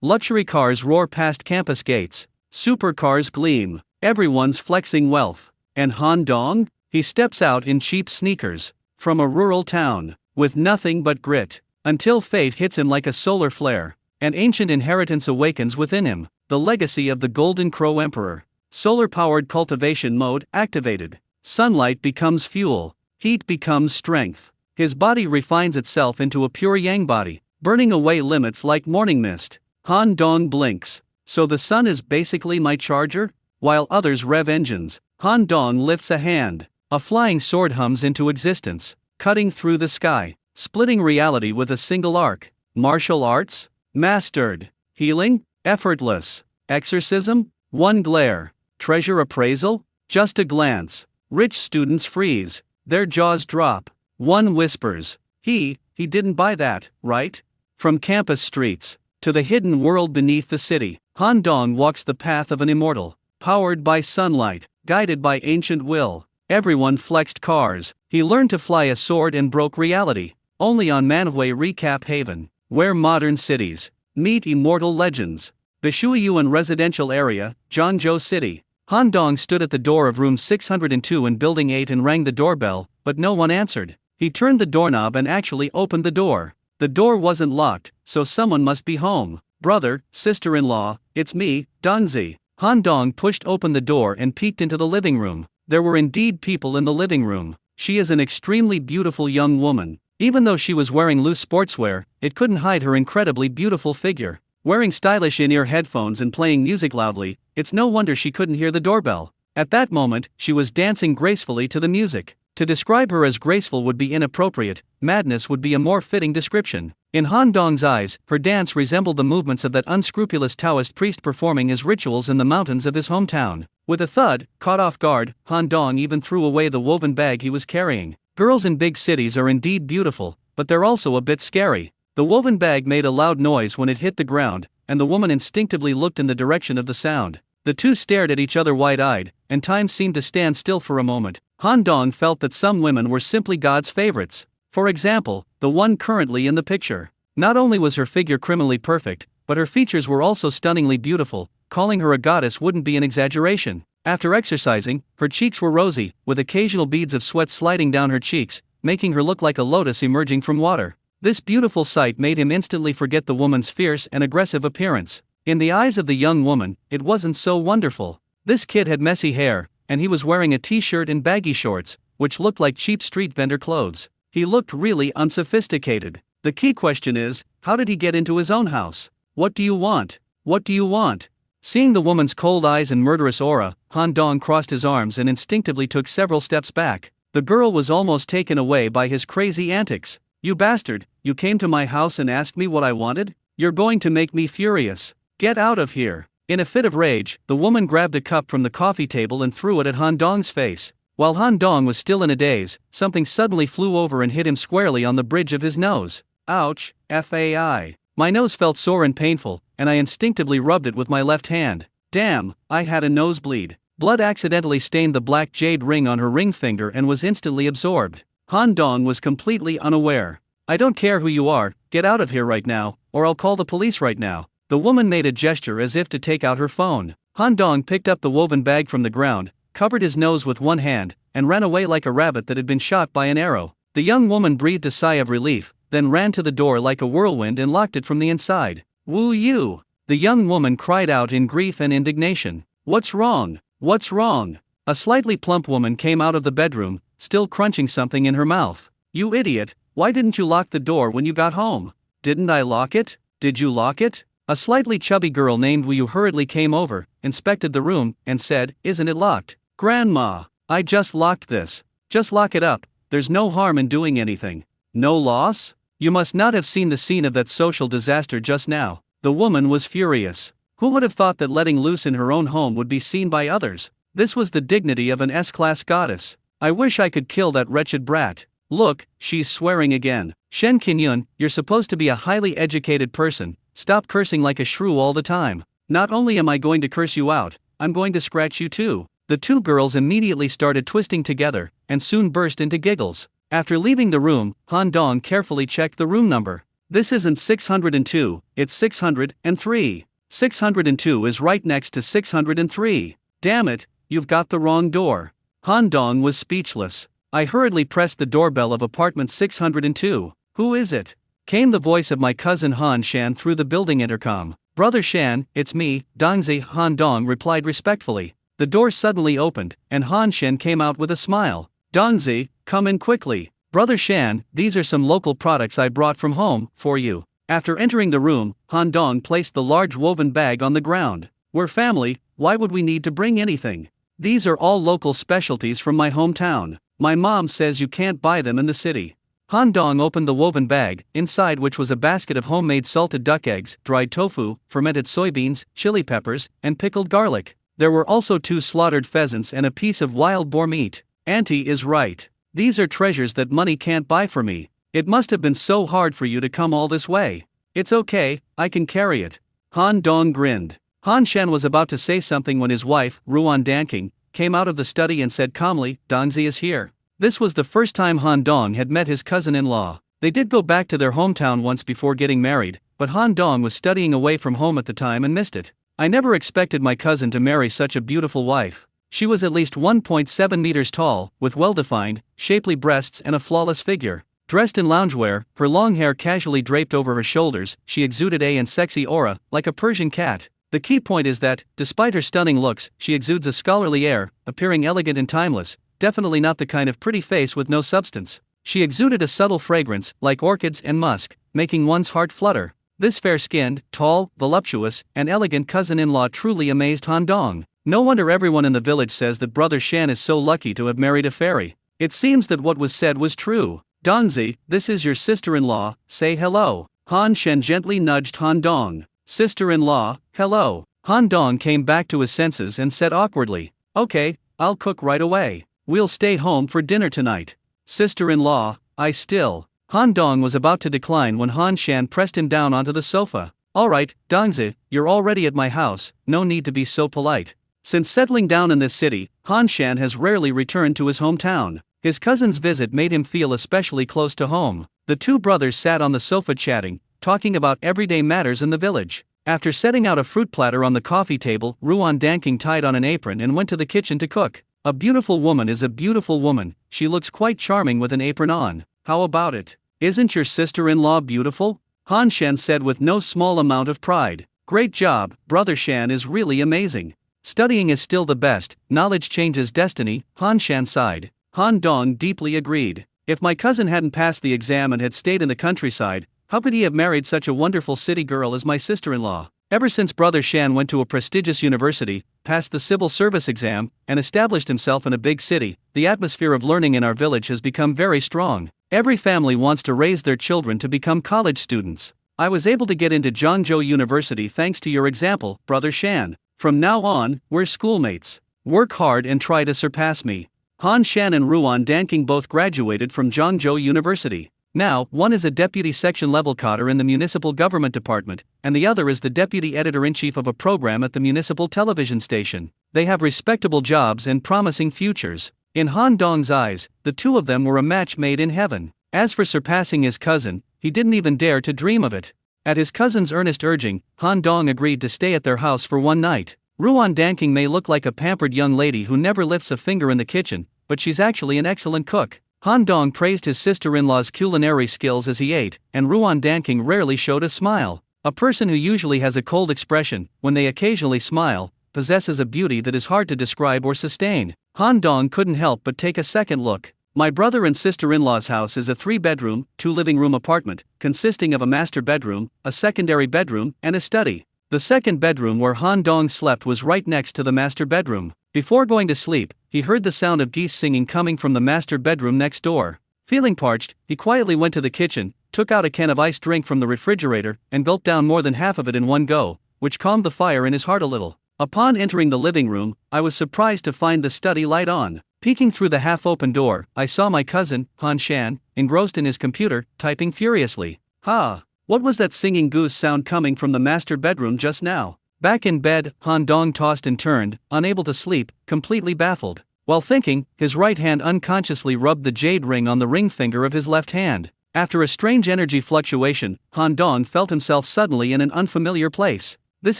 Luxury cars roar past campus gates. Supercars gleam. Everyone's flexing wealth. And Han Dong? He steps out in cheap sneakers. From a rural town. With nothing but grit. Until fate hits him like a solar flare. An ancient inheritance awakens within him. The legacy of the Golden Crow Emperor. Solar-powered cultivation mode activated. Sunlight becomes fuel. Heat becomes strength. His body refines itself into a pure yang body, burning away limits like morning mist. Han Dong blinks. So the sun is basically my charger? While others rev engines, Han Dong lifts a hand. A flying sword hums into existence, cutting through the sky, splitting reality with a single arc. Martial arts? Mastered. Healing? Effortless. Exorcism? One glare. Treasure appraisal? Just a glance. Rich students freeze. Their jaws drop. One whispers, he didn't buy that, right? From campus streets to the hidden world beneath the city, Han Dong walks the path of an immortal, powered by sunlight, guided by ancient will. Everyone flexed cars. He learned to fly a sword and broke reality. Only on Manhwa Recap Haven, where modern cities meet immortal legends. Bishuiyuan residential area, Zhangzhou City. Han Dong stood at the door of room 602 in building 8 and rang the doorbell, but no one answered. He turned the doorknob and actually opened the door. The door wasn't locked, so someone must be home. Brother, sister-in-law, it's me, Dongzi. Han Dong pushed open the door and peeked into the living room. There were indeed people in the living room. She is an extremely beautiful young woman. Even though she was wearing loose sportswear, it couldn't hide her incredibly beautiful figure. Wearing stylish in-ear headphones and playing music loudly, it's no wonder she couldn't hear the doorbell. At that moment, she was dancing gracefully to the music. To describe her as graceful would be inappropriate, madness would be a more fitting description. In Han Dong's eyes, her dance resembled the movements of that unscrupulous Taoist priest performing his rituals in the mountains of his hometown. With a thud, caught off guard, Han Dong even threw away the woven bag he was carrying. Girls in big cities are indeed beautiful, but they're also a bit scary. The woven bag made a loud noise when it hit the ground, and the woman instinctively looked in the direction of the sound. The two stared at each other wide-eyed, and time seemed to stand still for a moment. Han Dong felt that some women were simply God's favorites. For example, the one currently in the picture. Not only was her figure criminally perfect, but her features were also stunningly beautiful. Calling her a goddess wouldn't be an exaggeration. After exercising, her cheeks were rosy, with occasional beads of sweat sliding down her cheeks, making her look like a lotus emerging from water. This beautiful sight made him instantly forget the woman's fierce and aggressive appearance. In the eyes of the young woman, it wasn't so wonderful. This kid had messy hair, and he was wearing a t-shirt and baggy shorts, which looked like cheap street vendor clothes. He looked really unsophisticated. The key question is, how did he get into his own house? What do you want? What do you want? Seeing the woman's cold eyes and murderous aura, Han Dong crossed his arms and instinctively took several steps back. The girl was almost taken away by his crazy antics. You bastard, you came to my house and asked me what I wanted? You're going to make me furious. Get out of here. In a fit of rage, the woman grabbed a cup from the coffee table and threw it at Han Dong's face. While Han Dong was still in a daze, something suddenly flew over and hit him squarely on the bridge of his nose. Ouch, FAI. My nose felt sore and painful, and I instinctively rubbed it with my left hand. Damn, I had a nosebleed. Blood accidentally stained the black jade ring on her ring finger and was instantly absorbed. Han Dong was completely unaware. I don't care who you are, get out of here right now, or I'll call the police right now. The woman made a gesture as if to take out her phone. Han Dong picked up the woven bag from the ground, covered his nose with one hand, and ran away like a rabbit that had been shot by an arrow. The young woman breathed a sigh of relief, then ran to the door like a whirlwind and locked it from the inside. Woo you! The young woman cried out in grief and indignation. What's wrong? What's wrong? A slightly plump woman came out of the bedroom, still crunching something in her mouth. You idiot, why didn't you lock the door when you got home? Didn't I lock it? Did you lock it? A slightly chubby girl named Wu hurriedly came over, inspected the room, and said, Isn't it locked? Grandma, I just locked this. Just lock it up, there's no harm in doing anything. No loss? You must not have seen the scene of that social disaster just now. The woman was furious. Who would have thought that letting loose in her own home would be seen by others? This was the dignity of an S-class goddess. I wish I could kill that wretched brat. Look, she's swearing again. Shen Qinyun, you're supposed to be a highly educated person. Stop cursing like a shrew all the time. Not only am I going to curse you out, I'm going to scratch you too. The two girls immediately started twisting together, and soon burst into giggles. After leaving the room, Han Dong carefully checked the room number. This isn't 602, it's 603. 602 is right next to 603. Damn it, you've got the wrong door. Han Dong was speechless. I hurriedly pressed the doorbell of apartment 602. Who is it? Came the voice of my cousin Han Shan through the building intercom. Brother Shan, it's me, Dongzi. Han Dong replied respectfully. The door suddenly opened, and Han Shan came out with a smile. Dongzi, come in quickly. Brother Shan, these are some local products I brought from home, for you. After entering the room, Han Dong placed the large woven bag on the ground. We're family, why would we need to bring anything? These are all local specialties from my hometown. My mom says you can't buy them in the city. Han Dong opened the woven bag, inside which was a basket of homemade salted duck eggs, dried tofu, fermented soybeans, chili peppers, and pickled garlic. There were also 2 slaughtered pheasants and a piece of wild boar meat. Auntie is right. These are treasures that money can't buy for me. It must have been so hard for you to come all this way. It's okay, I can carry it. Han Dong grinned. Han Shan was about to say something when his wife, Ruan Danking, came out of the study and said calmly, Dongzi is here. This was the first time Han Dong had met his cousin-in-law. They did go back to their hometown once before getting married, but Han Dong was studying away from home at the time and missed it. I never expected my cousin to marry such a beautiful wife. She was at least 1.7 meters tall, with well-defined, shapely breasts and a flawless figure. Dressed in loungewear, her long hair casually draped over her shoulders, she exuded a sexy aura, like a Persian cat. The key point is that, despite her stunning looks, she exudes a scholarly air, appearing elegant and timeless, definitely not the kind of pretty face with no substance. She exuded a subtle fragrance, like orchids and musk, making one's heart flutter. This fair-skinned, tall, voluptuous, and elegant cousin-in-law truly amazed Han Dong. No wonder everyone in the village says that Brother Shan is so lucky to have married a fairy. It seems that what was said was true. Dongzi, this is your sister-in-law, say hello. Han Shan gently nudged Han Dong. Sister-in-law, hello. Han Dong came back to his senses and said awkwardly, okay, I'll cook right away. We'll stay home for dinner tonight. Sister-in-law, Han Dong was about to decline when Han Shan pressed him down onto the sofa. Alright, Dongzi, you're already at my house, no need to be so polite. Since settling down in this city, Han Shan has rarely returned to his hometown. His cousin's visit made him feel especially close to home. The 2 brothers sat on the sofa chatting, talking about everyday matters in the village. After setting out a fruit platter on the coffee table, Ruan Danking tied on an apron and went to the kitchen to cook. A beautiful woman is a beautiful woman, she looks quite charming with an apron on. How about it? Isn't your sister-in-law beautiful? Han Shan said with no small amount of pride. Great job, Brother Shan is really amazing. Studying is still the best, knowledge changes destiny, Han Shan sighed. Han Dong deeply agreed. If my cousin hadn't passed the exam and had stayed in the countryside, how could he have married such a wonderful city girl as my sister-in-law? Ever since Brother Shan went to a prestigious university, passed the civil service exam, and established himself in a big city, the atmosphere of learning in our village has become very strong. Every family wants to raise their children to become college students. I was able to get into Zhangzhou University thanks to your example, Brother Shan. From now on, we're schoolmates. Work hard and try to surpass me. Han Shan and Ruan Danking both graduated from Zhangzhou University. Now, one is a deputy section-level coder in the municipal government department, and the other is the deputy editor-in-chief of a program at the municipal television station. They have respectable jobs and promising futures. In Han Dong's eyes, the 2 of them were a match made in heaven. As for surpassing his cousin, he didn't even dare to dream of it. At his cousin's earnest urging, Han Dong agreed to stay at their house for one night. Ruan Danking may look like a pampered young lady who never lifts a finger in the kitchen, but she's actually an excellent cook. Han Dong praised his sister-in-law's culinary skills as he ate, and Ruan Danking rarely showed a smile. A person who usually has a cold expression, when they occasionally smile, possesses a beauty that is hard to describe or sustain. Han Dong couldn't help but take a second look. My brother and sister-in-law's house is a 3-bedroom, 2-living-room apartment, consisting of a master bedroom, a secondary bedroom, and a study. The second bedroom where Han Dong slept was right next to the master bedroom. Before going to sleep, he heard the sound of geese singing coming from the master bedroom next door. Feeling parched, he quietly went to the kitchen, took out a can of iced drink from the refrigerator, and gulped down more than half of it in one go, which calmed the fire in his heart a little. Upon entering the living room, I was surprised to find the study light on. Peeking through the half-open door, I saw my cousin, Han Shan, engrossed in his computer, typing furiously. Ha! What was that singing goose sound coming from the master bedroom just now? Back in bed, Han Dong tossed and turned, unable to sleep, completely baffled. While thinking, his right hand unconsciously rubbed the jade ring on the ring finger of his left hand. After a strange energy fluctuation, Han Dong felt himself suddenly in an unfamiliar place. This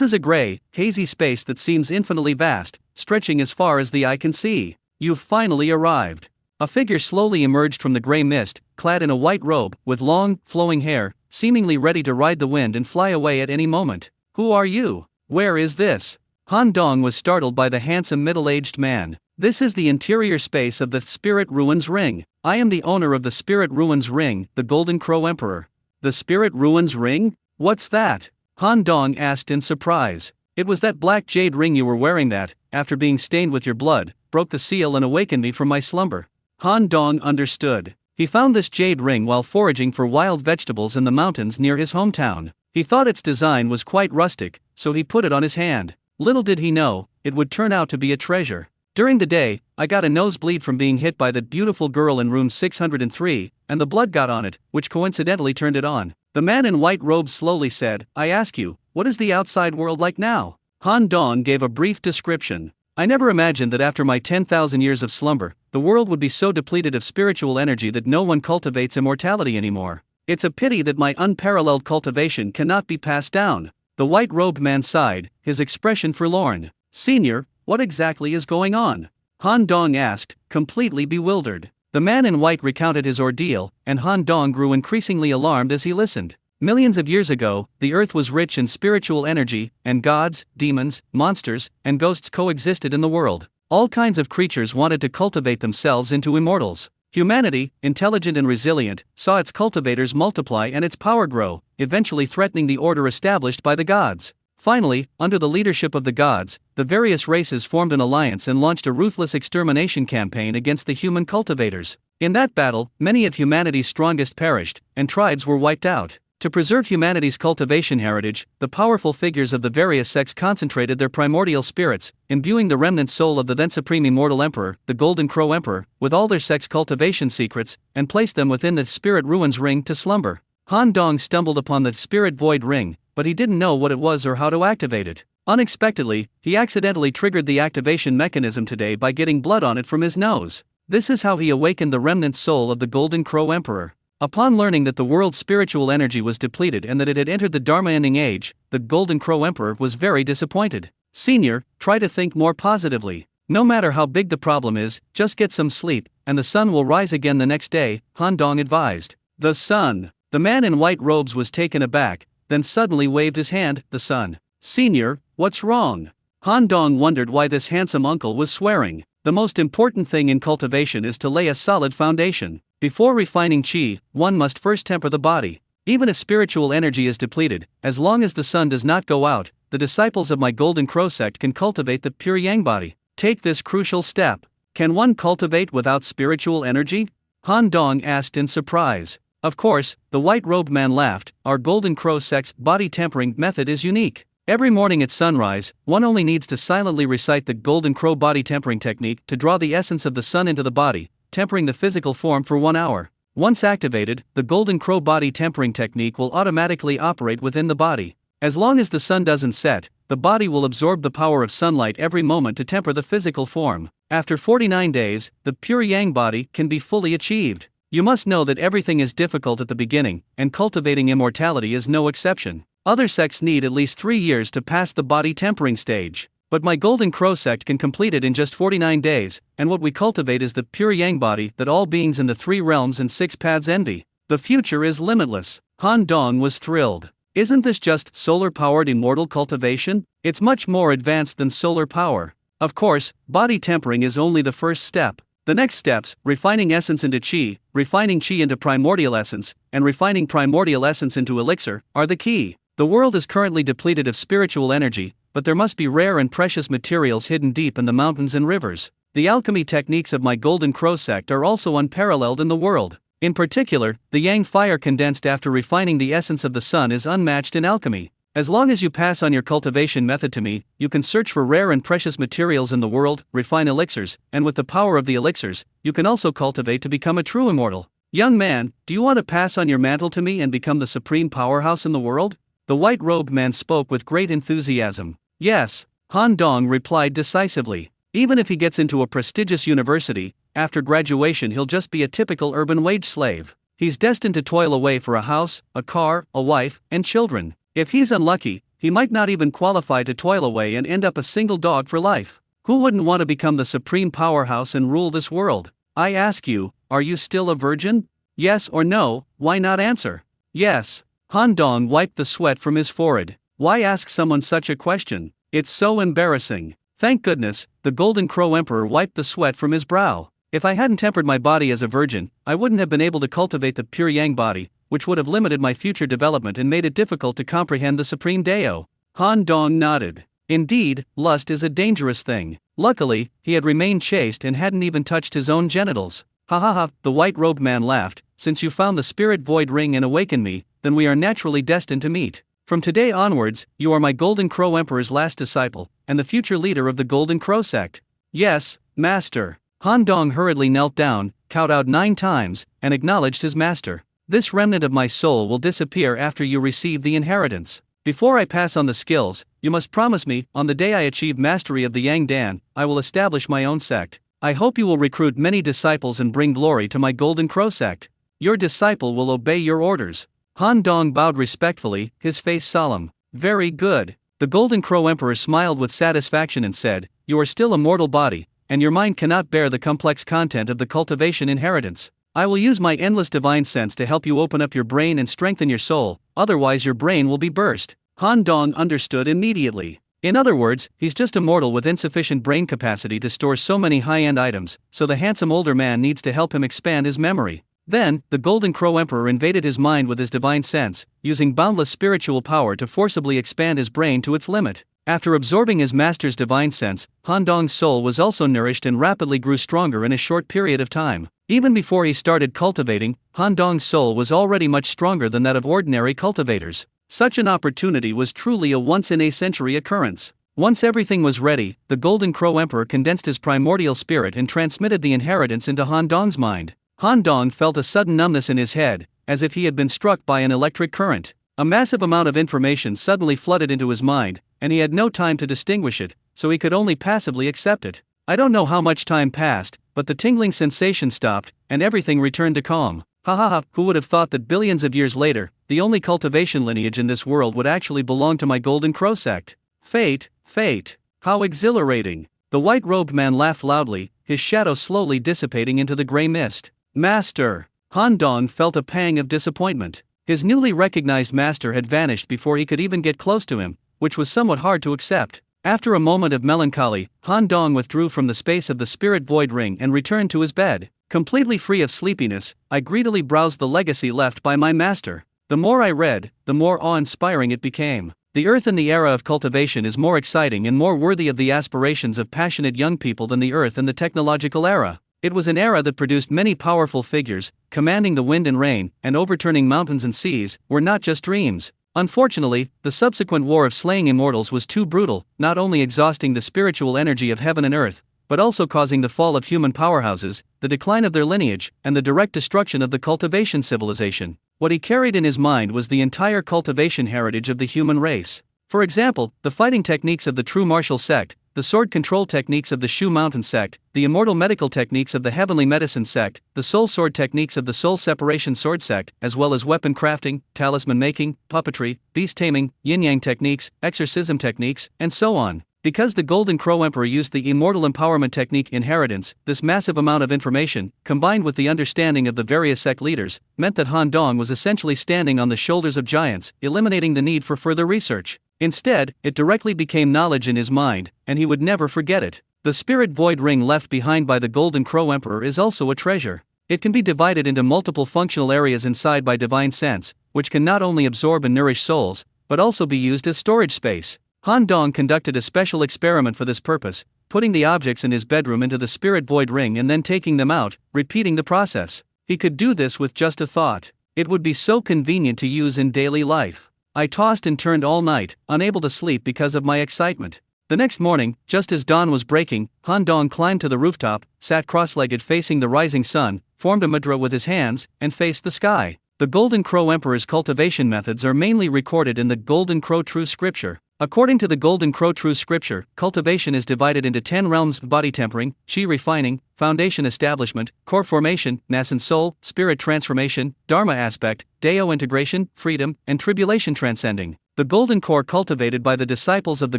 is a gray, hazy space that seems infinitely vast, stretching as far as the eye can see. You've finally arrived. A figure slowly emerged from the gray mist, clad in a white robe, with long, flowing hair, seemingly ready to ride the wind and fly away at any moment. Who are you? Where is this? Han Dong was startled by the handsome middle-aged man. This is the interior space of the Spirit Ruins Ring. I am the owner of the Spirit Ruins Ring, the Golden Crow Emperor. The Spirit Ruins Ring? What's that? Han Dong asked in surprise. It was that black jade ring you were wearing that, after being stained with your blood, broke the seal and awakened me from my slumber. Han Dong understood. He found this jade ring while foraging for wild vegetables in the mountains near his hometown. He thought its design was quite rustic, so he put it on his hand. Little did he know, it would turn out to be a treasure. During the day, I got a nosebleed from being hit by that beautiful girl in room 603, and the blood got on it, which coincidentally turned it on. The man in white robes slowly said, I ask you, what is the outside world like now? Han Dong gave a brief description. I never imagined that after my 10,000 years of slumber, the world would be so depleted of spiritual energy that no one cultivates immortality anymore. It's a pity that my unparalleled cultivation cannot be passed down. The white-robed man sighed, his expression forlorn. Senior, what exactly is going on? Han Dong asked, completely bewildered. The man in white recounted his ordeal, and Han Dong grew increasingly alarmed as he listened. Millions of years ago, the earth was rich in spiritual energy, and gods, demons, monsters, and ghosts coexisted in the world. All kinds of creatures wanted to cultivate themselves into immortals. Humanity, intelligent and resilient, saw its cultivators multiply and its power grow, eventually threatening the order established by the gods. Finally, under the leadership of the gods, the various races formed an alliance and launched a ruthless extermination campaign against the human cultivators. In that battle, many of humanity's strongest perished, and tribes were wiped out. To preserve humanity's cultivation heritage, the powerful figures of the various sects concentrated their primordial spirits, imbuing the remnant soul of the then supreme immortal emperor, the Golden Crow Emperor, with all their sect's cultivation secrets, and placed them within the Spirit Ruins Ring to slumber. Han Dong stumbled upon the Spirit Void Ring, but he didn't know what it was or how to activate it. Unexpectedly, he accidentally triggered the activation mechanism today by getting blood on it from his nose. This is how he awakened the remnant soul of the Golden Crow Emperor. Upon learning that the world's spiritual energy was depleted and that it had entered the Dharma ending age, the Golden Crow Emperor was very disappointed. Senior, try to think more positively. No matter how big the problem is, just get some sleep, and the sun will rise again the next day, Han Dong advised. The sun. The man in white robes was taken aback, then suddenly waved his hand, the sun. Senior, what's wrong? Han Dong wondered why this handsome uncle was swearing. The most important thing in cultivation is to lay a solid foundation. Before refining qi, one must first temper the body. Even if spiritual energy is depleted, as long as the sun does not go out, the disciples of my Golden Crow sect can cultivate the pure yang body. Take this crucial step. Can one cultivate without spiritual energy? Han Dong asked in surprise. Of course, the white-robed man laughed. Our Golden Crow sect's body tempering method is unique. Every morning at sunrise, one only needs to silently recite the Golden Crow body tempering technique to draw the essence of the sun into the body, tempering the physical form for 1 hour. Once activated, the Golden Crow body tempering technique will automatically operate within the body. As long as the sun doesn't set, the body will absorb the power of sunlight every moment to temper the physical form. After 49 days, the pure yang body can be fully achieved. You must know that everything is difficult at the beginning, and cultivating immortality is no exception. Other sects need at least 3 years to pass the body tempering stage. But my Golden Crow sect can complete it in just 49 days, and what we cultivate is the pure yang body that all beings in the 3 realms and 6 paths envy. The future is limitless. Han Dong was thrilled. Isn't this just solar-powered immortal cultivation? It's much more advanced than solar power. Of course, body tempering is only the first step. The next steps, refining essence into qi, refining qi into primordial essence, and refining primordial essence into elixir, are the key. The world is currently depleted of spiritual energy, but there must be rare and precious materials hidden deep in the mountains and rivers. The alchemy techniques of my Golden Crow sect are also unparalleled in the world. In particular, the yang fire condensed after refining the essence of the sun is unmatched in alchemy. As long as you pass on your cultivation method to me, you can search for rare and precious materials in the world, refine elixirs, and with the power of the elixirs, you can also cultivate to become a true immortal. Young man, do you want to pass on your mantle to me and become the supreme powerhouse in the world? The white-robed man spoke with great enthusiasm. Yes, Han Dong replied decisively. Even if he gets into a prestigious university, after graduation he'll just be a typical urban wage slave. he's destined to toil away for a house, a car, a wife, and children. If he's unlucky, he might not even qualify to toil away and end up a single dog for life. Who wouldn't want to become the supreme powerhouse and rule this world? I ask you, are you still a virgin? Yes or no? Why not answer? Yes. Han Dong wiped the sweat from his forehead. Why ask someone such a question? It's so embarrassing. Thank goodness, the Golden Crow Emperor wiped the sweat from his brow. If I hadn't tempered my body as a virgin, I wouldn't have been able to cultivate the pure yang body, which would have limited my future development and made it difficult to comprehend the supreme Dao. Han Dong nodded. Indeed, lust is a dangerous thing. Luckily, he had remained chaste and hadn't even touched his own genitals. Ha ha ha, the white-robed man laughed. Since you found the spirit void ring and awakened me, then we are naturally destined to meet. From today onwards, you are my Golden Crow Emperor's last disciple, and the future leader of the Golden Crow sect. Yes, master. Han Dong hurriedly knelt down, kowtowed 9 times, and acknowledged his master. This remnant of my soul will disappear after you receive the inheritance. Before I pass on the skills, you must promise me, on the day I achieve mastery of the Yang Dan, I will establish my own sect. I hope you will recruit many disciples and bring glory to my Golden Crow sect. Your disciple will obey your orders. Han Dong bowed respectfully, his face solemn. Very good. The Golden Crow Emperor smiled with satisfaction and said, you are still a mortal body, and your mind cannot bear the complex content of the cultivation inheritance. I will use my endless divine sense to help you open up your brain and strengthen your soul, otherwise your brain will be burst. Han Dong understood immediately. In other words, he's just a mortal with insufficient brain capacity to store so many high-end items, so the handsome older man needs to help him expand his memory. Then, the Golden Crow Emperor invaded his mind with his divine sense, using boundless spiritual power to forcibly expand his brain to its limit. After absorbing his master's divine sense, Han Dong's soul was also nourished and rapidly grew stronger in a short period of time. Even before he started cultivating, Han Dong's soul was already much stronger than that of ordinary cultivators. Such an opportunity was truly a once-in-a-century occurrence. Once everything was ready, the Golden Crow Emperor condensed his primordial spirit and transmitted the inheritance into Han Dong's mind. Han Dong felt a sudden numbness in his head, as if he had been struck by an electric current. A massive amount of information suddenly flooded into his mind, and he had no time to distinguish it, so he could only passively accept it. I don't know how much time passed, but the tingling sensation stopped, and everything returned to calm. Ha ha ha, who would have thought that billions of years later, the only cultivation lineage in this world would actually belong to my Golden Crow sect? Fate, fate. How exhilarating. The white-robed man laughed loudly, his shadow slowly dissipating into the gray mist. Master! Han Dong felt a pang of disappointment. His newly recognized master had vanished before he could even get close to him, which was somewhat hard to accept. After a moment of melancholy, Han Dong withdrew from the space of the spirit void ring and returned to his bed. Completely free of sleepiness, I greedily browsed the legacy left by my master. The more I read, the more awe-inspiring it became. The earth in the era of cultivation is more exciting and more worthy of the aspirations of passionate young people than the earth in the technological era. It was an era that produced many powerful figures, commanding the wind and rain, and overturning mountains and seas, were not just dreams. Unfortunately, the subsequent war of slaying immortals was too brutal, not only exhausting the spiritual energy of heaven and earth, but also causing the fall of human powerhouses, the decline of their lineage, and the direct destruction of the cultivation civilization. What he carried in his mind was the entire cultivation heritage of the human race. For example, the fighting techniques of the true martial sect, the sword control techniques of the Shu Mountain sect, the immortal medical techniques of the heavenly medicine sect, the soul sword techniques of the soul separation sword sect, as well as weapon crafting, talisman making, puppetry, beast taming, yin-yang techniques, exorcism techniques, and so on. Because the Golden Crow Emperor used the immortal empowerment technique inheritance, this massive amount of information, combined with the understanding of the various sect leaders, meant that Han Dong was essentially standing on the shoulders of giants, eliminating the need for further research. Instead, it directly became knowledge in his mind, and he would never forget it. The spirit void ring left behind by the Golden Crow Emperor is also a treasure. It can be divided into multiple functional areas inside by divine sense, which can not only absorb and nourish souls, but also be used as storage space. Han Dong conducted a special experiment for this purpose, putting the objects in his bedroom into the spirit void ring and then taking them out, repeating the process. He could do this with just a thought. It would be so convenient to use in daily life. I tossed and turned all night, unable to sleep because of my excitement. The next morning, just as dawn was breaking, Han Dong climbed to the rooftop, sat cross-legged facing the rising sun, formed a mudra with his hands, and faced the sky. The Golden Crow Emperor's cultivation methods are mainly recorded in the Golden Crow True Scripture. According to the Golden Crow True Scripture, cultivation is divided into 10 realms: body tempering, chi refining, foundation establishment, core formation, nas and soul, spirit transformation, dharma aspect, deo integration, freedom, and tribulation transcending. The golden core cultivated by the disciples of the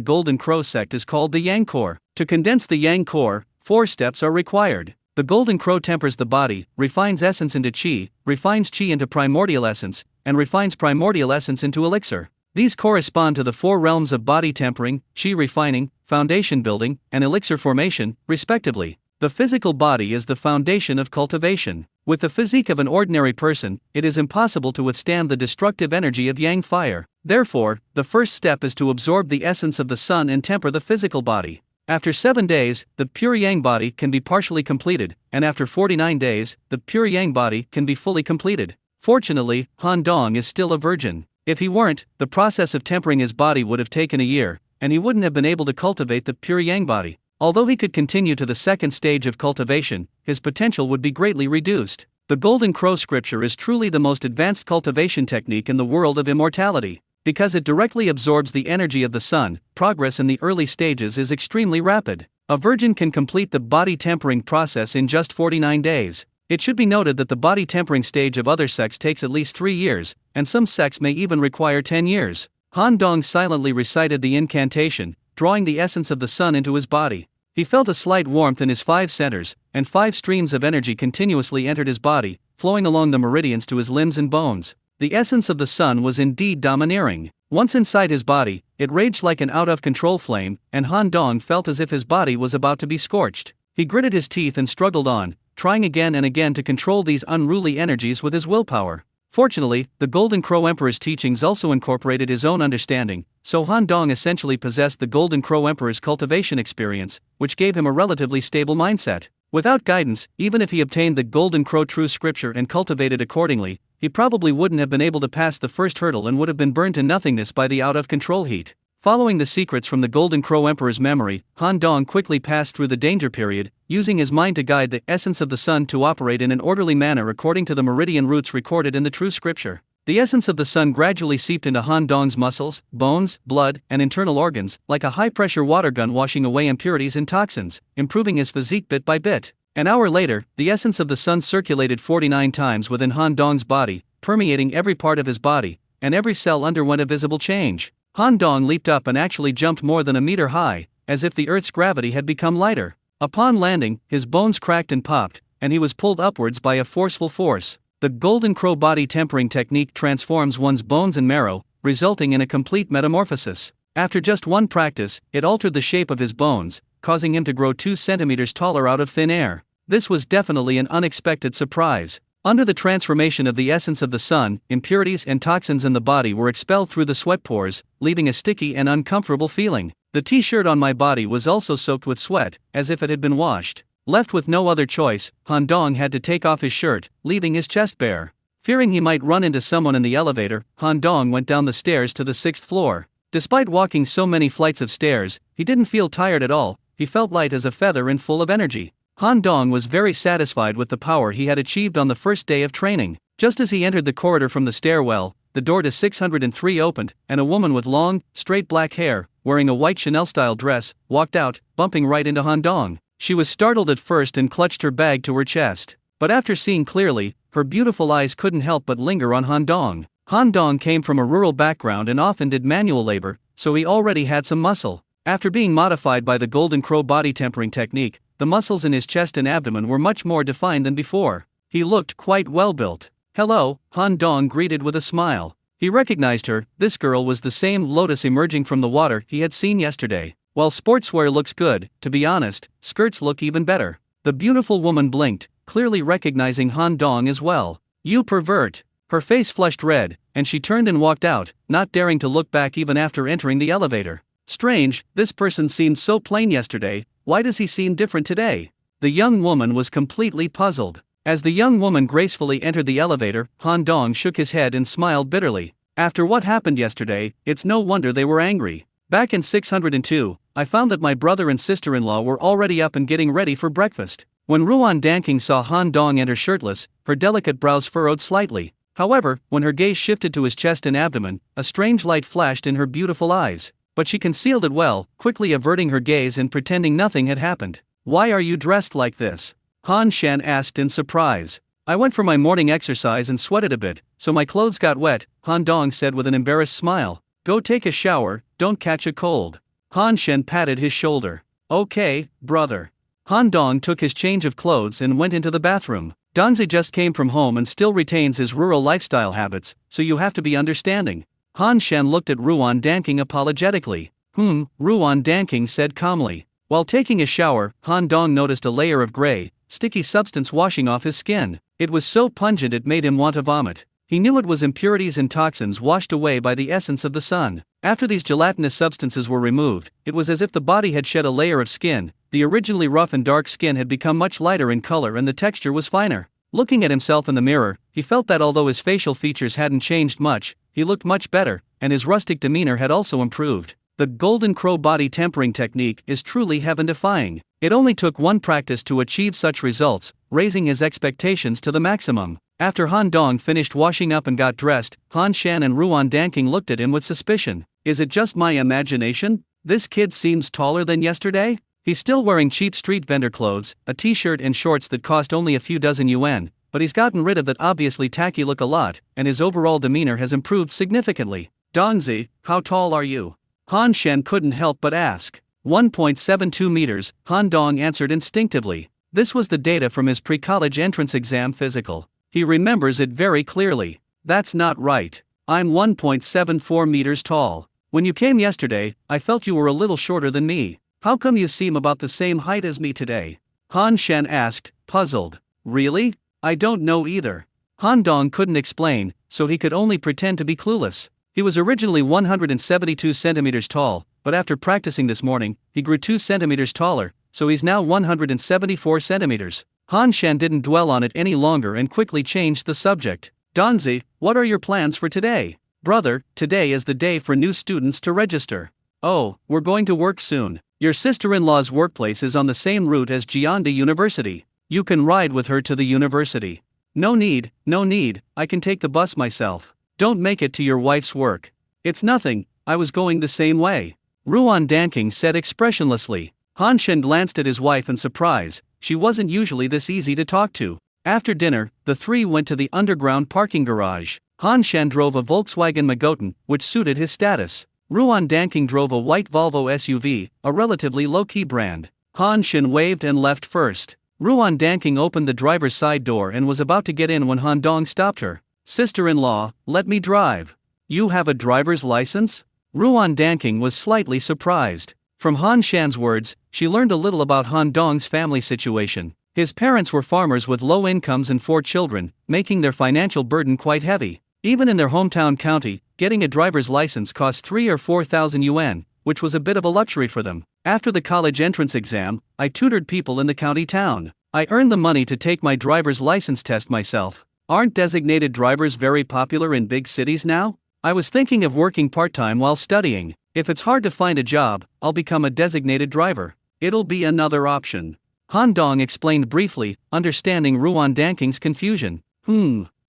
Golden Crow sect is called the Yang core. To condense the Yang core, 4 steps are required. The Golden Crow tempers the body, refines essence into chi, refines chi into primordial essence, and refines primordial essence into elixir. These correspond to the 4 realms of body tempering, chi refining, foundation building, and elixir formation, respectively. The physical body is the foundation of cultivation. With the physique of an ordinary person, it is impossible to withstand the destructive energy of Yang fire. Therefore, the first step is to absorb the essence of the sun and temper the physical body. After 7 days, the pure Yang body can be partially completed, and after 49 days, the pure Yang body can be fully completed. Fortunately, Han Dong is still a virgin. If he weren't, the process of tempering his body would have taken a year, and he wouldn't have been able to cultivate the pure Yang body. Although he could continue to the second stage of cultivation, his potential would be greatly reduced. The Golden Crow Scripture is truly the most advanced cultivation technique in the world of immortality. Because it directly absorbs the energy of the sun, progress in the early stages is extremely rapid. A virgin can complete the body tempering process in just 49 days. It should be noted that the body tempering stage of other sects takes at least 3 years, and some sects may even require 10 years. Han Dong silently recited the incantation, drawing the essence of the sun into his body. He felt a slight warmth in his 5 centers, and 5 streams of energy continuously entered his body, flowing along the meridians to his limbs and bones. The essence of the sun was indeed domineering. Once inside his body, it raged like an out-of-control flame, and Han Dong felt as if his body was about to be scorched. He gritted his teeth and struggled on, trying again and again to control these unruly energies with his willpower. Fortunately, the Golden Crow Emperor's teachings also incorporated his own understanding, so Han Dong essentially possessed the Golden Crow Emperor's cultivation experience, which gave him a relatively stable mindset. Without guidance, even if he obtained the Golden Crow True Scripture and cultivated accordingly, he probably wouldn't have been able to pass the first hurdle and would have been burned to nothingness by the out-of-control heat. Following the secrets from the Golden Crow Emperor's memory, Han Dong quickly passed through the danger period, using his mind to guide the essence of the sun to operate in an orderly manner according to the meridian routes recorded in the True Scripture. The essence of the sun gradually seeped into Han Dong's muscles, bones, blood, and internal organs, like a high-pressure water gun washing away impurities and toxins, improving his physique bit by bit. An hour later, the essence of the sun circulated 49 times within Han Dong's body, permeating every part of his body, and every cell underwent a visible change. Han Dong leaped up and actually jumped more than a meter high, as if the Earth's gravity had become lighter. Upon landing, his bones cracked and popped, and he was pulled upwards by a forceful force. The Golden Crow body tempering technique transforms one's bones and marrow, resulting in a complete metamorphosis. After just one practice, it altered the shape of his bones, causing him to grow 2 centimeters taller out of thin air. This was definitely an unexpected surprise. Under the transformation of the essence of the sun, impurities and toxins in the body were expelled through the sweat pores, leaving a sticky and uncomfortable feeling. The t-shirt on my body was also soaked with sweat, as if it had been washed. Left with no other choice, Han Dong had to take off his shirt, leaving his chest bare. Fearing he might run into someone in the elevator, Han Dong went down the stairs to the 6th floor. Despite walking so many flights of stairs, he didn't feel tired at all. He felt light as a feather and full of energy. Han Dong was very satisfied with the power he had achieved on the first day of training. Just as he entered the corridor from the stairwell, the door to 603 opened, and a woman with long, straight black hair, wearing a white Chanel-style dress, walked out, bumping right into Han Dong. She was startled at first and clutched her bag to her chest. But after seeing clearly, her beautiful eyes couldn't help but linger on Han Dong. Han Dong came from a rural background and often did manual labor, so he already had some muscle. After being modified by the Golden Crow body tempering technique, the muscles in his chest and abdomen were much more defined than before. He looked quite well built. "Hello," Han Dong greeted with a smile. He recognized her. This girl was the same lotus emerging from the water he had seen yesterday. While sportswear looks good, to be honest, skirts look even better. The beautiful woman blinked, clearly recognizing Han Dong as well. "You pervert." Her face flushed red, and she turned and walked out, not daring to look back even after entering the elevator. Strange, this person seemed so plain yesterday, why does he seem different today? The young woman was completely puzzled. As the young woman gracefully entered the elevator, Han Dong shook his head and smiled bitterly. After what happened yesterday, it's no wonder they were angry. Back in 602, I found that my brother and sister-in-law were already up and getting ready for breakfast. When Ruan Danking saw Han Dong enter shirtless, her delicate brows furrowed slightly. However, when her gaze shifted to his chest and abdomen, a strange light flashed in her beautiful eyes. But she concealed it well, quickly averting her gaze and pretending nothing had happened. "Why are you dressed like this?" Han Shan asked in surprise. "I went for my morning exercise and sweated a bit, so my clothes got wet," Han Dong said with an embarrassed smile. "Go take a shower, don't catch a cold." Han Shan patted his shoulder. "Okay, brother." Han Dong took his change of clothes and went into the bathroom. Donzi just came from home and still retains his rural lifestyle habits, so you have to be understanding. Han Shan looked at Ruan Danking apologetically. Ruan Danking said calmly. While taking a shower, Han Dong noticed a layer of gray, sticky substance washing off his skin. It was so pungent it made him want to vomit. He knew it was impurities and toxins washed away by the essence of the sun. After these gelatinous substances were removed, it was as if the body had shed a layer of skin. The originally rough and dark skin had become much lighter in color and the texture was finer. Looking at himself in the mirror, he felt that although his facial features hadn't changed much, he looked much better, and his rustic demeanor had also improved. The Golden Crow body tempering technique is truly heaven-defying. It only took one practice to achieve such results, raising his expectations to the maximum. After Han Dong finished washing up and got dressed, Han Shan and Ruan Danking looked at him with suspicion. "Is it just my imagination? This kid seems taller than yesterday?" He's still wearing cheap street vendor clothes, a t-shirt and shorts that cost only a few dozen yuan, but he's gotten rid of that obviously tacky look a lot, and his overall demeanor has improved significantly. "Dongzi, how tall are you?" Han Shan couldn't help but ask. 1.72 meters, Han Dong answered instinctively. This was the data from his pre-college entrance exam physical. He remembers it very clearly. "That's not right. I'm 1.74 meters tall. When you came yesterday, I felt you were a little shorter than me. How come you seem about the same height as me today?" Han Shan asked, puzzled. "Really? I don't know either." Han Dong couldn't explain, so he could only pretend to be clueless. He was originally 172 centimeters tall, but after practicing this morning, he grew 2 centimeters taller, so he's now 174 centimeters. Han Shan didn't dwell on it any longer and quickly changed the subject. "Donzi, what are your plans for today?" "Brother, today is the day for new students to register." "Oh, we're going to work soon. Your sister-in-law's workplace is on the same route as Jianda University. You can ride with her to the university." No need, I can take the bus myself." "Don't make it to your wife's work." "It's nothing, I was going the same way." Ruan Danking said expressionlessly. Han Shan glanced at his wife in surprise. She wasn't usually this easy to talk to. After dinner, the three went to the underground parking garage. Han Shan drove a Volkswagen Magotan, which suited his status. Ruan Danking drove a white Volvo SUV, a relatively low-key brand. Han Shan waved and left first. Ruan Danking opened the driver's side door and was about to get in when Han Dong stopped her. "Sister-in-law, let me drive." "You have a driver's license?" Ruan Danking was slightly surprised. From Han Shan's words, she learned a little about Han Dong's family situation. His parents were farmers with low incomes and 4 children, making their financial burden quite heavy. Even in their hometown county, getting a driver's license cost 3 or 4,000 yuan, which was a bit of a luxury for them. "After the college entrance exam, I tutored people in the county town. I earned the money to take my driver's license test myself." "Aren't designated drivers very popular in big cities now?" "I was thinking of working part-time while studying. If it's hard to find a job, I'll become a designated driver. It'll be another option." Han Dong explained briefly, understanding Ruan Danking's confusion.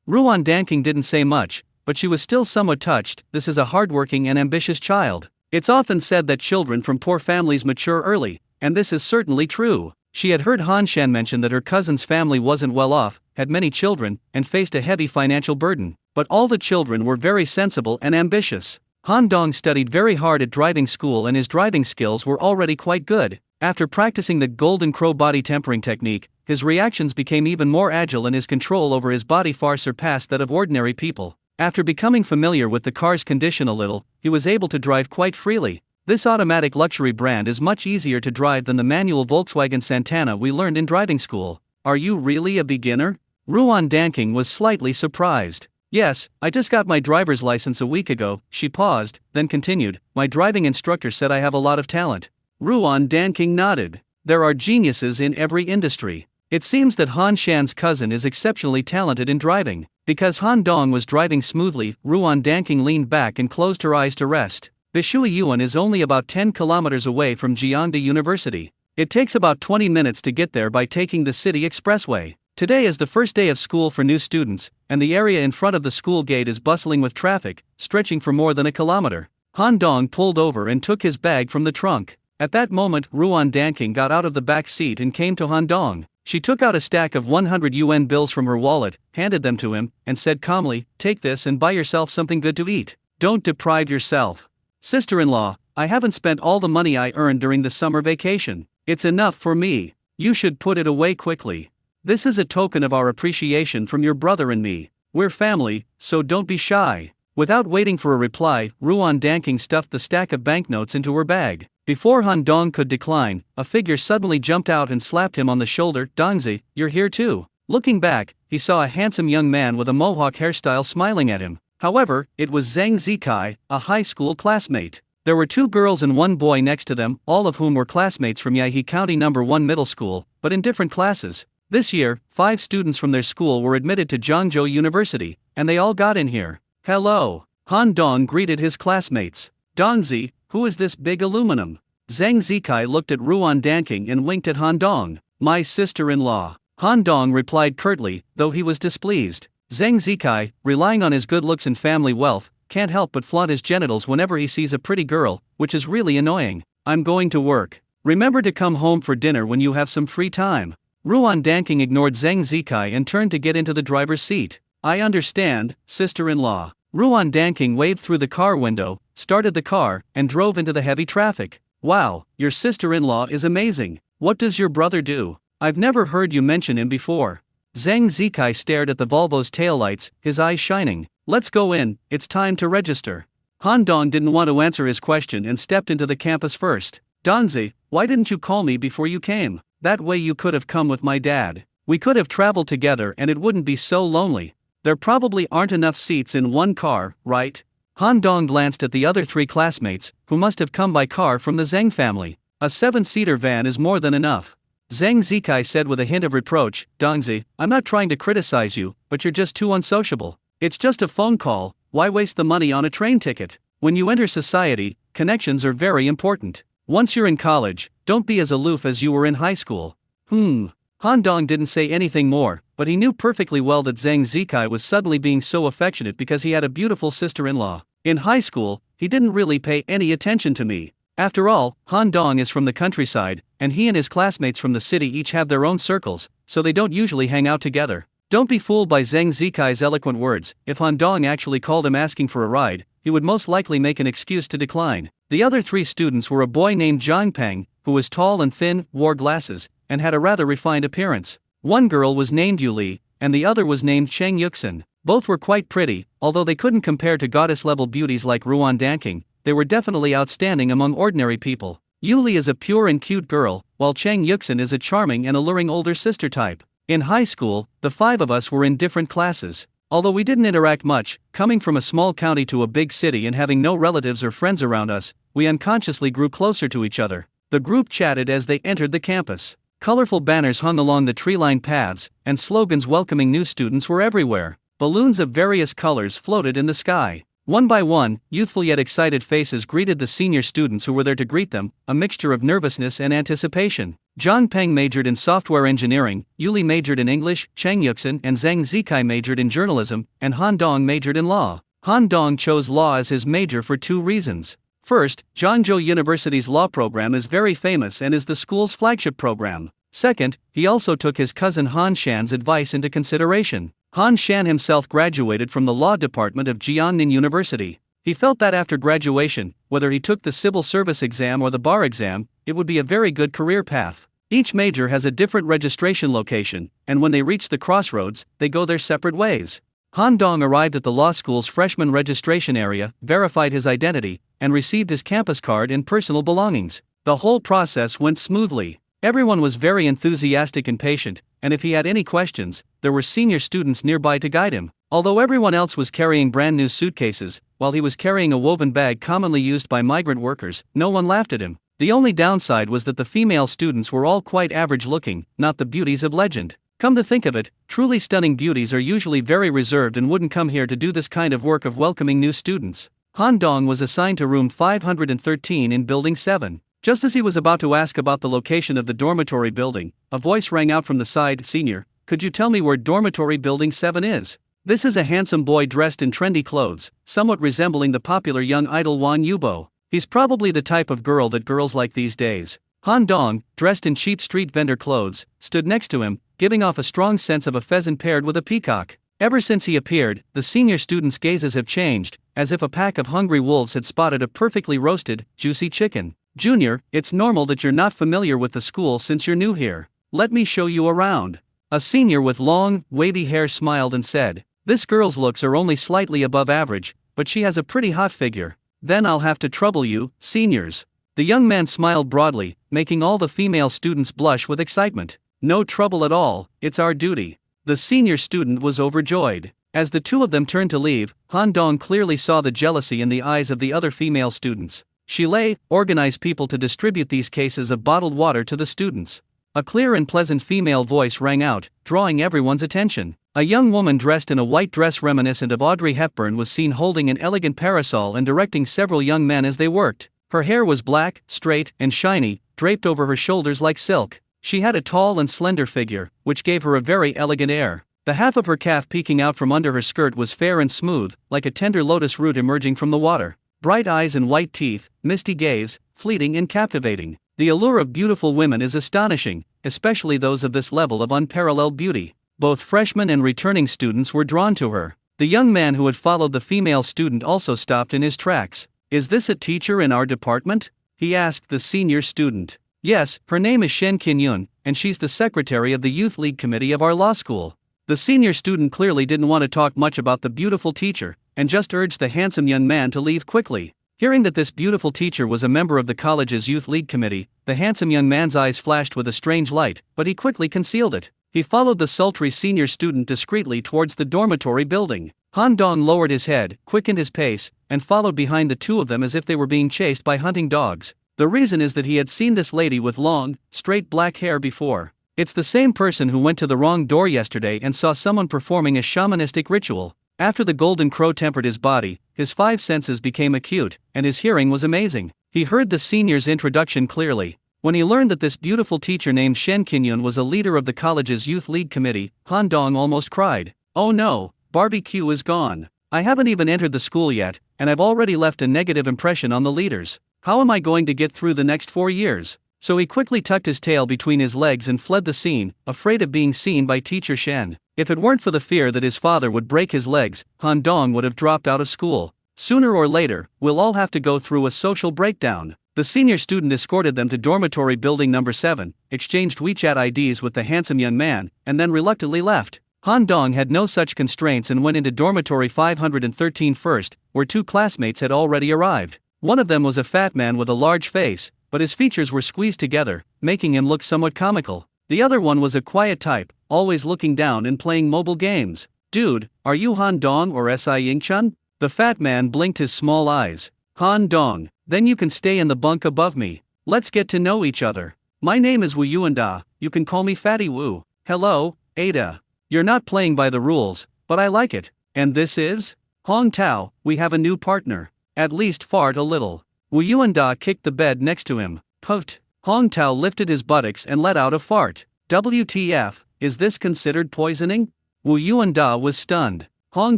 Ruan Danking didn't say much, but she was still somewhat touched. This is a hardworking and ambitious child. It's often said that children from poor families mature early, and this is certainly true. She had heard Han Shan mention that her cousin's family wasn't well off, had many children, and faced a heavy financial burden. But all the children were very sensible and ambitious. Han Dong studied very hard at driving school and his driving skills were already quite good. After practicing the Golden Crow body tempering technique, his reactions became even more agile and his control over his body far surpassed that of ordinary people. After becoming familiar with the car's condition a little, he was able to drive quite freely. This automatic luxury brand is much easier to drive than the manual Volkswagen Santana we learned in driving school. "Are you really a beginner?" Ruan Danking was slightly surprised. "Yes, I just got my driver's license a week ago." She paused, then continued, "My driving instructor said I have a lot of talent." Ruan Danking nodded. There are geniuses in every industry. It seems that Han Shan's cousin is exceptionally talented in driving. Because Han Dong was driving smoothly, Ruan Danking leaned back and closed her eyes to rest. Bishui Yuan is only about 10 kilometers away from Jianda University. It takes about 20 minutes to get there by taking the city expressway. Today is the first day of school for new students, and the area in front of the school gate is bustling with traffic, stretching for more than a kilometer. Han Dong pulled over and took his bag from the trunk. At that moment, Ruan Danking got out of the back seat and came to Han Dong. She took out a stack of 100 yuan bills from her wallet, handed them to him, and said calmly, "Take this and buy yourself something good to eat. Don't deprive yourself. Sister-in-law, I haven't spent all the money I earned during the summer vacation. It's enough for me. You should put it away quickly. This is a token of our appreciation from your brother and me. We're family, so don't be shy." Without waiting for a reply, Ruan Danking stuffed the stack of banknotes into her bag. Before Han Dong could decline, a figure suddenly jumped out and slapped him on the shoulder. "Dongzi, you're here too." Looking back, he saw a handsome young man with a mohawk hairstyle smiling at him. However, it was Zhang Zikai, a high school classmate. There were 2 girls and 1 boy next to them, all of whom were classmates from Yahe County No. 1 Middle School, but in different classes. This year, 5 students from their school were admitted to Zhangzhou University, and they all got in here. "Hello." Han Dong greeted his classmates. "Dongzi, who is this big aluminum?" Zhang Zikai looked at Ruan Danking and winked at Han Dong. "My sister-in-law." Han Dong replied curtly, though he was displeased. Zhang Zikai, relying on his good looks and family wealth, can't help but flaunt his genitals whenever he sees a pretty girl, which is really annoying. "I'm going to work. Remember to come home for dinner when you have some free time." Ruan Danking ignored Zhang Zikai and turned to get into the driver's seat. "I understand, sister-in-law." Ruan Danking waved through the car window, started the car, and drove into the heavy traffic. "Wow, your sister-in-law is amazing. What does your brother do? I've never heard you mention him before." Zhang Zikai stared at the Volvo's taillights, his eyes shining. "Let's go in, it's time to register." Han Dong didn't want to answer his question and stepped into the campus first. "Dongzi, why didn't you call me before you came? That way you could have come with my dad. We could have traveled together and it wouldn't be so lonely. There probably aren't enough seats in one car, right?" Han Dong glanced at the other 3 classmates, who must have come by car from the Zhang family. "A 7-seater van is more than enough." Zhang Zikai said with a hint of reproach. "Dongzi, I'm not trying to criticize you, but you're just too unsociable. It's just a phone call, why waste the money on a train ticket? When you enter society, connections are very important. Once you're in college, don't be as aloof as you were in high school." Han Dong didn't say anything more, but he knew perfectly well that Zhang Zikai was suddenly being so affectionate because he had a beautiful sister-in-law. "In high school, he didn't really pay any attention to me. After all, Han Dong is from the countryside, and he and his classmates from the city each have their own circles, so they don't usually hang out together." Don't be fooled by Zhang Zikai's eloquent words. If Han Dong actually called him asking for a ride, he would most likely make an excuse to decline. The other 3 students were a boy named Zhang Peng, who was tall and thin, wore glasses, and had a rather refined appearance. One girl was named Yu Li, and the other was named Cheng Yuxin. Both were quite pretty, although they couldn't compare to goddess-level beauties like Ruan Danking. They were definitely outstanding among ordinary people. Yu Li is a pure and cute girl, while Cheng Yuxin is a charming and alluring older sister type. In high school, the 5 of us were in different classes. Although we didn't interact much, coming from a small county to a big city and having no relatives or friends around us, we unconsciously grew closer to each other. The group chatted as they entered the campus. Colorful banners hung along the tree-lined paths, and slogans welcoming new students were everywhere. Balloons of various colors floated in the sky. One by one, youthful yet excited faces greeted the senior students who were there to greet them, a mixture of nervousness and anticipation. Zhang Peng majored in software engineering, Yu Li majored in English, Cheng Yuxin and Zhang Zikai majored in journalism, and Han Dong majored in law. Han Dong chose law as his major for 2 reasons. First, Zhangzhou University's law program is very famous and is the school's flagship program. Second, he also took his cousin Han Shan's advice into consideration. Han Shan himself graduated from the law department of Jiangnan University. He felt that after graduation, whether he took the civil service exam or the bar exam, it would be a very good career path. Each major has a different registration location, and when they reach the crossroads, they go their separate ways. Han Dong arrived at the law school's freshman registration area, verified his identity, and received his campus card and personal belongings. The whole process went smoothly. Everyone was very enthusiastic and patient, and if he had any questions, there were senior students nearby to guide him. Although everyone else was carrying brand new suitcases, while he was carrying a woven bag commonly used by migrant workers, no one laughed at him. The only downside was that the female students were all quite average looking, not the beauties of legend. Come to think of it, truly stunning beauties are usually very reserved and wouldn't come here to do this kind of work of welcoming new students. Han Dong was assigned to room 513 in Building 7. Just as he was about to ask about the location of the dormitory building, a voice rang out from the side. "Senior, could you tell me where dormitory building 7 is? This is a handsome boy dressed in trendy clothes, somewhat resembling the popular young idol Won Yubo. He's probably the type of girl that girls like these days. Han Dong, dressed in cheap street vendor clothes, stood next to him, giving off a strong sense of a pheasant paired with a peacock. Ever since he appeared, the senior students' gazes have changed, as if a pack of hungry wolves had spotted a perfectly roasted, juicy chicken. Junior, it's normal that you're not familiar with the school since you're new here. Let me show you around. A senior with long, wavy hair smiled and said, "This girl's looks are only slightly above average, but she has a pretty hot figure." "Then I'll have to trouble you, seniors." The young man smiled broadly, making all the female students blush with excitement. "No trouble at all, it's our duty." The senior student was overjoyed. As the two of them turned to leave, Han Dong clearly saw the jealousy in the eyes of the other female students. She organized people to distribute these cases of bottled water to the students. A clear and pleasant female voice rang out, drawing everyone's attention. A young woman dressed in a white dress reminiscent of Audrey Hepburn was seen holding an elegant parasol and directing several young men as they worked. Her hair was black, straight, and shiny, draped over her shoulders like silk. She had a tall and slender figure, which gave her a very elegant air. The half of her calf peeking out from under her skirt was fair and smooth, like a tender lotus root emerging from the water. Bright eyes and white teeth, misty gaze, fleeting and captivating. The allure of beautiful women is astonishing, especially those of this level of unparalleled beauty. Both freshmen and returning students were drawn to her. The young man who had followed the female student also stopped in his tracks. "Is this a teacher in our department?" he asked the senior student. "Yes, her name is Shen Qinyun, and she's the secretary of the youth league committee of our law school." The senior student clearly didn't want to talk much about the beautiful teacher, and just urged the handsome young man to leave quickly. Hearing that this beautiful teacher was a member of the college's youth league committee, the handsome young man's eyes flashed with a strange light, but he quickly concealed it. He followed the sultry senior student discreetly towards the dormitory building. Han Dong lowered his head, quickened his pace, and followed behind the two of them as if they were being chased by hunting dogs. The reason is that he had seen this lady with long, straight black hair before. It's the same person who went to the wrong door yesterday and saw someone performing a shamanistic ritual. After the golden crow tempered his body, his 5 senses became acute, and his hearing was amazing. He heard the senior's introduction clearly. When he learned that this beautiful teacher named Shen Qinyun was a leader of the college's youth league committee, Han Dong almost cried. "Oh no, barbecue is gone. I haven't even entered the school yet, and I've already left a negative impression on the leaders. How am I going to get through the next 4 years?" So he quickly tucked his tail between his legs and fled the scene, afraid of being seen by teacher Shen. If it weren't for the fear that his father would break his legs, Han Dong would have dropped out of school. Sooner or later, we'll all have to go through a social breakdown. The senior student escorted them to dormitory building number 7, exchanged WeChat IDs with the handsome young man, and then reluctantly left. Han Dong had no such constraints and went into dormitory 513 first, where 2 classmates had already arrived. One of them was a fat man with a large face, but his features were squeezed together, making him look somewhat comical. The other one was a quiet type, always looking down and playing mobile games. "Dude, are you Han Dong or Si Ying-chun?" The fat man blinked his small eyes. "Han Dong, then you can stay in the bunk above me. Let's get to know each other. My name is Wu Yuanda, you can call me Fatty Wu." "Hello, Ada. You're not playing by the rules, but I like it." "And this is?" "Hong Tao, we have a new partner. At least fart a little." Wu Yuanda kicked the bed next to him. "Puffed." Hong Tao lifted his buttocks and let out a fart. "WTF, is this considered poisoning?" Wu Yuanda was stunned. Hong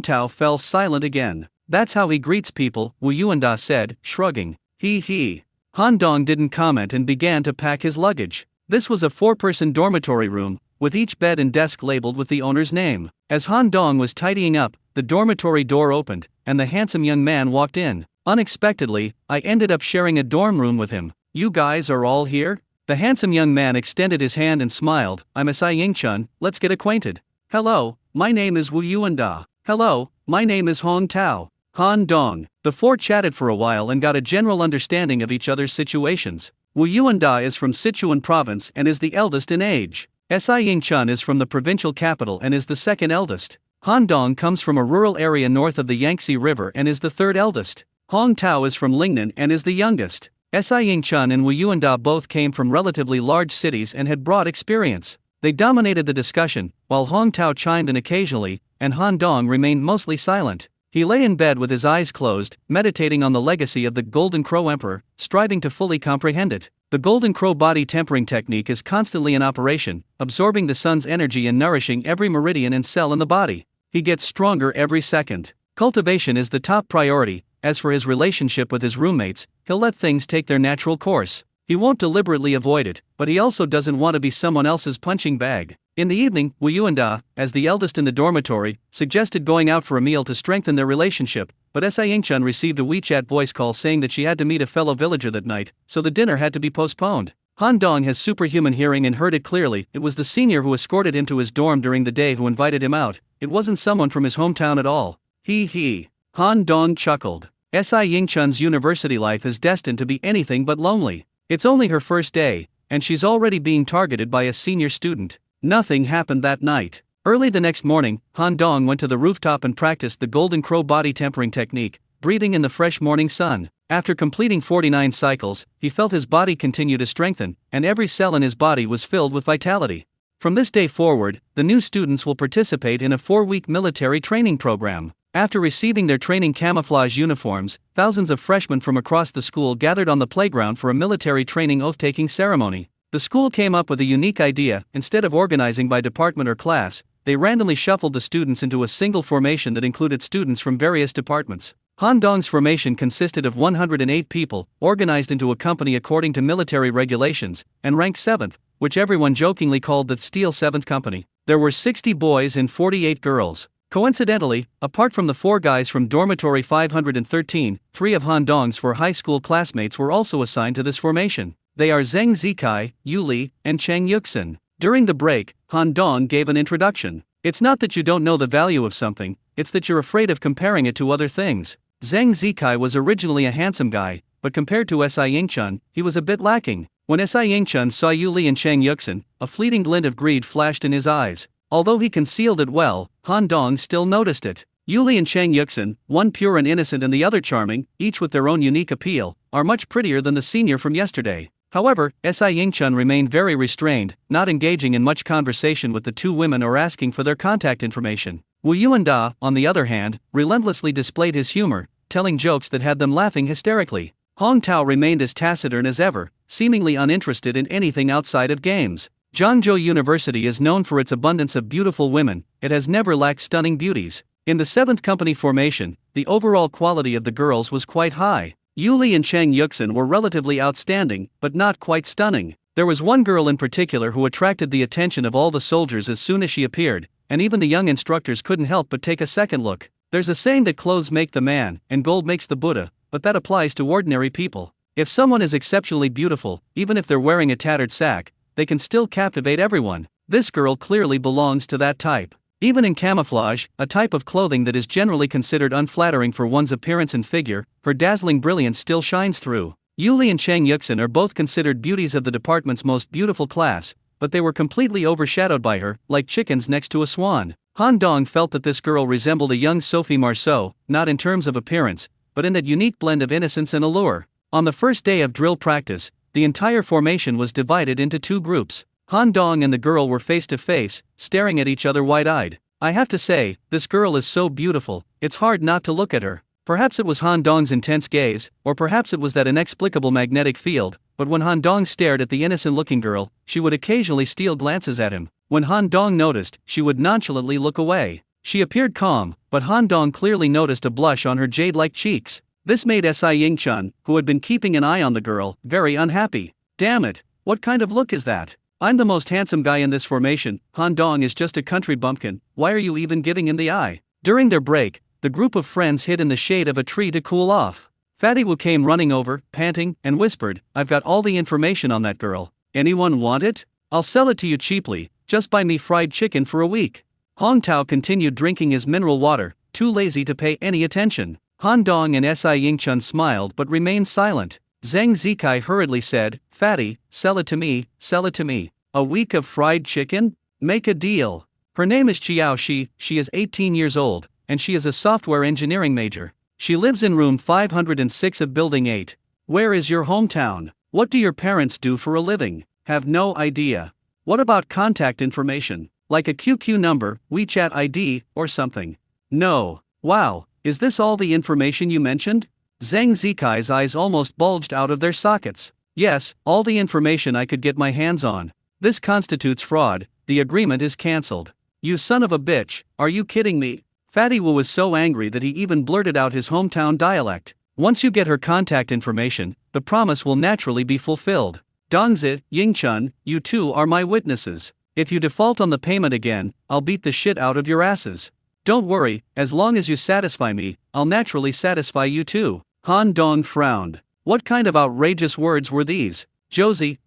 Tao fell silent again. "That's how he greets people," Wu Yuanda said, shrugging. He. Han Dong didn't comment and began to pack his luggage. This was a 4-person dormitory room, with each bed and desk labeled with the owner's name. As Han Dong was tidying up, the dormitory door opened, and the handsome young man walked in. Unexpectedly, I ended up sharing a dorm room with him. "You guys are all here?" The handsome young man extended his hand and smiled. "I'm Si Ying-chun, let's get acquainted." "Hello, my name is Wu Yuanda." "Hello, my name is Hong Tao." Han Dong. The 4 chatted for a while and got a general understanding of each other's situations. Wu Yuanda is from Sichuan province and is the eldest in age. Si Ying-chun is from the provincial capital and is the second eldest. Han Dong comes from a rural area north of the Yangtze River and is the third eldest. Hong Tao is from Lingnan and is the youngest. Si Ying-chun and Wu Yuanda both came from relatively large cities and had broad experience. They dominated the discussion, while Hong Tao chimed in occasionally, and Han Dong remained mostly silent. He lay in bed with his eyes closed, meditating on the legacy of the Golden Crow Emperor, striving to fully comprehend it. The Golden Crow body tempering technique is constantly in operation, absorbing the sun's energy and nourishing every meridian and cell in the body. He gets stronger every second. Cultivation is the top priority. As for his relationship with his roommates, he'll let things take their natural course. He won't deliberately avoid it, but he also doesn't want to be someone else's punching bag. In the evening, Wu Yuanda, as the eldest in the dormitory, suggested going out for a meal to strengthen their relationship, but Si Yingchun received a WeChat voice call saying that she had to meet a fellow villager that night, so the dinner had to be postponed. Han Dong has superhuman hearing and heard it clearly. It was the senior who escorted him to his dorm during the day who invited him out. It wasn't someone from his hometown at all. He. Han Dong chuckled. Si Yingchun's university life is destined to be anything but lonely. It's only her first day, and she's already being targeted by a senior student. Nothing happened that night. Early the next morning, Han Dong went to the rooftop and practiced the Golden Crow body tempering technique, breathing in the fresh morning sun. After completing 49 cycles, he felt his body continue to strengthen, and every cell in his body was filled with vitality. From this day forward, the new students will participate in a 4-week military training program. After receiving their training camouflage uniforms, thousands of freshmen from across the school gathered on the playground for a military training oath-taking ceremony. The school came up with a unique idea. Instead of organizing by department or class, they randomly shuffled the students into a single formation that included students from various departments. Han Dong's formation consisted of 108 people, organized into a company according to military regulations, and ranked 7th, which everyone jokingly called the Steel 7th Company. There were 60 boys and 48 girls. Coincidentally, apart from the 4 guys from dormitory 513, 3 of Han Dong's 4 high school classmates were also assigned to this formation. They are Zheng Zikai, Yu Li, and Cheng Yuxin. During the break, Han Dong gave an introduction. It's not that you don't know the value of something, it's that you're afraid of comparing it to other things. Zheng Zikai was originally a handsome guy, but compared to Si Yingchun, he was a bit lacking. When Si Yingchun saw Yu Li and Cheng Yuxin, a fleeting glint of greed flashed in his eyes. Although he concealed it well, Han Dong still noticed it. Yu Li and Cheng Yuxin, one pure and innocent and the other charming, each with their own unique appeal, are much prettier than the senior from yesterday. However, Si Yingchun remained very restrained, not engaging in much conversation with the 2 women or asking for their contact information. Wu Yuanda, on the other hand, relentlessly displayed his humor, telling jokes that had them laughing hysterically. Hong Tao remained as taciturn as ever, seemingly uninterested in anything outside of games. Zhangzhou University is known for its abundance of beautiful women. It has never lacked stunning beauties. In the 7th company formation, the overall quality of the girls was quite high. Yu Li and Cheng Yuxin were relatively outstanding, but not quite stunning. There was one girl in particular who attracted the attention of all the soldiers as soon as she appeared, and even the young instructors couldn't help but take a second look. There's a saying that clothes make the man, and gold makes the Buddha, but that applies to ordinary people. If someone is exceptionally beautiful, even if they're wearing a tattered sack, they can still captivate everyone. This girl clearly belongs to that type. Even in camouflage, a type of clothing that is generally considered unflattering for one's appearance and figure, her dazzling brilliance still shines through. Yu Li and Cheng Yuxin are both considered beauties of the department's most beautiful class, but they were completely overshadowed by her, like chickens next to a swan. Han Dong felt that this girl resembled a young Sophie Marceau, not in terms of appearance, but in that unique blend of innocence and allure. On the first day of drill practice, the entire formation was divided into 2 groups. Han Dong and the girl were face to face, staring at each other wide-eyed. I have to say, this girl is so beautiful, it's hard not to look at her. Perhaps it was Han Dong's intense gaze, or perhaps it was that inexplicable magnetic field, but when Han Dong stared at the innocent-looking girl, she would occasionally steal glances at him. When Han Dong noticed, she would nonchalantly look away. She appeared calm, but Han Dong clearly noticed a blush on her jade-like cheeks. This made Si Yingchun, who had been keeping an eye on the girl, very unhappy. Damn it, what kind of look is that? I'm the most handsome guy in this formation, Han Dong is just a country bumpkin, why are you even giving him the eye? During their break, the group of friends hid in the shade of a tree to cool off. Fatty Wu came running over, panting, and whispered, I've got all the information on that girl. Anyone want it? I'll sell it to you cheaply, just buy me fried chicken for a week. Hong Tao continued drinking his mineral water, too lazy to pay any attention. Han Dong and Si Yingchun smiled but remained silent. Zheng Zikai hurriedly said, Fatty, sell it to me, sell it to me. A week of fried chicken? Make a deal. Her name is Chiao Shi, she is 18 years old, and she is a software engineering major. She lives in room 506 of building 8. Where is your hometown? What do your parents do for a living? Have no idea. What about contact information? Like a QQ number, WeChat ID, or something? No. Wow, is this all the information you mentioned? Zheng Zikai's eyes almost bulged out of their sockets. Yes, all the information I could get my hands on. This constitutes fraud, the agreement is cancelled. You son of a bitch, are you kidding me? Fatty Wu was so angry that he even blurted out his hometown dialect. Once you get her contact information, the promise will naturally be fulfilled. Dongzi, Yingchun, you two are my witnesses. If you default on the payment again, I'll beat the shit out of your asses. Don't worry, as long as you satisfy me, I'll naturally satisfy you too. Han Dong frowned. What kind of outrageous words were these? Josie,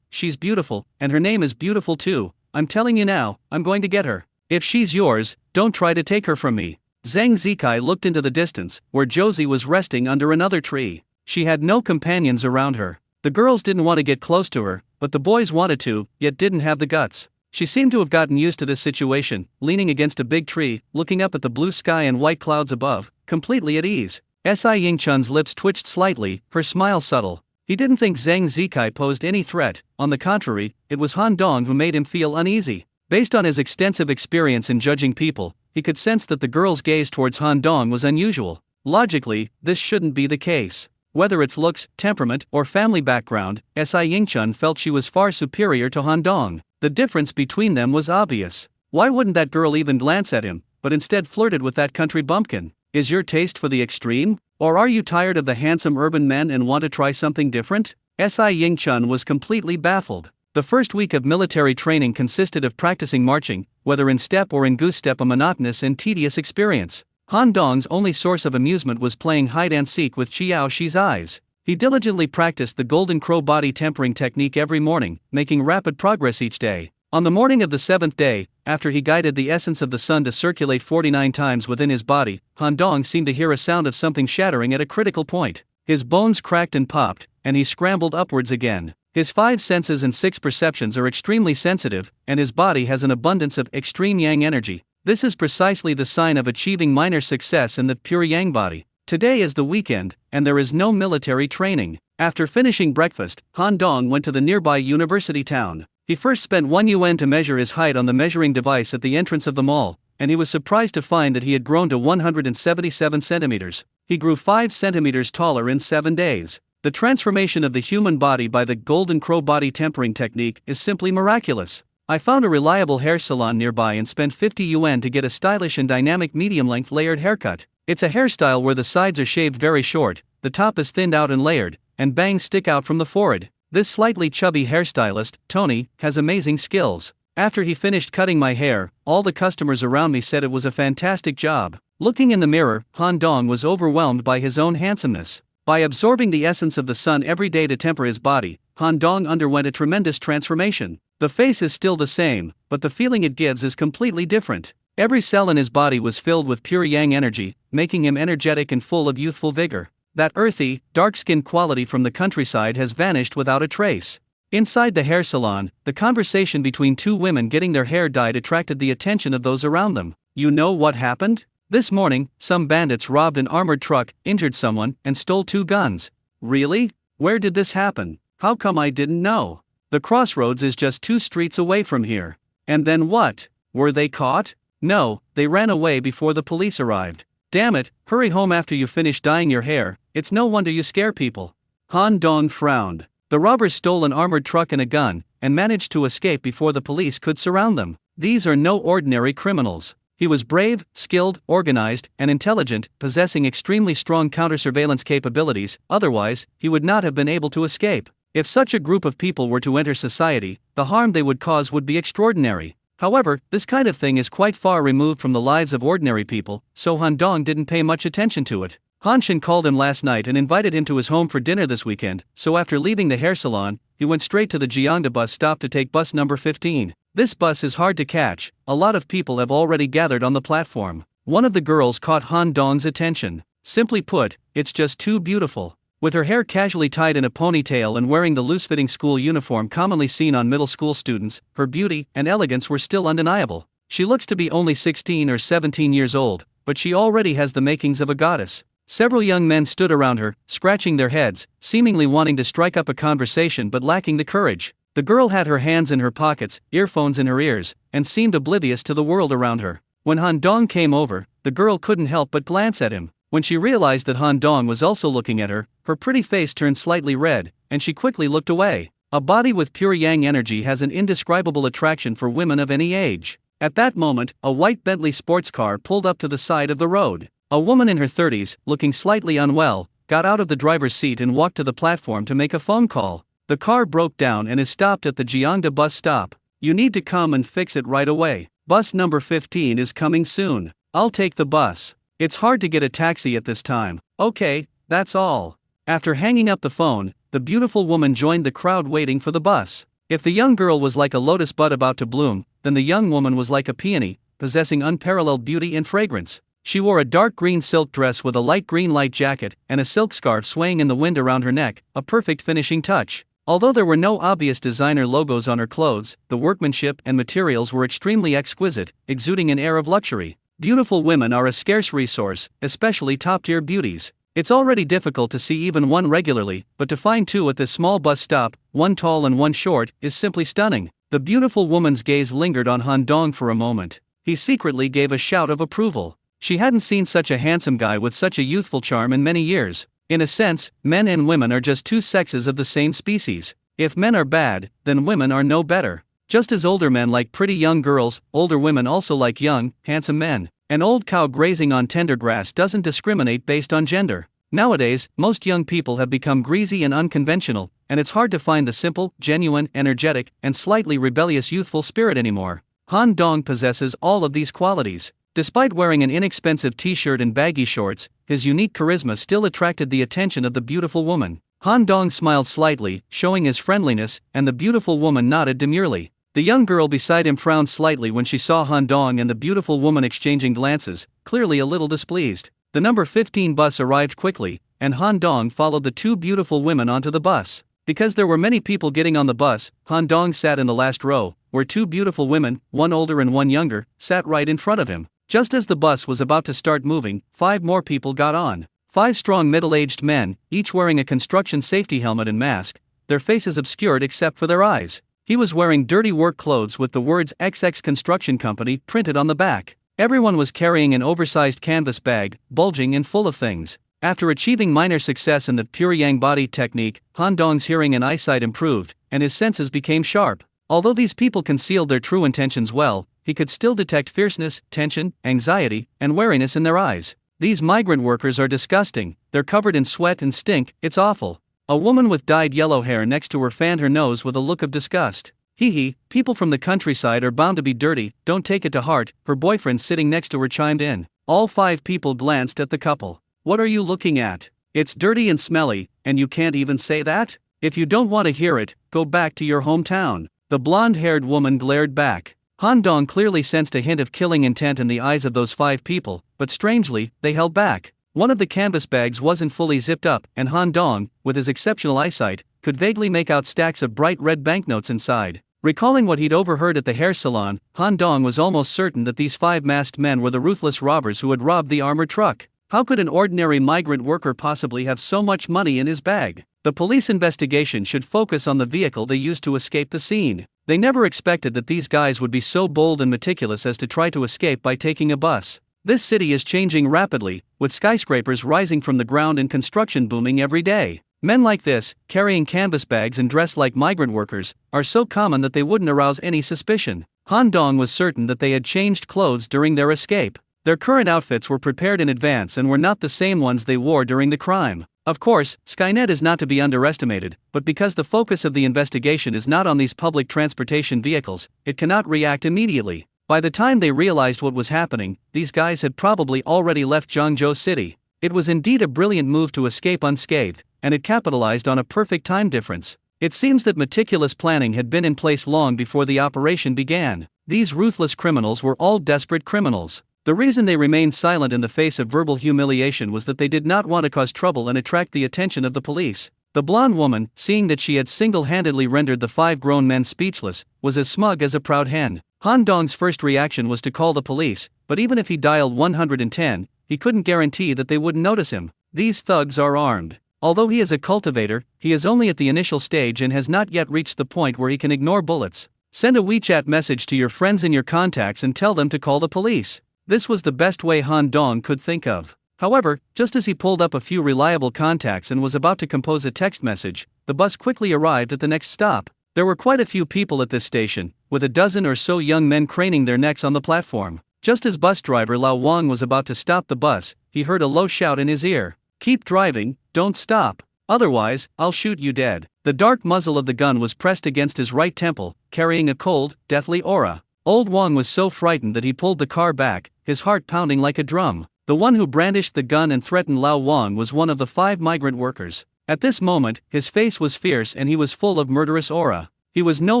she's beautiful, and her name is beautiful too. I'm telling you now, I'm going to get her. If she's yours, don't try to take her from me. Zhang Zikai looked into the distance, where Josie was resting under another tree. She had no companions around her. The girls didn't want to get close to her, but the boys wanted to, yet didn't have the guts. She seemed to have gotten used to this situation, leaning against a big tree, looking up at the blue sky and white clouds above, completely at ease. Si Yingchun's lips twitched slightly, her smile subtle. He didn't think Zhang Zikai posed any threat, on the contrary, it was Han Dong who made him feel uneasy. Based on his extensive experience in judging people, he could sense that the girl's gaze towards Han Dong was unusual. Logically, this shouldn't be the case. Whether it's looks, temperament, or family background, Si Yingchun felt she was far superior to Han Dong. The difference between them was obvious. Why wouldn't that girl even glance at him, but instead flirted with that country bumpkin? Is your taste for the extreme? Or are you tired of the handsome urban men and want to try something different? Si Yingchun was completely baffled. The first week of military training consisted of practicing marching, whether in step or in goose step, a monotonous and tedious experience. Han Dong's only source of amusement was playing hide-and-seek with Qiao Shi's eyes. He diligently practiced the golden crow body tempering technique every morning, making rapid progress each day. On the morning of the 7th day, after he guided the essence of the sun to circulate 49 times within his body, Han Dong seemed to hear a sound of something shattering at a critical point. His bones cracked and popped, and he scrambled upwards again. His 5 senses and 6 perceptions are extremely sensitive, and his body has an abundance of extreme yang energy. This is precisely the sign of achieving minor success in the pure yang body. Today is the weekend, and there is no military training. After finishing breakfast, Han Dong went to the nearby university town. He first spent 1 yuan to measure his height on the measuring device at the entrance of the mall, and he was surprised to find that he had grown to 177 centimeters. He grew 5 centimeters taller in 7 days. The transformation of the human body by the golden crow body tempering technique is simply miraculous. I found a reliable hair salon nearby and spent 50 yuan to get a stylish and dynamic medium-length layered haircut. It's a hairstyle where the sides are shaved very short, the top is thinned out and layered, and bangs stick out from the forehead. This slightly chubby hairstylist, Tony, has amazing skills. After he finished cutting my hair, all the customers around me said it was a fantastic job. Looking in the mirror, Han Dong was overwhelmed by his own handsomeness. By absorbing the essence of the sun every day to temper his body, Han Dong underwent a tremendous transformation. The face is still the same, but the feeling it gives is completely different. Every cell in his body was filled with pure yang energy, making him energetic and full of youthful vigor. That earthy, dark-skinned quality from the countryside has vanished without a trace. Inside the hair salon, the conversation between 2 women getting their hair dyed attracted the attention of those around them. You know what happened? This morning, some bandits robbed an armored truck, injured someone, and stole 2 guns. Really? Where did this happen? How come I didn't know? The crossroads is just 2 streets away from here. And then what? Were they caught? No, they ran away before the police arrived. Damn it, hurry home after you finish dyeing your hair, it's no wonder you scare people. Han Dong frowned. The robbers stole an armored truck and a gun, and managed to escape before the police could surround them. These are no ordinary criminals. He was brave, skilled, organized, and intelligent, possessing extremely strong counter-surveillance capabilities, otherwise, he would not have been able to escape. If such a group of people were to enter society, the harm they would cause would be extraordinary. However, this kind of thing is quite far removed from the lives of ordinary people, so Han Dong didn't pay much attention to it. Han Shin called him last night and invited him to his home for dinner this weekend, so after leaving the hair salon, he went straight to the Jiangda bus stop to take bus number 15. This bus is hard to catch, a lot of people have already gathered on the platform. One of the girls caught Han Dong's attention. Simply put, it's just too beautiful. With her hair casually tied in a ponytail and wearing the loose-fitting school uniform commonly seen on middle school students, her beauty and elegance were still undeniable. She looks to be only 16 or 17 years old, but she already has the makings of a goddess. Several young men stood around her, scratching their heads, seemingly wanting to strike up a conversation but lacking the courage. The girl had her hands in her pockets, earphones in her ears, and seemed oblivious to the world around her. When Han Dong came over, the girl couldn't help but glance at him. When she realized that Han Dong was also looking at her, her pretty face turned slightly red, and she quickly looked away. A body with pure yang energy has an indescribable attraction for women of any age. At that moment, a white Bentley sports car pulled up to the side of the road. A woman in her 30s, looking slightly unwell, got out of the driver's seat and walked to the platform to make a phone call. The car broke down and is stopped at the Gyeongda bus stop. You need to come and fix it right away. Bus number 15 is coming soon. I'll take the bus. It's hard to get a taxi at this time. Okay, that's all. After hanging up the phone, the beautiful woman joined the crowd waiting for the bus. If the young girl was like a lotus bud about to bloom, then the young woman was like a peony, possessing unparalleled beauty and fragrance. She wore a dark green silk dress with a light green light jacket and a silk scarf swaying in the wind around her neck, a perfect finishing touch. Although there were no obvious designer logos on her clothes, the workmanship and materials were extremely exquisite, exuding an air of luxury. Beautiful women are a scarce resource, especially top-tier beauties. It's already difficult to see even one regularly, but to find two at this small bus stop, one tall and one short, is simply stunning. The beautiful woman's gaze lingered on Han Dong for a moment. He secretly gave a shout of approval. She hadn't seen such a handsome guy with such a youthful charm in many years. In a sense, men and women are just two sexes of the same species. If men are bad, then women are no better. Just as older men like pretty young girls, older women also like young, handsome men. An old cow grazing on tender grass doesn't discriminate based on gender. Nowadays, most young people have become greasy and unconventional, and it's hard to find the simple, genuine, energetic, and slightly rebellious youthful spirit anymore. Han Dong possesses all of these qualities. Despite wearing an inexpensive t-shirt and baggy shorts, his unique charisma still attracted the attention of the beautiful woman. Han Dong smiled slightly, showing his friendliness, and the beautiful woman nodded demurely. The young girl beside him frowned slightly when she saw Han Dong and the beautiful woman exchanging glances, clearly a little displeased. The number 15 bus arrived quickly, and Han Dong followed the two beautiful women onto the bus. Because there were many people getting on the bus, Han Dong sat in the last row, where two beautiful women, one older and one younger, sat right in front of him. Just as the bus was about to start moving, 5 more people got on. 5 strong middle-aged men, each wearing a construction safety helmet and mask, their faces obscured except for their eyes. He was wearing dirty work clothes with the words XX Construction Company printed on the back. Everyone was carrying an oversized canvas bag, bulging and full of things. After achieving minor success in the pure yang body technique, Han Dong's hearing and eyesight improved, and his senses became sharp. Although these people concealed their true intentions well, he could still detect fierceness, tension, anxiety, and wariness in their eyes. These migrant workers are disgusting. They're covered in sweat and stink, it's awful. A woman with dyed yellow hair next to her fanned her nose with a look of disgust. Hee, people from the countryside are bound to be dirty, don't take it to heart, her boyfriend sitting next to her chimed in. All 5 people glanced at the couple. What are you looking at? It's dirty and smelly, and you can't even say that? If you don't want to hear it, go back to your hometown. The blonde-haired woman glared back. Han Dong clearly sensed a hint of killing intent in the eyes of those 5 people, but strangely, they held back. One of the canvas bags wasn't fully zipped up, and Han Dong, with his exceptional eyesight, could vaguely make out stacks of bright red banknotes inside. Recalling what he'd overheard at the hair salon, Han Dong was almost certain that these 5 masked men were the ruthless robbers who had robbed the armored truck. How could an ordinary migrant worker possibly have so much money in his bag? The police investigation should focus on the vehicle they used to escape the scene. They never expected that these guys would be so bold and meticulous as to try to escape by taking a bus. This city is changing rapidly, with skyscrapers rising from the ground and construction booming every day. Men like this, carrying canvas bags and dressed like migrant workers, are so common that they wouldn't arouse any suspicion. Han Dong was certain that they had changed clothes during their escape. Their current outfits were prepared in advance and were not the same ones they wore during the crime. Of course, Skynet is not to be underestimated, but because the focus of the investigation is not on these public transportation vehicles, it cannot react immediately. By the time they realized what was happening, these guys had probably already left Zhangzhou City. It was indeed a brilliant move to escape unscathed, and it capitalized on a perfect time difference. It seems that meticulous planning had been in place long before the operation began. These ruthless criminals were all desperate criminals. The reason they remained silent in the face of verbal humiliation was that they did not want to cause trouble and attract the attention of the police. The blonde woman, seeing that she had single-handedly rendered the 5 grown men speechless, was as smug as a proud hen. Han Dong's first reaction was to call the police, but even if he dialed 110, he couldn't guarantee that they wouldn't notice him. These thugs are armed. Although he is a cultivator, he is only at the initial stage and has not yet reached the point where he can ignore bullets. Send a WeChat message to your friends and your contacts and tell them to call the police. This was the best way Han Dong could think of. However, just as he pulled up a few reliable contacts and was about to compose a text message, the bus quickly arrived at the next stop. There were quite a few people at this station, with a dozen or so young men craning their necks on the platform. Just as bus driver Lao Wang was about to stop the bus, he heard a low shout in his ear. "Keep driving, don't stop. Otherwise, I'll shoot you dead." The dark muzzle of the gun was pressed against his right temple, carrying a cold, deathly aura. Old Wang was so frightened that he pulled the car back, his heart pounding like a drum. The one who brandished the gun and threatened Lao Wang was one of the 5 migrant workers. At this moment, his face was fierce and he was full of murderous aura. He was no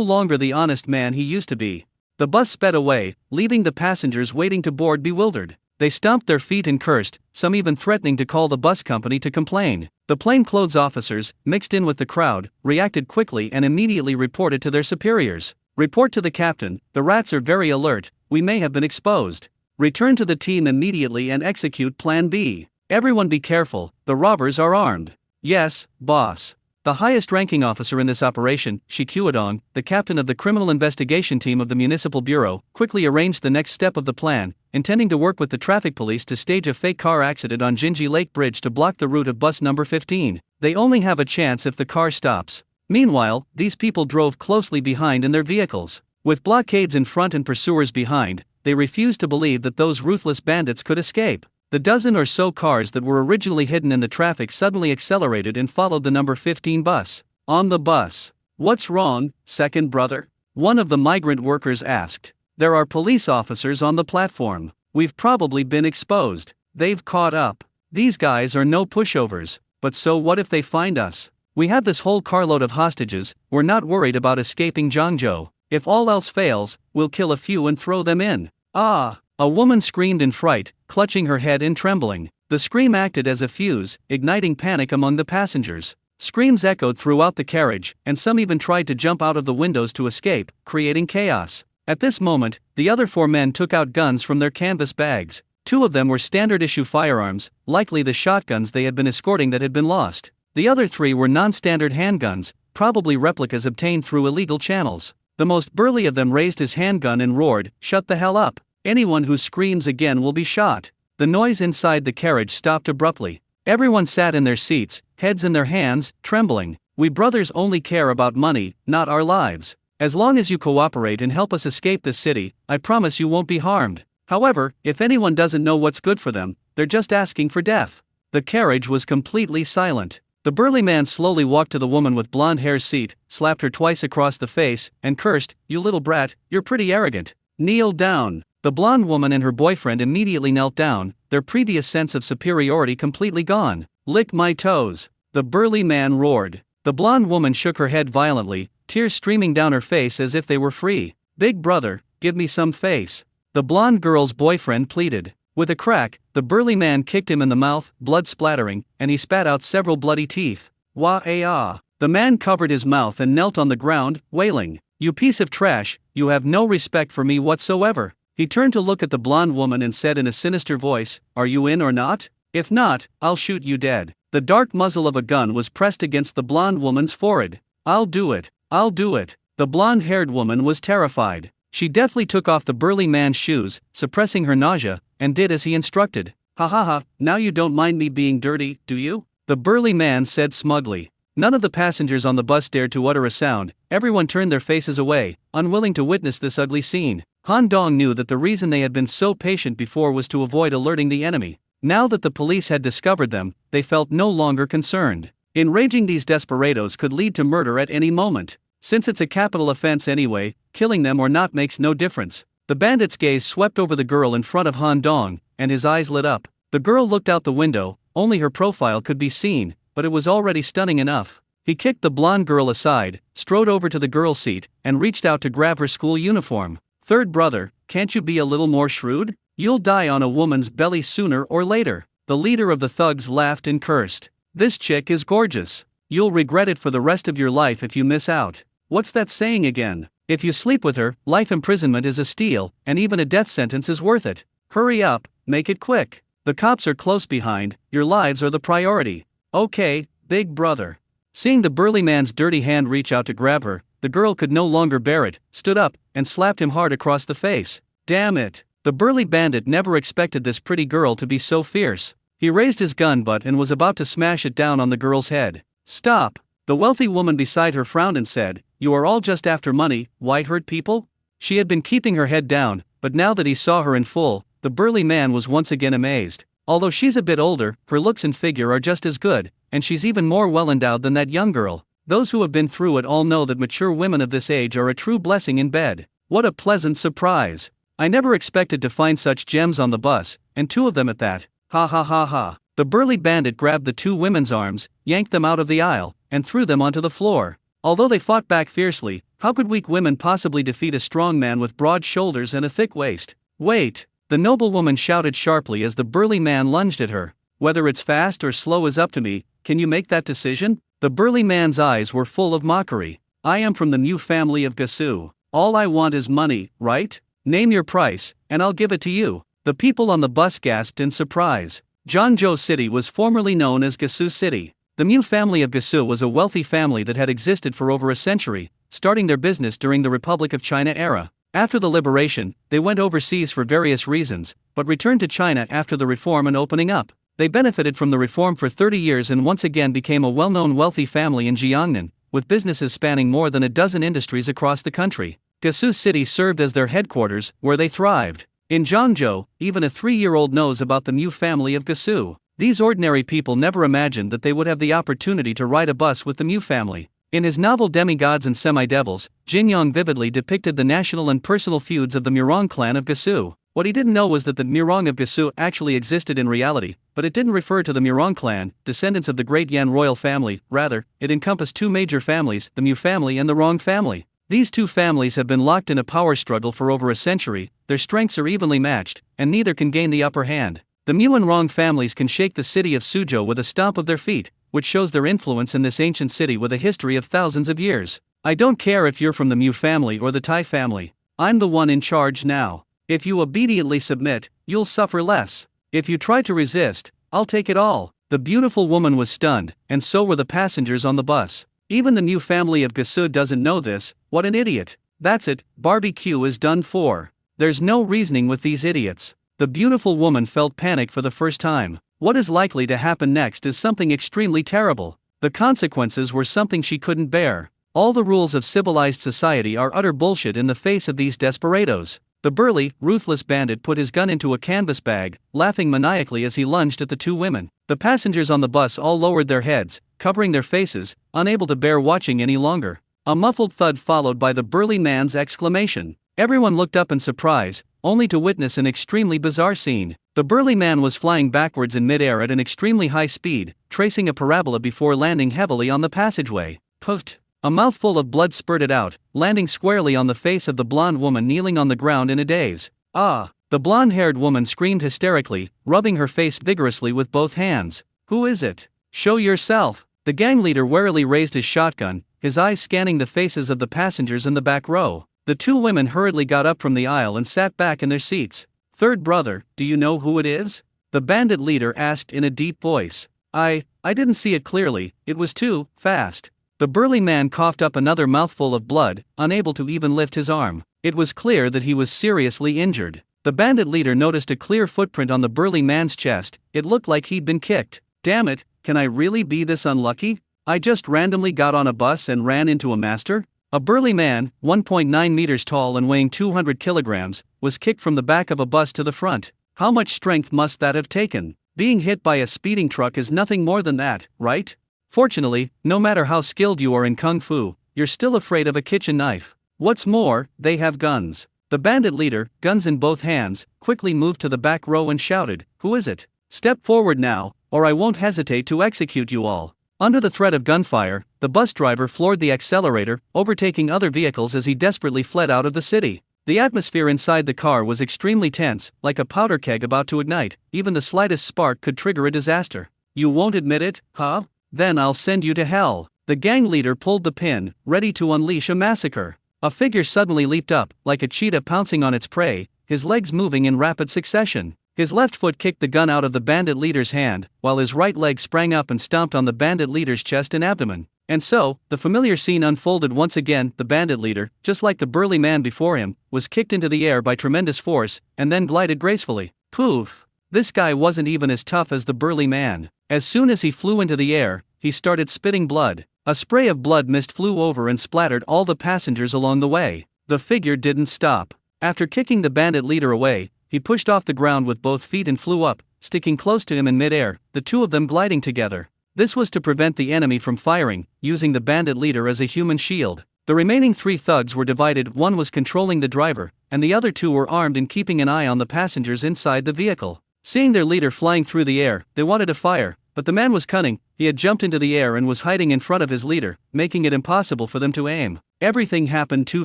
longer the honest man he used to be. The bus sped away, leaving the passengers waiting to board bewildered. They stomped their feet and cursed, some even threatening to call the bus company to complain. The plainclothes officers, mixed in with the crowd, reacted quickly and immediately reported to their superiors. "Report to the captain, the rats are very alert, we may have been exposed. Return to the team immediately and execute Plan B. Everyone be careful, the robbers are armed." "Yes, boss." The highest-ranking officer in this operation, Shikuadong, the captain of the criminal investigation team of the municipal bureau, quickly arranged the next step of the plan, intending to work with the traffic police to stage a fake car accident on Jinji Lake Bridge to block the route of bus number 15. They only have a chance if the car stops. Meanwhile, these people drove closely behind in their vehicles. With blockades in front and pursuers behind, they refused to believe that those ruthless bandits could escape. The dozen or so cars that were originally hidden in the traffic suddenly accelerated and followed the number 15 bus. On the bus. "What's wrong, second brother?" one of the migrant workers asked. "There are police officers on the platform. We've probably been exposed. They've caught up. These guys are no pushovers, but so what if they find us? We have this whole carload of hostages, we're not worried about escaping Zhangzhou. If all else fails, we'll kill a few and throw them in." "Ah!" a woman screamed in fright, clutching her head and trembling. The scream acted as a fuse, igniting panic among the passengers. Screams echoed throughout the carriage, and some even tried to jump out of the windows to escape, creating chaos. At this moment, the other 4 men took out guns from their canvas bags. 2 of them were standard-issue firearms, likely the shotguns they had been escorting that had been lost. The other 3 were non-standard handguns, probably replicas obtained through illegal channels. The most burly of them raised his handgun and roared, "Shut the hell up! Anyone who screams again will be shot." The noise inside the carriage stopped abruptly. Everyone sat in their seats, heads in their hands, trembling. "We brothers only care about money, not our lives. As long as you cooperate and help us escape this city, I promise you won't be harmed. However, if anyone doesn't know what's good for them, they're just asking for death." The carriage was completely silent. The burly man slowly walked to the woman with blonde hair's seat, slapped her twice across the face, and cursed, "You little brat, you're pretty arrogant. Kneel down." The blonde woman and her boyfriend immediately knelt down, their previous sense of superiority completely gone. "Lick my toes," the burly man roared. The blonde woman shook her head violently, tears streaming down her face as if they were free. "Big brother, give me some face," the blonde girl's boyfriend pleaded. With a crack, the burly man kicked him in the mouth, blood splattering, and he spat out several bloody teeth. "Wah-ah!" The man covered his mouth and knelt on the ground, wailing, "You piece of trash, you have no respect for me whatsoever." He turned to look at the blonde woman and said in a sinister voice, "Are you in or not? If not, I'll shoot you dead." The dark muzzle of a gun was pressed against the blonde woman's forehead. "I'll do it, I'll do it." The blonde-haired woman was terrified. She deftly took off the burly man's shoes, suppressing her nausea, and did as he instructed. "Ha ha ha, now you don't mind me being dirty, do you?" the burly man said smugly. None of the passengers on the bus dared to utter a sound. Everyone turned their faces away, unwilling to witness this ugly scene. Han Dong knew that the reason they had been so patient before was to avoid alerting the enemy. Now that the police had discovered them, they felt no longer concerned. Enraging these desperados could lead to murder at any moment. Since it's a capital offense anyway, killing them or not makes no difference. The bandit's gaze swept over the girl in front of Han Dong, and his eyes lit up. The girl looked out the window, only her profile could be seen, but it was already stunning enough. He kicked the blonde girl aside, strode over to the girl's seat, and reached out to grab her school uniform. "Third brother, can't you be a little more shrewd? You'll die on a woman's belly sooner or later." The leader of the thugs laughed and cursed. "This chick is gorgeous. You'll regret it for the rest of your life if you miss out. What's that saying again? If you sleep with her, life imprisonment is a steal, and even a death sentence is worth it. Hurry up, make it quick. The cops are close behind, your lives are the priority." "Okay, big brother." Seeing the burly man's dirty hand reach out to grab her, the girl could no longer bear it, stood up, and slapped him hard across the face. "Damn it." The burly bandit never expected this pretty girl to be so fierce. He raised his gun butt and was about to smash it down on the girl's head. "Stop!" The wealthy woman beside her frowned and said, "You are all just after money, white-haired people?" She had been keeping her head down, but now that he saw her in full, the burly man was once again amazed. Although she's a bit older, her looks and figure are just as good, and she's even more well-endowed than that young girl. Those who have been through it all know that mature women of this age are a true blessing in bed. What a pleasant surprise. I never expected to find such gems on the bus, and two of them at that. Ha ha ha ha. The burly bandit grabbed the two women's arms, yanked them out of the aisle, and threw them onto the floor. Although they fought back fiercely, how could weak women possibly defeat a strong man with broad shoulders and a thick waist? "Wait!" the noblewoman shouted sharply as the burly man lunged at her. "Whether it's fast or slow is up to me, can you make that decision?" The burly man's eyes were full of mockery. "I am from the new family of Gasu. All I want is money, right? Name your price, and I'll give it to you." The people on the bus gasped in surprise. Zhangzhou City was formerly known as Gasu City. The Mu family of Gasu was a wealthy family that had existed for over a century, starting their business during the Republic of China era. After the liberation, they went overseas for various reasons, but returned to China after the reform and opening up. They benefited from the reform for 30 years and once again became a well-known wealthy family in Jiangnan, with businesses spanning more than a dozen industries across the country. Gasu City served as their headquarters, where they thrived. In Zhangzhou, even a 3-year-old knows about the Mu family of Gasu. These ordinary people never imagined that they would have the opportunity to ride a bus with the Mu family. In his novel Demigods and Semi-Devils, Jin Yong vividly depicted the national and personal feuds of the Murong clan of Gasu. What he didn't know was that the Murong of Gasu actually existed in reality, but it didn't refer to the Murong clan, descendants of the great Yan royal family. Rather, it encompassed two major families, the Mu family and the Rong family. These two families have been locked in a power struggle for over a century, their strengths are evenly matched, and neither can gain the upper hand. The Mu and Rong families can shake the city of Suzhou with a stomp of their feet, which shows their influence in this ancient city with a history of thousands of years. I don't care if you're from the Mu family or the Tai family. I'm the one in charge now. If you obediently submit, you'll suffer less. If you try to resist, I'll take it all. The beautiful woman was stunned, and so were the passengers on the bus. Even the Mu family of Gasu doesn't know this. What an idiot. That's it, barbecue is done for. There's no reasoning with these idiots. The beautiful woman felt panic for the first time. What is likely to happen next is something extremely terrible. The consequences were something she couldn't bear. All the rules of civilized society are utter bullshit in the face of these desperados. The burly, ruthless bandit put his gun into a canvas bag, laughing maniacally as he lunged at the two women. The passengers on the bus all lowered their heads, covering their faces, unable to bear watching any longer. A muffled thud followed by the burly man's exclamation. Everyone looked up in surprise, only to witness an extremely bizarre scene. The burly man was flying backwards in midair at an extremely high speed, tracing a parabola before landing heavily on the passageway. Puffed. A mouthful of blood spurted out, landing squarely on the face of the blonde woman kneeling on the ground in a daze. "Ah!" The blonde-haired woman screamed hysterically, rubbing her face vigorously with both hands. "Who is it? Show yourself!" The gang leader warily raised his shotgun, his eyes scanning the faces of the passengers in the back row. The two women hurriedly got up from the aisle and sat back in their seats. "Third brother, do you know who it is?" the bandit leader asked in a deep voice. I didn't see it clearly, it was too fast." The burly man coughed up another mouthful of blood, unable to even lift his arm. It was clear that he was seriously injured. The bandit leader noticed a clear footprint on the burly man's chest. It looked like he'd been kicked. "Damn it, can I really be this unlucky? I just randomly got on a bus and ran into a master?" A burly man, 1.9 meters tall and weighing 200 kilograms, was kicked from the back of a bus to the front. How much strength must that have taken? Being hit by a speeding truck is nothing more than that, right? Fortunately, no matter how skilled you are in kung fu, you're still afraid of a kitchen knife. What's more, they have guns. The bandit leader, guns in both hands, quickly moved to the back row and shouted, "Who is it? Step forward now, or I won't hesitate to execute you all." Under the threat of gunfire, the bus driver floored the accelerator, overtaking other vehicles as he desperately fled out of the city. The atmosphere inside the car was extremely tense, like a powder keg about to ignite. Even the slightest spark could trigger a disaster. "You won't admit it, huh? Then I'll send you to hell." The gang leader pulled the pin, ready to unleash a massacre. A figure suddenly leaped up, like a cheetah pouncing on its prey, his legs moving in rapid succession. His left foot kicked the gun out of the bandit leader's hand, while his right leg sprang up and stomped on the bandit leader's chest and abdomen. And so, the familiar scene unfolded once again. The bandit leader, just like the burly man before him, was kicked into the air by tremendous force, and then glided gracefully. Poof! This guy wasn't even as tough as the burly man. As soon as he flew into the air, he started spitting blood. A spray of blood mist flew over and splattered all the passengers along the way. The figure didn't stop. After kicking the bandit leader away, he pushed off the ground with both feet and flew up, sticking close to him in midair, the two of them gliding together. This was to prevent the enemy from firing, using the bandit leader as a human shield. The remaining 3 thugs were divided, one was controlling the driver, and the other 2 were armed and keeping an eye on the passengers inside the vehicle. Seeing their leader flying through the air, they wanted to fire, but the man was cunning. He had jumped into the air and was hiding in front of his leader, making it impossible for them to aim. Everything happened too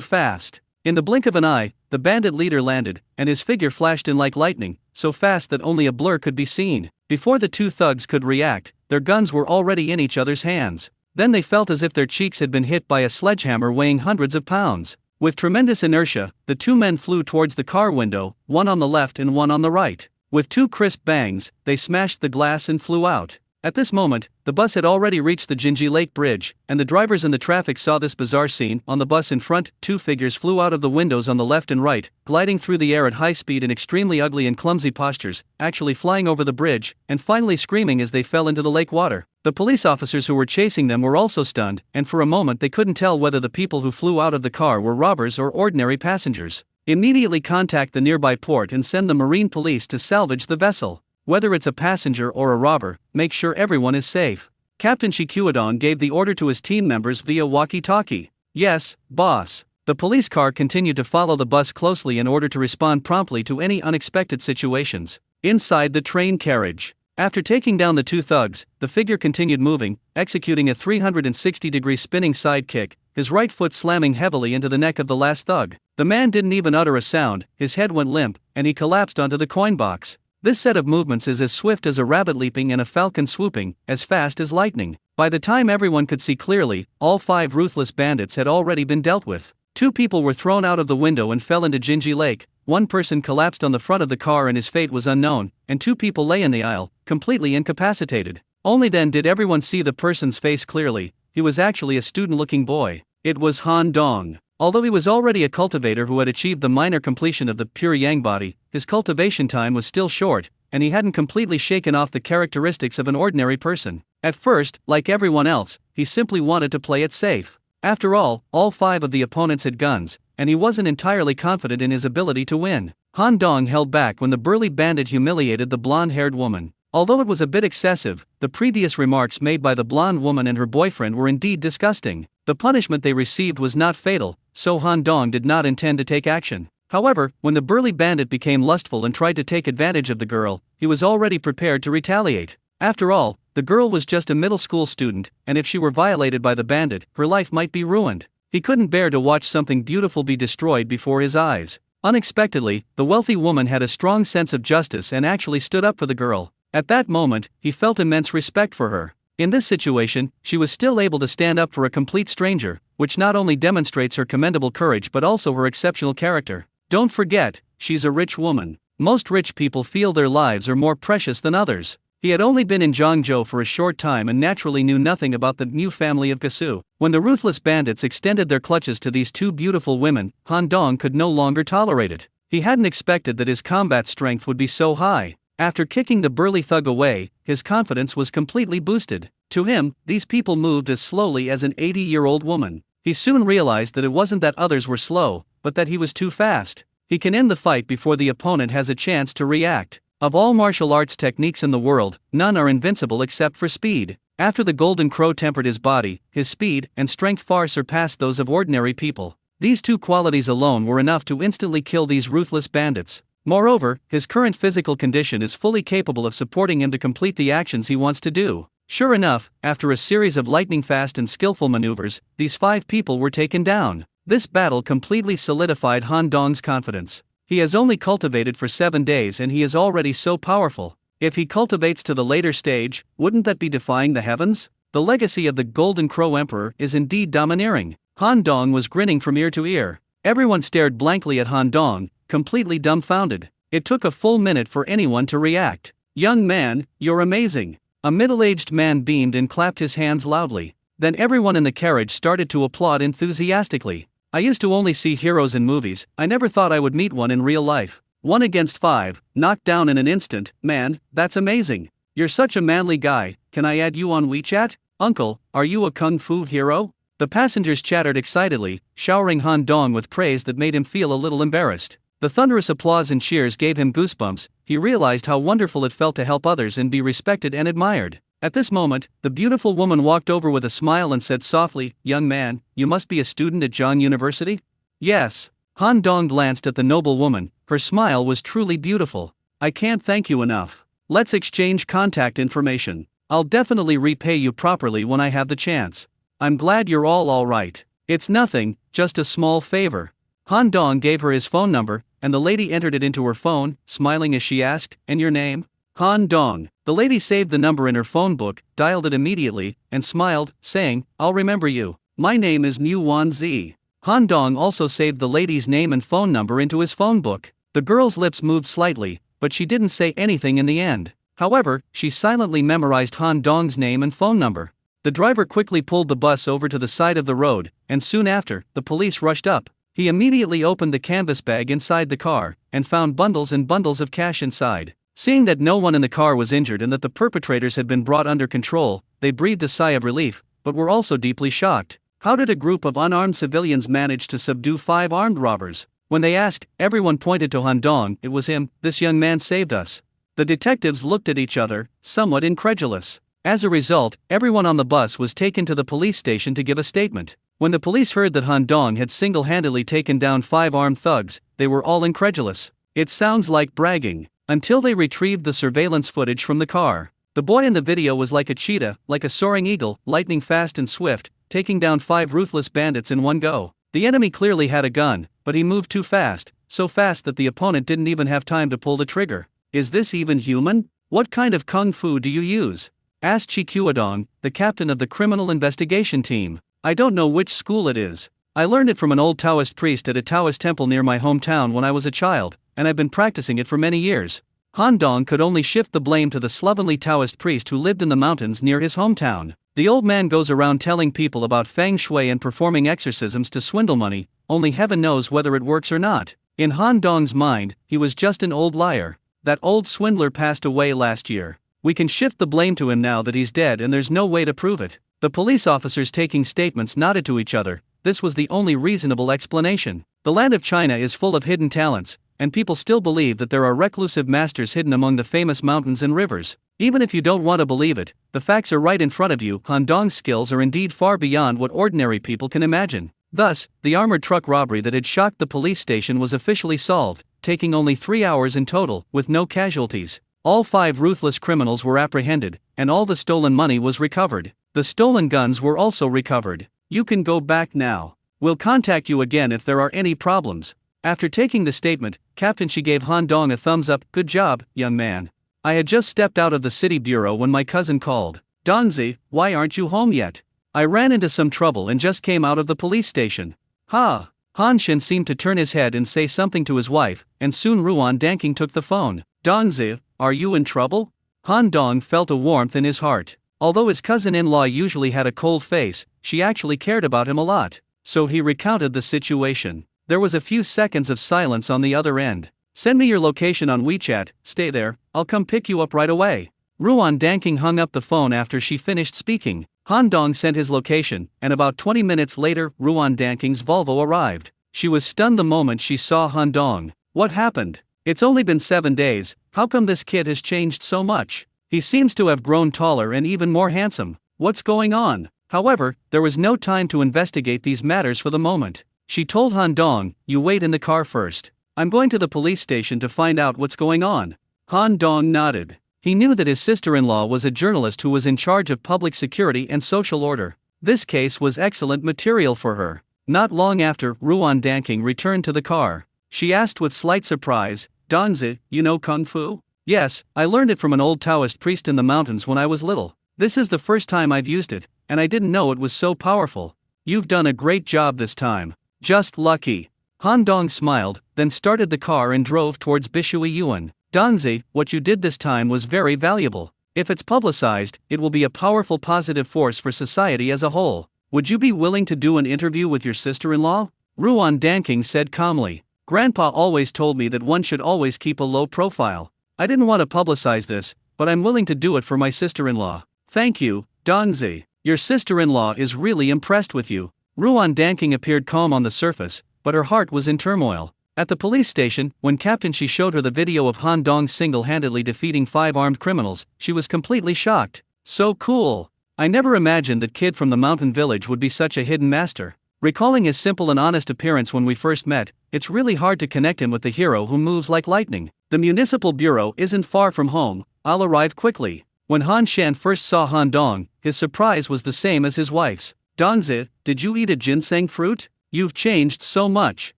fast. In the blink of an eye, the bandit leader landed, and his figure flashed in like lightning, so fast that only a blur could be seen. Before the 2 thugs could react, their guns were already in each other's hands. Then they felt as if their cheeks had been hit by a sledgehammer weighing hundreds of pounds. With tremendous inertia, the 2 men flew towards the car window, one on the left and one on the right. With 2 crisp bangs, they smashed the glass and flew out. At this moment, the bus had already reached the Jinji Lake Bridge, and the drivers in the traffic saw this bizarre scene. On the bus in front, 2 figures flew out of the windows on the left and right, gliding through the air at high speed in extremely ugly and clumsy postures, actually flying over the bridge, and finally screaming as they fell into the lake water. The police officers who were chasing them were also stunned, and for a moment they couldn't tell whether the people who flew out of the car were robbers or ordinary passengers. Immediately contact the nearby port and send the marine police to salvage the vessel. Whether it's a passenger or a robber, make sure everyone is safe. Captain Shikuadon gave the order to his team members via walkie-talkie. Yes, boss. The police car continued to follow the bus closely in order to respond promptly to any unexpected situations. Inside the train carriage. After taking down the 2 thugs, the figure continued moving, executing a 360-degree spinning side kick, his right foot slamming heavily into the neck of the last thug. The man didn't even utter a sound, his head went limp, and he collapsed onto the coin box. This set of movements is as swift as a rabbit leaping and a falcon swooping, as fast as lightning. By the time everyone could see clearly, all 5 ruthless bandits had already been dealt with. 2 people were thrown out of the window and fell into Jinji Lake, 1 person collapsed on the front of the car and his fate was unknown, and 2 people lay in the aisle, completely incapacitated. Only then did everyone see the person's face clearly. He was actually a student-looking boy. It was Han Dong. Although he was already a cultivator who had achieved the minor completion of the pure yang body, his cultivation time was still short, and he hadn't completely shaken off the characteristics of an ordinary person. At first, like everyone else, he simply wanted to play it safe. After all 5 of the opponents had guns, and he wasn't entirely confident in his ability to win. Han Dong held back when the burly bandit humiliated the blonde-haired woman. Although it was a bit excessive, the previous remarks made by the blonde woman and her boyfriend were indeed disgusting. The punishment they received was not fatal, so Han Dong did not intend to take action. However, when the burly bandit became lustful and tried to take advantage of the girl, he was already prepared to retaliate. After all, the girl was just a middle school student, and if she were violated by the bandit, her life might be ruined. He couldn't bear to watch something beautiful be destroyed before his eyes. Unexpectedly, the wealthy woman had a strong sense of justice and actually stood up for the girl. At that moment, he felt immense respect for her. In this situation, she was still able to stand up for a complete stranger, which not only demonstrates her commendable courage but also her exceptional character. Don't forget, she's a rich woman. Most rich people feel their lives are more precious than others. He had only been in Zhangzhou for a short time and naturally knew nothing about the new family of Gasu. When the ruthless bandits extended their clutches to these 2 beautiful women, Han Dong could no longer tolerate it. He hadn't expected that his combat strength would be so high. After kicking the burly thug away, his confidence was completely boosted. To him, these people moved as slowly as an 80-year-old woman. He soon realized that it wasn't that others were slow, but that he was too fast. He can end the fight before the opponent has a chance to react. Of all martial arts techniques in the world, none are invincible except for speed. After the Golden Crow tempered his body, his speed and strength far surpassed those of ordinary people. These 2 qualities alone were enough to instantly kill these ruthless bandits. Moreover, his current physical condition is fully capable of supporting him to complete the actions he wants to do. Sure enough, after a series of lightning-fast and skillful maneuvers, these 5 people were taken down. This battle completely solidified Han Dong's confidence. He has only cultivated for 7 days and he is already so powerful. If he cultivates to the later stage, wouldn't that be defying the heavens? The legacy of the Golden Crow Emperor is indeed domineering. Han Dong was grinning from ear to ear. Everyone stared blankly at Han Dong, completely dumbfounded. It took a full minute for anyone to react. "Young man, you're amazing." A middle-aged man beamed and clapped his hands loudly. Then everyone in the carriage started to applaud enthusiastically. "I used to only see heroes in movies, I never thought I would meet one in real life. 1 against 5, knocked down in an instant. Man, that's amazing. You're such a manly guy. Can I add you on WeChat? Uncle, are you a kung fu hero? The passengers chattered excitedly, showering Han Dong with praise that made him feel a little embarrassed. The thunderous applause and cheers gave him goosebumps. He realized how wonderful it felt to help others and be respected and admired. At this moment, the beautiful woman walked over with a smile and said softly, "Young man, you must be a student at John University?" "Yes." Han Dong glanced at the noble woman. Her smile was truly beautiful. "I can't thank you enough. Let's exchange contact information. I'll definitely repay you properly when I have the chance. I'm glad you're all right." "It's nothing, just a small favor." Han Dong gave her his phone number, and the lady entered it into her phone, smiling as she asked, "And your name?" "Han Dong." The lady saved the number in her phone book, dialed it immediately, and smiled, saying, "I'll remember you. My name is Mu Wanzi." Han Dong also saved the lady's name and phone number into his phone book. The girl's lips moved slightly, but she didn't say anything in the end. However, she silently memorized Han Dong's name and phone number. The driver quickly pulled the bus over to the side of the road, and soon after, the police rushed up. He immediately opened the canvas bag inside the car, and found bundles and bundles of cash inside. Seeing that no one in the car was injured and that the perpetrators had been brought under control, they breathed a sigh of relief, but were also deeply shocked. How did a group of unarmed civilians manage to subdue 5 armed robbers? When they asked, everyone pointed to Han Dong. "It was him, this young man saved us." The detectives looked at each other, somewhat incredulous. As a result, everyone on the bus was taken to the police station to give a statement. When the police heard that Han Dong had single-handedly taken down 5 armed thugs, they were all incredulous. It sounds like bragging. Until they retrieved the surveillance footage from the car. The boy in the video was like a cheetah, like a soaring eagle, lightning fast and swift, taking down 5 ruthless bandits in one go. The enemy clearly had a gun, but he moved too fast, so fast that the opponent didn't even have time to pull the trigger. "Is this even human? What kind of kung fu do you use?" asked Chi Kuodong, the captain of the criminal investigation team. "I don't know which school it is. I learned it from an old Taoist priest at a Taoist temple near my hometown when I was a child, and I've been practicing it for many years." Han Dong could only shift the blame to the slovenly Taoist priest who lived in the mountains near his hometown. The old man goes around telling people about feng shui and performing exorcisms to swindle money, only heaven knows whether it works or not. In Han Dong's mind, he was just an old liar. That old swindler passed away last year. We can shift the blame to him now that he's dead and there's no way to prove it. The police officers taking statements nodded to each other. This was the only reasonable explanation. The land of China is full of hidden talents, and people still believe that there are reclusive masters hidden among the famous mountains and rivers. Even if you don't want to believe it, the facts are right in front of you. Han Dong's skills are indeed far beyond what ordinary people can imagine. Thus, the armored truck robbery that had shocked the police station was officially solved, taking only 3 hours in total, with no casualties. All 5 ruthless criminals were apprehended, and all the stolen money was recovered. The stolen guns were also recovered. "You can go back now. We'll contact you again if there are any problems." After taking the statement, Captain Shi gave Han Dong a thumbs up. "Good job, young man. I had just stepped out of the city bureau when my cousin called. Dongzi, why aren't you home yet? I ran into some trouble and just came out of the police station." "Ha!" Han Shin seemed to turn his head and say something to his wife, and soon Ruan Danking took the phone. "Dongzi, are you in trouble?" Han Dong felt a warmth in his heart. Although his cousin-in-law usually had a cold face, she actually cared about him a lot. So he recounted the situation. There was a few seconds of silence on the other end. "Send me your location on WeChat, stay there, I'll come pick you up right away." Ruan Danking hung up the phone after she finished speaking. Han Dong sent his location, and about 20 minutes later, Ruan Danking's Volvo arrived. She was stunned the moment she saw Han Dong. "What happened? It's only been 7 days, how come this kid has changed so much? He seems to have grown taller and even more handsome. What's going on?" However, there was no time to investigate these matters for the moment. She told Han Dong, "You wait in the car first. I'm going to the police station to find out what's going on." Han Dong nodded. He knew that his sister-in-law was a journalist who was in charge of public security and social order. This case was excellent material for her. Not long after, Ruan Danking returned to the car. She asked with slight surprise, "Dongzi, you know Kung Fu?" "Yes, I learned it from an old Taoist priest in the mountains when I was little. This is the first time I've used it, and I didn't know it was so powerful." "You've done a great job this time. Just lucky." Han Dong smiled, then started the car and drove towards Bishui Yuan. "Dongzi, what you did this time was very valuable. If it's publicized, it will be a powerful positive force for society as a whole. Would you be willing to do an interview with your sister-in-law?" Ruan Danking said calmly. Grandpa always told me that one should always keep a low profile. I didn't want to publicize this, but I'm willing to do it for my sister-in-law. Thank you, Dongzi. Your sister-in-law is really impressed with you. Ruan Danking appeared calm on the surface, but her heart was in turmoil. At the police station, when Captain Shi showed her the video of Han Dong single-handedly defeating 5 armed criminals, she was completely shocked. So cool. I never imagined that kid from the mountain village would be such a hidden master. Recalling his simple and honest appearance when we first met, it's really hard to connect him with the hero who moves like lightning. The municipal bureau isn't far from home, I'll arrive quickly. When Han Shan first saw Han Dong, his surprise was the same as his wife's. Dongzi, did you eat a ginseng fruit? You've changed so much.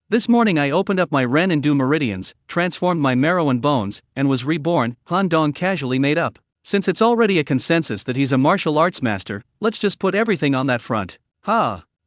This morning I opened up my Ren and Du meridians, transformed my marrow and bones, and was reborn, Han Dong casually made up. Since it's already a consensus that he's a martial arts master, let's just put everything on that front.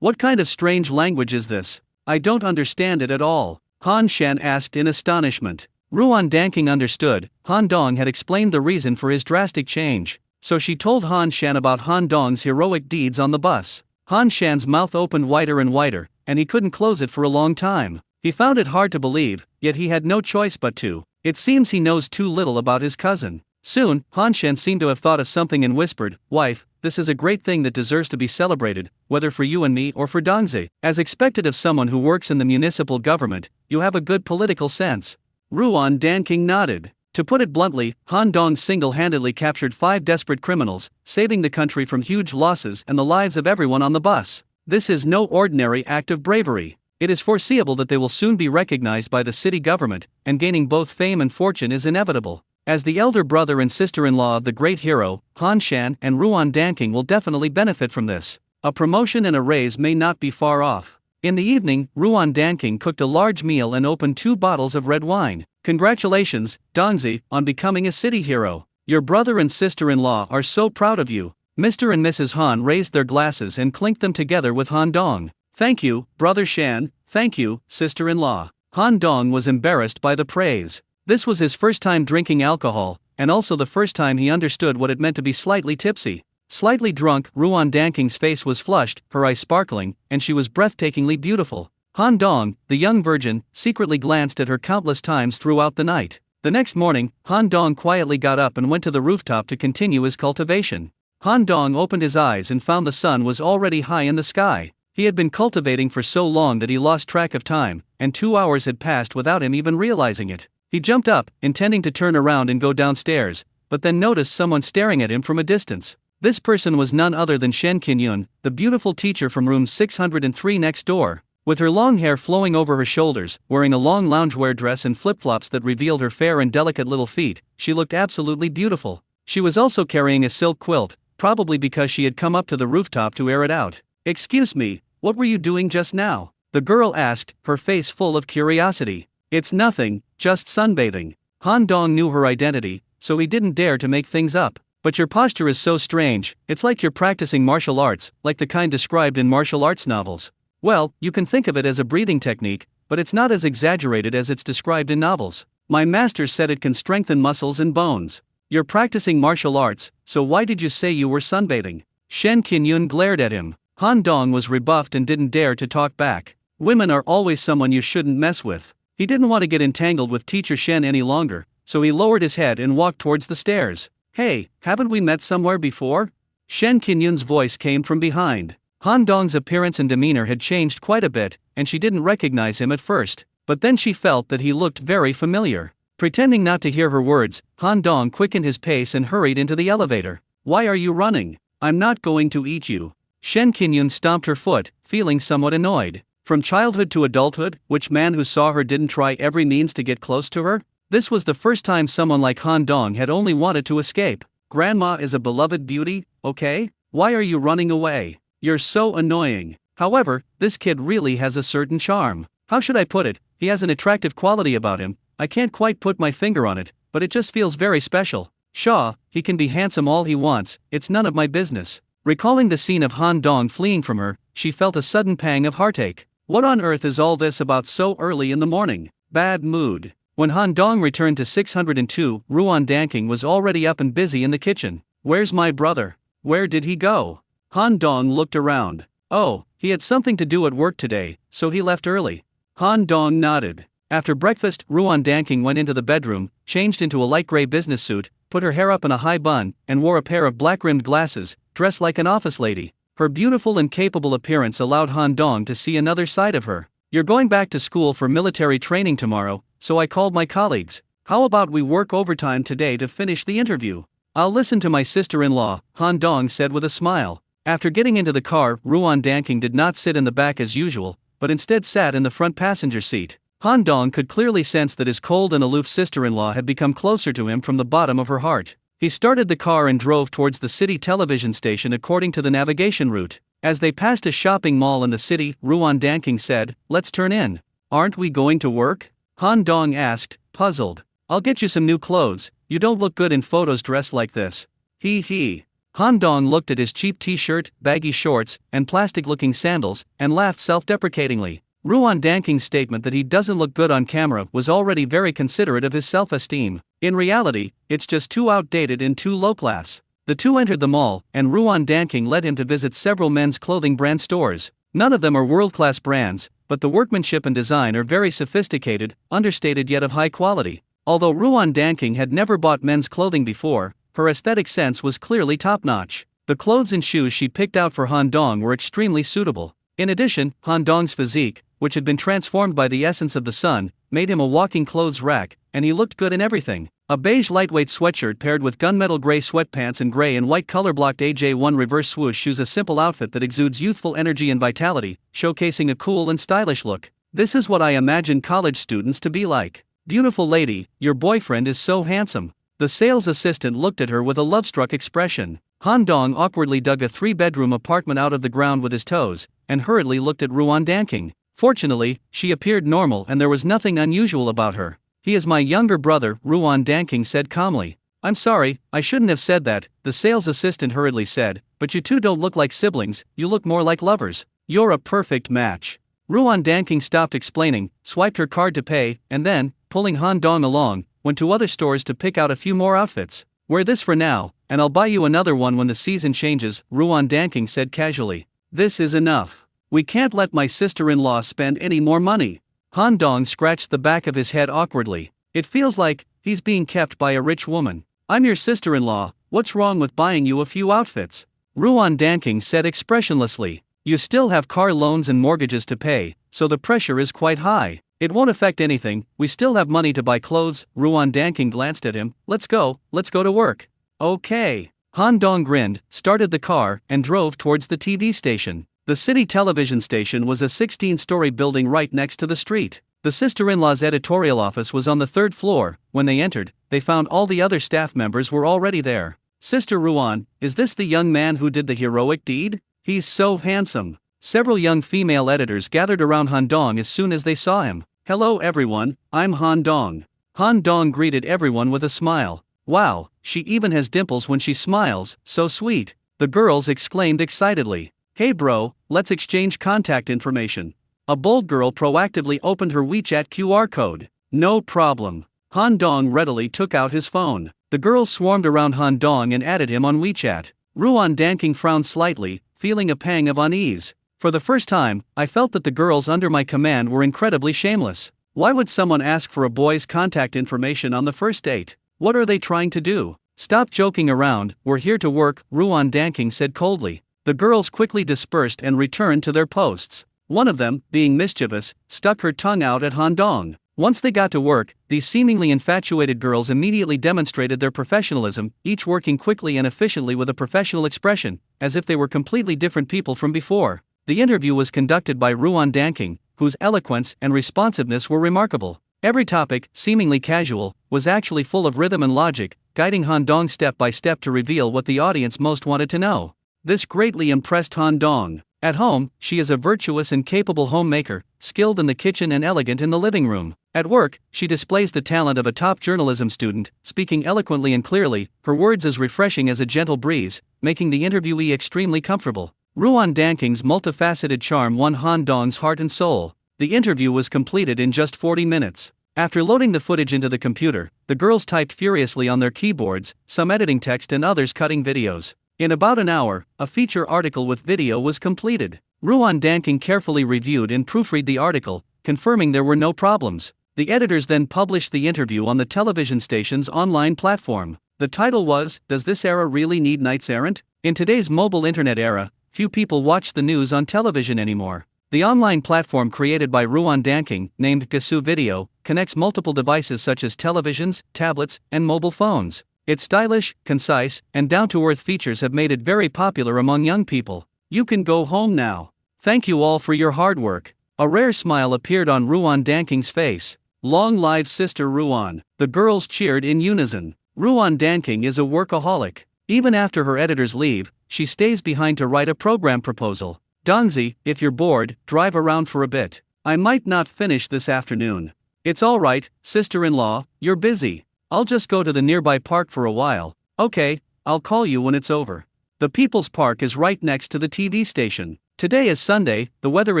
What kind of strange language is this? I don't understand it at all, Han Shan asked in astonishment. Ruan Danking understood. Han Dong had explained the reason for his drastic change, so she told Han Shan about Han Dong's heroic deeds on the bus. Han Shan's mouth opened wider and wider, and he couldn't close it for a long time. He found it hard to believe, yet he had no choice but to. It seems he knows too little about his cousin. Soon, Han Shan seemed to have thought of something and whispered, "Wife, this is a great thing that deserves to be celebrated, whether for you and me or for Dongzi. As expected of someone who works in the municipal government, you have a good political sense." Ruan Danking nodded. To put it bluntly, Han Dong single-handedly captured 5 desperate criminals, saving the country from huge losses and the lives of everyone on the bus. This is no ordinary act of bravery. It is foreseeable that they will soon be recognized by the city government, and gaining both fame and fortune is inevitable. As the elder brother and sister-in-law of the great hero, Han Shan and Ruan Danking will definitely benefit from this. A promotion and a raise may not be far off. In the evening, Ruan Danking cooked a large meal and opened 2 bottles of red wine. Congratulations, Dongzi, on becoming a city hero. Your brother and sister-in-law are so proud of you. Mr. and Mrs. Han raised their glasses and clinked them together with Han Dong. Thank you, Brother Shan, thank you, sister-in-law. Han Dong was embarrassed by the praise. This was his first time drinking alcohol, and also the first time he understood what it meant to be slightly tipsy. Slightly drunk, Ruan Danking's face was flushed, her eyes sparkling, and she was breathtakingly beautiful. Han Dong, the young virgin, secretly glanced at her countless times throughout the night. The next morning, Han Dong quietly got up and went to the rooftop to continue his cultivation. Han Dong opened his eyes and found the sun was already high in the sky. He had been cultivating for so long that he lost track of time, and 2 hours had passed without him even realizing it. He jumped up, intending to turn around and go downstairs, but then noticed someone staring at him from a distance. This person was none other than Shen Qinyun, the beautiful teacher from room 603 next door. With her long hair flowing over her shoulders, wearing a long loungewear dress and flip-flops that revealed her fair and delicate little feet, she looked absolutely beautiful. She was also carrying a silk quilt, probably because she had come up to the rooftop to air it out. "Excuse me, what were you doing just now?" the girl asked, her face full of curiosity. "It's nothing, just sunbathing." Han Dong knew her identity, so he didn't dare to make things up. "But your posture is so strange, it's like you're practicing martial arts, like the kind described in martial arts novels." "Well, you can think of it as a breathing technique, but it's not as exaggerated as it's described in novels. My master said it can strengthen muscles and bones." "You're practicing martial arts, so why did you say you were sunbathing?" Shen Qinyun glared at him. Han Dong was rebuffed and didn't dare to talk back. Women are always someone you shouldn't mess with. He didn't want to get entangled with teacher Shen any longer, so he lowered his head and walked towards the stairs. "Hey, haven't we met somewhere before?" Shen Qinyun's voice came from behind. Han Dong's appearance and demeanor had changed quite a bit, and she didn't recognize him at first, but then she felt that he looked very familiar. Pretending not to hear her words, Han Dong quickened his pace and hurried into the elevator. "Why are you running? I'm not going to eat you." Shen Qinyun stomped her foot, feeling somewhat annoyed. From childhood to adulthood, which man who saw her didn't try every means to get close to her? This was the first time someone like Han Dong had only wanted to escape. "Grandma is a beloved beauty, okay? Why are you running away? You're so annoying." However, this kid really has a certain charm. How should I put it? He has an attractive quality about him. I can't quite put my finger on it, but it just feels very special. Shaw, he can be handsome all he wants, it's none of my business. Recalling the scene of Han Dong fleeing from her, she felt a sudden pang of heartache. What on earth is all this about so early in the morning? Bad mood. When Han Dong returned to 602, Ruan Danking was already up and busy in the kitchen. "Where's my brother? Where did he go?" Han Dong looked around. "Oh, he had something to do at work today, so he left early." Han Dong nodded. After breakfast, Ruan Danking went into the bedroom, changed into a light gray business suit, put her hair up in a high bun, and wore a pair of black-rimmed glasses, dressed like an office lady. Her beautiful and capable appearance allowed Han Dong to see another side of her. "You're going back to school for military training tomorrow, so I called my colleagues. How about we work overtime today to finish the interview? I'll listen to my sister-in-law," Han Dong said with a smile. After getting into the car, Ruan Danking did not sit in the back as usual, but instead sat in the front passenger seat. Han Dong could clearly sense that his cold and aloof sister-in-law had become closer to him from the bottom of her heart. He started the car and drove towards the city television station according to the navigation route. As they passed a shopping mall in the city, Ruan Danking said, "Let's turn in." "Aren't we going to work?" Han Dong asked, puzzled. "I'll get you some new clothes, you don't look good in photos dressed like this." He. Han Dong looked at his cheap t-shirt, baggy shorts, and plastic-looking sandals, and laughed self-deprecatingly. Ruan Danking's statement that he doesn't look good on camera was already very considerate of his self-esteem. In reality, it's just too outdated and too low-class. The two entered the mall, and Ruan Danking led him to visit several men's clothing brand stores. None of them are world-class brands, but the workmanship and design are very sophisticated, understated yet of high quality. Although Ruan Danking had never bought men's clothing before, her aesthetic sense was clearly top-notch. The clothes and shoes she picked out for Han Dong were extremely suitable. In addition, Han Dong's physique, which had been transformed by the essence of the sun, made him a walking clothes rack, and he looked good in everything. A beige lightweight sweatshirt paired with gunmetal gray sweatpants and gray and white color-blocked AJ1 reverse swoosh shoes, a simple outfit that exudes youthful energy and vitality, showcasing a cool and stylish look. "This is what I imagine college students to be like. Beautiful lady, your boyfriend is so handsome." The sales assistant looked at her with a love-struck expression. Han Dong awkwardly dug a 3-bedroom apartment out of the ground with his toes, and hurriedly looked at Ruan Danking. Fortunately, she appeared normal and there was nothing unusual about her. "He is my younger brother," Ruan Danking said calmly. "I'm sorry, I shouldn't have said that," the sales assistant hurriedly said, "but you two don't look like siblings, you look more like lovers. You're a perfect match." Ruan Danking stopped explaining, swiped her card to pay, and then, pulling Han Dong along, went to other stores to pick out a few more outfits. "Wear this for now, and I'll buy you another one when the season changes," Ruan Danking said casually. "This is enough. We can't let my sister-in-law spend any more money." Han Dong scratched the back of his head awkwardly. "It feels like he's being kept by a rich woman. I'm your sister-in-law, what's wrong with buying you a few outfits?" Ruan Danking said expressionlessly. "You still have car loans and mortgages to pay, so the pressure is quite high." "It won't affect anything, we still have money to buy clothes." Ruan Danking glanced at him. Let's go to work." "Okay." Han Dong grinned, started the car, and drove towards the TV station. The city television station was a 16-story building right next to the street. The sister-in-law's editorial office was on the 3rd floor. When they entered, they found all the other staff members were already there. "Sister Ruan, is this the young man who did the heroic deed? He's so handsome." Several young female editors gathered around Han Dong as soon as they saw him. "Hello everyone, I'm Han Dong." Han Dong greeted everyone with a smile. "Wow, she even has dimples when she smiles, so sweet," the girls exclaimed excitedly. "Hey bro, let's exchange contact information." A bold girl proactively opened her WeChat QR code. "No problem." Han Dong readily took out his phone. The girls swarmed around Han Dong and added him on WeChat. Ruan Danking frowned slightly, feeling a pang of unease. "For the first time, I felt that the girls under my command were incredibly shameless. Why would someone ask for a boy's contact information on the first date? What are they trying to do?" "Stop joking around, we're here to work," Ruan Danking said coldly. The girls quickly dispersed and returned to their posts. One of them, being mischievous, stuck her tongue out at Han Dong. Once they got to work, these seemingly infatuated girls immediately demonstrated their professionalism, each working quickly and efficiently with a professional expression, as if they were completely different people from before. The interview was conducted by Ruan Danking, whose eloquence and responsiveness were remarkable. Every topic, seemingly casual, was actually full of rhythm and logic, guiding Han Dong step by step to reveal what the audience most wanted to know. This greatly impressed Han Dong. At home, she is a virtuous and capable homemaker, skilled in the kitchen and elegant in the living room. At work, she displays the talent of a top journalism student, speaking eloquently and clearly, her words as refreshing as a gentle breeze, making the interviewee extremely comfortable. Ruan Danking's multifaceted charm won Han Dong's heart and soul. The interview was completed in just 40 minutes. After loading the footage into the computer, the girls typed furiously on their keyboards, some editing text and others cutting videos. In about an hour, a feature article with video was completed. Ruan Danking carefully reviewed and proofread the article, confirming there were no problems. The editors then published the interview on the television station's online platform. The title was, "Does This Era Really Need Knights Errant?" In today's mobile internet era, few people watch the news on television anymore. The online platform created by Ruan Danking, named Gasu Video, connects multiple devices such as televisions, tablets, and mobile phones. Its stylish, concise, and down-to-earth features have made it very popular among young people. You can go home now. Thank you all for your hard work. A rare smile appeared on Ruan Danking's face. Long live Sister Ruan. The girls cheered in unison. Ruan Danking is a workaholic. Even after her editors leave, she stays behind to write a program proposal. Donzi, if you're bored, drive around for a bit. I might not finish this afternoon. It's alright, sister-in-law, you're busy. I'll just go to the nearby park for a while. Okay, I'll call you when it's over. The People's Park is right next to the TV station. Today is Sunday, the weather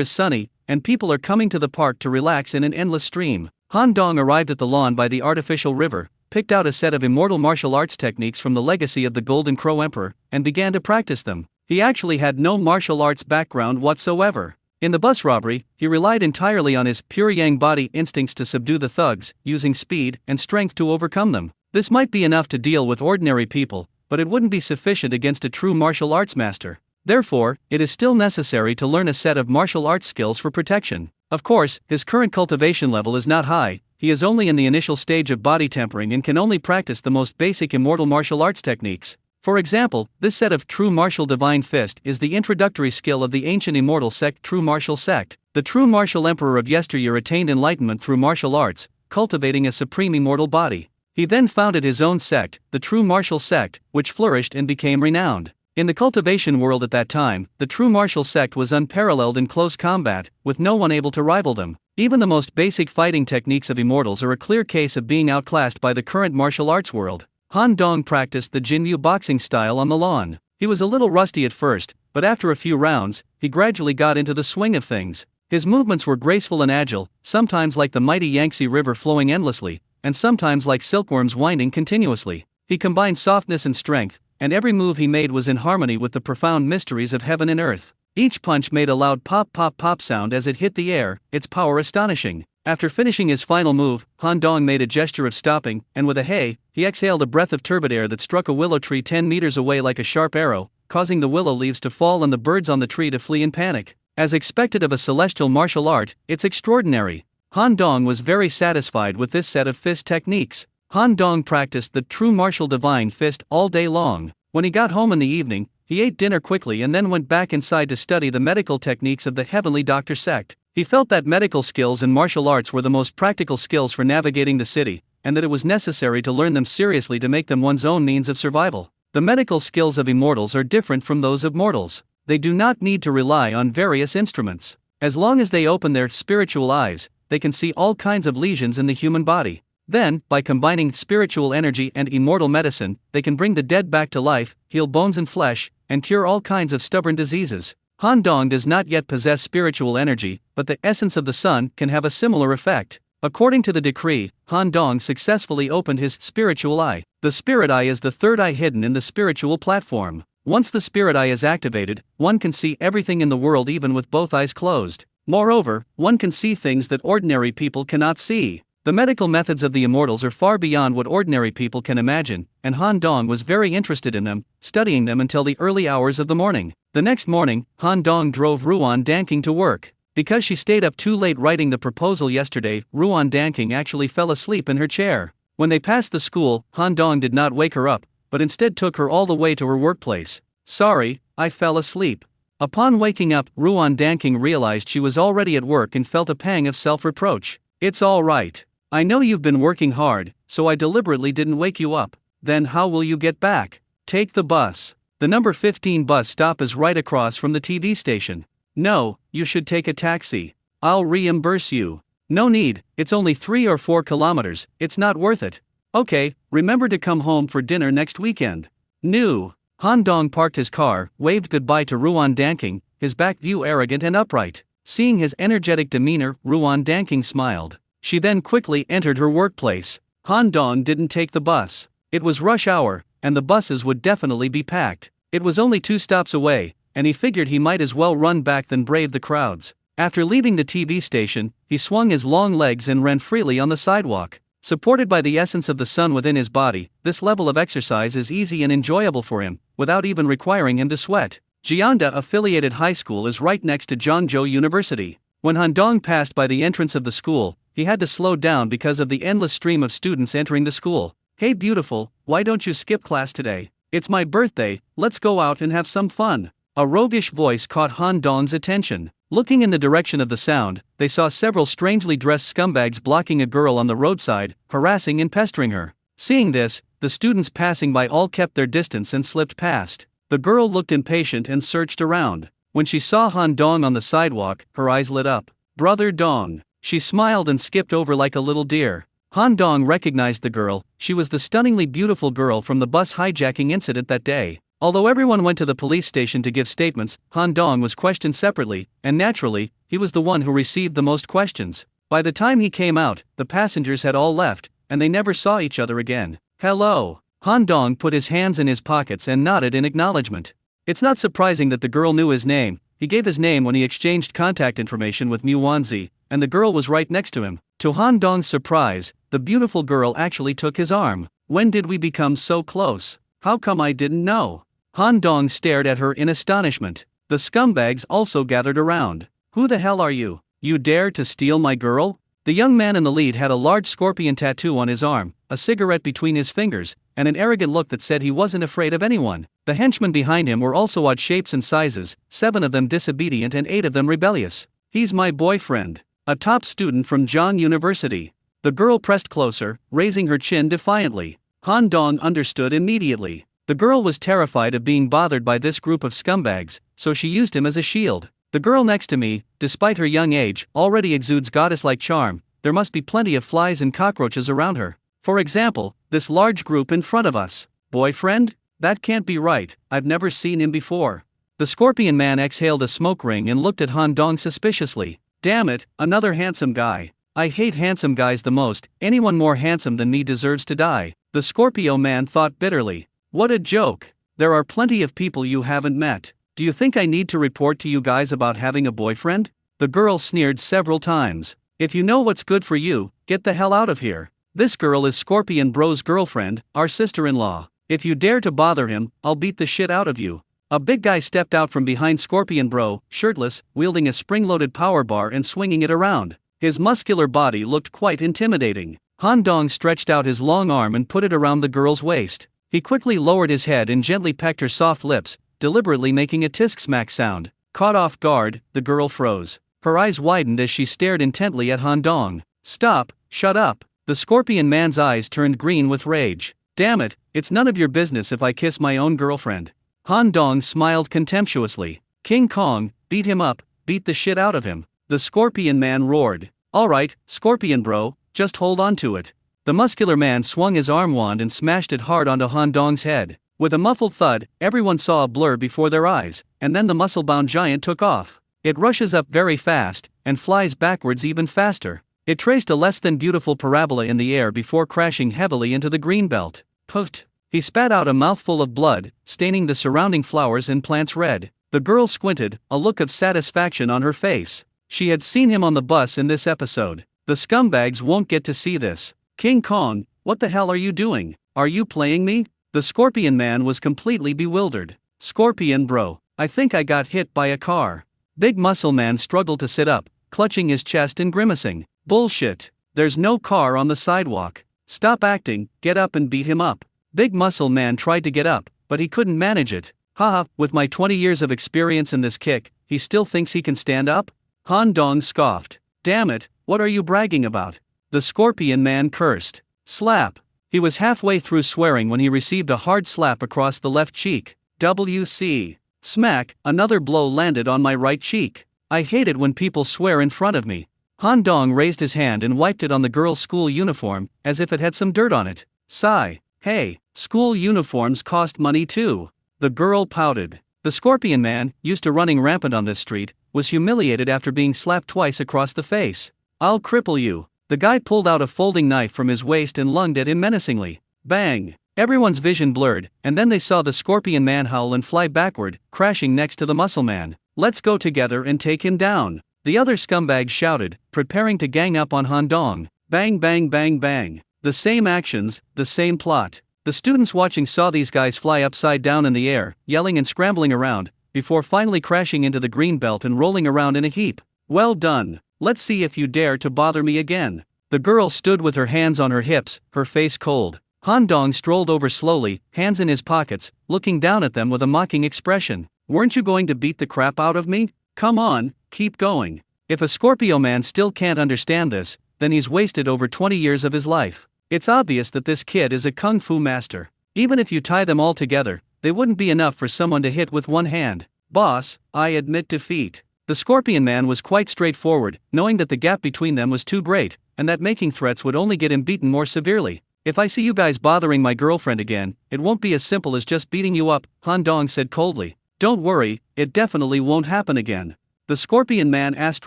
is sunny, and people are coming to the park to relax in an endless stream. Han Dong arrived at the lawn by the artificial river, picked out a set of immortal martial arts techniques from the legacy of the Golden Crow Emperor, and began to practice them. He actually had no martial arts background whatsoever. In the bus robbery, he relied entirely on his pure yang body instincts to subdue the thugs, using speed and strength to overcome them. This might be enough to deal with ordinary people, but it wouldn't be sufficient against a true martial arts master. Therefore, it is still necessary to learn a set of martial arts skills for protection. Of course, his current cultivation level is not high. He is only in the initial stage of body tempering and can only practice the most basic immortal martial arts techniques. For example, this set of True Martial Divine Fist is the introductory skill of the ancient immortal sect True Martial Sect. The True Martial Emperor of yesteryear attained enlightenment through martial arts, cultivating a supreme immortal body. He then founded his own sect, the True Martial Sect, which flourished and became renowned. In the cultivation world at that time, the True Martial Sect was unparalleled in close combat, with no one able to rival them. Even the most basic fighting techniques of immortals are a clear case of being outclassed by the current martial arts world. Han Dong practiced the Jinyu boxing style on the lawn. He was a little rusty at first, but after a few rounds, he gradually got into the swing of things. His movements were graceful and agile, sometimes like the mighty Yangtze River flowing endlessly, and sometimes like silkworms winding continuously. He combined softness and strength, and every move he made was in harmony with the profound mysteries of heaven and earth. Each punch made a loud pop pop pop sound as it hit the air, its power astonishing. After finishing his final move, Han Dong made a gesture of stopping, and with a hey, he exhaled a breath of turbid air that struck a willow tree 10 meters away like a sharp arrow, causing the willow leaves to fall and the birds on the tree to flee in panic. As expected of a celestial martial art, it's extraordinary. Han Dong was very satisfied with this set of fist techniques. Han Dong practiced the True Martial Divine Fist all day long. When he got home in the evening, he ate dinner quickly and then went back inside to study the medical techniques of the Heavenly Doctor sect. He felt that medical skills and martial arts were the most practical skills for navigating the city, and that it was necessary to learn them seriously to make them one's own means of survival. The medical skills of immortals are different from those of mortals. They do not need to rely on various instruments. As long as they open their spiritual eyes, they can see all kinds of lesions in the human body. Then, by combining spiritual energy and immortal medicine, they can bring the dead back to life, heal bones and flesh, and cure all kinds of stubborn diseases. Han Dong does not yet possess spiritual energy, but the essence of the sun can have a similar effect. According to the decree, Han Dong successfully opened his spiritual eye. The spirit eye is the third eye hidden in the spiritual platform. Once the spirit eye is activated, one can see everything in the world even with both eyes closed. Moreover, one can see things that ordinary people cannot see. The medical methods of the immortals are far beyond what ordinary people can imagine, and Han Dong was very interested in them, studying them until the early hours of the morning. The next morning, Han Dong drove Ruan Danking to work. Because she stayed up too late writing the proposal yesterday, Ruan Danking actually fell asleep in her chair. When they passed the school, Han Dong did not wake her up, but instead took her all the way to her workplace. "Sorry, I fell asleep." Upon waking up, Ruan Danking realized she was already at work and felt a pang of self-reproach. "It's all right. I know you've been working hard, so I deliberately didn't wake you up. Then how will you get back? Take the bus. The number 15 bus stop is right across from the TV station." "No, you should take a taxi. I'll reimburse you." "No need, it's only 3 or 4 kilometers, it's not worth it." "Okay, remember to come home for dinner next weekend." "No." Han Dong parked his car, waved goodbye to Ruan Danking, his back view arrogant and upright. Seeing his energetic demeanor, Ruan Danking smiled. She then quickly entered her workplace. Han Dong didn't take the bus. It was rush hour, and the buses would definitely be packed. It was only 2 stops away, and he figured he might as well run back than brave the crowds. After leaving the TV station, he swung his long legs and ran freely on the sidewalk. Supported by the essence of the sun within his body, this level of exercise is easy and enjoyable for him, without even requiring him to sweat. Jianda Affiliated High School is right next to Zhangzhou University. When Han Dong passed by the entrance of the school, he had to slow down because of the endless stream of students entering the school. "Hey beautiful, why don't you skip class today? It's my birthday, let's go out and have some fun." A roguish voice caught Han Dong's attention. Looking in the direction of the sound, they saw several strangely dressed scumbags blocking a girl on the roadside, harassing and pestering her. Seeing this, the students passing by all kept their distance and slipped past. The girl looked impatient and searched around. When she saw Han Dong on the sidewalk, her eyes lit up. "Brother Dong." She smiled and skipped over like a little deer. Han Dong recognized the girl. She was the stunningly beautiful girl from the bus hijacking incident that day. Although everyone went to the police station to give statements, Han Dong was questioned separately, and naturally, he was the one who received the most questions. By the time he came out, the passengers had all left, and they never saw each other again. "Hello." Han Dong put his hands in his pockets and nodded in acknowledgement. It's not surprising that the girl knew his name. He gave his name when he exchanged contact information with Mu Wanzi, and the girl was right next to him. To Han Dong's surprise, the beautiful girl actually took his arm. "When did we become so close? How come I didn't know?" Han Dong stared at her in astonishment. The scumbags also gathered around. "Who the hell are you? You dare to steal my girl?" The young man in the lead had a large scorpion tattoo on his arm, a cigarette between his fingers, and an arrogant look that said he wasn't afraid of anyone. The henchmen behind him were also odd shapes and sizes, 7 of them disobedient and 8 of them rebellious. "He's my boyfriend, a top student from Zhang University." The girl pressed closer, raising her chin defiantly. Han Dong understood immediately. The girl was terrified of being bothered by this group of scumbags, so she used him as a shield. "The girl next to me, despite her young age, already exudes goddess-like charm. There must be plenty of flies and cockroaches around her. For example, this large group in front of us. Boyfriend? That can't be right, I've never seen him before." The scorpion man exhaled a smoke ring and looked at Han Dong suspiciously. "Damn it, another handsome guy. I hate handsome guys the most. Anyone more handsome than me deserves to die." The Scorpio man thought bitterly. "What a joke. There are plenty of people you haven't met. Do you think I need to report to you guys about having a boyfriend?" The girl sneered several times. "If you know what's good for you, get the hell out of here. This girl is Scorpion Bro's girlfriend, our sister-in-law. If you dare to bother him, I'll beat the shit out of you." A big guy stepped out from behind Scorpion Bro, shirtless, wielding a spring-loaded power bar and swinging it around. His muscular body looked quite intimidating. Han Dong stretched out his long arm and put it around the girl's waist. He quickly lowered his head and gently pecked her soft lips, deliberately making a tisk-smack sound. Caught off guard, the girl froze. Her eyes widened as she stared intently at Han Dong. "Stop, shut up." The scorpion man's eyes turned green with rage. "Damn it, it's none of your business if I kiss my own girlfriend." Han Dong smiled contemptuously. "King Kong, beat him up, beat the shit out of him." The scorpion man roared. "Alright, Scorpion Bro, just hold on to it." The muscular man swung his arm wand and smashed it hard onto Han Dong's head. With a muffled thud, everyone saw a blur before their eyes, and then the muscle-bound giant took off. It rushes up very fast, and flies backwards even faster. It traced a less than beautiful parabola in the air before crashing heavily into the green belt. Puffed. He spat out a mouthful of blood, staining the surrounding flowers and plants red. The girl squinted, a look of satisfaction on her face. She had seen him on the bus in this episode. The scumbags won't get to see this. "King Kong, what the hell are you doing? Are you playing me?" The scorpion man was completely bewildered. "Scorpion Bro, I think I got hit by a car." Big muscle man struggled to sit up, clutching his chest and grimacing. "Bullshit. There's no car on the sidewalk. Stop acting, get up and beat him up." Big muscle man tried to get up, but he couldn't manage it. "Haha, with my 20 years of experience in this kick, he still thinks he can stand up?" Han Dong scoffed. "Damn it, what are you bragging about?" The scorpion man cursed. Slap. He was halfway through swearing when he received a hard slap across the left cheek. WC. Smack, another blow landed on my right cheek. I hate it when people swear in front of me. Han Dong raised his hand and wiped it on the girl's school uniform, as if it had some dirt on it. Sigh. "Hey, school uniforms cost money too." The girl pouted. The scorpion man, used to running rampant on this street, was humiliated after being slapped twice across the face. "I'll cripple you." The guy pulled out a folding knife from his waist and lunged at him menacingly. Bang! Everyone's vision blurred, and then they saw the scorpion man howl and fly backward, crashing next to the muscle man. "Let's go together and take him down." The other scumbags shouted, preparing to gang up on Han Dong. Bang bang bang bang. The same actions, the same plot. The students watching saw these guys fly upside down in the air, yelling and scrambling around, before finally crashing into the green belt and rolling around in a heap. Well done. Let's see if you dare to bother me again. The girl stood with her hands on her hips, her face cold. Han Dong strolled over slowly, hands in his pockets, looking down at them with a mocking expression. Weren't you going to beat the crap out of me? Come on, keep going. If a Scorpio man still can't understand this, then he's wasted over 20 years of his life. It's obvious that this kid is a kung fu master. Even if you tie them all together, they wouldn't be enough for someone to hit with one hand. Boss, I admit defeat. The Scorpion man was quite straightforward, knowing that the gap between them was too great, and that making threats would only get him beaten more severely. If I see you guys bothering my girlfriend again, it won't be as simple as just beating you up, Han Dong said coldly. Don't worry, it definitely won't happen again. The Scorpion man asked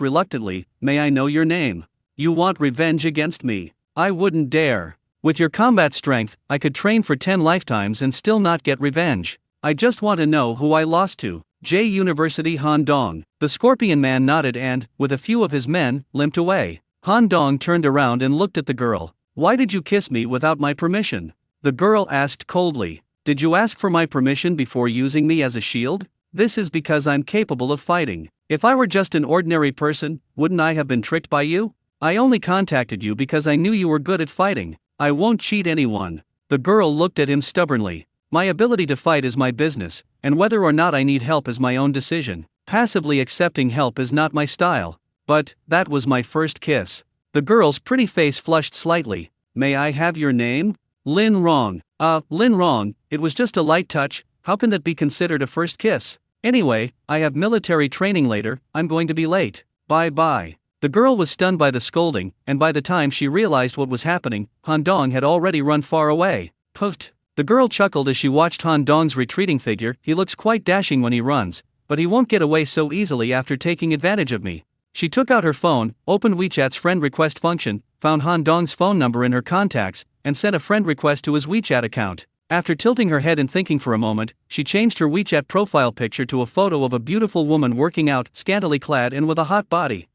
reluctantly, may I know your name? You want revenge against me? I wouldn't dare. With your combat strength, I could train for 10 lifetimes and still not get revenge. I just want to know who I lost to. J University Han Dong. The Scorpion man nodded and, with a few of his men, limped away. Han Dong turned around and looked at the girl. Why did you kiss me without my permission? The girl asked coldly. Did you ask for my permission before using me as a shield? This is because I'm capable of fighting. If I were just an ordinary person, wouldn't I have been tricked by you? I only contacted you because I knew you were good at fighting. I won't cheat anyone. The girl looked at him stubbornly. My ability to fight is my business, and whether or not I need help is my own decision. Passively accepting help is not my style. But, that was my first kiss. The girl's pretty face flushed slightly. May I have your name? Lin Rong. Lin Rong, it was just a light touch, how can that be considered a first kiss? Anyway, I have military training later, I'm going to be late. Bye bye. The girl was stunned by the scolding, and by the time she realized what was happening, Han Dong had already run far away. Puffed. The girl chuckled as she watched Han Dong's retreating figure. He looks quite dashing when he runs, but he won't get away so easily after taking advantage of me. She took out her phone, opened WeChat's friend request function, found Han Dong's phone number in her contacts, and sent a friend request to his WeChat account. After tilting her head and thinking for a moment, she changed her WeChat profile picture to a photo of a beautiful woman working out, scantily clad and with a hot body.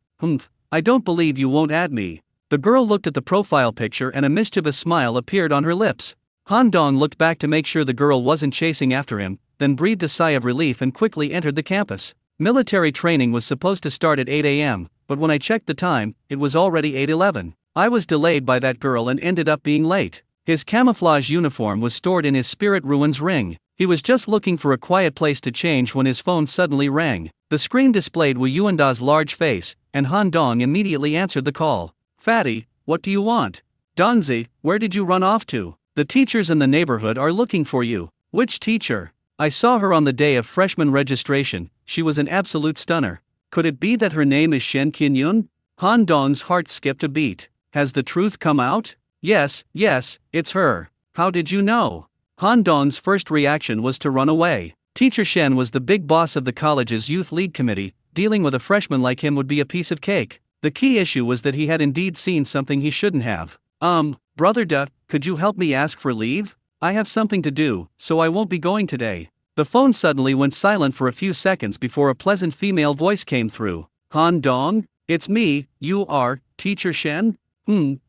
I don't believe you won't add me. The girl looked at the profile picture and a mischievous smile appeared on her lips. Han Dong looked back to make sure the girl wasn't chasing after him, then breathed a sigh of relief and quickly entered the campus. Military training was supposed to start at 8 a.m., but when I checked the time, it was already 8:11. I was delayed by that girl and ended up being late. His camouflage uniform was stored in his Spirit Ruins ring. He was just looking for a quiet place to change when his phone suddenly rang. The screen displayed Wu Yuanda's large face, and Han Dong immediately answered the call. Fatty, what do you want? Dongzi, where did you run off to? The teachers in the neighborhood are looking for you. Which teacher? I saw her on the day of freshman registration. She was an absolute stunner. Could it be that her name is Shen Qinyun? Han Dong's heart skipped a beat. Has the truth come out? Yes, it's her. How did you know? Han Dong's first reaction was to run away. Teacher Shen was the big boss of the college's youth league committee. Dealing with a freshman like him would be a piece of cake. The key issue was that he had indeed seen something he shouldn't have. Brother Duh, could you help me ask for leave? I have something to do, so I won't be going today. The phone suddenly went silent for a few seconds before a pleasant female voice came through. Han Dong? It's me, you are, Teacher Shen?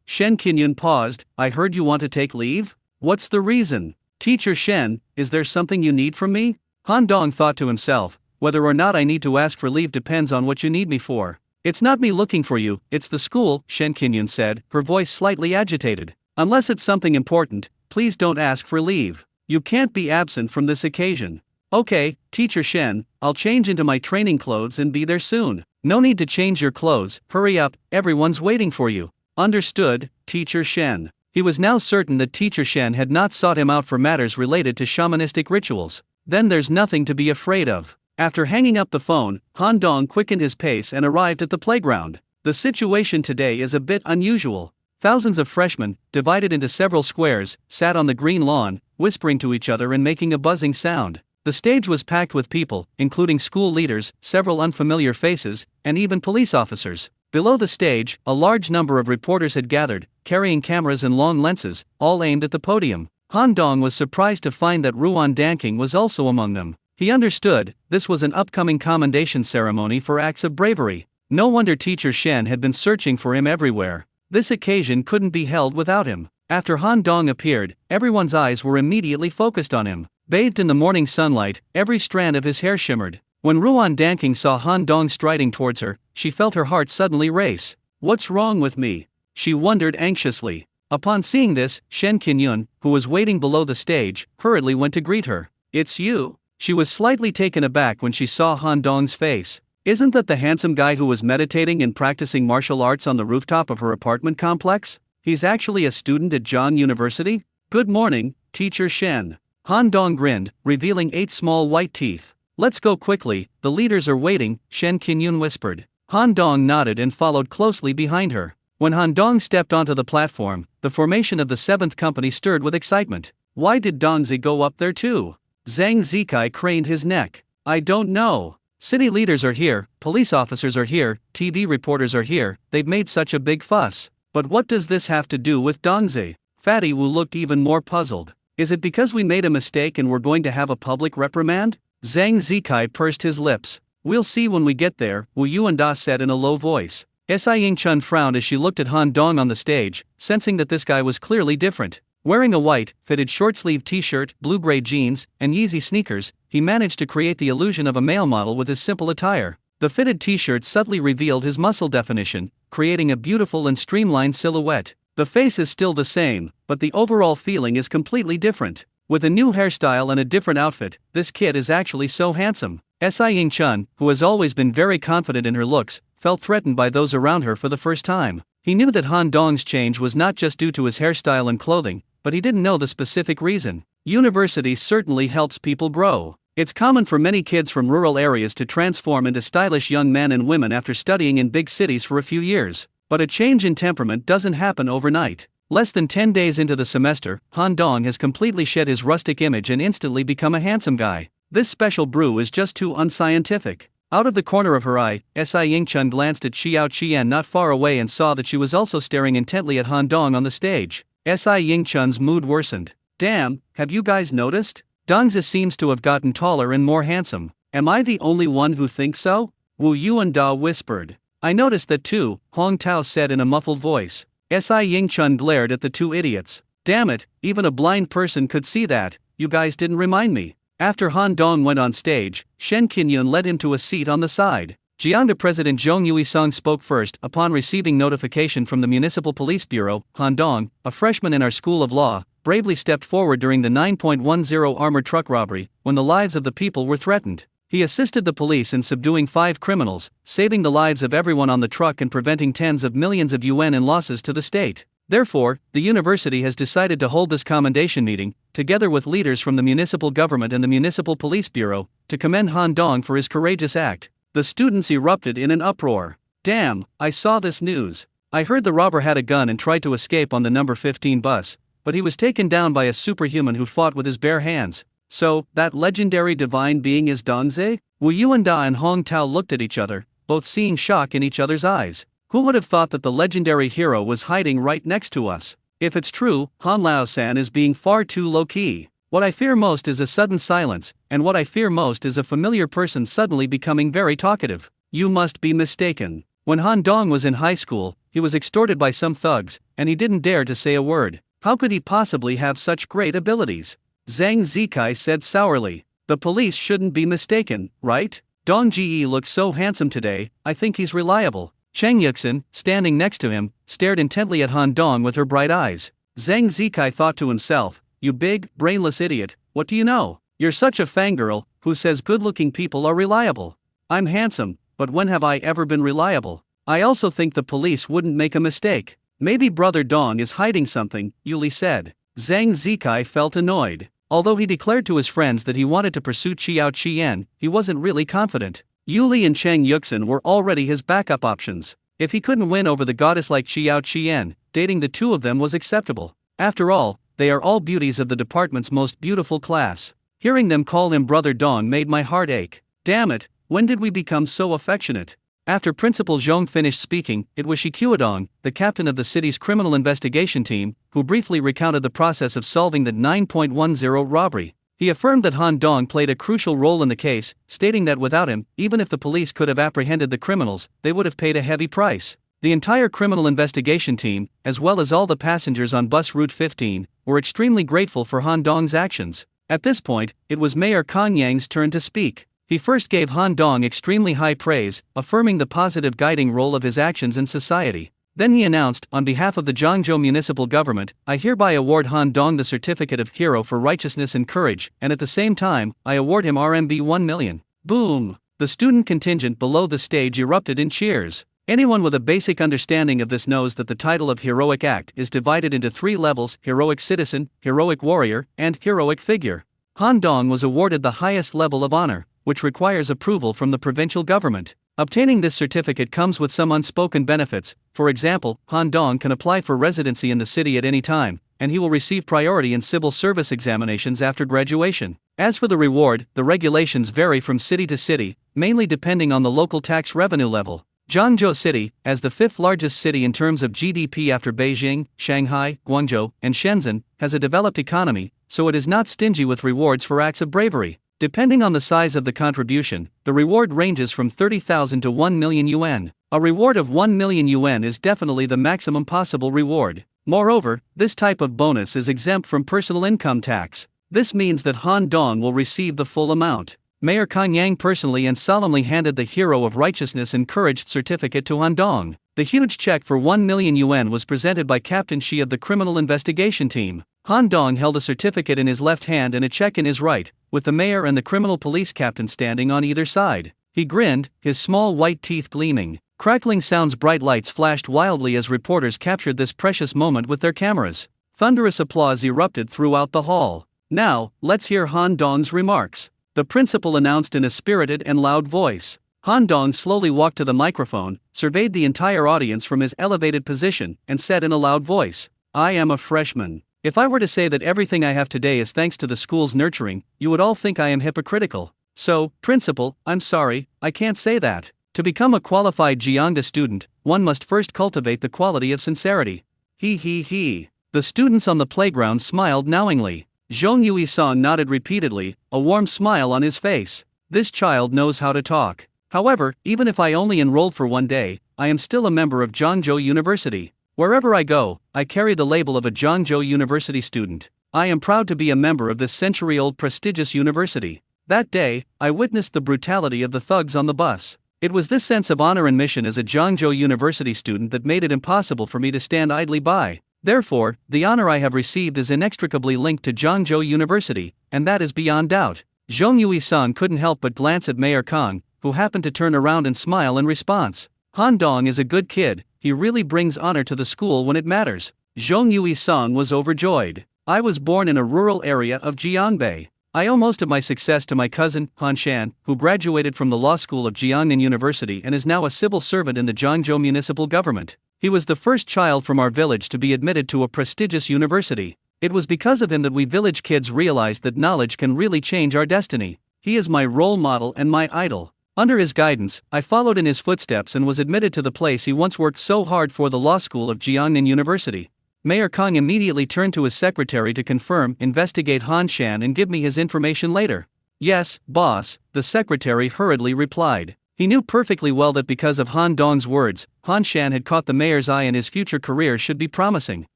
Shen Qinyun paused. I heard you want to take leave? What's the reason? Teacher Shen, is there something you need from me? Han Dong thought to himself, whether or not I need to ask for leave depends on what you need me for. It's not me looking for you, it's the school, Shen Qinyun said, her voice slightly agitated. Unless it's something important, please don't ask for leave. You can't be absent from this occasion. Okay, Teacher Shen, I'll change into my training clothes and be there soon. No need to change your clothes, hurry up, everyone's waiting for you. Understood, Teacher Shen. He was now certain that Teacher Shen had not sought him out for matters related to shamanistic rituals. Then there's nothing to be afraid of. After hanging up the phone, Han Dong quickened his pace and arrived at the playground. The situation today is a bit unusual. Thousands of freshmen, divided into several squares, sat on the green lawn, whispering to each other and making a buzzing sound. The stage was packed with people, including school leaders, several unfamiliar faces, and even police officers. Below the stage, a large number of reporters had gathered, carrying cameras and long lenses, all aimed at the podium. Han Dong was surprised to find that Ruan Danking was also among them. He understood, this was an upcoming commendation ceremony for acts of bravery. No wonder teacher Shen had been searching for him everywhere. This occasion couldn't be held without him. After Han Dong appeared, everyone's eyes were immediately focused on him. Bathed in the morning sunlight, every strand of his hair shimmered. When Ruan Danking saw Han Dong striding towards her, she felt her heart suddenly race. "What's wrong with me?" she wondered anxiously. Upon seeing this, Shen Qinyun, who was waiting below the stage, hurriedly went to greet her. "It's you." She was slightly taken aback when she saw Han Dong's face. Isn't that the handsome guy who was meditating and practicing martial arts on the rooftop of her apartment complex? He's actually a student at John University? "Good morning, Teacher Shen." Han Dong grinned, revealing 8 small white teeth. "Let's go quickly, the leaders are waiting," Shen Qinyun whispered. Han Dong nodded and followed closely behind her. When Han Dong stepped onto the platform, the formation of the 7th company stirred with excitement. Why did Dongzi go up there too? Zhang Zikai craned his neck. "I don't know. City leaders are here, police officers are here, TV reporters are here, they've made such a big fuss. But what does this have to do with Dongzi?" Fatty Wu looked even more puzzled. "Is it because we made a mistake and we're going to have a public reprimand?" Zhang Zikai pursed his lips. "We'll see when we get there," Wu Yuanda said in a low voice. Si Yingchun frowned as she looked at Han Dong on the stage, sensing that this guy was clearly different. Wearing a white, fitted short-sleeved t-shirt, blue-gray jeans, and Yeezy sneakers, he managed to create the illusion of a male model with his simple attire. The fitted t-shirt subtly revealed his muscle definition, creating a beautiful and streamlined silhouette. The face is still the same, but the overall feeling is completely different. With a new hairstyle and a different outfit, this kid is actually so handsome. Si Yingchun, who has always been very confident in her looks, felt threatened by those around her for the first time. He knew that Han Dong's change was not just due to his hairstyle and clothing, but he didn't know the specific reason. University certainly helps people grow. It's common for many kids from rural areas to transform into stylish young men and women after studying in big cities for a few years. But a change in temperament doesn't happen overnight. Less than 10 days into the semester, Han Dong has completely shed his rustic image and instantly become a handsome guy. This special brew is just too unscientific. Out of the corner of her eye, Si Yingchun glanced at Xiao Qian not far away and saw that she was also staring intently at Han Dong on the stage. Si Yingchun's mood worsened. "Damn, have you guys noticed? Dongzi seems to have gotten taller and more handsome. Am I the only one who thinks so?" Wu Yuanda whispered. "I noticed that too," Hong Tao said in a muffled voice. Si Yingchun glared at the two idiots. "Damn it, even a blind person could see that, you guys didn't remind me." After Han Dong went on stage, Shen Qinyun led him to a seat on the side. Jiangda President Zhong Yuisong spoke first. Upon receiving notification from the Municipal Police Bureau, Han Dong, a freshman in our School of Law, bravely stepped forward during the 9.10 armored truck robbery, when the lives of the people were threatened. He assisted the police in subduing 5 criminals, saving the lives of everyone on the truck and preventing tens of millions of yuan in losses to the state. Therefore, the university has decided to hold this commendation meeting, together with leaders from the municipal government and the Municipal Police Bureau, to commend Han Dong for his courageous act. The students erupted in an uproar. "Damn, I saw this news. I heard the robber had a gun and tried to escape on the number 15 bus, but he was taken down by a superhuman who fought with his bare hands. So, that legendary divine being is Dongzi?" Wu Yuanda and Hong Tao looked at each other, both seeing shock in each other's eyes. Who would have thought that the legendary hero was hiding right next to us? If it's true, Han Lao-san is being far too low-key. What I fear most is a sudden silence, and what I fear most is a familiar person suddenly becoming very talkative. You must be mistaken. When Han Dong was in high school, he was extorted by some thugs, and he didn't dare to say a word. How could he possibly have such great abilities? Zhang Zikai said sourly. The police shouldn't be mistaken, right? Dong Ji looks so handsome today, I think he's reliable. Cheng Yuxin, standing next to him, stared intently at Han Dong with her bright eyes. Zhang Zikai thought to himself, "You big, brainless idiot, what do you know? You're such a fangirl, who says good-looking people are reliable. I'm handsome, but when have I ever been reliable? I also think the police wouldn't make a mistake. Maybe Brother Dong is hiding something," Yuli said. Zhang Zikai felt annoyed. Although he declared to his friends that he wanted to pursue Xiao Qian, he wasn't really confident. Yuli and Cheng Yuxin were already his backup options. If he couldn't win over the goddess like Xiao Qian, dating the two of them was acceptable. After all, they are all beauties of the department's most beautiful class. Hearing them call him Brother Dong made my heart ache. Damn it, when did we become so affectionate? After Principal Zhong finished speaking, it was Shiqiudong, the captain of the city's criminal investigation team, who briefly recounted the process of solving the 9.10 robbery. He affirmed that Han Dong played a crucial role in the case, stating that without him, even if the police could have apprehended the criminals, they would have paid a heavy price. The entire criminal investigation team, as well as all the passengers on bus Route 15, were extremely grateful for Han Dong's actions. At this point, it was Mayor Kang Yang's turn to speak. He first gave Han Dong extremely high praise, affirming the positive guiding role of his actions in society. Then he announced, on behalf of the Zhangzhou municipal government, I hereby award Han Dong the certificate of Hero for Righteousness and Courage, and at the same time, I award him RMB 1 million. Boom! The student contingent below the stage erupted in cheers. Anyone with a basic understanding of this knows that the title of heroic act is divided into 3 levels: heroic citizen, heroic warrior, and heroic figure. Han Dong was awarded the highest level of honor, which requires approval from the provincial government. Obtaining this certificate comes with some unspoken benefits. For example, Han Dong can apply for residency in the city at any time, and he will receive priority in civil service examinations after graduation. As for the reward, the regulations vary from city to city, mainly depending on the local tax revenue level. Zhangzhou City, as the 5th largest city in terms of GDP after Beijing, Shanghai, Guangzhou, and Shenzhen, has a developed economy, so it is not stingy with rewards for acts of bravery. Depending on the size of the contribution, the reward ranges from 30,000 to 1 million yuan. A reward of 1 million yuan is definitely the maximum possible reward. Moreover, this type of bonus is exempt from personal income tax. This means that Han Dong will receive the full amount. Mayor Kang Yang personally and solemnly handed the Hero of Righteousness and Courage certificate to Han Dong. The huge check for 1 million yuan was presented by Captain Shi of the criminal investigation team. Han Dong held a certificate in his left hand and a check in his right, with the mayor and the criminal police captain standing on either side. He grinned, his small white teeth gleaming. Crackling sounds, bright lights flashed wildly as reporters captured this precious moment with their cameras. Thunderous applause erupted throughout the hall. Now, let's hear Han Dong's remarks. The principal announced in a spirited and loud voice. Han Dong slowly walked to the microphone, surveyed the entire audience from his elevated position, and said in a loud voice, I am a freshman. If I were to say that everything I have today is thanks to the school's nurturing, you would all think I am hypocritical. So, principal, I'm sorry, I can't say that. To become a qualified Jiangda student, one must first cultivate the quality of sincerity. He. The students on the playground smiled knowingly. Zhong Yui-san nodded repeatedly, a warm smile on his face. This child knows how to talk. However, even if I only enrolled for 1 day, I am still a member of Zhangzhou University. Wherever I go, I carry the label of a Zhangzhou University student. I am proud to be a member of this century-old prestigious university. That day, I witnessed the brutality of the thugs on the bus. It was this sense of honor and mission as a Zhangzhou University student that made it impossible for me to stand idly by. Therefore, the honor I have received is inextricably linked to Zhangzhou University, and that is beyond doubt. Zhong Yui-san couldn't help but glance at Mayor Kang, who happened to turn around and smile in response. Han Dong is a good kid, he really brings honor to the school when it matters. Zhong Yui-san was overjoyed. I was born in a rural area of Jiangbei. I owe most of my success to my cousin, Han Shan, who graduated from the law school of Jiangnan University and is now a civil servant in the Zhangzhou municipal government. He was the first child from our village to be admitted to a prestigious university. It was because of him that we village kids realized that knowledge can really change our destiny. He is my role model and my idol. Under his guidance, I followed in his footsteps and was admitted to the place he once worked so hard for, the law school of Jiangnan University. Mayor Kang immediately turned to his secretary to confirm, investigate Han Shan and give me his information later. Yes, boss, the secretary hurriedly replied. He knew perfectly well that because of Han Dong's words, Han Shan had caught the mayor's eye and his future career should be promising.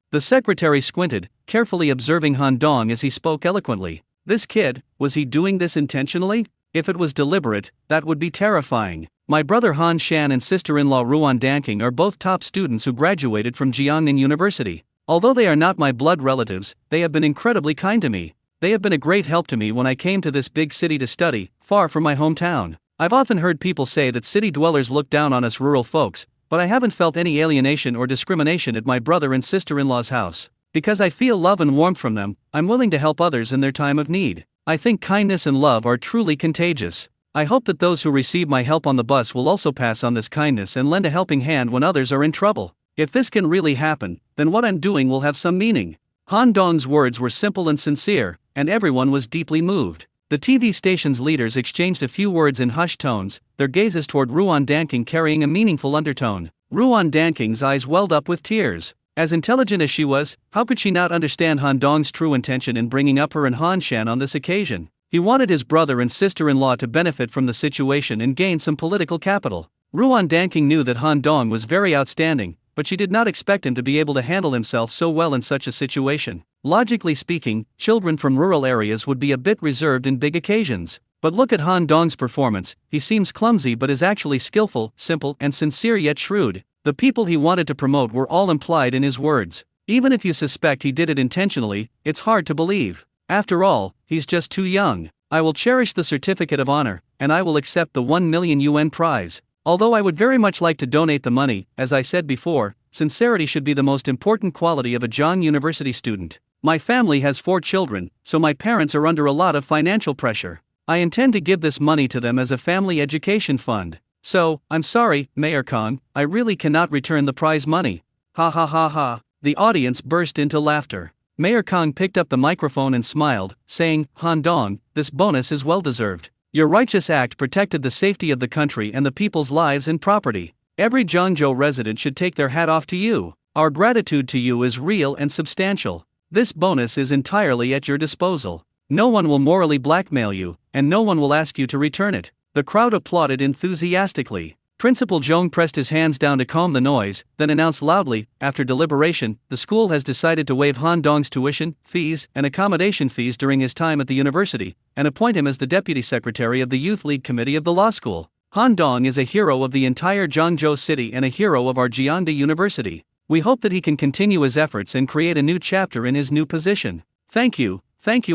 The secretary squinted, carefully observing Han Dong as he spoke eloquently. This kid, was he doing this intentionally? If it was deliberate, that would be terrifying. My brother Han Shan and sister-in-law Ruan Danking are both top students who graduated from Jiangnan University. Although they are not my blood relatives, they have been incredibly kind to me. They have been a great help to me when I came to this big city to study, far from my hometown. I've often heard people say that city dwellers look down on us rural folks, but I haven't felt any alienation or discrimination at my brother and sister-in-law's house. Because I feel love and warmth from them, I'm willing to help others in their time of need. I think kindness and love are truly contagious. I hope that those who receive my help on the bus will also pass on this kindness and lend a helping hand when others are in trouble. If this can really happen, then what I'm doing will have some meaning. Han Dong's words were simple and sincere, and everyone was deeply moved. The TV station's leaders exchanged a few words in hushed tones, their gazes toward Ruan Danking carrying a meaningful undertone. Ruan Danking's eyes welled up with tears. As intelligent as she was, how could she not understand Han Dong's true intention in bringing up her and Han Shan on this occasion? He wanted his brother and sister-in-law to benefit from the situation and gain some political capital. Ruan Danking knew that Han Dong was very outstanding, but she did not expect him to be able to handle himself so well in such a situation. Logically speaking, children from rural areas would be a bit reserved in big occasions. But look at Han Dong's performance. He seems clumsy but is actually skillful, simple, and sincere yet shrewd. The people he wanted to promote were all implied in his words. Even if you suspect he did it intentionally, it's hard to believe. After all, he's just too young. I will cherish the certificate of honor, and I will accept the 1 million yuan prize. Although I would very much like to donate the money, as I said before, sincerity should be the most important quality of a Zhang University student. My family has 4 children, so my parents are under a lot of financial pressure. I intend to give this money to them as a family education fund. So, I'm sorry, Mayor Kong, I really cannot return the prize money. Ha ha ha ha. The audience burst into laughter. Mayor Kong picked up the microphone and smiled, saying, Han Dong, this bonus is well deserved. Your righteous act protected the safety of the country and the people's lives and property. Every Zhangzhou resident should take their hat off to you. Our gratitude to you is real and substantial. This bonus is entirely at your disposal. No one will morally blackmail you, and no one will ask you to return it. The crowd applauded enthusiastically. Principal Zhong pressed his hands down to calm the noise, then announced loudly, after deliberation, the school has decided to waive Han Dong's tuition, fees, and accommodation fees during his time at the university, and appoint him as the deputy secretary of the Youth League Committee of the law school. Han Dong is a hero of the entire Zhangzhou city and a hero of our Jiande University. We hope that he can continue his efforts and create a new chapter in his new position. Thank you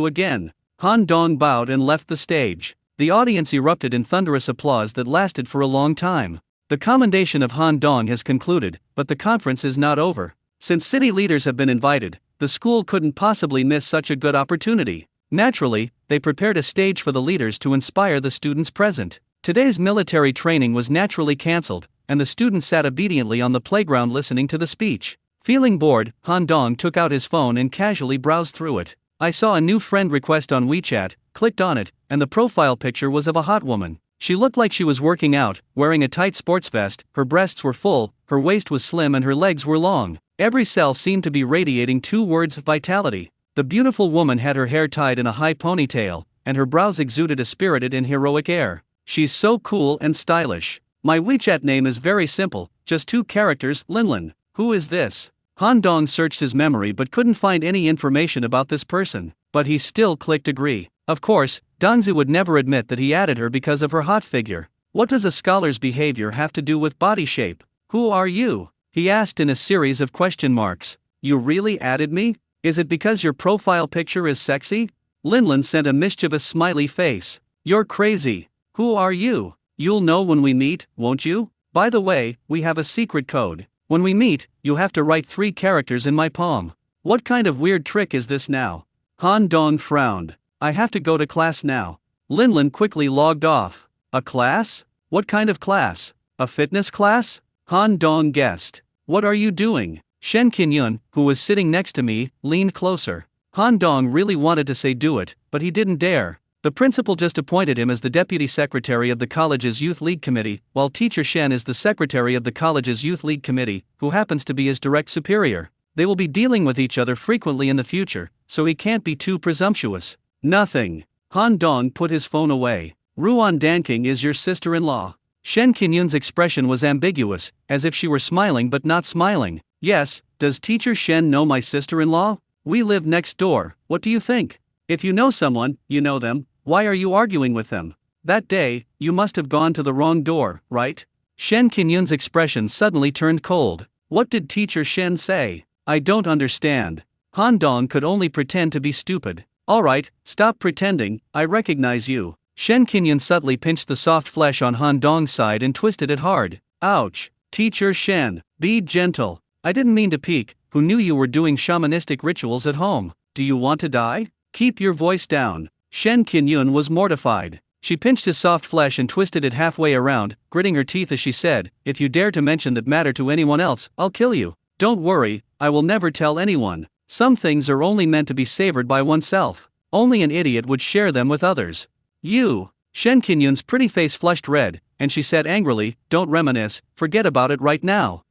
again. Han Dong bowed and left the stage. The audience erupted in thunderous applause that lasted for a long time. The commendation of Han Dong has concluded, but the conference is not over. Since city leaders have been invited, the school couldn't possibly miss such a good opportunity. Naturally, they prepared a stage for the leaders to inspire the students present. Today's military training was naturally cancelled, and the students sat obediently on the playground listening to the speech. Feeling bored, Han Dong took out his phone and casually browsed through it. I saw a new friend request on WeChat, clicked on it, and the profile picture was of a hot woman. She looked like she was working out, wearing a tight sports vest, her breasts were full, her waist was slim and her legs were long. Every cell seemed to be radiating 2 words, vitality. The beautiful woman had her hair tied in a high ponytail, and her brows exuded a spirited and heroic air. She's so cool and stylish. My WeChat name is very simple, just 2 characters, Linlin. Who is this? Han Dong searched his memory but couldn't find any information about this person, but he still clicked agree. Of course, Dongzu would never admit that he added her because of her hot figure. What does a scholar's behavior have to do with body shape? Who are you? He asked in a series of question marks. You really added me? Is it because your profile picture is sexy? Linlin sent a mischievous smiley face. You're crazy. Who are you? You'll know when we meet, won't you? By the way, we have a secret code. When we meet, you have to write 3 characters in my palm. What kind of weird trick is this now? Han Dong frowned. I have to go to class now. Linlin quickly logged off. A class? What kind of class? A fitness class? Han Dong guessed. What are you doing? Shen Qinyun, who was sitting next to me, leaned closer. Han Dong really wanted to say do it, but he didn't dare. The principal just appointed him as the deputy secretary of the college's youth league committee, while teacher Shen is the secretary of the college's youth league committee, who happens to be his direct superior. They will be dealing with each other frequently in the future, so he can't be too presumptuous. Nothing. Han Dong put his phone away. Ruan Danking is your sister-in-law. Shen Qinyun's expression was ambiguous, as if she were smiling but not smiling. Yes, does teacher Shen know my sister-in-law? We live next door, what do you think? If you know someone, you know them, why are you arguing with them? That day, you must have gone to the wrong door, right? Shen Qinyun's expression suddenly turned cold. What did teacher Shen say? I don't understand. Han Dong could only pretend to be stupid. Alright, stop pretending, I recognize you. Shen Qinyun subtly pinched the soft flesh on Han Dong's side and twisted it hard. Ouch. Teacher Shen, be gentle. I didn't mean to peek. Who knew you were doing shamanistic rituals at home? Do you want to die? Keep your voice down. Shen Qinyun was mortified. She pinched his soft flesh and twisted it halfway around, gritting her teeth as she said, if you dare to mention that matter to anyone else, I'll kill you. Don't worry, I will never tell anyone. Some things are only meant to be savored by oneself. Only an idiot would share them with others. You. Shen Qinyun's pretty face flushed red, and she said angrily, don't reminisce, forget about it right now.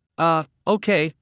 Okay,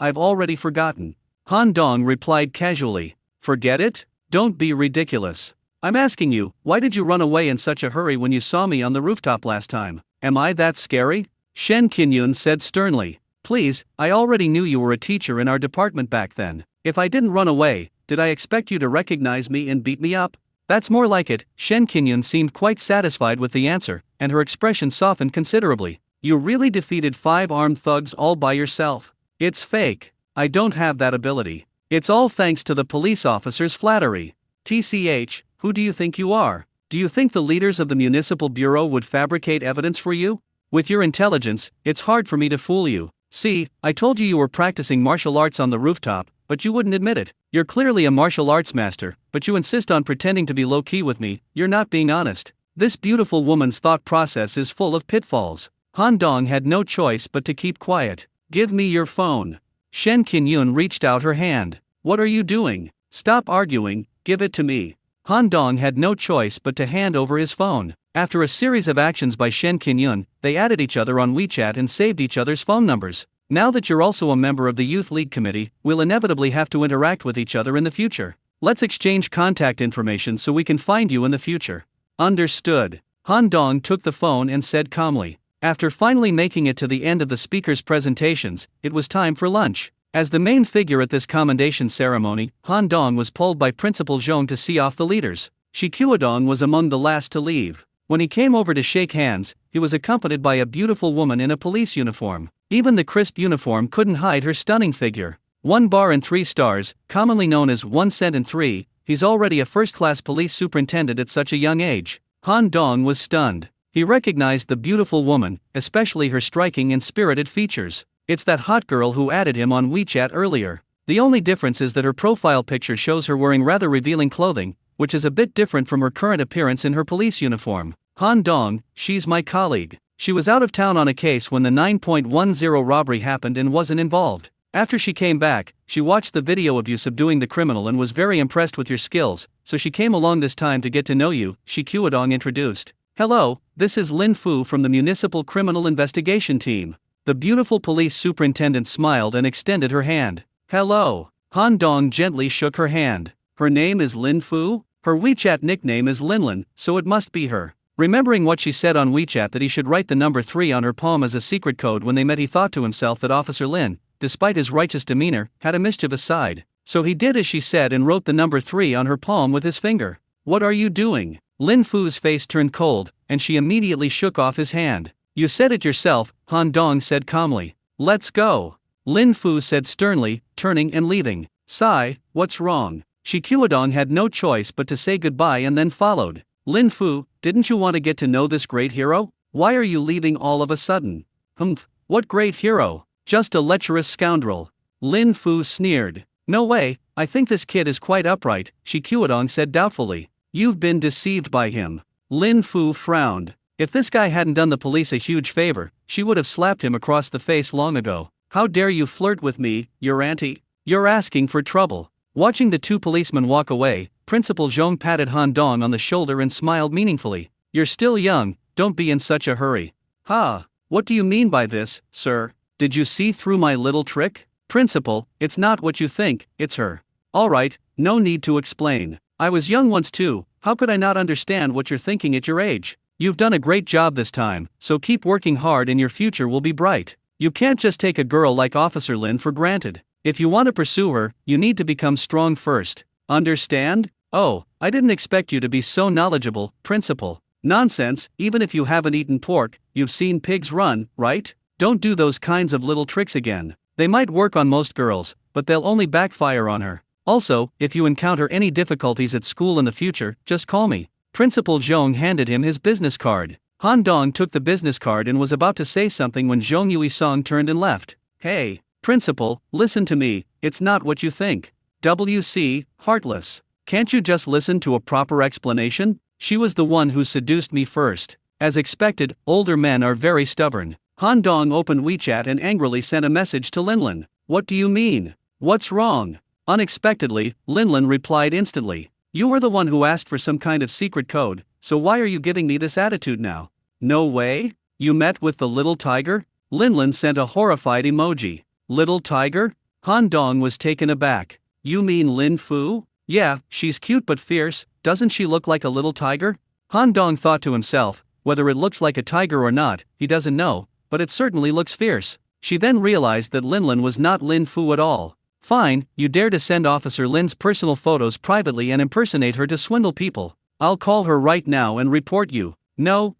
I've already forgotten. Han Dong replied casually. Forget it? Don't be ridiculous. I'm asking you, why did you run away in such a hurry when you saw me on the rooftop last time? Am I that scary? Shen Qinyun said sternly. Please, I already knew you were a teacher in our department back then. If I didn't run away, did I expect you to recognize me and beat me up? That's more like it. Shen Qinyun seemed quite satisfied with the answer, and her expression softened considerably. You really defeated 5 armed thugs all by yourself? It's fake. I don't have that ability. It's all thanks to the police officer's flattery. TCH, who do you think you are? Do you think the leaders of the municipal bureau would fabricate evidence for you? With your intelligence, it's hard for me to fool you. See, I told you were practicing martial arts on the rooftop, but you wouldn't admit it. You're clearly a martial arts master, but you insist on pretending to be low-key with me. You're not being honest. This beautiful woman's thought process is full of pitfalls. Han Dong had no choice but to keep quiet. Give me your phone. Shen Qinyun reached out her hand. What are you doing? Stop arguing, give it to me. Han Dong had no choice but to hand over his phone. After a series of actions by Shen Qinyun, they added each other on WeChat and saved each other's phone numbers. Now that you're also a member of the Youth League Committee, we'll inevitably have to interact with each other in the future. Let's exchange contact information so we can find you in the future. Understood. Han Dong took the phone and said calmly. After finally making it to the end of the speaker's presentations, it was time for lunch. As the main figure at this commendation ceremony, Han Dong was pulled by Principal Zhong to see off the leaders. Shi Qiudong was among the last to leave. When he came over to shake hands, he was accompanied by a beautiful woman in a police uniform. Even the crisp uniform couldn't hide her stunning figure. 1 bar and 3 stars, commonly known as 1 cent and 3, he's already a first-class police superintendent at such a young age. Han Dong was stunned. He recognized the beautiful woman, especially her striking and spirited features. It's that hot girl who added him on WeChat earlier. The only difference is that her profile picture shows her wearing rather revealing clothing, which is a bit different from her current appearance in her police uniform. Han Dong, she's my colleague. She was out of town on a case when the 9.10 robbery happened and wasn't involved. After she came back, she watched the video of you subduing the criminal and was very impressed with your skills, so she came along this time to get to know you, Shi Qiudong introduced. Hello, this is Lin Fu from the Municipal Criminal Investigation Team. The beautiful police superintendent smiled and extended her hand. Hello. Han Dong gently shook her hand. Her name is Lin Fu? Her WeChat nickname is Linlin, so it must be her. Remembering what she said on WeChat that he should write the number 3 on her palm as a secret code when they met, he thought to himself that Officer Lin, despite his righteous demeanor, had a mischievous side. So he did as she said and wrote the number 3 on her palm with his finger. What are you doing? Lin Fu's face turned cold, and she immediately shook off his hand. You said it yourself, Han Dong said calmly. Let's go. Lin Fu said sternly, turning and leaving. Sigh, what's wrong? Shi Qiudong had no choice but to say goodbye and then followed. Lin Fu, didn't you want to get to know this great hero? Why are you leaving all of a sudden? Humph, what great hero? Just a lecherous scoundrel. Lin Fu sneered. No way, I think this kid is quite upright, Shi Qiudong said doubtfully. You've been deceived by him. Lin Fu frowned. If this guy hadn't done the police a huge favor, she would have slapped him across the face long ago. How dare you flirt with me, your auntie? You're asking for trouble. Watching the 2 policemen walk away, Principal Zhong patted Han Dong on the shoulder and smiled meaningfully. You're still young, don't be in such a hurry. Ha, what do you mean by this, sir? Did you see through my little trick? Principal, it's not what you think, it's her. Alright, no need to explain. I was young once too, how could I not understand what you're thinking at your age? You've done a great job this time, so keep working hard and your future will be bright. You can't just take a girl like Officer Lin for granted. If you want to pursue her, you need to become strong first. Understand? Oh, I didn't expect you to be so knowledgeable, Principal. Nonsense, even if you haven't eaten pork, you've seen pigs run, right? Don't do those kinds of little tricks again. They might work on most girls, but they'll only backfire on her. Also, if you encounter any difficulties at school in the future, just call me. Principal Zhong handed him his business card. Han Dong took the business card and was about to say something when Zhong Yuisong turned and left. Hey, Principal, listen to me, it's not what you think. WC, heartless. Can't you just listen to a proper explanation? She was the one who seduced me first. As expected, older men are very stubborn. Han Dong opened WeChat and angrily sent a message to Linlin. What do you mean? What's wrong? Unexpectedly, Linlin replied instantly. You were the one who asked for some kind of secret code, so why are you giving me this attitude now? No way? You met with the little tiger? Linlin sent a horrified emoji. Little tiger? Han Dong was taken aback. You mean Lin Fu? Yeah, she's cute but fierce, doesn't she look like a little tiger? Han Dong thought to himself, whether it looks like a tiger or not, he doesn't know, but it certainly looks fierce. She then realized that Lin was not Lin Fu at all. Fine, you dare to send Officer Lin's personal photos privately and impersonate her to swindle people. I'll call her right now and report you. No,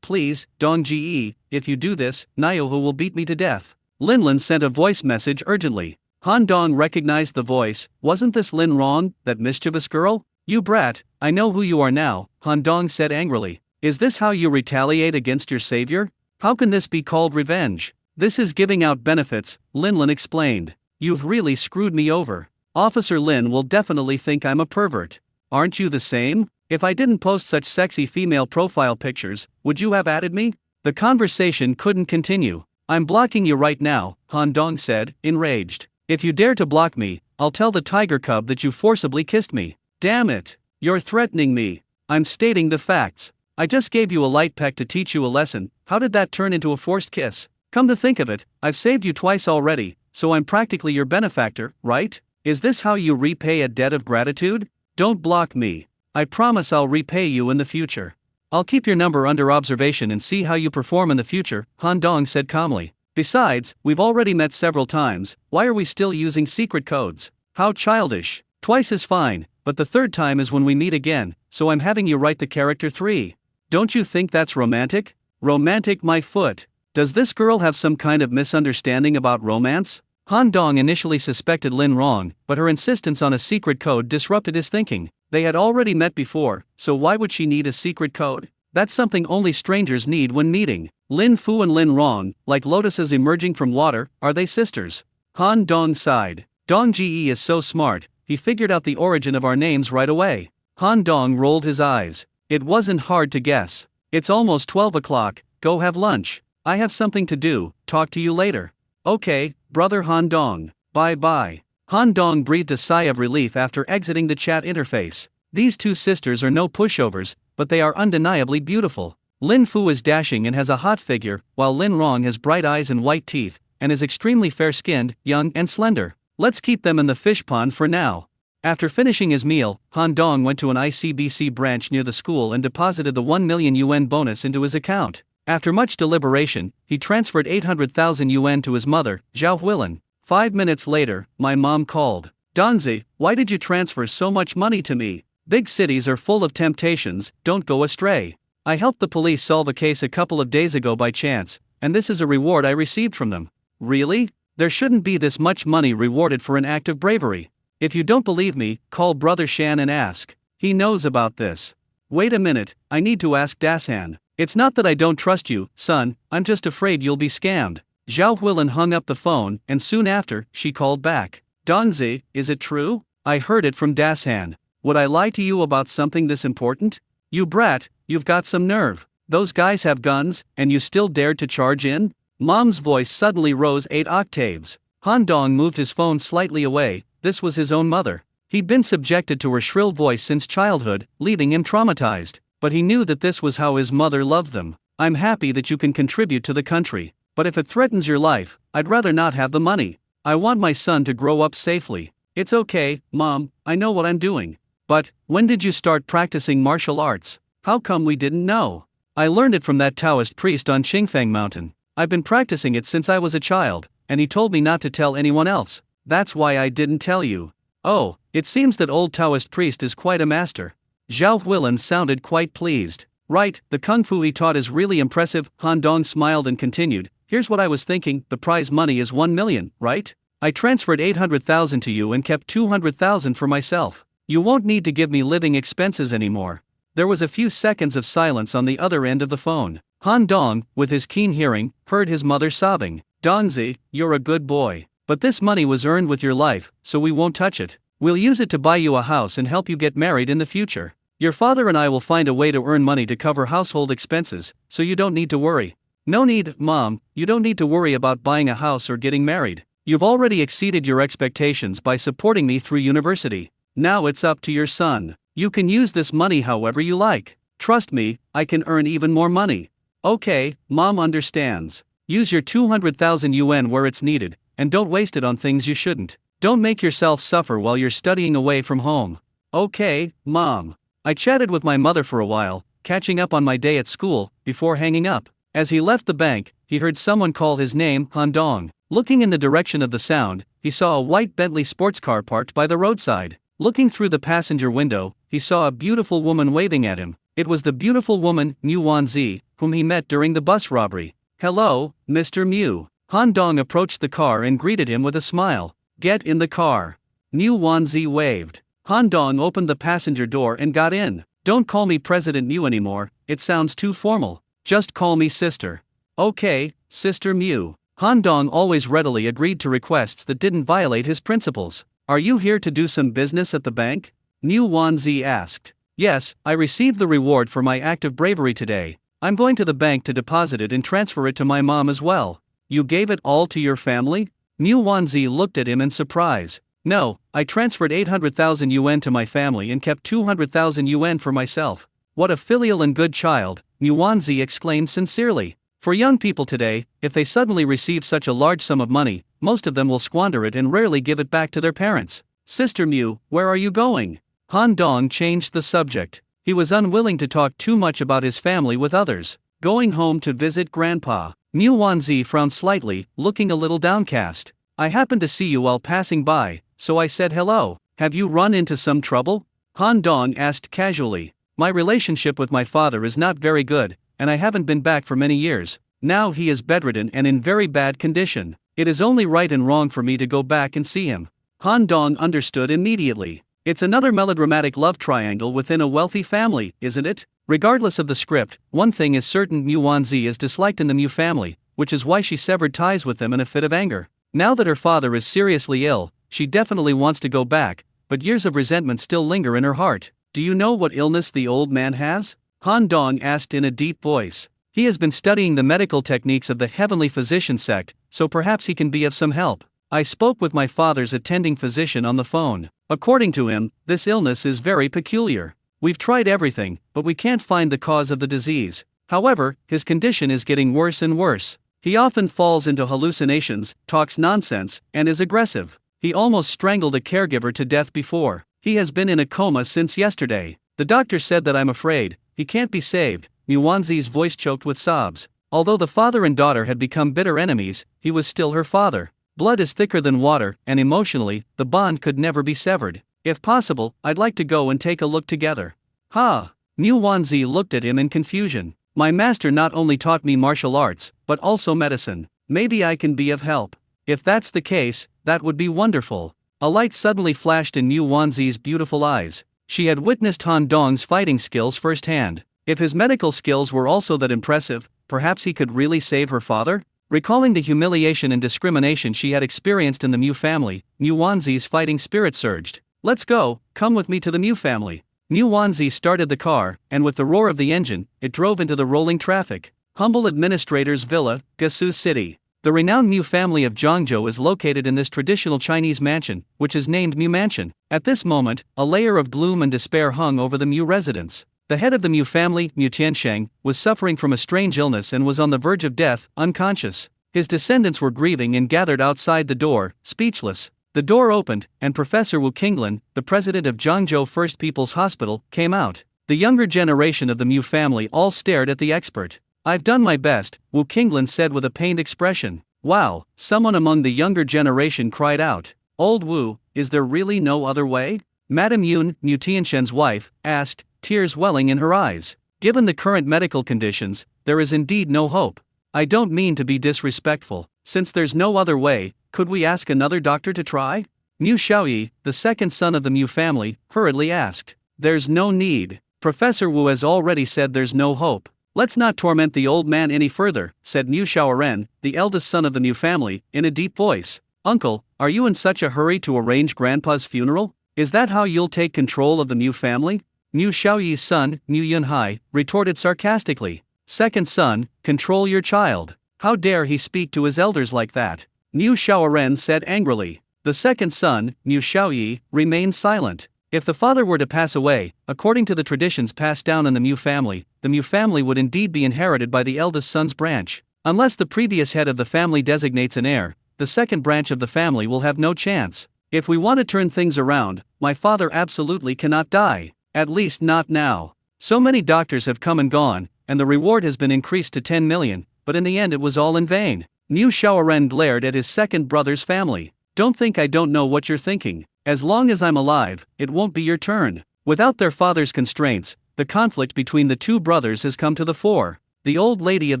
please, Dong Ji, if you do this, Nyoho will beat me to death. Lin sent a voice message urgently. Han Dong recognized the voice. Wasn't this Lin Rong, that mischievous girl? You brat, I know who you are now, Han Dong said angrily. Is this how you retaliate against your savior? How can this be called revenge? This is giving out benefits, Lin explained. You've really screwed me over. Officer Lin will definitely think I'm a pervert. Aren't you the same? If I didn't post such sexy female profile pictures, would you have added me? The conversation couldn't continue. I'm blocking you right now, Han Dong said, enraged. If you dare to block me, I'll tell the tiger cub that you forcibly kissed me. Damn it. You're threatening me. I'm stating the facts. I just gave you a light peck to teach you a lesson. How did that turn into a forced kiss? Come to think of it, I've saved you twice already, so I'm practically your benefactor, right? Is this how you repay a debt of gratitude? Don't block me. I promise I'll repay you in the future. I'll keep your number under observation and see how you perform in the future, Han Dong said calmly. Besides, we've already met several times, why are we still using secret codes? How childish. Twice is fine, but the third time is when we meet again, so I'm having you write the character 3. Don't you think that's romantic? Romantic my foot. Does this girl have some kind of misunderstanding about romance? Han Dong initially suspected Lin Rong, but her insistence on a secret code disrupted his thinking. They had already met before, so why would she need a secret code? That's something only strangers need when meeting. Lin Fu and Lin Rong, like lotuses emerging from water, are they sisters? Han Dong sighed. Dong Ji is so smart, he figured out the origin of our names right away. Han Dong rolled his eyes. It wasn't hard to guess. It's almost 12 o'clock, go have lunch. I have something to do, talk to you later. Okay, brother Han Dong, bye. Han Dong breathed a sigh of relief after exiting the chat interface. These two sisters are no pushovers, but they are undeniably beautiful. Lin Fu is dashing and has a hot figure, while Lin Rong has bright eyes and white teeth, and is extremely fair-skinned, young and slender. Let's keep them in the fish pond for now. After finishing his meal, Han Dong went to an ICBC branch near the school and deposited the 1 million yuan bonus into his account. After much deliberation, he transferred 800,000 yuan to his mother, Zhao Huilin. 5 minutes later, my mom called. Donzi, why did you transfer so much money to me? Big cities are full of temptations, don't go astray. I helped the police solve a case a couple of days ago by chance, and this is a reward I received from them. Really? There shouldn't be this much money rewarded for an act of bravery. If you don't believe me, call Brother Shan and ask. He knows about this. Wait a minute, I need to ask Dasan. It's not that I don't trust you, son, I'm just afraid you'll be scammed. Zhao Huilin hung up the phone, and soon after, she called back. Dongzi, is it true? I heard it from Dasan. Would I lie to you about something this important? You brat, you've got some nerve. Those guys have guns, and you still dared to charge in? Mom's voice suddenly rose 8 octaves. Han Dong moved his phone slightly away. This was his own mother. He'd been subjected to her shrill voice since childhood, leaving him traumatized. But he knew that this was how his mother loved them. I'm happy that you can contribute to the country. But if it threatens your life, I'd rather not have the money. I want my son to grow up safely. It's okay, Mom, I know what I'm doing. But, when did you start practicing martial arts? How come we didn't know? I learned it from that Taoist priest on Qingfang Mountain. I've been practicing it since I was a child, and he told me not to tell anyone else. That's why I didn't tell you. Oh, it seems that old Taoist priest is quite a master. Zhao Huilin sounded quite pleased. Right, the kung fu he taught is really impressive. Han Dong smiled and continued. Here's what I was thinking, the prize money is 1 million, right? I transferred 800,000 to you and kept 200,000 for myself. You won't need to give me living expenses anymore. There was a few seconds of silence on the other end of the phone. Han Dong, with his keen hearing, heard his mother sobbing. Dongzi, you're a good boy. But this money was earned with your life, so we won't touch it. We'll use it to buy you a house and help you get married in the future. Your father and I will find a way to earn money to cover household expenses, so you don't need to worry. No need, Mom, you don't need to worry about buying a house or getting married. You've already exceeded your expectations by supporting me through university. Now it's up to your son. You can use this money however you like. Trust me, I can earn even more money. Okay, Mom understands. Use your 200,000 yuan where it's needed, and don't waste it on things you shouldn't. Don't make yourself suffer while you're studying away from home. Okay, Mom. I chatted with my mother for a while, catching up on my day at school, before hanging up. As he left the bank, he heard someone call his name, Han Dong. Looking in the direction of the sound, he saw a white Bentley sports car parked by the roadside. Looking through the passenger window, he saw a beautiful woman waving at him. It was the beautiful woman, Mu Wanzi, whom he met during the bus robbery. Hello, Mr. Mu. Han Dong approached the car and greeted him with a smile. Get in the car. Mu Wanzi waved. Han Dong opened the passenger door and got in. Don't call me President Mu anymore, it sounds too formal. Just call me sister. Okay, Sister Mu. Han Dong always readily agreed to requests that didn't violate his principles. Are you here to do some business at the bank? Mu Wanzi asked. Yes, I received the reward for my act of bravery today. I'm going to the bank to deposit it and transfer it to my mom as well. You gave it all to your family? Mu Wanzi looked at him in surprise. No, I transferred 800,000 yuan to my family and kept 200,000 yuan for myself. What a filial and good child, Mu Wanzi exclaimed sincerely. For young people today, if they suddenly receive such a large sum of money, most of them will squander it and rarely give it back to their parents. Sister Mu, where are you going? Han Dong changed the subject. He was unwilling to talk too much about his family with others. Going home to visit Grandpa. Mu Wanzi frowned slightly, looking a little downcast. I happened to see you while passing by, so I said hello. Have you run into some trouble? Han Dong asked casually. My relationship with my father is not very good, and I haven't been back for many years. Now he is bedridden and in very bad condition. It is only right and wrong for me to go back and see him. Han Dong understood immediately. It's another melodramatic love triangle within a wealthy family, isn't it? Regardless of the script, one thing is certain: Mu Wanzi is disliked in the Mu family, which is why she severed ties with them in a fit of anger. Now that her father is seriously ill, she definitely wants to go back, but years of resentment still linger in her heart. Do you know what illness the old man has? Han Dong asked in a deep voice. He has been studying the medical techniques of the Heavenly Physician sect, so perhaps he can be of some help. I spoke with my father's attending physician on the phone. According to him, this illness is very peculiar. We've tried everything, but we can't find the cause of the disease. However, his condition is getting worse and worse. He often falls into hallucinations, talks nonsense, and is aggressive. He almost strangled a caregiver to death before. He has been in a coma since yesterday. The doctor said that I'm afraid he can't be saved. Mu Wanzi's voice choked with sobs. Although the father and daughter had become bitter enemies, he was still her father. Blood is thicker than water, and emotionally, the bond could never be severed. If possible, I'd like to go and take a look together. Ha! Mu Wanzi looked at him in confusion. My master not only taught me martial arts, but also medicine. Maybe I can be of help. If that's the case, that would be wonderful. A light suddenly flashed in Mu Wanzi's beautiful eyes. She had witnessed Han Dong's fighting skills firsthand. If his medical skills were also that impressive, perhaps he could really save her father? Recalling the humiliation and discrimination she had experienced in the Mu family, Mu Wanzi's fighting spirit surged. Let's go, come with me to the Mu family. Mu Wanzi started the car, and with the roar of the engine, it drove into the rolling traffic. Humble Administrator's Villa, Gasu City. The renowned Mu family of Zhangzhou is located in this traditional Chinese mansion, which is named Mu Mansion. At this moment, a layer of gloom and despair hung over the Mu residence. The head of the Mu family, Mu Tiansheng, was suffering from a strange illness and was on the verge of death, unconscious. His descendants were grieving and gathered outside the door, speechless. The door opened, and Professor Wu Qinglan, the president of Zhangzhou First People's Hospital, came out. The younger generation of the Mu family all stared at the expert. I've done my best, Wu Qinglan said with a pained expression. Wow, someone among the younger generation cried out. Old Wu, is there really no other way? Madame Yun, Mu Tiansheng's wife, asked, tears welling in her eyes. Given the current medical conditions, there is indeed no hope. I don't mean to be disrespectful. Since there's no other way, could we ask another doctor to try? Mu Xiaoyi, the second son of the Mu family, hurriedly asked. There's no need. Professor Wu has already said there's no hope. Let's not torment the old man any further, said Mu Xiaoren, the eldest son of the Mu family, in a deep voice. Uncle, are you in such a hurry to arrange Grandpa's funeral? Is that how you'll take control of the Mu family? Mu Xiaoyi's son, Mu Yunhai, retorted sarcastically. Second son, control your child. How dare he speak to his elders like that? Mu Xiaoren said angrily. The second son, Mu Xiaoyi, remained silent. If the father were to pass away, according to the traditions passed down in the Mu family would indeed be inherited by the eldest son's branch. Unless the previous head of the family designates an heir, the second branch of the family will have no chance. If we want to turn things around, my father absolutely cannot die. At least not now. So many doctors have come and gone, and the reward has been increased to 10 million, but in the end it was all in vain. Niu Shaoren glared at his second brother's family. Don't think I don't know what you're thinking. As long as I'm alive, it won't be your turn. Without their father's constraints, the conflict between the two brothers has come to the fore. The old lady of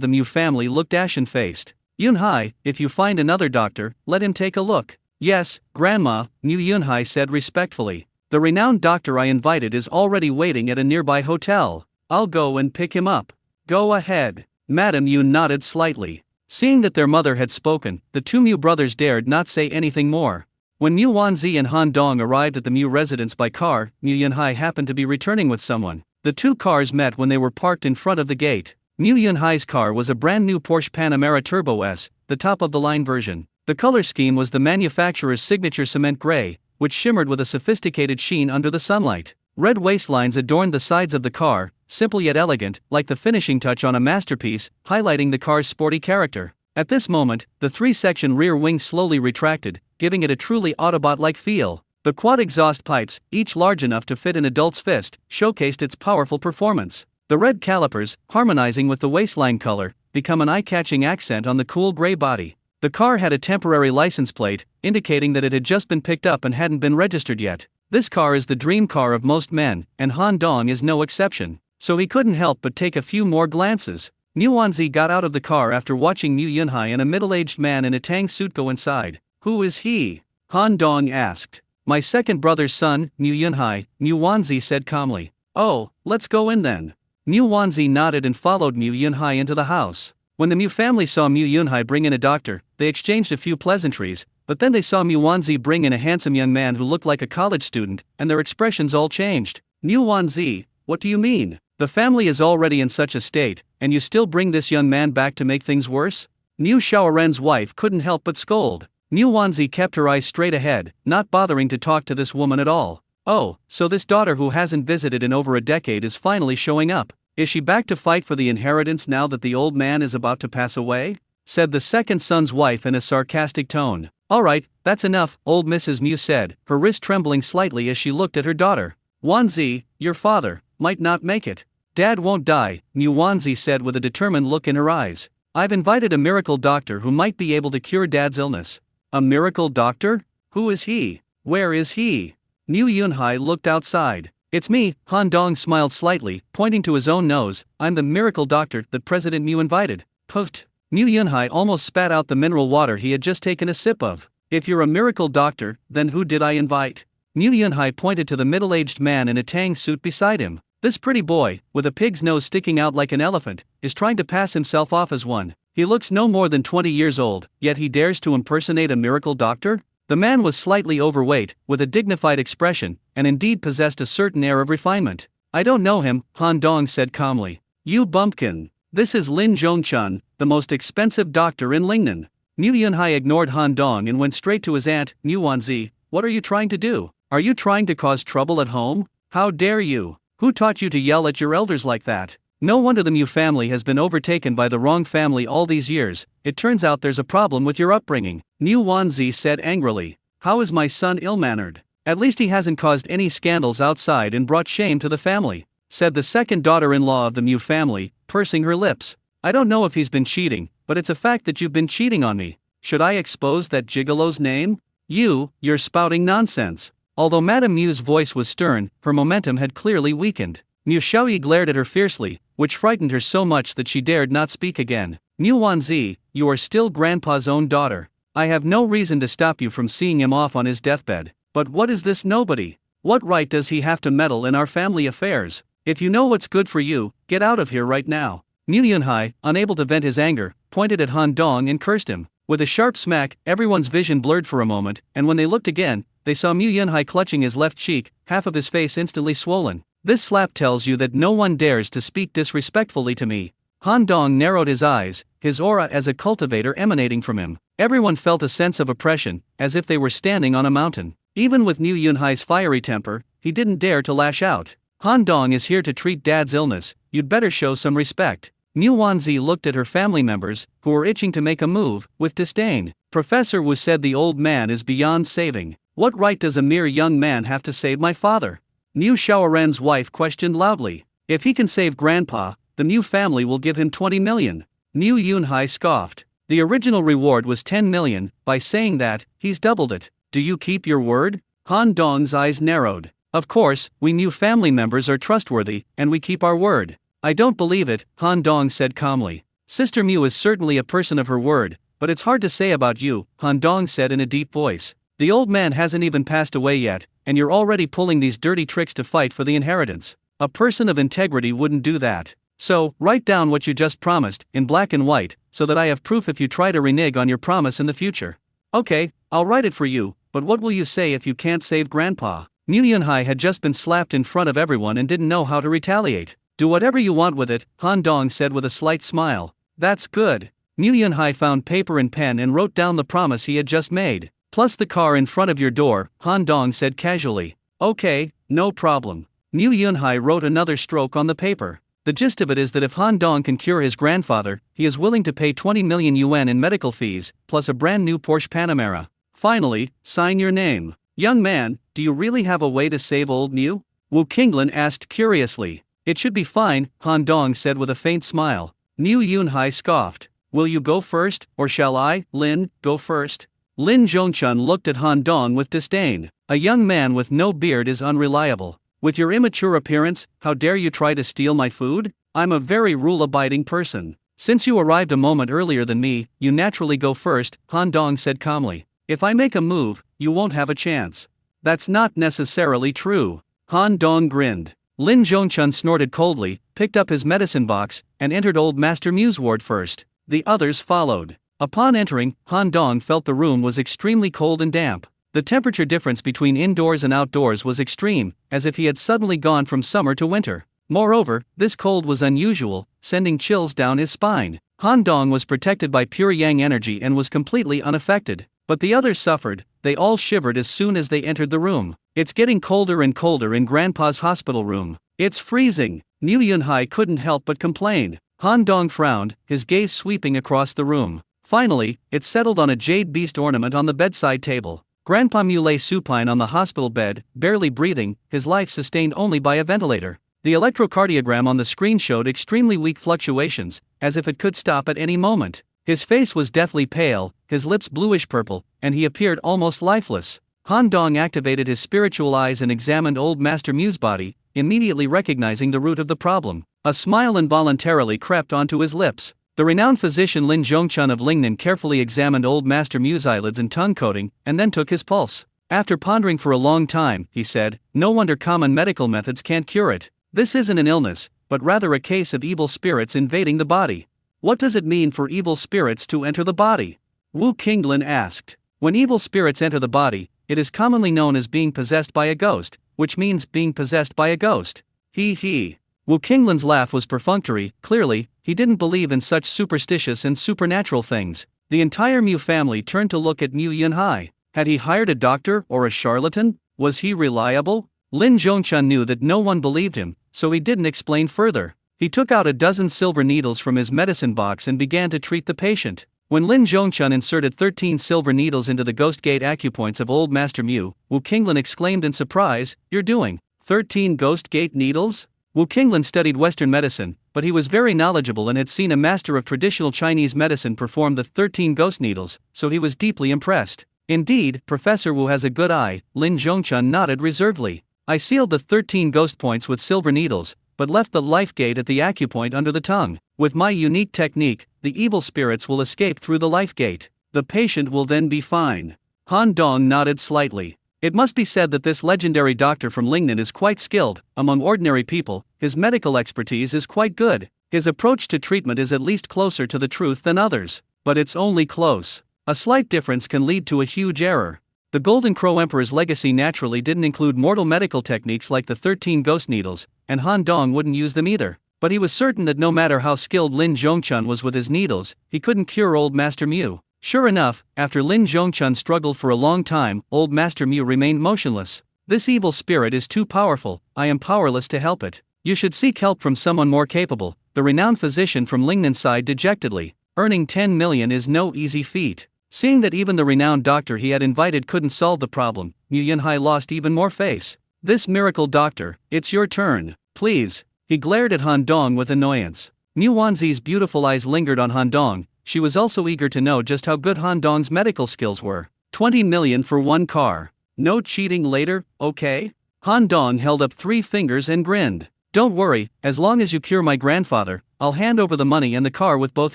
the Mu family looked ashen-faced. Yunhai, if you find another doctor, let him take a look. Yes, Grandma, Mu Yunhai said respectfully. The renowned doctor I invited is already waiting at a nearby hotel. I'll go and pick him up. Go ahead. Madam Yun nodded slightly. Seeing that their mother had spoken, the two Mu brothers dared not say anything more. When Mu Wanzi and Han Dong arrived at the Mu residence by car, Mu Yunhai happened to be returning with someone. The two cars met when they were parked in front of the gate. Mu Yunhai's car was a brand new Porsche Panamera Turbo S, the top-of-the-line version. The color scheme was the manufacturer's signature cement gray, which shimmered with a sophisticated sheen under the sunlight. Red waistlines adorned the sides of the car, simple yet elegant, like the finishing touch on a masterpiece, highlighting the car's sporty character. At this moment, the three-section rear wing slowly retracted, giving it a truly Autobot-like feel. The quad exhaust pipes, each large enough to fit an adult's fist, showcased its powerful performance. The red calipers, harmonizing with the waistline color, become an eye-catching accent on the cool gray body. The car had a temporary license plate, indicating that it had just been picked up and hadn't been registered yet. This car is the dream car of most men, and Han Dong is no exception. So he couldn't help but take a few more glances. Mu Wanzi got out of the car after watching Mu Yunhai and a middle-aged man in a tang suit go inside. Who is he? Han Dong asked. My second brother's son, Mu Yunhai, Mu Wanzi said calmly. Oh, let's go in then. Mu Wanzi nodded and followed Mu Yunhai into the house. When the Mu family saw Mu Yunhai bring in a doctor, they exchanged a few pleasantries, but then they saw Mu Wanzi bring in a handsome young man who looked like a college student, and their expressions all changed. Mu Wanzi, what do you mean? The family is already in such a state, and you still bring this young man back to make things worse? Niu Shaoren's wife couldn't help but scold. Mu Wanzi kept her eyes straight ahead, not bothering to talk to this woman at all. Oh, so this daughter who hasn't visited in over a decade is finally showing up. Is she back to fight for the inheritance now that the old man is about to pass away? Said the second son's wife in a sarcastic tone. Alright, that's enough, old Mrs. Mu said, her wrist trembling slightly as she looked at her daughter. Wanzi, your father, might not make it. Dad won't die, Mu Wanzi said with a determined look in her eyes. I've invited a miracle doctor who might be able to cure Dad's illness. A miracle doctor? Who is he? Where is he? Mu Yunhai looked outside. It's me, Han Dong smiled slightly, pointing to his own nose. I'm the miracle doctor that President Mu invited. Puffed. Mu Yunhai almost spat out the mineral water he had just taken a sip of. If you're a miracle doctor, then who did I invite? Mu Yunhai pointed to the middle-aged man in a tang suit beside him. This pretty boy, with a pig's nose sticking out like an elephant, is trying to pass himself off as one. He looks no more than 20 years old, yet he dares to impersonate a miracle doctor? The man was slightly overweight, with a dignified expression, and indeed possessed a certain air of refinement. I don't know him, Han Dong said calmly. You bumpkin. This is Lin Zhongchun, the most expensive doctor in Lingnan. Mu Yunhai ignored Han Dong and went straight to his aunt, Mu Wanzi. What are you trying to do? Are you trying to cause trouble at home? How dare you? Who taught you to yell at your elders like that? No wonder the Mu family has been overtaken by the wrong family all these years. It turns out there's a problem with your upbringing. Mu Wanzi said angrily. How is my son ill-mannered? At least he hasn't caused any scandals outside and brought shame to the family, said the second daughter-in-law of the Mu family, pursing her lips. I don't know if he's been cheating, but it's a fact that you've been cheating on me. Should I expose that gigolo's name? You're spouting nonsense. Although Madame Mu's voice was stern, her momentum had clearly weakened. Mu Xiaoyi glared at her fiercely, which frightened her so much that she dared not speak again. Mu Wanzi, you are still Grandpa's own daughter. I have no reason to stop you from seeing him off on his deathbed. But what is this nobody? What right does he have to meddle in our family affairs? If you know what's good for you, get out of here right now. Mu Yunhai, unable to vent his anger, pointed at Han Dong and cursed him. With a sharp smack, everyone's vision blurred for a moment, and when they looked again, they saw Mu Yunhai clutching his left cheek, half of his face instantly swollen. This slap tells you that no one dares to speak disrespectfully to me. Han Dong narrowed his eyes, his aura as a cultivator emanating from him. Everyone felt a sense of oppression, as if they were standing on a mountain. Even with Mu Yunhai's fiery temper, he didn't dare to lash out. Han Dong is here to treat Dad's illness, you'd better show some respect. Mu Wanzi looked at her family members, who were itching to make a move, with disdain. Professor Wu said the old man is beyond saving. What right does a mere young man have to save my father? Mu Shaoran's wife questioned loudly. If he can save Grandpa, the Mu family will give him 20 million. Mu Yunhai scoffed. The original reward was 10 million, by saying that, he's doubled it. Do you keep your word? Han Dong's eyes narrowed. Of course, we Mu family members are trustworthy, and we keep our word. I don't believe it, Han Dong said calmly. Sister Mu is certainly a person of her word, but it's hard to say about you, Han Dong said in a deep voice. The old man hasn't even passed away yet, and you're already pulling these dirty tricks to fight for the inheritance. A person of integrity wouldn't do that. So, write down what you just promised, in black and white, so that I have proof if you try to renege on your promise in the future. Okay, I'll write it for you, but what will you say if you can't save Grandpa? Mu Yunhai had just been slapped in front of everyone and didn't know how to retaliate. Do whatever you want with it, Han Dong said with a slight smile. That's good. Mu Yunhai found paper and pen and wrote down the promise he had just made. Plus the car in front of your door, Han Dong said casually. Okay, no problem. Mu Yunhai wrote another stroke on the paper. The gist of it is that if Han Dong can cure his grandfather, he is willing to pay 20 million yuan in medical fees, plus a brand new Porsche Panamera. Finally, sign your name. Young man, do you really have a way to save old Mu? Wu Qinglin asked curiously. It should be fine, Han Dong said with a faint smile. Mu Yunhai scoffed. Will you go first, or shall I, Lin, go first? Lin Zhongchun looked at Han Dong with disdain. A young man with no beard is unreliable. With your immature appearance, how dare you try to steal my food? I'm a very rule-abiding person. Since you arrived a moment earlier than me, you naturally go first, Han Dong said calmly. If I make a move, you won't have a chance. That's not necessarily true. Han Dong grinned. Lin Zhongchun snorted coldly, picked up his medicine box, and entered old Master Mu's ward first. The others followed. Upon entering, Han Dong felt the room was extremely cold and damp. The temperature difference between indoors and outdoors was extreme, as if he had suddenly gone from summer to winter. Moreover, this cold was unusual, sending chills down his spine. Han Dong was protected by pure yang energy and was completely unaffected. But the others suffered, they all shivered as soon as they entered the room. It's getting colder and colder in Grandpa's hospital room. It's freezing. Mu Yunhai couldn't help but complain. Han Dong frowned, his gaze sweeping across the room. Finally, it settled on a jade beast ornament on the bedside table. Grandpa Mu lay supine on the hospital bed, barely breathing, his life sustained only by a ventilator. The electrocardiogram on the screen showed extremely weak fluctuations, as if it could stop at any moment. His face was deathly pale, his lips bluish-purple, and he appeared almost lifeless. Han Dong activated his spiritual eyes and examined old Master Mu's body, immediately recognizing the root of the problem. A smile involuntarily crept onto his lips. The renowned physician Lin Zhongchun of Lingnan carefully examined old Master Mu's eyelids and tongue coating, and then took his pulse. After pondering for a long time, he said, "No wonder common medical methods can't cure it. This isn't an illness, but rather a case of evil spirits invading the body." What does it mean for evil spirits to enter the body? Wu Qinglin asked. When evil spirits enter the body, it is commonly known as being possessed by a ghost, which means being possessed by a ghost. He. Wu Qinglin's laugh was perfunctory. Clearly, he didn't believe in such superstitious and supernatural things. The entire Mu family turned to look at Mu Yunhai. Had he hired a doctor or a charlatan? Was he reliable? Lin Zhongchun knew that no one believed him, so he didn't explain further. He took out a dozen silver needles from his medicine box and began to treat the patient. When Lin Zhongchun inserted 13 silver needles into the ghost gate acupoints of old Master Mu, Wu Qinglin exclaimed in surprise, "You're doing 13 ghost gate needles?" Wu Qinglin studied Western medicine, but he was very knowledgeable and had seen a master of traditional Chinese medicine perform the 13 ghost needles, so he was deeply impressed. Indeed, Professor Wu has a good eye, Lin Zhongchun nodded reservedly. I sealed the 13 ghost points with silver needles, but left the life gate at the acupoint under the tongue. With my unique technique, the evil spirits will escape through the life gate. The patient will then be fine. Han Dong nodded slightly. It must be said that this legendary doctor from Lingnan is quite skilled. Among ordinary people, his medical expertise is quite good. His approach to treatment is at least closer to the truth than others. But it's only close. A slight difference can lead to a huge error. The Golden Crow Emperor's legacy naturally didn't include mortal medical techniques like the 13 ghost needles, and Han Dong wouldn't use them either. But he was certain that no matter how skilled Lin Zhongchun was with his needles, he couldn't cure old Master Mu. Sure enough, after Lin Zhongchun struggled for a long time, old Master Mu remained motionless. This evil spirit is too powerful, I am powerless to help it. You should seek help from someone more capable, the renowned physician from Lingnan sighed dejectedly. Earning 10 million is no easy feat. Seeing that even the renowned doctor he had invited couldn't solve the problem, Mu Yunhai lost even more face. This miracle doctor, it's your turn, please. He glared at Han Dong with annoyance. Mu Wanzi's beautiful eyes lingered on Han Dong. She was also eager to know just how good Han Dong's medical skills were. 20 million for one car. No cheating later, okay? Han Dong held up 3 fingers and grinned. Don't worry, as long as you cure my grandfather, I'll hand over the money and the car with both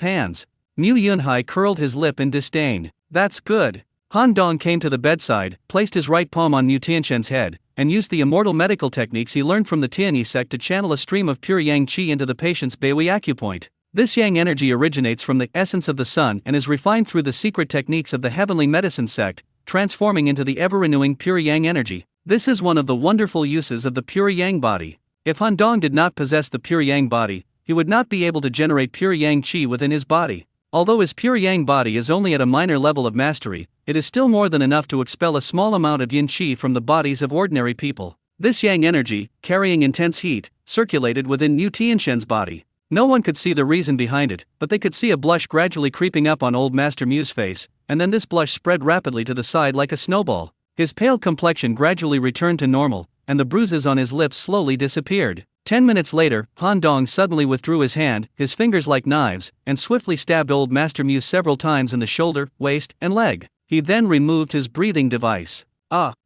hands. Mu Yunhai curled his lip in disdain. That's good. Han Dong came to the bedside, placed his right palm on Mu Tianquan's head, and used the immortal medical techniques he learned from the Tianyi sect to channel a stream of pure yang qi into the patient's Beihui acupoint. This yang energy originates from the essence of the sun and is refined through the secret techniques of the heavenly medicine sect, transforming into the ever-renewing pure yang energy. This is one of the wonderful uses of the pure yang body. If Han Dong did not possess the pure yang body, he would not be able to generate pure yang qi within his body. Although his pure yang body is only at a minor level of mastery, it is still more than enough to expel a small amount of yin qi from the bodies of ordinary people. This yang energy, carrying intense heat, circulated within Mu Tianquan's body. No one could see the reason behind it, but they could see a blush gradually creeping up on old Master Mu's face, and then this blush spread rapidly to the side like a snowball. His pale complexion gradually returned to normal, and the bruises on his lips slowly disappeared. 10 minutes later, Han Dong suddenly withdrew his hand, his fingers like knives, and swiftly stabbed old Master Mu several times in the shoulder, waist, and leg. He then removed his breathing device.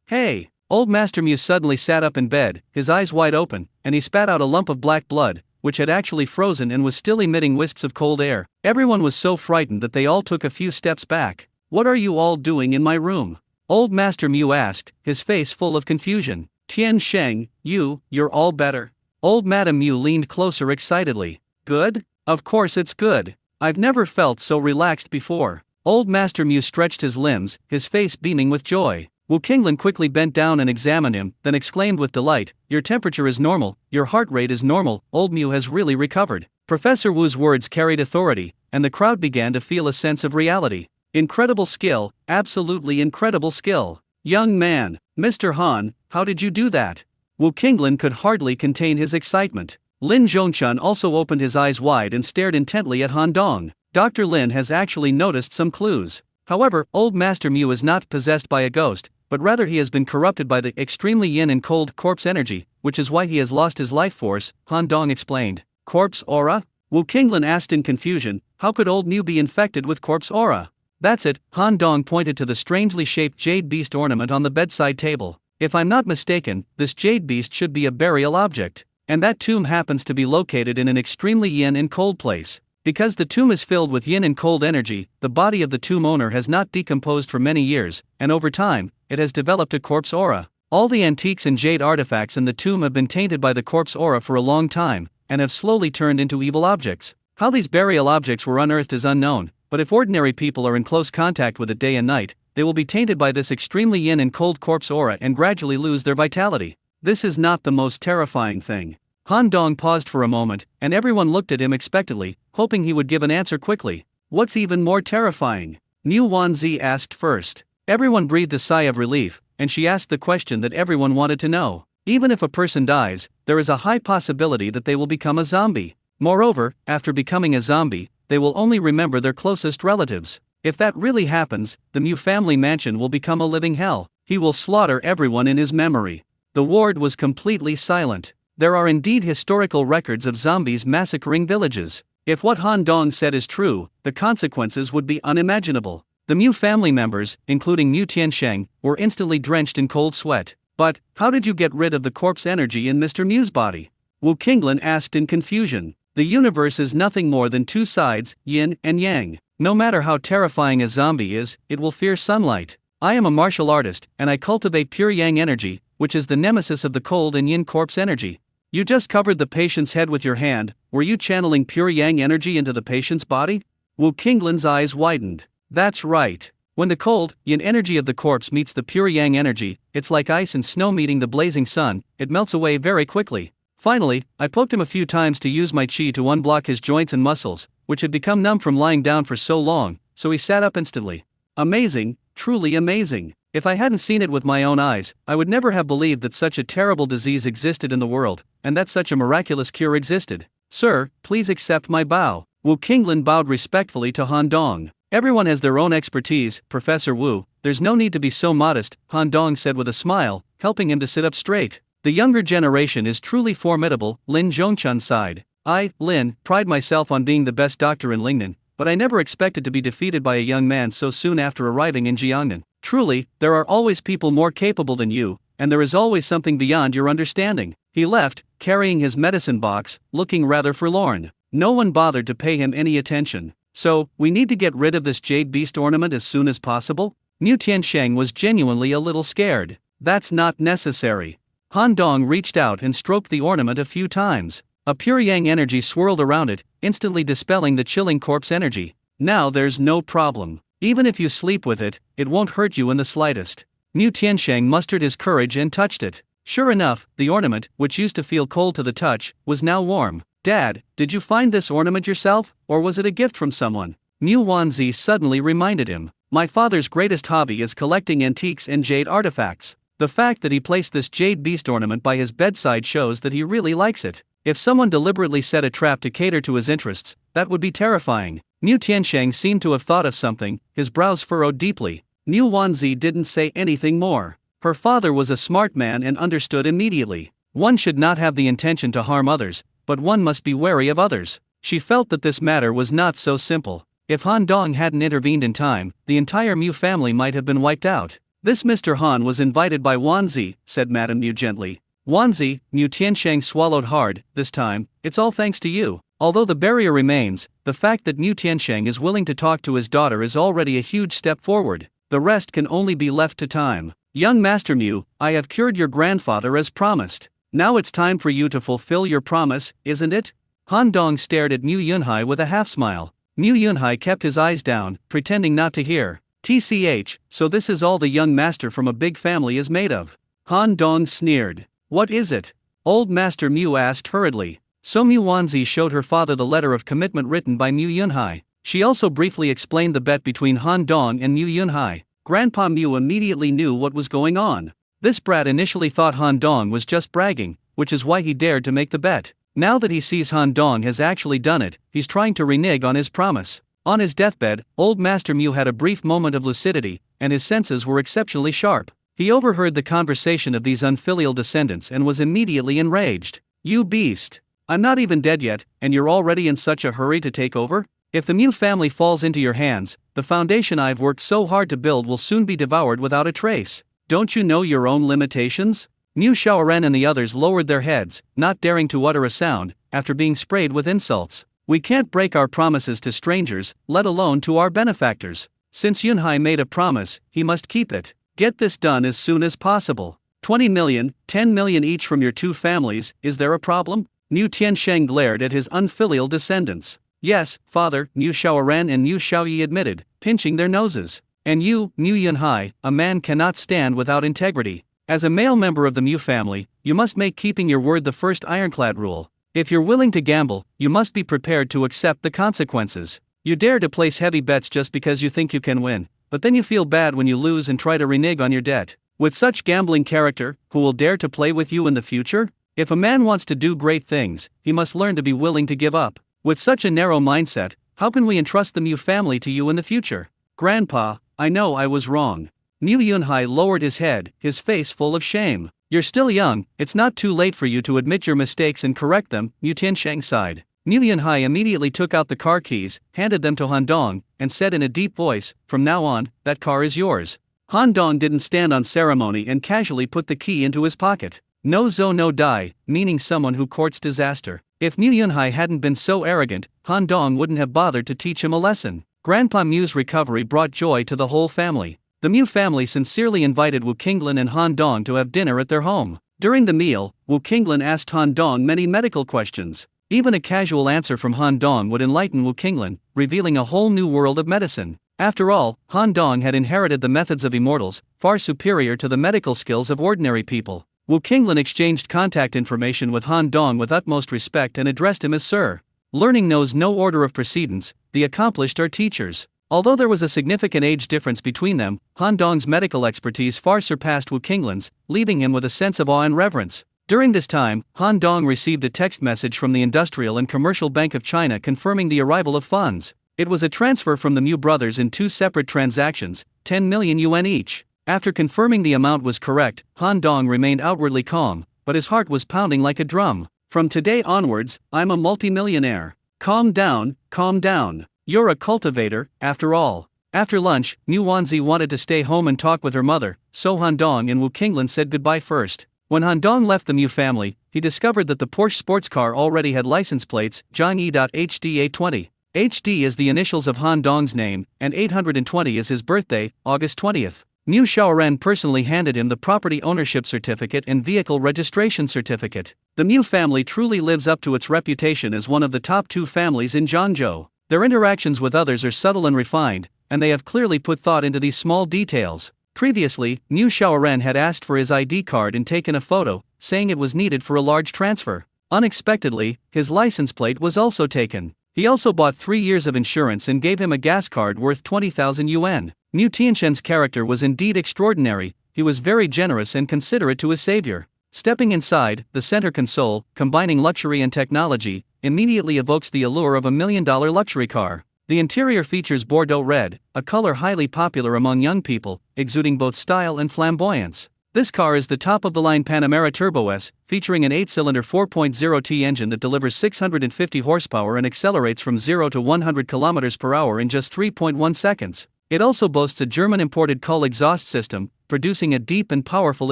Hey! Old Master Mu suddenly sat up in bed, his eyes wide open, and he spat out a lump of black blood, which had actually frozen and was still emitting wisps of cold air. Everyone was so frightened that they all took a few steps back. What are you all doing in my room? Old Master Mu asked, his face full of confusion. Tian Sheng, you're all better. Old Madame Mu leaned closer excitedly. Good? Of course it's good. I've never felt so relaxed before. Old Master Mu stretched his limbs, his face beaming with joy. Wu Qinglan quickly bent down and examined him, then exclaimed with delight, your temperature is normal, your heart rate is normal, old Mu has really recovered. Professor Wu's words carried authority, and the crowd began to feel a sense of reality. Incredible skill, absolutely incredible skill. Young man, Mr. Han, how did you do that? Wu Qinglan could hardly contain his excitement. Lin Zhongchun also opened his eyes wide and stared intently at Han Dong. Dr. Lin has actually noticed some clues. However, old Master Mu is not possessed by a ghost, but rather he has been corrupted by the extremely yin and cold corpse energy, which is why he has lost his life force, Han Dong explained. Corpse aura? Wu Qinglan asked in confusion, how could old Mu be infected with corpse aura? That's it, Han Dong pointed to the strangely shaped jade beast ornament on the bedside table. If I'm not mistaken, this jade beast should be a burial object, and that tomb happens to be located in an extremely yin and cold place. Because the tomb is filled with yin and cold energy, the body of the tomb owner has not decomposed for many years, and over time, it has developed a corpse aura. All the antiques and jade artifacts in the tomb have been tainted by the corpse aura for a long time, and have slowly turned into evil objects. How these burial objects were unearthed is unknown, but if ordinary people are in close contact with it day and night, they will be tainted by this extremely yin and cold corpse aura and gradually lose their vitality. This is not the most terrifying thing. Han Dong paused for a moment, and everyone looked at him expectantly, hoping he would give an answer quickly. What's even more terrifying? Mu Wanzi asked first. Everyone breathed a sigh of relief, and she asked the question that everyone wanted to know. Even if a person dies, there is a high possibility that they will become a zombie. Moreover, after becoming a zombie, they will only remember their closest relatives. If that really happens, the Mu family mansion will become a living hell. He will slaughter everyone in his memory. The ward was completely silent. There are indeed historical records of zombies massacring villages. If what Han Dong said is true, the consequences would be unimaginable. The Mu family members, including Mu Tiansheng, were instantly drenched in cold sweat. But, how did you get rid of the corpse energy in Mr. Mu's body? Wu Qinglan asked in confusion. The universe is nothing more than two sides, yin and yang. No matter how terrifying a zombie is, it will fear sunlight. I am a martial artist, and I cultivate pure yang energy, which is the nemesis of the cold and yin corpse energy. You just covered the patient's head with your hand. Were you channeling pure yang energy into the patient's body? Wu Qinglan's eyes widened. That's right. When the cold, yin energy of the corpse meets the pure yang energy, it's like ice and snow meeting the blazing sun, it melts away very quickly. Finally, I poked him a few times to use my chi to unblock his joints and muscles, which had become numb from lying down for so long, so he sat up instantly. Amazing, truly amazing. If I hadn't seen it with my own eyes, I would never have believed that such a terrible disease existed in the world, and that such a miraculous cure existed. "Sir, please accept my bow." Wu Qinglin bowed respectfully to Han Dong. "Everyone has their own expertise, Professor Wu, there's no need to be so modest," Han Dong said with a smile, helping him to sit up straight. "The younger generation is truly formidable," Lin Zhongchun sighed. "I, Lin, pride myself on being the best doctor in Lingnan, but I never expected to be defeated by a young man so soon after arriving in Jiangnan. Truly, there are always people more capable than you, and there is always something beyond your understanding." He left, carrying his medicine box, looking rather forlorn. No one bothered to pay him any attention. "So, we need to get rid of this jade beast ornament as soon as possible?" Mu Tiansheng was genuinely a little scared. "That's not necessary." Han Dong reached out and stroked the ornament a few times. A pure yang energy swirled around it, instantly dispelling the chilling corpse energy. "Now there's no problem. Even if you sleep with it, it won't hurt you in the slightest." Mu Tiansheng mustered his courage and touched it. Sure enough, the ornament, which used to feel cold to the touch, was now warm. "Dad, did you find this ornament yourself, or was it a gift from someone?" Mu Wanzi suddenly reminded him. "My father's greatest hobby is collecting antiques and jade artifacts. The fact that he placed this jade beast ornament by his bedside shows that he really likes it. If someone deliberately set a trap to cater to his interests, that would be terrifying." Mu Tiansheng seemed to have thought of something, his brows furrowed deeply. Mu Wanzi didn't say anything more. Her father was a smart man and understood immediately. One should not have the intention to harm others, but one must be wary of others. She felt that this matter was not so simple. If Han Dong hadn't intervened in time, the entire Mu family might have been wiped out. "This Mr. Han was invited by Wanzi," said Madame Mu gently. "Wanzi," Mu Tiansheng swallowed hard, "this time, it's all thanks to you." Although the barrier remains, the fact that Mu Tiansheng is willing to talk to his daughter is already a huge step forward. The rest can only be left to time. "Young Master Mu, I have cured your grandfather as promised. Now it's time for you to fulfill your promise, isn't it?" Han Dong stared at Mu Yunhai with a half-smile. Mu Yunhai kept his eyes down, pretending not to hear. "TCH, so this is all the young master from a big family is made of?" Han Dong sneered. "What is it?" Old Master Mu asked hurriedly. So Mu Wanzi showed her father the letter of commitment written by Mu Yunhai. She also briefly explained the bet between Han Dong and Mu Yunhai. Grandpa Mu immediately knew what was going on. This brat initially thought Han Dong was just bragging, which is why he dared to make the bet. Now that he sees Han Dong has actually done it, he's trying to renege on his promise. On his deathbed, Old Master Mu had a brief moment of lucidity, and his senses were exceptionally sharp. He overheard the conversation of these unfilial descendants and was immediately enraged. "You beast! I'm not even dead yet, and you're already in such a hurry to take over? If the Mu family falls into your hands, the foundation I've worked so hard to build will soon be devoured without a trace. Don't you know your own limitations?" Mu Shaoren and the others lowered their heads, not daring to utter a sound, after being sprayed with insults. "We can't break our promises to strangers, let alone to our benefactors. Since Yunhai made a promise, he must keep it. Get this done as soon as possible. 20 million, 10 million each from your two families, is there a problem?" Mu Tiansheng glared at his unfilial descendants. "Yes, father," Mu Shaoren and Mu Shaoyi admitted, pinching their noses. "And you, Mu Yunhai, a man cannot stand without integrity. As a male member of the Mu family, you must make keeping your word the first ironclad rule. If you're willing to gamble, you must be prepared to accept the consequences. You dare to place heavy bets just because you think you can win, but then you feel bad when you lose and try to renege on your debt. With such gambling character, who will dare to play with you in the future? If a man wants to do great things, he must learn to be willing to give up. With such a narrow mindset, how can we entrust the Mu family to you in the future?" "Grandpa, I know I was wrong." Mu Yunhai lowered his head, his face full of shame. "You're still young, it's not too late for you to admit your mistakes and correct them," Mu Tiansheng sighed. Mu Yunhai immediately took out the car keys, handed them to Han Dong, and said in a deep voice, "From now on, that car is yours." Han Dong didn't stand on ceremony and casually put the key into his pocket. No Zhou no Dai, meaning someone who courts disaster. If Mu Yunhai hadn't been so arrogant, Han Dong wouldn't have bothered to teach him a lesson. Grandpa Mu's recovery brought joy to the whole family. The Mu family sincerely invited Wu Qinglin and Han Dong to have dinner at their home. During the meal, Wu Qinglin asked Han Dong many medical questions. Even a casual answer from Han Dong would enlighten Wu Qinglin, revealing a whole new world of medicine. After all, Han Dong had inherited the methods of immortals, far superior to the medical skills of ordinary people. Wu Qinglin exchanged contact information with Han Dong with utmost respect and addressed him as Sir. Learning knows no order of precedence, the accomplished are teachers. Although there was a significant age difference between them, Han Dong's medical expertise far surpassed Wu Qinglin's, leaving him with a sense of awe and reverence. During this time, Han Dong received a text message from the Industrial and Commercial Bank of China confirming the arrival of funds. It was a transfer from the Mu brothers in 2 separate transactions, 10 million yuan each. After confirming the amount was correct, Han Dong remained outwardly calm, but his heart was pounding like a drum. From today onwards, I'm a multimillionaire. Calm down, calm down. You're a cultivator, after all. After lunch, Mu Wanzi wanted to stay home and talk with her mother, so Han Dong and Wu Qinglan said goodbye first. When Han Dong left the Mu family, he discovered that the Porsche sports car already had license plates, Zhang-E.HDA20. HD is the initials of Han Dong's name, and 820 is his birthday, August 20th. Mu Xiaoren personally handed him the property ownership certificate and vehicle registration certificate. The Mu family truly lives up to its reputation as one of the top 2 families in Zhangzhou. Their interactions with others are subtle and refined, and they have clearly put thought into these small details. Previously, Mu Xiaoren had asked for his ID card and taken a photo, saying it was needed for a large transfer. Unexpectedly, his license plate was also taken. He also bought 3 years of insurance and gave him a gas card worth 20,000 yuan. Mu Tianshen's character was indeed extraordinary. He was very generous and considerate to his savior. Stepping inside, the center console, combining luxury and technology, immediately evokes the allure of $1 million luxury car. The interior features Bordeaux red, a color highly popular among young people, exuding both style and flamboyance. This car is the top-of-the-line Panamera Turbo S, featuring an 8-cylinder 4.0T engine that delivers 650 horsepower and accelerates from 0 to 100 km per hour in just 3.1 seconds. It also boasts a German-imported Kull exhaust system, producing a deep and powerful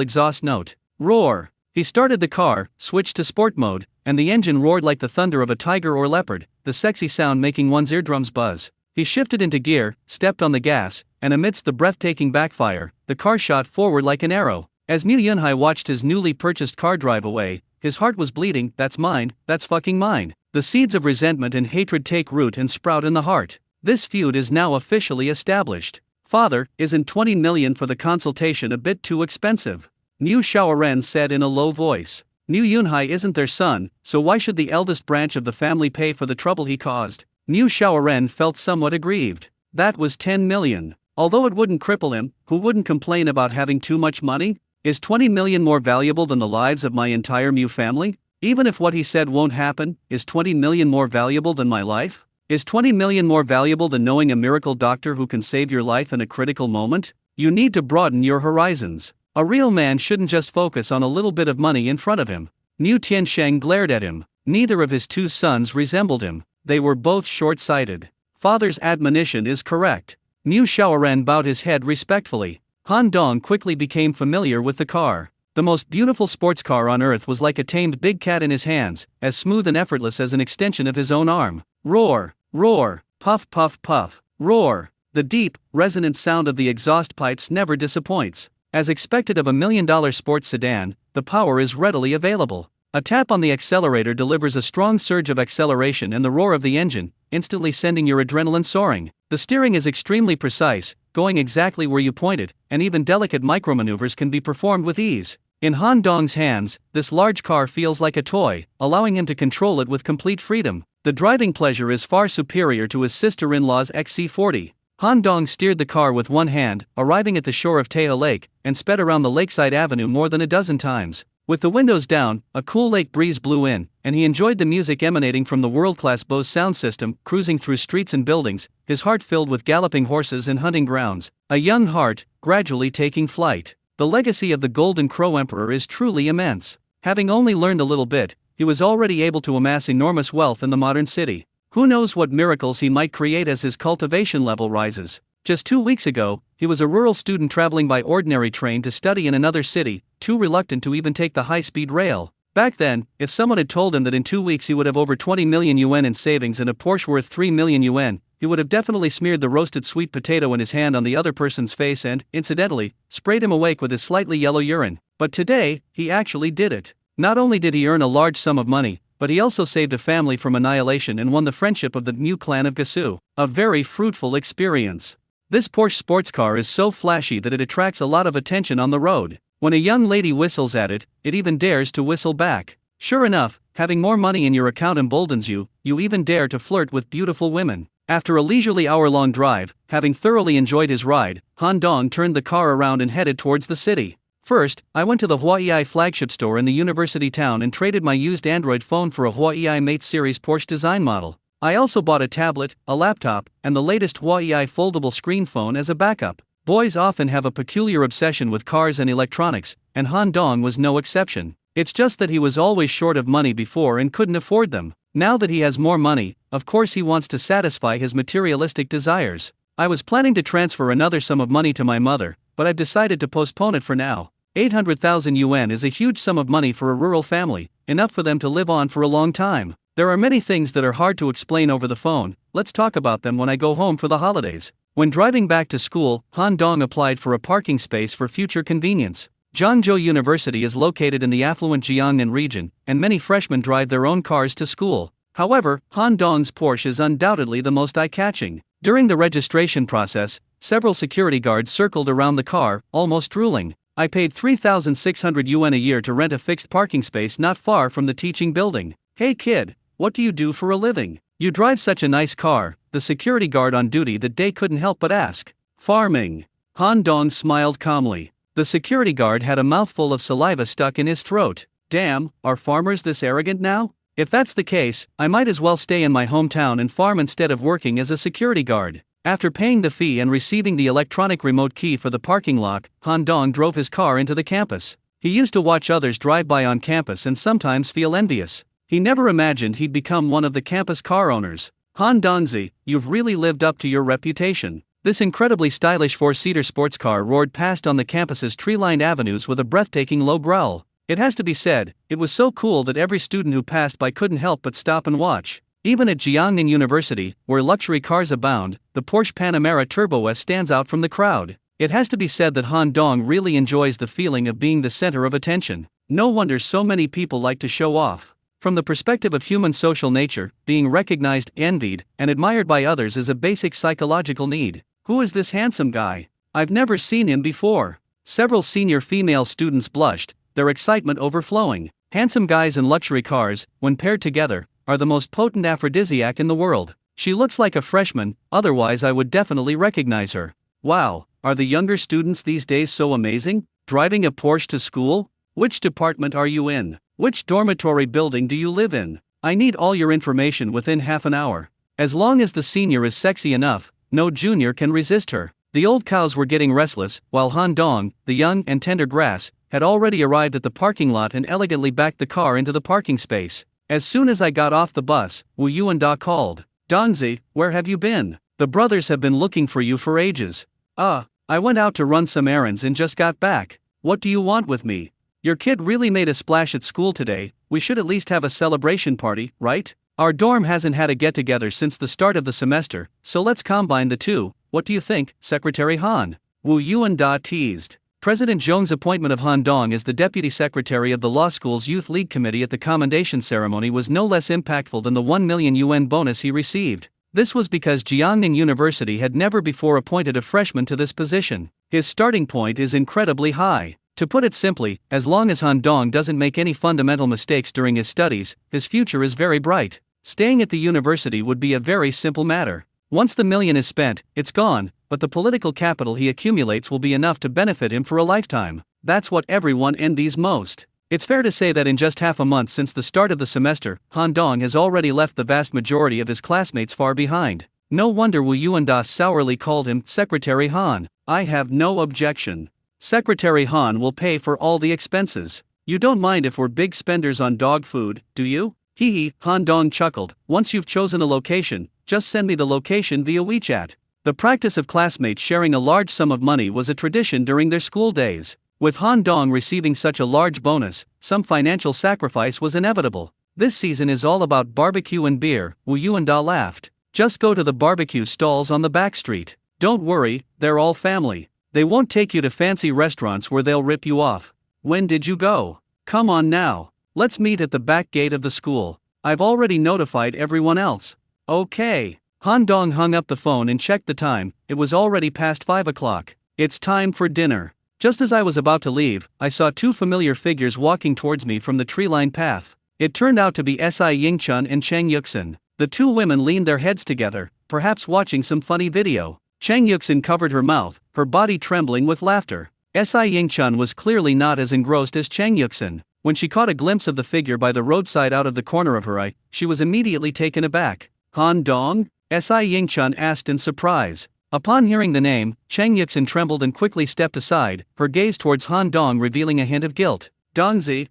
exhaust note. Roar! He started the car, switched to sport mode, and the engine roared like the thunder of a tiger or leopard, the sexy sound making one's eardrums buzz. He shifted into gear, stepped on the gas, and amidst the breathtaking backfire, the car shot forward like an arrow. As Mu Yunhai watched his newly purchased car drive away, his heart was bleeding. That's mine, that's fucking mine. The seeds of resentment and hatred take root and sprout in the heart. This feud is now officially established. Father, isn't 20 million for the consultation a bit too expensive? Mu Xiaoren said in a low voice. Mu Yunhai isn't their son, so why should the eldest branch of the family pay for the trouble he caused? Mu Xiaoren felt somewhat aggrieved. That was 10 million. Although it wouldn't cripple him, who wouldn't complain about having too much money? Is 20 million more valuable than the lives of my entire Mu family? Even if what he said won't happen, is 20 million more valuable than my life? Is 20 million more valuable than knowing a miracle doctor who can save your life in a critical moment? You need to broaden your horizons. A real man shouldn't just focus on a little bit of money in front of him. Mu Tiansheng glared at him. Neither of his 2 sons resembled him. They were both short-sighted. Father's admonition is correct. Mu Xiaoren bowed his head respectfully. Han Dong quickly became familiar with the car. The most beautiful sports car on earth was like a tamed big cat in his hands, as smooth and effortless as an extension of his own arm. Roar, roar, puff puff puff, roar. The deep, resonant sound of the exhaust pipes never disappoints. As expected of a $1 million sports sedan, the power is readily available. A tap on the accelerator delivers a strong surge of acceleration and the roar of the engine, instantly sending your adrenaline soaring. The steering is extremely precise, going exactly where you point it, and even delicate micromaneuvers can be performed with ease. In Han Dong's hands, this large car feels like a toy, allowing him to control it with complete freedom. The driving pleasure is far superior to his sister-in-law's XC40. Han Dong steered the car with one hand, arriving at the shore of Taeha Lake, and sped around the lakeside avenue more than a dozen times. With the windows down, a cool lake breeze blew in, and he enjoyed the music emanating from the world-class Bose sound system, cruising through streets and buildings, his heart filled with galloping horses and hunting grounds. A young heart, gradually taking flight. The legacy of the Golden Crow Emperor is truly immense. Having only learned a little bit, he was already able to amass enormous wealth in the modern city. Who knows what miracles he might create as his cultivation level rises. Just 2 weeks ago, he was a rural student traveling by ordinary train to study in another city, too reluctant to even take the high-speed rail. Back then, if someone had told him that in 2 weeks he would have over 20 million yuan in savings and a Porsche worth 3 million yuan, he would have definitely smeared the roasted sweet potato in his hand on the other person's face and, incidentally, sprayed him awake with his slightly yellow urine. But today, he actually did it. Not only did he earn a large sum of money, but he also saved a family from annihilation and won the friendship of the Mu clan of Gasu. A very fruitful experience. This Porsche sports car is so flashy that it attracts a lot of attention on the road. When a young lady whistles at it, it even dares to whistle back. Sure enough, having more money in your account emboldens you, you even dare to flirt with beautiful women. After a leisurely hour-long drive, having thoroughly enjoyed his ride, Han Dong turned the car around and headed towards the city. First, I went to the Huawei flagship store in the university town and traded my used Android phone for a Huawei Mate series Porsche design model. I also bought a tablet, a laptop, and the latest Huawei foldable screen phone as a backup. Boys often have a peculiar obsession with cars and electronics, and Han Dong was no exception. It's just that he was always short of money before and couldn't afford them. Now that he has more money, of course he wants to satisfy his materialistic desires. I was planning to transfer another sum of money to my mother, but I've decided to postpone it for now. 800,000 yuan is a huge sum of money for a rural family, enough for them to live on for a long time. There are many things that are hard to explain over the phone. Let's talk about them when I go home for the holidays. When driving back to school, Han Dong applied for a parking space for future convenience. Zhangzhou University is located in the affluent Jiangnan region, and many freshmen drive their own cars to school. However, Han Dong's Porsche is undoubtedly the most eye-catching. During the registration process, several security guards circled around the car, almost drooling. I paid 3,600 yuan a year to rent a fixed parking space not far from the teaching building. Hey kid, what do you do for a living? You drive such a nice car, the security guard on duty that day couldn't help but ask. Farming. Han Dong smiled calmly. The security guard had a mouthful of saliva stuck in his throat. Damn, are farmers this arrogant now? If that's the case, I might as well stay in my hometown and farm instead of working as a security guard. After paying the fee and receiving the electronic remote key for the parking lot, Han Dong drove his car into the campus. He used to watch others drive by on campus and sometimes feel envious. He never imagined he'd become one of the campus car owners. Han Dongzi, you've really lived up to your reputation. This incredibly stylish four-seater sports car roared past on the campus's tree-lined avenues with a breathtaking low growl. It has to be said, it was so cool that every student who passed by couldn't help but stop and watch. Even at Jiangnan University, where luxury cars abound, the Porsche Panamera Turbo S stands out from the crowd. It has to be said that Han Dong really enjoys the feeling of being the center of attention. No wonder so many people like to show off. From the perspective of human social nature, being recognized, envied, and admired by others is a basic psychological need. Who is this handsome guy? I've never seen him before. Several senior female students blushed, their excitement overflowing. Handsome guys in luxury cars, when paired together, are the most potent aphrodisiac in the world. She looks like a freshman, otherwise I would definitely recognize her. Wow, are the younger students these days so amazing? Driving a Porsche to school? Which department are you in? Which dormitory building do you live in? I need all your information within half an hour. As long as the senior is sexy enough, no junior can resist her. The old cows were getting restless, while Han Dong, the young and tender grass, had already arrived at the parking lot and elegantly backed the car into the parking space. As soon as I got off the bus, Wu Yuanda called. Dongzi, where have you been? The brothers have been looking for you for ages. I went out to run some errands and just got back. What do you want with me? Your kid really made a splash at school today. We should at least have a celebration party, right? Our dorm hasn't had a get-together since the start of the semester, so let's combine the two. What do you think, Secretary Han? Wu Yuanda teased. President Zhong's appointment of Han Dong as the deputy secretary of the law school's youth league committee at the commendation ceremony was no less impactful than the 1 million yuan bonus he received. This was because Jiangnan University had never before appointed a freshman to this position. His starting point is incredibly high. To put it simply, as long as Han Dong doesn't make any fundamental mistakes during his studies, his future is very bright. Staying at the university would be a very simple matter. Once the million is spent, it's gone, but the political capital he accumulates will be enough to benefit him for a lifetime. That's what everyone envies most. It's fair to say that in just half a month since the start of the semester, Han Dong has already left the vast majority of his classmates far behind. No wonder Wu Yuanda sourly called him Secretary Han. I have no objection. Secretary Han will pay for all the expenses. You don't mind if we're big spenders on dog food, do you? Hee hee, Han Dong chuckled. Once you've chosen a location, just send me the location via WeChat. The practice of classmates sharing a large sum of money was a tradition during their school days. With Han Dong receiving such a large bonus, some financial sacrifice was inevitable. This season is all about barbecue and beer, Wu Yuanda laughed. Just go to the barbecue stalls on the back street. Don't worry, they're all family. They won't take you to fancy restaurants where they'll rip you off. When did you go? Come on now. Let's meet at the back gate of the school. I've already notified everyone else. Okay. Han Dong hung up the phone and checked the time. It was already past 5 o'clock. It's time for dinner. Just as I was about to leave, I saw two familiar figures walking towards me from the tree-lined path. It turned out to be Si Yingchun and Cheng Yuxin. The two women leaned their heads together, perhaps watching some funny video. Cheng Yuxin covered her mouth, her body trembling with laughter. Si Yingchun was clearly not as engrossed as Chang Yuxin. When she caught a glimpse of the figure by the roadside out of the corner of her eye, she was immediately taken aback. Han Dong? Si Yingchun asked in surprise. Upon hearing the name, Chang Yuxin trembled and quickly stepped aside, her gaze towards Han Dong revealing a hint of guilt. Dongzi,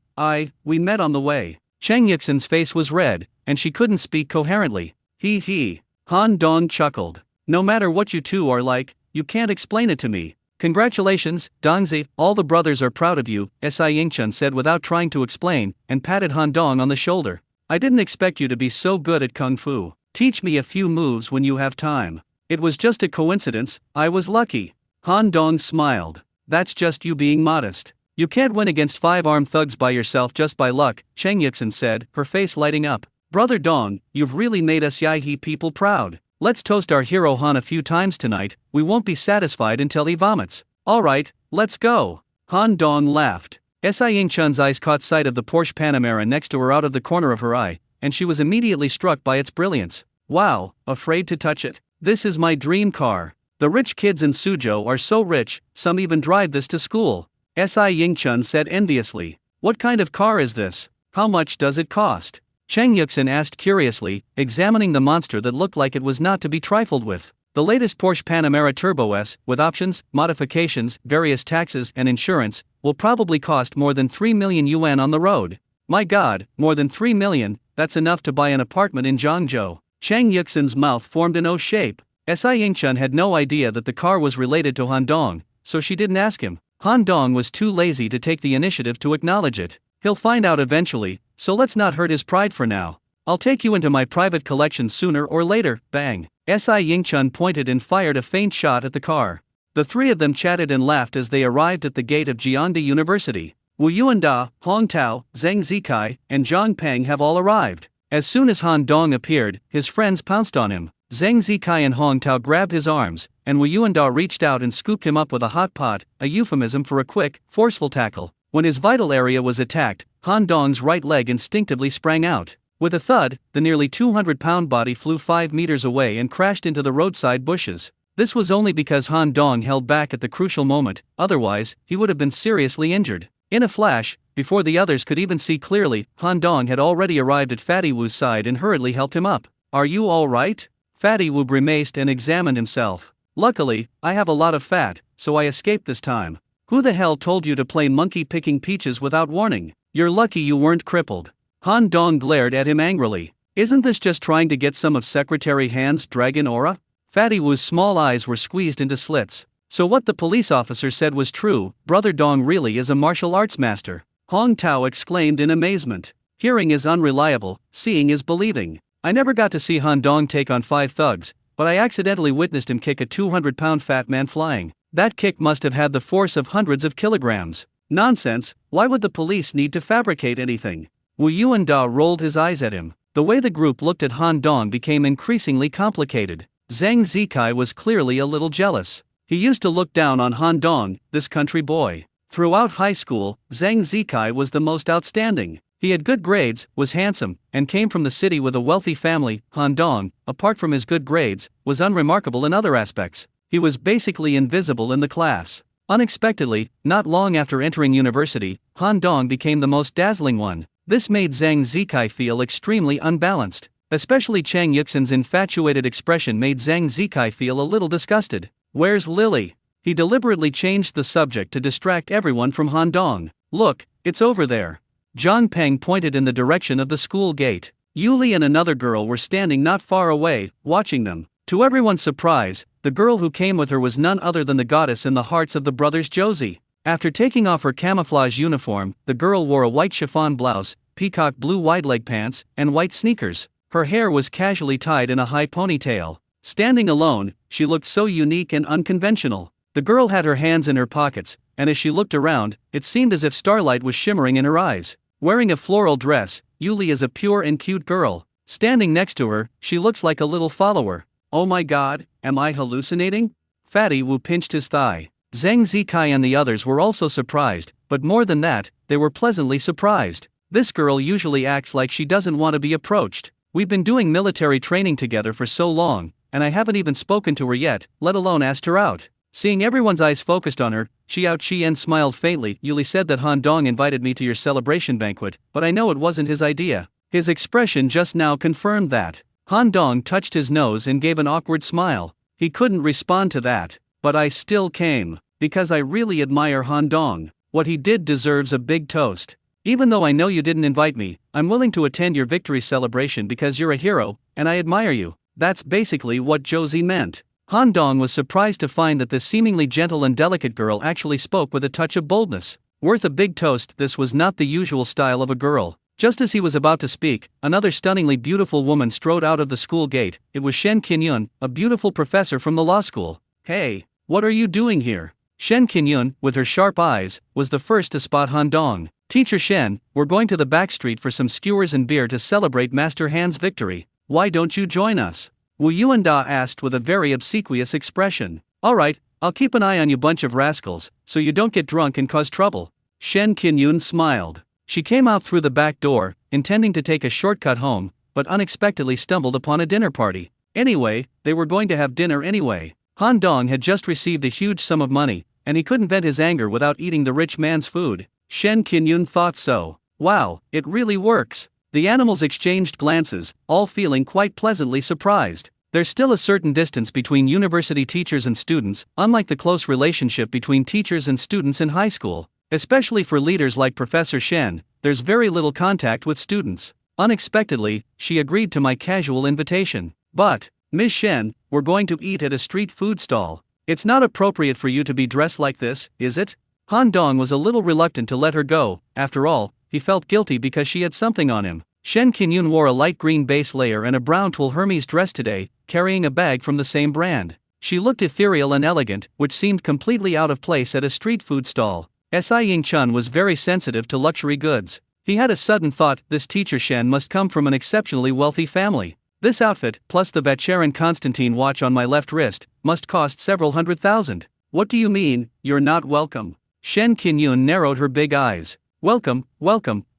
we met on the way. Chang Yuxin's face was red, and she couldn't speak coherently. He. Han Dong chuckled. No matter what you two are like, you can't explain it to me. Congratulations, Dongzi, all the brothers are proud of you, Si Yingchun said without trying to explain, and patted Han Dong on the shoulder. I didn't expect you to be so good at kung fu. Teach me a few moves when you have time. It was just a coincidence, I was lucky. Han Dong smiled. That's just you being modest. You can't win against 5-armed thugs by yourself just by luck, Chang Yuxin said, her face lighting up. Brother Dong, you've really made us Yahi people proud. Let's toast our hero Han a few times tonight, we won't be satisfied until he vomits. Alright, let's go. Han Dong laughed. Si Yingchun's eyes caught sight of the Porsche Panamera next to her out of the corner of her eye, and she was immediately struck by its brilliance. Wow, afraid to touch it? This is my dream car. The rich kids in Suzhou are so rich, some even drive this to school. Si Yingchun said enviously. What kind of car is this? How much does it cost? Chang Yuxin asked curiously, examining the monster that looked like it was not to be trifled with. The latest Porsche Panamera Turbo S, with options, modifications, various taxes and insurance, will probably cost more than 3 million yuan on the road. My god, more than 3 million, that's enough to buy an apartment in Zhangzhou. Chang Yuxin's mouth formed an O shape. Si Yingchun had no idea that the car was related to Han Dong, so she didn't ask him. Han Dong was too lazy to take the initiative to acknowledge it. He'll find out eventually, so let's not hurt his pride for now. I'll take you into my private collection sooner or later, bang. Si Yingchun pointed and fired a faint shot at the car. The three of them chatted and laughed as they arrived at the gate of Jiande University. Wu Yuanda, Hong Tao, Zheng Zikai, and Zhang Peng have all arrived. As soon as Han Dong appeared, his friends pounced on him. Zheng Zikai and Hong Tao grabbed his arms, and Wu Yuanda reached out and scooped him up with a hot pot, a euphemism for a quick, forceful tackle. When his vital area was attacked, Han Dong's right leg instinctively sprang out. With a thud, the nearly 200-pound body flew 5 meters away and crashed into the roadside bushes. This was only because Han Dong held back at the crucial moment, otherwise, he would have been seriously injured. In a flash, before the others could even see clearly, Han Dong had already arrived at Fatty Wu's side and hurriedly helped him up. Are you all right? Fatty Wu grimaced and examined himself. Luckily, I have a lot of fat, so I escaped this time. Who the hell told you to play monkey picking peaches without warning? You're lucky you weren't crippled. Han Dong glared at him angrily. Isn't this just trying to get some of Secretary Han's dragon aura? Fatty Wu's small eyes were squeezed into slits. So what the police officer said was true, Brother Dong really is a martial arts master. Hong Tao exclaimed in amazement. Hearing is unreliable, seeing is believing. I never got to see Han Dong take on 5 thugs, but I accidentally witnessed him kick a 200-pound fat man flying. That kick must have had the force of hundreds of kilograms. Nonsense, why would the police need to fabricate anything? Wu Yuanda rolled his eyes at him. The way the group looked at Han Dong became increasingly complicated. Zheng Zikai was clearly a little jealous. He used to look down on Han Dong, this country boy. Throughout high school, Zheng Zikai was the most outstanding. He had good grades, was handsome, and came from the city with a wealthy family. Han Dong, apart from his good grades, was unremarkable in other aspects. He was basically invisible in the class. Unexpectedly, not long after entering university, Han Dong became the most dazzling one. This made Zheng Zikai feel extremely unbalanced. Especially Chang Yuxin's infatuated expression made Zheng Zikai feel a little disgusted. Where's Lily? He deliberately changed the subject to distract everyone from Han Dong. Look, it's over there. Zhang Peng pointed in the direction of the school gate. Yuli and another girl were standing not far away, watching them. To everyone's surprise, the girl who came with her was none other than the goddess in the hearts of the brothers Josie. After taking off her camouflage uniform, the girl wore a white chiffon blouse, peacock blue wide-leg pants, and white sneakers. Her hair was casually tied in a high ponytail. Standing alone, she looked so unique and unconventional. The girl had her hands in her pockets, and as she looked around, it seemed as if starlight was shimmering in her eyes. Wearing a floral dress, Yuli is a pure and cute girl. Standing next to her, she looks like a little follower. Oh my god, am I hallucinating? Fatty Wu pinched his thigh. Zheng Zikai and the others were also surprised, but more than that, they were pleasantly surprised. This girl usually acts like she doesn't want to be approached. We've been doing military training together for so long, and I haven't even spoken to her yet, let alone asked her out. Seeing everyone's eyes focused on her, Xiao Qian smiled faintly. Yuli said that Han Dong invited me to your celebration banquet, but I know it wasn't his idea. His expression just now confirmed that. Han Dong touched his nose and gave an awkward smile. He couldn't respond to that. But I still came, because I really admire Han Dong. What he did deserves a big toast. Even though I know you didn't invite me, I'm willing to attend your victory celebration because you're a hero, and I admire you. That's basically what Josie meant. Han Dong was surprised to find that this seemingly gentle and delicate girl actually spoke with a touch of boldness. Worth a big toast. This was not the usual style of a girl. Just as he was about to speak, another stunningly beautiful woman strode out of the school gate. It was Shen Qinyun, a beautiful professor from the law school. Hey, what are you doing here? Shen Qinyun, with her sharp eyes, was the first to spot Han Dong. Teacher Shen, we're going to the back street for some skewers and beer to celebrate Master Han's victory. Why don't you join us? Wu Yuanda asked with a very obsequious expression. Alright, I'll keep an eye on you bunch of rascals, so you don't get drunk and cause trouble. Shen Qinyun smiled. She came out through the back door, intending to take a shortcut home, but unexpectedly stumbled upon a dinner party. Anyway, they were going to have dinner anyway. Han Dong had just received a huge sum of money, and he couldn't vent his anger without eating the rich man's food. Shen Qinyun thought so. Wow, it really works. The animals exchanged glances, all feeling quite pleasantly surprised. There's still a certain distance between university teachers and students, unlike the close relationship between teachers and students in high school. Especially for leaders like Professor Shen, there's very little contact with students. Unexpectedly, she agreed to my casual invitation. But, Ms. Shen, we're going to eat at a street food stall. It's not appropriate for you to be dressed like this, is it? Han Dong was a little reluctant to let her go. After all, he felt guilty because she had something on him. Shen Qinyun wore a light green base layer and a brown tulle Hermes dress today, carrying a bag from the same brand. She looked ethereal and elegant, which seemed completely out of place at a street food stall. Si Ying-chun was very sensitive to luxury goods. He had a sudden thought, this teacher Shen must come from an exceptionally wealthy family. This outfit, plus the Vacheron Constantine watch on my left wrist, must cost several $100,000. What do you mean, you're not welcome? Shen Qinyun narrowed her big eyes. Welcome,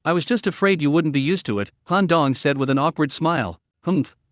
I was just afraid you wouldn't be used to it, Han Dong said with an awkward smile.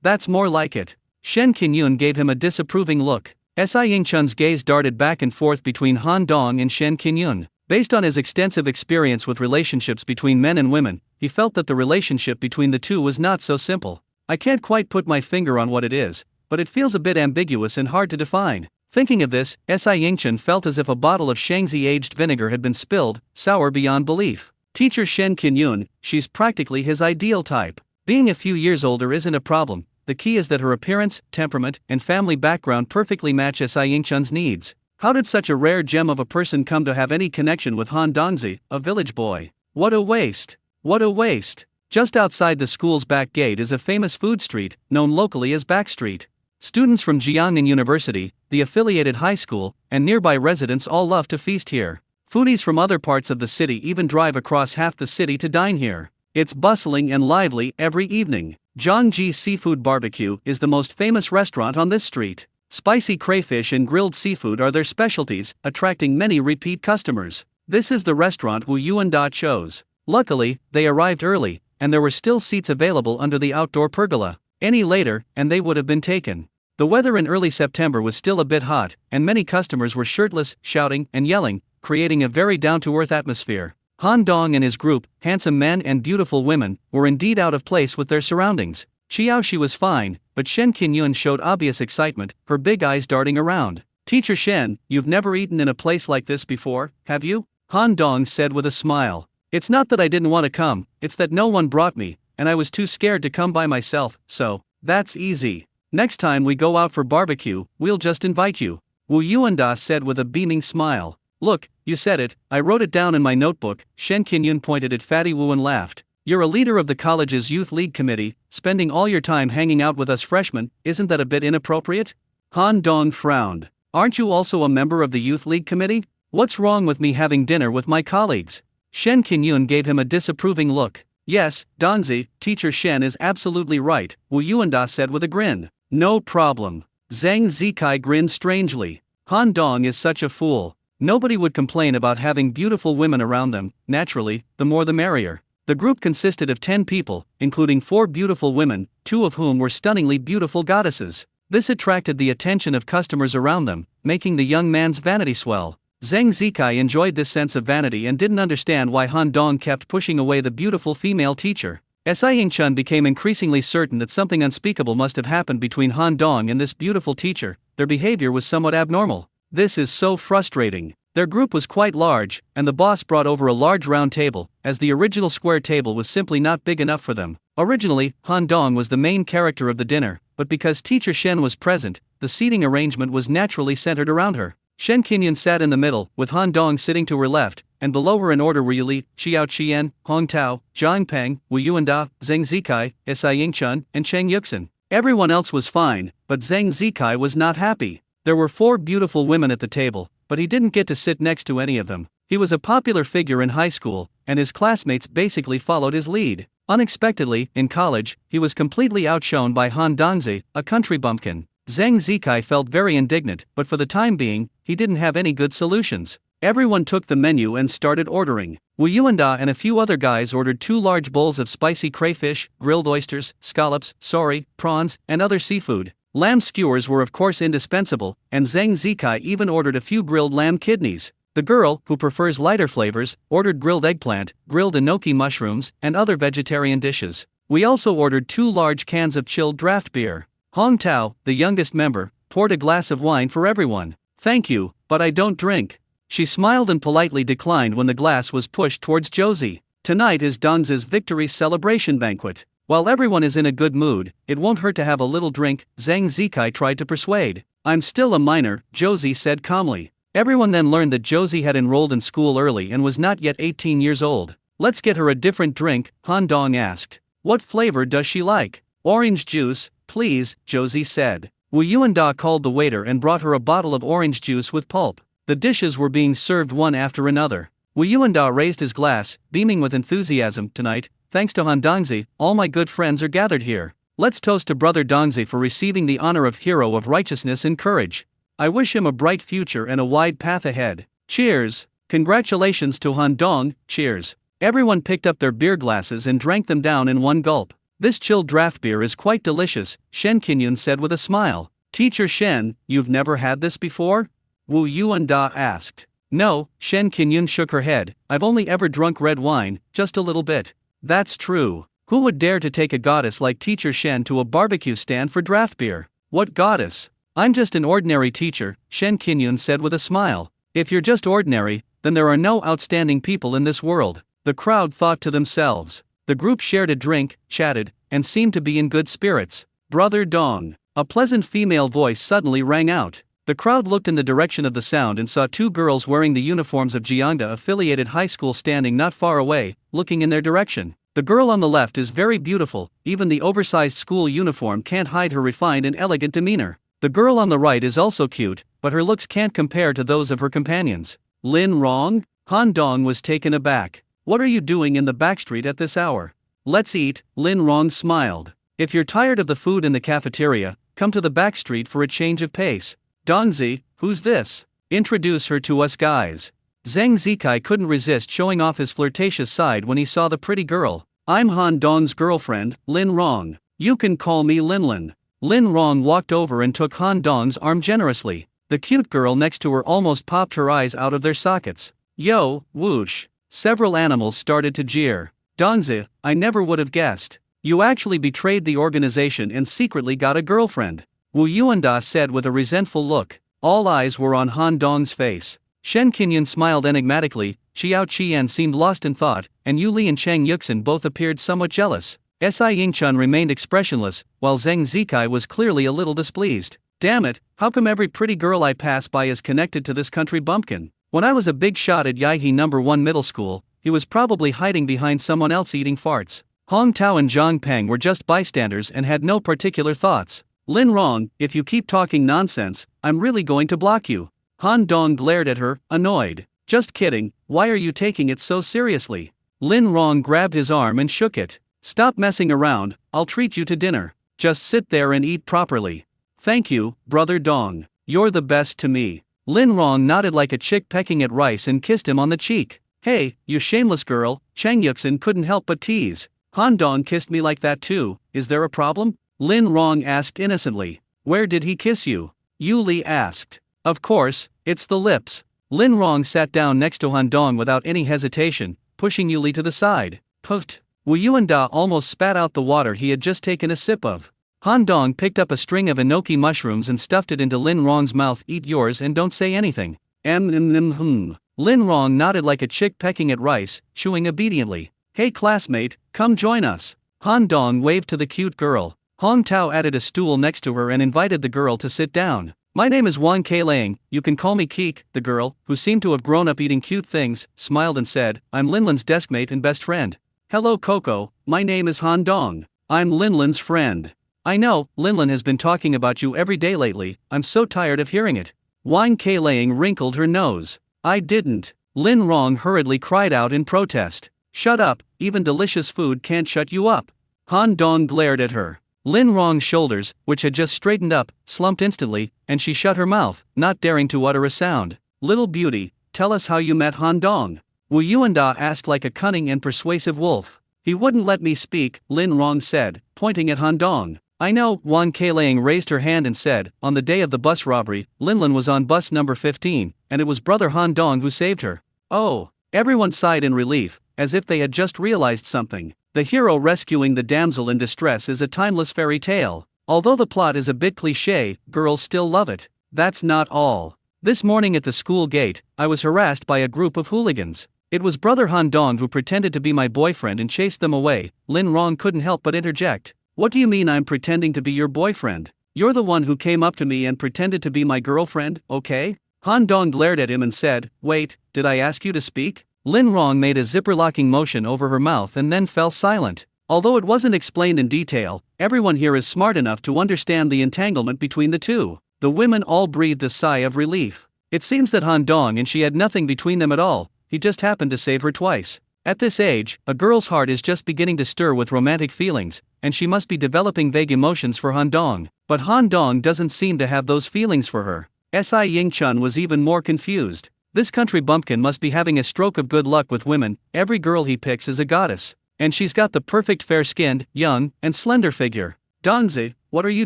That's more like it. Shen Qinyun gave him a disapproving look. Si Ying-chun's gaze darted back and forth between Han Dong and Shen Qinyun. Based on his extensive experience with relationships between men and women, he felt that the relationship between the two was not so simple. I can't quite put my finger on what it is, but it feels a bit ambiguous and hard to define. Thinking of this, Si Ying-chun felt as if a bottle of Shangzi aged vinegar had been spilled, sour beyond belief. Teacher Shen Qinyun, she's practically his ideal type. Being a few years older isn't a problem. The key is that her appearance, temperament, and family background perfectly match Si Ying-chun's needs. How did such a rare gem of a person come to have any connection with Han Dongzi, a village boy? What a waste! What a waste! Just outside the school's back gate is a famous food street, known locally as Back Street. Students from Jiangnan University, the affiliated high school, and nearby residents all love to feast here. Foodies from other parts of the city even drive across half the city to dine here. It's bustling and lively every evening. Zhangji's Seafood Barbecue is the most famous restaurant on this street. Spicy crayfish and grilled seafood are their specialties, attracting many repeat customers. This is the restaurant Wu Yuanda chose. Luckily, they arrived early, and there were still seats available under the outdoor pergola. Any later, and they would have been taken. The weather in early September was still a bit hot, and many customers were shirtless, shouting, and yelling, creating a very down-to-earth atmosphere. Han Dong and his group, handsome men and beautiful women, were indeed out of place with their surroundings. Xiaoxi was fine, but Shen Qinyun showed obvious excitement, her big eyes darting around. Teacher Shen, you've never eaten in a place like this before, have you? Han Dong said with a smile. It's not that I didn't want to come, it's that no one brought me, and I was too scared to come by myself, so, that's easy. Next time we go out for barbecue, we'll just invite you. Wu Yuanda said with a beaming smile. Look, you said it, I wrote it down in my notebook. Shen Qinyun pointed at Fatty Wu and laughed. You're a leader of the college's youth league committee, spending all your time hanging out with us freshmen, isn't that a bit inappropriate? Han Dong frowned. Aren't you also a member of the youth league committee? What's wrong with me having dinner with my colleagues? Shen Qinyun gave him a disapproving look. Yes, Dongzi, Teacher Shen is absolutely right, Wu Yuanda said with a grin. No problem. Zhang Zikai grinned strangely. Han Dong is such a fool. Nobody would complain about having beautiful women around them, naturally, the more the merrier. The group consisted of 10 people, including 4 beautiful women, 2 of whom were stunningly beautiful goddesses. This attracted the attention of customers around them, making the young man's vanity swell. Zheng Zikai enjoyed this sense of vanity and didn't understand why Han Dong kept pushing away the beautiful female teacher. Si Yingchun became increasingly certain that something unspeakable must have happened between Han Dong and this beautiful teacher. Their behavior was somewhat abnormal. This is so frustrating. Their group was quite large, and the boss brought over a large round table, as the original square table was simply not big enough for them. Originally, Han Dong was the main character of the dinner, but because teacher Shen was present, the seating arrangement was naturally centered around her. Shen Qinyan sat in the middle, with Han Dong sitting to her left, and below her in order were Yuli, Xiao Qian, Hong Tao, Zhang Peng, Wu Yuanda, Zheng Zikai, Si Yingchun, and Cheng Yuxin. Everyone else was fine, but Zheng Zikai was not happy. There were 4 beautiful women at the table, but he didn't get to sit next to any of them. He was a popular figure in high school, and his classmates basically followed his lead. Unexpectedly, in college, he was completely outshone by Han Dongzi, a country bumpkin. Zheng Zikai felt very indignant, but for the time being, he didn't have any good solutions. Everyone took the menu and started ordering. Wu Yuanda and a few other guys ordered 2 large bowls of spicy crayfish, grilled oysters, scallops, sori, prawns, and other seafood. Lamb skewers were of course indispensable, and Zheng Zikai even ordered a few grilled lamb kidneys. The girl, who prefers lighter flavors, ordered grilled eggplant, grilled enoki mushrooms, and other vegetarian dishes. We also ordered 2 large cans of chilled draft beer. Hong Tao, the youngest member, poured a glass of wine for everyone. "Thank you, but I don't drink." She smiled and politely declined when the glass was pushed towards Josie. Tonight is Dongzi's victory celebration banquet. While everyone is in a good mood, it won't hurt to have a little drink, Zheng Zikai tried to persuade. "I'm still a minor," Josie said calmly. Everyone then learned that Josie had enrolled in school early and was not yet 18 years old. "Let's get her a different drink," Han Dong asked. "What flavor does she like?" "Orange juice, please," Josie said. Wu Yuanda called the waiter and brought her a bottle of orange juice with pulp. The dishes were being served one after another. Wu Yuanda raised his glass, beaming with enthusiasm. "Tonight, thanks to Han Dongzi, all my good friends are gathered here. Let's toast to Brother Dongzi for receiving the honor of Hero of Righteousness and Courage. I wish him a bright future and a wide path ahead. Cheers! Congratulations to Han Dong, cheers!" Everyone picked up their beer glasses and drank them down in one gulp. "This chilled draft beer is quite delicious," Shen Qinyan said with a smile. "Teacher Shen, you've never had this before?" Wu Yuanda asked. "No," Shen Qinyan shook her head, "I've only ever drunk red wine, just a little bit." "That's true. Who would dare to take a goddess like Teacher Shen to a barbecue stand for draft beer?" "What goddess? I'm just an ordinary teacher," Shen Qinyan said with a smile. "If you're just ordinary, then there are no outstanding people in this world," the crowd thought to themselves. The group shared a drink, chatted, and seemed to be in good spirits. "Brother Dong," a pleasant female voice suddenly rang out. The crowd looked in the direction of the sound and saw 2 girls wearing the uniforms of Jiangda-affiliated high school standing not far away, looking in their direction. The girl on the left is very beautiful, even the oversized school uniform can't hide her refined and elegant demeanor. The girl on the right is also cute, but her looks can't compare to those of her companions. "Lin Rong?" Han Dong was taken aback. "What are you doing in the backstreet at this hour?" "Let's eat," Lin Rong smiled. "If you're tired of the food in the cafeteria, come to the backstreet for a change of pace." "Dongzi, who's this? Introduce her to us guys." Zheng Zikai couldn't resist showing off his flirtatious side when he saw the pretty girl. "I'm Han Dong's girlfriend, Lin Rong. You can call me Linlin." Lin Rong walked over and took Han Dong's arm generously. The cute girl next to her almost popped her eyes out of their sockets. "Yo, whoosh." Several animals started to jeer. "Dongzi, I never would have guessed. You actually betrayed the organization and secretly got a girlfriend," Wu Yuanda said with a resentful look. All eyes were on Han Dong's face. Shen Qinyan smiled enigmatically, Xiao Qian seemed lost in thought, and Yu Li and Cheng Yuxin both appeared somewhat jealous. Si Yingchun remained expressionless, while Zheng Zikai was clearly a little displeased. "Damn it, how come every pretty girl I pass by is connected to this country bumpkin? When I was a big shot at Yaihe No. 1 middle school, he was probably hiding behind someone else eating farts." Hong Tao and Zhang Peng were just bystanders and had no particular thoughts. "Lin Rong, if you keep talking nonsense, I'm really going to block you." Han Dong glared at her, annoyed. "Just kidding, why are you taking it so seriously?" Lin Rong grabbed his arm and shook it. "Stop messing around, I'll treat you to dinner. Just sit there and eat properly." "Thank you, Brother Dong. You're the best to me." Lin Rong nodded like a chick pecking at rice and kissed him on the cheek. "Hey, you shameless girl," Cheng Yuxin couldn't help but tease. "Han Dong kissed me like that too, is there a problem?" Lin Rong asked innocently. Where did he kiss you? Yuli asked. Of course, it's the lips. Lin Rong sat down next to Han Dong without any hesitation, pushing Yuli to the side. Puffed. Wu Yuanda almost spat out the water he had just taken a sip of. Han Dong picked up a string of enoki mushrooms and stuffed it into Lin Rong's mouth. Eat yours and don't say anything. Lin Rong nodded like a chick pecking at rice, chewing obediently. Hey classmate, come join us. Han Dong waved to the cute girl. Hong Tao added a stool next to her and invited the girl to sit down. My name is Wang Keilang, you can call me Keek. The girl, who seemed to have grown up eating cute things, smiled and said, I'm Linlin's deskmate and best friend. Hello Coco, my name is Han Dong. I'm Linlin's friend. I know, Linlin has been talking about you every day lately, I'm so tired of hearing it. Wang Keilang wrinkled her nose. I didn't. Lin Rong hurriedly cried out in protest. Shut up, even delicious food can't shut you up. Han Dong glared at her. Lin Rong's shoulders, which had just straightened up, slumped instantly, and she shut her mouth, not daring to utter a sound. Little beauty, tell us how you met Han Dong. Wu Yuanda asked like a cunning and persuasive wolf. He wouldn't let me speak, Lin Rong said, pointing at Han Dong. I know, Wang Keilang raised her hand and said, on the day of the bus robbery, Linlin was on bus number 15, and it was brother Han Dong who saved her. Oh, everyone sighed in relief, as if they had just realized something. The hero rescuing the damsel in distress is a timeless fairy tale. Although the plot is a bit cliché, girls still love it. That's not all. This morning at the school gate, I was harassed by a group of hooligans. It was brother Han Dong who pretended to be my boyfriend and chased them away. Lin Rong couldn't help but interject. What do you mean I'm pretending to be your boyfriend? You're the one who came up to me and pretended to be my girlfriend, okay? Han Dong glared at him and said, wait, did I ask you to speak? Lin Rong made a zipper-locking motion over her mouth and then fell silent. Although it wasn't explained in detail, everyone here is smart enough to understand the entanglement between the two. The women all breathed a sigh of relief. It seems that Han Dong and she had nothing between them at all, he just happened to save her twice. At this age, a girl's heart is just beginning to stir with romantic feelings, and she must be developing vague emotions for Han Dong. But Han Dong doesn't seem to have those feelings for her. Si Ying-chun was even more confused. This country bumpkin must be having a stroke of good luck with women. Every girl he picks is a goddess. And she's got the perfect fair-skinned, young, and slender figure. Dongzi, what are you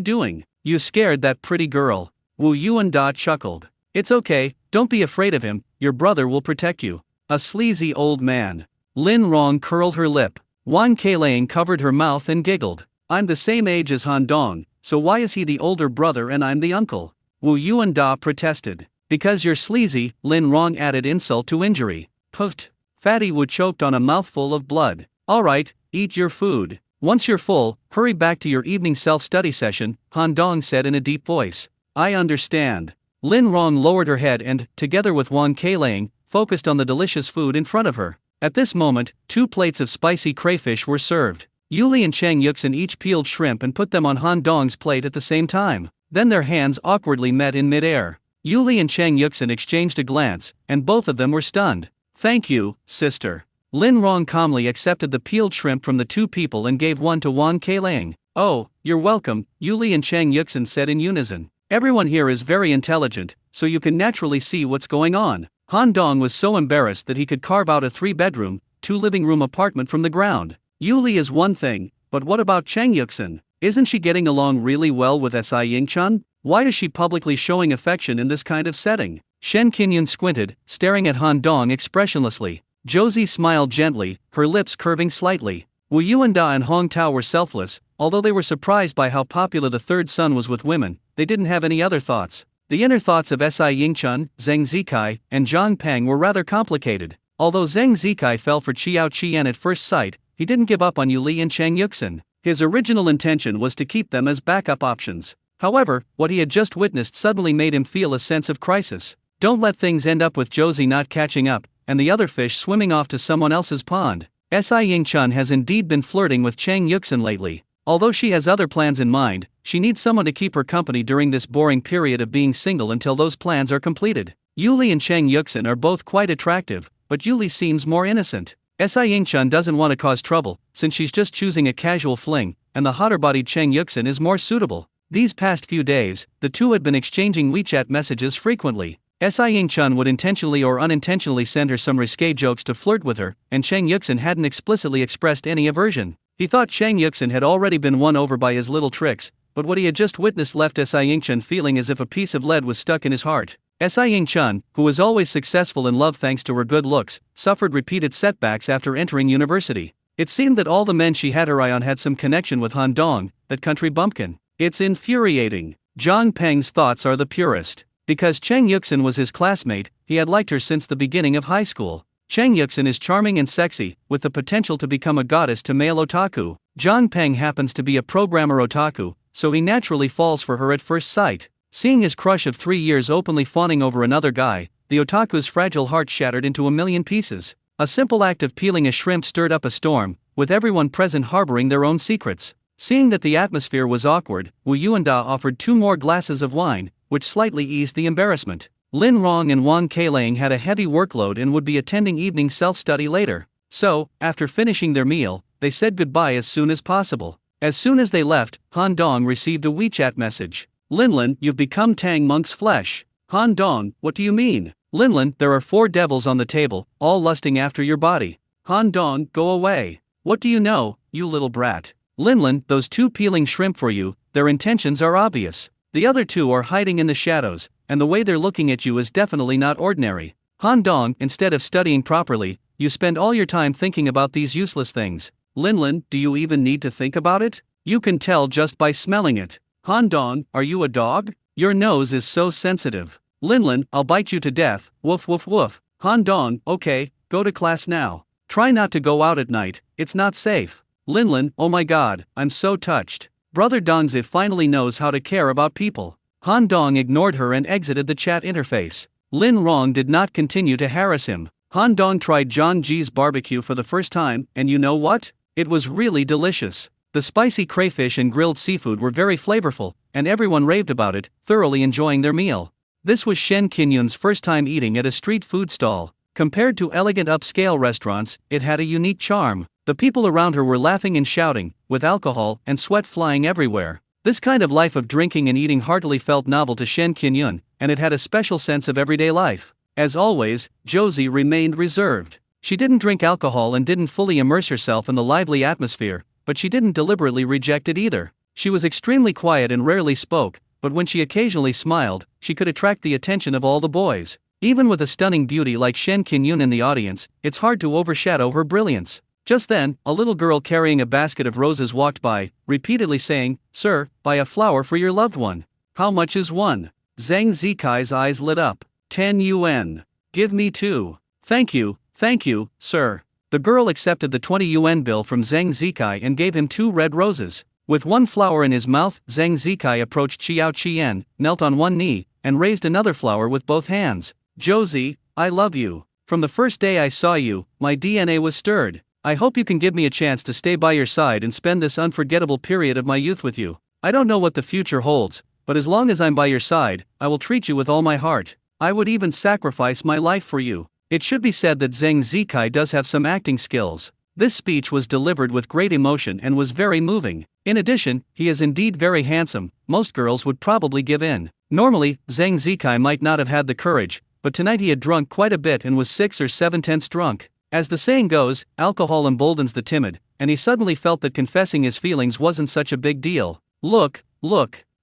doing? You scared that pretty girl. Wu Yuanda chuckled. It's okay, don't be afraid of him, your brother will protect you. A sleazy old man. Lin Rong curled her lip. Wang Keilang covered her mouth and giggled. I'm the same age as Han Dong, so why is he the older brother and I'm the uncle? Wu Yuanda protested. Because you're sleazy, Lin Rong added insult to injury. Puffed. Fatty Wu choked on a mouthful of blood. Alright, eat your food. Once you're full, hurry back to your evening self-study session, Han Dong said in a deep voice. I understand. Lin Rong lowered her head and, together with Wang Keilang, focused on the delicious food in front of her. At this moment, 2 plates of spicy crayfish were served. Yuli and Chang Yuxin each peeled shrimp and put them on Han Dong's plate at the same time. Then their hands awkwardly met in midair. Yuli and Chang Yuxin exchanged a glance, and both of them were stunned. Thank you, sister. Lin Rong calmly accepted the peeled shrimp from the 2 people and gave one to Wang Keilang. Oh, you're welcome, Yuli and Chang Yuxin said in unison. Everyone here is very intelligent, so you can naturally see what's going on. Han Dong was so embarrassed that he could carve out a 3-bedroom, 2-living-room apartment from the ground. Yuli is one thing, but what about Chang Yuxin? Isn't she getting along really well with Si Ying-chun? Why is she publicly showing affection in this kind of setting? Shen Qingyun squinted, staring at Han Dong expressionlessly. Josie smiled gently, her lips curving slightly. Wu Yuanda and Hong Tao were selfless. Although they were surprised by how popular the third son was with women, they didn't have any other thoughts. The inner thoughts of Si Ying-chun, Zheng Zikai, and Zhang Peng were rather complicated. Although Zheng Zikai fell for Qiao Qian at first sight, he didn't give up on Yuli and Chang Yuxin. His original intention was to keep them as backup options. However, what he had just witnessed suddenly made him feel a sense of crisis. Don't let things end up with Josie not catching up, and the other fish swimming off to someone else's pond. Si Ying-chun has indeed been flirting with Chang Yuxin lately. Although she has other plans in mind, she needs someone to keep her company during this boring period of being single until those plans are completed. Yuli and Chang Yuxin are both quite attractive, but Yuli seems more innocent. Si Ying-chun doesn't want to cause trouble, since she's just choosing a casual fling, and the hotter-bodied Chang Yuxin is more suitable. These past few days, the two had been exchanging WeChat messages frequently. Si Ying-chun would intentionally or unintentionally send her some risque jokes to flirt with her, and Chang Yuxin hadn't explicitly expressed any aversion. He thought Chang Yuxin had already been won over by his little tricks, but what he had just witnessed left Si Ying-chun feeling as if a piece of lead was stuck in his heart. Si Ying-chun, who was always successful in love thanks to her good looks, suffered repeated setbacks after entering university. It seemed that all the men she had her eye on had some connection with Han Dong, that country bumpkin. It's infuriating. Zhang Peng's thoughts are the purest. Because Cheng Yuxin was his classmate, he had liked her since the beginning of high school. Cheng Yuxin is charming and sexy, with the potential to become a goddess to male otaku. Zhang Peng happens to be a programmer otaku, so he naturally falls for her at first sight. Seeing his crush of 3 years openly fawning over another guy, the otaku's fragile heart shattered into a million pieces. A simple act of peeling a shrimp stirred up a storm, with everyone present harboring their own secrets. Seeing that the atmosphere was awkward, Wu Yuanda offered 2 more glasses of wine, which slightly eased the embarrassment. Lin Rong and Wang Keilang had a heavy workload and would be attending evening self-study later. So, after finishing their meal, they said goodbye as soon as possible. As soon as they left, Han Dong received a WeChat message. Linlin, you've become Tang Monk's flesh. Han Dong, what do you mean? Linlin, there are 4 devils on the table, all lusting after your body. Han Dong, go away. What do you know, you little brat? Linlin, those 2 peeling shrimp for you, their intentions are obvious. The other 2 are hiding in the shadows, and the way they're looking at you is definitely not ordinary. Han Dong, instead of studying properly, you spend all your time thinking about these useless things. Linlin, do you even need to think about it? You can tell just by smelling it. Han Dong, are you a dog? Your nose is so sensitive. Linlin, I'll bite you to death, woof woof woof. Han Dong, okay, go to class now. Try not to go out at night, it's not safe. Linlin, oh my god, I'm so touched. Brother Dongzi finally knows how to care about people. Han Dong ignored her and exited the chat interface. Lin Rong did not continue to harass him. Han Dong tried John G's barbecue for the first time, and you know what? It was really delicious. The spicy crayfish and grilled seafood were very flavorful, and everyone raved about it, thoroughly enjoying their meal. This was Shen Qinyun's first time eating at a street food stall. Compared to elegant upscale restaurants, it had a unique charm. The people around her were laughing and shouting, with alcohol and sweat flying everywhere. This kind of life of drinking and eating heartily felt novel to Shen Qinyun, and it had a special sense of everyday life. As always, Josie remained reserved. She didn't drink alcohol and didn't fully immerse herself in the lively atmosphere, but she didn't deliberately reject it either. She was extremely quiet and rarely spoke, but when she occasionally smiled, she could attract the attention of all the boys. Even with a stunning beauty like Shen Qinyun in the audience, it's hard to overshadow her brilliance. Just then, a little girl carrying a basket of roses walked by, repeatedly saying, "Sir, buy a flower for your loved one." "How much is one?" Zhang Zikai's eyes lit up. 10 yuan. "Give me 2. Thank you, sir." The girl accepted the 20 yuan bill from Zhang Zikai and gave him 2 red roses. With one flower in his mouth, Zhang Zikai approached Xiao Qian, knelt on one knee, and raised another flower with both hands. "Josie, I love you. From the first day I saw you, my DNA was stirred. I hope you can give me a chance to stay by your side and spend this unforgettable period of my youth with you. I don't know what the future holds, but as long as I'm by your side, I will treat you with all my heart. I would even sacrifice my life for you." It should be said that Zhang Zikai does have some acting skills. This speech was delivered with great emotion and was very moving. In addition, he is indeed very handsome. Most girls would probably give in. Normally, Zhang Zikai might not have had the courage, but tonight he had drunk quite a bit and was 6 or 7/10 drunk. As the saying goes, alcohol emboldens the timid, and he suddenly felt that confessing his feelings wasn't such a big deal. Look,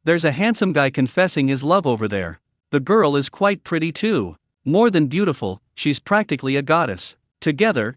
there's a handsome guy confessing his love over there. The girl is quite pretty too. More than beautiful, she's practically a goddess. Together.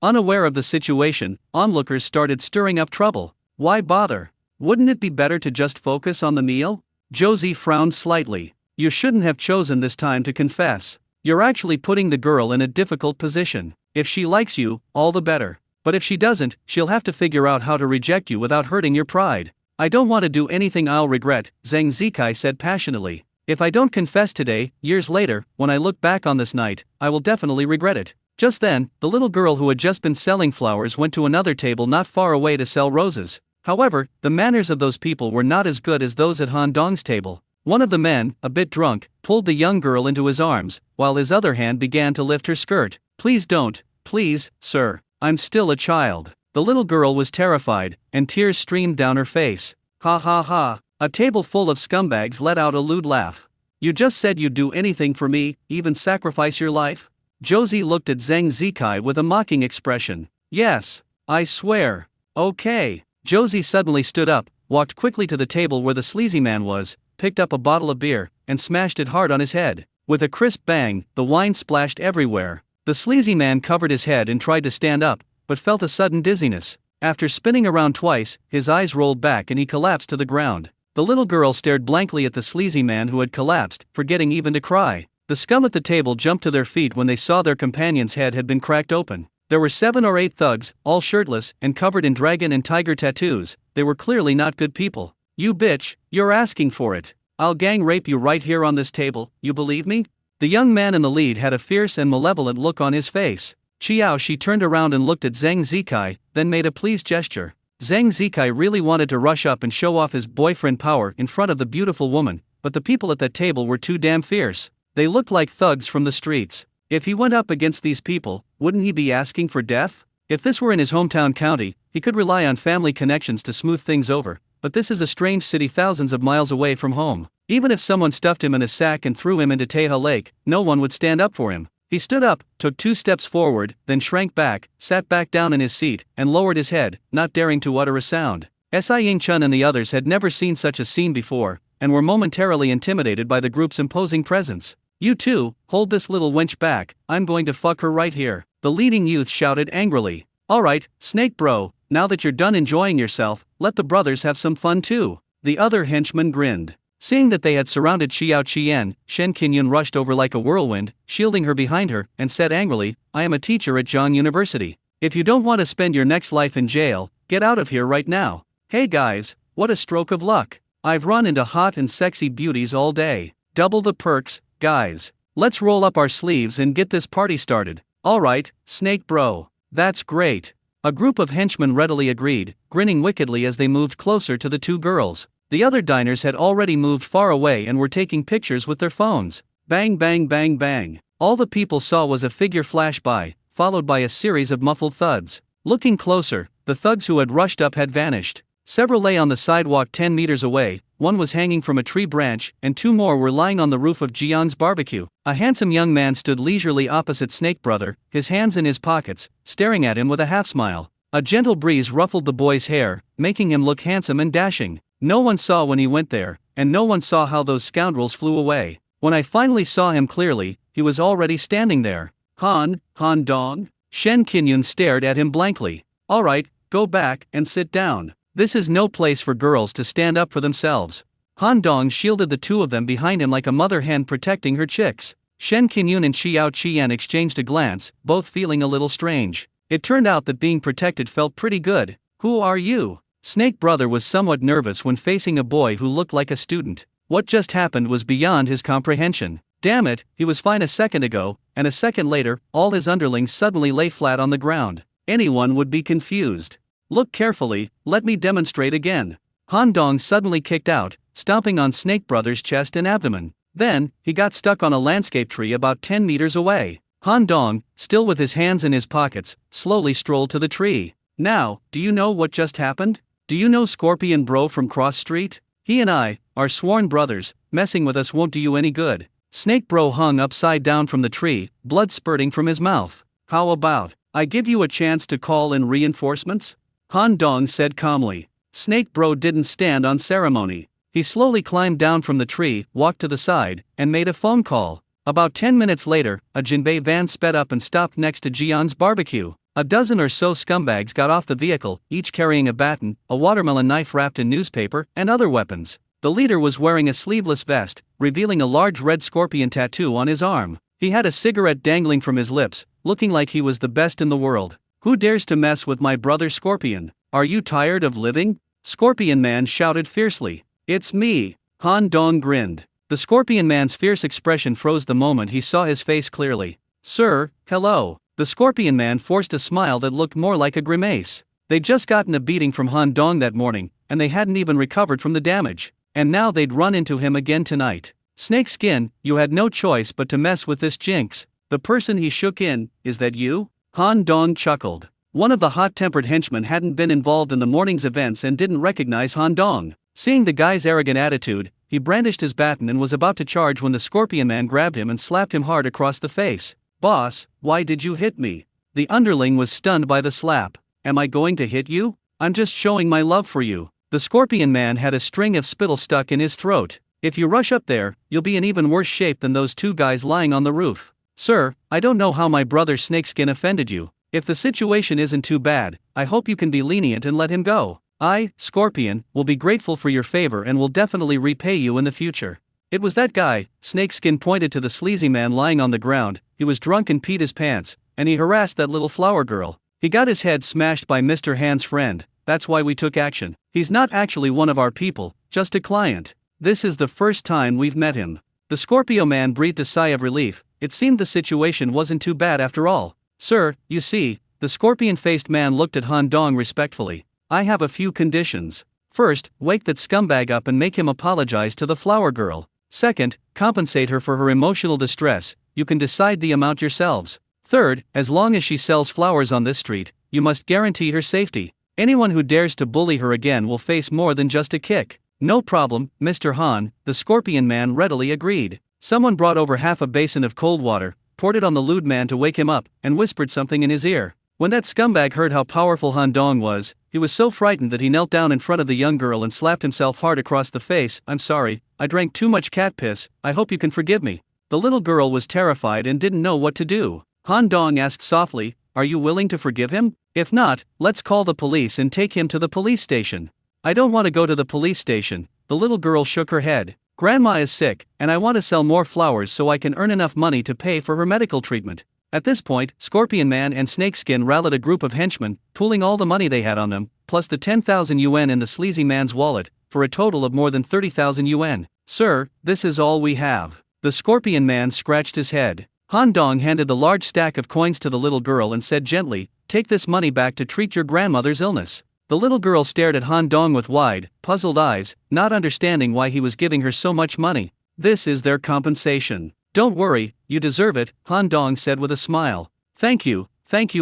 Unaware of the situation, onlookers started stirring up trouble. Why bother? Wouldn't it be better to just focus on the meal? Josie frowned slightly. You shouldn't have chosen this time to confess. You're actually putting the girl in a difficult position. If she likes you, all the better. But if she doesn't, she'll have to figure out how to reject you without hurting your pride. I don't want to do anything I'll regret, Zhang Zikai said passionately. If I don't confess today, years later, when I look back on this night, I will definitely regret it. Just then, the little girl who had just been selling flowers went to another table not far away to sell roses. However, the manners of those people were not as good as those at Han Dong's table. One of the men, a bit drunk, pulled the young girl into his arms, while his other hand began to lift her skirt. "Please don't, please, sir, I'm still a child." The little girl was terrified, and tears streamed down her face. "Ha ha ha." A table full of scumbags let out a lewd laugh. "You just said you'd do anything for me, even sacrifice your life?" Josie looked at Zhang Zikai with a mocking expression. "Yes, I swear." "Okay, Josie suddenly stood up, walked quickly to the table where the sleazy man was, picked up a bottle of beer, and smashed it hard on his head. With a crisp bang, the wine splashed everywhere. The sleazy man covered his head and tried to stand up, but felt a sudden dizziness. After spinning around twice, his eyes rolled back and he collapsed to the ground. The little girl stared blankly at the sleazy man who had collapsed, forgetting even to cry. The scum at the table jumped to their feet when they saw their companion's head had been cracked open. There were 7 or 8 thugs, all shirtless and covered in dragon and tiger tattoos. They were clearly not good people. "You bitch, you're asking for it. I'll gang rape you right here on this table, you believe me?" The young man in the lead had a fierce and malevolent look on his face. Chiao Shi turned around and looked at Zhang Zikai, then made a pleased gesture. Zhang Zikai really wanted to rush up and show off his boyfriend power in front of the beautiful woman, but the people at that table were too damn fierce. They looked like thugs from the streets. If he went up against these people, wouldn't he be asking for death? If this were in his hometown county, he could rely on family connections to smooth things over, but this is a strange city thousands of miles away from home. Even if someone stuffed him in a sack and threw him into Teha Lake, no one would stand up for him. He stood up, took 2 steps forward, then shrank back, sat back down in his seat, and lowered his head, not daring to utter a sound. Si Ying-chun and the others had never seen such a scene before, and were momentarily intimidated by the group's imposing presence. "You two, hold this little wench back, I'm going to fuck her right here," the leading youth shouted angrily. "Alright, Snake Bro, now that you're done enjoying yourself, let the brothers have some fun too." The other henchman grinned. Seeing that they had surrounded Xiao Qian, Shen Qinyun rushed over like a whirlwind, shielding her behind her, and said angrily, "I am a teacher at Zhang University. If you don't want to spend your next life in jail, get out of here right now." "Hey guys, what a stroke of luck. I've run into hot and sexy beauties all day. Double the perks, guys. Let's roll up our sleeves and get this party started." "Alright, Snake Bro. That's great." A group of henchmen readily agreed, grinning wickedly as they moved closer to the 2 girls. The other diners had already moved far away and were taking pictures with their phones. Bang bang bang bang. All the people saw was a figure flash by, followed by a series of muffled thuds. Looking closer, the thugs who had rushed up had vanished. Several lay on the sidewalk 10 meters away, 1 was hanging from a tree branch, and 2 more were lying on the roof of Jiang's barbecue. A handsome young man stood leisurely opposite Snake Brother, his hands in his pockets, staring at him with a half-smile. A gentle breeze ruffled the boy's hair, making him look handsome and dashing. No one saw when he went there, and no one saw how those scoundrels flew away. When I finally saw him clearly, he was already standing there. Han Dong? Shen Qinyun stared at him blankly. "Alright, go back and sit down. This is no place for girls to stand up for themselves." Han Dong shielded the 2 of them behind him like a mother hen protecting her chicks. Shen Qinyun and Xiao Qian exchanged a glance, both feeling a little strange. It turned out that being protected felt pretty good. "Who are you?" Snake Brother was somewhat nervous when facing a boy who looked like a student. What just happened was beyond his comprehension. Damn it, he was fine a second ago, and a second later, all his underlings suddenly lay flat on the ground. Anyone would be confused. "Look carefully, let me demonstrate again." Han Dong suddenly kicked out, stomping on Snake Brother's chest and abdomen. Then, he got stuck on a landscape tree about 10 meters away. Han Dong, still with his hands in his pockets, slowly strolled to the tree. "Now, do you know what just happened? Do you know Scorpion Bro from Cross Street? He and I are sworn brothers. Messing with us won't do you any good." Snake Bro hung upside down from the tree, blood spurting from his mouth. "How about I give you a chance to call in reinforcements?" Han Dong said calmly. Snake Bro didn't stand on ceremony. He slowly climbed down from the tree, walked to the side, and made a phone call. About 10 minutes later, a Jinbei van sped up and stopped next to Jiang's barbecue. A dozen or so scumbags got off the vehicle, each carrying a baton, a watermelon knife wrapped in newspaper, and other weapons. The leader was wearing a sleeveless vest, revealing a large red scorpion tattoo on his arm. He had a cigarette dangling from his lips, looking like he was the best in the world. "Who dares to mess with my brother Scorpion? Are you tired of living?" Scorpion Man shouted fiercely. "It's me." Han Dong grinned. The Scorpion Man's fierce expression froze the moment he saw his face clearly. "Sir, hello." The Scorpion Man forced a smile that looked more like a grimace. They'd just gotten a beating from Han Dong that morning, and they hadn't even recovered from the damage. And now they'd run into him again tonight. "Snakeskin, you had no choice but to mess with this jinx. The person he shook in, is that you?" Han Dong chuckled. One of the hot-tempered henchmen hadn't been involved in the morning's events and didn't recognize Han Dong. Seeing the guy's arrogant attitude, he brandished his baton and was about to charge when the Scorpion Man grabbed him and slapped him hard across the face. "Boss, why did you hit me?" The underling was stunned by the slap. "Am I going to hit you?" I'm just showing my love for you. The Scorpion Man had a string of spittle stuck in his throat. If you rush up there, you'll be in even worse shape than those two guys lying on the roof. Sir, I don't know how my brother Snakeskin offended you. If the situation isn't too bad, I hope you can be lenient and let him go. I, Scorpion, will be grateful for your favor and will definitely repay you in the future. It was that guy. Snakeskin pointed to the sleazy man lying on the ground. He was drunk and peed his pants, and he harassed that little flower girl. He got his head smashed by Mr. Hand's friend. That's why we took action. He's not actually one of our people, just a client. This is the first time we've met him. The Scorpio Man breathed a sigh of relief. It seemed the situation wasn't too bad after all. Sir, you see, the scorpion-faced man looked at Han Dong respectfully. I have a few conditions. First, wake that scumbag up and make him apologize to the flower girl. Second, compensate her for her emotional distress. You can decide the amount yourselves. Third, as long as she sells flowers on this street, you must guarantee her safety. Anyone who dares to bully her again will face more than just a kick. No problem, Mr. Han, the Scorpion Man readily agreed. Someone brought over half a basin of cold water, poured it on the lewd man to wake him up, and whispered something in his ear. When that scumbag heard how powerful Han Dong was, he was so frightened that he knelt down in front of the young girl and slapped himself hard across the face. I'm sorry, I drank too much cat piss, I hope you can forgive me. The little girl was terrified and didn't know what to do. Han Dong asked softly, are you willing to forgive him? If not, let's call the police and take him to the police station. I don't want to go to the police station. The little girl shook her head. Grandma is sick, and I want to sell more flowers so I can earn enough money to pay for her medical treatment. At this point, Scorpion Man and Snakeskin rallied a group of henchmen, pooling all the money they had on them, plus the 10,000 yuan in the sleazy man's wallet, for a total of more than 30,000 yuan. Sir, this is all we have. The Scorpion Man scratched his head. Han Dong handed the large stack of coins to the little girl and said gently, take this money back to treat your grandmother's illness. The little girl stared at Han Dong with wide, puzzled eyes, not understanding why he was giving her so much money. This is their compensation. Don't worry, you deserve it, Han Dong said with a smile. Thank you,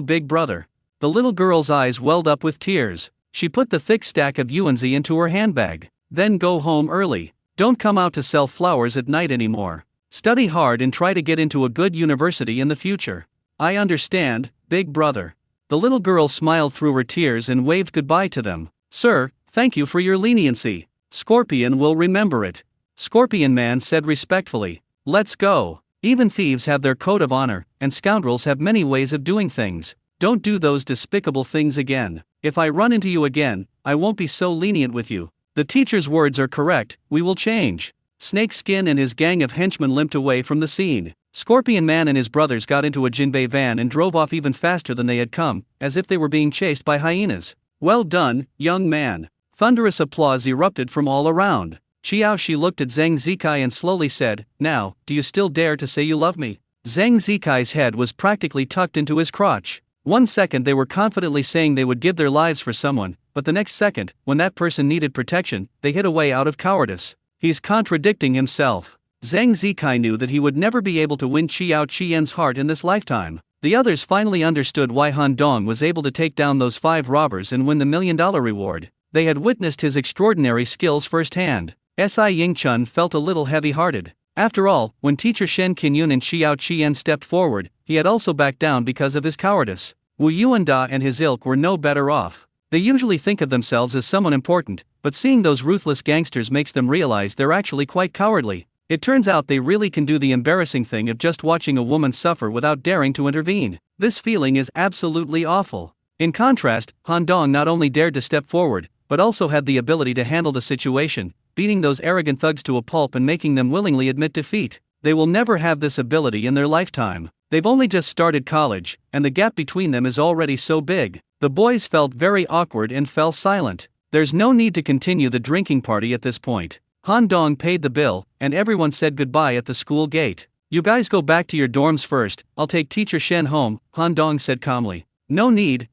big brother. The little girl's eyes welled up with tears. She put the thick stack of yuanzi into her handbag. Then go home early. Don't come out to sell flowers at night anymore. Study hard and try to get into a good university in the future. I understand, big brother. The little girl smiled through her tears and waved goodbye to them. Sir, thank you for your leniency. Scorpion will remember it. Scorpion Man said respectfully. Let's go. Even thieves have their code of honor, and scoundrels have many ways of doing things. Don't do those despicable things again. If I run into you again, I won't be so lenient with you. The teacher's words are correct, we will change. Snakeskin and his gang of henchmen limped away from the scene. Scorpion Man and his brothers got into a jinbei van and drove off even faster than they had come, as if they were being chased by hyenas. Well done, young man. Thunderous applause erupted from all around. Qiao Shi looked at Zhang Zikai and slowly said, now, do you still dare to say you love me? Zhang Zikai's head was practically tucked into his crotch. 1 second they were confidently saying they would give their lives for someone, but the next second, when that person needed protection, they hid away out of cowardice. He's contradicting himself. Zhang Zikai knew that he would never be able to win Qiao Qian's heart in this lifetime. The others finally understood why Han Dong was able to take down those 5 robbers and win the $1 million reward. They had witnessed his extraordinary skills firsthand. Si Yingchun felt a little heavy-hearted. After all, when teacher Shen Qinyun and Qiao Qian stepped forward, he had also backed down because of his cowardice. Wu Yuanda and his ilk were no better off. They usually think of themselves as someone important, but seeing those ruthless gangsters makes them realize they're actually quite cowardly. It turns out they really can do the embarrassing thing of just watching a woman suffer without daring to intervene. This feeling is absolutely awful. In contrast, Han Dong not only dared to step forward, but also had the ability to handle the situation, beating those arrogant thugs to a pulp and making them willingly admit defeat. They will never have this ability in their lifetime. They've only just started college, and the gap between them is already so big. The boys felt very awkward and fell silent. There's no need to continue the drinking party at this point. Han Dong paid the bill, and everyone said goodbye at the school gate. You guys go back to your dorms first, I'll take teacher Shen home, Han Dong said calmly. No need,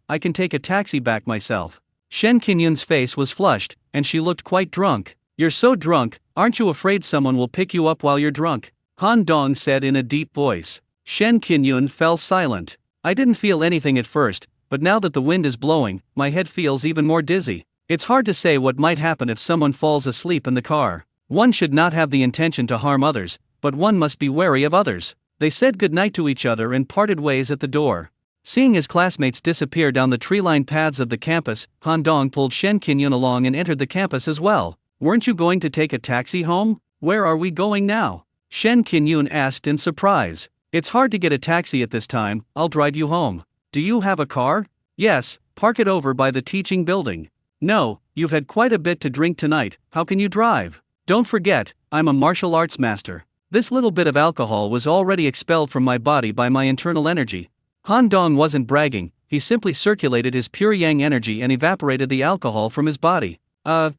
I can take a taxi back myself. Shen Qinyun's face was flushed, and she looked quite drunk. You're so drunk, aren't you afraid someone will pick you up while you're drunk? Han Dong said in a deep voice. Shen Qinyun fell silent. I didn't feel anything at first, but now that the wind is blowing, my head feels even more dizzy. It's hard to say what might happen if someone falls asleep in the car. One should not have the intention to harm others, but one must be wary of others. They said goodnight to each other and parted ways at the door. Seeing his classmates disappear down the tree-lined paths of the campus, Han Dong pulled Shen Qinyun along and entered the campus as well. Weren't you going to take a taxi home? Where are we going now? Shen Qinyun asked in surprise. It's hard to get a taxi at this time, I'll drive you home. Do you have a car? Yes, park it over by the teaching building. No, you've had quite a bit to drink tonight, how can you drive? Don't forget, I'm a martial arts master. This little bit of alcohol was already expelled from my body by my internal energy. Han Dong wasn't bragging, he simply circulated his pure yang energy and evaporated the alcohol from his body.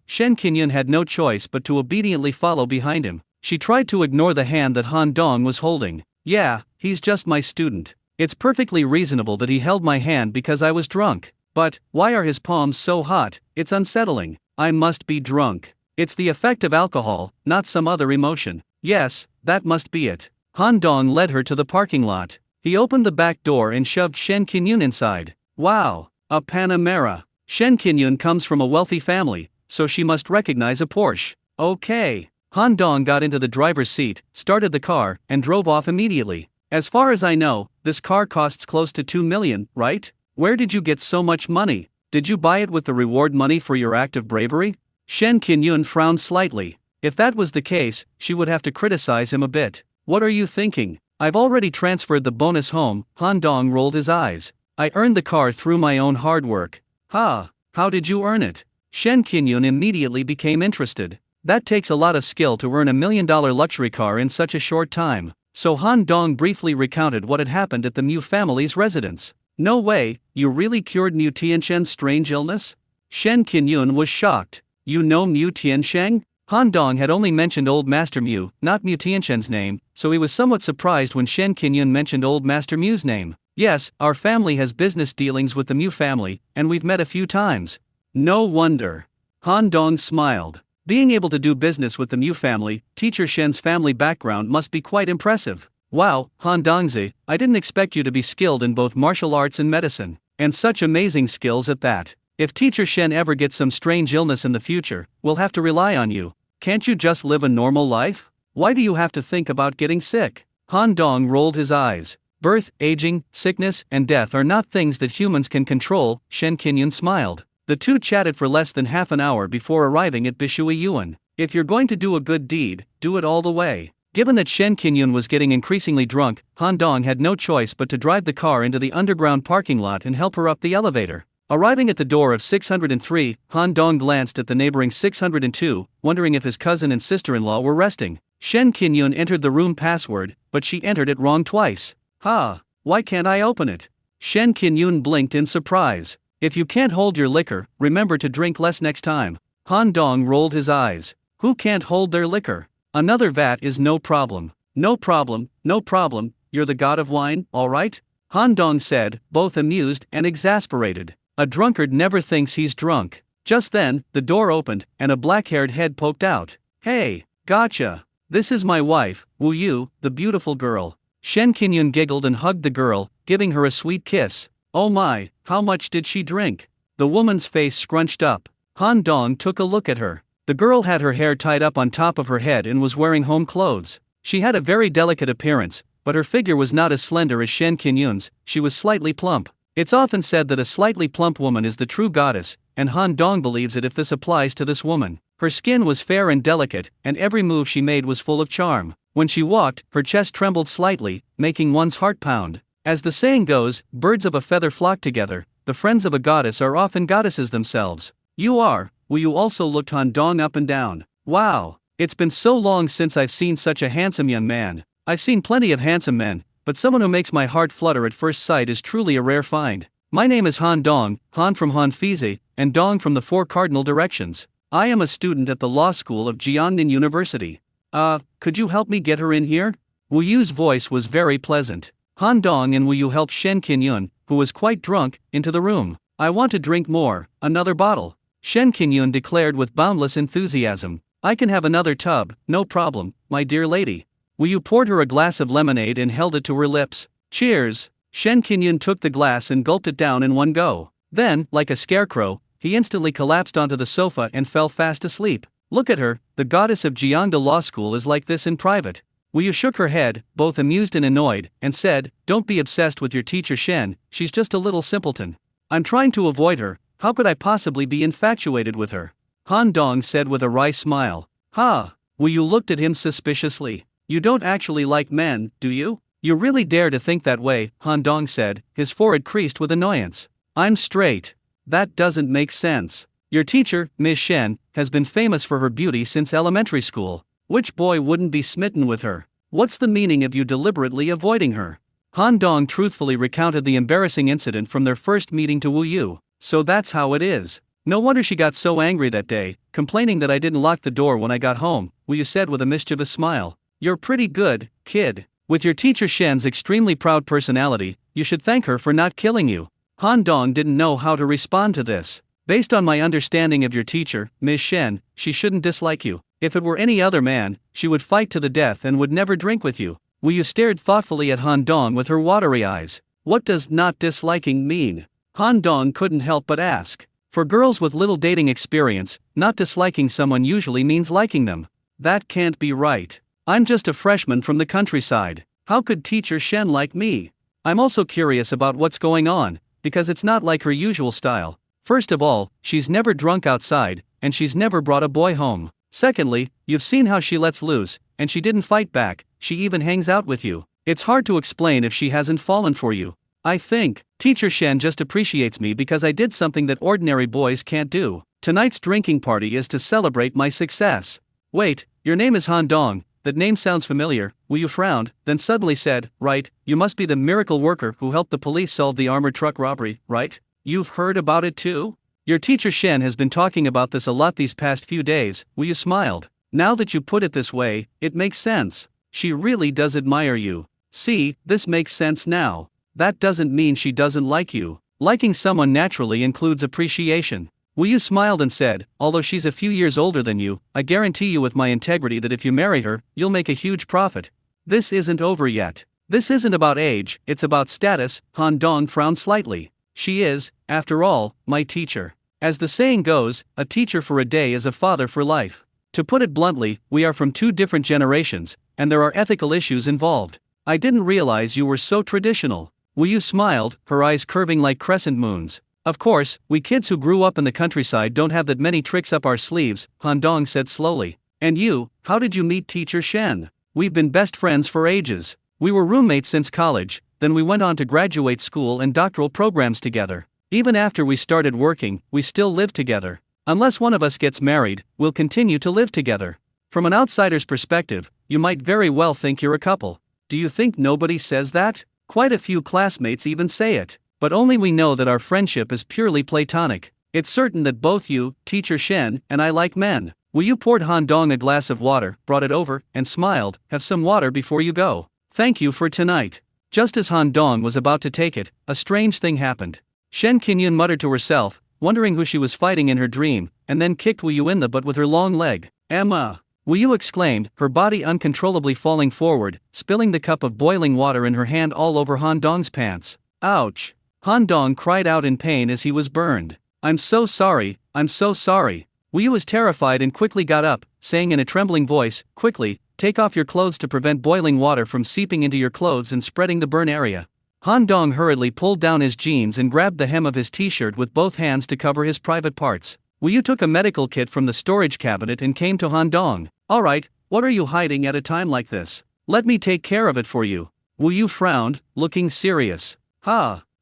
Shen Qinyun had no choice but to obediently follow behind him. She tried to ignore the hand that Han Dong was holding. Yeah, he's just my student. It's perfectly reasonable that he held my hand because I was drunk. But, why are his palms so hot? It's unsettling. I must be drunk. It's the effect of alcohol, not some other emotion. Yes, that must be it. Han Dong led her to the parking lot. He opened the back door and shoved Shen Qinyun inside. Wow, a Panamera. Shen Qinyun comes from a wealthy family, so she must recognize a Porsche. Okay. Han Dong got into the driver's seat, started the car, and drove off immediately. As far as I know, this car costs close to 2 million, right? Where did you get so much money? Did you buy it with the reward money for your act of bravery? Shen Qinyun frowned slightly. If that was the case, she would have to criticize him a bit. What are you thinking? I've already transferred the bonus home. Han Dong rolled his eyes. I earned the car through my own hard work. Ha! How did you earn it? Shen Qinyun immediately became interested. That takes a lot of skill to earn $1 million luxury car in such a short time. So Han Dong briefly recounted what had happened at the Mu family's residence. No way, you really cured Mu Tiansheng's strange illness? Shen Qinyun was shocked. You know Mu Tiansheng? Han Dong had only mentioned Old Master Mu, not Mu Tiansheng's name, so he was somewhat surprised when Shen Qinyun mentioned Old Master Mu's name. Yes, our family has business dealings with the Mu family, and we've met a few times. No wonder. Han Dong smiled. Being able to do business with the Mu family, Teacher Shen's family background must be quite impressive. Wow, Han Dongzi, I didn't expect you to be skilled in both martial arts and medicine. And such amazing skills at that. If Teacher Shen ever gets some strange illness in the future, we'll have to rely on you. Can't you just live a normal life? Why do you have to think about getting sick? Han Dong rolled his eyes. Birth, aging, sickness, and death are not things that humans can control, Shen Qinyun smiled. The two chatted for less than half an hour before arriving at Bishui Yuan. If you're going to do a good deed, do it all the way. Given that Shen Qinyun was getting increasingly drunk, Han Dong had no choice but to drive the car into the underground parking lot and help her up the elevator. Arriving at the door of 603, Han Dong glanced at the neighboring 602, wondering if his cousin and sister-in-law were resting. Shen Qinyun entered the room password, but she entered it wrong twice. Why can't I open it? Shen Qinyun blinked in surprise. If you can't hold your liquor, remember to drink less next time. Han Dong rolled his eyes. Who can't hold their liquor? Another vat is no problem. No problem, no problem, you're the god of wine, alright? Han Dong said, both amused and exasperated. A drunkard never thinks he's drunk. Just then, the door opened, and a black-haired head poked out. Hey, gotcha. This is my wife, Wu Yu, the beautiful girl. Shen Qinyun giggled and hugged the girl, giving her a sweet kiss. Oh my, how much did she drink? The woman's face scrunched up. Han Dong took a look at her. The girl had her hair tied up on top of her head and was wearing home clothes. She had a very delicate appearance, but her figure was not as slender as Shen Qinyun's, she was slightly plump. It's often said that a slightly plump woman is the true goddess, and Han Dong believes it if this applies to this woman. Her skin was fair and delicate, and every move she made was full of charm. When she walked, her chest trembled slightly, making one's heart pound. As the saying goes, birds of a feather flock together, the friends of a goddess are often goddesses themselves. Will you also looked Han Dong up and down. Wow, it's been so long since I've seen such a handsome young man. I've seen plenty of handsome men, but someone who makes my heart flutter at first sight is truly a rare find. My name is Han Dong, Han from Han Fizi, and Dong from the Four Cardinal Directions. I am a student at the law school of Jiangnan University. Could you help me get her in here? Wu Yu's voice was very pleasant. Han Dong and Wu Yu helped Shen Qinyun, who was quite drunk, into the room. I want to drink more, another bottle. Shen Qinyun declared with boundless enthusiasm. I can have another tub, no problem, my dear lady. Wu Yu poured her a glass of lemonade and held it to her lips. Cheers! Shen Qinyun took the glass and gulped it down in one go. Then, like a scarecrow, he instantly collapsed onto the sofa and fell fast asleep. Look at her, the goddess of Jiangda Law School is like this in private. Wu Yu shook her head, both amused and annoyed, and said, "Don't be obsessed with your teacher Shen, she's just a little simpleton. I'm trying to avoid her, how could I possibly be infatuated with her?" Han Dong said with a wry smile. "Ha!" Wu Yu looked at him suspiciously. "You don't actually like men, do you?" "You really dare to think that way," Han Dong said, his forehead creased with annoyance. "I'm straight. That doesn't make sense. Your teacher, Ms. Shen, has been famous for her beauty since elementary school. Which boy wouldn't be smitten with her? What's the meaning of you deliberately avoiding her?" Han Dong truthfully recounted the embarrassing incident from their first meeting to Wu Yu. "So that's how it is. No wonder she got so angry that day, complaining that I didn't lock the door when I got home," Wu Yu said with a mischievous smile. "You're pretty good, kid. With your teacher Shen's extremely proud personality, you should thank her for not killing you." Han Dong didn't know how to respond to this. "Based on my understanding of your teacher, Ms. Shen, she shouldn't dislike you. If it were any other man, she would fight to the death and would never drink with you." Wu Yu stared thoughtfully at Han Dong with her watery eyes. "What does not disliking mean?" Han Dong couldn't help but ask. For girls with little dating experience, not disliking someone usually means liking them. That can't be right. I'm just a freshman from the countryside. How could teacher Shen like me? I'm also curious about what's going on, because it's not like her usual style. First of all, she's never drunk outside, and she's never brought a boy home. Secondly, you've seen how she lets loose, and she didn't fight back, she even hangs out with you. It's hard to explain if she hasn't fallen for you. I think teacher Shen just appreciates me because I did something that ordinary boys can't do. Tonight's drinking party is to celebrate my success. Wait, your name is Han Dong, that name sounds familiar. Wu Yu frowned, then suddenly said, "Right, you must be the miracle worker who helped the police solve the armored truck robbery, right? You've heard about it too? Your teacher Shen has been talking about this a lot these past few days." Wu Yu smiled. "Now that you put it this way, it makes sense. She really does admire you. See, this makes sense now. That doesn't mean she doesn't like you. Liking someone naturally includes appreciation." Wu Yu smiled and said, "Although she's a few years older than you, I guarantee you with my integrity that if you marry her, you'll make a huge profit." "This isn't over yet. This isn't about age, it's about status." Han Dong frowned slightly. "She is, after all, my teacher. As the saying goes, a teacher for a day is a father for life. To put it bluntly, we are from two different generations, and there are ethical issues involved. I didn't realize you were so traditional." Wu Yu smiled, her eyes curving like crescent moons. "Of course, we kids who grew up in the countryside don't have that many tricks up our sleeves," Han Dong said slowly. "And you, how did you meet teacher Shen?" "We've been best friends for ages. We were roommates since college, then we went on to graduate school and doctoral programs together. Even after we started working, we still lived together. Unless one of us gets married, we'll continue to live together. From an outsider's perspective, you might very well think you're a couple. Do you think nobody says that? Quite a few classmates even say it. But only we know that our friendship is purely platonic. It's certain that both you, teacher Shen, and I like men." Wu Yu poured Han Dong a glass of water, brought it over, and smiled. "Have some water before you go. Thank you for tonight." Just as Han Dong was about to take it, a strange thing happened. Shen Qinyun muttered to herself, wondering who she was fighting in her dream, and then kicked Wu Yu in the butt with her long leg. "Emma!" Wu Yu exclaimed, her body uncontrollably falling forward, spilling the cup of boiling water in her hand all over Han Dong's pants. "Ouch!" Han Dong cried out in pain as he was burned. I'm so sorry, I'm so sorry." Wu Yu was terrified and quickly got up, saying in a trembling voice, "Quickly, take off your clothes to prevent boiling water from seeping into your clothes and spreading the burn area." Han Dong hurriedly pulled down his jeans and grabbed the hem of his t-shirt with both hands to cover his private parts. Wu Yu took a medical kit from the storage cabinet and came to Han Dong. "Alright, what are you hiding at a time like this? Let me take care of it for you." Wu Yu frowned, looking serious.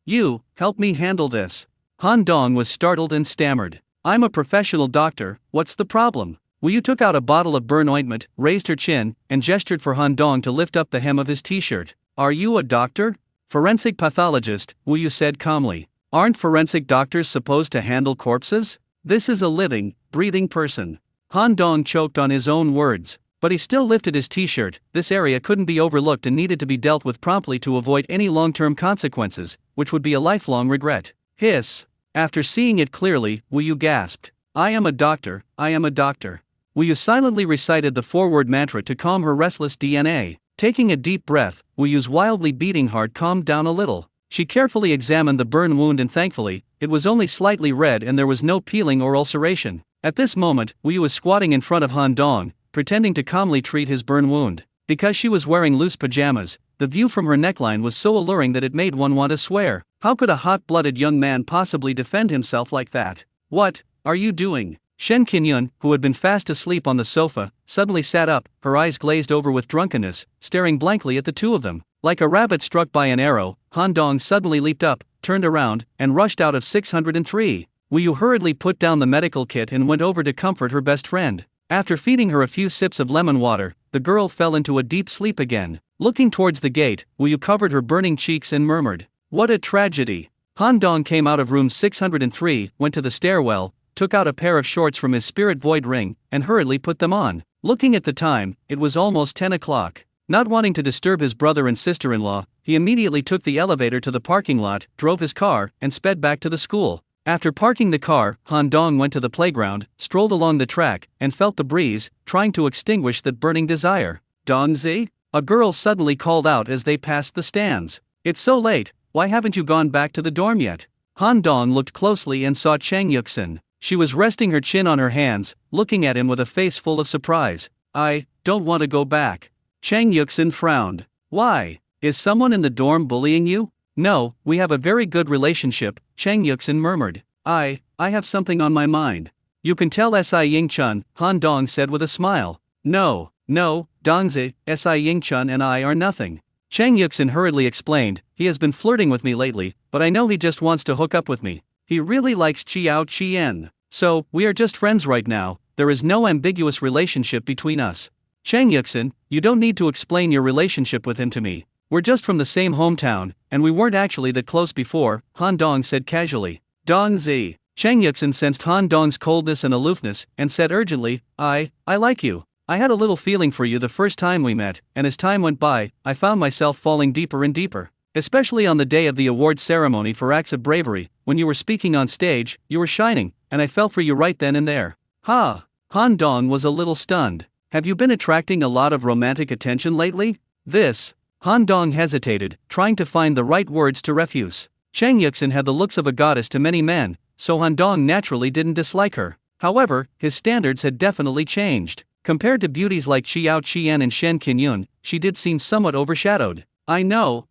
You, help me handle this." Han Dong was startled and stammered. "I'm a professional doctor, what's the problem?" Wu Yu took out a bottle of burn ointment, raised her chin, and gestured for Han Dong to lift up the hem of his t-shirt. "Are you a doctor?" "Forensic pathologist," Wu Yu said calmly. "Aren't forensic doctors supposed to handle corpses? This is a living, breathing person." Han Dong choked on his own words. But he still lifted his t-shirt. This area couldn't be overlooked and needed to be dealt with promptly to avoid any long-term consequences, which would be a lifelong regret. Hiss. After seeing it clearly, Wu Yu gasped. I am a doctor, I am a doctor." Wu Yu silently recited the four-word mantra to calm her restless DNA. Taking a deep breath, Wu Yu's wildly beating heart calmed down a little. She carefully examined the burn wound and thankfully, it was only slightly red and there was no peeling or ulceration. At this moment, Wu Yu was squatting in front of Han Dong, pretending to calmly treat his burn wound. Because she was wearing loose pajamas, the view from her neckline was so alluring that it made one want to swear. How could a hot-blooded young man possibly defend himself like that? What are you doing? Shen Qinyun, who had been fast asleep on the sofa, suddenly sat up, her eyes glazed over with drunkenness, staring blankly at the two of them. Like a rabbit struck by an arrow, Han Dong suddenly leaped up, turned around, and rushed out of 603. Wu Yu hurriedly put down the medical kit and went over to comfort her best friend. After feeding her a few sips of lemon water, the girl fell into a deep sleep again. Looking towards the gate, Wu Yu covered her burning cheeks and murmured, "What a tragedy." Han Dong came out of room 603, went to the stairwell, took out a pair of shorts from his spirit void ring, and hurriedly put them on. Looking at the time, it was almost 10 o'clock. Not wanting to disturb his brother and sister-in-law, he immediately took the elevator to the parking lot, drove his car, and sped back to the school. After parking the car, Han Dong went to the playground, strolled along the track, and felt the breeze, trying to extinguish that burning desire. "Dongzi?" A girl suddenly called out as they passed the stands. "It's so late, why haven't you gone back to the dorm yet?" Han Dong looked closely and saw Chang Yuxin. She was resting her chin on her hands, looking at him with a face full of surprise. "I don't want to go back." Chang Yuxin frowned. "Why? Is someone in the dorm bullying you?" "No, we have a very good relationship," Chang Yuxin murmured. I have something on my mind." "You can tell Si Ying-chun," Han Dong said with a smile. No, Dongzi, Si Ying-chun and I are nothing." Chang Yuxin hurriedly explained, "He has been flirting with me lately, but I know he just wants to hook up with me. He really likes Chiao Chien. So, we are just friends right now, there is no ambiguous relationship between us." "Chang Yuxin, you don't need to explain your relationship with him to me. We're just from the same hometown, and we weren't actually that close before," Han Dong said casually. "Dongzi." Chang Yuxin sensed Han Dong's coldness and aloofness, and said urgently, I like you. I had a little feeling for you the first time we met, and as time went by, I found myself falling deeper and deeper. Especially on the day of the awards ceremony for acts of bravery, when you were speaking on stage, you were shining, and I fell for you right then and there." "Ha!" Han Dong was a little stunned. "Have you been attracting a lot of romantic attention lately?" "This." Han Dong hesitated, trying to find the right words to refuse. Chang Yuxin had the looks of a goddess to many men, so Han Dong naturally didn't dislike her. However, his standards had definitely changed. Compared to beauties like Chiao Chien and Shen Qinyun, she did seem somewhat overshadowed. I know.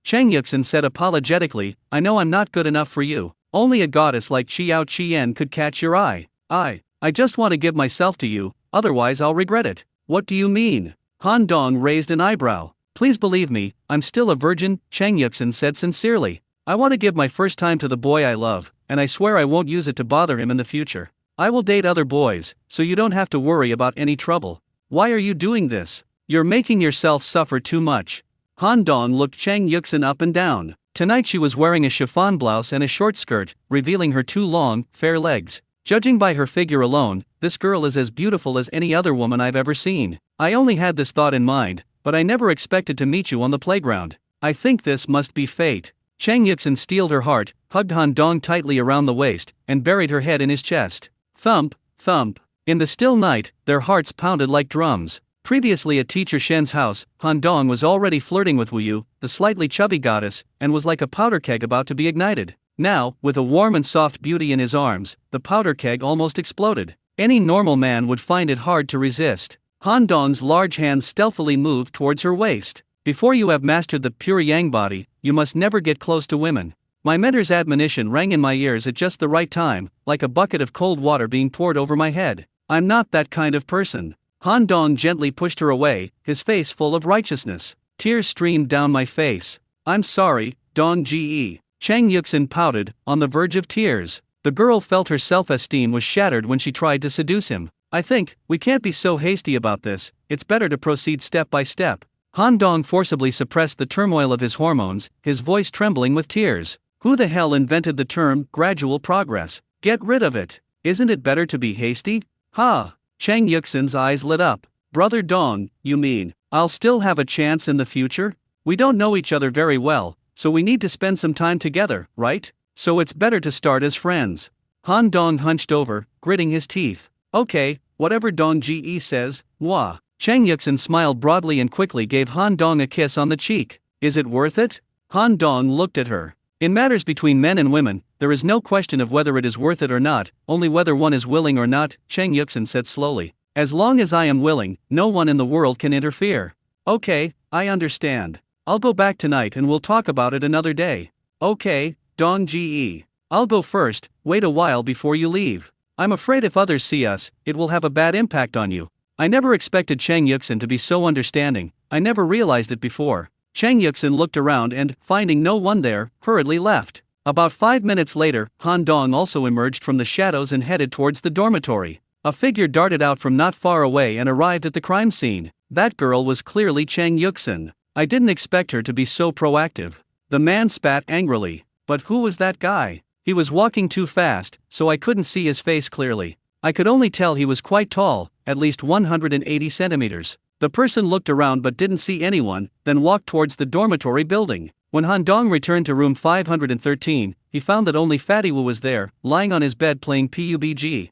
Chang Yuxin said apologetically, "I know I'm not good enough for you. Only a goddess like Chiao Chien could catch your eye. I just want to give myself to you, otherwise I'll regret it." "What do you mean?" Han Dong raised an eyebrow. "Please believe me, I'm still a virgin," Chang Yuxin said sincerely. "I want to give my first time to the boy I love, and I swear I won't use it to bother him in the future. I will date other boys, so you don't have to worry about any trouble." "Why are you doing this? You're making yourself suffer too much." Han Dong looked Chang Yuxin up and down. Tonight she was wearing a chiffon blouse and a short skirt, revealing her two long, fair legs. "Judging by her figure alone, this girl is as beautiful as any other woman I've ever seen. I only had this thought in mind, but I never expected to meet you on the playground. I think this must be fate." Chang Yuxin steeled her heart, hugged Han Dong tightly around the waist, and buried her head in his chest. Thump, thump. In the still night, their hearts pounded like drums. Previously at teacher Shen's house, Han Dong was already flirting with Wu Yu, the slightly chubby goddess, and was like a powder keg about to be ignited. Now, with a warm and soft beauty in his arms, the powder keg almost exploded. Any normal man would find it hard to resist. Han Dong's large hands stealthily moved towards her waist. "Before you have mastered the pure yang body, you must never get close to women." My mentor's admonition rang in my ears at just the right time, like a bucket of cold water being poured over my head. "I'm not that kind of person." Han Dong gently pushed her away, his face full of righteousness. Tears streamed down my face. "I'm sorry, Dong Ge." Chang Yuxin pouted, on the verge of tears. The girl felt her self-esteem was shattered when she tried to seduce him. "I think, we can't be so hasty about this, it's better to proceed step by step." Han Dong forcibly suppressed the turmoil of his hormones, his voice trembling with tears. "Who the hell invented the term, gradual progress? Get rid of it. Isn't it better to be hasty?" "Ha!" Chang Yuxin's eyes lit up. "Brother Dong, you mean, I'll still have a chance in the future? We don't know each other very well, so we need to spend some time together, right? So it's better to start as friends." Han Dong hunched over, gritting his teeth. "Okay, whatever Dong Ge says, moi." Chang Yuxin smiled broadly and quickly gave Han Dong a kiss on the cheek. "Is it worth it?" Han Dong looked at her. "In matters between men and women, there is no question of whether it is worth it or not, only whether one is willing or not," Chang Yuxin said slowly. As long as I am willing, no one in the world can interfere. Okay, I understand. I'll go back tonight and we'll talk about it another day. Okay, Dong Ge. I'll go first, wait a while before you leave. I'm afraid if others see us, it will have a bad impact on you. I never expected Chang Yuxin to be so understanding, I never realized it before. Chang Yuxin looked around and, finding no one there, hurriedly left. About 5 minutes later, Han Dong also emerged from the shadows and headed towards the dormitory. A figure darted out from not far away and arrived at the crime scene. That girl was clearly Chang Yuxin. I didn't expect her to be so proactive. The man spat angrily. But who was that guy? He was walking too fast, so I couldn't see his face clearly. I could only tell he was quite tall, at least 180 centimeters. The person looked around but didn't see anyone, then walked towards the dormitory building. When Han Dong returned to room 513, he found that only Fatty Wu was there, lying on his bed playing PUBG.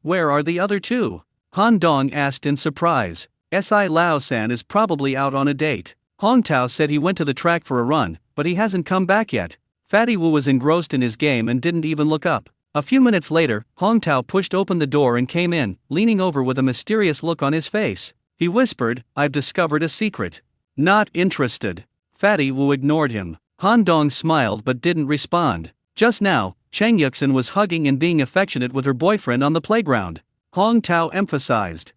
Where are the other two? Han Dong asked in surprise. Si Lao-san is probably out on a date. Hong Tao said he went to the track for a run, but he hasn't come back yet. Fatty Wu was engrossed in his game and didn't even look up. A few minutes later, Hong Tao pushed open the door and came in, leaning over with a mysterious look on his face. He whispered, "I've discovered a secret." Not interested. Fatty Wu ignored him. Han Dong smiled but didn't respond. Just now, Chang Yuxin was hugging and being affectionate with her boyfriend on the playground. Hong Tao emphasized.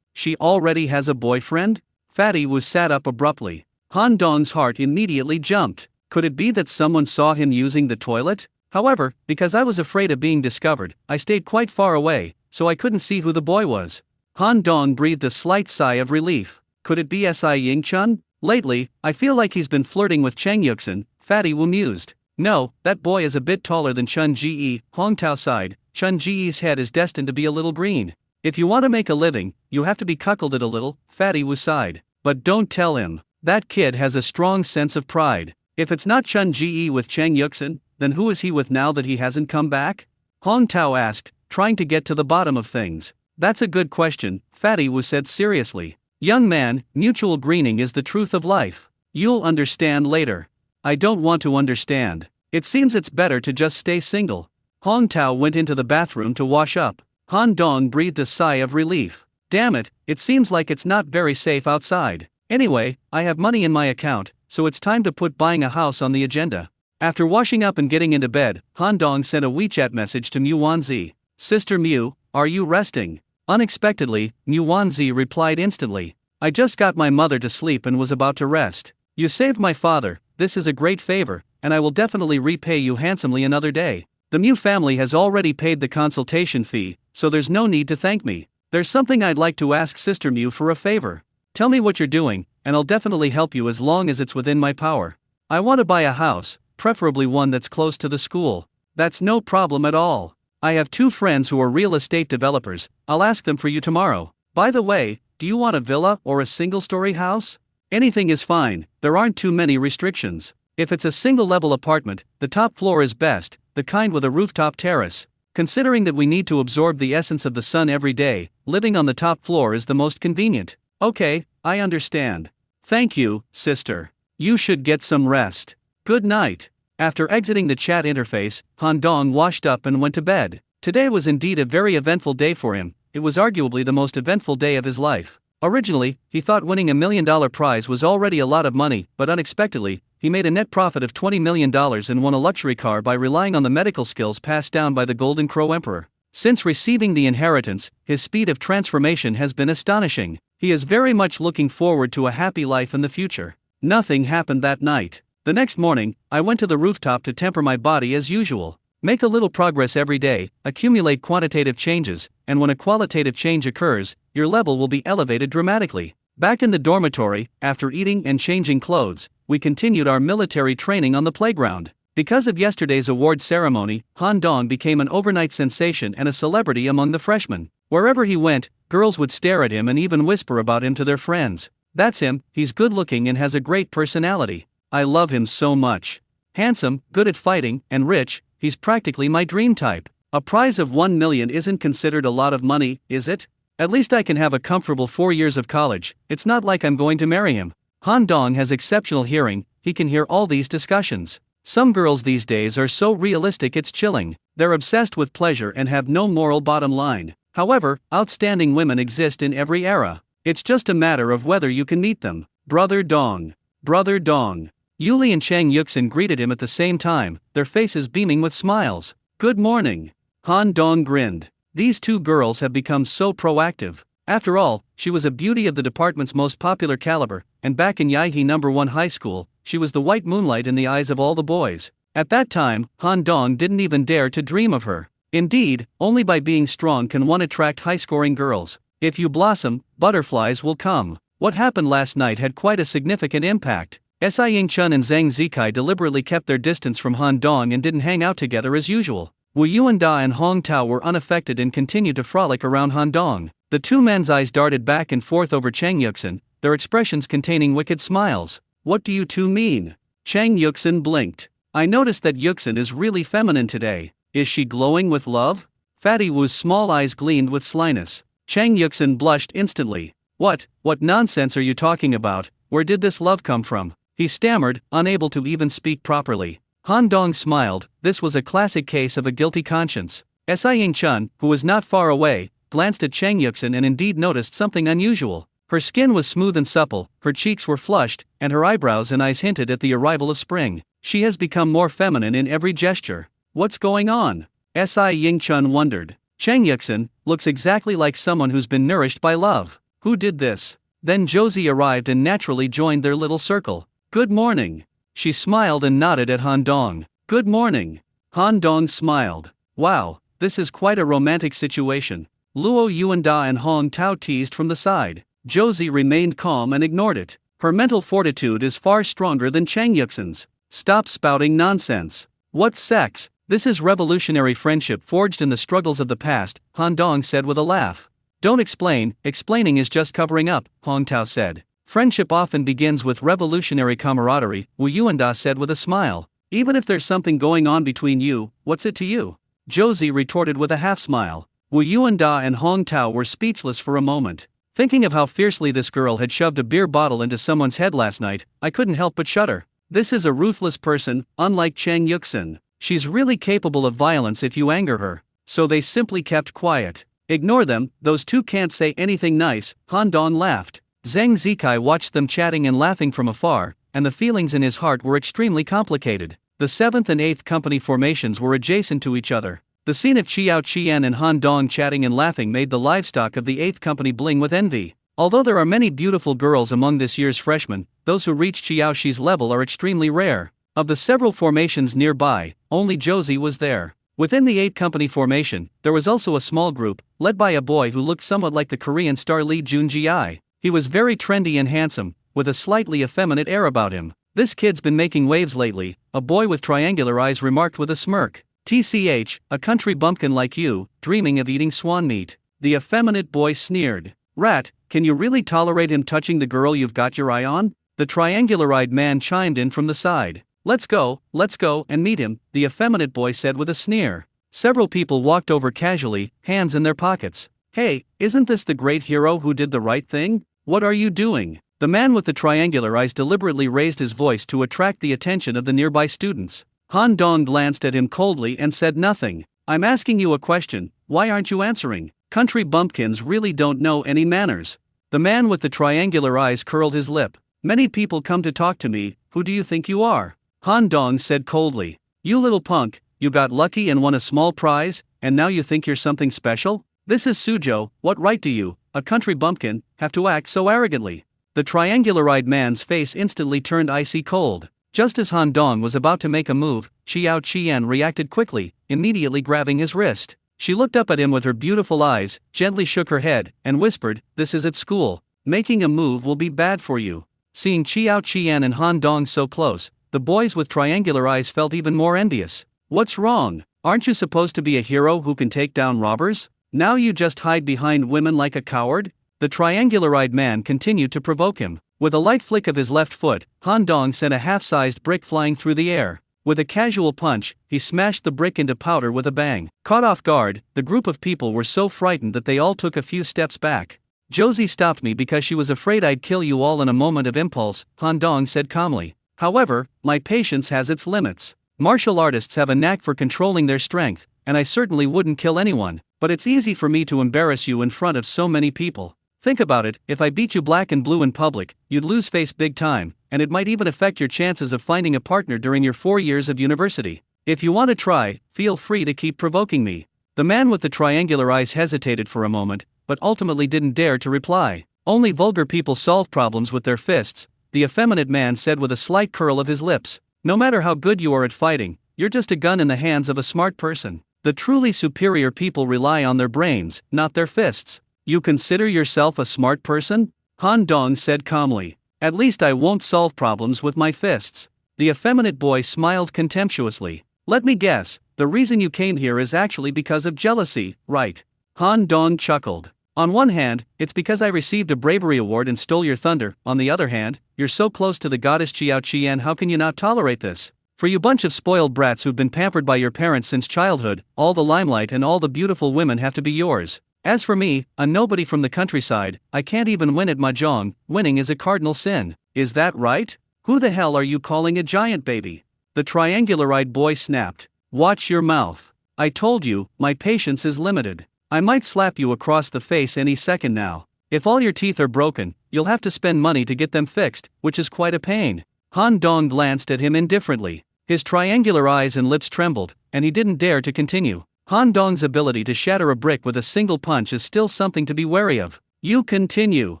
She already has a boyfriend? Fatty Wu sat up abruptly. Han Dong's heart immediately jumped. Could it be that someone saw him using the toilet? However, because I was afraid of being discovered, I stayed quite far away, so I couldn't see who the boy was. Han Dong breathed a slight sigh of relief. Could it be Si Ying-chun? Lately, I feel like he's been flirting with Chang Yuxin, Fatty Wu mused. No, that boy is a bit taller than Chun Ji. Hong Tao sighed. Chun Ji's head is destined to be a little green. If you want to make a living, you have to be cuckolded a little, Fatty Wu sighed. But don't tell him. That kid has a strong sense of pride. If it's not Chun Ji with Chang Yuxin, then who is he with now that he hasn't come back? Hong Tao asked, trying to get to the bottom of things. That's a good question, Fatty Wu said seriously. Young man, mutual greening is the truth of life. You'll understand later. I don't want to understand. It seems it's better to just stay single. Hong Tao went into the bathroom to wash up. Han Dong breathed a sigh of relief. Damn it, it seems like it's not very safe outside. Anyway, I have money in my account, so it's time to put buying a house on the agenda. After washing up and getting into bed, Han Dong sent a WeChat message to Mu Wanzi. Sister Mu, are you resting? Unexpectedly, Mu Wanzi replied instantly. I just got my mother to sleep and was about to rest. You saved my father, this is a great favor, and I will definitely repay you handsomely another day. The Mu family has already paid the consultation fee, so there's no need to thank me. There's something I'd like to ask Sister Mu for a favor. Tell me what you're doing, and I'll definitely help you as long as it's within my power. I want to buy a house, preferably one that's close to the school. That's no problem at all. I have 2 friends who are real estate developers, I'll ask them for you tomorrow. By the way, do you want a villa or a single-story house? Anything is fine, there aren't too many restrictions. If it's a single-level apartment, the top floor is best, the kind with a rooftop terrace. Considering that we need to absorb the essence of the sun every day, living on the top floor is the most convenient. Okay, I understand. Thank you, sister. You should get some rest. Good night. After exiting the chat interface, Han Dong washed up and went to bed. Today was indeed a very eventful day for him. It was arguably the most eventful day of his life. Originally, he thought winning $1 million prize was already a lot of money, but unexpectedly, he made a net profit of $20 million and won a luxury car by relying on the medical skills passed down by the Golden Crow Emperor. Since receiving the inheritance, his speed of transformation has been astonishing. He is very much looking forward to a happy life in the future. Nothing happened that night. The next morning, I went to the rooftop to temper my body as usual. Make a little progress every day, accumulate quantitative changes, and when a qualitative change occurs, your level will be elevated dramatically. Back in the dormitory, after eating and changing clothes, we continued our military training on the playground. Because of yesterday's award ceremony, Han Dong became an overnight sensation and a celebrity among the freshmen. Wherever he went, girls would stare at him and even whisper about him to their friends. That's him, he's good looking and has a great personality. I love him so much. Handsome, good at fighting, and rich, he's practically my dream type. A prize of 1 million isn't considered a lot of money, is it? At least I can have a comfortable 4 years of college, it's not like I'm going to marry him. Han Dong has exceptional hearing, he can hear all these discussions. Some girls these days are so realistic it's chilling. They're obsessed with pleasure and have no moral bottom line. However, outstanding women exist in every era. It's just a matter of whether you can meet them. Brother Dong. Brother Dong. Yuli and Chang Yuxin greeted him at the same time, their faces beaming with smiles. Good morning. Han Dong grinned. These two girls have become so proactive. After all, she was a beauty of the department's most popular caliber, and back in Yaihe No. 1 high school, she was the white moonlight in the eyes of all the boys. At that time, Han Dong didn't even dare to dream of her. Indeed, only by being strong can one attract high-scoring girls. If you blossom, butterflies will come. What happened last night had quite a significant impact. Si Yingchun and Zhang Zikai deliberately kept their distance from Han Dong and didn't hang out together as usual. Wu Yuanda and Hong Tao were unaffected and continued to frolic around Han Dong. The two men's eyes darted back and forth over Chang Yuxin, their expressions containing wicked smiles. What do you two mean? Chang Yuxin blinked. I noticed that Yuxin is really feminine today. Is she glowing with love? Fatty Wu's small eyes gleamed with slyness. Chang Yuxin blushed instantly. What nonsense are you talking about? Where did this love come from? He stammered, unable to even speak properly. Han Dong smiled. This was a classic case of a guilty conscience. Si Yingchun, who was not far away, glanced at Chang Yuxin and indeed noticed something unusual. Her skin was smooth and supple, her cheeks were flushed, and her eyebrows and eyes hinted at the arrival of spring. She has become more feminine in every gesture. What's going on? Si Yingchun wondered. Chang Yuxin looks exactly like someone who's been nourished by love. Who did this? Then Josie arrived and naturally joined their little circle. Good morning. She smiled and nodded at Han Dong. Good morning. Han Dong smiled. Wow, this is quite a romantic situation. Luo Yuanda and Hong Tao teased from the side. Josie remained calm and ignored it. Her mental fortitude is far stronger than Chang Yuxin's. Stop spouting nonsense. What's sex? This is revolutionary friendship forged in the struggles of the past, Han Dong said with a laugh. Don't explain, explaining is just covering up, Hong Tao said. Friendship often begins with revolutionary camaraderie, Wu Yuanda said with a smile. Even if there's something going on between you, what's it to you? Josie retorted with a half-smile. Wu Yuanda and Hong Tao were speechless for a moment. Thinking of how fiercely this girl had shoved a beer bottle into someone's head last night, I couldn't help but shudder. This is a ruthless person, unlike Chang Yuxin. She's really capable of violence if you anger her. So they simply kept quiet. Ignore them, those two can't say anything nice, Han Dong laughed. Zhang Zikai watched them chatting and laughing from afar, and the feelings in his heart were extremely complicated. The 7th and 8th company formations were adjacent to each other. The scene of Qiao Qian and Han Dong chatting and laughing made the livestock of the 8th company bling with envy. Although there are many beautiful girls among this year's freshmen, those who reach Qiao Shi's level are extremely rare. Of the several formations nearby, only Josie was there. Within the 8th company formation, there was also a small group, led by a boy who looked somewhat like the Korean star Lee Jun-ji. He was very trendy and handsome, with a slightly effeminate air about him. This kid's been making waves lately, a boy with triangular eyes remarked with a smirk. TCH, a country bumpkin like you, dreaming of eating swan meat. The effeminate boy sneered. Rat, can you really tolerate him touching the girl you've got your eye on? The triangular-eyed man chimed in from the side. Let's go, and meet him, the effeminate boy said with a sneer. Several people walked over casually, hands in their pockets. Hey, isn't this the great hero who did the right thing? What are you doing? The man with the triangular eyes deliberately raised his voice to attract the attention of the nearby students. Han Dong glanced at him coldly and said nothing. I'm asking you a question, why aren't you answering? Country bumpkins really don't know any manners. The man with the triangular eyes curled his lip. Many people come to talk to me, who do you think you are? Han Dong said coldly. You little punk, you got lucky and won a small prize, and now you think you're something special? This is Suzhou, what right do you, a country bumpkin, have to act so arrogantly? The triangular-eyed man's face instantly turned icy cold. Just as Han Dong was about to make a move, Qiao Qian reacted quickly, immediately grabbing his wrist. She looked up at him with her beautiful eyes, gently shook her head, and whispered, "This is at school. Making a move will be bad for you." Seeing Qiao Qian and Han Dong so close, the boys with triangular eyes felt even more envious. What's wrong? Aren't you supposed to be a hero who can take down robbers? Now you just hide behind women like a coward? The triangular-eyed man continued to provoke him. With a light flick of his left foot, Han Dong sent a half-sized brick flying through the air. With a casual punch, he smashed the brick into powder with a bang. Caught off guard, the group of people were so frightened that they all took a few steps back. Josie stopped me because she was afraid I'd kill you all in a moment of impulse, Han Dong said calmly. However, my patience has its limits. Martial artists have a knack for controlling their strength, and I certainly wouldn't kill anyone. but it's easy for me to embarrass you in front of so many people. Think about it, if I beat you black and blue in public, you'd lose face big time, and it might even affect your chances of finding a partner during your 4 years of university. If you want to try, feel free to keep provoking me." The man with the triangular eyes hesitated for a moment, but ultimately didn't dare to reply. "Only vulgar people solve problems with their fists," the effeminate man said with a slight curl of his lips. "No matter how good you are at fighting, you're just a gun in the hands of a smart person. The truly superior people rely on their brains, not their fists." "You consider yourself a smart person?" Han Dong said calmly. "At least I won't solve problems with my fists." The effeminate boy smiled contemptuously. "Let me guess, the reason you came here is actually because of jealousy, right?" Han Dong chuckled. "On one hand, it's because I received a bravery award and stole your thunder. On the other hand, you're so close to the goddess Qiao Qian, how can you not tolerate this? For you bunch of spoiled brats who've been pampered by your parents since childhood, all the limelight and all the beautiful women have to be yours. As for me, a nobody from the countryside, I can't even win at mahjong. Winning is a cardinal sin. Is that right? Who the hell are you calling a giant baby?" The triangular-eyed boy snapped. "Watch your mouth. I told you, my patience is limited. I might slap you across the face any second now. If all your teeth are broken, you'll have to spend money to get them fixed, which is quite a pain." Han Dong glanced at him indifferently. His triangular eyes and lips trembled, and he didn't dare to continue. Han Dong's ability to shatter a brick with a single punch is still something to be wary of. "You continue."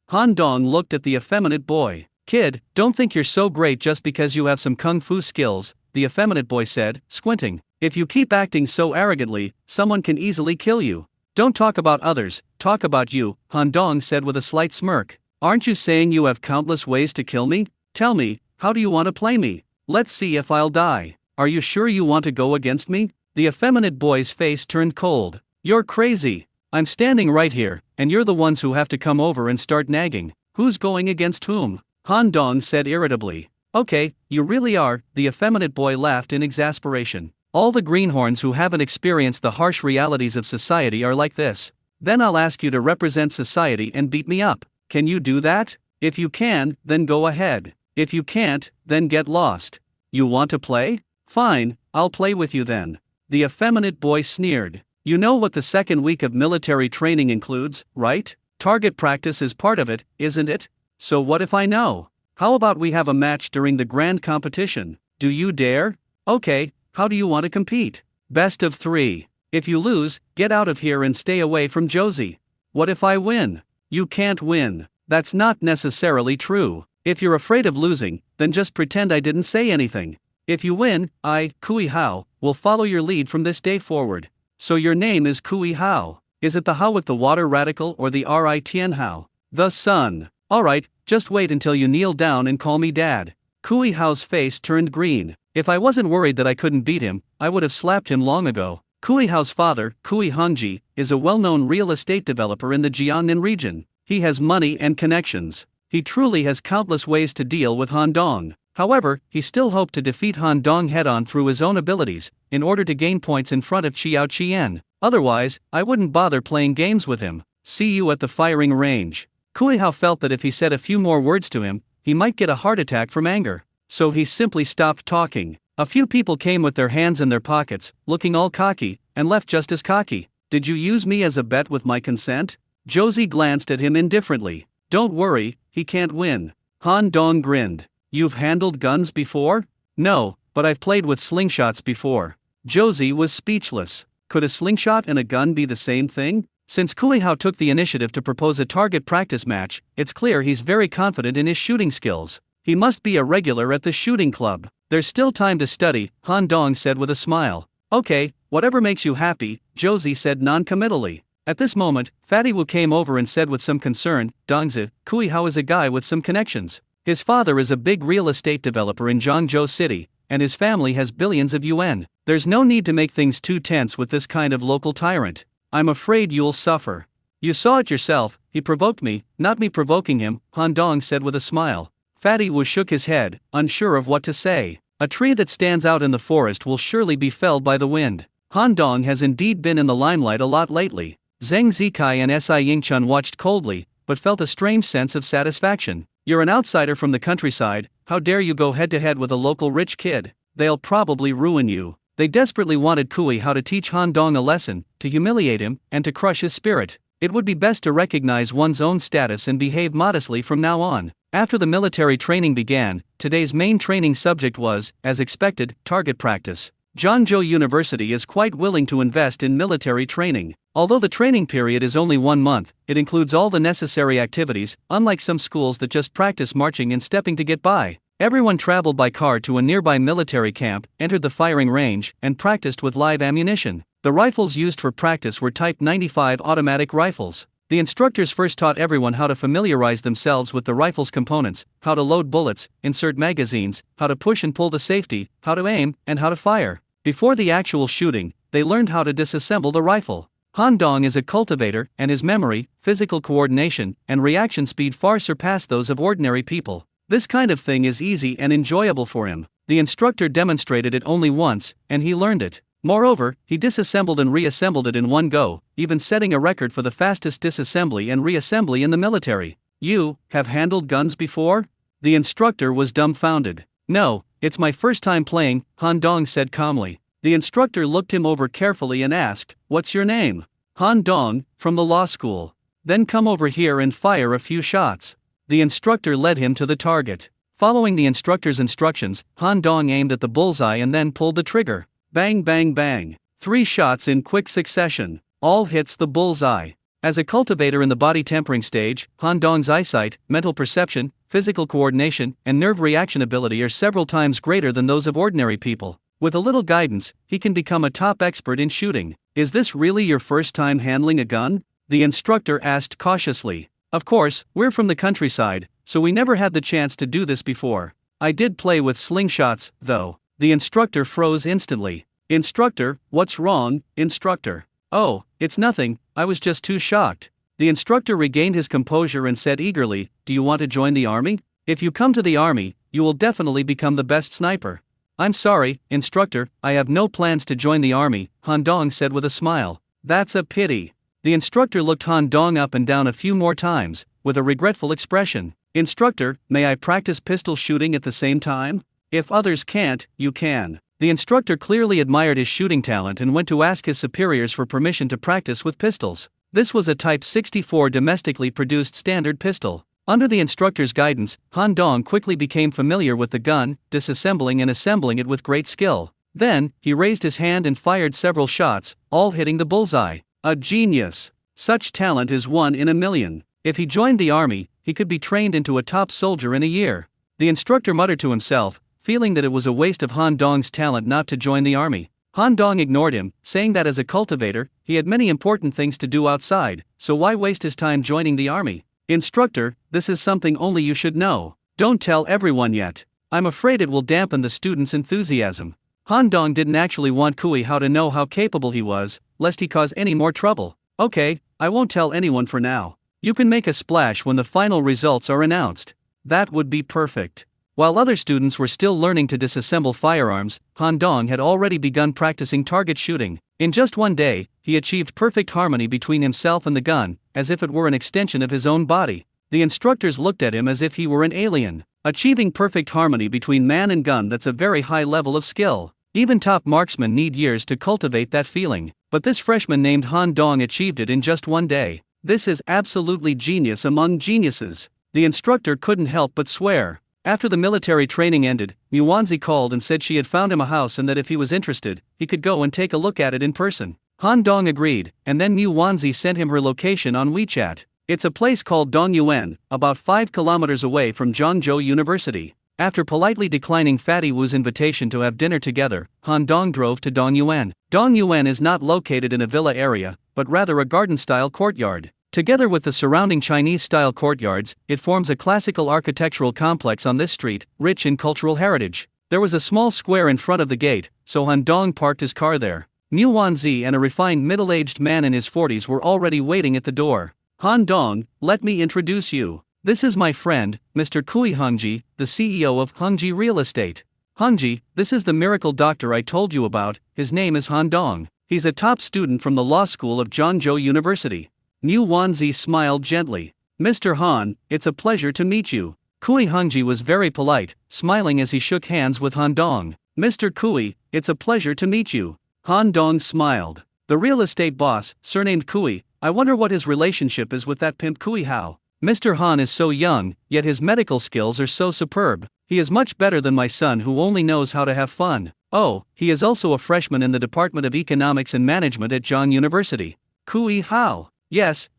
Han Dong looked at the effeminate boy. "Kid, don't think you're so great just because you have some kung fu skills," the effeminate boy said, squinting. "If you keep acting so arrogantly, someone can easily kill you." "Don't talk about others, talk about you," Han Dong said with a slight smirk. "Aren't you saying you have countless ways to kill me? Tell me, how do you want to play me? Let's see if I'll die. Are you sure you want to go against me?" The effeminate boy's face turned cold. "You're crazy. I'm standing right here, and you're the ones who have to come over and start nagging. Who's going against whom?" Han Dong said irritably. "Okay, you really are," the effeminate boy laughed in exasperation. "All the greenhorns who haven't experienced the harsh realities of society are like this. Then I'll ask you to represent society and beat me up. Can you do that? If you can, then go ahead. If you can't, then get lost. You want to play? Fine, I'll play with you then." The effeminate boy sneered. "You know what the second week of military training includes, right? Target practice is part of it, isn't it? So what if I know? How about we have a match during the grand competition? Do you dare? Okay, how do you want to compete? Best of 3. If you lose, get out of here and stay away from Josie. What if I win? You can't win. That's not necessarily true. If you're afraid of losing, then just pretend I didn't say anything. If you win, I, Kui Hao, will follow your lead from this day forward. So your name is Kui Hao. Is it the Hao with the water radical or the Ritien Hao? The sun. Alright, just wait until you kneel down and call me dad." Kui Hao's face turned green. "If I wasn't worried that I couldn't beat him, I would have slapped him long ago." Kui Hao's father, Kui Hongji, is a well-known real estate developer in the Jiangnan region. He has money and connections. He truly has countless ways to deal with Han Dong. However, he still hoped to defeat Han Dong head-on through his own abilities, in order to gain points in front of Qiao Qian. Otherwise, I wouldn't bother playing games with him. See you at the firing range. Kui Hao felt that if he said a few more words to him, he might get a heart attack from anger. So he simply stopped talking. A few people came with their hands in their pockets, looking all cocky, and left just as cocky. "Did you use me as a bet with my consent?" Josie glanced at him indifferently. "Don't worry, he can't win." Han Dong grinned. "You've handled guns before?" "No, but I've played with slingshots before." Josie was speechless. Could a slingshot and a gun be the same thing? Since Kui Hao took the initiative to propose a target practice match, it's clear he's very confident in his shooting skills. He must be a regular at the shooting club. "There's still time to study," Han Dong said with a smile. "Okay, whatever makes you happy," Josie said non-committally. At this moment, Fatty Wu came over and said with some concern, "Dongzi, Kui Hao is a guy with some connections. His father is a big real estate developer in Zhangzhou City, and his family has billions of yuan. There's no need to make things too tense with this kind of local tyrant. I'm afraid you'll suffer. You saw it yourself, he provoked me, not me provoking him," Han Dong said with a smile. Fatty Wu shook his head, unsure of what to say. "A tree that stands out in the forest will surely be felled by the wind." Han Dong has indeed been in the limelight a lot lately. Zheng Zikai and Si Yingchun watched coldly, but felt a strange sense of satisfaction. "You're an outsider from the countryside, how dare you go head-to-head with a local rich kid? They'll probably ruin you." They desperately wanted Kui Hao to teach Han Dong a lesson, to humiliate him, and to crush his spirit. It would be best to recognize one's own status and behave modestly from now on. After the military training began, today's main training subject was, as expected, target practice. Zhangzhou University is quite willing to invest in military training. Although the training period is only 1 month, it includes all the necessary activities, unlike some schools that just practice marching and stepping to get by. Everyone traveled by car to a nearby military camp, entered the firing range, and practiced with live ammunition. The rifles used for practice were Type 95 automatic rifles. The instructors first taught everyone how to familiarize themselves with the rifle's components, how to load bullets, insert magazines, how to push and pull the safety, how to aim, and how to fire. Before the actual shooting, they learned how to disassemble the rifle. Han Dong is a cultivator, and his memory, physical coordination, and reaction speed far surpass those of ordinary people. This kind of thing is easy and enjoyable for him. The instructor demonstrated it only once, and he learned it. Moreover, he disassembled and reassembled it in one go, even setting a record for the fastest disassembly and reassembly in the military. You have handled guns before? The instructor was dumbfounded. No, it's my first time playing, Han Dong said calmly. The instructor looked him over carefully and asked, "What's your name?" Han Dong, from the law school. Then come over here and fire a few shots. The instructor led him to the target. Following the instructor's instructions, Han Dong aimed at the bullseye and then pulled the trigger. Bang bang bang. 3 shots in quick succession. All hits the bullseye. As a cultivator in the body tempering stage, Han Dong's eyesight, mental perception, physical coordination, and nerve reaction ability are several times greater than those of ordinary people. With a little guidance, he can become a top expert in shooting. Is this really your first time handling a gun? The instructor asked cautiously. Of course, we're from the countryside, so we never had the chance to do this before. I did play with slingshots, though. The instructor froze instantly. Instructor, what's wrong, instructor? Oh, it's nothing, I was just too shocked. The instructor regained his composure and said eagerly, "Do you want to join the army? If you come to the army, you will definitely become the best sniper." "I'm sorry, instructor, I have no plans to join the army," Han Dong said with a smile. "That's a pity." The instructor looked Han Dong up and down a few more times, with a regretful expression. "Instructor, may I practice pistol shooting at the same time? If others can't, you can." The instructor clearly admired his shooting talent and went to ask his superiors for permission to practice with pistols. This was a Type 64 domestically produced standard pistol. Under the instructor's guidance, Han Dong quickly became familiar with the gun, disassembling and assembling it with great skill. Then, he raised his hand and fired several shots, all hitting the bullseye. A genius. Such talent is 1 in a million. If he joined the army, he could be trained into a top soldier in a year. The instructor muttered to himself, feeling that it was a waste of Han Dong's talent not to join the army. Han Dong ignored him, saying that as a cultivator, he had many important things to do outside, so why waste his time joining the army? "Instructor, this is something only you should know. Don't tell everyone yet. I'm afraid it will dampen the students' enthusiasm." Han Dong didn't actually want Kui Hao to know how capable he was, lest he cause any more trouble. "Okay, I won't tell anyone for now. You can make a splash when the final results are announced." That would be perfect. While other students were still learning to disassemble firearms, Han Dong had already begun practicing target shooting. In just 1 day, he achieved perfect harmony between himself and the gun, as if it were an extension of his own body. The instructors looked at him as if he were an alien. Achieving perfect harmony between man and gun, that's a very high level of skill. Even top marksmen need years to cultivate that feeling, but this freshman named Han Dong achieved it in just 1 day. This is absolutely genius among geniuses. The instructor couldn't help but swear. After the military training ended, Muwanzi called and said she had found him a house and that if he was interested, he could go and take a look at it in person. Han Dong agreed, and then Muwanzi sent him her location on WeChat. It's a place called Dongyuan, about 5 kilometers away from Zhangzhou University. After politely declining Fatty Wu's invitation to have dinner together, Han Dong drove to Dongyuan. Dongyuan is not located in a villa area, but rather a garden-style courtyard. Together with the surrounding Chinese-style courtyards, it forms a classical architectural complex on this street, rich in cultural heritage. There was a small square in front of the gate, so Han Dong parked his car there. Muwanzi and a refined middle-aged man in his 40s were already waiting at the door. "Han Dong, let me introduce you. This is my friend, Mr. Kui Hongji, the CEO of Hongji Real Estate. Hongji, this is the miracle doctor I told you about, his name is Han Dong. He's a top student from the law school of Zhangzhou University." Muwanzi smiled gently. "Mr. Han, it's a pleasure to meet you." Kui Hongji was very polite, smiling as he shook hands with Han Dong. Mr. Kui, it's a pleasure to meet you. Han Dong smiled. The real estate boss, surnamed Kui, I wonder what his relationship is with that pimp Kui Hao. Mr. Han is so young, yet his medical skills are so superb. He is much better than my son who only knows how to have fun. Oh, he is also a freshman in the Department of Economics and Management at John University. Kui Hao. Yes,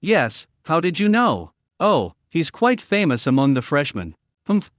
how did you know? Oh, he's quite famous among the freshmen.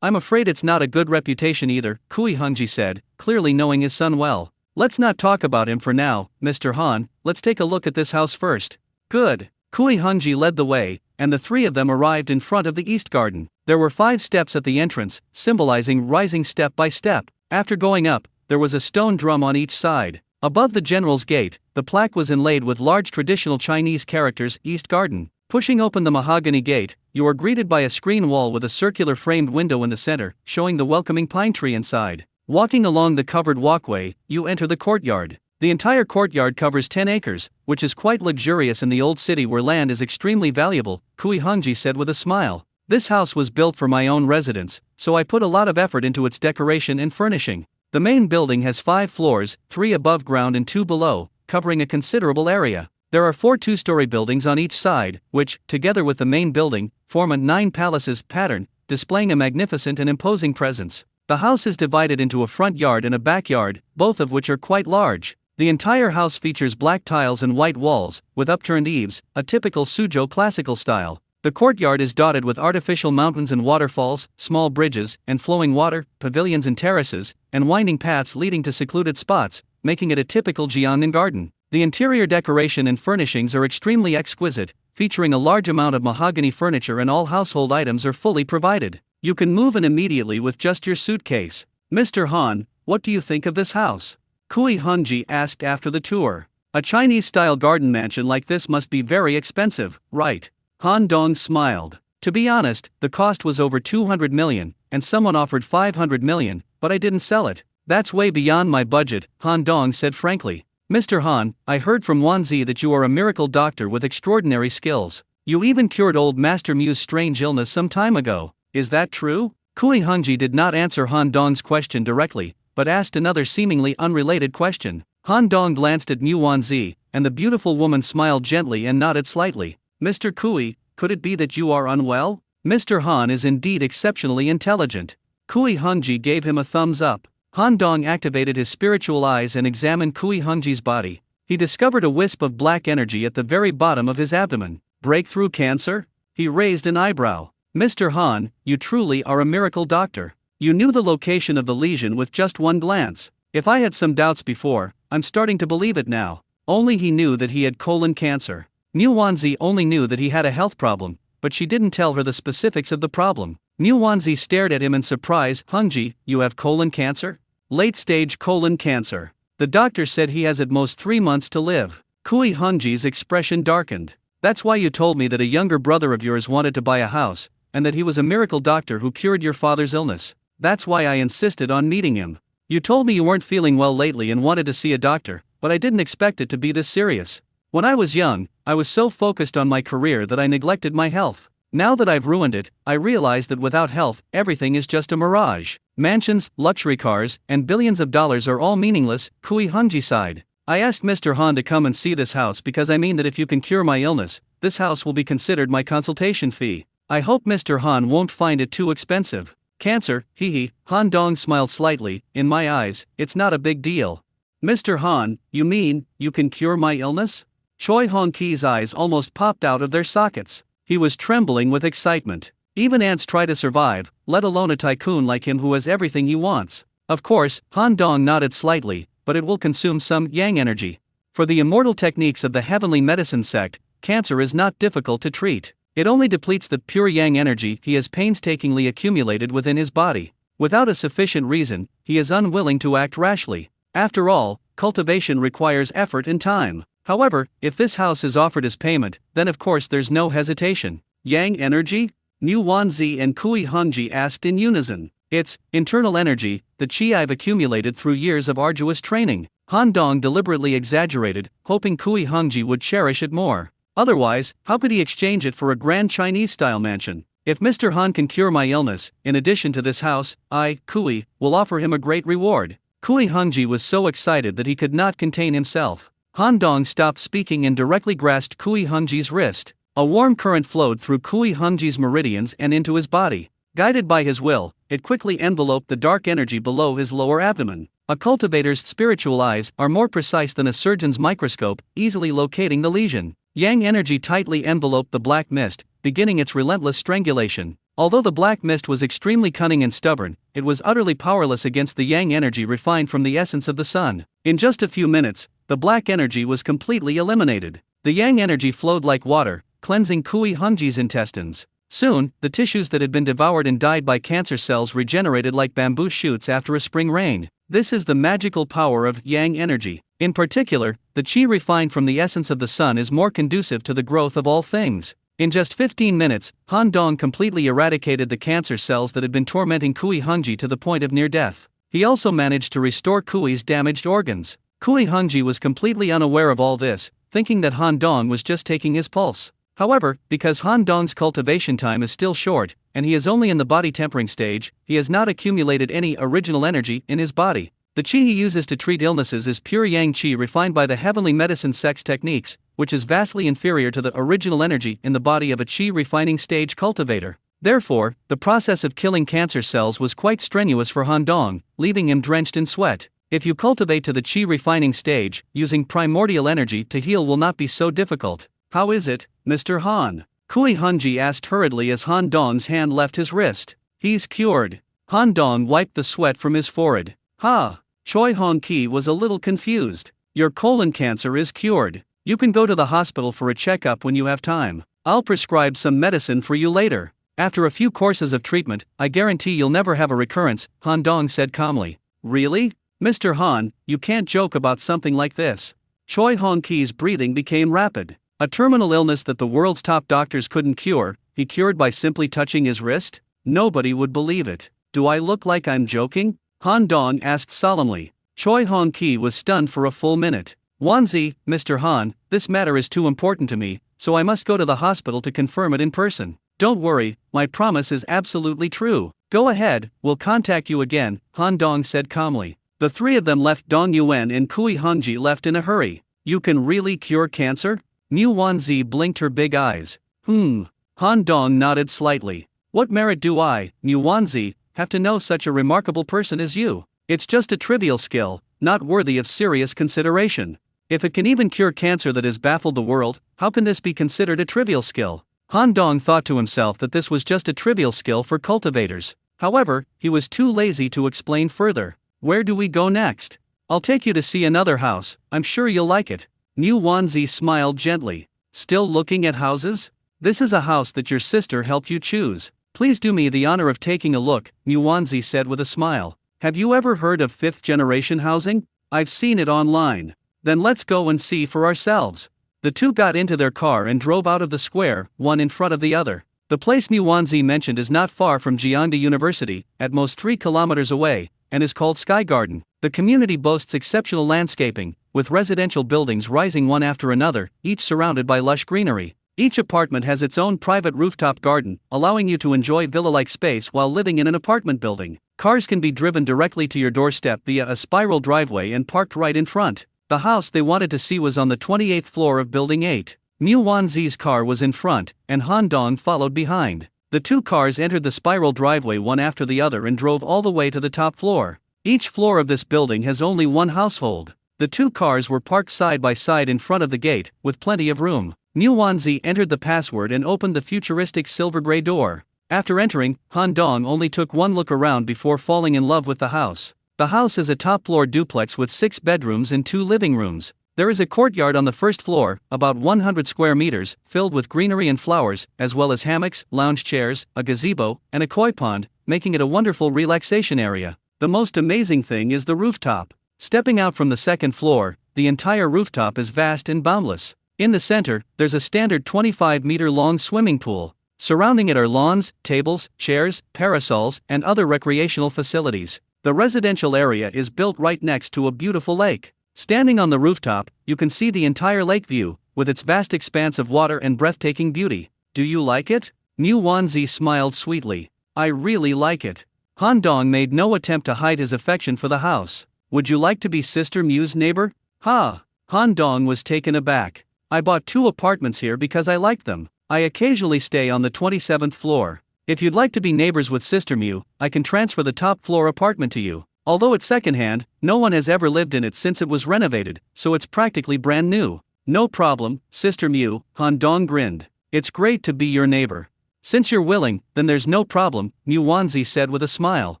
I'm afraid it's not a good reputation either, Kui Hongji said, clearly knowing his son well. Let's not talk about him for now, Mr. Han, let's take a look at this house first. Good. Kui Hongji led the way, and the three of them arrived in front of the East Garden. There were 5 steps at the entrance, symbolizing rising step by step. After going up, there was a stone drum on each side. Above the General's Gate, the plaque was inlaid with large traditional Chinese characters, East Garden. Pushing open the mahogany gate, you are greeted by a screen wall with a circular framed window in the center, showing the welcoming pine tree inside. Walking along the covered walkway, you enter the courtyard. The entire courtyard covers 10 acres, which is quite luxurious in the old city where land is extremely valuable, Kui Hongji said with a smile. This house was built for my own residence, so I put a lot of effort into its decoration and furnishing. The main building has 5 floors, 3 above ground and 2 below, covering a considerable area. There are 4 two-story buildings on each side, which, together with the main building, form a 9 palaces pattern, displaying a magnificent and imposing presence. The house is divided into a front yard and a backyard, both of which are quite large. The entire house features black tiles and white walls, with upturned eaves, a typical Suzhou classical style. The courtyard is dotted with artificial mountains and waterfalls, small bridges, and flowing water, pavilions and terraces, and winding paths leading to secluded spots, making it a typical Jiangnan garden. The interior decoration and furnishings are extremely exquisite, featuring a large amount of mahogany furniture and all household items are fully provided. You can move in immediately with just your suitcase. Mr. Han, what do you think of this house? Kui Hongji asked after the tour. A Chinese-style garden mansion like this must be very expensive, right? Han Dong smiled. To be honest, the cost was over 200 million, and someone offered 500 million, but I didn't sell it. That's way beyond my budget, Han Dong said frankly. Mr. Han, I heard from Wanzi that you are a miracle doctor with extraordinary skills. You even cured old Master Mu's strange illness some time ago. Is that true? Kui Hongji did not answer Han Dong's question directly, but asked another seemingly unrelated question. Han Dong glanced at Mu Wanzi, and the beautiful woman smiled gently and nodded slightly. Mr. Kui, could it be that you are unwell? Mr. Han is indeed exceptionally intelligent. Kui Hongji gave him a thumbs up. Han Dong activated his spiritual eyes and examined Kui Hongji's body. He discovered a wisp of black energy at the very bottom of his abdomen. Breakthrough cancer? He raised an eyebrow. Mr. Han, you truly are a miracle doctor. You knew the location of the lesion with just one glance. If I had some doubts before, I'm starting to believe it now. Only he knew that he had colon cancer. Mu Wanzi only knew that he had a health problem, but she didn't tell her the specifics of the problem. Mu Wanzi stared at him in surprise. Hongji, you have colon cancer? Late-stage colon cancer. The doctor said he has at most 3 months to live. Kui Hongji's expression darkened. That's why you told me that a younger brother of yours wanted to buy a house, and that he was a miracle doctor who cured your father's illness. That's why I insisted on meeting him. You told me you weren't feeling well lately and wanted to see a doctor, but I didn't expect it to be this serious. When I was young, I was so focused on my career that I neglected my health. Now that I've ruined it, I realize that without health, everything is just a mirage. Mansions, luxury cars, and billions of dollars are all meaningless, Kui Hongji sighed. I asked Mr. Han to come and see this house because I mean that if you can cure my illness, this house will be considered my consultation fee. I hope Mr. Han won't find it too expensive. Cancer, hee. Han Dong smiled slightly. In my eyes, it's not a big deal. Mr. Han, you mean, you can cure my illness? Choi Hong Ki's eyes almost popped out of their sockets. He was trembling with excitement. Even ants try to survive, let alone a tycoon like him who has everything he wants. Of course, Han Dong nodded slightly, but it will consume some yang energy. For the immortal techniques of the heavenly medicine sect, cancer is not difficult to treat. It only depletes the pure yang energy he has painstakingly accumulated within his body. Without a sufficient reason, he is unwilling to act rashly. After all, cultivation requires effort and time. However, if this house is offered as payment, then of course there's no hesitation. Yang energy? Mu Wanzi and Kui Hongji asked in unison. It's internal energy, the chi I've accumulated through years of arduous training. Han Dong deliberately exaggerated, hoping Kui Hongji would cherish it more. Otherwise, how could he exchange it for a grand Chinese-style mansion? If Mr. Han can cure my illness, in addition to this house, I, Kui, will offer him a great reward. Kui Hongji was so excited that he could not contain himself. Han Dong stopped speaking and directly grasped Kui Hongji's wrist. A warm current flowed through Kui Hongji's meridians and into his body. Guided by his will, it quickly enveloped the dark energy below his lower abdomen. A cultivator's spiritual eyes are more precise than a surgeon's microscope, easily locating the lesion. Yang energy tightly enveloped the black mist, beginning its relentless strangulation. Although the black mist was extremely cunning and stubborn, it was utterly powerless against the yang energy refined from the essence of the sun. In just a few minutes, the black energy was completely eliminated. The yang energy flowed like water, cleansing Kui Hongji's intestines. Soon, the tissues that had been devoured and died by cancer cells regenerated like bamboo shoots after a spring rain. This is the magical power of yang energy. In particular, the qi refined from the essence of the sun is more conducive to the growth of all things. In just 15 minutes, Han Dong completely eradicated the cancer cells that had been tormenting Kui Hongji to the point of near death. He also managed to restore Kui's damaged organs. Kui Hongji was completely unaware of all this, thinking that Han Dong was just taking his pulse. However, because Han Dong's cultivation time is still short, and he is only in the body tempering stage, he has not accumulated any original energy in his body. The qi he uses to treat illnesses is pure yang qi refined by the heavenly medicine sex techniques, which is vastly inferior to the original energy in the body of a qi refining stage cultivator. Therefore, the process of killing cancer cells was quite strenuous for Han Dong, leaving him drenched in sweat. If you cultivate to the qi refining stage, using primordial energy to heal will not be so difficult. How is it, Mr. Han? Kui Hongji asked hurriedly as Han Dong's hand left his wrist. He's cured. Han Dong wiped the sweat from his forehead. Ha! Choi Hong Ki was a little confused. Your colon cancer is cured. You can go to the hospital for a checkup when you have time. I'll prescribe some medicine for you later. After a few courses of treatment, I guarantee you'll never have a recurrence, Han Dong said calmly. Really? Mr. Han, you can't joke about something like this. Choi Hong Ki's breathing became rapid. A terminal illness that the world's top doctors couldn't cure, he cured by simply touching his wrist? Nobody would believe it. Do I look like I'm joking? Han Dong asked solemnly. Choi Hong Ki was stunned for a full minute. Wanzi, Mr. Han, this matter is too important to me, so I must go to the hospital to confirm it in person. Don't worry, my promise is absolutely true. Go ahead, we'll contact you again, Han Dong said calmly. The three of them left. Dong Yuan and Kui Hongji left in a hurry. You can really cure cancer? Mu Wanzi blinked her big eyes. Han Dong nodded slightly. What merit do I, Mu Wanzi, have to know such a remarkable person as you? It's just a trivial skill, not worthy of serious consideration. If it can even cure cancer that has baffled the world, how can this be considered a trivial skill? Han Dong thought to himself that this was just a trivial skill for cultivators. However, he was too lazy to explain further. Where do we go next? I'll take you to see another house, I'm sure you'll like it. Mu Wanzi smiled gently. Still looking at houses? This is a house that your sister helped you choose. Please do me the honor of taking a look, Mu Wanzi said with a smile. Have you ever heard of fifth-generation housing? I've seen it online. Then let's go and see for ourselves. The two got into their car and drove out of the square, one in front of the other. The place Mu Wanzi mentioned is not far from Jiangda University, at most 3 kilometers away, and is called Sky Garden. The community boasts exceptional landscaping, with residential buildings rising one after another, each surrounded by lush greenery. Each apartment has its own private rooftop garden, allowing you to enjoy villa-like space while living in an apartment building. Cars can be driven directly to your doorstep via a spiral driveway and parked right in front. The house they wanted to see was on the 28th floor of Building 8. Mu Wanzi's car was in front, and Han Dong followed behind. The two cars entered the spiral driveway one after the other and drove all the way to the top floor. Each floor of this building has only one household. The two cars were parked side by side in front of the gate, with plenty of room. Mu Wanzi entered the password and opened the futuristic silver gray door. After entering, Han Dong only took one look around before falling in love with the house. The house is a top-floor duplex with 6 bedrooms and 2 living rooms. There is a courtyard on the first floor, about 100 square meters, filled with greenery and flowers, as well as hammocks, lounge chairs, a gazebo, and a koi pond, making it a wonderful relaxation area. The most amazing thing is the rooftop. Stepping out from the second floor, the entire rooftop is vast and boundless. In the center, there's a standard 25-meter-long swimming pool. Surrounding it are lawns, tables, chairs, parasols, and other recreational facilities. The residential area is built right next to a beautiful lake. Standing on the rooftop, you can see the entire lake view, with its vast expanse of water and breathtaking beauty. Do you like it? Mu Wanzi smiled sweetly. I really like it. Han Dong made no attempt to hide his affection for the house. would you like to be Sister Mu's neighbor? Ha! Han Dong was taken aback. I bought 2 apartments here because I like them. I occasionally stay on the 27th floor. If you'd like to be neighbors with Sister Mu, I can transfer the top floor apartment to you. Although it's secondhand, no one has ever lived in it since it was renovated, so it's practically brand new. No problem, Sister Mu, Han Dong grinned. It's great to be your neighbor. Since you're willing, then there's no problem, Mu Wanzi said with a smile.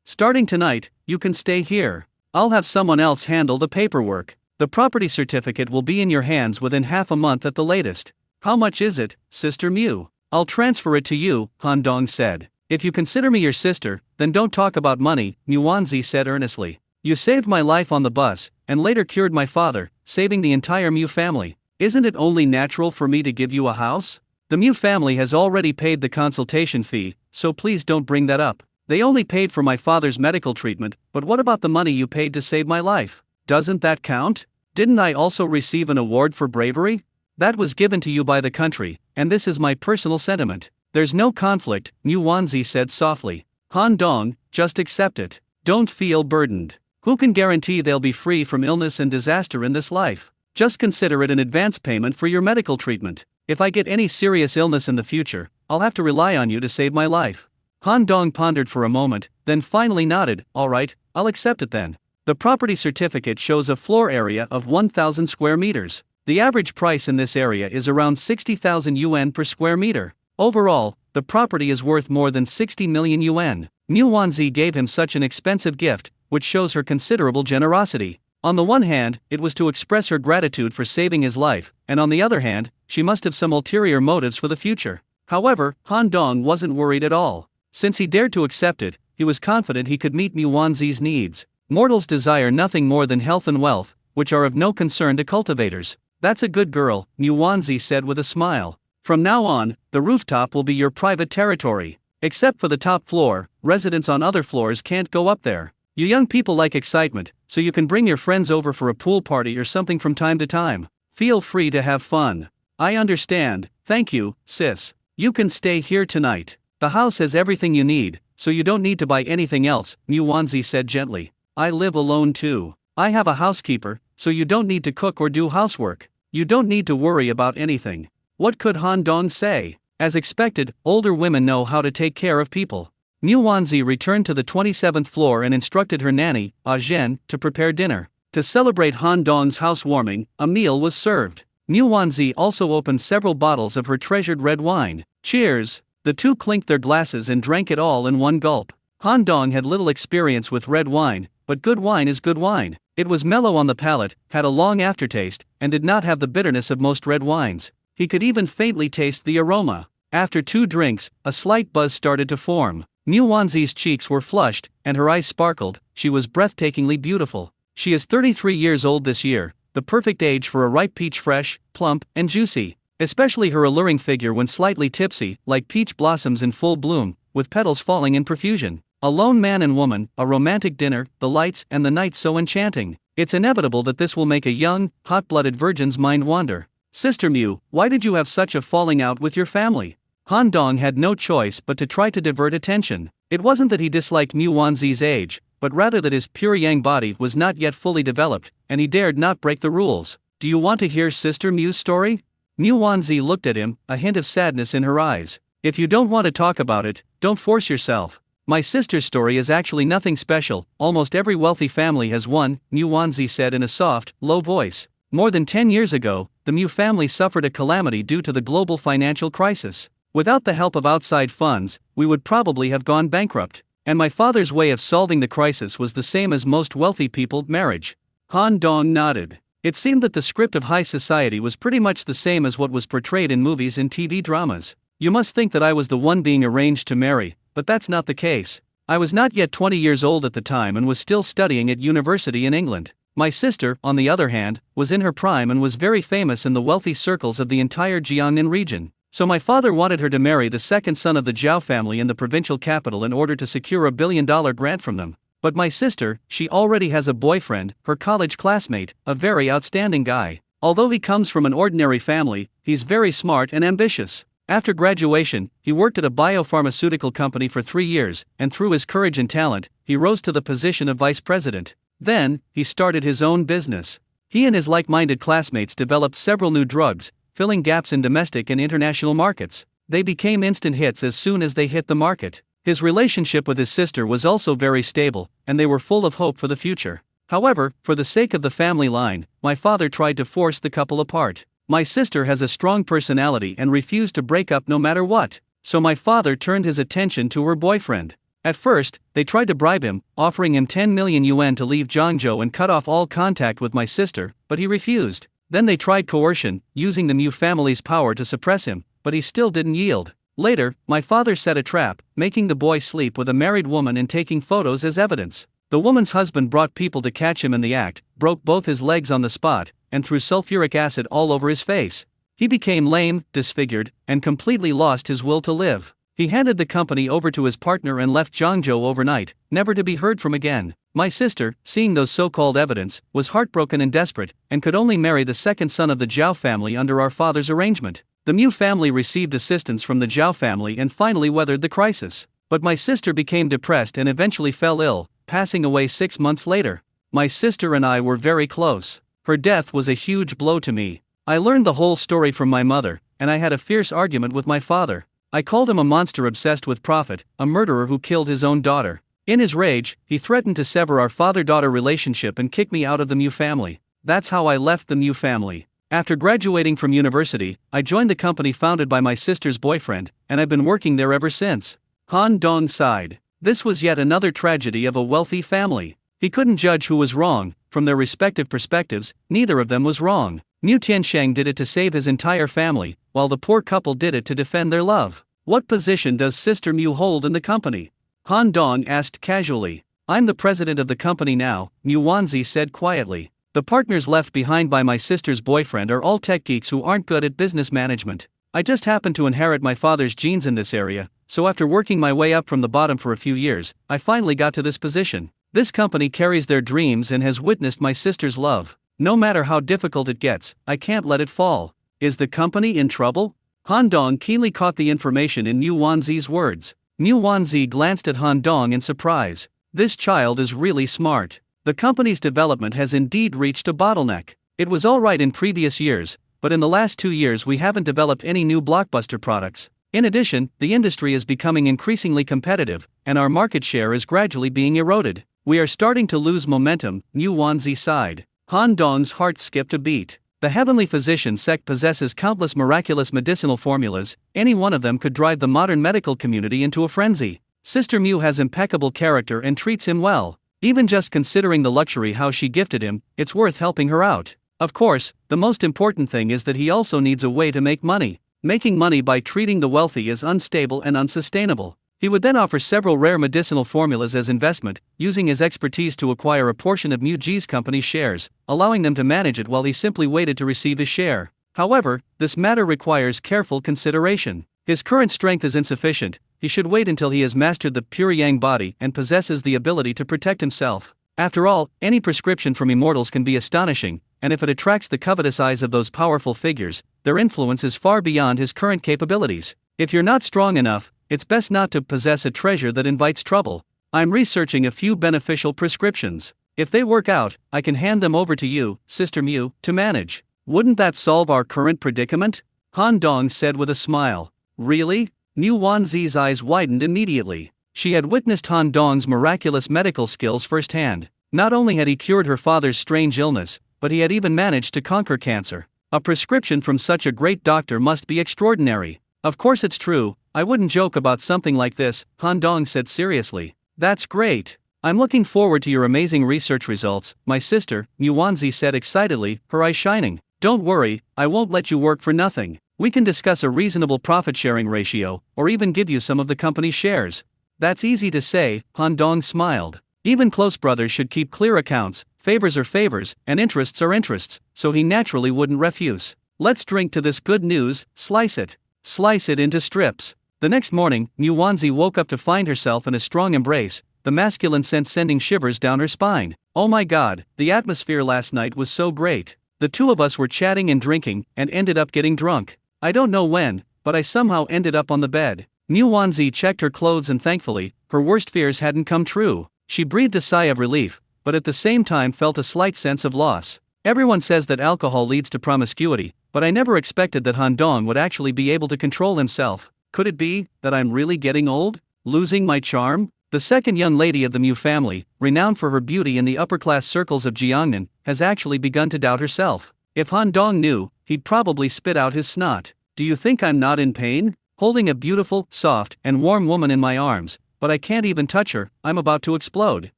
Starting tonight, you can stay here. I'll have someone else handle the paperwork. The property certificate will be in your hands within half a month at the latest. How much is it, Sister Mu? I'll transfer it to you, Han Dong said. If you consider me your sister, then don't talk about money, Mu Wanzi said earnestly. You saved my life on the bus, and later cured my father, saving the entire Mu family. Isn't it only natural for me to give you a house? The Mu family has already paid the consultation fee, so please don't bring that up. They only paid for my father's medical treatment, but what about the money you paid to save my life? Doesn't that count? Didn't I also receive an award for bravery? That was given to you by the country, and this is my personal sentiment. There's no conflict, Mu Wanzi said softly. Han Dong, just accept it. Don't feel burdened. Who can guarantee they'll be free from illness and disaster in this life? Just consider it an advance payment for your medical treatment. If I get any serious illness in the future, I'll have to rely on you to save my life. Han Dong pondered for a moment, then finally nodded. All right, I'll accept it then. The property certificate shows a floor area of 1,000 square meters. The average price in this area is around 60,000 yuan per square meter. Overall, the property is worth more than 60 million yuan. Mu Wanzi gave him such an expensive gift, which shows her considerable generosity. On the one hand, it was to express her gratitude for saving his life, and on the other hand, she must have some ulterior motives for the future. However, Han Dong wasn't worried at all. Since he dared to accept it, he was confident he could meet Mu Wanzi's needs. Mortals desire nothing more than health and wealth, which are of no concern to cultivators. That's a good girl, Mu Wanzi said with a smile. From now on, the rooftop will be your private territory. Except for the top floor, residents on other floors can't go up there. You young people like excitement, so you can bring your friends over for a pool party or something from time to time. Feel free to have fun. I understand, thank you, sis. You can stay here tonight. The house has everything you need, so you don't need to buy anything else, Mu Wanzi said gently. I live alone too. I have a housekeeper, so you don't need to cook or do housework. You don't need to worry about anything. What could Han Dong say? As expected, older women know how to take care of people. Mu Wanzi returned to the 27th floor and instructed her nanny, Ah Zhen, to prepare dinner. To celebrate Han Dong's housewarming, a meal was served. Mu Wanzi also opened several bottles of her treasured red wine. Cheers! The two clinked their glasses and drank it all in one gulp. Han Dong had little experience with red wine, but good wine is good wine. It was mellow on the palate, had a long aftertaste, and did not have the bitterness of most red wines. He could even faintly taste the aroma. After 2 drinks, a slight buzz started to form. Mu Wanzi's cheeks were flushed, and her eyes sparkled. She was breathtakingly beautiful. She is 33 years old this year, the perfect age for a ripe peach, fresh, plump, and juicy. Especially her alluring figure when slightly tipsy, like peach blossoms in full bloom, with petals falling in profusion. A lone man and woman, a romantic dinner, the lights and the night so enchanting. It's inevitable that this will make a young, hot-blooded virgin's mind wander. Sister Mu, why did you have such a falling out with your family? Han Dong had no choice but to try to divert attention. It wasn't that he disliked Mu Wanzi's age, but rather that his pure yang body was not yet fully developed, and he dared not break the rules. Do you want to hear Sister Mu's story? Mu Wanzi looked at him, a hint of sadness in her eyes. If you don't want to talk about it, don't force yourself. My sister's story is actually nothing special. Almost every wealthy family has one, Mu Wanzi said in a soft, low voice. More than 10 years ago, the Mu family suffered a calamity due to the global financial crisis. Without the help of outside funds, we would probably have gone bankrupt. And my father's way of solving the crisis was the same as most wealthy people: marriage. Han Dong nodded. It seemed that the script of high society was pretty much the same as what was portrayed in movies and TV dramas. You must think that I was the one being arranged to marry, but that's not the case. I was not yet 20 years old at the time and was still studying at university in England. My sister, on the other hand, was in her prime and was very famous in the wealthy circles of the entire Jiangnan region. So my father wanted her to marry the second son of the Zhao family in the provincial capital in order to secure a $1 billion grant from them. But my sister, she already has a boyfriend, her college classmate, a very outstanding guy. Although he comes from an ordinary family, he's very smart and ambitious. After graduation, he worked at a biopharmaceutical company for 3 years, and through his courage and talent, he rose to the position of vice president. Then, he started his own business. He and his like-minded classmates developed several new drugs, filling gaps in domestic and international markets. They became instant hits as soon as they hit the market. His relationship with his sister was also very stable, and they were full of hope for the future. However, for the sake of the family line, my father tried to force the couple apart. My sister has a strong personality and refused to break up no matter what, so my father turned his attention to her boyfriend. At first, they tried to bribe him, offering him 10 million yuan to leave Zhangzhou and cut off all contact with my sister, but he refused. Then they tried coercion, using the Mu family's power to suppress him, but he still didn't yield. Later, my father set a trap, making the boy sleep with a married woman and taking photos as evidence. The woman's husband brought people to catch him in the act, broke both his legs on the spot, and threw sulfuric acid all over his face. He became lame, disfigured, and completely lost his will to live. He handed the company over to his partner and left Zhangzhou overnight, never to be heard from again. My sister, seeing those so-called evidence, was heartbroken and desperate, and could only marry the second son of the Zhao family under our father's arrangement. The Mu family received assistance from the Zhao family and finally weathered the crisis. But my sister became depressed and eventually fell ill, passing away 6 months later. My sister and I were very close. Her death was a huge blow to me. I learned the whole story from my mother, and I had a fierce argument with my father. I called him a monster obsessed with profit, a murderer who killed his own daughter. In his rage, he threatened to sever our father-daughter relationship and kick me out of the Mu family. That's how I left the Mu family. After graduating from university, I joined the company founded by my sister's boyfriend, and I've been working there ever since. Han Dong sighed. This was yet another tragedy of a wealthy family. He couldn't judge who was wrong. From their respective perspectives, neither of them was wrong. Mu Tiansheng did it to save his entire family, while the poor couple did it to defend their love. What position does Sister Mu hold in the company? Han Dong asked casually. I'm the president of the company now, Mu Wanzi said quietly. The partners left behind by my sister's boyfriend are all tech geeks who aren't good at business management. I just happened to inherit my father's genes in this area, so after working my way up from the bottom for a few years, I finally got to this position. This company carries their dreams and has witnessed my sister's love. No matter how difficult it gets, I can't let it fall. Is the company in trouble? Han Dong keenly caught the information in Mu Wanzi's words. Mu Wanzi glanced at Han Dong in surprise. This child is really smart. The company's development has indeed reached a bottleneck. It was alright in previous years, but in the last 2 years we haven't developed any new blockbuster products. In addition, the industry is becoming increasingly competitive, and our market share is gradually being eroded. We are starting to lose momentum, Mu Wanzi sighed. Han Dong's heart skipped a beat. The Heavenly Physician sect possesses countless miraculous medicinal formulas. Any one of them could drive the modern medical community into a frenzy. Sister Mu has impeccable character and treats him well. Even just considering the luxury how she gifted him, it's worth helping her out. Of course, the most important thing is that he also needs a way to make money. Making money by treating the wealthy is unstable and unsustainable. He would then offer several rare medicinal formulas as investment, using his expertise to acquire a portion of Mu Ji's company's shares, allowing them to manage it while he simply waited to receive his share. However, this matter requires careful consideration. His current strength is insufficient. He should wait until he has mastered the pure yang body and possesses the ability to protect himself. After all, any prescription from immortals can be astonishing, and if it attracts the covetous eyes of those powerful figures, their influence is far beyond his current capabilities. If you're not strong enough, it's best not to possess a treasure that invites trouble. I'm researching a few beneficial prescriptions. If they work out, I can hand them over to you, Sister Mu, to manage. Wouldn't that solve our current predicament? Han Dong said with a smile. Really? Mu Wanzi's eyes widened immediately. She had witnessed Han Dong's miraculous medical skills firsthand. Not only had he cured her father's strange illness, but he had even managed to conquer cancer. A prescription from such a great doctor must be extraordinary. Of course it's true, I wouldn't joke about something like this, Han Dong said seriously. That's great. I'm looking forward to your amazing research results, my sister, Mu Wanzi said excitedly, her eyes shining. Don't worry, I won't let you work for nothing. We can discuss a reasonable profit-sharing ratio, or even give you some of the company's shares. That's easy to say, Han Dong smiled. Even close brothers should keep clear accounts, favors are favors, and interests are interests, so he naturally wouldn't refuse. Let's drink to this good news, slice it. Slice it into strips. The next morning, Mu Wanzi woke up to find herself in a strong embrace, the masculine sense sending shivers down her spine. Oh my god, the atmosphere last night was so great. The two of us were chatting and drinking, and ended up getting drunk. I don't know when, but I somehow ended up on the bed. Mu Wanzi checked her clothes and thankfully, her worst fears hadn't come true. She breathed a sigh of relief, but at the same time felt a slight sense of loss. Everyone says that alcohol leads to promiscuity, but I never expected that Han Dong would actually be able to control himself. Could it be that I'm really getting old? Losing my charm? The second young lady of the Mu family, renowned for her beauty in the upper-class circles of Jiangnan, has actually begun to doubt herself. If Han Dong knew, he'd probably spit out his snot. Do you think I'm not in pain? Holding a beautiful, soft, and warm woman in my arms, but I can't even touch her, I'm about to explode.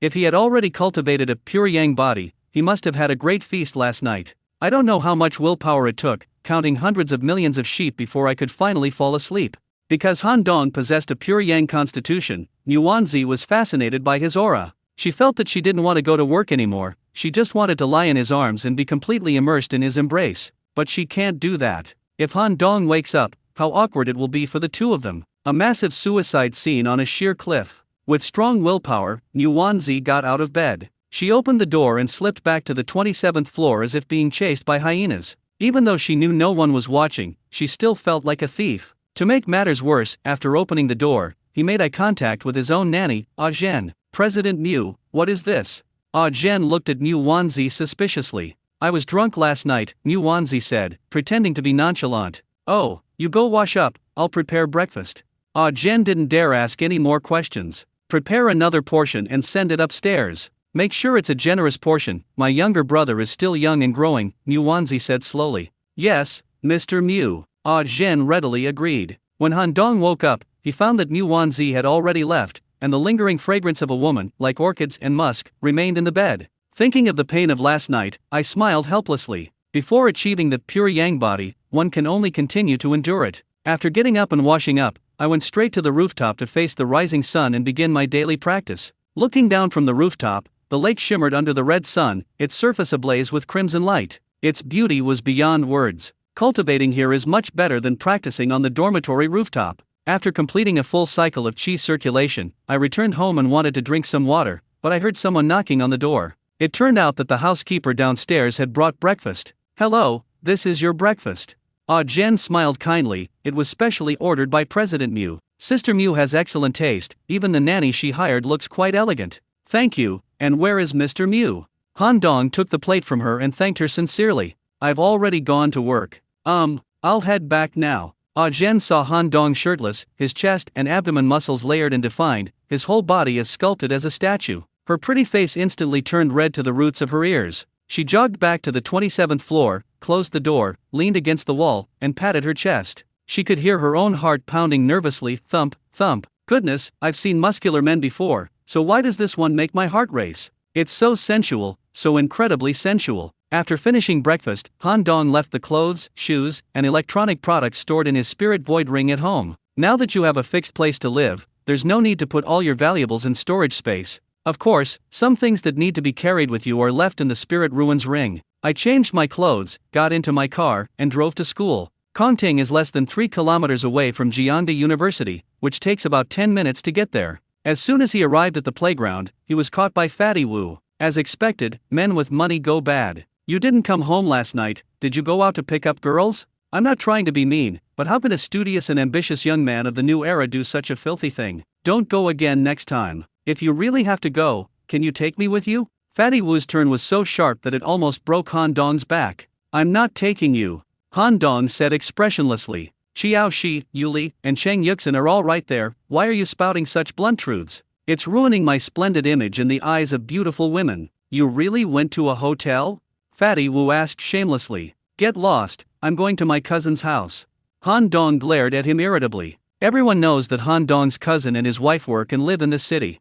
If he had already cultivated a pure yang body, he must have had a great feast last night. I don't know how much willpower it took, counting hundreds of millions of sheep before I could finally fall asleep. Because Han Dong possessed a pure yang constitution, Nuanzi was fascinated by his aura. She felt that she didn't want to go to work anymore, she just wanted to lie in his arms and be completely immersed in his embrace. But she can't do that. If Han Dong wakes up, how awkward it will be for the two of them. A massive suicide scene on a sheer cliff. With strong willpower, Nuanzi got out of bed. She opened the door and slipped back to the 27th floor as if being chased by hyenas. Even though she knew no one was watching, she still felt like a thief. To make matters worse, after opening the door, he made eye contact with his own nanny, Ah Zhen. President Mu, what is this? Ah Zhen looked at Mu Wanzi suspiciously. I was drunk last night, Mu Wanzi said, pretending to be nonchalant. Oh, you go wash up, I'll prepare breakfast. Ah Zhen didn't dare ask any more questions. Prepare another portion and send it upstairs. Make sure it's a generous portion, my younger brother is still young and growing, Mu Wanzi said slowly. Yes, Mr. Mu. Ah Zhen readily agreed. When Han Dong woke up, he found that Mu Wanzi had already left, and the lingering fragrance of a woman, like orchids and musk, remained in the bed. Thinking of the pain of last night, I smiled helplessly. Before achieving the pure yang body, one can only continue to endure it. After getting up and washing up, I went straight to the rooftop to face the rising sun and begin my daily practice. Looking down from the rooftop, the lake shimmered under the red sun, its surface ablaze with crimson light. Its beauty was beyond words. Cultivating here is much better than practicing on the dormitory rooftop. After completing a full cycle of qi circulation, I returned home and wanted to drink some water, but I heard someone knocking on the door. It turned out that the housekeeper downstairs had brought breakfast. Hello, this is your breakfast. Ah Zhen smiled kindly, it was specially ordered by President Mu. Sister Mu has excellent taste, even the nanny she hired looks quite elegant. Thank you, and where is Mr. Mu? Han Dong took the plate from her and thanked her sincerely. I've already gone to work. I'll head back now. Ah Zhen saw Han Dong shirtless, his chest and abdomen muscles layered and defined, his whole body as sculpted as a statue. Her pretty face instantly turned red to the roots of her ears. She jogged back to the 27th floor, closed the door, leaned against the wall, and patted her chest. She could hear her own heart pounding nervously, thump, thump. Goodness, I've seen muscular men before, so why does this one make my heart race? It's so sensual, so incredibly sensual. After finishing breakfast, Han Dong left the clothes, shoes, and electronic products stored in his spirit void ring at home. Now that you have a fixed place to live, there's no need to put all your valuables in storage space. Of course, some things that need to be carried with you are left in the spirit ruins ring. I changed my clothes, got into my car, and drove to school. Kongting is less than 3 kilometers away from Jiangda University, which takes about 10 minutes to get there. As soon as he arrived at the playground, he was caught by Fatty Wu. As expected, men with money go bad. You didn't come home last night, did you go out to pick up girls? I'm not trying to be mean, but how can a studious and ambitious young man of the new era do such a filthy thing? Don't go again next time. If you really have to go, can you take me with you? Fatty Wu's turn was so sharp that it almost broke Han Dong's back. I'm not taking you. Han Dong said expressionlessly. Qiao Shi, Yuli, and Cheng Yuxin are all right there, why are you spouting such blunt truths? It's ruining my splendid image in the eyes of beautiful women. You really went to a hotel? Fatty Wu asked shamelessly. Get lost, I'm going to my cousin's house. Han Dong glared at him irritably. Everyone knows that Han Dong's cousin and his wife work and live in the city.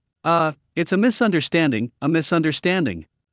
It's a misunderstanding,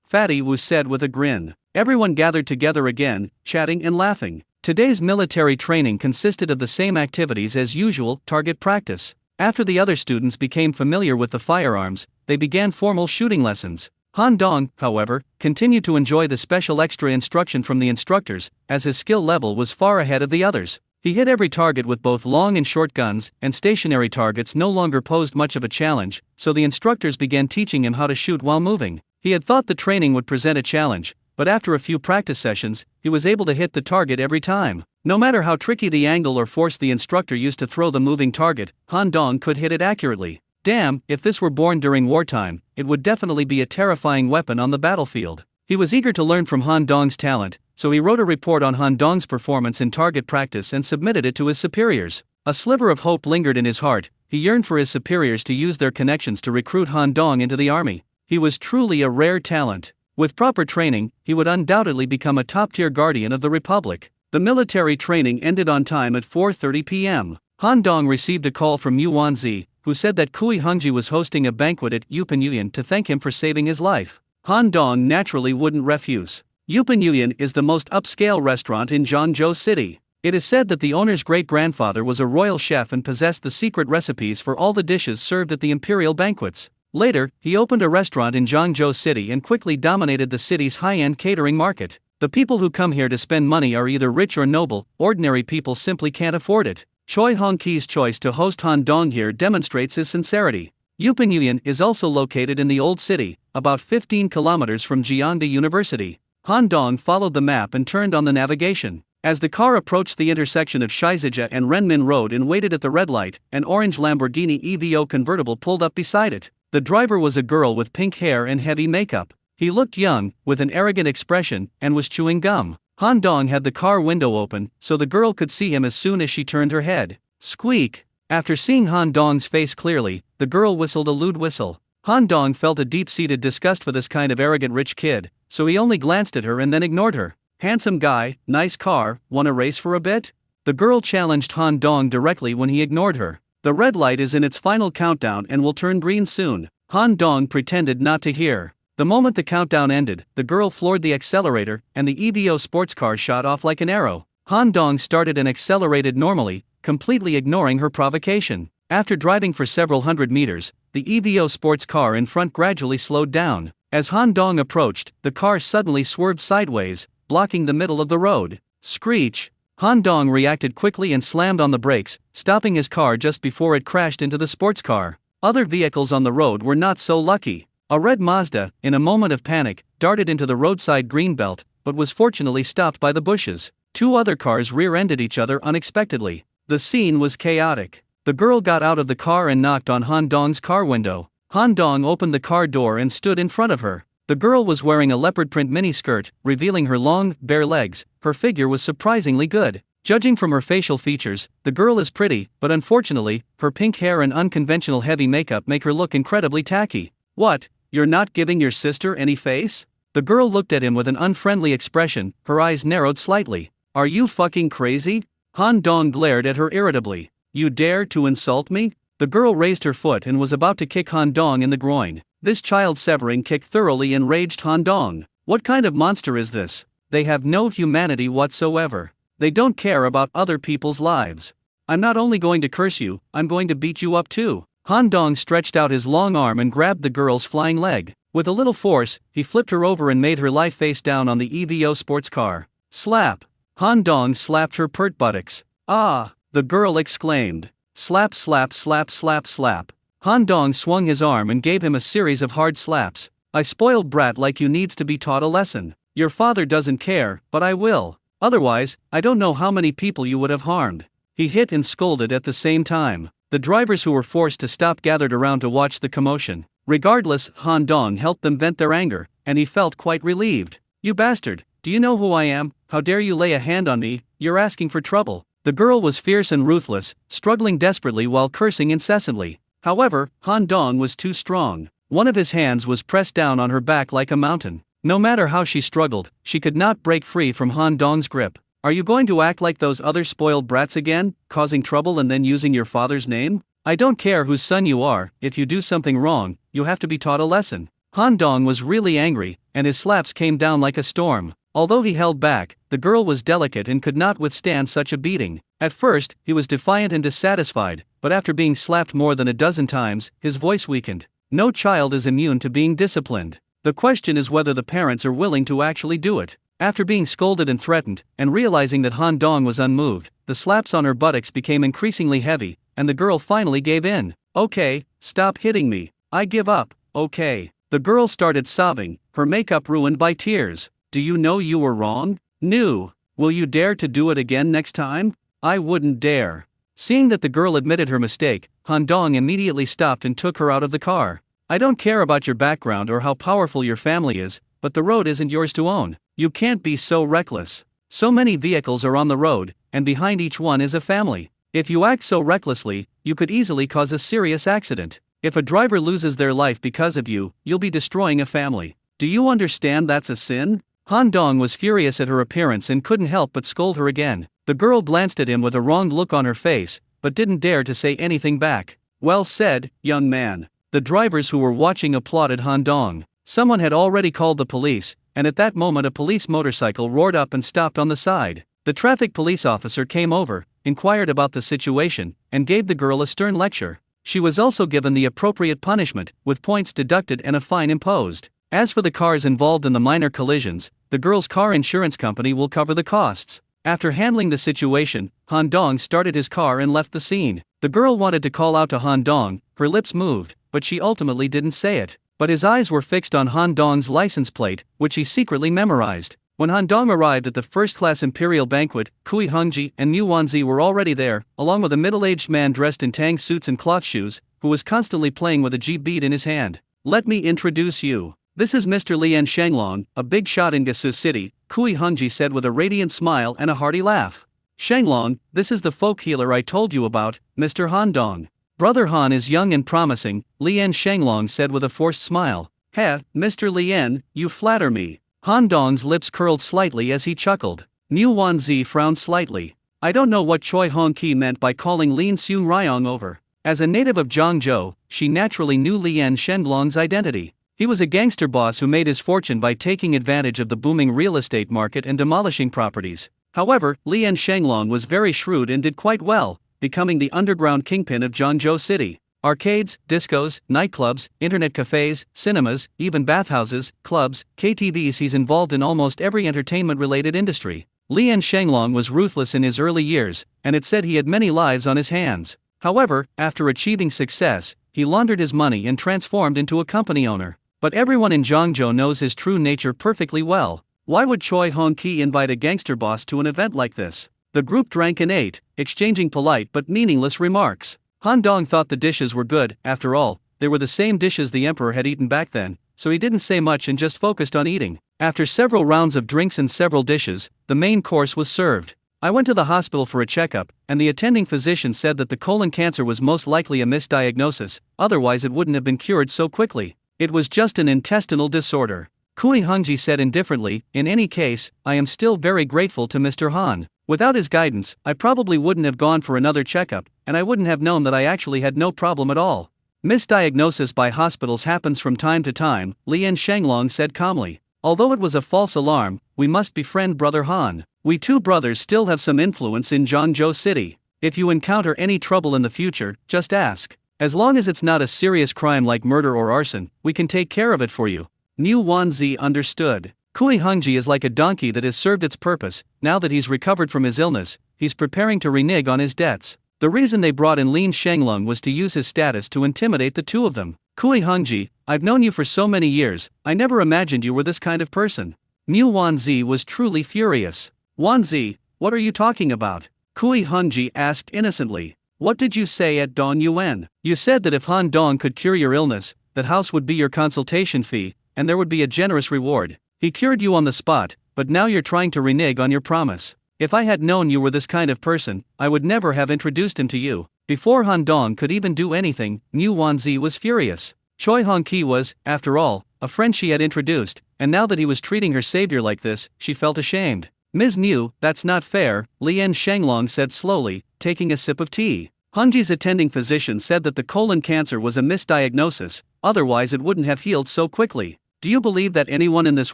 Fatty Wu said with a grin. Everyone gathered together again, chatting and laughing. Today's military training consisted of the same activities as usual, target practice. After the other students became familiar with the firearms, they began formal shooting lessons. Han Dong, however, continued to enjoy the special extra instruction from the instructors, as his skill level was far ahead of the others. He hit every target with both long and short guns, and stationary targets no longer posed much of a challenge, so the instructors began teaching him how to shoot while moving. He had thought the training would present a challenge, but after a few practice sessions, he was able to hit the target every time. No matter how tricky the angle or force the instructor used to throw the moving target, Han Dong could hit it accurately. Damn, if this were born during wartime, it would definitely be a terrifying weapon on the battlefield. He was eager to learn from Han Dong's talent, so he wrote a report on Han Dong's performance in target practice and submitted it to his superiors. A sliver of hope lingered in his heart. He yearned for his superiors to use their connections to recruit Han Dong into the army. He was truly a rare talent. With proper training, he would undoubtedly become a top-tier guardian of the Republic. The military training ended on time at 4:30 p.m. Han Dong received a call from Yu Wanzi, who said that Kui Hongji was hosting a banquet at Yupan to thank him for saving his life. Han Dong naturally wouldn't refuse. Yupan is the most upscale restaurant in Zhangzhou City. It is said that the owner's great-grandfather was a royal chef and possessed the secret recipes for all the dishes served at the imperial banquets. Later, he opened a restaurant in Zhangzhou City and quickly dominated the city's high-end catering market. The people who come here to spend money are either rich or noble, ordinary people simply can't afford it. Choi Hongqi's choice to host Han Dong here demonstrates his sincerity. Yupan is also located in the Old City, about 15 kilometers from Jiangda University. Han Dong followed the map and turned on the navigation. As the car approached the intersection of Shizija and Renmin Road and waited at the red light, an orange Lamborghini EVO convertible pulled up beside it. The driver was a girl with pink hair and heavy makeup. He looked young, with an arrogant expression, and was chewing gum. Han Dong had the car window open, so the girl could see him as soon as she turned her head. Squeak! After seeing Han Dong's face clearly, the girl whistled a lewd whistle. Han Dong felt a deep-seated disgust for this kind of arrogant rich kid, so he only glanced at her and then ignored her. Handsome guy, nice car, wanna race for a bit? The girl challenged Han Dong directly when he ignored her. The red light is in its final countdown and will turn green soon. Han Dong pretended not to hear. The moment the countdown ended, the girl floored the accelerator, and the EVO sports car shot off like an arrow. Han Dong started and accelerated normally, completely ignoring her provocation. After driving for several hundred meters, the EVO sports car in front gradually slowed down. As Han Dong approached, the car suddenly swerved sideways, blocking the middle of the road. Screech! Han Dong reacted quickly and slammed on the brakes, stopping his car just before it crashed into the sports car. Other vehicles on the road were not so lucky. A red Mazda, in a moment of panic, darted into the roadside greenbelt, but was fortunately stopped by the bushes. Two other cars rear-ended each other unexpectedly. The scene was chaotic. The girl got out of the car and knocked on Han Dong's car window. Han Dong opened the car door and stood in front of her. The girl was wearing a leopard print miniskirt, revealing her long, bare legs. Her figure was surprisingly good. Judging from her facial features, the girl is pretty, but unfortunately, her pink hair and unconventional heavy makeup make her look incredibly tacky. What? You're not giving your sister any face? The girl looked at him with an unfriendly expression, her eyes narrowed slightly. Are you fucking crazy? Han Dong glared at her irritably. You dare to insult me? The girl raised her foot and was about to kick Han Dong in the groin. This child-severing kick thoroughly enraged Han Dong. What kind of monster is this? They have no humanity whatsoever. They don't care about other people's lives. I'm not only going to curse you, I'm going to beat you up too. Han Dong stretched out his long arm and grabbed the girl's flying leg. With a little force, he flipped her over and made her lie face down on the EVO sports car. Slap! Han Dong slapped her pert buttocks. Ah! The girl exclaimed. Slap slap slap slap slap. Han Dong swung his arm and gave him a series of hard slaps. I spoiled brat like you needs to be taught a lesson. Your father doesn't care, but I will. Otherwise, I don't know how many people you would have harmed. He hit and scolded at the same time. The drivers who were forced to stop gathered around to watch the commotion. Regardless, Han Dong helped them vent their anger, and he felt quite relieved. You bastard, do you know who I am? How dare you lay a hand on me? You're asking for trouble. The girl was fierce and ruthless, struggling desperately while cursing incessantly. However, Han Dong was too strong. One of his hands was pressed down on her back like a mountain. No matter how she struggled, she could not break free from Han Dong's grip. Are you going to act like those other spoiled brats again, causing trouble and then using your father's name? I don't care whose son you are, if you do something wrong, you have to be taught a lesson. Han Dong was really angry, and his slaps came down like a storm. Although he held back, the girl was delicate and could not withstand such a beating. At first, he was defiant and dissatisfied, but after being slapped more than a dozen times, his voice weakened. No child is immune to being disciplined. The question is whether the parents are willing to actually do it. After being scolded and threatened, and realizing that Han Dong was unmoved, the slaps on her buttocks became increasingly heavy, and the girl finally gave in. Okay, stop hitting me. I give up, okay. The girl started sobbing, her makeup ruined by tears. Do you know you were wrong? No. Will you dare to do it again next time? I wouldn't dare. Seeing that the girl admitted her mistake, Han Dong immediately stopped and took her out of the car. I don't care about your background or how powerful your family is, but the road isn't yours to own. You can't be so reckless. So many vehicles are on the road, and behind each one is a family. If you act so recklessly, you could easily cause a serious accident. If a driver loses their life because of you, you'll be destroying a family. Do you understand that's a sin? Han Dong was furious at her appearance and couldn't help but scold her again. The girl glanced at him with a wronged look on her face, but didn't dare to say anything back. Well said, young man. The drivers who were watching applauded Han Dong. Someone had already called the police, and at that moment a police motorcycle roared up and stopped on the side. The traffic police officer came over, inquired about the situation, and gave the girl a stern lecture. She was also given the appropriate punishment, with points deducted and a fine imposed. As for the cars involved in the minor collisions, the girl's car insurance company will cover the costs. After handling the situation, Han Dong started his car and left the scene. The girl wanted to call out to Han Dong, her lips moved, but she ultimately didn't say it. But his eyes were fixed on Han Dong's license plate, which he secretly memorized. When Han Dong arrived at the first-class imperial banquet, Kui Hongji and Mu Wanzi were already there, along with a middle-aged man dressed in tang suits and cloth shoes, who was constantly playing with a G bead in his hand. Let me introduce you. This is Mr. Lian Shanglong, a big shot in Gasu City, Kui Hongji said with a radiant smile and a hearty laugh. Shanglong, this is the folk healer I told you about, Mr. Han Dong. Brother Han is young and promising, Lian Shanglong said with a forced smile. Heh, Mr. Lian, you flatter me. Han Dong's lips curled slightly as he chuckled. Mu Wanzi frowned slightly. I don't know what Choi Hong Ki meant by calling Lin Xun Ryong over. As a native of Zhangzhou, she naturally knew Lian Shenglong's identity. He was a gangster boss who made his fortune by taking advantage of the booming real estate market and demolishing properties. However, Lian Shenglong was very shrewd and did quite well, becoming the underground kingpin of Zhangzhou City. Arcades, discos, nightclubs, internet cafes, cinemas, even bathhouses, clubs, KTVs. He's involved in almost every entertainment-related industry. Lian Shenglong was ruthless in his early years, and it said he had many lives on his hands. However, after achieving success, he laundered his money and transformed into a company owner. But everyone in Zhangzhou knows his true nature perfectly well. Why would Choi Hong Ki invite a gangster boss to an event like this? The group drank and ate, exchanging polite but meaningless remarks. Han Dong thought the dishes were good. After all, they were the same dishes the emperor had eaten back then, so he didn't say much and just focused on eating. After several rounds of drinks and several dishes, the main course was served. I went to the hospital for a checkup, and the attending physician said that the colon cancer was most likely a misdiagnosis, otherwise it wouldn't have been cured so quickly. It was just an intestinal disorder. Kui Hongji said indifferently, in any case, I am still very grateful to Mr. Han. Without his guidance, I probably wouldn't have gone for another checkup, and I wouldn't have known that I actually had no problem at all. Misdiagnosis by hospitals happens from time to time, Lian Shenglong said calmly. Although it was a false alarm, we must befriend Brother Han. We two brothers still have some influence in Zhangzhou City. If you encounter any trouble in the future, just ask. As long as it's not a serious crime like murder or arson, we can take care of it for you. Mu Wanzi understood. Kui Hongji is like a donkey that has served its purpose. Now that he's recovered from his illness, he's preparing to renege on his debts. The reason they brought in Lin Shenglong was to use his status to intimidate the two of them. Kui Hongji, I've known you for so many years, I never imagined you were this kind of person. Mu Wanzi was truly furious. Wanzi, what are you talking about? Kui Hongji asked innocently. What did you say at Dong Yuan? You said that if Han Dong could cure your illness, that house would be your consultation fee, and there would be a generous reward. He cured you on the spot, but now you're trying to renege on your promise. If I had known you were this kind of person, I would never have introduced him to you. Before Han Dong could even do anything, Mu Wanzi was furious. Choi Hong Ki was, after all, a friend she had introduced, and now that he was treating her savior like this, she felt ashamed. Ms. Mu, that's not fair, Lian Shenglong said slowly, taking a sip of tea. Hongji's attending physician said that the colon cancer was a misdiagnosis, otherwise it wouldn't have healed so quickly. Do you believe that anyone in this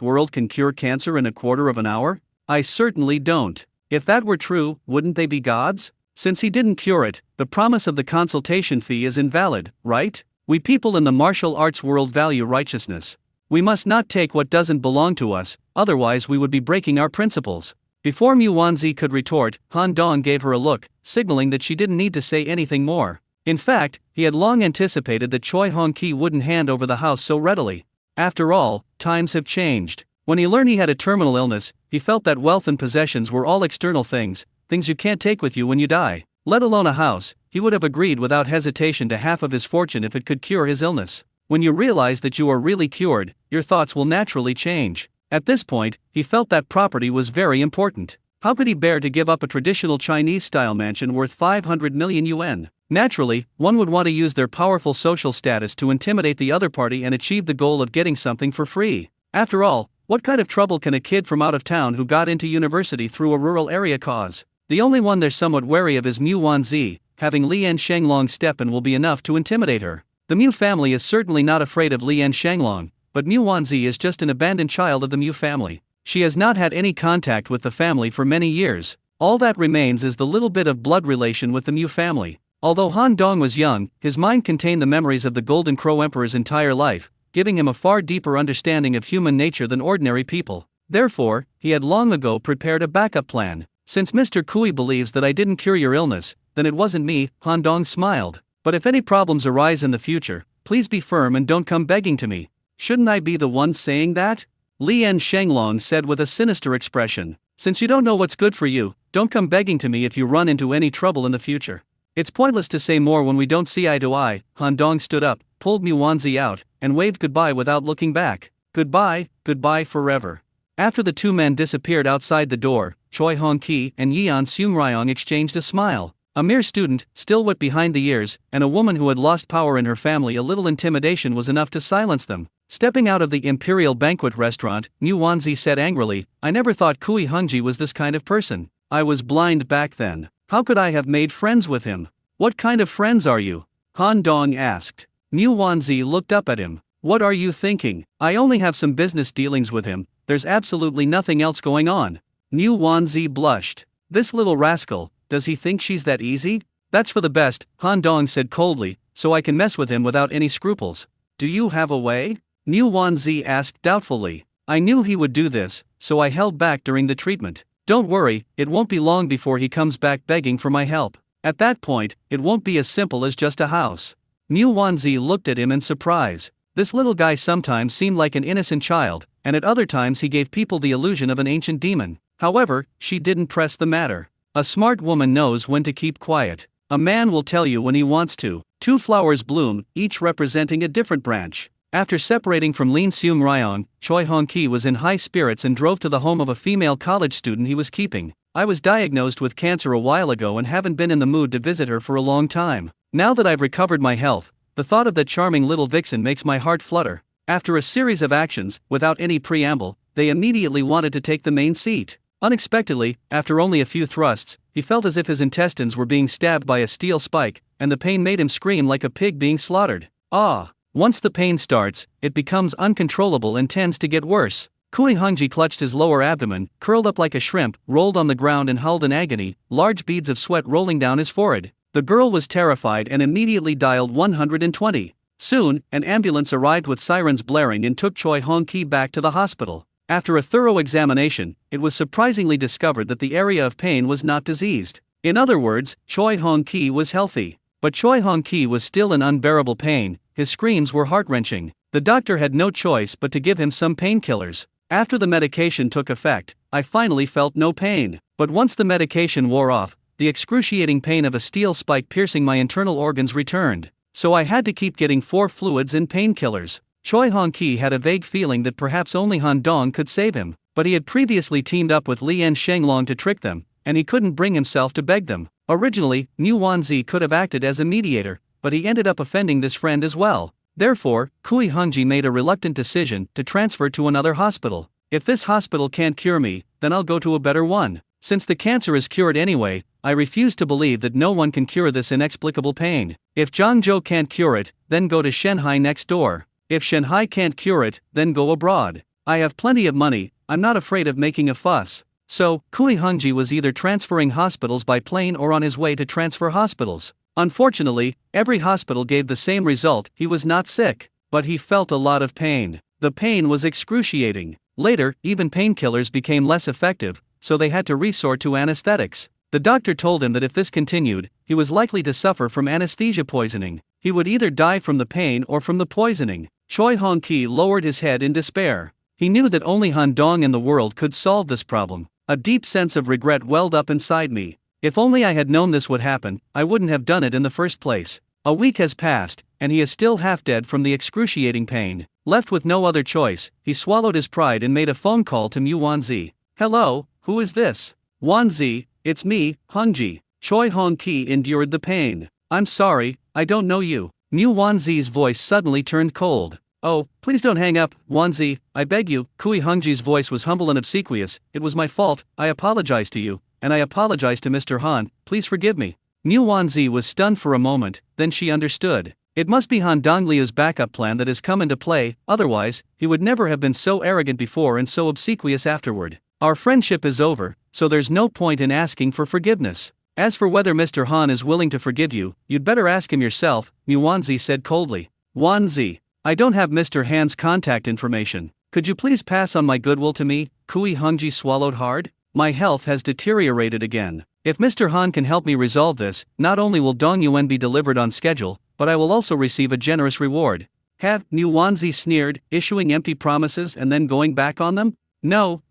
world can cure cancer in a quarter of an hour? I certainly don't. If that were true, wouldn't they be gods? Since he didn't cure it, the promise of the consultation fee is invalid, right? We people in the martial arts world value righteousness. We must not take what doesn't belong to us, otherwise we would be breaking our principles. Before Mu Wanzi could retort, Han Dong gave her a look, signaling that she didn't need to say anything more. In fact, he had long anticipated that Choi Hong Ki wouldn't hand over the house so readily. After all, times have changed. When he learned he had a terminal illness, he felt that wealth and possessions were all external things you can't take with you when you die. let alone a house, he would have agreed without hesitation to half of his fortune if it could cure his illness. When you realize that you are really cured, your thoughts will naturally change. At this point, he felt that property was very important. How could he bear to give up a traditional Chinese-style mansion worth 500 million yuan? Naturally, one would want to use their powerful social status to intimidate the other party and achieve the goal of getting something for free. After all, what kind of trouble can a kid from out of town who got into university through a rural area cause? The only one they're somewhat wary of is Mu Wanzi. Having Lian Shanglong step in will be enough to intimidate her. The Mu family is certainly not afraid of Lian Shanglong, but Mu Wanzi is just an abandoned child of the Mu family. She has not had any contact with the family for many years. All that remains is the little bit of blood relation with the Mu family. Although Han Dong was young, his mind contained the memories of the Golden Crow Emperor's entire life, giving him a far deeper understanding of human nature than ordinary people. Therefore, he had long ago prepared a backup plan. Since Mr. Kui believes that I didn't cure your illness, then it wasn't me, Han Dong smiled. But if any problems arise in the future, please be firm and don't come begging to me. Shouldn't I be the one saying that? Lian Shanglong said with a sinister expression. Since you don't know what's good for you, don't come begging to me if you run into any trouble in the future. It's pointless to say more when we don't see eye to eye. Han Dong stood up, pulled Mu Wanzi out, and waved goodbye without looking back. Goodbye, goodbye forever. After the two men disappeared outside the door, Choi Hong-ki and Yeon Seung-ryong exchanged a smile. A mere student, still wet behind the ears, and a woman who had lost power in her family. A little intimidation was enough to silence them. Stepping out of the Imperial Banquet Restaurant, Mu Wanzi said angrily, I never thought Kui Hungji was this kind of person. I was blind back then. How could I have made friends with him? What kind of friends are you? Han Dong asked. Mu Wanzi looked up at him. What are you thinking? I only have some business dealings with him, there's absolutely nothing else going on. Mu Wanzi blushed. This little rascal, does he think she's that easy? That's for the best, Han Dong said coldly, so I can mess with him without any scruples. Do you have a way? Mu Wanzi asked doubtfully. I knew he would do this, so I held back during the treatment. Don't worry, it won't be long before he comes back begging for my help. At that point, it won't be as simple as just a house. Mu Wanzi looked at him in surprise. This little guy sometimes seemed like an innocent child, and at other times he gave people the illusion of an ancient demon. However, she didn't press the matter. A smart woman knows when to keep quiet. A man will tell you when he wants to. Two flowers bloom, each representing a different branch. After separating from Lin Seung-ryong, Choi Hong-ki was in high spirits and drove to the home of a female college student he was keeping. I was diagnosed with cancer a while ago and haven't been in the mood to visit her for a long time. Now that I've recovered my health, the thought of that charming little vixen makes my heart flutter. After a series of actions, without any preamble, they immediately wanted to take the main seat. Unexpectedly, after only a few thrusts, he felt as if his intestines were being stabbed by a steel spike, and the pain made him scream like a pig being slaughtered. Ah! Once the pain starts, it becomes uncontrollable and tends to get worse. Kui Hungji clutched his lower abdomen, curled up like a shrimp, rolled on the ground and howled in agony, large beads of sweat rolling down his forehead. The girl was terrified and immediately dialed 120. Soon, an ambulance arrived with sirens blaring and took Choi Hong-ki back to the hospital. After a thorough examination, it was surprisingly discovered that the area of pain was not diseased. In other words, Choi Hong-ki was healthy. But Choi Hong-ki was still in unbearable pain. His screams were heart-wrenching. The doctor had no choice but to give him some painkillers. After the medication took effect, I finally felt no pain. But once the medication wore off, the excruciating pain of a steel spike piercing my internal organs returned. So I had to keep getting 4 fluids and painkillers. Choi Hong-ki had a vague feeling that perhaps only Han Dong could save him, but he had previously teamed up with Lian Shanglong to trick them, and he couldn't bring himself to beg them. Originally, Mu Wanzi could have acted as a mediator, but he ended up offending this friend as well. Therefore, Kui Hungji made a reluctant decision to transfer to another hospital. If this hospital can't cure me, then I'll go to a better one. Since the cancer is cured anyway, I refuse to believe that no one can cure this inexplicable pain. If Zhangzhou can't cure it, then go to Shanghai next door. If Shanghai can't cure it, then go abroad. I have plenty of money, I'm not afraid of making a fuss. So, Kui Hungji was either transferring hospitals by plane or on his way to transfer hospitals. Unfortunately, every hospital gave the same result: he was not sick, but he felt a lot of pain. The pain was excruciating. Later, even painkillers became less effective, so they had to resort to anesthetics. The doctor told him that if this continued, he was likely to suffer from anesthesia poisoning. He would either die from the pain or from the poisoning. Choi Hong-ki lowered his head in despair. He knew that only Han Dong in the world could solve this problem. A deep sense of regret welled up inside me. If only I had known this would happen, I wouldn't have done it in the first place. A week has passed, and he is still half dead from the excruciating pain. Left with no other choice, he swallowed his pride and made a phone call to Mu Wanzi. Hello, who is this? Wanzi, it's me, Hongji. Choi Hong-ki endured the pain. I'm sorry, I don't know you. Mu Wanzi's voice suddenly turned cold. Oh, please don't hang up, Wanzi, I beg you. Kui Hongji's voice was humble and obsequious. It was my fault, I apologize to you, and I apologize to Mr. Han, please forgive me. Mu Wanzi was stunned for a moment, then she understood. It must be Han Dongliu's backup plan that has come into play, otherwise, he would never have been so arrogant before and so obsequious afterward. Our friendship is over, so there's no point in asking for forgiveness. As for whether Mr. Han is willing to forgive you, you'd better ask him yourself, Mu Wanzi said coldly. Wanzi, I don't have Mr. Han's contact information. Could you please pass on my goodwill to me? Kui Hongji swallowed hard. My health has deteriorated again. If Mr. Han can help me resolve this, not only will Dong Yuan be delivered on schedule, but I will also receive a generous reward. Have, Mu Wanzi sneered, issuing empty promises and then going back on them? No,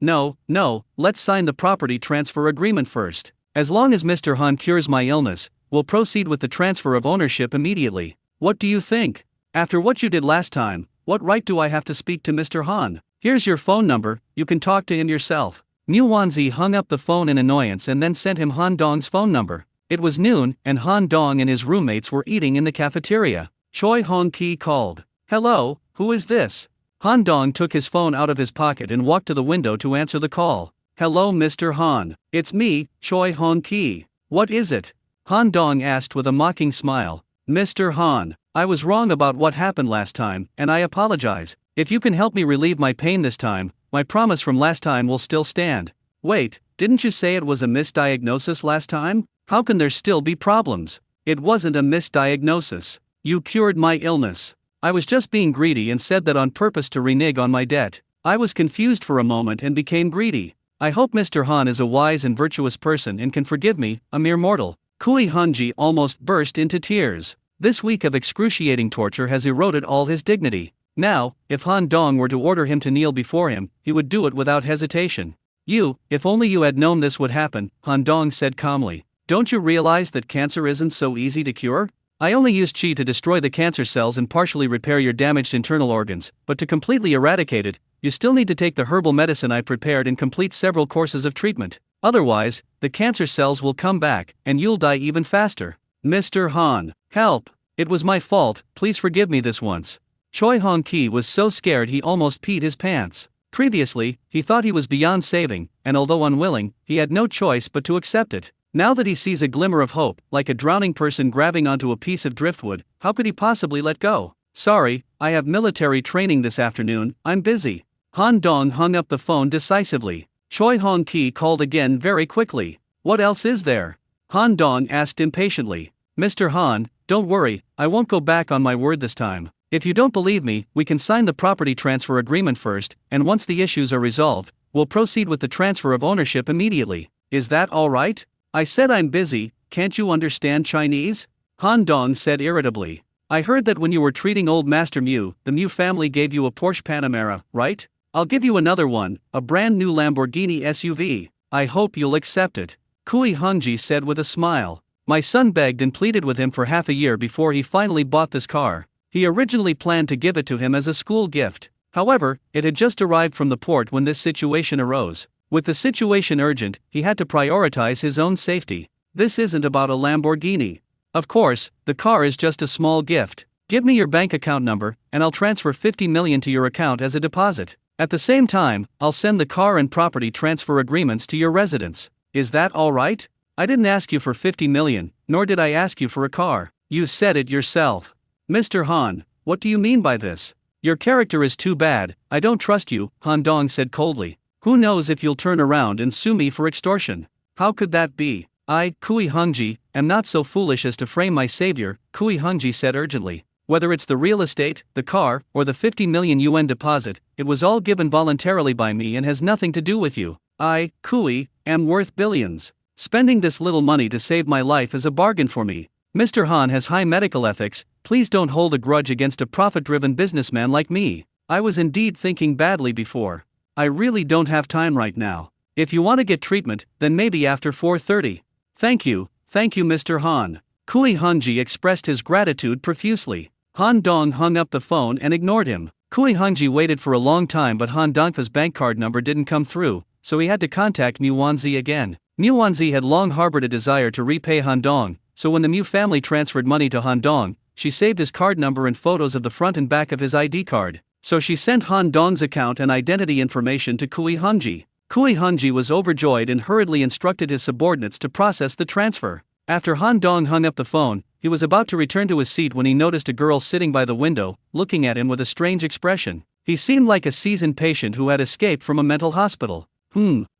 let's sign the property transfer agreement first. As long as Mr. Han cures my illness, we'll proceed with the transfer of ownership immediately. What do you think? After what you did last time, what right do I have to speak to Mr. Han? Here's your phone number, you can talk to him yourself. Mu Wanzi hung up the phone in annoyance and then sent him Han Dong's phone number. It was noon, and Han Dong and his roommates were eating in the cafeteria. Choi Hong-ki called. Hello, who is this? Han Dong took his phone out of his pocket and walked to the window to answer the call. Hello Mr. Han. It's me, Choi Hong-ki. What is it? Han Dong asked with a mocking smile. Mr. Han, I was wrong about what happened last time, and I apologize. If you can help me relieve my pain this time, my promise from last time will still stand. Wait, didn't you say it was a misdiagnosis last time? How can there still be problems? It wasn't a misdiagnosis. You cured my illness. I was just being greedy and said that on purpose to renege on my debt. I was confused for a moment and became greedy. I hope Mr. Han is a wise and virtuous person and can forgive me, a mere mortal. Kui Hongji almost burst into tears. This week of excruciating torture has eroded all his dignity. Now, if Han Dong were to order him to kneel before him, he would do it without hesitation. If only you had known this would happen, Han Dong said calmly. Don't you realize that cancer isn't so easy to cure? I only use qi to destroy the cancer cells and partially repair your damaged internal organs, but to completely eradicate it, you still need to take the herbal medicine I prepared and complete several courses of treatment. Otherwise, the cancer cells will come back, and you'll die even faster. Mr. Han, help! It was my fault, please forgive me this once. Choi Hong-ki was so scared he almost peed his pants. Previously, he thought he was beyond saving, and although unwilling, he had no choice but to accept it. Now that he sees a glimmer of hope, like a drowning person grabbing onto a piece of driftwood, how could he possibly let go? Sorry, I have military training this afternoon, I'm busy. Han Dong hung up the phone decisively. Choi Hong-ki called again very quickly. What else is there? Han Dong asked impatiently. Mr. Han, don't worry, I won't go back on my word this time. If you don't believe me, we can sign the property transfer agreement first, and once the issues are resolved, we'll proceed with the transfer of ownership immediately. Is that all right? I said I'm busy, can't you understand Chinese? Han Dong said irritably. I heard that when you were treating old Master Mu, the Mu family gave you a Porsche Panamera, right? I'll give you another one, a brand new Lamborghini SUV. I hope you'll accept it. Kui Hongji said with a smile. My son begged and pleaded with him for half a year before he finally bought this car. He originally planned to give it to him as a school gift. However, it had just arrived from the port when this situation arose. With the situation urgent, he had to prioritize his own safety. This isn't about a Lamborghini. Of course, the car is just a small gift. Give me your bank account number, and I'll transfer 50 million to your account as a deposit. At the same time, I'll send the car and property transfer agreements to your residence. Is that all right? I didn't ask you for 50 million, nor did I ask you for a car. You said it yourself. Mr. Han, what do you mean by this? Your character is too bad, I don't trust you, Han Dong said coldly. Who knows if you'll turn around and sue me for extortion? How could that be? I, Kui Hongji, am not so foolish as to frame my savior, Kui Hongji said urgently. Whether it's the real estate, the car, or the 50 million yuan deposit, it was all given voluntarily by me and has nothing to do with you. I, Kui, am worth billions. Spending this little money to save my life is a bargain for me. Mr. Han has high medical ethics, please don't hold a grudge against a profit-driven businessman like me. I was indeed thinking badly before. I really don't have time right now. If you want to get treatment, then maybe after 4:30. Thank you, Mr. Han. Kui Hongji expressed his gratitude profusely. Han Dong hung up the phone and ignored him. Kui Hongji waited for a long time, but Han Dongfa's bank card number didn't come through, so he had to contact Mu Wanzi again. Mu Wanzi had long harbored a desire to repay Han Dong, so when the Mu family transferred money to Han Dong, she saved his card number and photos of the front and back of his ID card. So she sent Han Dong's account and identity information to Kui Hongji. Kui Hongji was overjoyed and hurriedly instructed his subordinates to process the transfer. After Han Dong hung up the phone, he was about to return to his seat when he noticed a girl sitting by the window, looking at him with a strange expression. He seemed like a seasoned patient who had escaped from a mental hospital.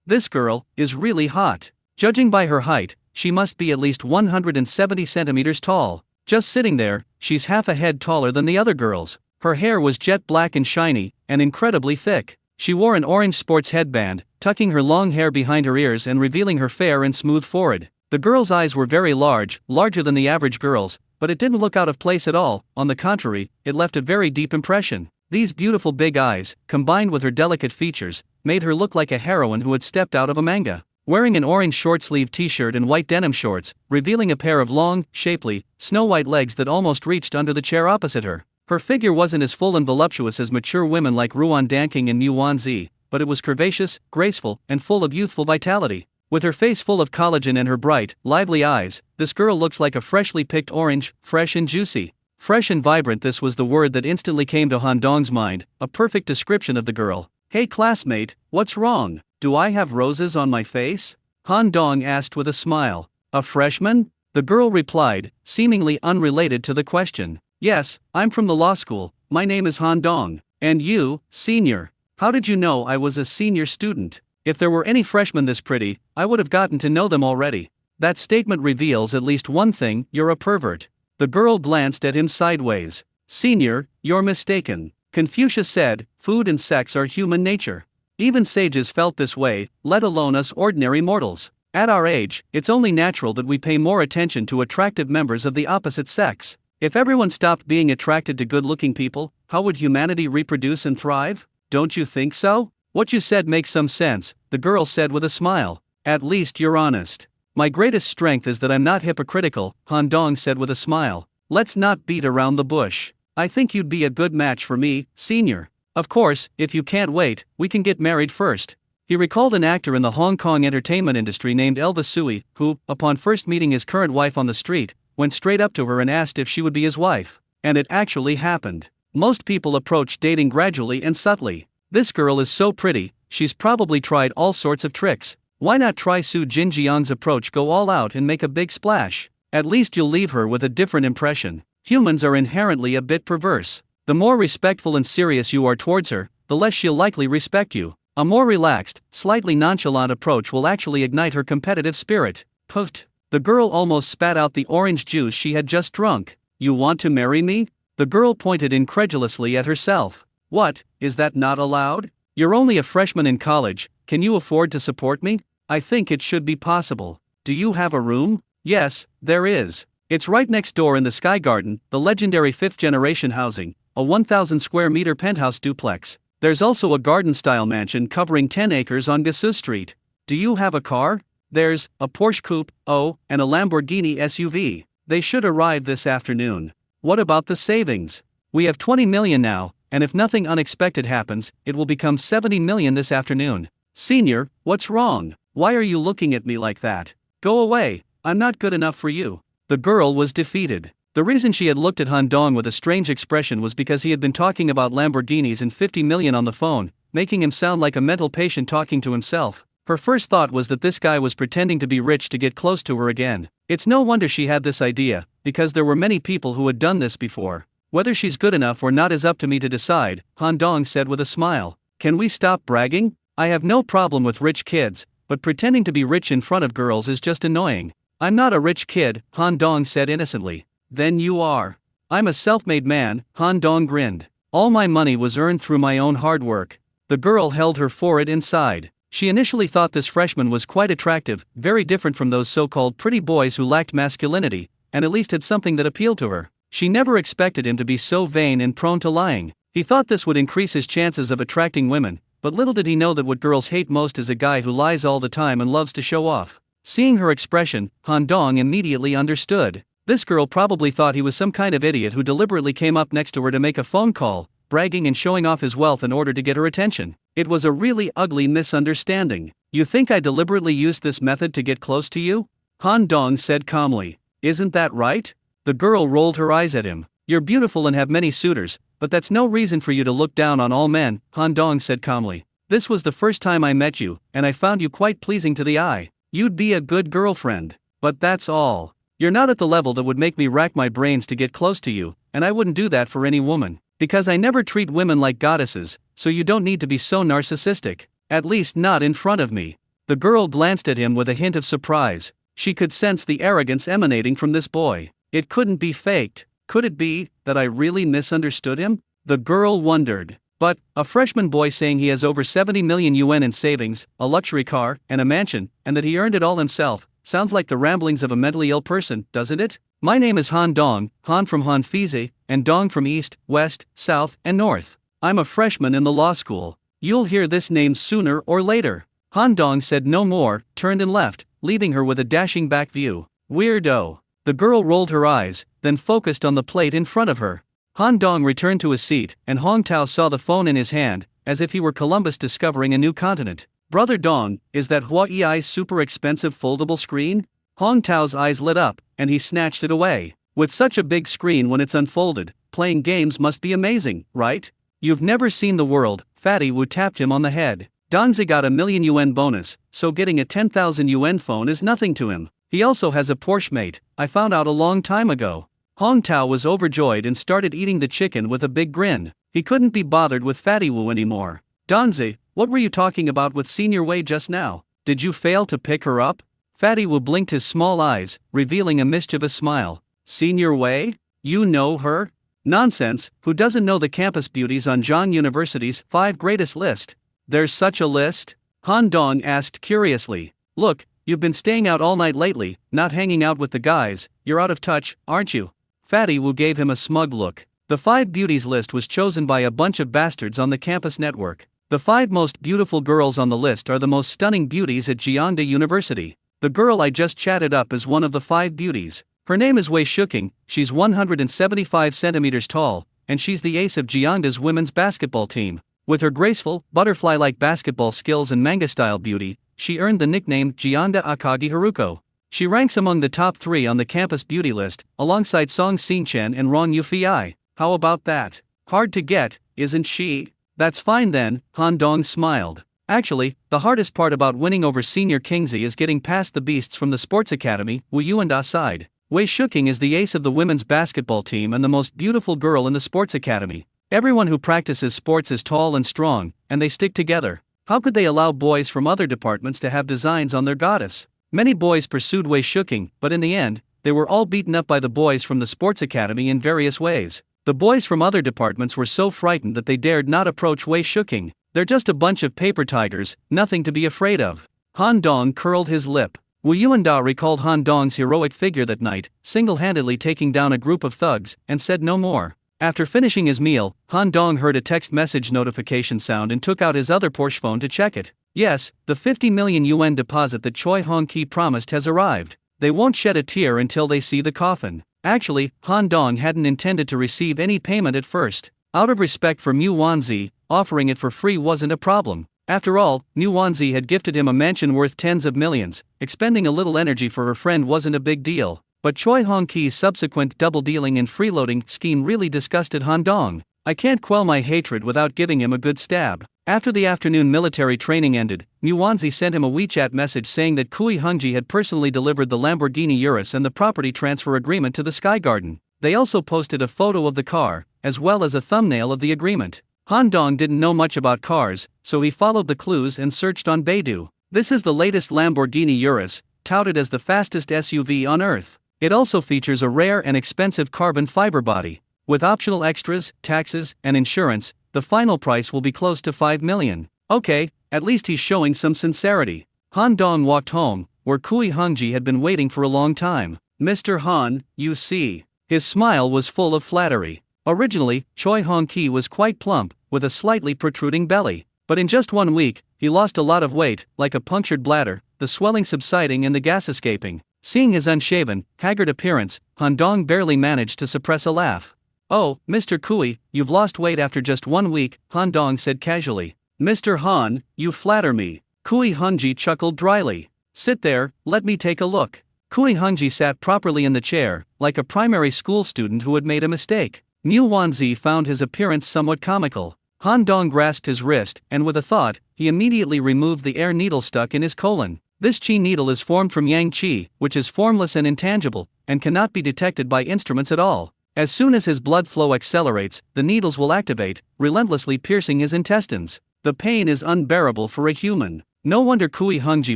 This girl is really hot. Judging by her height, she must be at least 170 centimeters tall. Just sitting there, she's half a head taller than the other girls. Her hair was jet black and shiny, and incredibly thick. She wore an orange sports headband, tucking her long hair behind her ears and revealing her fair and smooth forehead. The girl's eyes were very large, larger than the average girl's, but it didn't look out of place at all. On the contrary, it left a very deep impression. These beautiful big eyes, combined with her delicate features, made her look like a heroine who had stepped out of a manga. Wearing an orange short-sleeved t-shirt and white denim shorts, revealing a pair of long, shapely, snow-white legs that almost reached under the chair opposite her. Her figure wasn't as full and voluptuous as mature women like Ruan Danking and Mu Wanzi, but it was curvaceous, graceful, and full of youthful vitality. With her face full of collagen and her bright, lively eyes, this girl looks like a freshly picked orange, fresh and juicy. Fresh and vibrant, this was the word that instantly came to Han Dong's mind, a perfect description of the girl. "Hey classmate, what's wrong? Do I have roses on my face?" Han Dong asked with a smile. "A freshman?" The girl replied, seemingly unrelated to the question. "Yes, I'm from the law school, my name is Han Dong. And you, senior? How did you know I was a senior student? If there were any freshmen this pretty, I would have gotten to know them already." That statement reveals at least one thing: you're a pervert. The girl glanced at him sideways. "Senior, you're mistaken. Confucius said, food and sex are human nature. Even sages felt this way, let alone us ordinary mortals. At our age, it's only natural that we pay more attention to attractive members of the opposite sex. If everyone stopped being attracted to good-looking people, how would humanity reproduce and thrive? Don't you think so?" "What you said makes some sense," the girl said with a smile. "At least you're honest." "My greatest strength is that I'm not hypocritical," Han Dong said with a smile. "Let's not beat around the bush. I think you'd be a good match for me, senior. Of course, if you can't wait, we can get married first." He recalled an actor in the Hong Kong entertainment industry named Elvis Sui, who, upon first meeting his current wife on the street, went straight up to her and asked if she would be his wife. And it actually happened. Most people approach dating gradually and subtly. This girl is so pretty, she's probably tried all sorts of tricks. Why not try Su Jinjiang's approach? Go all out and make a big splash. At least you'll leave her with a different impression. Humans are inherently a bit perverse. The more respectful and serious you are towards her, the less she'll likely respect you. A more relaxed, slightly nonchalant approach will actually ignite her competitive spirit. Puffed. The girl almost spat out the orange juice she had just drunk. "You want to marry me?" The girl pointed incredulously at herself. "What, is that not allowed? You're only a freshman in college, can you afford to support me? I think it should be possible. Do you have a room?" "Yes, there is. It's right next door in the Sky Garden, the legendary fifth-generation housing, a 1,000 square meter penthouse duplex. There's also a garden-style mansion covering 10 acres on Gasu Street. Do you have a car?" "There's a Porsche Coupe, and a Lamborghini SUV. They should arrive this afternoon." "What about the savings?" "We have 20 million now, and if nothing unexpected happens, it will become 70 million this afternoon." "Senior, what's wrong? Why are you looking at me like that? Go away, I'm not good enough for you." The girl was defeated. The reason she had looked at Han Dong with a strange expression was because he had been talking about Lamborghinis and 50 million on the phone, making him sound like a mental patient talking to himself. Her first thought was that this guy was pretending to be rich to get close to her again. It's no wonder she had this idea, because there were many people who had done this before. "Whether she's good enough or not is up to me to decide," Han Dong said with a smile. "Can we stop bragging? I have no problem with rich kids, but pretending to be rich in front of girls is just annoying." "I'm not a rich kid," Han Dong said innocently. "Then you are." "I'm a self-made man," Han Dong grinned. "All my money was earned through my own hard work." The girl held her forehead inside. She initially thought this freshman was quite attractive, very different from those so-called pretty boys who lacked masculinity, and at least had something that appealed to her. She never expected him to be so vain and prone to lying. He thought this would increase his chances of attracting women, but little did he know that what girls hate most is a guy who lies all the time and loves to show off. Seeing her expression, Han Dong immediately understood. This girl probably thought he was some kind of idiot who deliberately came up next to her to make a phone call, bragging and showing off his wealth in order to get her attention. It was a really ugly misunderstanding. You think I deliberately used this method to get close to you? Han Dong said calmly. Isn't that right? The girl rolled her eyes at him. You're beautiful and have many suitors, but that's no reason for you to look down on all men, Han Dong said calmly. This was the first time I met you, and I found you quite pleasing to the eye. You'd be a good girlfriend. But that's all. You're not at the level that would make me rack my brains to get close to you, and I wouldn't do that for any woman. Because I never treat women like goddesses, so you don't need to be so narcissistic. At least not in front of me. The girl glanced at him with a hint of surprise. She could sense the arrogance emanating from this boy. It couldn't be faked. Could it be that I really misunderstood him? The girl wondered. But, a freshman boy saying he has over 70 million yuan in savings, a luxury car, and a mansion, and that he earned it all himself, sounds like the ramblings of a mentally ill person, doesn't it? My name is Han Dong, Han from Han Fizi, and Dong from East, West, South, and North. I'm a freshman in the law school. You'll hear this name sooner or later. Han Dong said no more, turned and left, leaving her with a dashing back view. Weirdo. The girl rolled her eyes, then focused on the plate in front of her. Han Dong returned to his seat, and Hong Tao saw the phone in his hand, as if he were Columbus discovering a new continent. Brother Dong, is that Huai's super expensive foldable screen? Hong Tao's eyes lit up, and he snatched it away. With such a big screen when it's unfolded, playing games must be amazing, right? You've never seen the world, Fatty Wu tapped him on the head. Dongzi got a 1,000,000 yuan bonus, so getting a 10,000 yuan phone is nothing to him. He also has a Porsche mate, I found out a long time ago. Hong Tao was overjoyed and started eating the chicken with a big grin. He couldn't be bothered with Fatty Wu anymore. Dongzi, what were you talking about with Senior Wei just now? Did you fail to pick her up? Fatty Wu blinked his small eyes, revealing a mischievous smile. Senior Wei? You know her? Nonsense, who doesn't know the campus beauties on Zhang University's 5 greatest list? There's such a list? Han Dong asked curiously. Look, you've been staying out all night lately, not hanging out with the guys, you're out of touch, aren't you? Fatty Wu gave him a smug look. The 5 beauties list was chosen by a bunch of bastards on the campus network. The 5 most beautiful girls on the list are the most stunning beauties at Jiangda University. The girl I just chatted up is one of the 5 beauties. Her name is Wei Shuking, she's 175 centimeters tall, and she's the ace of Jiangda's women's basketball team. With her graceful, butterfly-like basketball skills and manga-style beauty, she earned the nickname Jiangda Akagi Haruko. She ranks among the top 3 on the campus beauty list, alongside Song Xingchen and Rong Yufei. How about that? Hard to get, isn't she? That's fine then, Han Dong smiled. Actually, the hardest part about winning over Senior Kingsley is getting past the beasts from the sports academy, Wu Yu and side. Wei Shuking is the ace of the women's basketball team and the most beautiful girl in the sports academy. Everyone who practices sports is tall and strong, and they stick together. How could they allow boys from other departments to have designs on their goddess? Many boys pursued Wei Shuking, but in the end, they were all beaten up by the boys from the sports academy in various ways. The boys from other departments were so frightened that they dared not approach Wei Shuking. They're just a bunch of paper tigers, nothing to be afraid of. Han Dong curled his lip. Wu Yuanda recalled Han Dong's heroic figure that night, single-handedly taking down a group of thugs, and said no more. After finishing his meal, Han Dong heard a text message notification sound and took out his other Porsche phone to check it. Yes, the 50 million yuan deposit that Choi Hong-ki promised has arrived. They won't shed a tear until they see the coffin. Actually, Han Dong hadn't intended to receive any payment at first. Out of respect for Mu Wanzi, offering it for free wasn't a problem. After all, Mu Wanzi had gifted him a mansion worth tens of millions. Expending a little energy for her friend wasn't a big deal. But Choi Hong-ki's subsequent double-dealing and freeloading scheme really disgusted Han Dong. I can't quell my hatred without giving him a good stab. After the afternoon military training ended, Mu Wanzi sent him a WeChat message saying that Kui Hongji had personally delivered the Lamborghini Urus and the property transfer agreement to the Sky Garden. They also posted a photo of the car, as well as a thumbnail of the agreement. Han Dong didn't know much about cars, so he followed the clues and searched on Baidu. This is the latest Lamborghini Urus, touted as the fastest SUV on Earth. It also features a rare and expensive carbon fiber body. With optional extras, taxes, and insurance, the final price will be close to 5 million. Okay, at least he's showing some sincerity. Han Dong walked home, where Kui Hongji had been waiting for a long time. Mr. Han, you see. His smile was full of flattery. Originally, Choi Hong-ki was quite plump, with a slightly protruding belly. But in just 1 week, he lost a lot of weight, like a punctured bladder, the swelling subsiding and the gas escaping. Seeing his unshaven, haggard appearance, Han Dong barely managed to suppress a laugh. "Oh, Mr. Kui, you've lost weight after just 1 week," Han Dong said casually. "Mr. Han, you flatter me." Kui Hunji chuckled dryly. "Sit there, let me take a look." Kui Hunji sat properly in the chair, like a primary school student who had made a mistake. Mu Wanzi found his appearance somewhat comical. Han Dong grasped his wrist, and with a thought, he immediately removed the air needle stuck in his colon. This qi needle is formed from yang qi, which is formless and intangible, and cannot be detected by instruments at all. As soon as his blood flow accelerates, the needles will activate, relentlessly piercing his intestines. The pain is unbearable for a human. No wonder Kui Hunji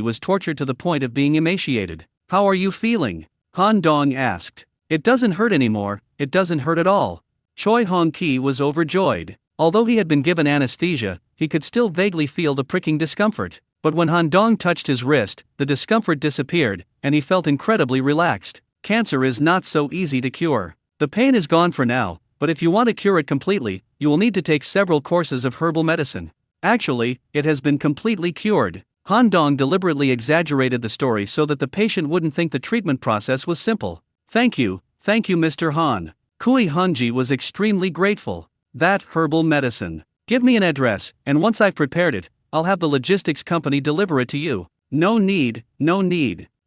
was tortured to the point of being emaciated. "How are you feeling?" Han Dong asked. "It doesn't hurt anymore, it doesn't hurt at all." Choi Hong Ki was overjoyed. Although he had been given anesthesia, he could still vaguely feel the pricking discomfort. But when Han Dong touched his wrist, the discomfort disappeared, and he felt incredibly relaxed. Cancer is not so easy to cure. The pain is gone for now, but if you want to cure it completely, you will need to take several courses of herbal medicine. Actually, it has been completely cured. Han Dong deliberately exaggerated the story so that the patient wouldn't think the treatment process was simple. Thank you, Mr. Han." Kui Hunji was extremely grateful. "That herbal medicine. Give me an address, and once I've prepared it, I'll have the logistics company deliver it to you." No need.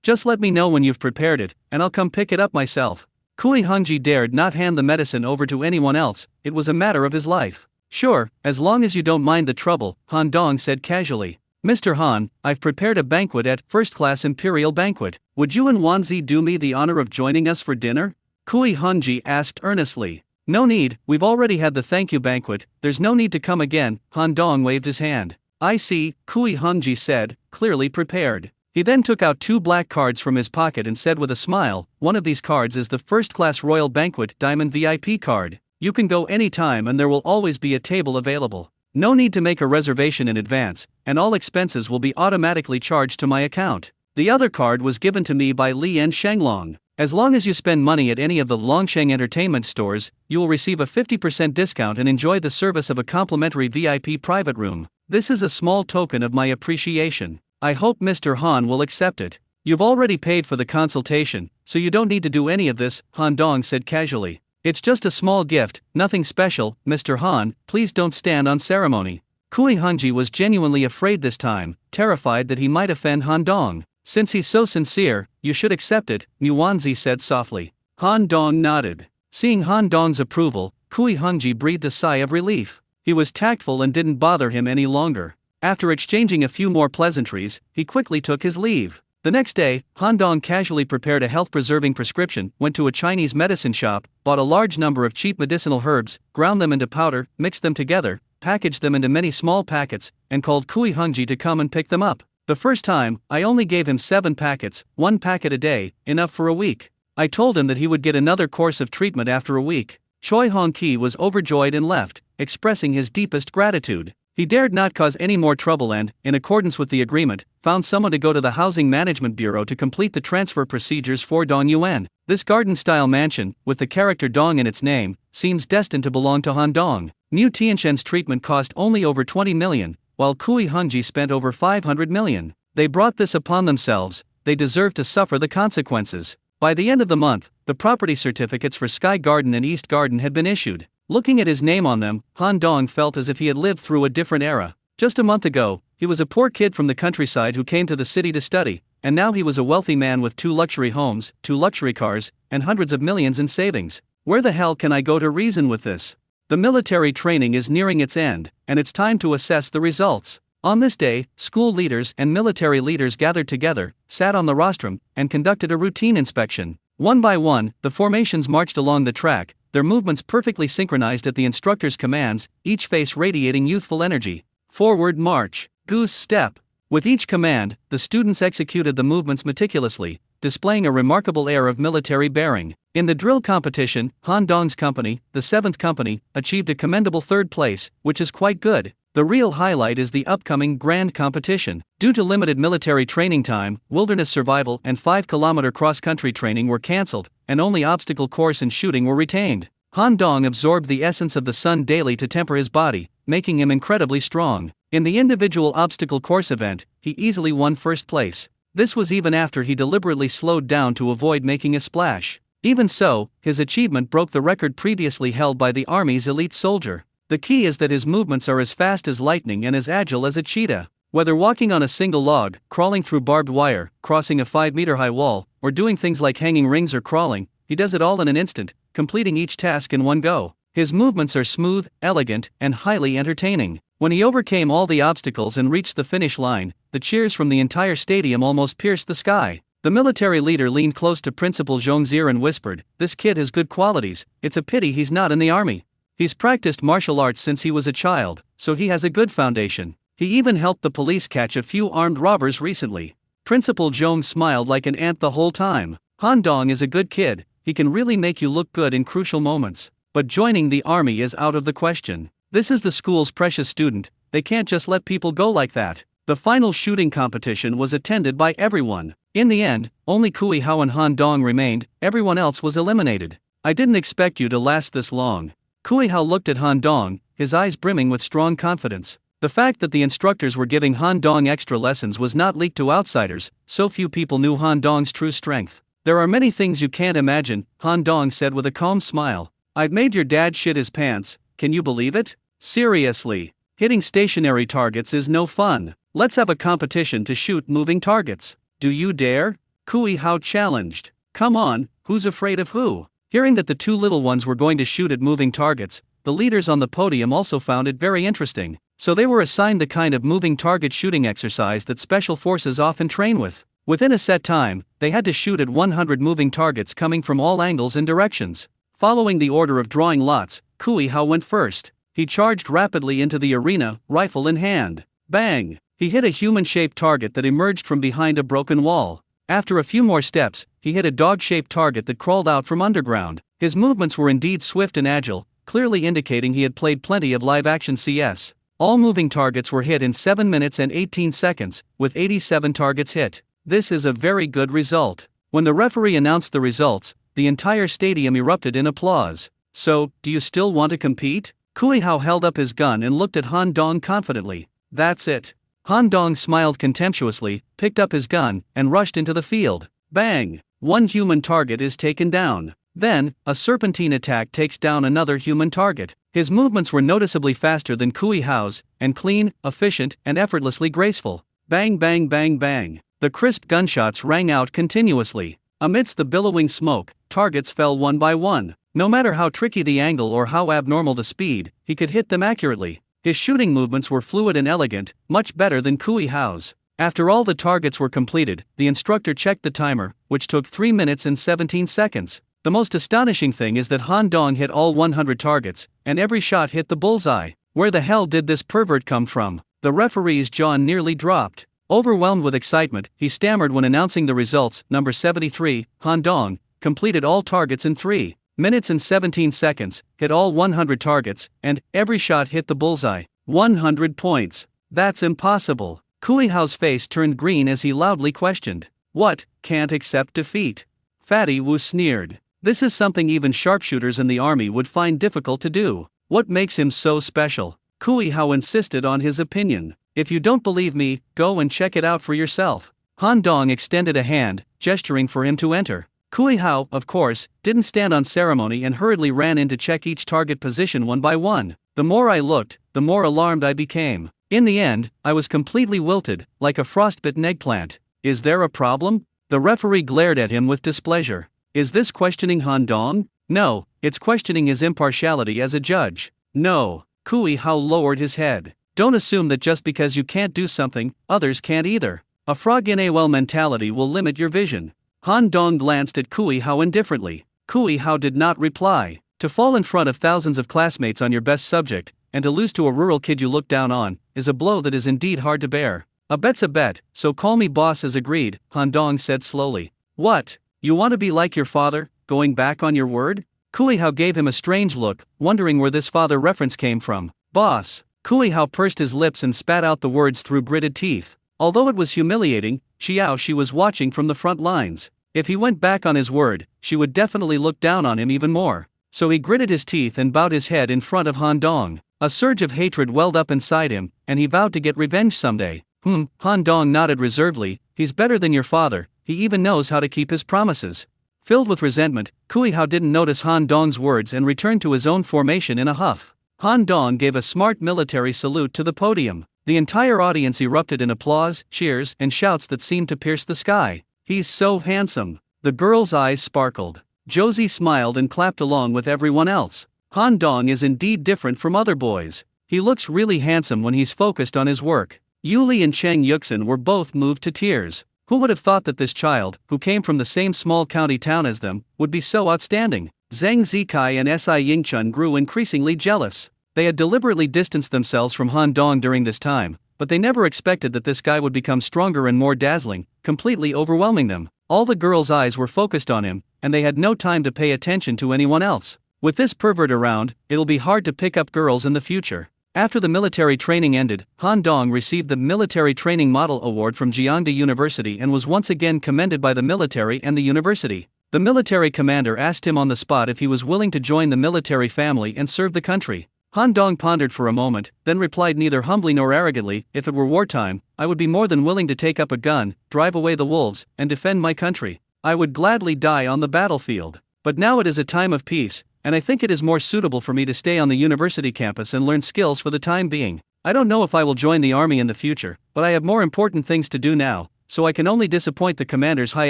Just let me know when you've prepared it, and I'll come pick it up myself." Kui Hunji dared not hand the medicine over to anyone else, it was a matter of his life. "Sure, as long as you don't mind the trouble," Han Dong said casually. "Mr. Han, I've prepared a banquet at first-class imperial banquet. Would you and Wanzi do me the honor of joining us for dinner?" Kui Hunji asked earnestly. "No need, we've already had the thank you banquet, there's no need to come again." Han Dong waved his hand. "I see," Kui Hunji said, clearly prepared. He then took out 2 black cards from his pocket and said with a smile, "One of these cards is the first-class Royal Banquet Diamond VIP card. You can go anytime and there will always be a table available. No need to make a reservation in advance, and all expenses will be automatically charged to my account." The other card was given to me by Lian Shenglong. "As long as you spend money at any of the Longsheng entertainment stores, you will receive a 50% discount and enjoy the service of a complimentary VIP private room. This is a small token of my appreciation. I hope Mr. Han will accept it. You've already paid for the consultation, so you don't need to do any of this," Han Dong said casually. "It's just a small gift, nothing special, Mr. Han, please don't stand on ceremony." Kui Hunji was genuinely afraid this time, terrified that he might offend Han Dong. "Since he's so sincere, you should accept it," Mu Wanzi said softly. Han Dong nodded. Seeing Han Dong's approval, Kui Hunji breathed a sigh of relief. He was tactful and didn't bother him any longer. After exchanging a few more pleasantries, he quickly took his leave. The next day, Han Dong casually prepared a health-preserving prescription, went to a Chinese medicine shop, bought a large number of cheap medicinal herbs, ground them into powder, mixed them together, packaged them into many small packets, and called Kui Hunji to come and pick them up. The first time, I only gave him 7 packets, 1 packet a day, enough for a week. I told him that he would get another course of treatment after a week. Choi Hong Ki was overjoyed and left, expressing his deepest gratitude. He dared not cause any more trouble and, in accordance with the agreement, found someone to go to the Housing Management Bureau to complete the transfer procedures for Dong Yuan. This garden-style mansion, with the character Dong in its name, seems destined to belong to Han Dong. Mu Tianshen's treatment cost only over 20 million, while Kui Hunji spent over 500 million. They brought this upon themselves, they deserve to suffer the consequences. By the end of the month, the property certificates for Sky Garden and East Garden had been issued. Looking at his name on them, Han Dong felt as if he had lived through a different era. Just a month ago, he was a poor kid from the countryside who came to the city to study, and now he was a wealthy man with 2 luxury homes, 2 luxury cars, and hundreds of millions in savings. Where the hell can I go to reason with this? The military training is nearing its end, and it's time to assess the results. On this day, school leaders and military leaders gathered together, sat on the rostrum, and conducted a routine inspection. One by one, the formations marched along the track, their movements perfectly synchronized at the instructor's commands, each face radiating youthful energy. Forward march, goose step. With each command, the students executed the movements meticulously, displaying a remarkable air of military bearing. In the drill competition, Han Dong's company, the 7th company, achieved a commendable 3rd place, which is quite good. The real highlight is the upcoming grand competition. Due to limited military training time, wilderness survival and 5-kilometer cross-country training were cancelled, and only obstacle course and shooting were retained. Han Dong absorbed the essence of the sun daily to temper his body, making him incredibly strong. In the individual obstacle course event, he easily won 1st place. This was even after he deliberately slowed down to avoid making a splash. Even so, his achievement broke the record previously held by the Army's elite soldier. The key is that his movements are as fast as lightning and as agile as a cheetah. Whether walking on a single log, crawling through barbed wire, crossing a 5-meter-high wall, or doing things like hanging rings or crawling, he does it all in an instant, completing each task in one go. His movements are smooth, elegant, and highly entertaining. When he overcame all the obstacles and reached the finish line, the cheers from the entire stadium almost pierced the sky. The military leader leaned close to Principal Zhongzir and whispered, "This kid has good qualities, it's a pity he's not in the army. He's practiced martial arts since he was a child, so he has a good foundation. He even helped the police catch a few armed robbers recently." Principal Zhong smiled like an ant the whole time. Han Dong is a good kid, he can really make you look good in crucial moments. But joining the army is out of the question. This is the school's precious student, they can't just let people go like that. The final shooting competition was attended by everyone. In the end, only Kui Hao and Han Dong remained, everyone else was eliminated. "I didn't expect you to last this long." Kui Hao looked at Han Dong, his eyes brimming with strong confidence. The fact that the instructors were giving Han Dong extra lessons was not leaked to outsiders, so few people knew Han Dong's true strength. "There are many things you can't imagine," Han Dong said with a calm smile. "I've made your dad shit his pants, can you believe it? Seriously, hitting stationary targets is no fun. Let's have a competition to shoot moving targets. Do you dare?" Kui Hao challenged. "Come on, who's afraid of who?" Hearing that the two little ones were going to shoot at moving targets, the leaders on the podium also found it very interesting, so they were assigned the kind of moving target shooting exercise that special forces often train with. Within a set time, they had to shoot at 100 moving targets coming from all angles and directions. Following the order of drawing lots, Kui Hao went first. He charged rapidly into the arena, rifle in hand. Bang! He hit a human-shaped target that emerged from behind a broken wall. After a few more steps, he hit a dog-shaped target that crawled out from underground. His movements were indeed swift and agile, clearly indicating he had played plenty of live-action CS. All moving targets were hit in 7 minutes and 18 seconds, with 87 targets hit. This is a very good result. When the referee announced the results, the entire stadium erupted in applause. "So, do you still want to compete?" Kui Hao held up his gun and looked at Han Dong confidently. "That's it." Han Dong smiled contemptuously, picked up his gun, and rushed into the field. Bang! One human target is taken down. Then, a serpentine attack takes down another human target. His movements were noticeably faster than Kui Hao's, and clean, efficient, and effortlessly graceful. Bang bang bang bang. The crisp gunshots rang out continuously. Amidst the billowing smoke, targets fell one by one. No matter how tricky the angle or how abnormal the speed, he could hit them accurately. His shooting movements were fluid and elegant, much better than Kui Hao's. After all the targets were completed, the instructor checked the timer, which took 3 minutes and 17 seconds. The most astonishing thing is that Han Dong hit all 100 targets, and every shot hit the bullseye. Where the hell did this pervert come from? The referee's jaw nearly dropped. Overwhelmed with excitement, he stammered when announcing the results. Number 73, Han Dong, completed all targets in 3 minutes and 17 seconds, hit all 100 targets, and every shot hit the bullseye. 100 points. That's impossible. Kui Hao's face turned green as he loudly questioned. "What, can't accept defeat?" Fatty Wu sneered. "This is something even sharpshooters in the army would find difficult to do. What makes him so special?" Kui Hao insisted on his opinion. "If you don't believe me, go and check it out for yourself." Han Dong extended a hand, gesturing for him to enter. Kui Hao, of course, didn't stand on ceremony and hurriedly ran in to check each target position one by one. The more I looked, the more alarmed I became. In the end, I was completely wilted, like a frostbitten eggplant. "Is there a problem?" The referee glared at him with displeasure. "Is this questioning Han Dong?" "No, it's questioning his impartiality as a judge." "No." Kui Hao lowered his head. "Don't assume that just because you can't do something, others can't either. A frog in a well mentality will limit your vision." Han Dong glanced at Kui Hao indifferently. Kui Hao did not reply. To fall in front of thousands of classmates on your best subject, and to lose to a rural kid you look down on, is a blow that is indeed hard to bear. "A bet's a bet, so call me boss as agreed," Han Dong said slowly. "What? You want to be like your father, going back on your word?" Kui Hao gave him a strange look, wondering where this father reference came from. "Boss." Kui Hao pursed his lips and spat out the words through gritted teeth. Although it was humiliating, she was watching from the front lines. If he went back on his word, she would definitely look down on him even more. So he gritted his teeth and bowed his head in front of Han Dong. A surge of hatred welled up inside him, and he vowed to get revenge someday. Han Dong nodded reservedly, he's better than your father, he even knows how to keep his promises. Filled with resentment, Kui Hao didn't notice Han Dong's words and returned to his own formation in a huff. Han Dong gave a smart military salute to the podium. The entire audience erupted in applause, cheers, and shouts that seemed to pierce the sky. He's so handsome. The girl's eyes sparkled. Josie smiled and clapped along with everyone else. Han Dong is indeed different from other boys. He looks really handsome when he's focused on his work. Yuli and Cheng Yuxin were both moved to tears. Who would have thought that this child, who came from the same small county town as them, would be so outstanding? Zhang Zikai and Si Yingchun grew increasingly jealous. They had deliberately distanced themselves from Han Dong during this time, but they never expected that this guy would become stronger and more dazzling, completely overwhelming them. All the girls' eyes were focused on him, and they had no time to pay attention to anyone else. With this pervert around, it'll be hard to pick up girls in the future. After the military training ended, Han Dong received the Military Training Model Award from Jiangda University and was once again commended by the military and the university. The military commander asked him on the spot if he was willing to join the military family and serve the country. Han Dong pondered for a moment, then replied neither humbly nor arrogantly, "If it were wartime, I would be more than willing to take up a gun, drive away the wolves, and defend my country. I would gladly die on the battlefield. But now it is a time of peace, and I think it is more suitable for me to stay on the university campus and learn skills for the time being. I don't know if I will join the army in the future, but I have more important things to do now, so I can only disappoint the commander's high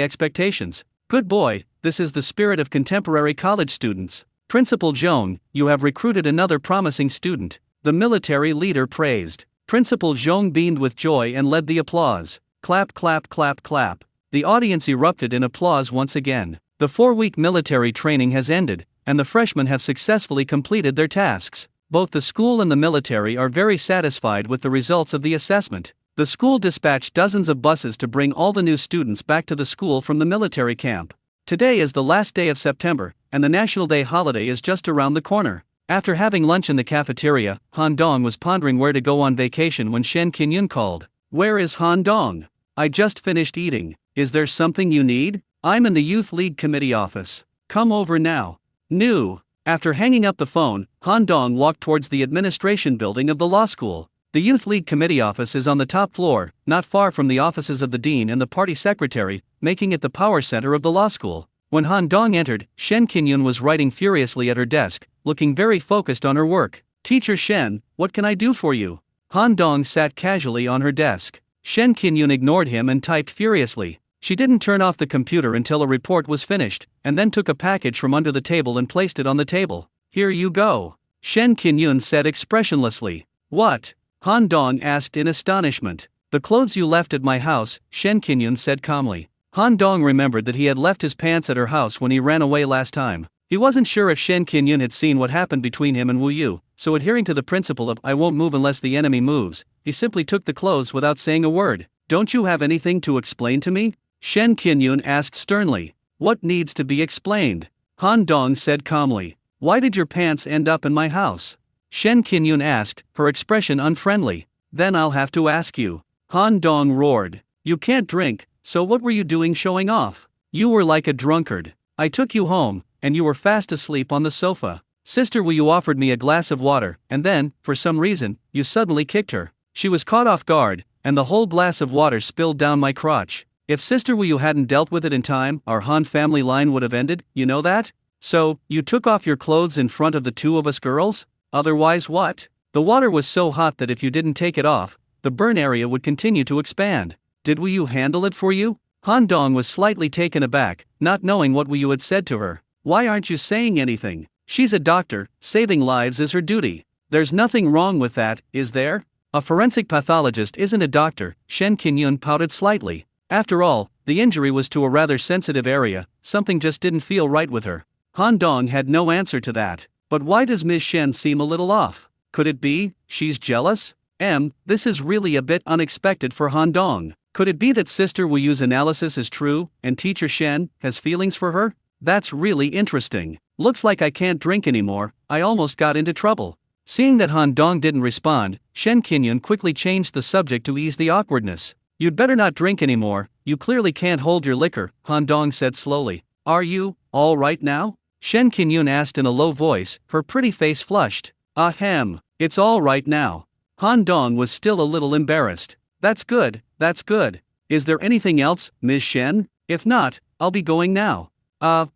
expectations." Good boy, this is the spirit of contemporary college students. Principal Zhong, you have recruited another promising student, the military leader praised. Principal Zhong beamed with joy and led the applause. Clap, clap, clap, clap. The audience erupted in applause once again. The 4-week military training has ended, and the freshmen have successfully completed their tasks. Both the school and the military are very satisfied with the results of the assessment. The school dispatched dozens of buses to bring all the new students back to the school from the military camp. Today is the last day of September, and the National Day holiday is just around the corner. After having lunch in the cafeteria, Han Dong was pondering where to go on vacation when Shen Qinyun called. "Where is Han Dong? I just finished eating. Is there something you need? I'm in the Youth League Committee office. Come over now." New. After hanging up the phone, Han Dong walked towards the administration building of the law school. The Youth League Committee office is on the top floor, not far from the offices of the dean and the party secretary, making it the power center of the law school. When Han Dong entered, Shen Qinyun was writing furiously at her desk, looking very focused on her work. "Teacher Shen, what can I do for you?" Han Dong sat casually on her desk. Shen Qinyun ignored him and typed furiously. She didn't turn off the computer until a report was finished, and then took a package from under the table and placed it on the table. "Here you go," Shen Qinyun said expressionlessly. "What?" Han Dong asked in astonishment. "The clothes you left at my house," Shen Qinyun said calmly. Han Dong remembered that he had left his pants at her house when he ran away last time. He wasn't sure if Shen Qinyun had seen what happened between him and Wu Yu, so adhering to the principle of "I won't move unless the enemy moves," he simply took the clothes without saying a word. "Don't you have anything to explain to me?" Shen Qinyun asked sternly. "What needs to be explained?" Han Dong said calmly. "Why did your pants end up in my house?" Shen Qinyun asked, her expression unfriendly. "Then I'll have to ask you." Han Dong roared. "You can't drink, so what were you doing showing off? You were like a drunkard. I took you home, and you were fast asleep on the sofa. Sister Wu Yu offered me a glass of water, and then, for some reason, you suddenly kicked her. She was caught off guard, and the whole glass of water spilled down my crotch. If Sister Wu Yu hadn't dealt with it in time, our Han family line would have ended, you know that? So, you took off your clothes in front of the two of us girls? Otherwise what? The water was so hot that if you didn't take it off, the burn area would continue to expand. Did Wu Yu handle it for you?" Han Dong was slightly taken aback, not knowing what Wu Yu had said to her. "Why aren't you saying anything? She's a doctor, saving lives is her duty. There's nothing wrong with that, is there? A forensic pathologist isn't a doctor," Shen Qinyun pouted slightly. After all, the injury was to a rather sensitive area, something just didn't feel right with her. Han Dong had no answer to that. But why does Ms. Shen seem a little off? Could it be she's jealous? This is really a bit unexpected for Han Dong. Could it be that Sister Wu Yu's analysis is true, and Teacher Shen has feelings for her? That's really interesting. Looks like I can't drink anymore, I almost got into trouble. Seeing that Han Dong didn't respond, Shen Qinyun quickly changed the subject to ease the awkwardness. "You'd better not drink anymore, you clearly can't hold your liquor," Han Dong said slowly. "Are you all right now?" Shen Qinyun asked in a low voice, her pretty face flushed. "Ahem, it's all right now." Han Dong was still a little embarrassed. That's good, Is there anything else, Ms. Shen? If not, I'll be going now.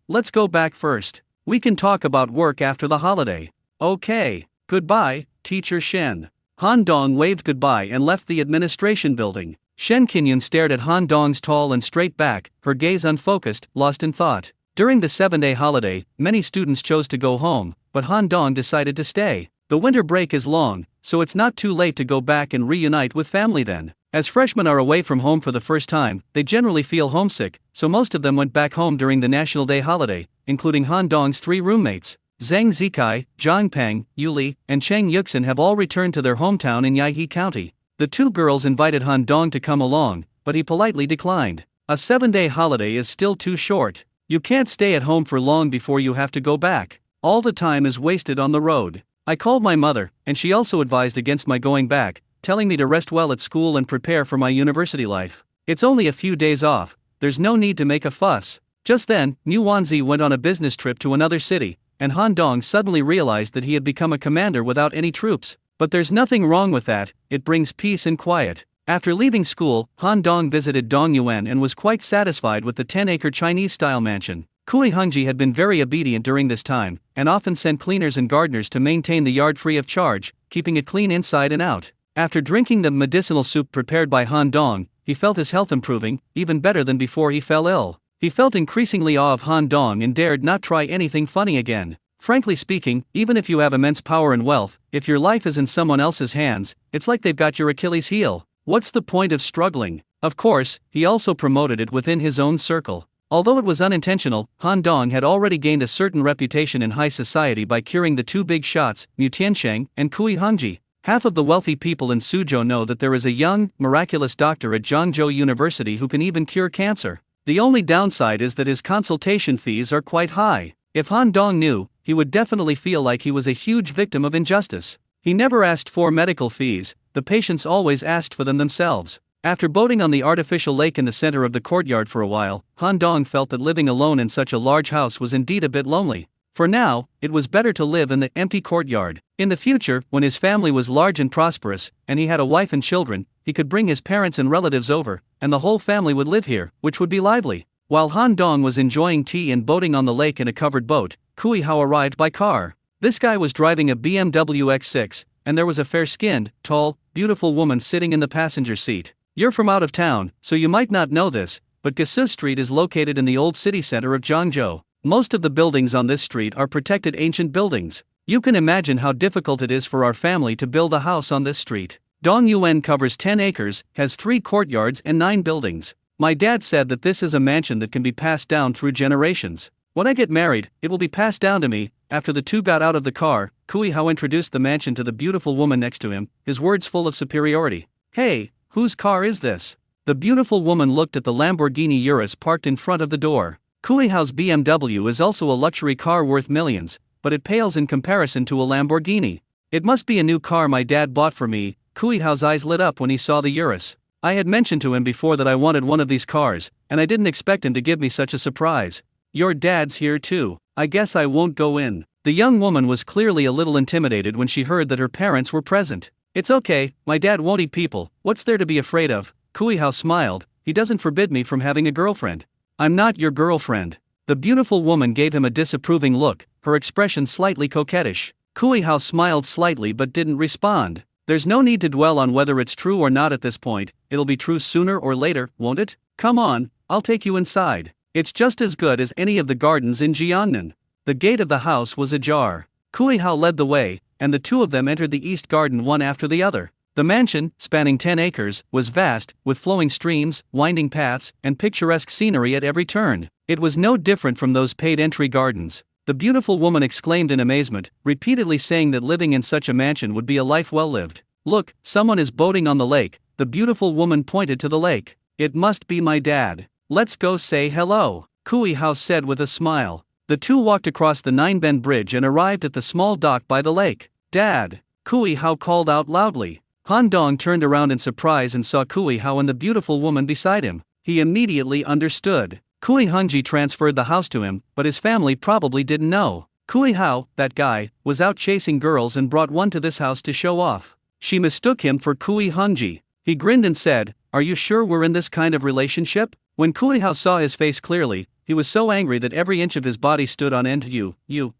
Let's go back first. We can talk about work after the holiday. Okay. Goodbye, Teacher Shen. Han Dong waved goodbye and left the administration building. Shen Qingyun stared at Han Dong's tall and straight back, her gaze unfocused, lost in thought. During the 7-day holiday, many students chose to go home, but Han Dong decided to stay. The winter break is long, so it's not too late to go back and reunite with family then. As freshmen are away from home for the first time, they generally feel homesick, so most of them went back home during the National Day holiday, including Han Dong's 3 roommates. Zhang Zikai, Zhang Peng, Yuli, and Cheng Yuxin have all returned to their hometown in Yaihe County. The 2 girls invited Han Dong to come along, but he politely declined. A 7-day holiday is still too short. You can't stay at home for long before you have to go back. All the time is wasted on the road. I called my mother, and she also advised against my going back, telling me to rest well at school and prepare for my university life. It's only a few days off, there's no need to make a fuss. Just then, Mu Wanzi went on a business trip to another city, and Han Dong suddenly realized that he had become a commander without any troops. But there's nothing wrong with that, it brings peace and quiet. After leaving school, Han Dong visited Dong Yuan and was quite satisfied with the 10-acre Chinese-style mansion. Kui Hongji had been very obedient during this time, and often sent cleaners and gardeners to maintain the yard free of charge, keeping it clean inside and out. After drinking the medicinal soup prepared by Han Dong, he felt his health improving, even better than before he fell ill. He felt increasingly awe of Han Dong and dared not try anything funny again. Frankly speaking, even if you have immense power and wealth, if your life is in someone else's hands, it's like they've got your Achilles heel. What's the point of struggling? Of course, he also promoted it within his own circle. Although it was unintentional, Han Dong had already gained a certain reputation in high society by curing the 2 big shots, Mu Tiansheng and Kui Hongji. Half of the wealthy people in Suzhou know that there is a young, miraculous doctor at Zhangzhou University who can even cure cancer. The only downside is that his consultation fees are quite high. If Han Dong knew, he would definitely feel like he was a huge victim of injustice. He never asked for medical fees, the patients always asked for them themselves. After boating on the artificial lake in the center of the courtyard for a while, Han Dong felt that living alone in such a large house was indeed a bit lonely. For now, it was better to live in the empty courtyard. In the future, when his family was large and prosperous, and he had a wife and children, he could bring his parents and relatives over, and the whole family would live here, which would be lively. While Han Dong was enjoying tea and boating on the lake in a covered boat, Kui Hao arrived by car. This guy was driving a BMW X6, and there was a fair-skinned, tall, beautiful woman sitting in the passenger seat. You're from out of town, so you might not know this, but Gasu Street is located in the old city center of Zhangzhou. Most of the buildings on this street are protected ancient buildings. You can imagine how difficult it is for our family to build a house on this street. Dong Yuan covers 10 acres, has 3 courtyards and 9 buildings. My dad said that this is a mansion that can be passed down through generations. When I get married, it will be passed down to me. After the 2 got out of the car, Kui Hao introduced the mansion to the beautiful woman next to him, his words full of superiority. Hey, whose car is this? The beautiful woman looked at the Lamborghini Urus parked in front of the door. Kui Hao's BMW is also a luxury car worth millions, but it pales in comparison to a Lamborghini. It must be a new car my dad bought for me. Kui Hao's eyes lit up when he saw the Urus. I had mentioned to him before that I wanted one of these cars, and I didn't expect him to give me such a surprise. Your dad's here too. I guess I won't go in. The young woman was clearly a little intimidated when she heard that her parents were present. It's okay, my dad won't eat people, what's there to be afraid of? Kui Hao smiled, he doesn't forbid me from having a girlfriend. I'm not your girlfriend. The beautiful woman gave him a disapproving look, her expression slightly coquettish. Kui Hao smiled slightly but didn't respond. There's no need to dwell on whether it's true or not at this point, it'll be true sooner or later, won't it? Come on, I'll take you inside. It's just as good as any of the gardens in Jiangnan. The gate of the house was ajar. Kui Hao led the way, and the 2 of them entered the east garden one after the other. The mansion, spanning 10 acres, was vast, with flowing streams, winding paths, and picturesque scenery at every turn. It was no different from those paid entry gardens. The beautiful woman exclaimed in amazement, repeatedly saying that living in such a mansion would be a life well lived. Look, someone is boating on the lake. The beautiful woman pointed to the lake. It must be my dad. Let's go say hello, Kui Hao said with a smile. The 2 walked across the 9-bend bridge and arrived at the small dock by the lake. Dad! Kui Hao called out loudly. Han Dong turned around in surprise and saw Kui Hao and the beautiful woman beside him. He immediately understood. Kui Hongji transferred the house to him, but his family probably didn't know. Kui Hao, that guy, was out chasing girls and brought one to this house to show off. She mistook him for Kui Hongji. He grinned and said, are you sure we're in this kind of relationship? When Kuihao saw his face clearly, he was so angry that every inch of his body stood on end.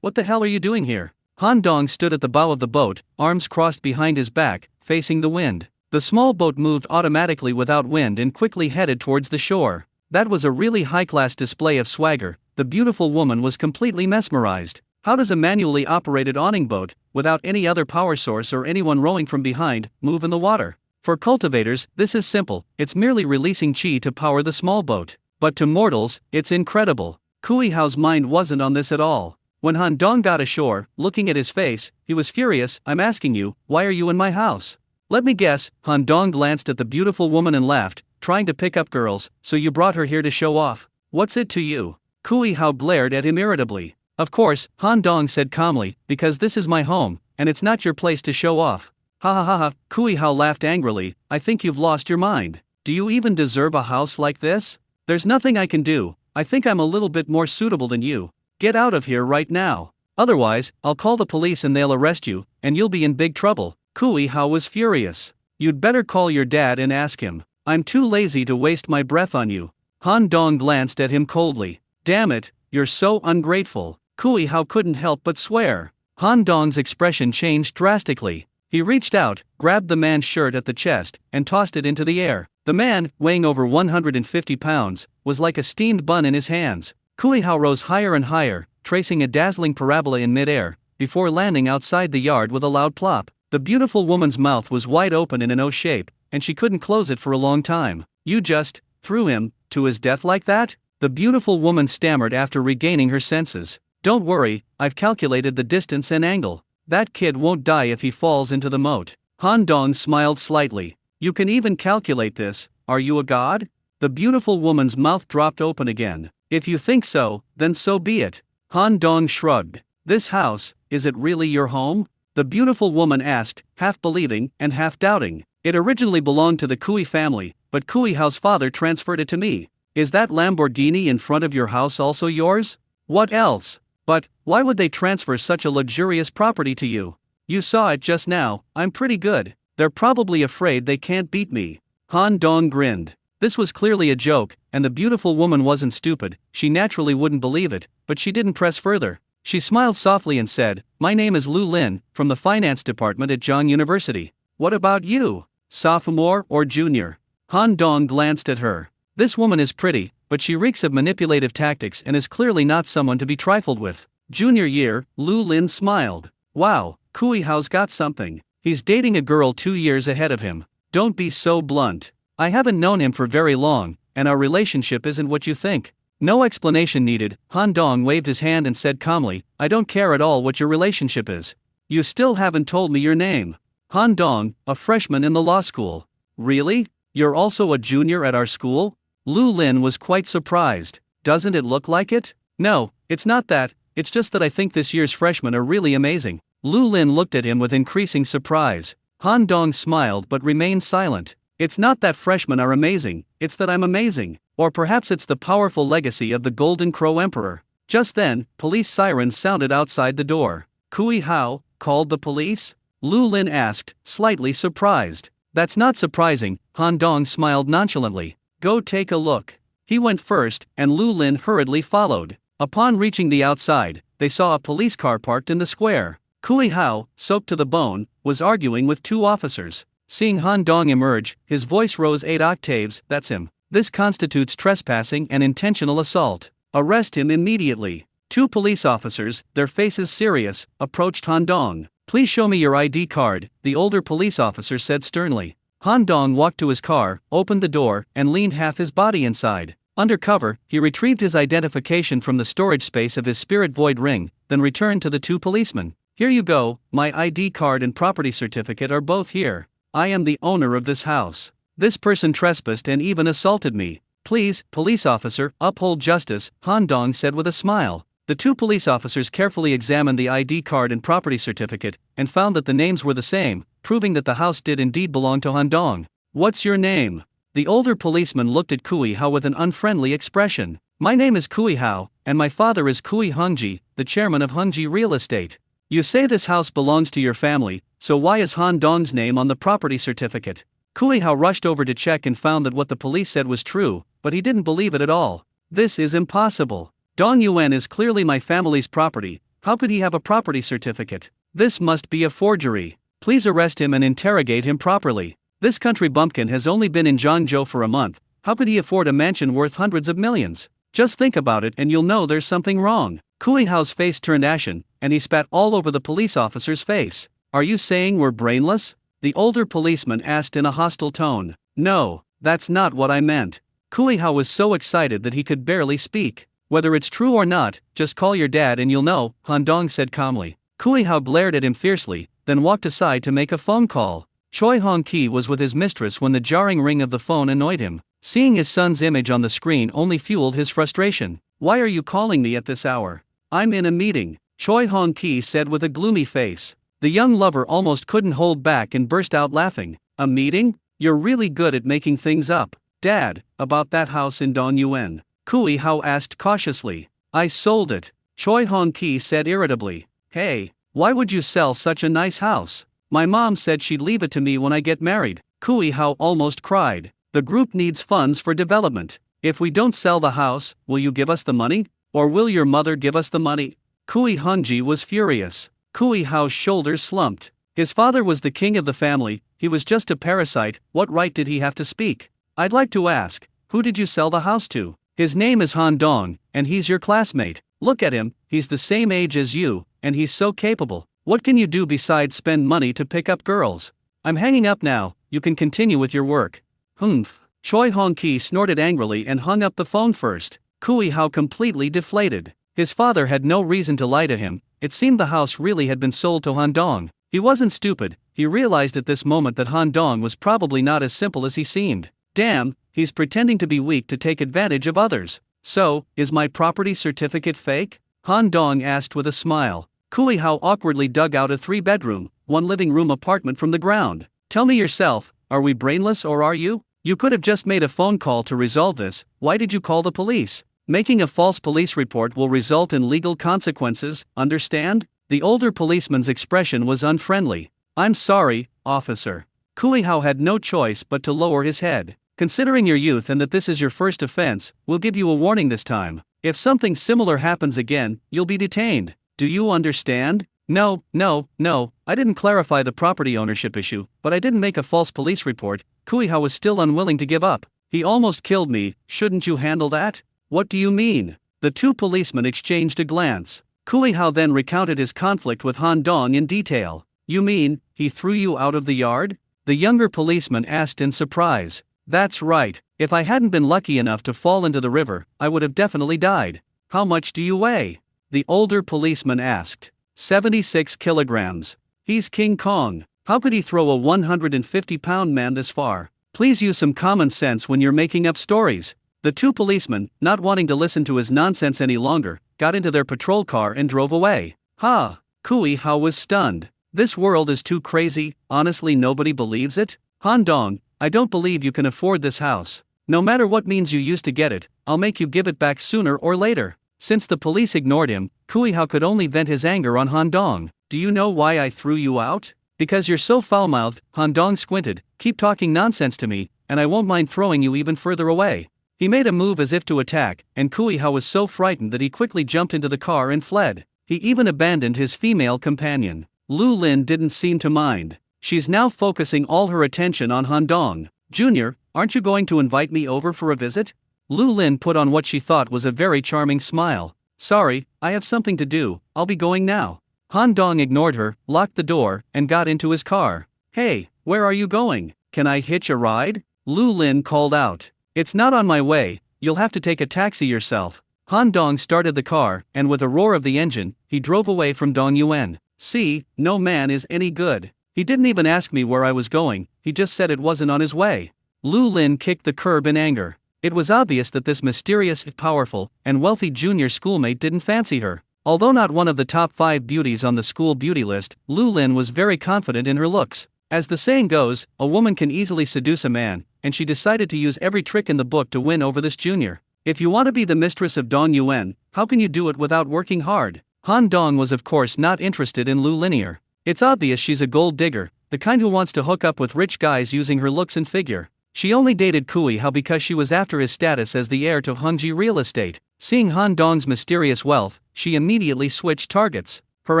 What the hell are you doing here? Han Dong stood at the bow of the boat, arms crossed behind his back, facing the wind. The small boat moved automatically without wind and quickly headed towards the shore. That was a really high-class display of swagger. The beautiful woman was completely mesmerized. How does a manually operated awning boat, without any other power source or anyone rowing from behind, move in the water? For cultivators, this is simple, it's merely releasing chi to power the small boat. But to mortals, it's incredible. Kuihao's mind wasn't on this at all. When Han Dong got ashore, looking at his face, he was furious. I'm asking you, why are you in my house? Let me guess. Han Dong glanced at the beautiful woman and laughed, trying to pick up girls. So you brought her here to show off? What's it to you? Kuihao glared at him irritably. Of course, Han Dong said calmly, because this is my home, and it's not your place to show off. Ha ha ha ha, Kuihao laughed angrily. I think you've lost your mind. Do you even deserve a house like this? There's nothing I can do. I think I'm a little bit more suitable than you. Get out of here right now. Otherwise, I'll call the police and they'll arrest you, and you'll be in big trouble. Kuihao was furious. You'd better call your dad and ask him. I'm too lazy to waste my breath on you. Han Dong glanced at him coldly. Damn it, you're so ungrateful. Kuihao couldn't help but swear. Han Dong's expression changed drastically. He reached out, grabbed the man's shirt at the chest, and tossed it into the air. The man, weighing over 150 pounds, was like a steamed bun in his hands. Kuihao rose higher and higher, tracing a dazzling parabola in midair, before landing outside the yard with a loud plop. The beautiful woman's mouth was wide open in an O shape, and she couldn't close it for a long time. You just threw him to his death like that? The beautiful woman stammered after regaining her senses. Don't worry, I've calculated the distance and angle. That kid won't die if he falls into the moat. Han Dong smiled slightly. You can even calculate this. Are you a god? The beautiful woman's mouth dropped open again. If you think so, then so be it. Han Dong shrugged. This house, is it really your home? The beautiful woman asked, half believing and half doubting. It originally belonged to the Kui family, but Kuihao's father transferred it to me. Is that Lamborghini in front of your house also yours? What else? But, why would they transfer such a luxurious property to you? You saw it just now. I'm pretty good. They're probably afraid they can't beat me. Han Dong grinned. This was clearly a joke, and the beautiful woman wasn't stupid. She naturally wouldn't believe it, but she didn't press further. She smiled softly and said, My name is Lu Lin, from the finance department at Zhang University. What about you? Sophomore or junior? Han Dong glanced at her. This woman is pretty, but she reeks of manipulative tactics and is clearly not someone to be trifled with. Junior year, Lu Lin smiled. Wow, Kuihao's got something. He's dating a girl 2 years ahead of him. Don't be so blunt. I haven't known him for very long, and our relationship isn't what you think. No explanation needed. Han Dong waved his hand and said calmly, I don't care at all what your relationship is. You still haven't told me your name. Han Dong, a freshman in the law school. Really? You're also a junior at our school? Lu Lin was quite surprised. Doesn't it look like it? No, it's not that, it's just that I think this year's freshmen are really amazing. Lu Lin looked at him with increasing surprise. Han Dong smiled but remained silent. It's not that freshmen are amazing, it's that I'm amazing. Or perhaps it's the powerful legacy of the Golden Crow Emperor. Just then, police sirens sounded outside the door. Kuihao called the police? Lu Lin asked, slightly surprised. That's not surprising, Han Dong smiled nonchalantly. Go take a look. He went first, and Lu Lin hurriedly followed. Upon reaching the outside, they saw a police car parked in the square. Kuihao, soaked to the bone, was arguing with 2 officers. Seeing Han Dong emerge, his voice rose 8 octaves. That's him. This constitutes trespassing and intentional assault. Arrest him immediately. 2 police officers, their faces serious, approached Han Dong. Please show me your ID card, the older police officer said sternly. Han Dong walked to his car, opened the door, and leaned half his body inside. Under cover, he retrieved his identification from the storage space of his spirit void ring, then returned to the 2 policemen. Here you go, my ID card and property certificate are both here. I am the owner of this house. This person trespassed and even assaulted me. Please, police officer, uphold justice, Han Dong said with a smile. The 2 police officers carefully examined the ID card and property certificate, and found that the names were the same, proving that the house did indeed belong to Han Dong. What's your name? The older policeman looked at Kuihao with an unfriendly expression. My name is Kuihao, and my father is Kui Hongji, the chairman of Hongji Real Estate. You say this house belongs to your family, so why is Han Dong's name on the property certificate? Kui Hao rushed over to check and found that what the police said was true, but he didn't believe it at all. This is impossible. Dong Yuan is clearly my family's property. How could he have a property certificate? This must be a forgery. Please arrest him and interrogate him properly. This country bumpkin has only been in Zhangzhou for a month. How could he afford a mansion worth hundreds of millions? Just think about it and you'll know there's something wrong. Kui Hao's face turned ashen, and he spat all over the police officer's face. Are you saying we're brainless? The older policeman asked in a hostile tone. No, that's not what I meant. Kui Hao was so excited that he could barely speak. Whether it's true or not, just call your dad and you'll know, Han Dong said calmly. Kui Hao glared at him fiercely, then walked aside to make a phone call. Choi Hong-ki was with his mistress when the jarring ring of the phone annoyed him. Seeing his son's image on the screen only fueled his frustration. Why are you calling me at this hour? I'm in a meeting, Choi Hong-ki said with a gloomy face. The young lover almost couldn't hold back and burst out laughing. A meeting? You're really good at making things up. Dad, about that house in Dongyuan. Kui Hao asked cautiously. I sold it, Choi Hong-ki said irritably. Hey, why would you sell such a nice house? My mom said she'd leave it to me when I get married. Kui Hao almost cried. The group needs funds for development. If we don't sell the house, will you give us the money? Or will your mother give us the money? Kui Hongji was furious. Kui Hao's shoulders slumped. His father was the king of the family, he was just a parasite, what right did he have to speak? I'd like to ask, who did you sell the house to? His name is Han Dong, and he's your classmate. Look at him, he's the same age as you, and he's so capable. What can you do besides spend money to pick up girls? I'm hanging up now, you can continue with your work. Humph. Choi Hong-ki snorted angrily and hung up the phone first. Kui Hao completely deflated. His father had no reason to lie to him, it seemed the house really had been sold to Han Dong. He wasn't stupid, he realized at this moment that Han Dong was probably not as simple as he seemed. Damn, he's pretending to be weak to take advantage of others. So, is my property certificate fake? Han Dong asked with a smile. Kui Hao awkwardly dug out a 3-bedroom, 1 living room apartment from the ground. Tell me yourself, are we brainless or are you? You could have just made a phone call to resolve this, why did you call the police? Making a false police report will result in legal consequences, understand? The older policeman's expression was unfriendly. I'm sorry, officer. Kui Hao had no choice but to lower his head. Considering your youth and that this is your first offense, we'll give you a warning this time. If something similar happens again, you'll be detained. Do you understand? No, I didn't clarify the property ownership issue, but I didn't make a false police report. Kui Hao was still unwilling to give up. He almost killed me, shouldn't you handle that? What do you mean? The 2 policemen exchanged a glance. Kui Hao then recounted his conflict with Han Dong in detail. You mean, he threw you out of the yard? The younger policeman asked in surprise. That's right, if I hadn't been lucky enough to fall into the river, I would have definitely died. How much do you weigh? The older policeman asked. 76 kilograms. He's King Kong. How could he throw a 150-pound man this far? Please use some common sense when you're making up stories. The 2 policemen, not wanting to listen to his nonsense any longer, got into their patrol car and drove away. Ha! Kui Hao was stunned. This world is too crazy, honestly nobody believes it? Han Dong, I don't believe you can afford this house. No matter what means you used to get it, I'll make you give it back sooner or later. Since the police ignored him, Kui Hao could only vent his anger on Han Dong. Do you know why I threw you out? Because you're so foul-mouthed, Han Dong squinted. Keep talking nonsense to me, and I won't mind throwing you even further away. He made a move as if to attack, and Kui Hao was so frightened that he quickly jumped into the car and fled. He even abandoned his female companion. Lu Lin didn't seem to mind. She's now focusing all her attention on Han Dong. Junior, aren't you going to invite me over for a visit? Lu Lin put on what she thought was a very charming smile. Sorry, I have something to do, I'll be going now. Han Dong ignored her, locked the door, and got into his car. Hey, where are you going? Can I hitch a ride? Lu Lin called out. It's not on my way, you'll have to take a taxi yourself. Han Dong started the car, and with a roar of the engine, he drove away from Dongyuan. See, no man is any good. He didn't even ask me where I was going, he just said it wasn't on his way. Lu Lin kicked the curb in anger. It was obvious that this mysterious, powerful, and wealthy junior schoolmate didn't fancy her. Although not one of the top 5 beauties on the school beauty list, Lu Lin was very confident in her looks. As the saying goes, a woman can easily seduce a man, and she decided to use every trick in the book to win over this junior. If you want to be the mistress of Dong Yuan, how can you do it without working hard? Han Dong was of course not interested in Lu Linear. It's obvious she's a gold digger, the kind who wants to hook up with rich guys using her looks and figure. She only dated Kui Hao because she was after his status as the heir to Hongji real estate. Seeing Han Dong's mysterious wealth, she immediately switched targets. Her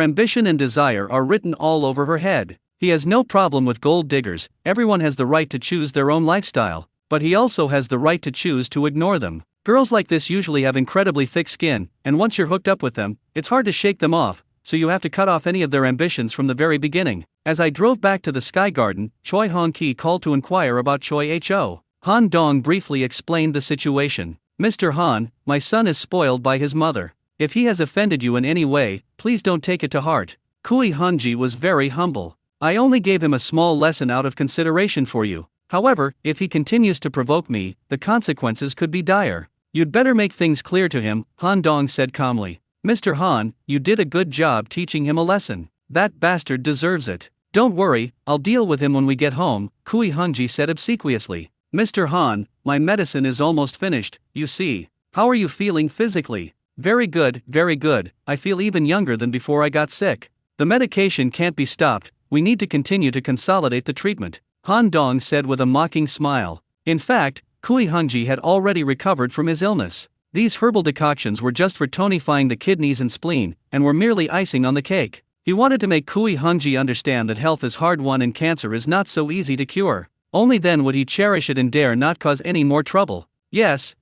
ambition and desire are written all over her head. He has no problem with gold diggers, everyone has the right to choose their own lifestyle, but he also has the right to choose to ignore them. Girls like this usually have incredibly thick skin, and once you're hooked up with them, it's hard to shake them off, so you have to cut off any of their ambitions from the very beginning. As I drove back to the Sky Garden, Choi Hong-ki called to inquire about Choi Ho. Han Dong briefly explained the situation. Mr. Han, my son is spoiled by his mother. If he has offended you in any way, please don't take it to heart. Kui Hanji was very humble. I only gave him a small lesson out of consideration for you. However, if he continues to provoke me, the consequences could be dire. You'd better make things clear to him, Han Dong said calmly. Mr. Han, you did a good job teaching him a lesson. That bastard deserves it. Don't worry, I'll deal with him when we get home, Kui Hanji said obsequiously. Mr. Han, my medicine is almost finished, you see. How are you feeling physically? Very good, I feel even younger than before I got sick. The medication can't be stopped, we need to continue to consolidate the treatment, Han Dong said with a mocking smile. In fact, Kui Hanji had already recovered from his illness. These herbal decoctions were just for tonifying the kidneys and spleen, and were merely icing on the cake. He wanted to make Kui Hanji understand that health is hard-won and cancer is not so easy to cure. Only then would he cherish it and dare not cause any more trouble. Yes,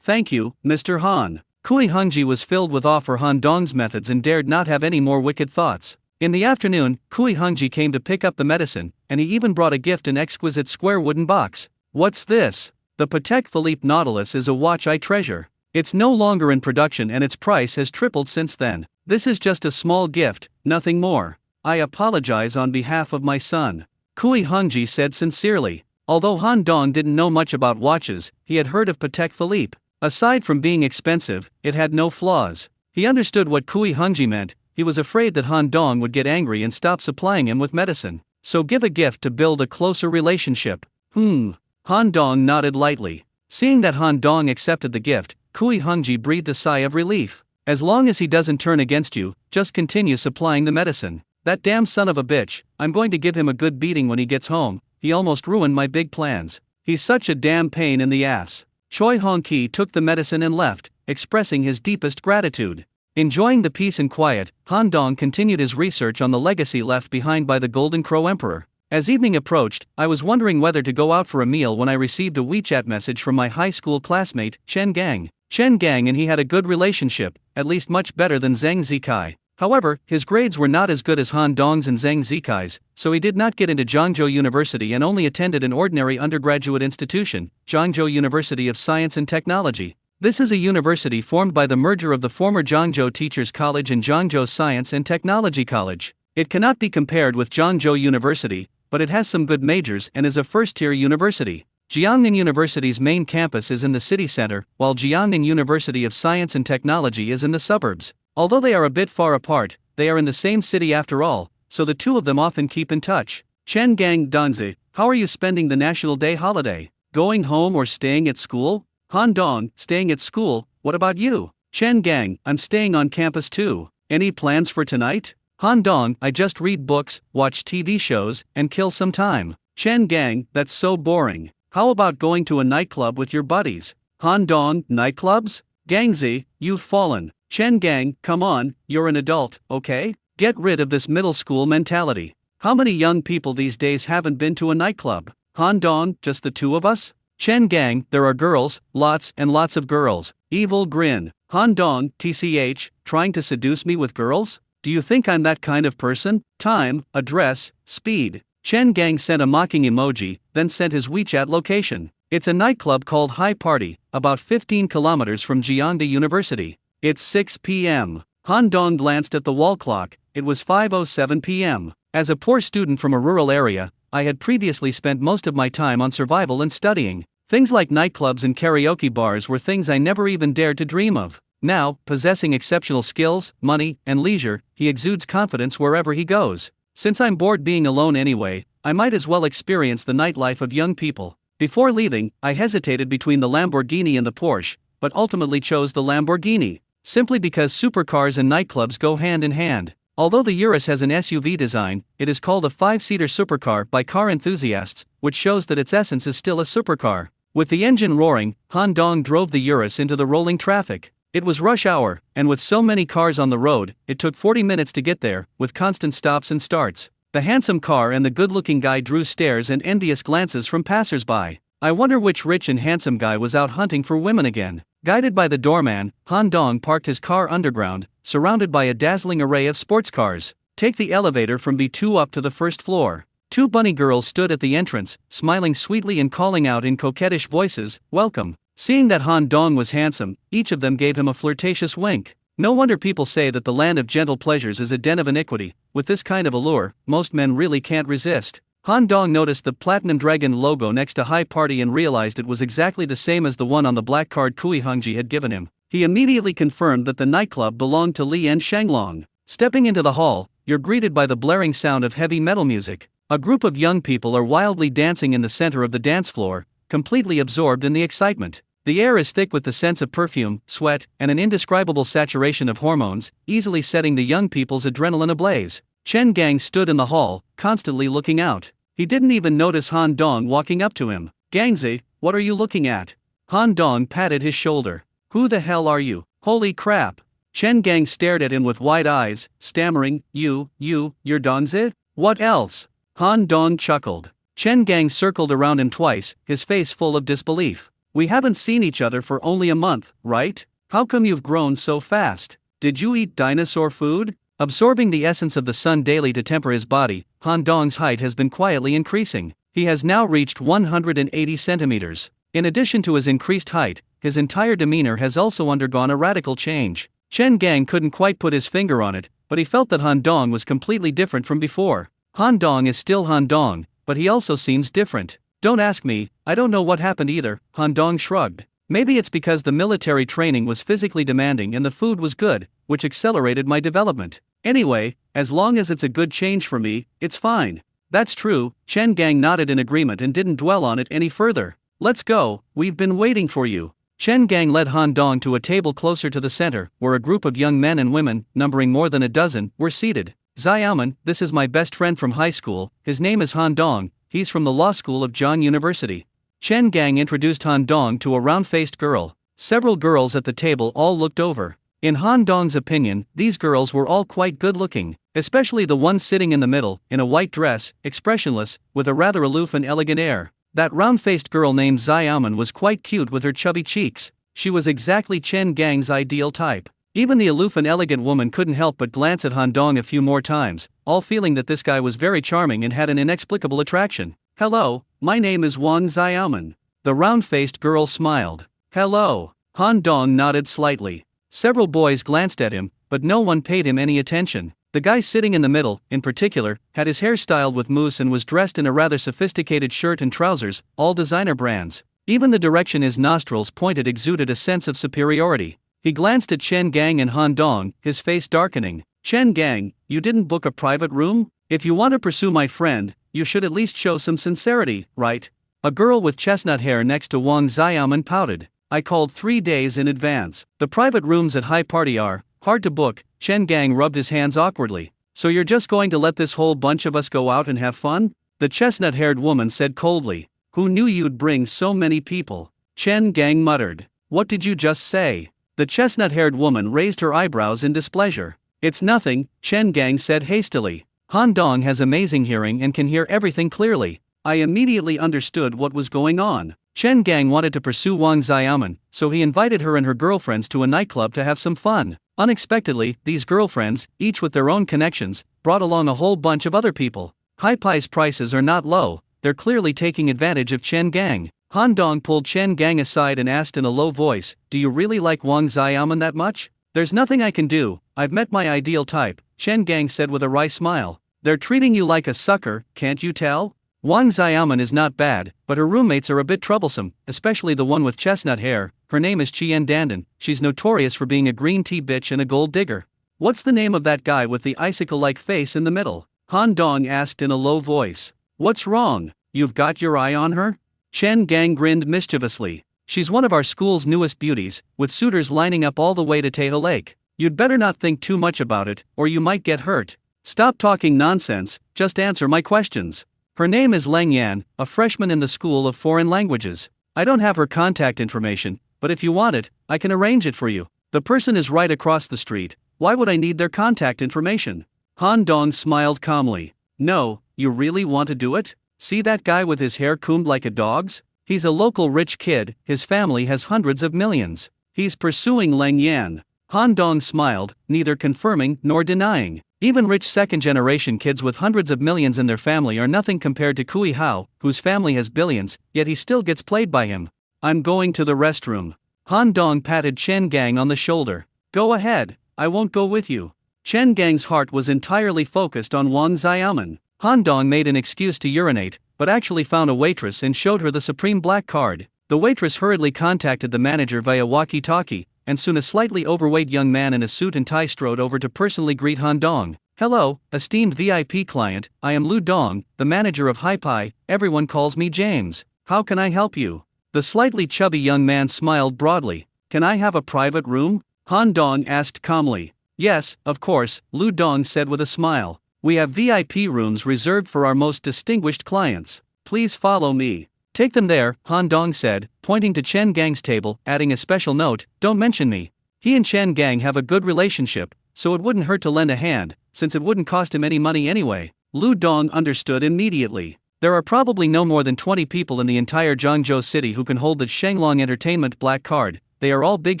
thank you, Mr. Han. Kui Hanji was filled with awe for Han Dong's methods and dared not have any more wicked thoughts. In the afternoon, Kui Hanji came to pick up the medicine, and he even brought a gift, an exquisite square wooden box. What's this? The Patek Philippe Nautilus is a watch I treasure. It's no longer in production and its price has tripled since then. This is just a small gift, nothing more. I apologize on behalf of my son, Kui Hanji said sincerely. Although Han Dong didn't know much about watches, he had heard of Patek Philippe. Aside from being expensive, it had no flaws. He understood what Kui Hanji meant. He was afraid that Han Dong would get angry and stop supplying him with medicine. So give a gift to build a closer relationship. Han Dong nodded lightly. Seeing that Han Dong accepted the gift, Kui Hanji breathed a sigh of relief. As long as he doesn't turn against you, just continue supplying the medicine. That damn son of a bitch, I'm going to give him a good beating when he gets home. He almost ruined my big plans. He's such a damn pain in the ass. Choi Hong-ki took the medicine and left, expressing his deepest gratitude. Enjoying the peace and quiet, Han Dong continued his research on the legacy left behind by the Golden Crow Emperor. As evening approached, I was wondering whether to go out for a meal when I received a WeChat message from my high school classmate, Chen Gang. Chen Gang and he had a good relationship, at least much better than Zhang Zikai. However, his grades were not as good as Han Dong's and Zhang Zikai's, so he did not get into Zhangzhou University and only attended an ordinary undergraduate institution, Zhangzhou University of Science and Technology. This is a university formed by the merger of the former Zhangzhou Teachers College and Zhangzhou Science and Technology College. It cannot be compared with Zhangzhou University, but it has some good majors and is a first-tier university. Jiangnan University's main campus is in the city center, while Jiangnan University of Science and Technology is in the suburbs. Although they are a bit far apart, they are in the same city after all, so the two of them often keep in touch. Chen Gang Danzi, how are you spending the National Day holiday? Going home or staying at school? Han Dong, staying at school, what about you? Chen Gang, I'm staying on campus too. Any plans for tonight? Han Dong, I just read books, watch TV shows, and kill some time. Chen Gang, that's so boring. How about going to a nightclub with your buddies? Han Dong, nightclubs? Gangzi, you've fallen. Chen Gang, come on, you're an adult, okay? Get rid of this middle school mentality. How many young people these days haven't been to a nightclub? Han Dong, just the two of us? Chen Gang, there are girls, lots and lots of girls. Evil grin. Han Dong, TCH, trying to seduce me with girls? Do you think I'm that kind of person? Time, address, speed. Chen Gang sent a mocking emoji, then sent his WeChat location. It's a nightclub called High Party, about 15 kilometers from Jiangda University. It's 6 p.m. Han Dong glanced at the wall clock, it was 5:07 p.m. As a poor student from a rural area, I had previously spent most of my time on survival and studying. Things like nightclubs and karaoke bars were things I never even dared to dream of. Now, possessing exceptional skills, money, and leisure, he exudes confidence wherever he goes. Since I'm bored being alone anyway, I might as well experience the nightlife of young people. Before leaving, I hesitated between the Lamborghini and the Porsche, but ultimately chose the Lamborghini, simply because supercars and nightclubs go hand in hand. Although the Urus has an SUV design, it is called a 5-seater supercar by car enthusiasts, which shows that its essence is still a supercar. With the engine roaring, Han Dong drove the Urus into the rolling traffic. It was rush hour, and with so many cars on the road, it took 40 minutes to get there, with constant stops and starts. The handsome car and the good-looking guy drew stares and envious glances from passers-by. I wonder which rich and handsome guy was out hunting for women again. Guided by the doorman, Han Dong parked his car underground, surrounded by a dazzling array of sports cars. Take the elevator from B2 up to the first floor. Two bunny girls stood at the entrance, smiling sweetly and calling out in coquettish voices, "Welcome." Seeing that Han Dong was handsome, each of them gave him a flirtatious wink. No wonder people say that the land of gentle pleasures is a den of iniquity. With this kind of allure, most men really can't resist. Han Dong noticed the Platinum Dragon logo next to High Party and realized it was exactly the same as the one on the black card Kui Hongji had given him. He immediately confirmed that the nightclub belonged to Li and Shenglong. Stepping into the hall, you're greeted by the blaring sound of heavy metal music. A group of young people are wildly dancing in the center of the dance floor, completely absorbed in the excitement. The air is thick with the sense of perfume, sweat, and an indescribable saturation of hormones, easily setting the young people's adrenaline ablaze. Chen Gang stood in the hall, constantly looking out. He didn't even notice Han Dong walking up to him. "Gangzi, what are you looking at?" Han Dong patted his shoulder. "Who the hell are you? Holy crap." Chen Gang stared at him with wide eyes, stammering, you're Dongzi? What else?" Han Dong chuckled. Chen Gang circled around him twice, his face full of disbelief. "We haven't seen each other for only a month, right? How come you've grown so fast? Did you eat dinosaur food?" Absorbing the essence of the sun daily to temper his body, Han Dong's height has been quietly increasing. He has now reached 180 centimeters. In addition to his increased height, his entire demeanor has also undergone a radical change. Chen Gang couldn't quite put his finger on it, but he felt that Han Dong was completely different from before. Han Dong is still Han Dong, but he also seems different. "Don't ask me, I don't know what happened either," Han Dong shrugged. "Maybe it's because the military training was physically demanding and the food was good, which accelerated my development. Anyway, as long as it's a good change for me, it's fine." "That's true," Chen Gang nodded in agreement and didn't dwell on it any further. "Let's go, we've been waiting for you." Chen Gang led Han Dong to a table closer to the center, where a group of young men and women, numbering more than a dozen, were seated. "Xiaoman, this is my best friend from high school, his name is Han Dong, he's from the law school of Zhang University." Chen Gang introduced Han Dong to a round-faced girl. Several girls at the table all looked over. In Han Dong's opinion, these girls were all quite good-looking, especially the one sitting in the middle, in a white dress, expressionless, with a rather aloof and elegant air. That round-faced girl named Xiaoman was quite cute with her chubby cheeks. She was exactly Chen Gang's ideal type. Even the aloof and elegant woman couldn't help but glance at Han Dong a few more times, all feeling that this guy was very charming and had an inexplicable attraction. "Hello, my name is Wang Xiaoman." The round-faced girl smiled. "Hello." Han Dong nodded slightly. Several boys glanced at him, but no one paid him any attention. The guy sitting in the middle, in particular, had his hair styled with mousse and was dressed in a rather sophisticated shirt and trousers, all designer brands. Even the direction his nostrils pointed exuded a sense of superiority. He glanced at Chen Gang and Han Dong, his face darkening. "Chen Gang, you didn't book a private room? If you want to pursue my friend, you should at least show some sincerity, right?" A girl with chestnut hair next to Wang Xiaoman pouted. "I called 3 days in advance. The private rooms at High Party are hard to book." Chen Gang rubbed his hands awkwardly. "So you're just going to let this whole bunch of us go out and have fun?" The chestnut-haired woman said coldly. "Who knew you'd bring so many people?" Chen Gang muttered. "What did you just say?" The chestnut-haired woman raised her eyebrows in displeasure. "It's nothing," Chen Gang said hastily. "Han Dong has amazing hearing and can hear everything clearly." I immediately understood what was going on. Chen Gang wanted to pursue Wang Xiaoman, so he invited her and her girlfriends to a nightclub to have some fun. Unexpectedly, these girlfriends, each with their own connections, brought along a whole bunch of other people. High Pie's prices are not low, they're clearly taking advantage of Chen Gang. Han Dong pulled Chen Gang aside and asked in a low voice, "Do you really like Wang Xiaoman that much?" "There's nothing I can do, I've met my ideal type," Chen Gang said with a wry smile. "They're treating you like a sucker, can't you tell?" Wang Xiaoman is not bad, but her roommates are a bit troublesome, especially the one with chestnut hair. Her name is Qian Dandan, she's notorious for being a green tea bitch and a gold digger. "What's the name of that guy with the icicle-like face in the middle?" Han Dong asked in a low voice. "What's wrong? You've got your eye on her?" Chen Gang grinned mischievously. "She's one of our school's newest beauties, with suitors lining up all the way to Tejo Lake." You'd better not think too much about it, or you might get hurt. Stop talking nonsense, just answer my questions. Her name is Leng Yan, a freshman in the School of Foreign Languages. I don't have her contact information, but if you want it, I can arrange it for you. The person is right across the street. Why would I need their contact information? Han Dong smiled calmly. No, you really want to do it? See that guy with his hair combed like a dog's? He's a local rich kid, his family has hundreds of millions. He's pursuing Leng Yan. Han Dong smiled, neither confirming nor denying. Even rich second-generation kids with hundreds of millions in their family are nothing compared to Kui Hao, whose family has billions, yet he still gets played by him. I'm going to the restroom. Han Dong patted Chen Gang on the shoulder. Go ahead, I won't go with you. Chen Gang's heart was entirely focused on Wang Xiaoman. Han Dong made an excuse to urinate, but actually found a waitress and showed her the supreme black card. The waitress hurriedly contacted the manager via walkie-talkie, and soon a slightly overweight young man in a suit and tie strode over to personally greet Han Dong. Hello, esteemed VIP client, I am Lu Dong, the manager of Hi-Pi, everyone calls me James. How can I help you? The slightly chubby young man smiled broadly. Can I have a private room? Han Dong asked calmly. Yes, of course, Lu Dong said with a smile. We have VIP rooms reserved for our most distinguished clients. Please follow me. Take them there, Han Dong said, pointing to Chen Gang's table, adding a special note, don't mention me. He and Chen Gang have a good relationship, so it wouldn't hurt to lend a hand, since it wouldn't cost him any money anyway. Lu Dong understood immediately. There are probably no more than 20 people in the entire Zhangzhou city who can hold the Shenglong Entertainment black card. They are all big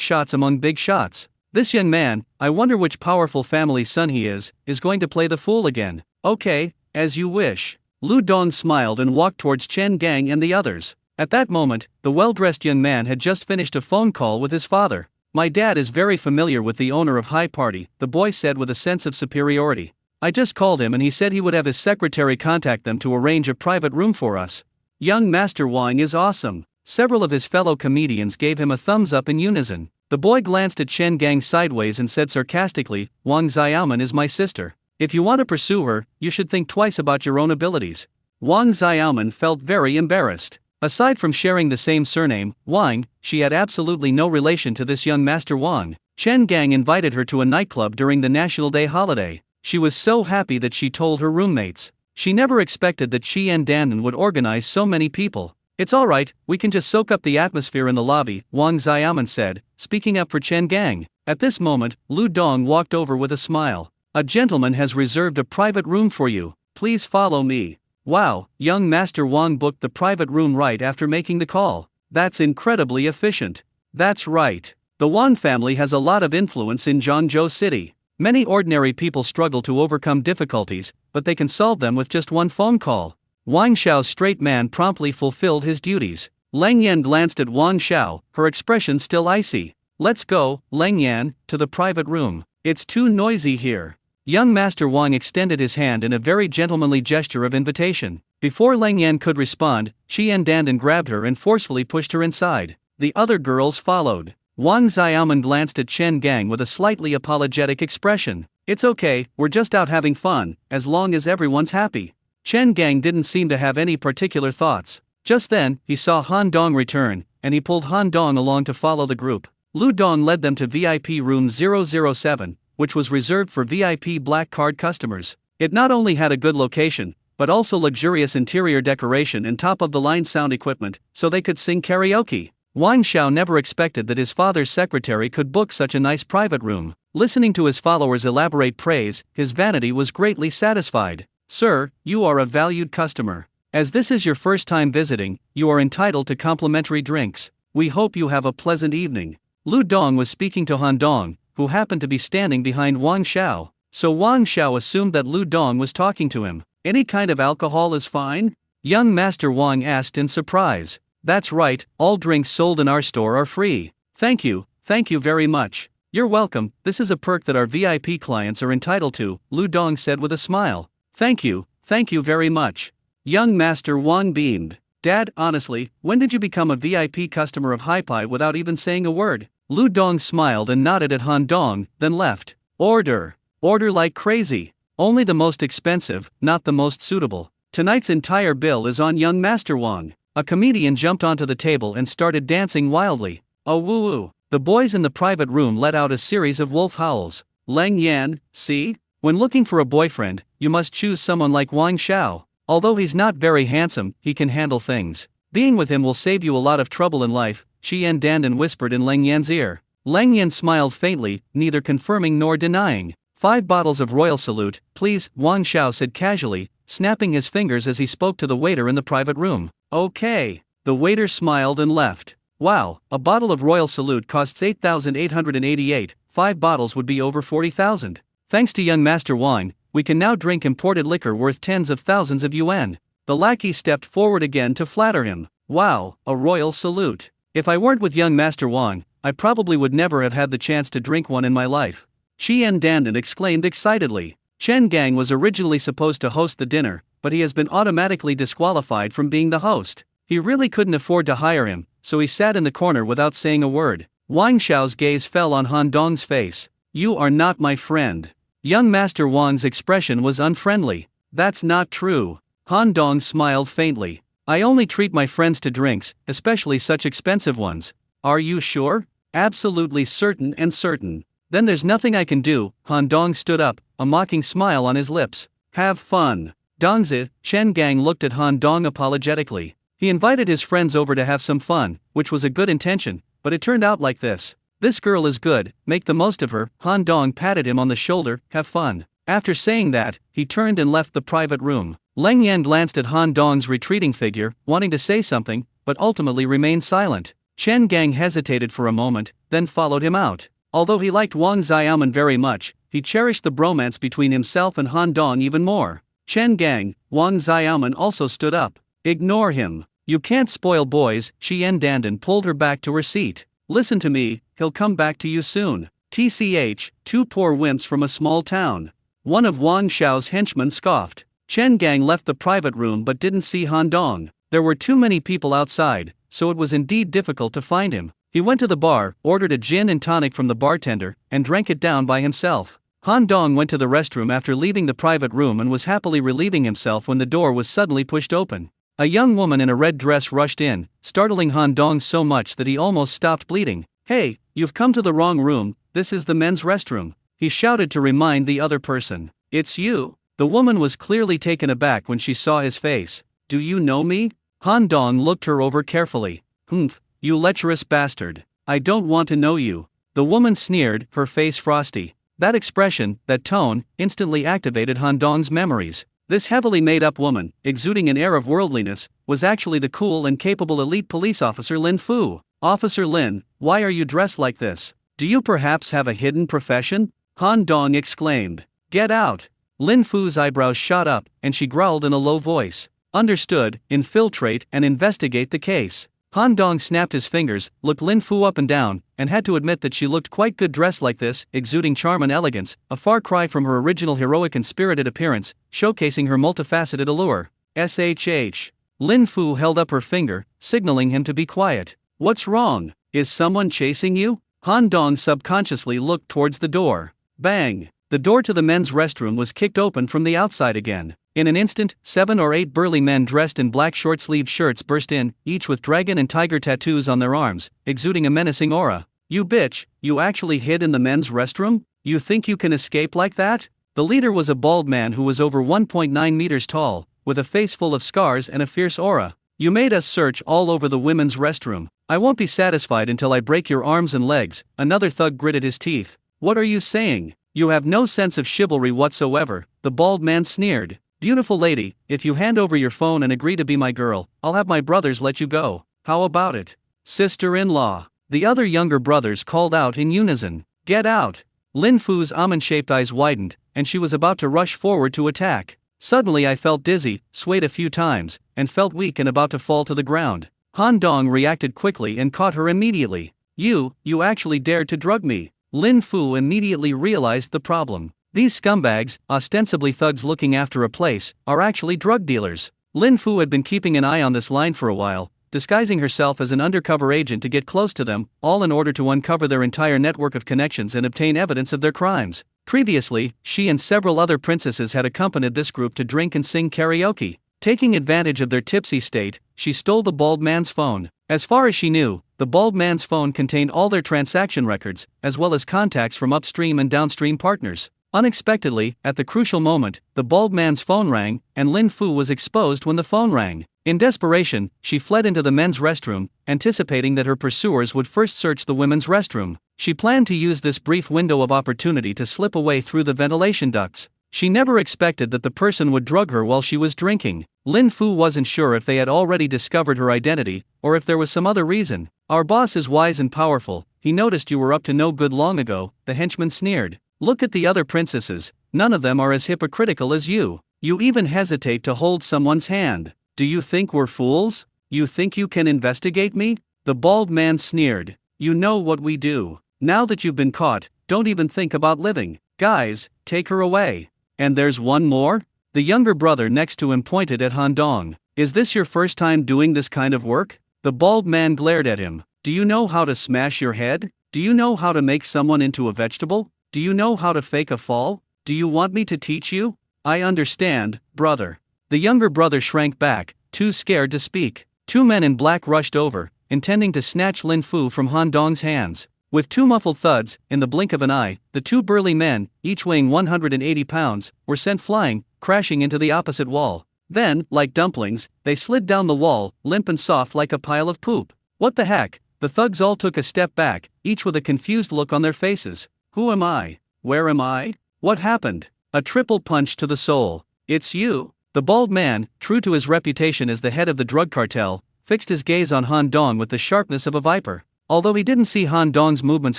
shots among big shots. This young man, I wonder which powerful family's son he is going to play the fool again. Okay, as you wish. Lu Dong smiled and walked towards Chen Gang and the others. At that moment, the well-dressed young man had just finished a phone call with his father. My dad is very familiar with the owner of High Party, the boy said with a sense of superiority. I just called him and he said he would have his secretary contact them to arrange a private room for us. Young Master Wang is awesome. Several of his fellow comedians gave him a thumbs up in unison. The boy glanced at Chen Gang sideways and said sarcastically, Wang Xiaoman is my sister. If you want to pursue her, you should think twice about your own abilities. Wang Xiaoman felt very embarrassed. Aside from sharing the same surname, Wang, she had absolutely no relation to this young Master Wang. Chen Gang invited her to a nightclub during the National Day holiday. She was so happy that she told her roommates. She never expected that Qi and Dandan would organize so many people. It's alright, we can just soak up the atmosphere in the lobby, Wang Xiaoman said, speaking up for Chen Gang. At this moment, Lu Dong walked over with a smile. A gentleman has reserved a private room for you, please follow me. Wow, young Master Wang booked the private room right after making the call. That's incredibly efficient. That's right. The Wang family has a lot of influence in Zhangzhou City. Many ordinary people struggle to overcome difficulties, but they can solve them with just one phone call. Wang Xiao's straight man promptly fulfilled his duties. Leng Yan glanced at Wang Xiao, her expression still icy. Let's go, Leng Yan, to the private room. It's too noisy here. Young Master Wang extended his hand in a very gentlemanly gesture of invitation. Before Leng Yan could respond, Qi and Dandan grabbed her and forcefully pushed her inside. The other girls followed. Wang Xiaoman glanced at Chen Gang with a slightly apologetic expression. It's okay, we're just out having fun, as long as everyone's happy. Chen Gang didn't seem to have any particular thoughts. Just then, he saw Han Dong return, and he pulled Han Dong along to follow the group. Lu Dong led them to VIP room 007, which was reserved for VIP black card customers. It not only had a good location, but also luxurious interior decoration and top-of-the-line sound equipment, so they could sing karaoke. Wang Xiao never expected that his father's secretary could book such a nice private room. Listening to his followers elaborate praise, his vanity was greatly satisfied. Sir, you are a valued customer. As this is your first time visiting, you are entitled to complimentary drinks. We hope you have a pleasant evening. Lu Dong was speaking to Han Dong, who happened to be standing behind Wang Xiao. So Wang Xiao assumed that Lu Dong was talking to him. Any kind of alcohol is fine? Young Master Wang asked in surprise. That's right, all drinks sold in our store are free. Thank you very much. You're welcome, this is a perk that our VIP clients are entitled to, Lu Dong said with a smile. Thank you very much. Young Master Wang beamed. Dad, honestly, when did you become a VIP customer of Hi-Pi without even saying a word? Lu Dong smiled and nodded at Han Dong, then left. Order like crazy. Only the most expensive, not the most suitable. Tonight's entire bill is on young Master Wang. A comedian jumped onto the table and started dancing wildly. Oh woo-woo. The boys in the private room let out a series of wolf howls. Leng Yan, see? When looking for a boyfriend, you must choose someone like Wang Xiao. Although he's not very handsome, he can handle things. Being with him will save you a lot of trouble in life, Qian Dandan whispered in Leng Yan's ear. Leng Yan smiled faintly, neither confirming nor denying. 5 bottles of royal salute, please, Wang Xiao said casually, snapping his fingers as he spoke to the waiter in the private room. Okay. The waiter smiled and left. Wow, a bottle of royal salute costs 8,888, 5 bottles would be over 40,000. Thanks to young Master Wang, we can now drink imported liquor worth tens of thousands of yuan. The lackey stepped forward again to flatter him. Wow, a royal salute. If I weren't with young Master Wang, I probably would never have had the chance to drink one in my life. Qian Dandan exclaimed excitedly. Chen Gang was originally supposed to host the dinner, but he has been automatically disqualified from being the host. He really couldn't afford to hire him, so he sat in the corner without saying a word. Wang Xiao's gaze fell on Han Dong's face. You are not my friend. Young Master Wang's expression was unfriendly. That's not true. Han Dong smiled faintly. I only treat my friends to drinks, especially such expensive ones. Are you sure? Absolutely certain and certain. Then there's nothing I can do. Han Dong stood up, a mocking smile on his lips. Have fun. Dongzi, Chen Gang looked at Han Dong apologetically. He invited his friends over to have some fun, which was a good intention, but it turned out like this. This girl is good, make the most of her. Han Dong patted him on the shoulder, have fun. After saying that, he turned and left the private room. Leng Yan glanced at Han Dong's retreating figure, wanting to say something, but ultimately remained silent. Chen Gang hesitated for a moment, then followed him out. Although he liked Wang Xiaoman very much, he cherished the bromance between himself and Han Dong even more. Chen Gang, Wang Xiaoman also stood up. Ignore him. You can't spoil boys. Qian Dandan pulled her back to her seat. Listen to me, he'll come back to you soon. TCH, 2 poor wimps from a small town. One of Wang Xiao's henchmen scoffed. Chen Gang left the private room but didn't see Han Dong. There were too many people outside, so it was indeed difficult to find him. He went to the bar, ordered a gin and tonic from the bartender, and drank it down by himself. Han Dong went to the restroom after leaving the private room and was happily relieving himself when the door was suddenly pushed open. A young woman in a red dress rushed in, startling Han Dong so much that he almost stopped bleeding. Hey, you've come to the wrong room, this is the men's restroom, he shouted to remind the other person. It's you? The woman was clearly taken aback when she saw his face. Do you know me? Han Dong looked her over carefully. Humph, you lecherous bastard. I don't want to know you. The woman sneered, her face frosty. That expression, that tone, instantly activated Han Dong's memories. This heavily made-up woman, exuding an air of worldliness, was actually the cool and capable elite police officer Lin Fu. Officer Lin, why are you dressed like this? Do you perhaps have a hidden profession? Han Dong exclaimed. Get out. Lin Fu's eyebrows shot up, and she growled in a low voice. Understood, infiltrate and investigate the case. Han Dong snapped his fingers, looked Lin Fu up and down, and had to admit that she looked quite good dressed like this, exuding charm and elegance, a far cry from her original heroic and spirited appearance, showcasing her multifaceted allure. SHH. Lin Fu held up her finger, signaling him to be quiet. What's wrong? Is someone chasing you? Han Dong subconsciously looked towards the door. Bang! The door to the men's restroom was kicked open from the outside again. In an instant, 7 or 8 burly men dressed in black short-sleeved shirts burst in, each with dragon and tiger tattoos on their arms, exuding a menacing aura. You bitch, you actually hid in the men's restroom? You think you can escape like that? The leader was a bald man who was over 1.9 meters tall, with a face full of scars and a fierce aura. You made us search all over the women's restroom. I won't be satisfied until I break your arms and legs, another thug gritted his teeth. What are you saying? You have no sense of chivalry whatsoever, the bald man sneered. Beautiful lady, if you hand over your phone and agree to be my girl, I'll have my brothers let you go. How about it? Sister-in-law. The other younger brothers called out in unison. Get out. Lin Fu's almond-shaped eyes widened, and she was about to rush forward to attack. Suddenly I felt dizzy, swayed a few times, and felt weak and about to fall to the ground. Han Dong reacted quickly and caught her immediately. You actually dared to drug me. Lin Fu immediately realized the problem. These scumbags, ostensibly thugs looking after a place, are actually drug dealers. Lin Fu had been keeping an eye on this line for a while, disguising herself as an undercover agent to get close to them, all in order to uncover their entire network of connections and obtain evidence of their crimes. Previously, she and several other princesses had accompanied this group to drink and sing karaoke. Taking advantage of their tipsy state, she stole the bald man's phone. As far as she knew, the bald man's phone contained all their transaction records, as well as contacts from upstream and downstream partners. Unexpectedly, at the crucial moment, the bald man's phone rang, and Lin Fu was exposed when the phone rang. In desperation, she fled into the men's restroom, anticipating that her pursuers would first search the women's restroom. She planned to use this brief window of opportunity to slip away through the ventilation ducts. She never expected that the person would drug her while she was drinking. Lin Fu wasn't sure if they had already discovered her identity, or if there was some other reason. "Our boss is wise and powerful, he noticed you were up to no good long ago," the henchman sneered. "Look at the other princesses, none of them are as hypocritical as you. You even hesitate to hold someone's hand. Do you think we're fools? You think you can investigate me?" The bald man sneered. "You know what we do. Now that you've been caught, don't even think about living. Guys, take her away." "And there's one more?" The younger brother next to him pointed at Han Dong. "Is this your first time doing this kind of work?" The bald man glared at him. "Do you know how to smash your head? Do you know how to make someone into a vegetable? Do you know how to fake a fall? Do you want me to teach you?" "I understand, brother." The younger brother shrank back, too scared to speak. Two men in black rushed over, intending to snatch Lin Fu from Han Dong's hands. With two muffled thuds, in the blink of an eye, the two burly men, each weighing 180 pounds, were sent flying, crashing into the opposite wall. Then, like dumplings, they slid down the wall, limp and soft like a pile of poop. "What the heck?" The thugs all took a step back, each with a confused look on their faces. "Who am I? Where am I? What happened?" A triple punch to the soul. "It's you." The bald man, true to his reputation as the head of the drug cartel, fixed his gaze on Han Dong with the sharpness of a viper. Although he didn't see Han Dong's movements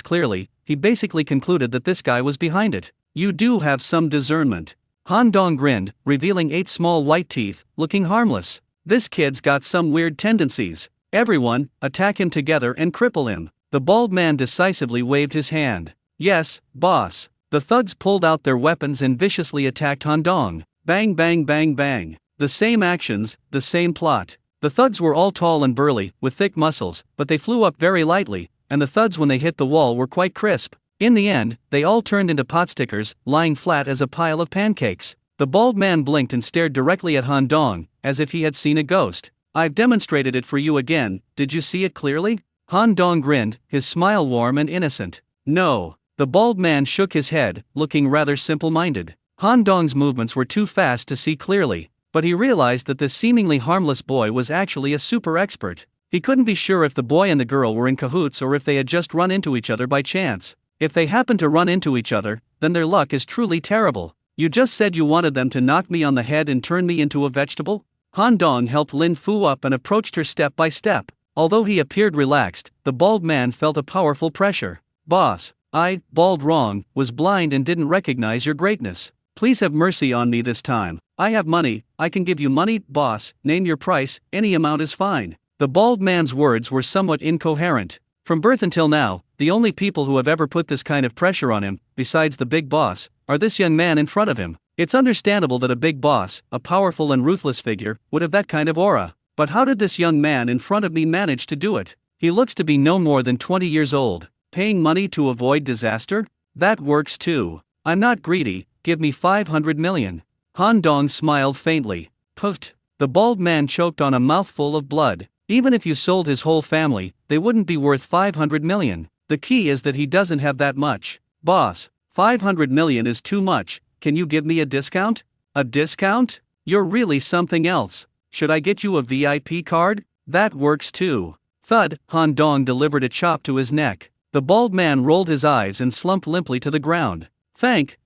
clearly, he basically concluded that this guy was behind it. "You do have some discernment." Han Dong grinned, revealing 8 small white teeth, looking harmless. "This kid's got some weird tendencies. Everyone, attack him together and cripple him." The bald man decisively waved his hand. "Yes, boss." The thugs pulled out their weapons and viciously attacked Han Dong. Bang bang bang bang. The same actions, the same plot. The thugs were all tall and burly, with thick muscles, but they flew up very lightly, and the thuds when they hit the wall were quite crisp. In the end, they all turned into potstickers, lying flat as a pile of pancakes. The bald man blinked and stared directly at Han Dong, as if he had seen a ghost. "I've demonstrated it for you again, did you see it clearly?" Han Dong grinned, his smile warm and innocent. "No." The bald man shook his head, looking rather simple-minded. Han Dong's movements were too fast to see clearly, but he realized that this seemingly harmless boy was actually a super expert. He couldn't be sure if the boy and the girl were in cahoots or if they had just run into each other by chance. If they happened to run into each other, then their luck is truly terrible. "You just said you wanted them to knock me on the head and turn me into a vegetable?" Han Dong helped Lin Fu up and approached her step by step. Although he appeared relaxed, the bald man felt a powerful pressure. "Boss, I, bald wrong, was blind and didn't recognize your greatness. Please have mercy on me this time. I have money, I can give you money, boss, name your price, any amount is fine." The bald man's words were somewhat incoherent. From birth until now, the only people who have ever put this kind of pressure on him, besides the big boss, are this young man in front of him. It's understandable that a big boss, a powerful and ruthless figure, would have that kind of aura. But how did this young man in front of me manage to do it? He looks to be no more than 20 years old. Paying money to avoid disaster? That works too. I'm not greedy, give me 500 million. Han Dong smiled faintly. Puffed. The bald man choked on a mouthful of blood. Even if you sold his whole family, they wouldn't be worth 500 million. The key is that he doesn't have that much. "Boss, 500 million is too much, can you give me a discount?" "A discount? You're really something else. Should I get you a VIP card?" "That works too." Thud, Han Dong delivered a chop to his neck. The bald man rolled his eyes and slumped limply to the ground. Thank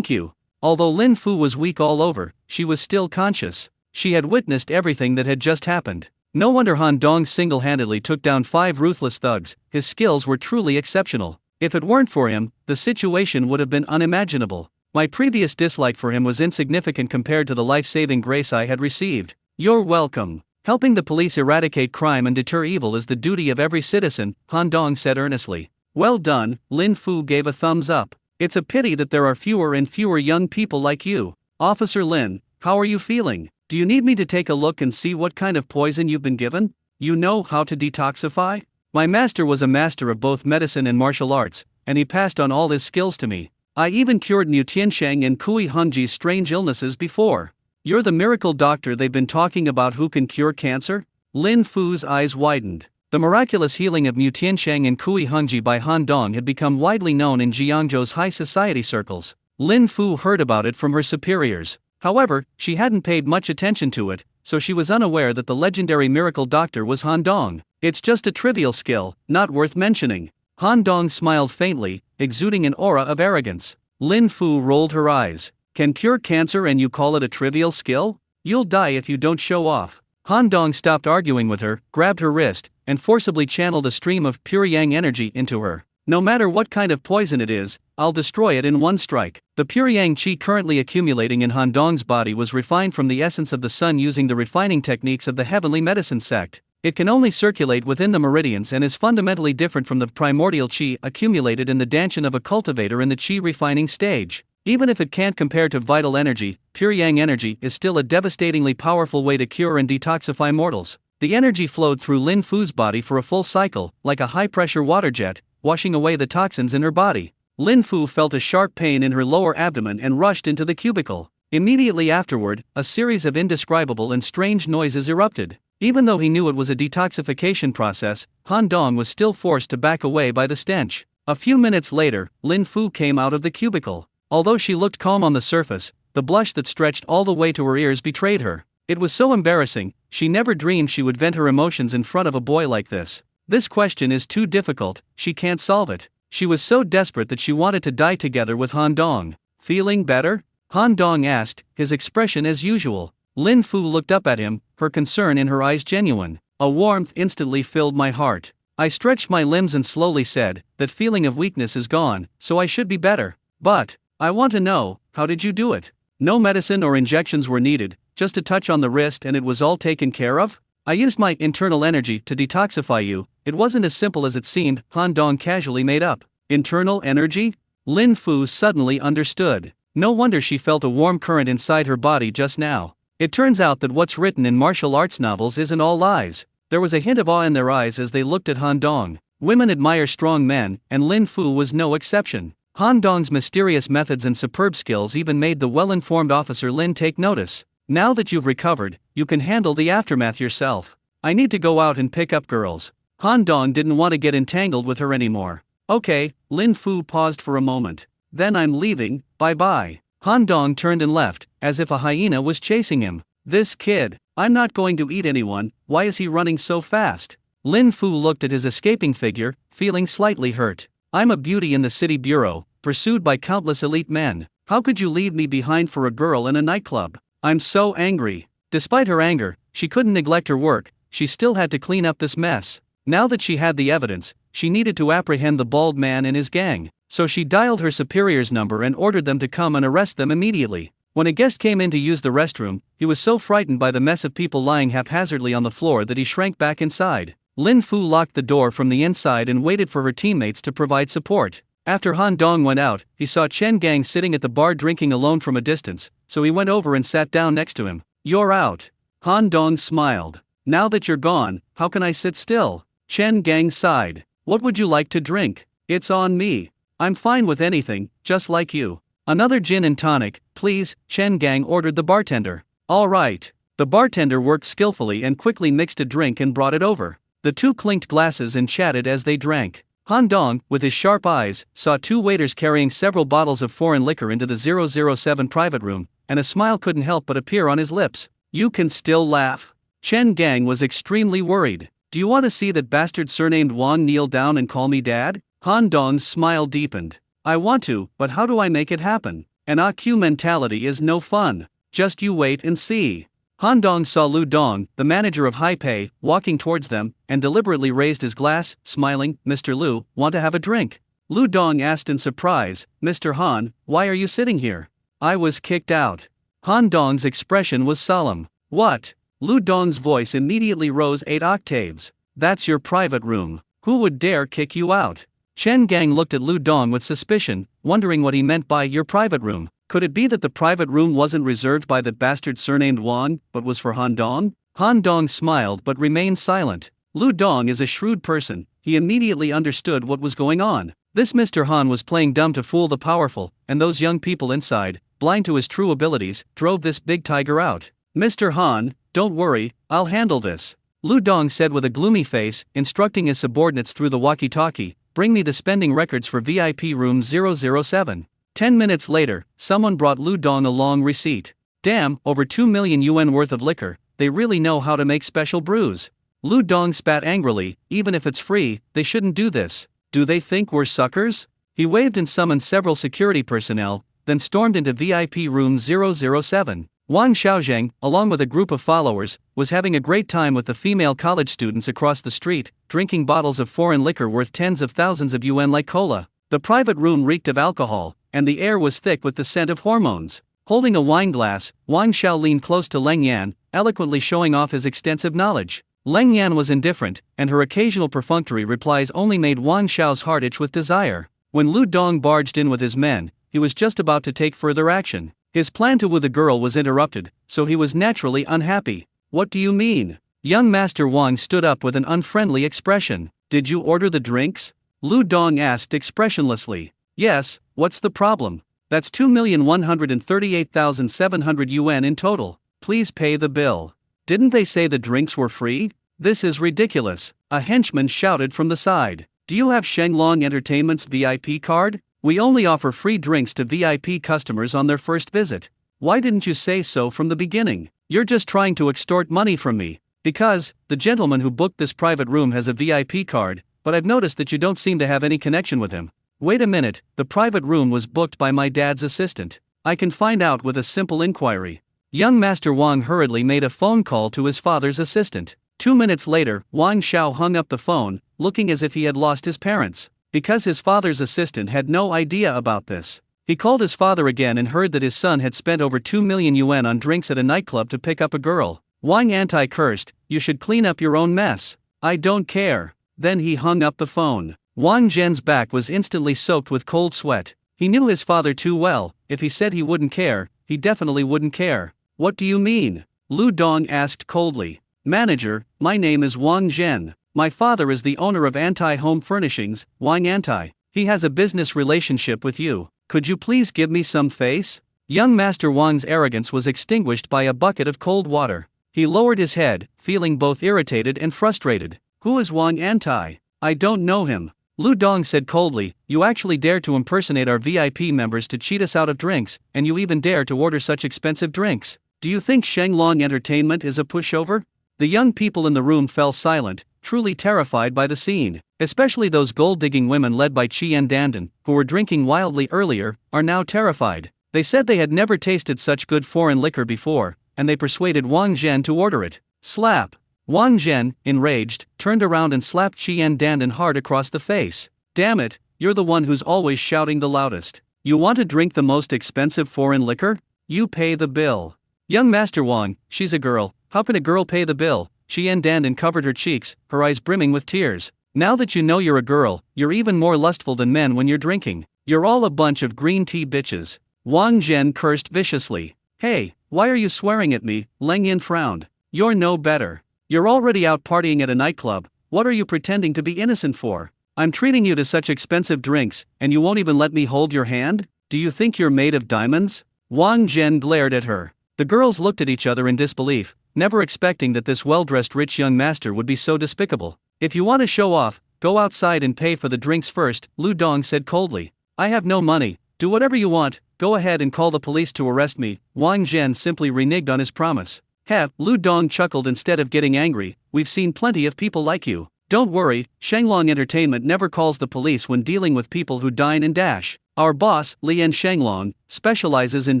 you." Although Lin Fu was weak all over, she was still conscious. She had witnessed everything that had just happened. No wonder Han Dong single-handedly took down 5 ruthless thugs, his skills were truly exceptional. If it weren't for him, the situation would have been unimaginable. "My previous dislike for him was insignificant compared to the life-saving grace I had received." "You're welcome. Helping the police eradicate crime and deter evil is the duty of every citizen," Han Dong said earnestly. "Well done," Lin Fu gave a thumbs up. "It's a pity that there are fewer and fewer young people like you. Officer Lin, how are you feeling? Do you need me to take a look and see what kind of poison you've been given? You know how to detoxify?" "My master was a master of both medicine and martial arts, and he passed on all his skills to me. I even cured Mu Tiansheng and Kui Hunji's strange illnesses before." "You're the miracle doctor they've been talking about who can cure cancer?" Lin Fu's eyes widened. The miraculous healing of Mu Tiansheng and Kui Hengji by Han Dong had become widely known in Jiangzhou's high society circles. Lin Fu heard about it from her superiors. However, she hadn't paid much attention to it, so she was unaware that the legendary miracle doctor was Han Dong. It's just a trivial skill, not worth mentioning. Han Dong smiled faintly, exuding an aura of arrogance. Lin Fu rolled her eyes. Can cure cancer and you call it a trivial skill? You'll die if you don't show off. Han Dong stopped arguing with her, grabbed her wrist, and forcibly channeled a stream of pure yang energy into her. No matter what kind of poison it is, I'll destroy it in one strike. The pure yang qi currently accumulating in Han Dong's body was refined from the essence of the sun using the refining techniques of the heavenly medicine sect. It can only circulate within the meridians and is fundamentally different from the primordial qi accumulated in the danshan of a cultivator in the qi refining stage. Even if it can't compare to vital energy, pure yang energy is still a devastatingly powerful way to cure and detoxify mortals. The energy flowed through Lin Fu's body for a full cycle, like a high-pressure water jet, washing away the toxins in her body. Lin Fu felt a sharp pain in her lower abdomen and rushed into the cubicle. Immediately afterward, a series of indescribable and strange noises erupted. Even though he knew it was a detoxification process, Han Dong was still forced to back away by the stench. A few minutes later, Lin Fu came out of the cubicle. Although she looked calm on the surface, the blush that stretched all the way to her ears betrayed her. It was so embarrassing, she never dreamed she would vent her emotions in front of a boy like this. This question is too difficult, she can't solve it. She was so desperate that she wanted to die together with Han Dong. Feeling better? Han Dong asked, his expression as usual. Lin Fu looked up at him, her concern in her eyes genuine. A warmth instantly filled my heart. I stretched my limbs and slowly said, that feeling of weakness is gone, so I should be better. But, I want to know, how did you do it? No medicine or injections were needed, just a touch on the wrist and it was all taken care of? I used my internal energy to detoxify you. It wasn't as simple as it seemed, Han Dong casually made up. Internal energy? Lin Fu suddenly understood. No wonder she felt a warm current inside her body just now. It turns out that what's written in martial arts novels isn't all lies. There was a hint of awe in their eyes as they looked at Han Dong. Women admire strong men, and Lin Fu was no exception. Han Dong's mysterious methods and superb skills even made the well-informed officer Lin take notice. Now that you've recovered, you can handle the aftermath yourself. I need to go out and pick up girls. Han Dong didn't want to get entangled with her anymore. Okay, Lin Fu paused for a moment. Then I'm leaving, bye-bye. Han Dong turned and left, as if a hyena was chasing him. This kid, I'm not going to eat anyone, why is he running so fast? Lin Fu looked at his escaping figure, feeling slightly hurt. I'm a beauty in the city bureau, pursued by countless elite men. How could you leave me behind for a girl in a nightclub? I'm so angry. Despite her anger, she couldn't neglect her work, she still had to clean up this mess. Now that she had the evidence, she needed to apprehend the bald man and his gang. So she dialed her superior's number and ordered them to come and arrest them immediately. When a guest came in to use the restroom, he was so frightened by the mess of people lying haphazardly on the floor that he shrank back inside. Lin Fu locked the door from the inside and waited for her teammates to provide support. After Han Dong went out, he saw Chen Gang sitting at the bar drinking alone from a distance, so he went over and sat down next to him. You're out. Han Dong smiled. Now that you're gone, how can I sit still? Chen Gang sighed. What would you like to drink? It's on me. I'm fine with anything, just like you. Another gin and tonic, please, Chen Gang ordered the bartender. All right. The bartender worked skillfully and quickly mixed a drink and brought it over. The two clinked glasses and chatted as they drank. Han Dong, with his sharp eyes, saw two waiters carrying several bottles of foreign liquor into the 007 private room, and a smile couldn't help but appear on his lips. You can still laugh. Chen Gang was extremely worried. Do you want to see that bastard surnamed Wang kneel down and call me dad? Han Dong's smile deepened. I want to, but how do I make it happen? An AQ mentality is no fun. Just you wait and see. Han Dong saw Lu Dong, the manager of High Pay, walking towards them, and deliberately raised his glass, smiling. Mr. Lu, want to have a drink? Lu Dong asked in surprise. Mr. Han, why are you sitting here? I was kicked out. Han Dong's expression was solemn. What? Lu Dong's voice immediately rose 8 octaves. That's your private room. Who would dare kick you out? Chen Gang looked at Lu Dong with suspicion, wondering what he meant by your private room. Could it be that the private room wasn't reserved by that bastard surnamed Wang, but was for Han Dong? Han Dong smiled but remained silent. Lu Dong is a shrewd person, he immediately understood what was going on. This Mr. Han was playing dumb to fool the powerful, and those young people inside, blind to his true abilities, drove this big tiger out. Mr. Han, don't worry, I'll handle this. Lu Dong said with a gloomy face, instructing his subordinates through the walkie-talkie, "Bring me the spending records for VIP room 007. 10 minutes later, someone brought Lu Dong a long receipt. Damn, over 2 million yuan worth of liquor, they really know how to make special brews. Lu Dong spat angrily, even if it's free, they shouldn't do this. Do they think we're suckers? He waved and summoned several security personnel, then stormed into VIP room 007. Wang Xiaozheng, along with a group of followers, was having a great time with the female college students across the street, drinking bottles of foreign liquor worth tens of thousands of yuan like cola. The private room reeked of alcohol, and the air was thick with the scent of hormones. Holding a wine glass, Wang Xiao leaned close to Leng Yan, eloquently showing off his extensive knowledge. Leng Yan was indifferent, and her occasional perfunctory replies only made Wang Xiao's heart itch with desire. When Lu Dong barged in with his men, he was just about to take further action. His plan to woo the girl was interrupted, so he was naturally unhappy. "What do you mean?" Young Master Wang stood up with an unfriendly expression. "Did you order the drinks?" Lu Dong asked expressionlessly. "Yes, what's the problem? That's 2,138,700 yuan in total. Please pay the bill." "Didn't they say the drinks were free? This is ridiculous," a henchman shouted from the side. "Do you have Shenglong Entertainment's VIP card? We only offer free drinks to VIP customers on their first visit. Why didn't you say so from the beginning? You're just trying to extort money from me." "Because the gentleman who booked this private room has a VIP card, but I've noticed that you don't seem to have any connection with him." "Wait a minute, the private room was booked by my dad's assistant. I can find out with a simple inquiry." Young Master Wang hurriedly made a phone call to his father's assistant. 2 minutes later, Wang Xiao hung up the phone, looking as if he had lost his parents. Because his father's assistant had no idea about this. He called his father again and heard that his son had spent over 2 million yuan on drinks at a nightclub to pick up a girl. Wang anti-cursed, "You should clean up your own mess." "I don't care." Then he hung up the phone. Wang Zhen's back was instantly soaked with cold sweat. He knew his father too well. If he said he wouldn't care, he definitely wouldn't care. "What do you mean?" Lu Dong asked coldly. "Manager, my name is Wang Zhen. My father is the owner of Anti-Home Furnishings, Wang Anti. He has a business relationship with you. Could you please give me some face?" Young Master Wang's arrogance was extinguished by a bucket of cold water. He lowered his head, feeling both irritated and frustrated. "Who is Wang Anti? I don't know him." Lu Dong said coldly, "You actually dare to impersonate our VIP members to cheat us out of drinks, and you even dare to order such expensive drinks. Do you think Shenglong Entertainment is a pushover?" The young people in the room fell silent, truly terrified by the scene. Especially those gold-digging women led by Qian Dandan, who were drinking wildly earlier, are now terrified. They said they had never tasted such good foreign liquor before, and they persuaded Wang Zhen to order it. Slap! Wang Zhen, enraged, turned around and slapped Qian Dandan hard across the face. "Damn it, you're the one who's always shouting the loudest. You want to drink the most expensive foreign liquor? You pay the bill." "Young Master Wang, she's a girl, how can a girl pay the bill?" Qian Dandan covered her cheeks, her eyes brimming with tears. "Now that you know you're a girl, you're even more lustful than men when you're drinking. You're all a bunch of green tea bitches." Wang Zhen cursed viciously. "Hey, why are you swearing at me?" Leng Yin frowned. "You're no better. You're already out partying at a nightclub, what are you pretending to be innocent for? I'm treating you to such expensive drinks, and you won't even let me hold your hand? Do you think you're made of diamonds?" Wang Zhen glared at her. The girls looked at each other in disbelief, never expecting that this well-dressed rich young master would be so despicable. "If you want to show off, go outside and pay for the drinks first," Lu Dong said coldly. "I have no money. Do whatever you want, go ahead and call the police to arrest me." Wang Zhen simply reneged on his promise. "Heh," Lu Dong chuckled instead of getting angry, "we've seen plenty of people like you. Don't worry, Shenglong Entertainment never calls the police when dealing with people who dine and dash. Our boss, Lian Shenglong, specializes in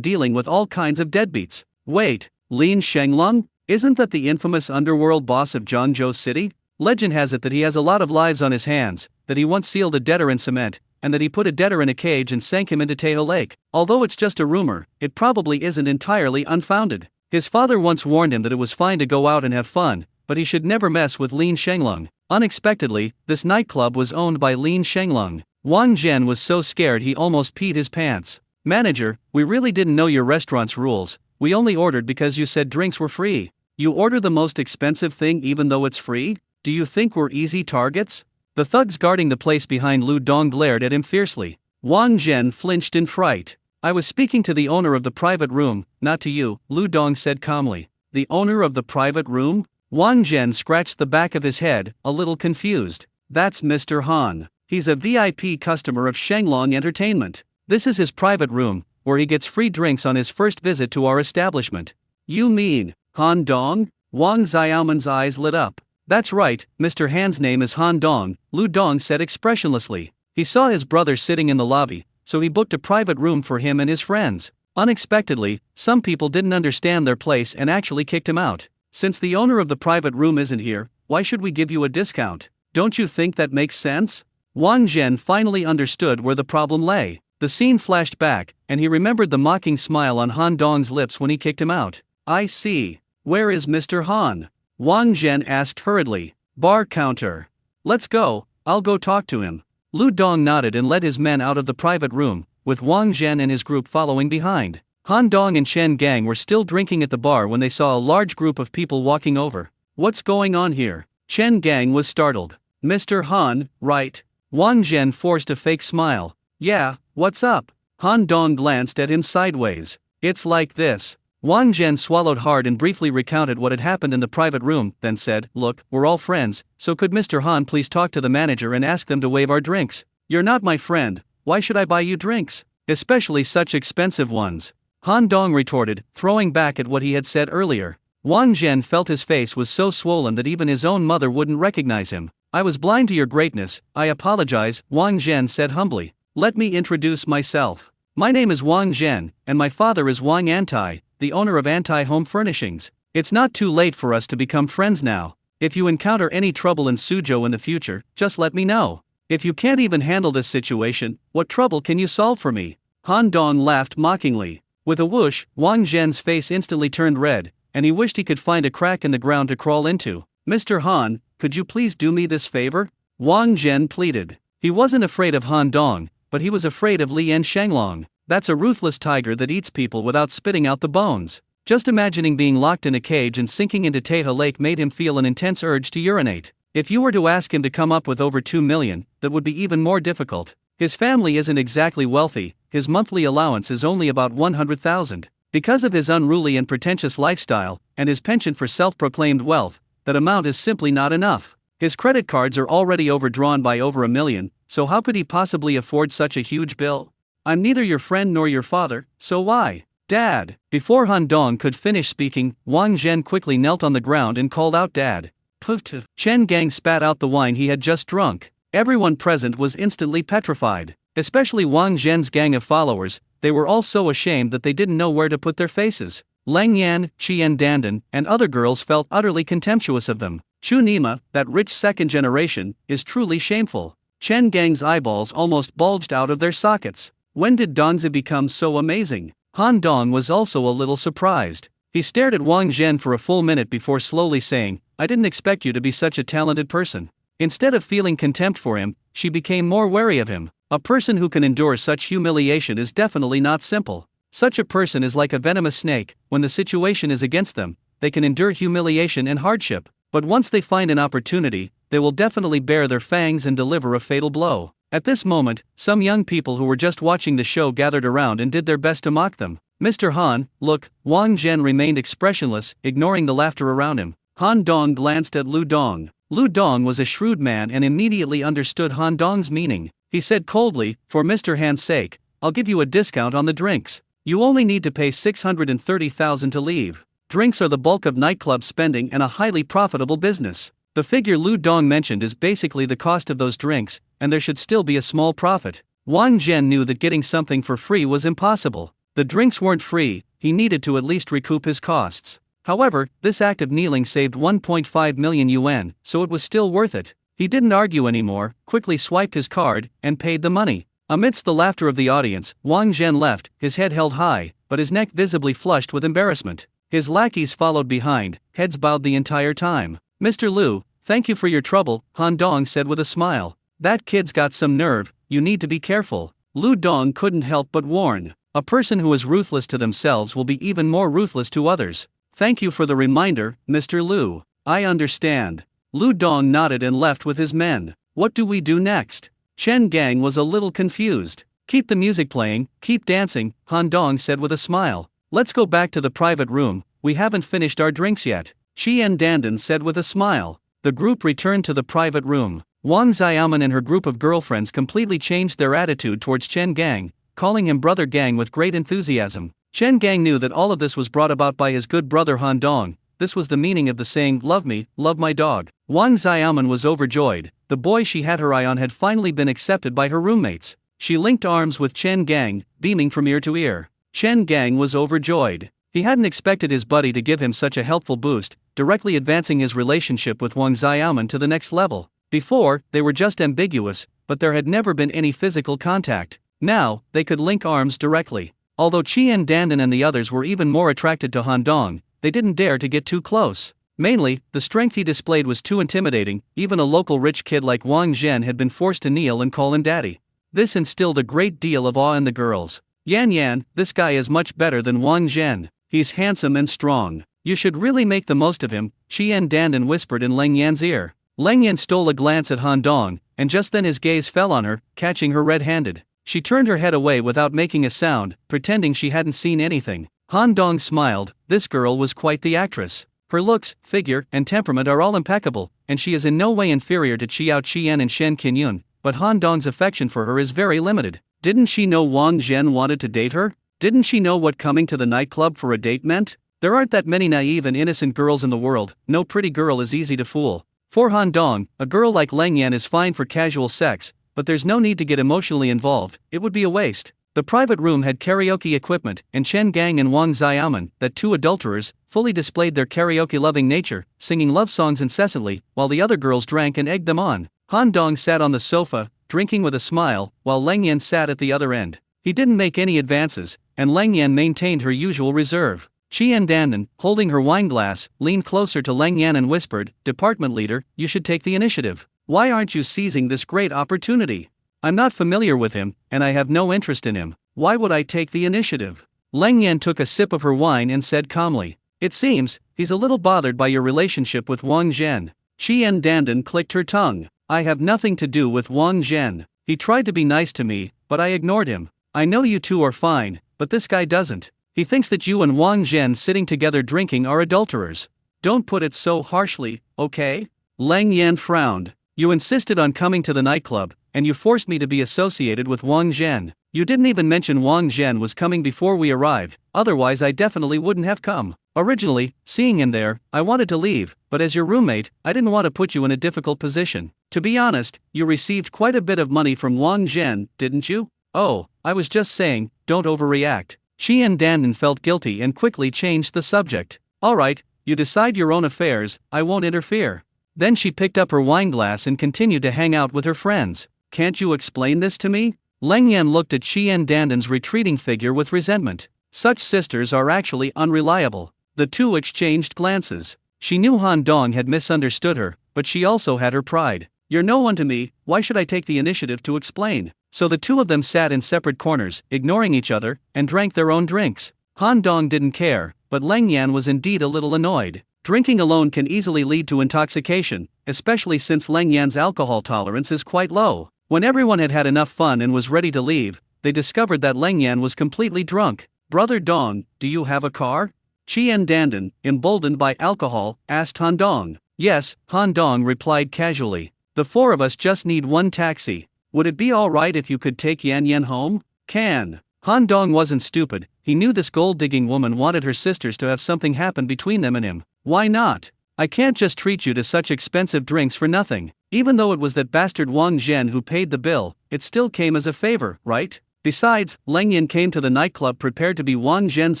dealing with all kinds of deadbeats." "Wait, Lian Shenglong? Isn't that the infamous underworld boss of Zhangzhou City? Legend has it that he has a lot of lives on his hands, that he once sealed a debtor in cement, and that he put a debtor in a cage and sank him into Tahoe Lake. Although it's just a rumor, it probably isn't entirely unfounded. His father once warned him that it was fine to go out and have fun, but he should never mess with Lin Shenglong." Unexpectedly, this nightclub was owned by Lin Shenglong. Wang Zhen was so scared he almost peed his pants. "Manager, we really didn't know your restaurant's rules. We only ordered because you said drinks were free. You order the most expensive thing even though it's free? Do you think we're easy targets?" The thugs guarding the place behind Lu Dong glared at him fiercely. Wang Zhen flinched in fright. "I was speaking to the owner of the private room, not to you," Lu Dong said calmly. "The owner of the private room?" Wang Zhen scratched the back of his head, a little confused. That's Mr. Han. He's a VIP customer of Shenglong Entertainment. This is his private room, where he gets free drinks on his first visit to our establishment. You mean Han Dong? Wang Xiaoman's eyes lit up. That's right, Mr. Han's name is Han Dong, Lu Dong said expressionlessly. He saw his brother sitting in the lobby, so he booked a private room for him and his friends. Unexpectedly, some people didn't understand their place and actually kicked him out. Since the owner of the private room isn't here, why should we give you a discount? Don't you think that makes sense? Wang Zhen finally understood where the problem lay. The scene flashed back, and he remembered the mocking smile on Han Dong's lips when he kicked him out. I see. Where is Mr. Han? Wang Zhen asked hurriedly. Bar counter. Let's go, I'll go talk to him. Lu Dong nodded and led his men out of the private room, with Wang Zhen and his group following behind. Han Dong and Chen Gang were still drinking at the bar when they saw a large group of people walking over. What's going on here? Chen Gang was startled. Mr. Han, right? Wang Zhen forced a fake smile. Yeah, what's up? Han Dong glanced at him sideways. It's like this. Wang Zhen swallowed hard and briefly recounted what had happened in the private room, then said, Look, we're all friends, so could Mr. Han please talk to the manager and ask them to waive our drinks? You're not my friend, why should I buy you drinks? Especially such expensive ones. Han Dong retorted, throwing back at what he had said earlier. Wang Zhen felt his face was so swollen that even his own mother wouldn't recognize him. I was blind to your greatness, I apologize, Wang Zhen said humbly. Let me introduce myself. My name is Wang Zhen, and my father is Wang Antai, the owner of Antai Home Furnishings. It's not too late for us to become friends now. If you encounter any trouble in Suzhou in the future, just let me know. If you can't even handle this situation, what trouble can you solve for me? Han Dong laughed mockingly. With a whoosh, Wang Zhen's face instantly turned red, and he wished he could find a crack in the ground to crawl into. Mr. Han, could you please do me this favor? Wang Zhen pleaded. He wasn't afraid of Han Dong, but he was afraid of Lian Shenglong. That's a ruthless tiger that eats people without spitting out the bones. Just imagining being locked in a cage and sinking into Teha Lake made him feel an intense urge to urinate. If you were to ask him to come up with over 2 million, that would be even more difficult. His family isn't exactly wealthy, his monthly allowance is only about 100,000. Because of his unruly and pretentious lifestyle, and his penchant for self-proclaimed wealth, that amount is simply not enough. His credit cards are already overdrawn by over 1 million, so how could he possibly afford such a huge bill? I'm neither your friend nor your father, so why? Dad. Before Han Dong could finish speaking, Wang Zhen quickly knelt on the ground and called out Dad. Pfft. Chen Gang spat out the wine he had just drunk. Everyone present was instantly petrified, especially Wang Zhen's gang of followers. They were all so ashamed that they didn't know where to put their faces. Lang Yan, Qian Dandan, and other girls felt utterly contemptuous of them. Chu Nima, that rich second generation, is truly shameful. Chen Gang's eyeballs almost bulged out of their sockets. When did Dongzi become so amazing? Han Dong was also a little surprised. He stared at Wang Zhen for a full minute before slowly saying, I didn't expect you to be such a talented person. Instead of feeling contempt for him, she became more wary of him. A person who can endure such humiliation is definitely not simple. Such a person is like a venomous snake. When the situation is against them, they can endure humiliation and hardship. But once they find an opportunity, they will definitely bare their fangs and deliver a fatal blow. At this moment, some young people who were just watching the show gathered around and did their best to mock them. Mr. Han, look, Wang Zhen remained expressionless, ignoring the laughter around him. Han Dong glanced at Lu Dong. Lu Dong was a shrewd man and immediately understood Han Dong's meaning. He said coldly, for Mr. Han's sake, I'll give you a discount on the drinks. You only need to pay 630,000 to leave. Drinks are the bulk of nightclub spending and a highly profitable business. The figure Lu Dong mentioned is basically the cost of those drinks, and there should still be a small profit. Wang Zhen knew that getting something for free was impossible. The drinks weren't free, he needed to at least recoup his costs. However, this act of kneeling saved 1.5 million yuan, so it was still worth it. He didn't argue anymore, quickly swiped his card, and paid the money. Amidst the laughter of the audience, Wang Zhen left, his head held high, but his neck visibly flushed with embarrassment. His lackeys followed behind, heads bowed the entire time. Mr. Lu, thank you for your trouble, Han Dong said with a smile. That kid's got some nerve, you need to be careful. Lu Dong couldn't help but warn. A person who is ruthless to themselves will be even more ruthless to others. Thank you for the reminder, Mr. Lu. I understand. Lu Dong nodded and left with his men. What do we do next? Chen Gang was a little confused. Keep the music playing, keep dancing, Han Dong said with a smile. Let's go back to the private room, we haven't finished our drinks yet. Qian Dandan said with a smile. The group returned to the private room. Wang Xiaoman and her group of girlfriends completely changed their attitude towards Chen Gang, calling him Brother Gang with great enthusiasm. Chen Gang knew that all of this was brought about by his good brother Han Dong. This was the meaning of the saying, "Love me, love my dog." Wang Xiaoman was overjoyed. The boy she had her eye on had finally been accepted by her roommates. She linked arms with Chen Gang, beaming from ear to ear. Chen Gang was overjoyed. He hadn't expected his buddy to give him such a helpful boost, directly advancing his relationship with Wang Xiaoman to the next level. Before, they were just ambiguous, but there had never been any physical contact. Now, they could link arms directly. Although Qian Dandan and the others were even more attracted to Han Dong, they didn't dare to get too close. Mainly, the strength he displayed was too intimidating. Even a local rich kid like Wang Zhen had been forced to kneel and call him daddy. This instilled a great deal of awe in the girls. Yan Yan, this guy is much better than Wang Zhen. He's handsome and strong. You should really make the most of him, Qian Dandan whispered in Leng Yan's ear. Leng Yan stole a glance at Han Dong, and just then his gaze fell on her, catching her red-handed. She turned her head away without making a sound, pretending she hadn't seen anything. Han Dong smiled. This girl was quite the actress. Her looks, figure, and temperament are all impeccable, and she is in no way inferior to Qiao Qian and Shen Qinyun, but Han Dong's affection for her is very limited. Didn't she know Wang Zhen wanted to date her? Didn't she know what coming to the nightclub for a date meant? There aren't that many naive and innocent girls in the world. No pretty girl is easy to fool. For Han Dong, a girl like Leng Yan is fine for casual sex, but there's no need to get emotionally involved. It would be a waste. The private room had karaoke equipment, and Chen Gang and Wang Xiaoman, that two adulterers, fully displayed their karaoke-loving nature, singing love songs incessantly, while the other girls drank and egged them on. Han Dong sat on the sofa, drinking with a smile, while Leng Yan sat at the other end. He didn't make any advances, and Leng Yan maintained her usual reserve. Qian Dandan, holding her wine glass, leaned closer to Leng Yan and whispered, "Department leader, you should take the initiative. Why aren't you seizing this great opportunity? I'm not familiar with him, and I have no interest in him. Why would I take the initiative?" Leng Yan took a sip of her wine and said calmly, "It seems, he's a little bothered by your relationship with Wang Zhen." Qian Dandan clicked her tongue. "I have nothing to do with Wang Zhen. He tried to be nice to me, but I ignored him. I know you two are fine, but this guy doesn't. He thinks that you and Wang Zhen sitting together drinking are adulterers. Don't put it so harshly, okay?" Leng Yan frowned. "You insisted on coming to the nightclub, and you forced me to be associated with Wang Zhen. You didn't even mention Wang Zhen was coming before we arrived, otherwise I definitely wouldn't have come. Originally, seeing him there, I wanted to leave, but as your roommate, I didn't want to put you in a difficult position. To be honest, you received quite a bit of money from Wang Zhen, didn't you?" "Oh, I was just saying, don't overreact." Qian Dandan felt guilty and quickly changed the subject. "Alright, you decide your own affairs, I won't interfere." Then she picked up her wineglass and continued to hang out with her friends. "Can't you explain this to me?" Leng Yan looked at Qian Dandan's retreating figure with resentment. Such sisters are actually unreliable. The two exchanged glances. She knew Han Dong had misunderstood her, but she also had her pride. "You're no one to me, why should I take the initiative to explain?" So the two of them sat in separate corners, ignoring each other, and drank their own drinks. Han Dong didn't care, but Leng Yan was indeed a little annoyed. Drinking alone can easily lead to intoxication, especially since Leng Yan's alcohol tolerance is quite low. When everyone had had enough fun and was ready to leave, they discovered that Leng Yan was completely drunk. "Brother Dong, do you have a car?" Qian Dandan, emboldened by alcohol, asked Han Dong. "Yes," Han Dong replied casually. "The four of us just need one taxi. Would it be alright if you could take Yan Yan home?" "Can." Han Dong wasn't stupid, he knew this gold-digging woman wanted her sisters to have something happen between them and him. "Why not? I can't just treat you to such expensive drinks for nothing. Even though it was that bastard Wang Zhen who paid the bill, it still came as a favor, right? Besides, Leng Yan came to the nightclub prepared to be Wang Zhen's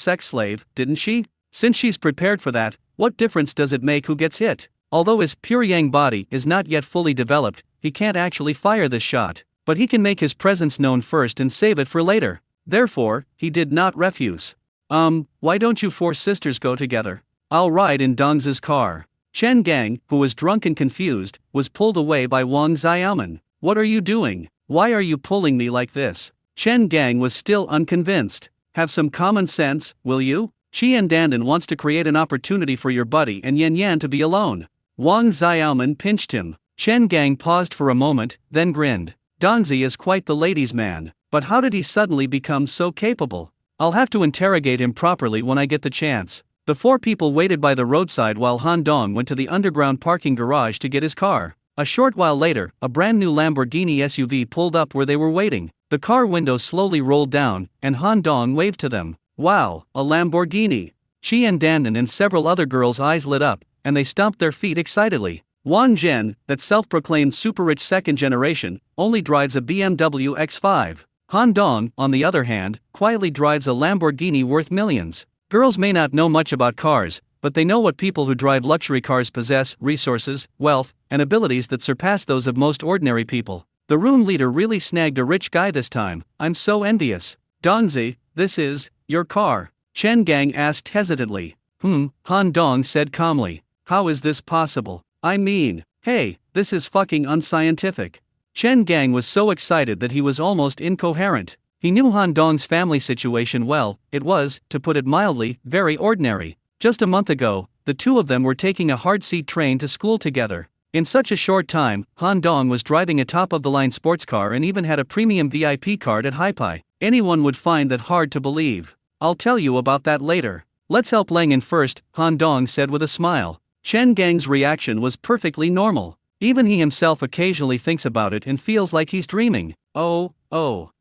sex slave, didn't she? Since she's prepared for that, what difference does it make who gets hit? Although his pure yang body is not yet fully developed, he can't actually fire this shot, but he can make his presence known first and save it for later. Therefore, he did not refuse. Why don't you four sisters go together? I'll ride in Dong's car." Chen Gang, who was drunk and confused, was pulled away by Wang Xiaoman. "What are you doing? Why are you pulling me like this?" Chen Gang was still unconvinced. "Have some common sense, will you? Qian Dandan wants to create an opportunity for your buddy and Yan Yan to be alone." Wang Xiaoman pinched him. Chen Gang paused for a moment, then grinned. "Dongzi is quite the ladies' man, but how did he suddenly become so capable? I'll have to interrogate him properly when I get the chance." The four people waited by the roadside while Han Dong went to the underground parking garage to get his car. A short while later, a brand new Lamborghini SUV pulled up where they were waiting. The car window slowly rolled down, and Han Dong waved to them. Wow, a Lamborghini! Qian Dandan and several other girls' eyes lit up, and they stomped their feet excitedly. Wang Zhen, that self-proclaimed super-rich second generation, only drives a BMW X5. Han Dong, on the other hand, quietly drives a Lamborghini worth millions. Girls may not know much about cars, but they know what people who drive luxury cars possess: resources, wealth, and abilities that surpass those of most ordinary people. The room leader really snagged a rich guy this time. I'm so envious. Dongzi, this is your car? Chen Gang asked hesitantly. Han Dong said calmly. How is this possible? I mean, hey, this is fucking unscientific. Chen Gang was so excited that he was almost incoherent. He knew Han Dong's family situation well. It was, to put it mildly, very ordinary. Just a month ago, the two of them were taking a hard-seat train to school together. In such a short time, Han Dong was driving a top-of-the-line sports car and even had a premium VIP card at Haipai. Anyone would find that hard to believe. I'll tell you about that later. Let's help Lang in first, Han Dong said with a smile. Chen Gang's reaction was perfectly normal. Even he himself occasionally thinks about it and feels like he's dreaming. Oh.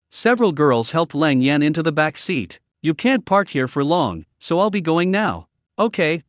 Several girls helped Lang Yan into the back seat. You can't park here for long, so I'll be going now. Okay,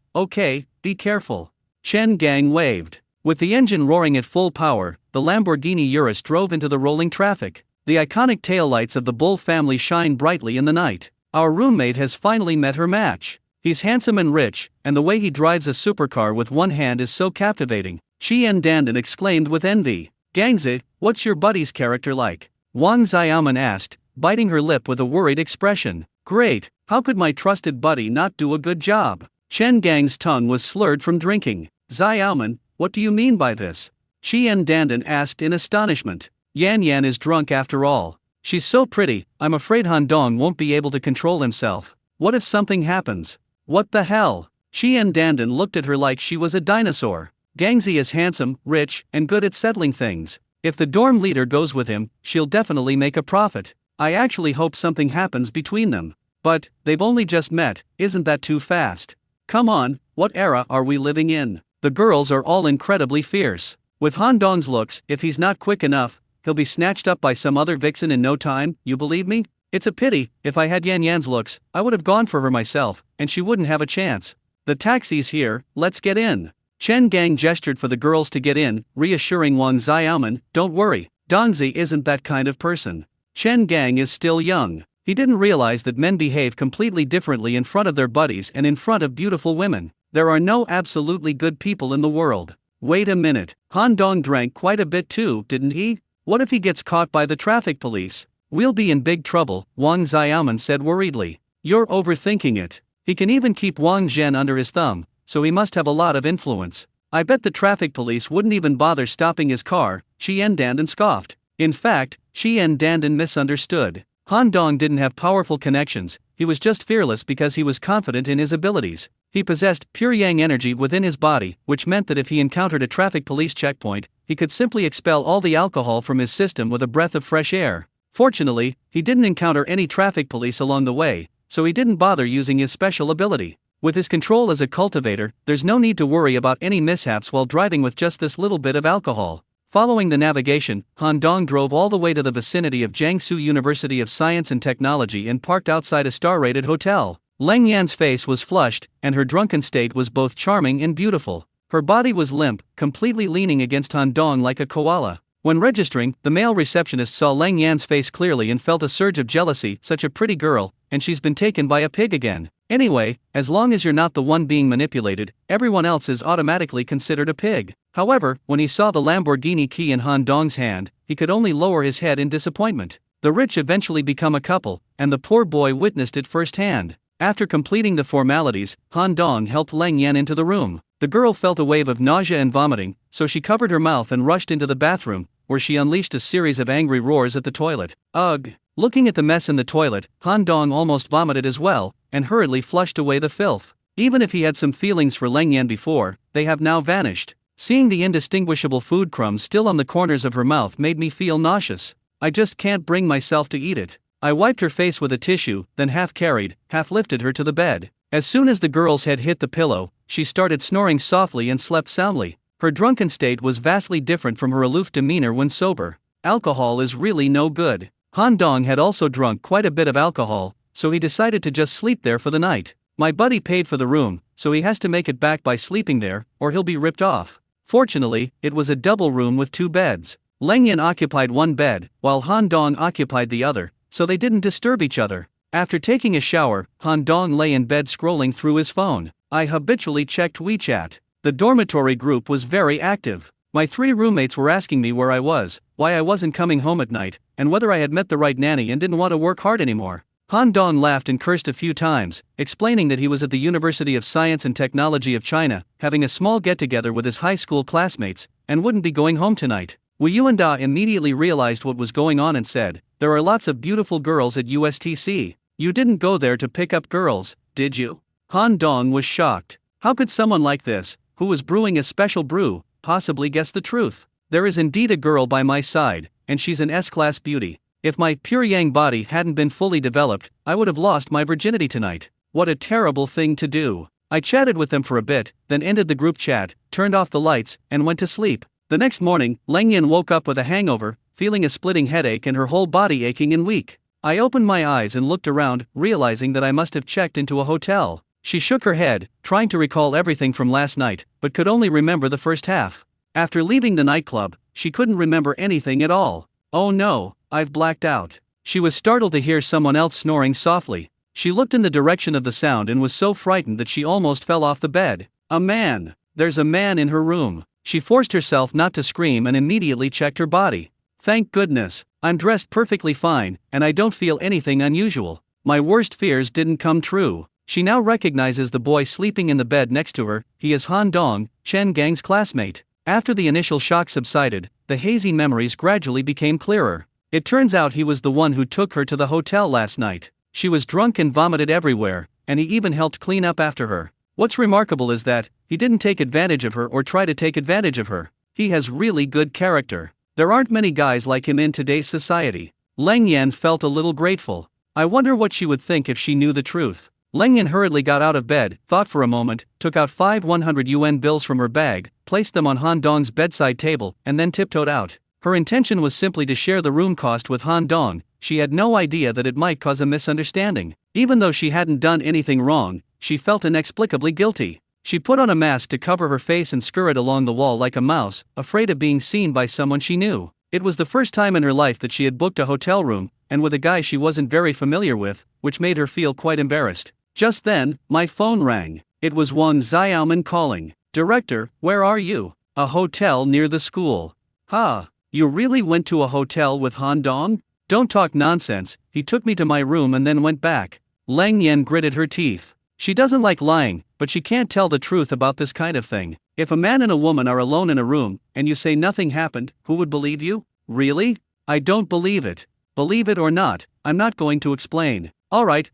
be careful. Chen Gang waved. With the engine roaring at full power, the Lamborghini Urus drove into the rolling traffic. The iconic taillights of the Bull family shine brightly in the night. Our roommate has finally met her match. He's handsome and rich, and the way he drives a supercar with one hand is so captivating. Qian Dandan exclaimed with envy. Gangzi, what's your buddy's character like? Wang Xiaoman asked, biting her lip with a worried expression. Great, how could my trusted buddy not do a good job? Chen Gang's tongue was slurred from drinking. Xiaoman, what do you mean by this? Qian Dandan asked in astonishment. Yan Yan is drunk after all. She's so pretty, I'm afraid Han Dong won't be able to control himself. What if something happens? What the hell? Qian Dandan looked at her like she was a dinosaur. Gangzi is handsome, rich, and good at settling things. If the dorm leader goes with him, she'll definitely make a profit. I actually hope something happens between them. But, they've only just met, isn't that too fast? Come on, what era are we living in? The girls are all incredibly fierce. With Han Dong's looks, if he's not quick enough, he'll be snatched up by some other vixen in no time, you believe me? It's a pity, if I had Yan Yan's looks, I would have gone for her myself, and she wouldn't have a chance. The taxi's here, let's get in. Chen Gang gestured for the girls to get in, reassuring Wang Xiaoman, don't worry, Dongzi isn't that kind of person. Chen Gang is still young. He didn't realize that men behave completely differently in front of their buddies and in front of beautiful women. There are no absolutely good people in the world. Wait a minute, Han Dong drank quite a bit too, didn't he? What if he gets caught by the traffic police? We'll be in big trouble, Wang Xiaoman said worriedly. You're overthinking it. He can even keep Wang Zhen under his thumb, so he must have a lot of influence. I bet the traffic police wouldn't even bother stopping his car, Qian Dandan scoffed. In fact, Qian Dandan misunderstood. Han Dong didn't have powerful connections, he was just fearless because he was confident in his abilities. He possessed pure yang energy within his body, which meant that if he encountered a traffic police checkpoint, he could simply expel all the alcohol from his system with a breath of fresh air. Fortunately, he didn't encounter any traffic police along the way, so he didn't bother using his special ability. With his control as a cultivator, there's no need to worry about any mishaps while driving with just this little bit of alcohol. Following the navigation, Han Dong drove all the way to the vicinity of Jiangsu University of Science and Technology and parked outside a star-rated hotel. Lang Yan's face was flushed, and her drunken state was both charming and beautiful. Her body was limp, completely leaning against Han Dong like a koala. When registering, the male receptionist saw Lang Yan's face clearly and felt a surge of jealousy. Such a pretty girl, and she's been taken by a pig again. Anyway, as long as you're not the one being manipulated, everyone else is automatically considered a pig. However, when he saw the Lamborghini key in Han Dong's hand, he could only lower his head in disappointment. The rich eventually become a couple, and the poor boy witnessed it firsthand. After completing the formalities, Han Dong helped Lang Yan into the room. The girl felt a wave of nausea and vomiting, so she covered her mouth and rushed into the bathroom, where she unleashed a series of angry roars at the toilet. Ugh! Looking at the mess in the toilet, Han Dong almost vomited as well, and hurriedly flushed away the filth. Even if he had some feelings for Lang Yan before, they have now vanished. Seeing the indistinguishable food crumbs still on the corners of her mouth made me feel nauseous. I just can't bring myself to eat it. I wiped her face with a tissue, then half carried, half lifted her to the bed. As soon as the girl's head hit the pillow, she started snoring softly and slept soundly. Her drunken state was vastly different from her aloof demeanor when sober. Alcohol is really no good. Han Dong had also drunk quite a bit of alcohol, so he decided to just sleep there for the night. My buddy paid for the room, so he has to make it back by sleeping there, or he'll be ripped off. Fortunately, it was a double room with 2 beds. Leng Yan occupied one bed, while Han Dong occupied the other, so they didn't disturb each other. After taking a shower, Han Dong lay in bed scrolling through his phone. I habitually checked WeChat. The dormitory group was very active. My 3 roommates were asking me where I was, why I wasn't coming home at night, and whether I had met the right nanny and didn't want to work hard anymore. Han Dong laughed and cursed a few times, explaining that he was at the University of Science and Technology of China, having a small get-together with his high school classmates, and wouldn't be going home tonight. Wu Yuanda immediately realized what was going on and said, "There are lots of beautiful girls at USTC. You didn't go there to pick up girls, did you?" Han Dong was shocked. How could someone like this, who was brewing a special brew, possibly guess the truth? There is indeed a girl by my side, and she's an S-class beauty. If my pure yang body hadn't been fully developed, I would have lost my virginity tonight. What a terrible thing to do. I chatted with them for a bit, then ended the group chat, turned off the lights, and went to sleep. The next morning, Leng Yan woke up with a hangover, feeling a splitting headache and her whole body aching and weak. I opened my eyes and looked around, realizing that I must have checked into a hotel. She shook her head, trying to recall everything from last night, but could only remember the first half. After leaving the nightclub, she couldn't remember anything at all. Oh no, I've blacked out. She was startled to hear someone else snoring softly. She looked in the direction of the sound and was so frightened that she almost fell off the bed. A man! There's a man in her room. She forced herself not to scream and immediately checked her body. Thank goodness, I'm dressed perfectly fine, and I don't feel anything unusual. My worst fears didn't come true. She now recognizes the boy sleeping in the bed next to her. He is Han Dong, Chen Gang's classmate. After the initial shock subsided, the hazy memories gradually became clearer. It turns out he was the one who took her to the hotel last night. She was drunk and vomited everywhere, and he even helped clean up after her. What's remarkable is that he didn't take advantage of her or try to take advantage of her. He has really good character. There aren't many guys like him in today's society. Leng Yan felt a little grateful. I wonder what she would think if she knew the truth. Leng Yan hurriedly got out of bed, thought for a moment, took out 5 100 yuan bills from her bag, placed them on Han Dong's bedside table, and then tiptoed out. Her intention was simply to share the room cost with Han Dong. She had no idea that it might cause a misunderstanding. Even though she hadn't done anything wrong, she felt inexplicably guilty. She put on a mask to cover her face and scurried along the wall like a mouse, afraid of being seen by someone she knew. It was the first time in her life that she had booked a hotel room, and with a guy she wasn't very familiar with, which made her feel quite embarrassed. Just then, my phone rang. It was Wang Xiaoman calling. "Director, where are you?" "A hotel near the school." "Ha, you really went to a hotel with Han Dong?" "Don't talk nonsense, he took me to my room and then went back." Leng Yan gritted her teeth. She doesn't like lying, but she can't tell the truth about this kind of thing. If a man and a woman are alone in a room, and you say nothing happened, who would believe you? Really? I don't believe it. Believe it or not, I'm not going to explain. Alright,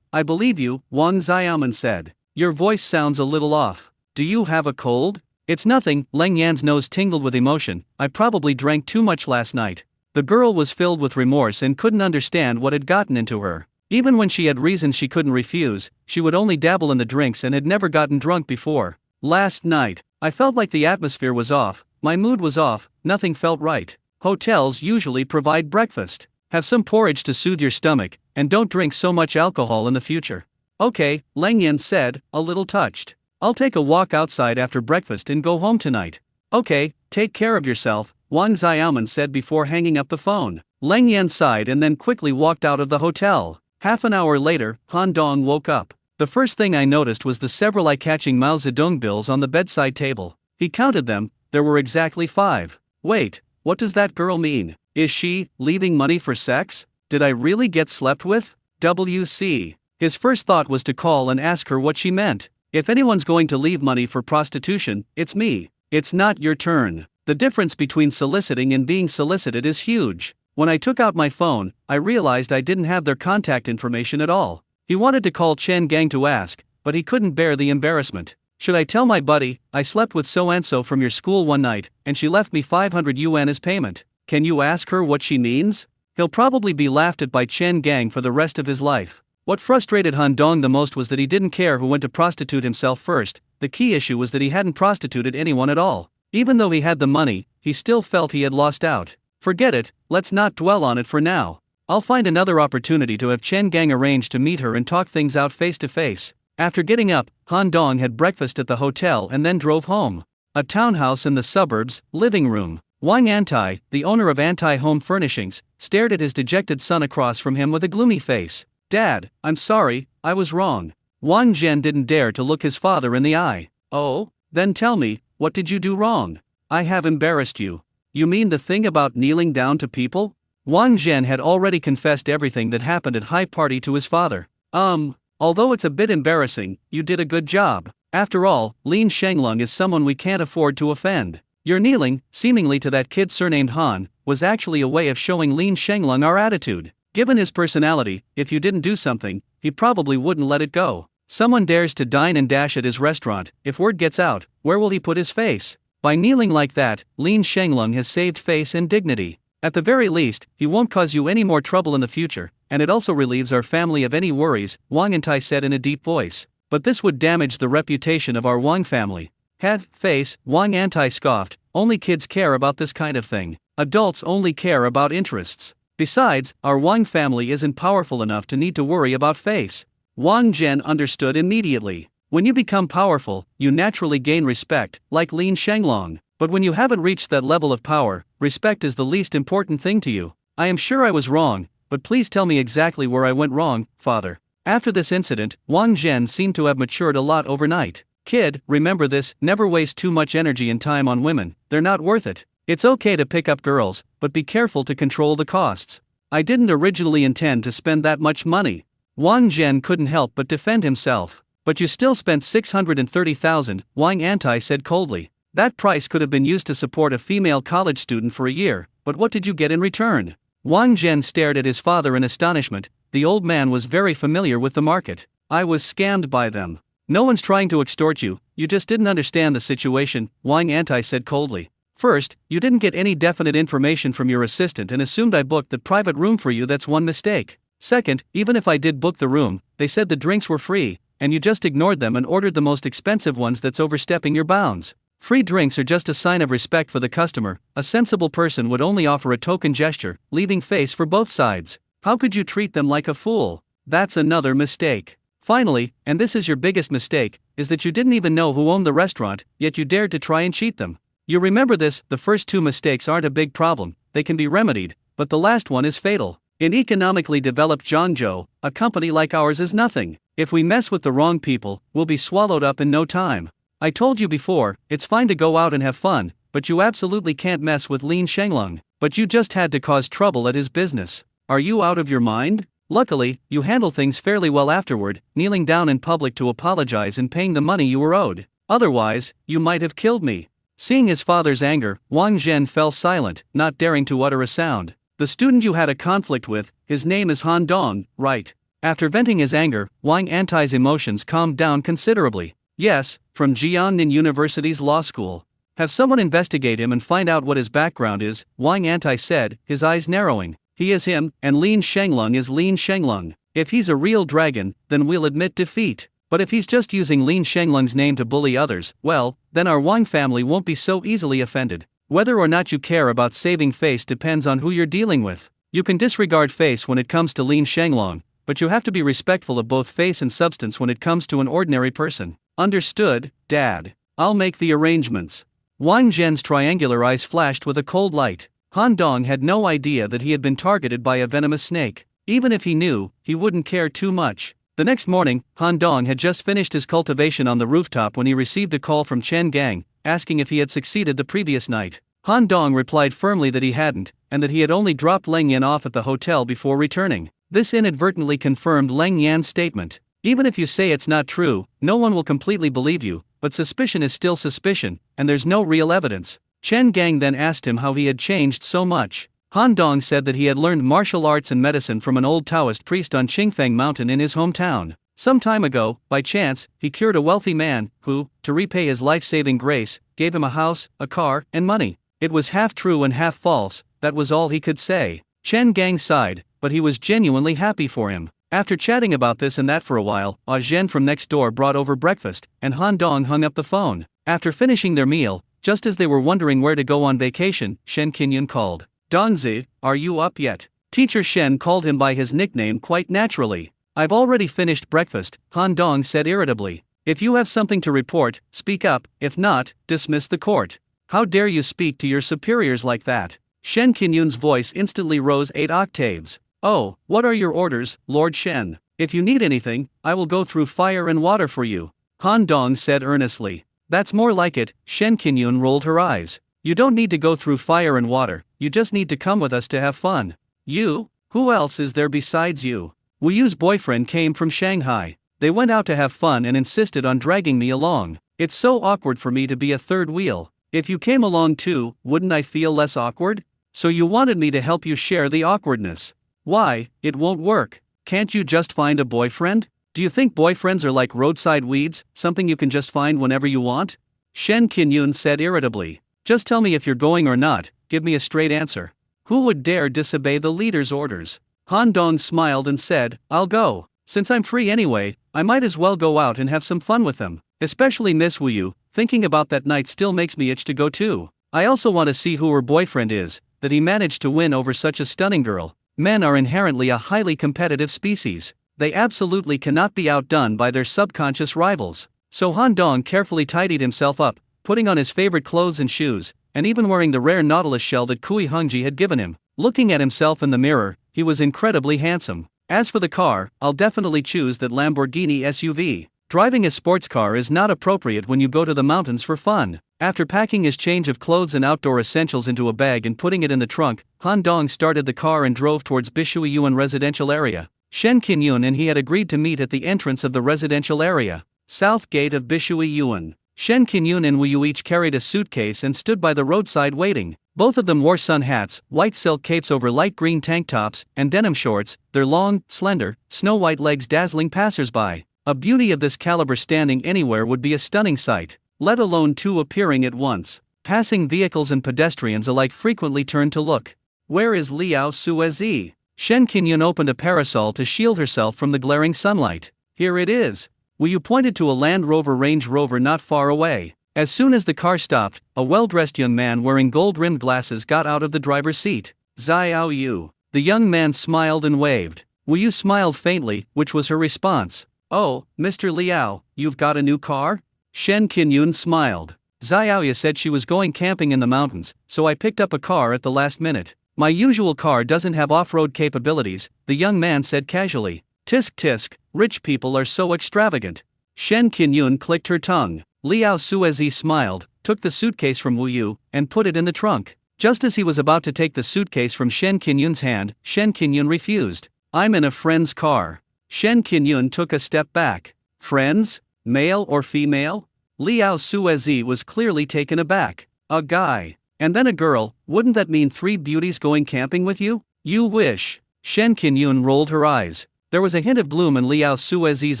I believe you, Wang Xiaoman said. Your voice sounds a little off. Do you have a cold? It's nothing, Leng Yan's nose tingled with emotion. I probably drank too much last night. The girl was filled with remorse and couldn't understand what had gotten into her. Even when she had reasons she couldn't refuse, she would only dabble in the drinks and had never gotten drunk before. Last night, I felt like the atmosphere was off, my mood was off, nothing felt right. Hotels usually provide breakfast. Have some porridge to soothe your stomach, and don't drink so much alcohol in the future. Okay, Leng Yan said, a little touched. I'll take a walk outside after breakfast and go home tonight. Okay, take care of yourself, Wang Xiaoman said before hanging up the phone. Leng Yan sighed and then quickly walked out of the hotel. Half an hour later, Han Dong woke up. The first thing I noticed was the several eye-catching Mao Zedong bills on the bedside table. He counted them, there were exactly 5. Wait, what does that girl mean? Is she leaving money for sex? Did I really get slept with? WC. His first thought was to call and ask her what she meant. If anyone's going to leave money for prostitution, it's me. It's not your turn. The difference between soliciting and being solicited is huge. When I took out my phone, I realized I didn't have their contact information at all. He wanted to call Chen Gang to ask, but he couldn't bear the embarrassment. Should I tell my buddy, I slept with so-and-so from your school one night, and she left me 500 yuan as payment? Can you ask her what she means? He'll probably be laughed at by Chen Gang for the rest of his life. What frustrated Han Dong the most was that he didn't care who went to prostitute himself first. The key issue was that he hadn't prostituted anyone at all. Even though he had the money, he still felt he had lost out. Forget it, let's not dwell on it for now. I'll find another opportunity to have Chen Gang arrange to meet her and talk things out face to face. After getting up, Han Dong had breakfast at the hotel and then drove home. A townhouse in the suburbs, living room. Wang Antai, the owner of Antai Home Furnishings, stared at his dejected son across from him with a gloomy face. Dad, I'm sorry, I was wrong. Wang Zhen didn't dare to look his father in the eye. Oh? Then tell me, what did you do wrong? I have embarrassed you. You mean the thing about kneeling down to people? Wang Zhen had already confessed everything that happened at High Party to his father. Although it's a bit embarrassing, you did a good job. After all, Lin Shenglong is someone we can't afford to offend. Your kneeling, seemingly to that kid surnamed Han, was actually a way of showing Lin Shenglong our attitude. Given his personality, if you didn't do something, he probably wouldn't let it go. Someone dares to dine and dash at his restaurant, if word gets out, where will he put his face? By kneeling like that, Lin Shenglong has saved face and dignity. At the very least, he won't cause you any more trouble in the future, and it also relieves our family of any worries, Wang Antai said in a deep voice. But this would damage the reputation of our Wang family. Head, face, Wang Antai scoffed, only kids care about this kind of thing. Adults only care about interests. Besides, our Wang family isn't powerful enough to need to worry about face. Wang Zhen understood immediately. When you become powerful, you naturally gain respect, like Lin Shenglong. But when you haven't reached that level of power, respect is the least important thing to you. I am sure I was wrong, but please tell me exactly where I went wrong, father. After this incident, Wang Zhen seemed to have matured a lot overnight. Kid, remember this, never waste too much energy and time on women, they're not worth it. It's okay to pick up girls, but be careful to control the costs. I didn't originally intend to spend that much money. Wang Zhen couldn't help but defend himself. But you still spent 630,000, Wang Antai said coldly. That price could have been used to support a female college student for a year, but what did you get in return? Wang Zhen stared at his father in astonishment. The old man was very familiar with the market. I was scammed by them. No one's trying to extort you, you just didn't understand the situation, Wang Antai said coldly. First, you didn't get any definite information from your assistant and assumed I booked the private room for you. That's one mistake. Second, even if I did book the room, they said the drinks were free, and you just ignored them and ordered the most expensive ones. That's overstepping your bounds. Free drinks are just a sign of respect for the customer. A sensible person would only offer a token gesture, leaving face for both sides. How could you treat them like a fool? That's another mistake. Finally, and this is your biggest mistake, is that you didn't even know who owned the restaurant, yet you dared to try and cheat them. You remember this, the first two mistakes aren't a big problem, they can be remedied, but the last one is fatal. In economically developed Zhangzhou, a company like ours is nothing. If we mess with the wrong people, we'll be swallowed up in no time. I told you before, it's fine to go out and have fun, but you absolutely can't mess with Lin Shenglong. But you just had to cause trouble at his business. Are you out of your mind? Luckily, you handle things fairly well afterward, kneeling down in public to apologize and paying the money you were owed. Otherwise, you might have killed me. Seeing his father's anger, Wang Zhen fell silent, not daring to utter a sound. The student you had a conflict with, his name is Han Dong, right? After venting his anger, Wang Antai's emotions calmed down considerably. Yes, from Jiangnan University's law school. Have someone investigate him and find out what his background is, Wang Antai said, his eyes narrowing. He is him, and Lin Shenglong is Lin Shenglong. If he's a real dragon, then we'll admit defeat. But if he's just using Lin Shenglong's name to bully others, well, then our Wang family won't be so easily offended. Whether or not you care about saving face depends on who you're dealing with. You can disregard face when it comes to Lin Shenglong, but you have to be respectful of both face and substance when it comes to an ordinary person. Understood, Dad. I'll make the arrangements. Wang Zhen's triangular eyes flashed with a cold light. Han Dong had no idea that he had been targeted by a venomous snake. Even if he knew, he wouldn't care too much. The next morning, Han Dong had just finished his cultivation on the rooftop when he received a call from Chen Gang, asking if he had succeeded the previous night. Han Dong replied firmly that he hadn't, and that he had only dropped Leng Yan off at the hotel before returning. This inadvertently confirmed Leng Yan's statement. Even if you say it's not true, no one will completely believe you, but suspicion is still suspicion, and there's no real evidence. Chen Gang then asked him how he had changed so much. Han Dong said that he had learned martial arts and medicine from an old Taoist priest on Qingfeng Mountain in his hometown. Some time ago, by chance, he cured a wealthy man, who, to repay his life-saving grace, gave him a house, a car, and money. It was half true and half false, that was all he could say. Chen Gang sighed, but he was genuinely happy for him. After chatting about this and that for a while, Ah Zhen from next door brought over breakfast, and Han Dong hung up the phone. After finishing their meal, just as they were wondering where to go on vacation, Shen Qingyun called. Dongzi, are you up yet? Teacher Shen called him by his nickname quite naturally. I've already finished breakfast, Han Dong said irritably. If you have something to report, speak up, if not, dismiss the court. How dare you speak to your superiors like that? Shen Qingyun's voice instantly rose 8 octaves. Oh, what are your orders, Lord Shen? If you need anything, I will go through fire and water for you, Han Dong said earnestly. That's more like it, Shen Qingyun rolled her eyes. You don't need to go through fire and water, you just need to come with us to have fun. You? Who else is there besides you? Wu Yu's boyfriend came from Shanghai. They went out to have fun and insisted on dragging me along. It's so awkward for me to be a third wheel. If you came along too, wouldn't I feel less awkward? So you wanted me to help you share the awkwardness. Why, it won't work. Can't you just find a boyfriend? Do you think boyfriends are like roadside weeds, something you can just find whenever you want? Shen Qingyun said irritably. Just tell me if you're going or not, give me a straight answer. Who would dare disobey the leader's orders? Han Dong smiled and said, I'll go. Since I'm free anyway, I might as well go out and have some fun with them. Especially Miss Wu Yu, thinking about that night still makes me itch to go too. I also want to see who her boyfriend is, that he managed to win over such a stunning girl. Men are inherently a highly competitive species. They absolutely cannot be outdone by their subconscious rivals. So Han Dong carefully tidied himself up, putting on his favorite clothes and shoes, and even wearing the rare nautilus shell that Kui Hongji had given him. Looking at himself in the mirror, he was incredibly handsome. As for the car, I'll definitely choose that Lamborghini SUV. Driving a sports car is not appropriate when you go to the mountains for fun. After packing his change of clothes and outdoor essentials into a bag and putting it in the trunk, Han Dong started the car and drove towards Bishuiyuan residential area. Shen Qingyun and he had agreed to meet at the entrance of the residential area. South gate of Bishuiyuan. Shen Qingyun and Wu Yu each carried a suitcase and stood by the roadside waiting. Both of them wore sun hats, white silk capes over light green tank tops, and denim shorts, their long, slender, snow-white legs dazzling passers-by. A beauty of this caliber standing anywhere would be a stunning sight, let alone two appearing at once. Passing vehicles and pedestrians alike frequently turned to look. Where is Liao Suezi? Shen Qingyun opened a parasol to shield herself from the glaring sunlight. Here it is. Wu Yu pointed to a Land Rover Range Rover not far away. As soon as the car stopped, a well-dressed young man wearing gold-rimmed glasses got out of the driver's seat. Xiao Yu. The young man smiled and waved. Wu Yu smiled faintly, which was her response. Oh, Mr. Liao, you've got a new car? Shen Qingyun smiled. Xiaoya said she was going camping in the mountains, so I picked up a car at the last minute. My usual car doesn't have off-road capabilities, the young man said casually. Tisk tisk, rich people are so extravagant. Shen Qingyun clicked her tongue. Liao Suezi smiled, took the suitcase from Wu Yu, and put it in the trunk. Just as he was about to take the suitcase from Shen Qingyun's hand, Shen Qingyun refused. I'm in a friend's car. Shen Qingyun took a step back. Friends? Male or female? Liao Suezi was clearly taken aback. A guy. And then a girl, wouldn't that mean 3 beauties going camping with you? You wish. Shen Qingyun rolled her eyes. There was a hint of gloom in Liao Suezi's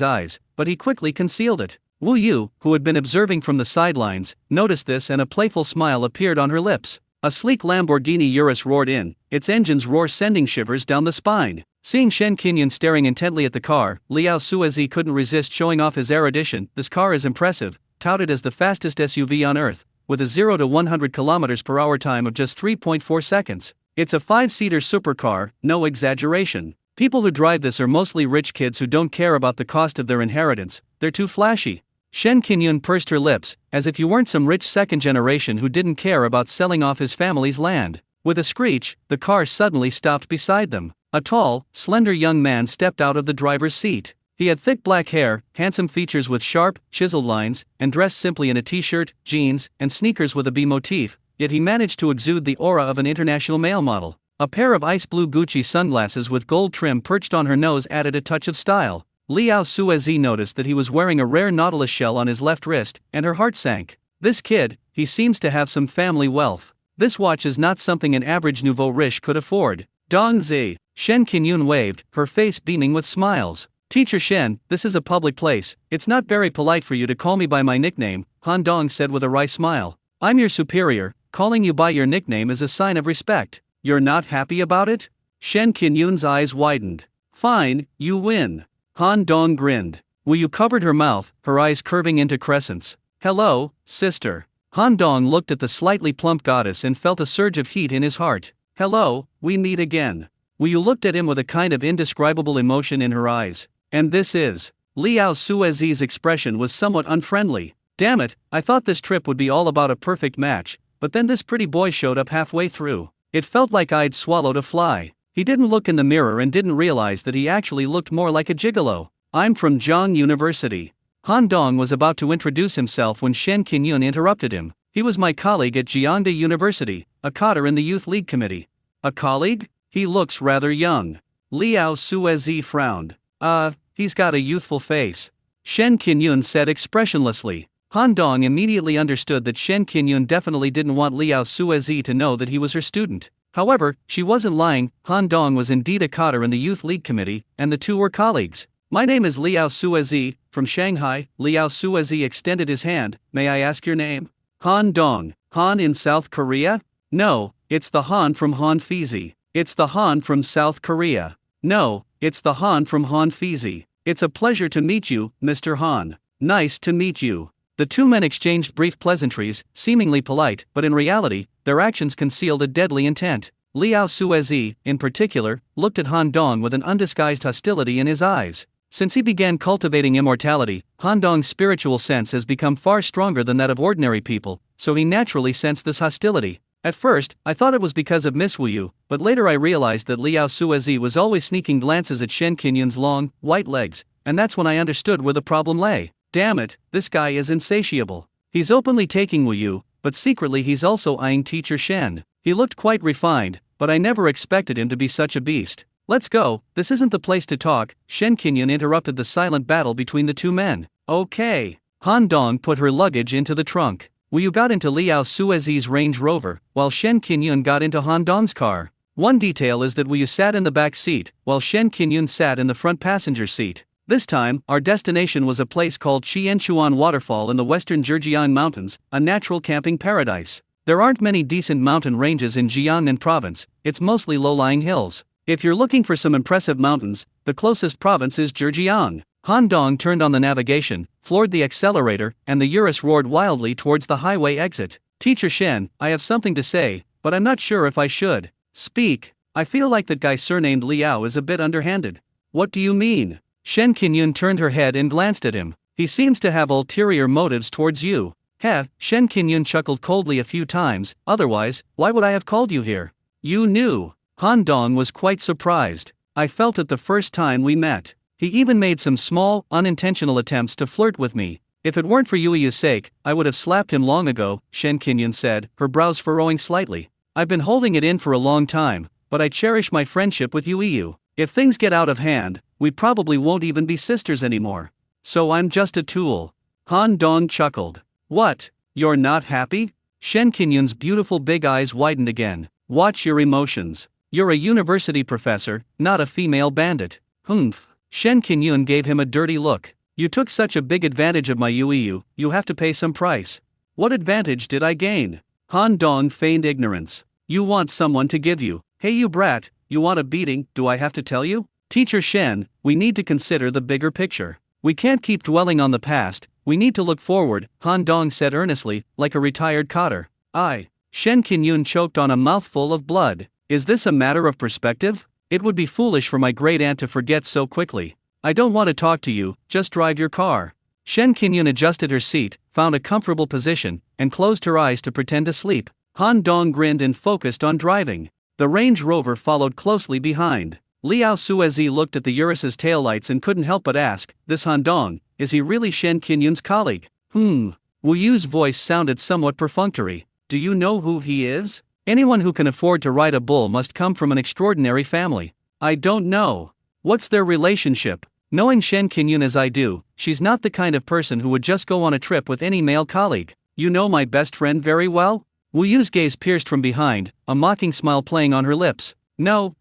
eyes, but he quickly concealed it. Wu Yu, who had been observing from the sidelines, noticed this and a playful smile appeared on her lips. A sleek Lamborghini Urus roared in, its engine's roar sending shivers down the spine. Seeing Shen Qingyun staring intently at the car, Liao Suezi couldn't resist showing off his erudition. This car is impressive, touted as the fastest SUV on Earth, with a 0 to 100 km/h time of just 3.4 seconds. It's a 5-seater supercar, no exaggeration. People who drive this are mostly rich kids who don't care about the cost of their inheritance, they're too flashy. Shen Qingyun pursed her lips, as if you weren't some rich second generation who didn't care about selling off his family's land. With a screech, the car suddenly stopped beside them. A tall, slender young man stepped out of the driver's seat. He had thick black hair, handsome features with sharp, chiseled lines, and dressed simply in a t-shirt, jeans, and sneakers with a bee motif, yet he managed to exude the aura of an international male model. A pair of ice blue Gucci sunglasses with gold trim perched on her nose added a touch of style. Liao Suezi noticed that he was wearing a rare nautilus shell on his left wrist, and her heart sank. This kid, he seems to have some family wealth. This watch is not something an average nouveau riche could afford. Dongzi. Shen Qingyun waved, her face beaming with smiles. Teacher Shen, this is a public place, it's not very polite for you to call me by my nickname, Han Dong said with a wry smile. I'm your superior, calling you by your nickname is a sign of respect. You're not happy about it? Shen Qingyun's eyes widened. Fine, you win. Han Dong grinned. Wu Yu covered her mouth, her eyes curving into crescents. Hello, sister. Han Dong looked at the slightly plump goddess and felt a surge of heat in his heart. Hello, we meet again. Wu Yu looked at him with a kind of indescribable emotion in her eyes. And this is. Liao Suezi's expression was somewhat unfriendly. Damn it, I thought this trip would be all about a perfect match, but then this pretty boy showed up halfway through. It felt like I'd swallowed a fly. He didn't look in the mirror and didn't realize that he actually looked more like a gigolo. I'm from Zhang University. Han Dong was about to introduce himself when Shen Qinyun interrupted him. He was my colleague at Jiangda University, a cadre in the Youth League Committee. A colleague? He looks rather young. Liao Suezi frowned. He's got a youthful face. Shen Qinyun said expressionlessly. Han Dong immediately understood that Shen Qinyun definitely didn't want Liao Suezi to know that he was her student. However, she wasn't lying. Han Dong was indeed a cadre in the Youth League Committee, and the two were colleagues. My name is Liao Suezi, from Shanghai. Liao Suezi extended his hand. May I ask your name? Han Dong. Han in South Korea? No, it's the Han from Han Fizi. It's the Han from South Korea. No, it's the Han from Han Fizi. It's a pleasure to meet you, Mr. Han. Nice to meet you. The two men exchanged brief pleasantries, seemingly polite, but in reality, their actions concealed a deadly intent. Liao Suezi, in particular, looked at Han Dong with an undisguised hostility in his eyes. Since he began cultivating immortality, Han Dong's spiritual sense has become far stronger than that of ordinary people, so he naturally sensed this hostility. At first, I thought it was because of Miss Wu Yu, but later I realized that Liao Suezi was always sneaking glances at Shen Qinyun's long, white legs, and that's when I understood where the problem lay. Damn it, this guy is insatiable. He's openly taking Wu Yu, but secretly he's also eyeing teacher Shen. He looked quite refined, but I never expected him to be such a beast. Let's go, this isn't the place to talk. Shen Qinyun interrupted the silent battle between the two men. Okay. Han Dong put her luggage into the trunk. Wu Yu got into Liao Suezi's Range Rover, while Shen Qinyun got into Han Dong's car. One detail is that Wu Yu sat in the back seat, while Shen Qinyun sat in the front passenger seat. This time, our destination was a place called Qianchuan Waterfall in the western Zhejiang Mountains, a natural camping paradise. There aren't many decent mountain ranges in Jiangnan province, it's mostly low-lying hills. If you're looking for some impressive mountains, the closest province is Zhejiang. Han Dong turned on the navigation, floored the accelerator, and the Urus roared wildly towards the highway exit. Teacher Shen, I have something to say, but I'm not sure if I should. Speak. I feel like that guy surnamed Liao is a bit underhanded. What do you mean? Shen Qinyun turned her head and glanced at him. He seems to have ulterior motives towards you. Heh, Shen Qinyun chuckled coldly a few times. Otherwise, why would I have called you here? You knew. Han Dong was quite surprised. I felt it the first time we met. He even made some small, unintentional attempts to flirt with me. If it weren't for Yui's sake, I would have slapped him long ago, Shen Qinyun said, her brows furrowing slightly. I've been holding it in for a long time, but I cherish my friendship with Yu. If things get out of hand, we probably won't even be sisters anymore. So I'm just a tool. Han Dong chuckled. What? You're not happy? Shen Qinyun's beautiful big eyes widened again. Watch your emotions. You're a university professor, not a female bandit. Humph. Shen Qinyun gave him a dirty look. You took such a big advantage of my Yu, you have to pay some price. What advantage did I gain? Han Dong feigned ignorance. You want someone to give you. Hey you brat, you want a beating, do I have to tell you? Teacher Shen, we need to consider the bigger picture. We can't keep dwelling on the past, we need to look forward, Han Dong said earnestly, like a retired cadre. Shen Qinyun choked on a mouthful of blood. Is this a matter of perspective? It would be foolish for my great aunt to forget so quickly. I don't want to talk to you, just drive your car. Shen Qinyun adjusted her seat, found a comfortable position, and closed her eyes to pretend to sleep. Han Dong grinned and focused on driving. The Range Rover followed closely behind. Liao Suezi looked at the Urus's taillights and couldn't help but ask, this Han Dong, is he really Shen Qinyun's colleague? Wu Yu's voice sounded somewhat perfunctory. Do you know who he is? Anyone who can afford to ride a bull must come from an extraordinary family. I don't know. What's their relationship? Knowing Shen Qinyun as I do, she's not the kind of person who would just go on a trip with any male colleague. You know my best friend very well? Wu Yu's gaze pierced from behind, a mocking smile playing on her lips. No,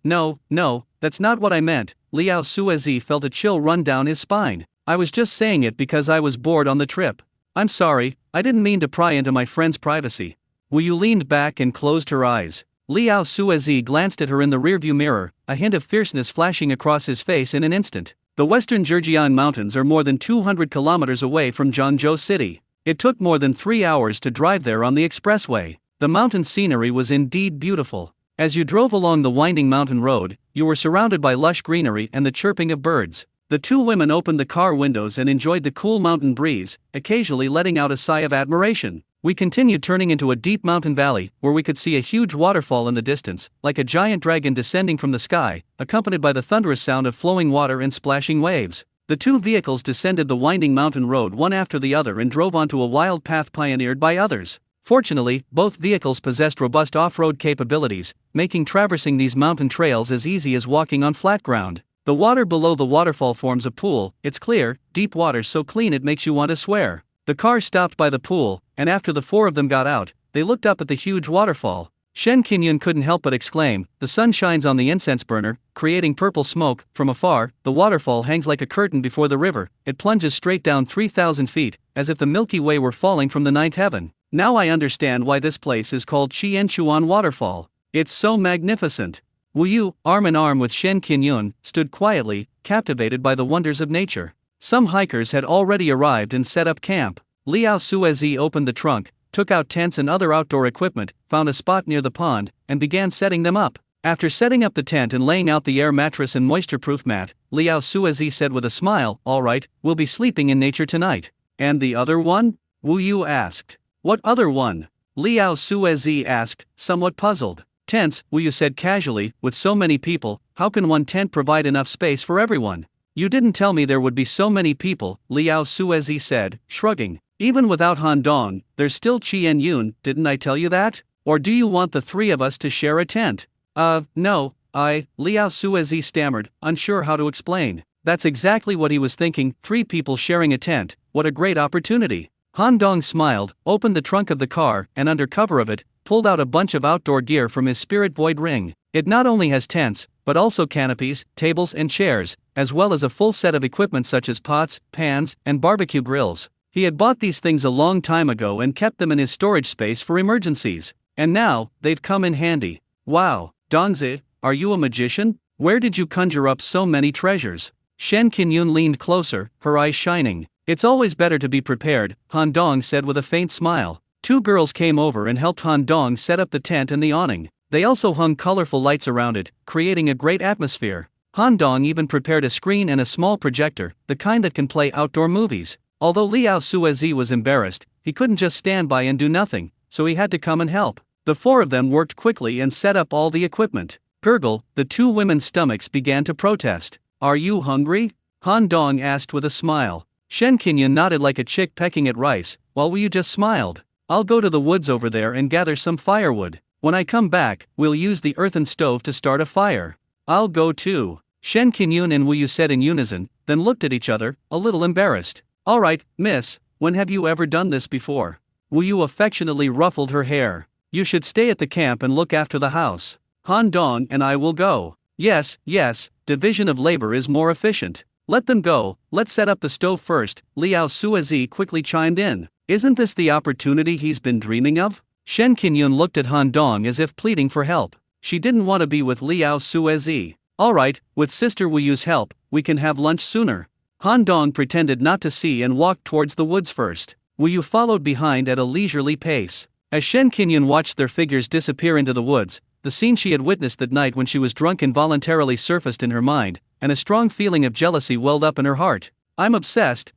that's not what I meant. Liao Suezi felt a chill run down his spine. I was just saying it because I was bored on the trip. I'm sorry, I didn't mean to pry into my friend's privacy. Wu Yu leaned back and closed her eyes. Liao Suezi glanced at her in the rearview mirror, a hint of fierceness flashing across his face in an instant. The western Zhejiang Mountains are more than 200 kilometers away from Zhangzhou City. It took more than 3 hours to drive there on the expressway. The mountain scenery was indeed beautiful. As you drove along the winding mountain road, you were surrounded by lush greenery and the chirping of birds. The two women opened the car windows and enjoyed the cool mountain breeze, occasionally letting out a sigh of admiration. We continued turning into a deep mountain valley, where we could see a huge waterfall in the distance, like a giant dragon descending from the sky, accompanied by the thunderous sound of flowing water and splashing waves. The two vehicles descended the winding mountain road one after the other and drove onto a wild path pioneered by others. Fortunately, both vehicles possessed robust off-road capabilities, making traversing these mountain trails as easy as walking on flat ground. The water below the waterfall forms a pool. It's clear, deep water so clean it makes you want to swear. The car stopped by the pool, and after the four of them got out, they looked up at the huge waterfall. Shen Qingyun couldn't help but exclaim, "The sun shines on the incense burner, creating purple smoke." From afar, the waterfall hangs like a curtain before the river. It plunges straight down 3,000 feet, as if the Milky Way were falling from the ninth heaven. Now I understand why this place is called Qianchuan Waterfall. It's so magnificent. Wu Yu, arm in arm with Shen Qingyun, stood quietly, captivated by the wonders of nature. Some hikers had already arrived and set up camp. Liao Suezi opened the trunk, took out tents and other outdoor equipment, found a spot near the pond, and began setting them up. After setting up the tent and laying out the air mattress and moisture-proof mat, Liao Suezi said with a smile, "All right, we'll be sleeping in nature tonight." "And the other one?" Wu Yu asked. "What other one?" Liao Suezi asked, somewhat puzzled. "Tents," Wu Yu said casually. "With so many people, how can one tent provide enough space for everyone?" "You didn't tell me there would be so many people," Liao Suezi said, shrugging. "Even without Han Dong, there's still Qian Yun, didn't I tell you that? Or do you want the three of us to share a tent?" No, Liao Suezi stammered, unsure how to explain. That's exactly what he was thinking, 3 people sharing a tent, what a great opportunity. Han Dong smiled, opened the trunk of the car, and under cover of it, pulled out a bunch of outdoor gear from his spirit void ring. It not only has tents, but also canopies, tables and chairs, as well as a full set of equipment such as pots, pans, and barbecue grills. He had bought these things a long time ago and kept them in his storage space for emergencies. And now, they've come in handy. Wow, Dongzi, are you a magician? Where did you conjure up so many treasures? Shen Qingyun leaned closer, her eyes shining. "It's always better to be prepared," Han Dong said with a faint smile. 2 girls came over and helped Han Dong set up the tent and the awning. They also hung colorful lights around it, creating a great atmosphere. Han Dong even prepared a screen and a small projector, the kind that can play outdoor movies. Although Liao Suezi was embarrassed, he couldn't just stand by and do nothing, so he had to come and help. The 4 of them worked quickly and set up all the equipment. Gurgle, the 2 women's stomachs began to protest. "Are you hungry?" Han Dong asked with a smile. Shen Qingyun nodded like a chick pecking at rice, while Wu Yu just smiled. "I'll go to the woods over there and gather some firewood. When I come back, we'll use the earthen stove to start a fire." "I'll go too," Shen Qingyun and Wu Yu said in unison, then looked at each other, a little embarrassed. "All right, miss, when have you ever done this before?" Wu Yu affectionately ruffled her hair. "You should stay at the camp and look after the house. Han Dong and I will go." Yes, division of labor is more efficient. "Let them go, let's set up the stove first," Liao Suezi quickly chimed in. "Isn't this the opportunity he's been dreaming of?" Shen Qingyun looked at Han Dong as if pleading for help. She didn't want to be with Liao Suezi. "All right, with Sister Wu Yu's help, we can have lunch sooner." Han Dong pretended not to see and walked towards the woods first. Wu Yu followed behind at a leisurely pace. As Shen Qingyun watched their figures disappear into the woods, the scene she had witnessed that night when she was drunk involuntarily surfaced in her mind, and a strong feeling of jealousy welled up in her heart. I'm obsessed.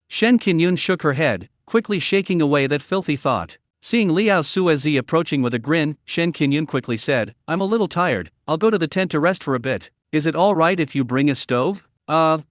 Shen Qingyun shook her head, quickly shaking away that filthy thought. Seeing Liao Suezi approaching with a grin, Shen Qingyun quickly said, "I'm a little tired, I'll go to the tent to rest for a bit. Is it all right if you bring a stove?"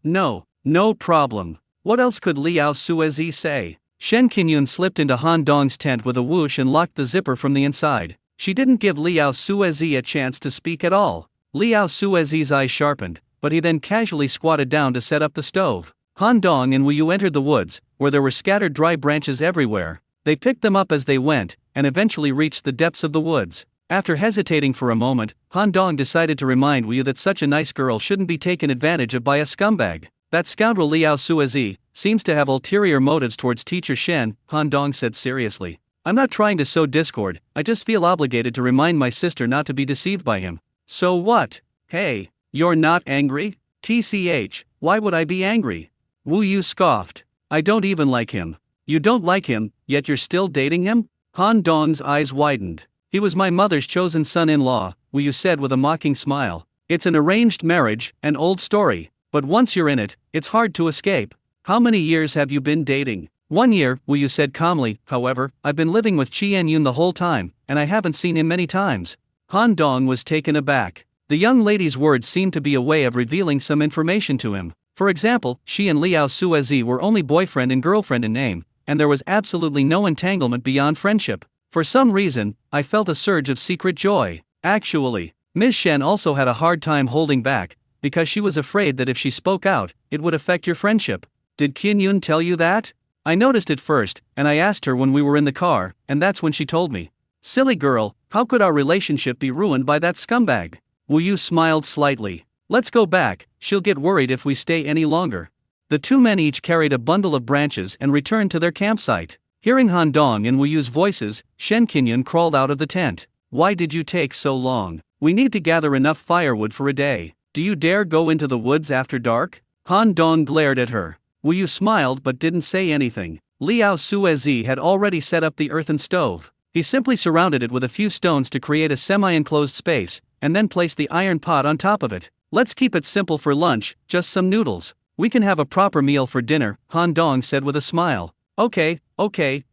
No problem." What else could Liao Suezi say? Shen Qingyun slipped into Han Dong's tent with a whoosh and locked the zipper from the inside. She didn't give Liao Suezi a chance to speak at all. Liao Suezi's eyes sharpened, but he then casually squatted down to set up the stove. Han Dong and Wu Yu entered the woods, where there were scattered dry branches everywhere. They picked them up as they went, and eventually reached the depths of the woods. After hesitating for a moment, Han Dong decided to remind Wu Yu that such a nice girl shouldn't be taken advantage of by a scumbag. "That scoundrel Liao Suezi seems to have ulterior motives towards teacher Shen," Han Dong said seriously. I'm not trying to sow discord, I just feel obligated to remind my sister not to be deceived by him. So what? Hey, you're not angry? TCH, why would I be angry? Wu Yu scoffed. I don't even like him. You don't like him, yet you're still dating him? Han Dong's eyes widened. He was my mother's chosen son-in-law, Wu Yu said with a mocking smile. It's an arranged marriage, an old story, but once you're in it, it's hard to escape. How many years have you been dating? 1 year, Wu Yu said calmly. However, I've been living with Qian Yun the whole time, and I haven't seen him many times. Han Dong was taken aback. The young lady's words seemed to be a way of revealing some information to him. For example, she and Liao Suezi were only boyfriend and girlfriend in name, and there was absolutely no entanglement beyond friendship. For some reason, I felt a surge of secret joy. Actually, Ms. Shen also had a hard time holding back, because she was afraid that if she spoke out, it would affect your friendship. Did Qian Yun tell you that? I noticed it first, and I asked her when we were in the car, and that's when she told me. Silly girl, how could our relationship be ruined by that scumbag? Wu Yu smiled slightly. Let's go back, she'll get worried if we stay any longer. The two men each carried a bundle of branches and returned to their campsite. Hearing Han Dong and Wu Yu's voices, Shen Qingyun crawled out of the tent. Why did you take so long? We need to gather enough firewood for a day. Do you dare go into the woods after dark? Han Dong glared at her. Wu Yu smiled but didn't say anything. Liao Suezi had already set up the earthen stove. He simply surrounded it with a few stones to create a semi-enclosed space, and then placed the iron pot on top of it. Let's keep it simple for lunch, just some noodles. We can have a proper meal for dinner, Han Dong said with a smile. Okay,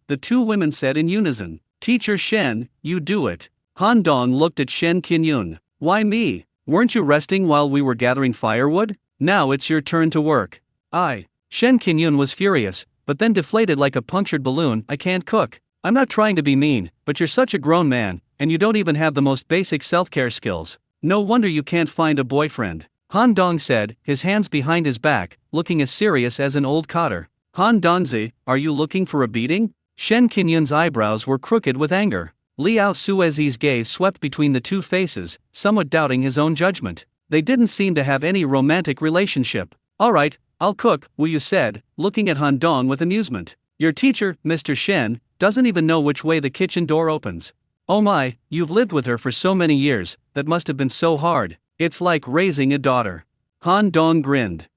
the two women said in unison. Teacher Shen, you do it. Han Dong looked at Shen Qinyun. Why me? Weren't you resting while we were gathering firewood? Now it's your turn to work. Shen Qinyun was furious, but then deflated like a punctured balloon. I can't cook. I'm not trying to be mean, but you're such a grown man, and you don't even have the most basic self-care skills. No wonder you can't find a boyfriend. Han Dong said, his hands behind his back, looking as serious as an old cotter. Han Dongzi, are you looking for a beating? Shen Qinyun's eyebrows were crooked with anger. Liao Suezi's gaze swept between the two faces, somewhat doubting his own judgment. They didn't seem to have any romantic relationship. Alright, I'll cook, Wu Yu said, looking at Han Dong with amusement. Your teacher, Mr. Shen, doesn't even know which way the kitchen door opens. Oh my, you've lived with her for so many years, that must have been so hard. It's like raising a daughter. Han Dong grinned.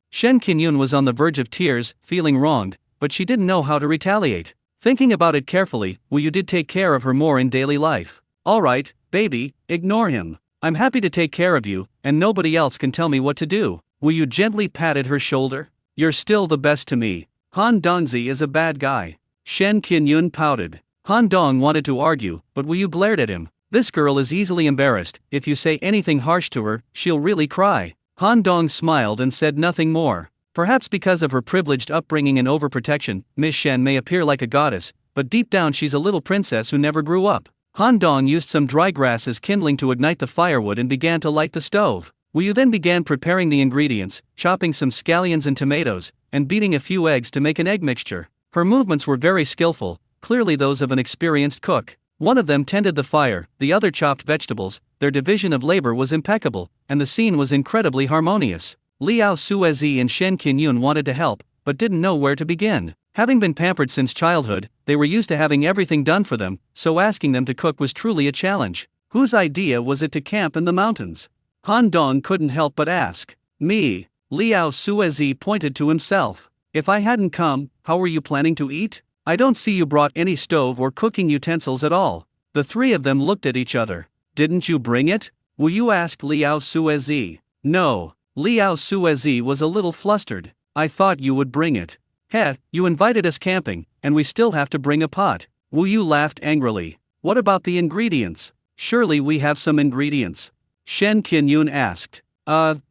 Shen Qinyun was on the verge of tears, feeling wronged, but she didn't know how to retaliate. Thinking about it carefully, Wu Yu did take care of her more in daily life. Alright, baby, ignore him. I'm happy to take care of you, and nobody else can tell me what to do. Wu Yu gently patted her shoulder. You're still the best to me. Han Dongzi is a bad guy. Shen Qinyun pouted. Han Dong wanted to argue, but Wu Yu glared at him. This girl is easily embarrassed. If you say anything harsh to her, she'll really cry. Han Dong smiled and said nothing more. Perhaps because of her privileged upbringing and overprotection, Miss Shen may appear like a goddess, but deep down she's a little princess who never grew up. Han Dong used some dry grass as kindling to ignite the firewood and began to light the stove. Wu Yu then began preparing the ingredients, chopping some scallions and tomatoes, and beating a few eggs to make an egg mixture. Her movements were very skillful, clearly those of an experienced cook. One of them tended the fire, the other chopped vegetables. Their division of labor was impeccable, and the scene was incredibly harmonious. Liao Suezi and Shen Qinyun wanted to help, but didn't know where to begin. Having been pampered since childhood, they were used to having everything done for them, so asking them to cook was truly a challenge. Whose idea was it to camp in the mountains? Han Dong couldn't help but ask. Me. Liao Suezi pointed to himself. If I hadn't come, how were you planning to eat? I don't see you brought any stove or cooking utensils at all. The three of them looked at each other. Didn't you bring it? Wu Yu asked Liao Suezi. No. Liao Suezi was a little flustered. I thought you would bring it. You invited us camping, and we still have to bring a pot. Wu Yu laughed angrily. What about the ingredients? Surely we have some ingredients. Shen Qinyun asked.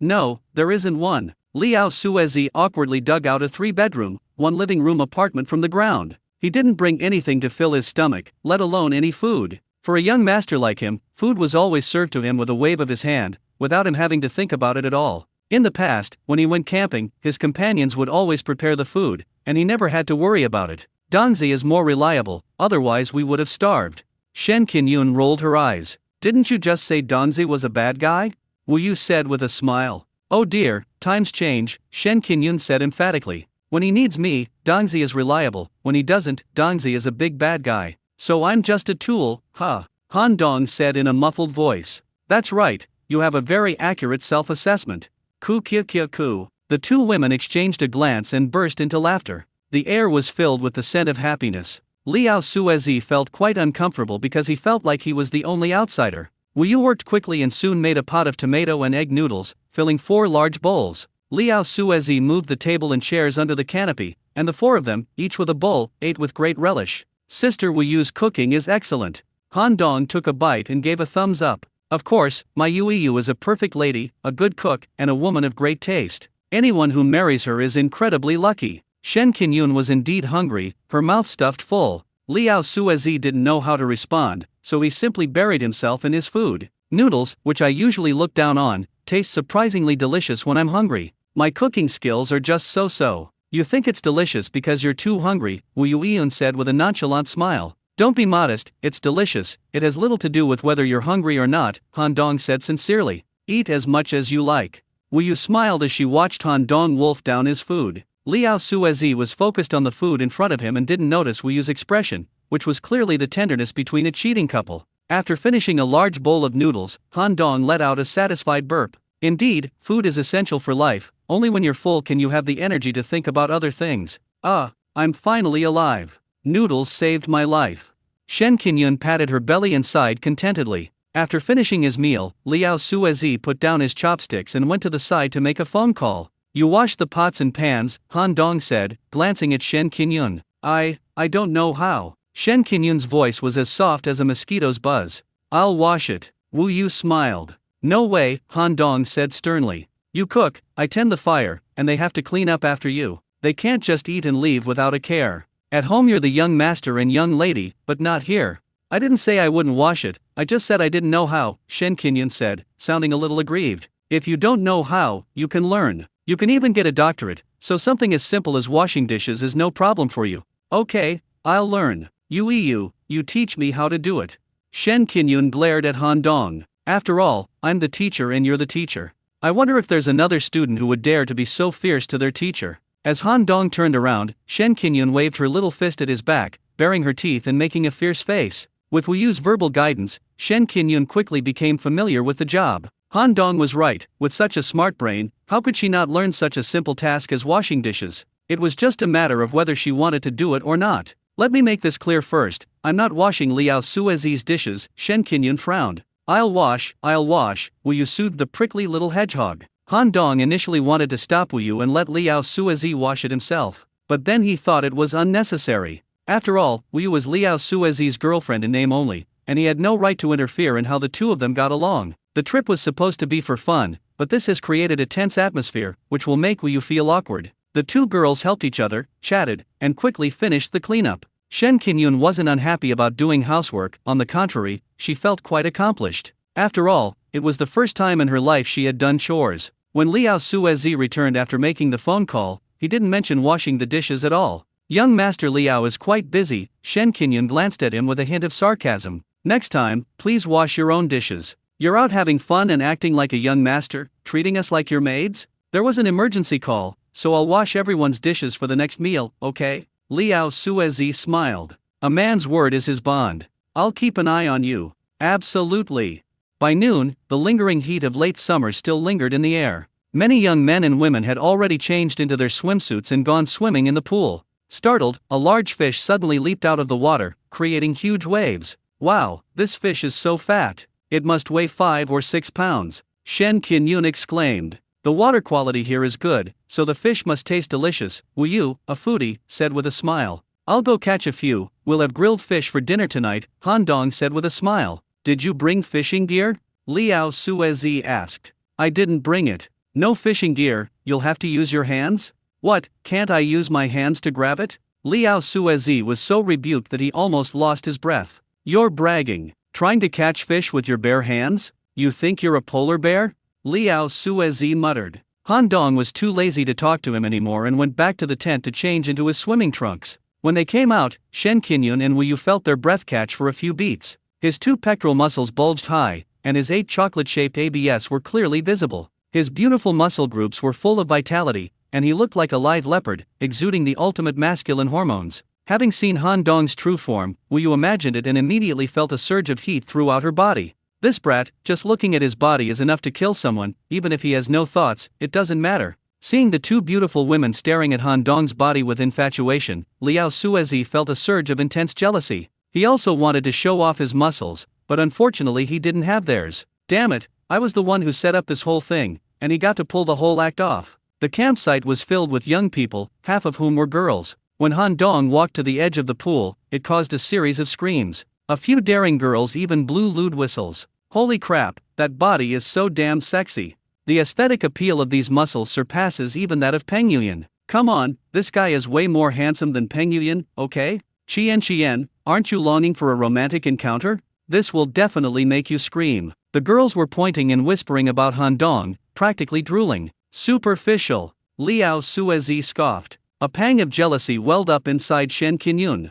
No, there isn't one. Liao Suezi awkwardly dug out a 3-bedroom, 1 living room apartment from the ground. He didn't bring anything to fill his stomach, let alone any food. For a young master like him, food was always served to him with a wave of his hand, without him having to think about it at all. In the past, when he went camping, his companions would always prepare the food, and he never had to worry about it. Dongzi is more reliable, otherwise we would have starved. Shen Qinyun rolled her eyes. Didn't you just say Dongzi was a bad guy? Wu Yu said with a smile. Oh dear, times change, Shen Qinyun said emphatically. When he needs me, Dongzi is reliable, when he doesn't, Dongzi is a big bad guy. So I'm just a tool, huh? Han Dong said in a muffled voice. That's right, you have a very accurate self-assessment. Ku kia kia ku. The two women exchanged a glance and burst into laughter. The air was filled with the scent of happiness. Liao Suezi felt quite uncomfortable because he felt like he was the only outsider. Wu Yu worked quickly and soon made a pot of tomato and egg noodles, filling 4 large bowls. Liao Suezi moved the table and chairs under the canopy, and the 4 of them, each with a bowl, ate with great relish. Sister Wu Yu's cooking is excellent. Han Dong took a bite and gave a thumbs up. Of course, my Yu is a perfect lady, a good cook, and a woman of great taste. Anyone who marries her is incredibly lucky. Shen Qinyun was indeed hungry, her mouth stuffed full. Liao Suezi didn't know how to respond, so he simply buried himself in his food. Noodles, which I usually look down on, taste surprisingly delicious when I'm hungry. My cooking skills are just so-so. You think it's delicious because you're too hungry, Wu Yuiyun said with a nonchalant smile. Don't be modest, it's delicious, it has little to do with whether you're hungry or not, Han Dong said sincerely. Eat as much as you like. Wu Yu smiled as she watched Han Dong wolf down his food. Liao Suezi was focused on the food in front of him and didn't notice Wu Yu's expression, which was clearly the tenderness between a cheating couple. After finishing a large bowl of noodles, Han Dong let out a satisfied burp. Indeed, food is essential for life, only when you're full can you have the energy to think about other things. I'm finally alive. Noodles saved my life. Shen Qinyun patted her belly and sighed contentedly. After finishing his meal, Liao Suezi put down his chopsticks and went to the side to make a phone call. You wash the pots and pans, Han Dong said, glancing at Shen Qinyun. I don't know how. Shen Qinyun's voice was as soft as a mosquito's buzz. I'll wash it. Wu Yu smiled. No way, Han Dong said sternly. You cook, I tend the fire, and they have to clean up after you. They can't just eat and leave without a care. At home you're the young master and young lady, but not here. I didn't say I wouldn't wash it, I just said I didn't know how, Shen Qinyun said, sounding a little aggrieved. If you don't know how, you can learn. You can even get a doctorate, so something as simple as washing dishes is no problem for you. Okay, I'll learn. You teach me how to do it. Shen Qinyun glared at Han Dong. After all, I'm the teacher and you're the teacher. I wonder if there's another student who would dare to be so fierce to their teacher. As Han Dong turned around, Shen Qinyun waved her little fist at his back, baring her teeth and making a fierce face. With Wu Yu's verbal guidance, Shen Qinyun quickly became familiar with the job. Han Dong was right, with such a smart brain, how could she not learn such a simple task as washing dishes? It was just a matter of whether she wanted to do it or not. Let me make this clear first, I'm not washing Liao Suezi's dishes, Shen Qinyun frowned. I'll wash, Wu Yu soothed the prickly little hedgehog. Han Dong initially wanted to stop Wu Yu and let Liao Suezi wash it himself, but then he thought it was unnecessary. After all, Wu Yu was Liao Suezi's girlfriend in name only, and he had no right to interfere in how the two of them got along. The trip was supposed to be for fun, but this has created a tense atmosphere, which will make Wu Yu feel awkward. The two girls helped each other, chatted, and quickly finished the cleanup. Shen Qinyun wasn't unhappy about doing housework, on the contrary, she felt quite accomplished. After all, it was the first time in her life she had done chores. When Liao Suezi returned after making the phone call, he didn't mention washing the dishes at all. Young Master Liao is quite busy, Shen Qinyun glanced at him with a hint of sarcasm. Next time, please wash your own dishes. You're out having fun and acting like a young master, treating us like your maids? There was an emergency call, so I'll wash everyone's dishes for the next meal, okay? Liao Suezi smiled. A man's word is his bond. I'll keep an eye on you. Absolutely. By noon, the lingering heat of late summer still lingered in the air. Many young men and women had already changed into their swimsuits and gone swimming in the pool. Startled, a large fish suddenly leaped out of the water, creating huge waves. Wow, this fish is so fat. It must weigh 5 or 6 pounds. Shen Qinyun exclaimed. The water quality here is good, so the fish must taste delicious, Wu Yu, a foodie, said with a smile. I'll go catch a few, we'll have grilled fish for dinner tonight, Han Dong said with a smile. Did you bring fishing gear? Liao Suezi asked. I didn't bring it. No fishing gear, you'll have to use your hands? What, can't I use my hands to grab it? Liao Suezi was so rebuked that he almost lost his breath. You're bragging. Trying to catch fish with your bare hands? You think you're a polar bear? Liao Suezi muttered. Han Dong was too lazy to talk to him anymore and went back to the tent to change into his swimming trunks. When they came out, Shen Qinyun and Wu Yu felt their breath catch for a few beats. His 2 pectoral muscles bulged high, and his 8 chocolate-shaped abs were clearly visible. His beautiful muscle groups were full of vitality, and he looked like a lithe leopard, exuding the ultimate masculine hormones. Having seen Han Dong's true form, Wu Yu imagined it and immediately felt a surge of heat throughout her body. This brat, just looking at his body is enough to kill someone, even if he has no thoughts, it doesn't matter. Seeing the two beautiful women staring at Han Dong's body with infatuation, Liao Suezi felt a surge of intense jealousy. He also wanted to show off his muscles, but unfortunately he didn't have theirs. Damn it, I was the one who set up this whole thing, and he got to pull the whole act off. The campsite was filled with young people, half of whom were girls. When Han Dong walked to the edge of the pool, it caused a series of screams. A few daring girls even blew lewd whistles. Holy crap, that body is so damn sexy. The aesthetic appeal of these muscles surpasses even that of Peng Yuyan. Come on, this guy is way more handsome than Peng Yuyan, okay? Chien, aren't you longing for a romantic encounter? This will definitely make you scream. The girls were pointing and whispering about Han Dong, practically drooling. Superficial. Liao Suezi scoffed. A pang of jealousy welled up inside Shen Qinyun.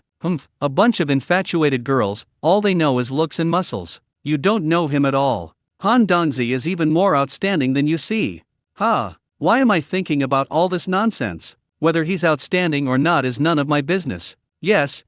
A bunch of infatuated girls, all they know is looks and muscles. You don't know him at all. Han Dongzi is even more outstanding than you see. Why am I thinking about all this nonsense? Whether he's outstanding or not is none of my business. Yes,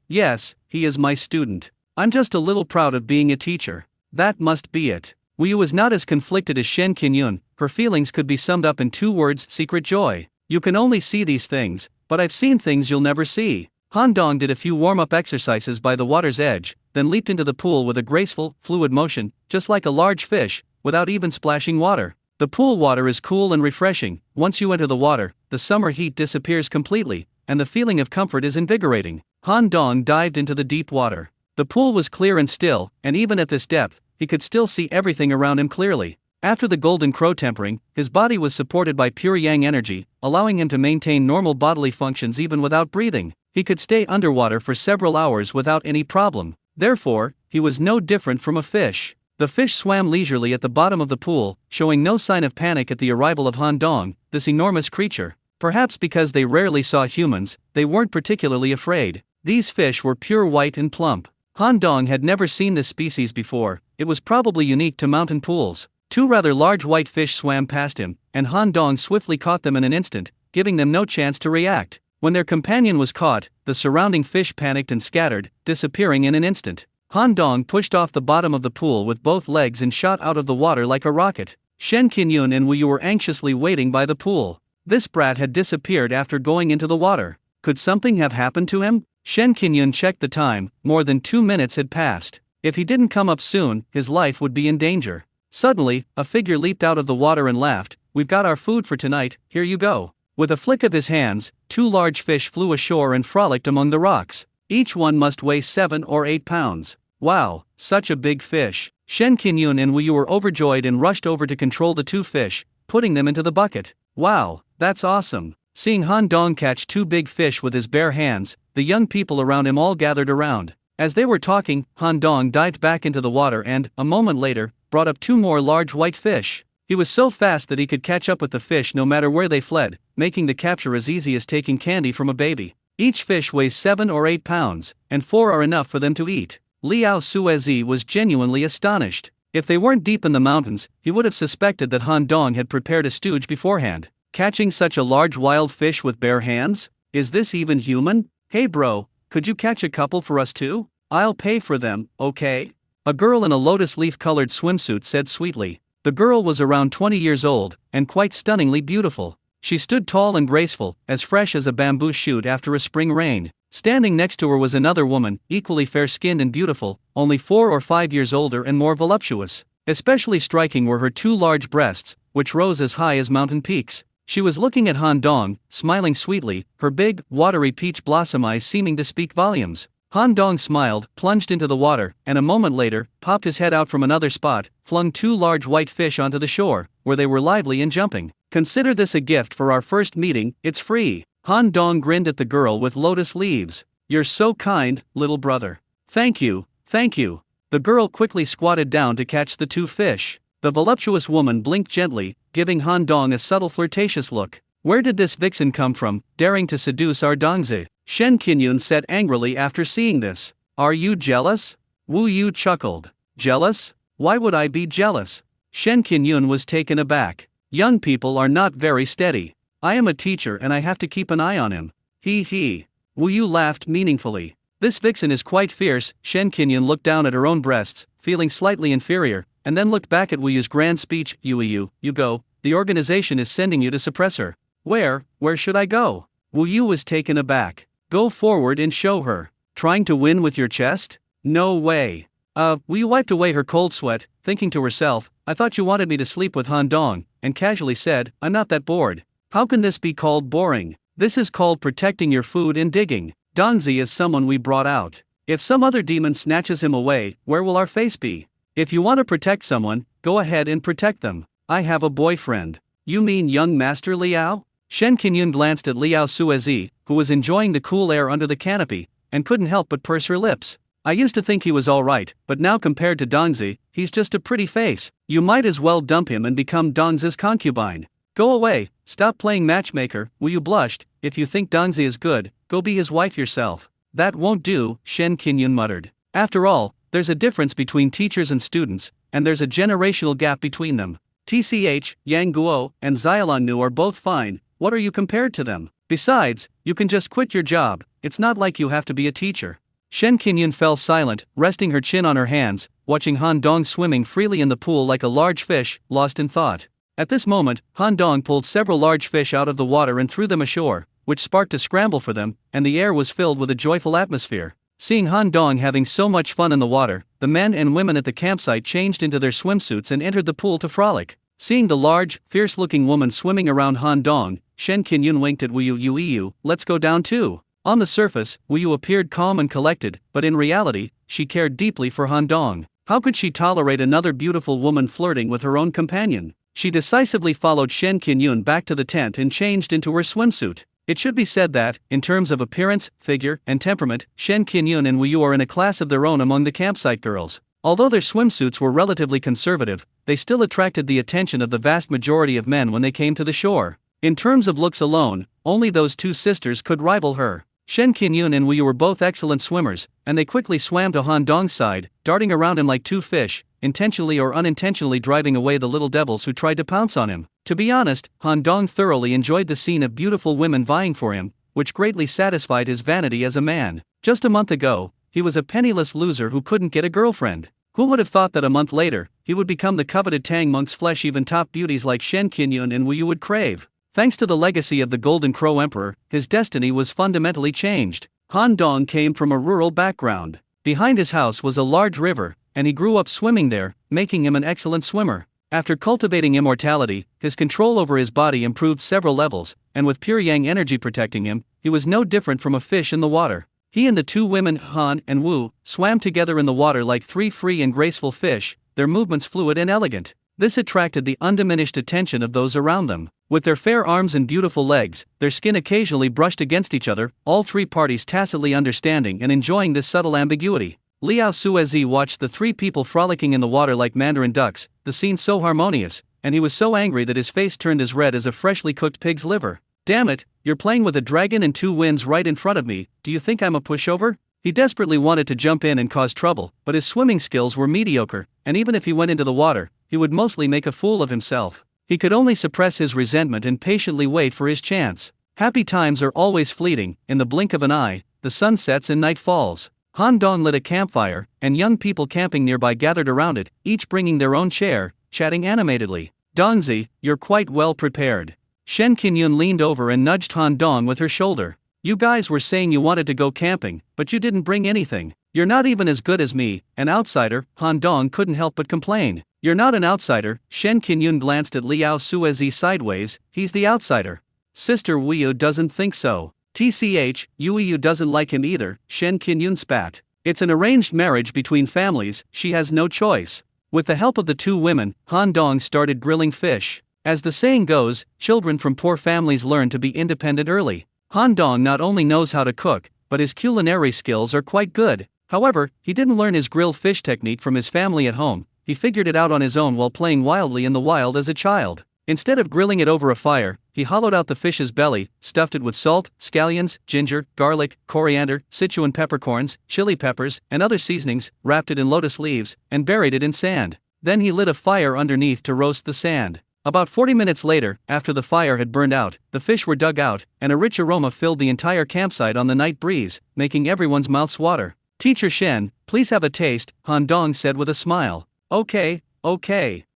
he is my student. I'm just a little proud of being a teacher. That must be it. Wu Yu is not as conflicted as Shen Qinyun. Her feelings could be summed up in 2 words: secret joy. You can only see these things, but I've seen things you'll never see. Han Dong did a few warm-up exercises by the water's edge, then leaped into the pool with a graceful, fluid motion, just like a large fish, without even splashing water. The pool water is cool and refreshing. Once you enter the water, the summer heat disappears completely, and the feeling of comfort is invigorating. Han Dong dived into the deep water. The pool was clear and still, and even at this depth, he could still see everything around him clearly. After the golden crow tempering, his body was supported by pure yang energy, allowing him to maintain normal bodily functions even without breathing. He could stay underwater for several hours without any problem. Therefore, he was no different from a fish. The fish swam leisurely at the bottom of the pool, showing no sign of panic at the arrival of Han Dong, this enormous creature. Perhaps because they rarely saw humans, they weren't particularly afraid. These fish were pure white and plump. Han Dong had never seen this species before. It was probably unique to mountain pools. 2 rather large white fish swam past him, and Han Dong swiftly caught them in an instant, giving them no chance to react. When their companion was caught, the surrounding fish panicked and scattered, disappearing in an instant. Han Dong pushed off the bottom of the pool with both legs and shot out of the water like a rocket. Shen Qinyun and Wu Yu were anxiously waiting by the pool. This brat had disappeared after going into the water. Could something have happened to him? Shen Qinyun checked the time. More than 2 minutes had passed. If he didn't come up soon, his life would be in danger. Suddenly, a figure leaped out of the water and laughed. We've got our food for tonight, here you go. With a flick of his hands, 2 large fish flew ashore and frolicked among the rocks. Each one must weigh 7 or 8 pounds. Wow, such a big fish. Shen Qinyun and Wu Yu were overjoyed and rushed over to control the 2 fish, putting them into the bucket. Wow, that's awesome. Seeing Han Dong catch 2 big fish with his bare hands, the young people around him all gathered around. As they were talking, Han Dong dived back into the water and, a moment later, brought up 2 more large white fish. He was so fast that he could catch up with the fish no matter where they fled, making the capture as easy as taking candy from a baby. Each fish weighs 7 or 8 pounds, and 4 are enough for them to eat. Liao Suezi was genuinely astonished. If they weren't deep in the mountains, he would have suspected that Han Dong had prepared a stooge beforehand. Catching such a large wild fish with bare hands? Is this even human? Hey bro, could you catch a couple for us too? I'll pay for them, okay? A girl in a lotus leaf-colored swimsuit said sweetly. The girl was around 20 years old, and quite stunningly beautiful. She stood tall and graceful, as fresh as a bamboo shoot after a spring rain. Standing next to her was another woman, equally fair-skinned and beautiful, only 4 or 5 years older and more voluptuous. Especially striking were her 2 large breasts, which rose as high as mountain peaks. She was looking at Han Dong, smiling sweetly, her big, watery peach blossom eyes seeming to speak volumes. Han Dong smiled, plunged into the water, and a moment later, popped his head out from another spot, flung 2 large white fish onto the shore, where they were lively and jumping. Consider this a gift for our first meeting, it's free. Han Dong grinned at the girl with lotus leaves. You're so kind, little brother. Thank you, thank you. The girl quickly squatted down to catch the 2 fish. The voluptuous woman blinked gently, giving Han Dong a subtle flirtatious look. Where did this vixen come from, daring to seduce our Dongzi? Shen Qinyun said angrily after seeing this. Are you jealous? Wu Yu chuckled. Jealous? Why would I be jealous? Shen Qinyun was taken aback. Young people are not very steady. I am a teacher and I have to keep an eye on him. He. Wu Yu laughed meaningfully. This vixen is quite fierce. Shen Qingyun looked down at her own breasts, feeling slightly inferior, and then looked back at Wu Yu's grand speech. You go, the organization is sending you to suppress her. Where should I go? Wu Yu was taken aback. Go forward and show her. Trying to win with your chest? No way. Wu Yu wiped away her cold sweat, thinking to herself, I thought you wanted me to sleep with Han Dong, and casually said, I'm not that bored. How can this be called boring? This is called protecting your food and digging. Dongzi is someone we brought out. If some other demon snatches him away, where will our face be? If you want to protect someone, go ahead and protect them. I have a boyfriend. You mean young Master Liao? Shen Qingyun glanced at Liao Suezi, who was enjoying the cool air under the canopy, and couldn't help but purse her lips. I used to think he was alright, but now compared to Dongzi, he's just a pretty face. You might as well dump him and become Dongzi's concubine. Go away, stop playing matchmaker. Wu Yu blushed. If you think Dongzi is good, go be his wife yourself. That won't do, Shen Qingyun muttered. After all, there's a difference between teachers and students, and there's a generational gap between them. TCH, Yang Guo, and Xiaolongnu are both fine, what are you compared to them? Besides, you can just quit your job, it's not like you have to be a teacher. Shen Qingyun fell silent, resting her chin on her hands, watching Han Dong swimming freely in the pool like a large fish, lost in thought. At this moment, Han Dong pulled several large fish out of the water and threw them ashore, which sparked a scramble for them, and the air was filled with a joyful atmosphere. Seeing Han Dong having so much fun in the water, the men and women at the campsite changed into their swimsuits and entered the pool to frolic. Seeing the large, fierce-looking woman swimming around Han Dong, Shen Qingyun winked at Wu Yu. Let's go down too. On the surface, Wu Yu appeared calm and collected, but in reality, she cared deeply for Han Dong. How could she tolerate another beautiful woman flirting with her own companion? She decisively followed Shen Qingyun back to the tent and changed into her swimsuit. It should be said that, in terms of appearance, figure, and temperament, Shen Qingyun and Wu Yu are in a class of their own among the campsite girls. Although their swimsuits were relatively conservative, they still attracted the attention of the vast majority of men when they came to the shore. In terms of looks alone, only those two sisters could rival her. Shen Qingyun and Wu Yu were both excellent swimmers, and they quickly swam to Han Dong's side, darting around him like two fish, intentionally or unintentionally driving away the little devils who tried to pounce on him. To be honest, Han Dong thoroughly enjoyed the scene of beautiful women vying for him, which greatly satisfied his vanity as a man. Just a month ago, he was a penniless loser who couldn't get a girlfriend. Who would have thought that a month later, he would become the coveted Tang monk's flesh even top beauties like Shen Qingyun and Wu Yu would crave? Thanks to the legacy of the Golden Crow Emperor, his destiny was fundamentally changed. Han Dong came from a rural background. Behind his house was a large river, and he grew up swimming there, making him an excellent swimmer. After cultivating immortality, his control over his body improved several levels, and with pure yang energy protecting him, he was no different from a fish in the water. He and the two women, Han and Wu, swam together in the water like three free and graceful fish, their movements fluid and elegant. This attracted the undiminished attention of those around them. With their fair arms and beautiful legs, their skin occasionally brushed against each other, all three parties tacitly understanding and enjoying this subtle ambiguity. Liao Suezi watched the three people frolicking in the water like mandarin ducks, the scene so harmonious, and he was so angry that his face turned as red as a freshly cooked pig's liver. Damn it, you're playing with a dragon and two winds right in front of me, do you think I'm a pushover? He desperately wanted to jump in and cause trouble, but his swimming skills were mediocre, and even if he went into the water, he would mostly make a fool of himself. He could only suppress his resentment and patiently wait for his chance. Happy times are always fleeting, in the blink of an eye, the sun sets and night falls. Han Dong lit a campfire, and young people camping nearby gathered around it, each bringing their own chair, chatting animatedly. Dongzi, you're quite well prepared. Shen Qingyun leaned over and nudged Han Dong with her shoulder. You guys were saying you wanted to go camping, but you didn't bring anything. You're not even as good as me, an outsider, Han Dong couldn't help but complain. You're not an outsider, Shen Qingyun glanced at Liao Suezi sideways, he's the outsider. Sister Wu Yu doesn't think so. TCH, Wu Yu doesn't like him either, Shen Qingyun spat. It's an arranged marriage between families, she has no choice. With the help of the two women, Han Dong started grilling fish. As the saying goes, children from poor families learn to be independent early. Han Dong not only knows how to cook, but his culinary skills are quite good. However, he didn't learn his grilled fish technique from his family at home, he figured it out on his own while playing wildly in the wild as a child. Instead of grilling it over a fire, he hollowed out the fish's belly, stuffed it with salt, scallions, ginger, garlic, coriander, Sichuan peppercorns, chili peppers, and other seasonings, wrapped it in lotus leaves, and buried it in sand. Then he lit a fire underneath to roast the sand. About 40 minutes later, after the fire had burned out, the fish were dug out, and a rich aroma filled the entire campsite on the night breeze, making everyone's mouths water. Teacher Shen, please have a taste, Han Dong said with a smile. Okay.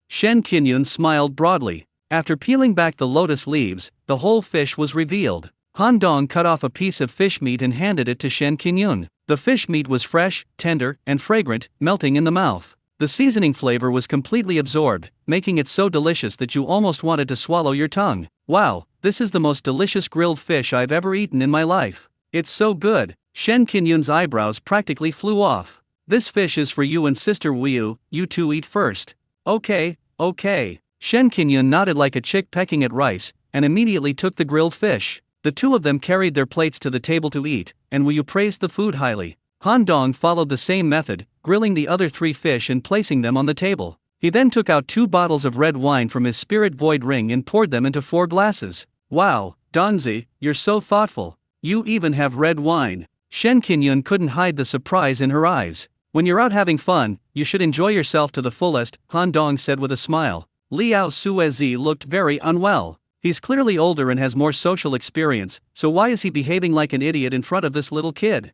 Shen Qinyun smiled broadly. After peeling back the lotus leaves, the whole fish was revealed. Han Dong cut off a piece of fish meat and handed it to Shen Qinyun. The fish meat was fresh, tender, and fragrant, melting in the mouth. The seasoning flavor was completely absorbed, making it so delicious that you almost wanted to swallow your tongue. Wow, this is the most delicious grilled fish I've ever eaten in my life. It's so good. Shen Qinyun's eyebrows practically flew off. This fish is for you and Sister Wu, you two eat first. Okay. Shen Qinyun nodded like a chick pecking at rice, and immediately took the grilled fish. The two of them carried their plates to the table to eat, and Wu praised the food highly. Han Dong followed the same method, grilling the other 3 fish and placing them on the table. He then took out 2 bottles of red wine from his spirit void ring and poured them into 4 glasses. Wow, Dongzi, you're so thoughtful. You even have red wine. Shen Qinyun couldn't hide the surprise in her eyes. When you're out having fun, you should enjoy yourself to the fullest, Han Dong said with a smile. Liao Suezi looked very unwell. He's clearly older and has more social experience, so why is he behaving like an idiot in front of this little kid?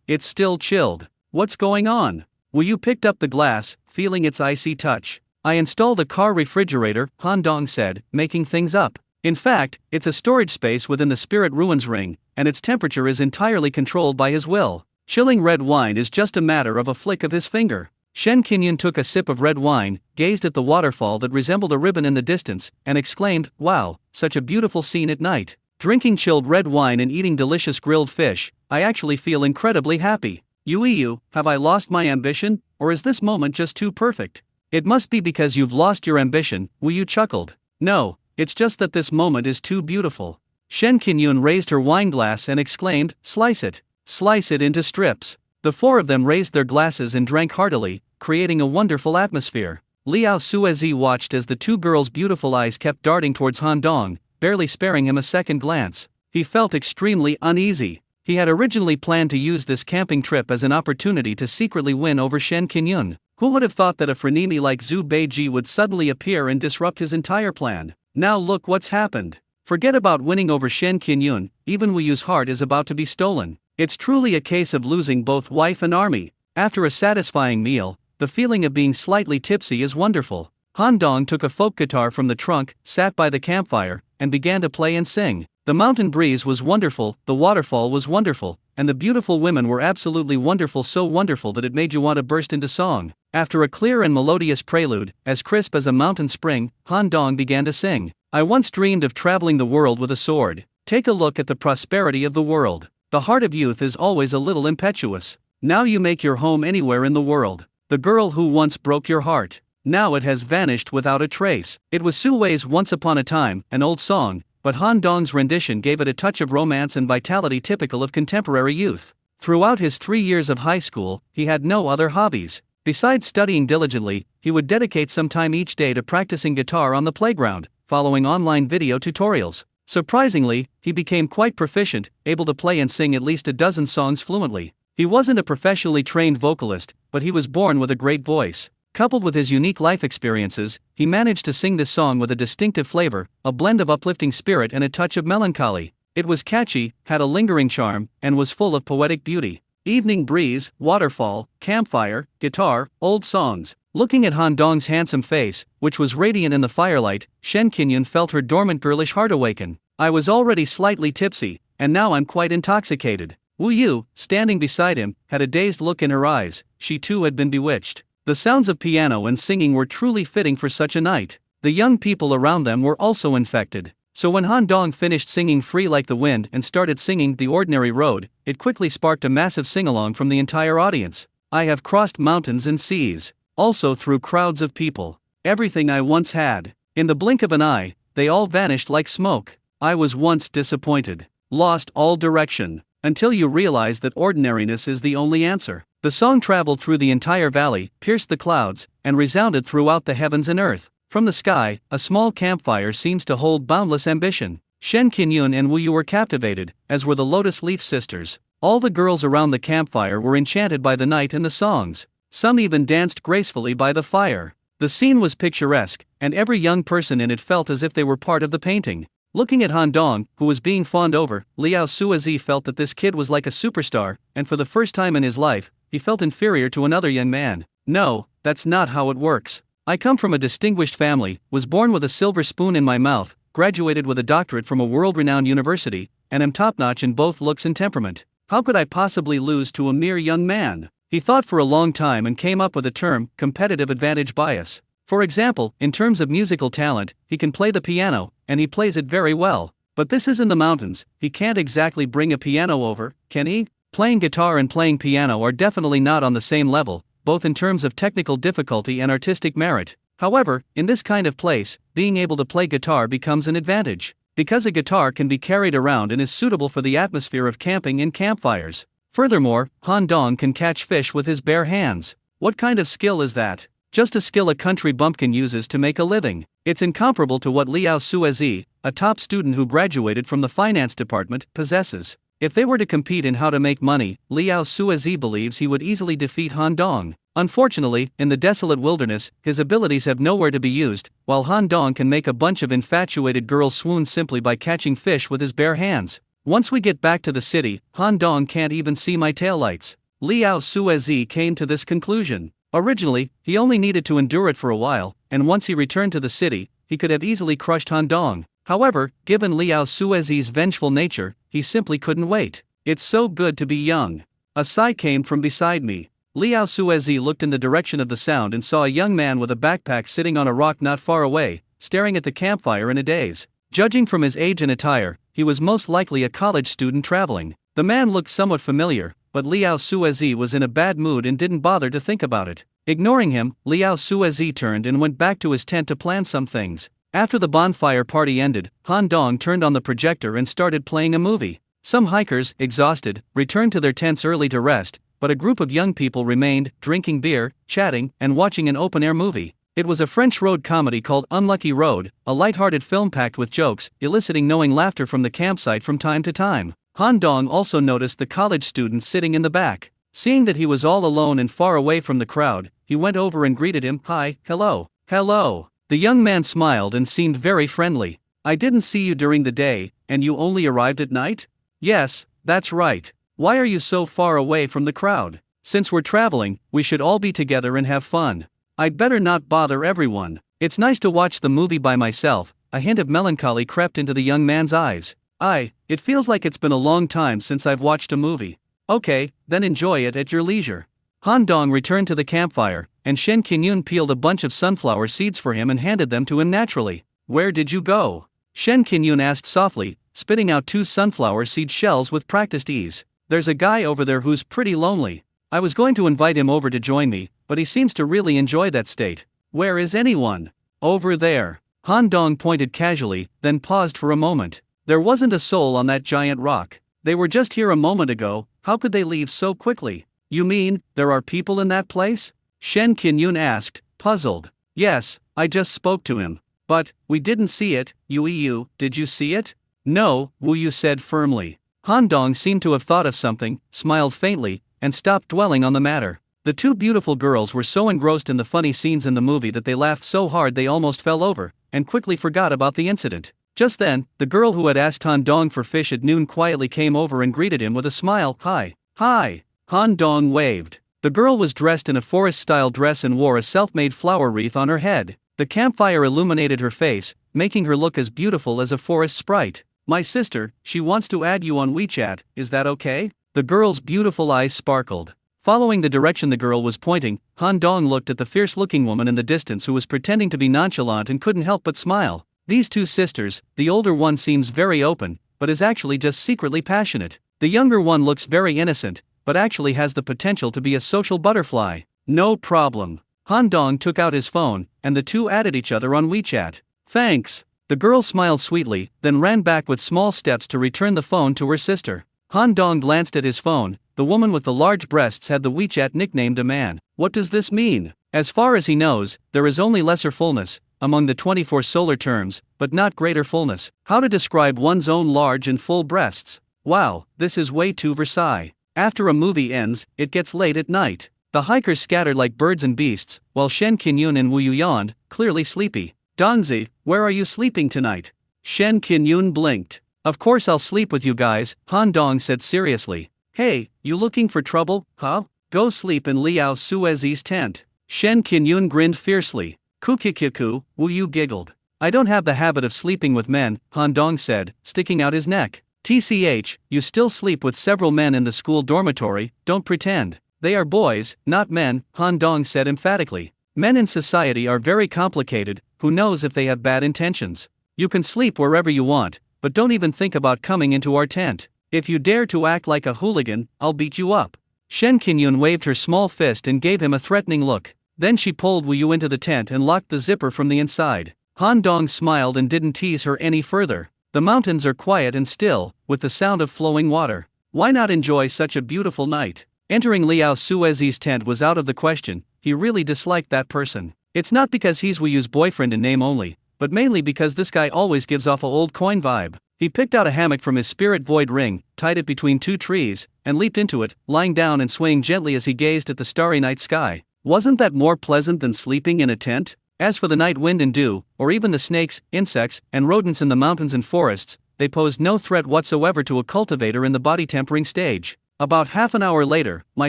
It's still chilled. What's going on? Wu picked up the glass, feeling its icy touch. I installed a car refrigerator, Han Dong said, making things up. In fact, it's a storage space within the Spirit Ruins ring, and its temperature is entirely controlled by his will. Chilling red wine is just a matter of a flick of his finger. Shen Qinyun took a sip of red wine, gazed at the waterfall that resembled a ribbon in the distance, and exclaimed, wow, such a beautiful scene at night. Drinking chilled red wine and eating delicious grilled fish, I actually feel incredibly happy. Yu, have I lost my ambition, or is this moment just too perfect? It must be because you've lost your ambition, Wu chuckled. No, it's just that this moment is too beautiful. Shen Qinyun raised her wine glass and exclaimed, slice it into strips. The 4 of them raised their glasses and drank heartily, creating a wonderful atmosphere. Liao Suezi watched as the 2 girls' beautiful eyes kept darting towards Han Dong, barely sparing him a second glance. He felt extremely uneasy. He had originally planned to use this camping trip as an opportunity to secretly win over Shen Qinyun. Who would have thought that a frenemy like Zhu Beiji would suddenly appear and disrupt his entire plan? Now look what's happened. Forget about winning over Shen Qinyun, even Wu's heart is about to be stolen. It's truly a case of losing both wife and army. After a satisfying meal, the feeling of being slightly tipsy is wonderful. Han Dong took a folk guitar from the trunk, sat by the campfire, and began to play and sing. The mountain breeze was wonderful, the waterfall was wonderful, and the beautiful women were absolutely wonderful, so wonderful that it made you want to burst into song. After a clear and melodious prelude, as crisp as a mountain spring, Han Dong began to sing. I once dreamed of traveling the world with a sword. Take a look at the prosperity of the world. The heart of youth is always a little impetuous. Now you make your home anywhere in the world. The girl who once broke your heart. Now it has vanished without a trace. It was Su Wei's Once Upon a Time, an old song, but Han Dong's rendition gave it a touch of romance and vitality typical of contemporary youth. Throughout his 3 years of high school, he had no other hobbies. Besides studying diligently, he would dedicate some time each day to practicing guitar on the playground, following online video tutorials. Surprisingly, he became quite proficient, able to play and sing at least a dozen songs fluently. He wasn't a professionally trained vocalist, but he was born with a great voice. Coupled with his unique life experiences, he managed to sing this song with a distinctive flavor, a blend of uplifting spirit and a touch of melancholy. It was catchy, had a lingering charm, and was full of poetic beauty. Evening breeze, waterfall, campfire, guitar, old songs. Looking at Han Dong's handsome face, which was radiant in the firelight, Shen Qinyun felt her dormant girlish heart awaken. I was already slightly tipsy, and now I'm quite intoxicated. Wu Yu, standing beside him, had a dazed look in her eyes. She too had been bewitched. The sounds of piano and singing were truly fitting for such a night. The young people around them were also infected. So when Han Dong finished singing Free Like the Wind and started singing The Ordinary Road, it quickly sparked a massive sing-along from the entire audience. I have crossed mountains and seas. Also through crowds of people. Everything I once had. In the blink of an eye, they all vanished like smoke. I was once disappointed. Lost all direction. Until you realize that ordinariness is the only answer. The song traveled through the entire valley, pierced the clouds, and resounded throughout the heavens and earth. From the sky, a small campfire seems to hold boundless ambition. Shen Qinyun and Wu Yu were captivated, as were the Lotus Leaf Sisters. All the girls around the campfire were enchanted by the night and the songs. Some even danced gracefully by the fire. The scene was picturesque, and every young person in it felt as if they were part of the painting. Looking at Han Dong, who was being fawned over, Liao Suazi felt that this kid was like a superstar, and for the first time in his life, he felt inferior to another young man. No, that's not how it works. I come from a distinguished family, was born with a silver spoon in my mouth, graduated with a doctorate from a world-renowned university, and am top-notch in both looks and temperament. How could I possibly lose to a mere young man? He thought for a long time and came up with the term, competitive advantage bias. For example, in terms of musical talent, he can play the piano, and he plays it very well. But this is in the mountains, he can't exactly bring a piano over, can he? Playing guitar and playing piano are definitely not on the same level, both in terms of technical difficulty and artistic merit. However, in this kind of place, being able to play guitar becomes an advantage, because a guitar can be carried around and is suitable for the atmosphere of camping and campfires. Furthermore, Han Dong can catch fish with his bare hands. What kind of skill is that? Just a skill a country bumpkin uses to make a living. It's incomparable to what Liao Suazi, a top student who graduated from the finance department, possesses. If they were to compete in how to make money, Liao Suazi believes he would easily defeat Han Dong. Unfortunately, in the desolate wilderness, his abilities have nowhere to be used, while Han Dong can make a bunch of infatuated girls swoon simply by catching fish with his bare hands. Once we get back to the city, Han Dong can't even see my taillights. Liao Suazi came to this conclusion. Originally, he only needed to endure it for a while, and once he returned to the city, he could have easily crushed Han Dong. However, given Liao Suazi's vengeful nature, he simply couldn't wait. It's so good to be young. A sigh came from beside me. Liao Suazi looked in the direction of the sound and saw a young man with a backpack sitting on a rock not far away, staring at the campfire in a daze. Judging from his age and attire, he was most likely a college student traveling. The man looked somewhat familiar, but Liao Suazi was in a bad mood and didn't bother to think about it. Ignoring him, Liao Suazi turned and went back to his tent to plan some things. After the bonfire party ended, Han Dong turned on the projector and started playing a movie. Some hikers, exhausted, returned to their tents early to rest, but a group of young people remained, drinking beer, chatting, and watching an open-air movie. It was a French road comedy called Unlucky Road, a light-hearted film packed with jokes, eliciting knowing laughter from the campsite from time to time. Han Dong also noticed the college student sitting in the back. Seeing that he was all alone and far away from the crowd, he went over and greeted him. Hi, hello. Hello. The young man smiled and seemed very friendly. I didn't see you during the day, and you only arrived at night? Yes, that's right. Why are you so far away from the crowd? Since we're traveling, we should all be together and have fun. I'd better not bother everyone. It's nice to watch the movie by myself. A hint of melancholy crept into the young man's eyes. It feels like it's been a long time since I've watched a movie. Okay, then enjoy it at your leisure. Han Dong returned to the campfire, and Shen Qinyun peeled a bunch of sunflower seeds for him and handed them to him naturally. Where did you go? Shen Qinyun asked softly, spitting out 2 sunflower seed shells with practiced ease. There's a guy over there who's pretty lonely. I was going to invite him over to join me, but he seems to really enjoy that state. Where is anyone? Over there. Han Dong pointed casually, then paused for a moment. There wasn't a soul on that giant rock. They were just here a moment ago. How could they leave so quickly? You mean, there are people in that place? Shen Qinyun asked, puzzled. Yes, I just spoke to him. But, we didn't see it. You, did you see it? No, Wu Yu said firmly. Han Dong seemed to have thought of something, smiled faintly, and stopped dwelling on the matter. The 2 beautiful girls were so engrossed in the funny scenes in the movie that they laughed so hard they almost fell over, and quickly forgot about the incident. Just then, the girl who had asked Han Dong for fish at noon quietly came over and greeted him with a smile. Hi. Hi. Han Dong waved. The girl was dressed in a forest-style dress and wore a self-made flower wreath on her head. The campfire illuminated her face, making her look as beautiful as a forest sprite. My sister, she wants to add you on WeChat, is that okay? The girl's beautiful eyes sparkled. Following the direction the girl was pointing, Han Dong looked at the fierce-looking woman in the distance who was pretending to be nonchalant and couldn't help but smile. These 2 sisters, the older one seems very open, but is actually just secretly passionate. The younger one looks very innocent, but actually has the potential to be a social butterfly. No problem. Han Dong took out his phone, and the 2 added each other on WeChat. Thanks. The girl smiled sweetly, then ran back with small steps to return the phone to her sister. Han Dong glanced at his phone. The woman with the large breasts had the WeChat nicknamed a man. What does this mean? As far as he knows, there is only lesser fullness among the 24 solar terms, but not greater fullness. How to describe one's own large and full breasts? Wow, this is way too Versailles. After a movie ends, it gets late at night. The hikers scattered like birds and beasts, while Shen Qinyun and Wu Yu yawned, clearly sleepy. Dongzi, where are you sleeping tonight? Shen Qinyun blinked. Of course I'll sleep with you guys, Han Dong said seriously. Hey, you looking for trouble, huh? Go sleep in Liao Suezi's tent. Shen Qinyun grinned fiercely. Kukikiku, Wu Yu giggled. I don't have the habit of sleeping with men, Han Dong said, sticking out his neck. TCH, you still sleep with several men in the school dormitory, don't pretend. They are boys, not men, Han Dong said emphatically. Men in society are very complicated, who knows if they have bad intentions. You can sleep wherever you want, but don't even think about coming into our tent. If you dare to act like a hooligan, I'll beat you up. Shen Qinyun waved her small fist and gave him a threatening look. Then she pulled Wu Yu into the tent and locked the zipper from the inside. Han Dong smiled and didn't tease her any further. The mountains are quiet and still, with the sound of flowing water. Why not enjoy such a beautiful night? Entering Liao Suezi's tent was out of the question. He really disliked that person. It's not because he's Wu Yu's boyfriend in name only, but mainly because this guy always gives off a old coin vibe. He picked out a hammock from his spirit void ring, tied it between two trees, and leaped into it, lying down and swaying gently as he gazed at the starry night sky. Wasn't that more pleasant than sleeping in a tent? As for the night wind and dew, or even the snakes, insects, and rodents in the mountains and forests, they posed no threat whatsoever to a cultivator in the body tempering stage. About half an hour later, my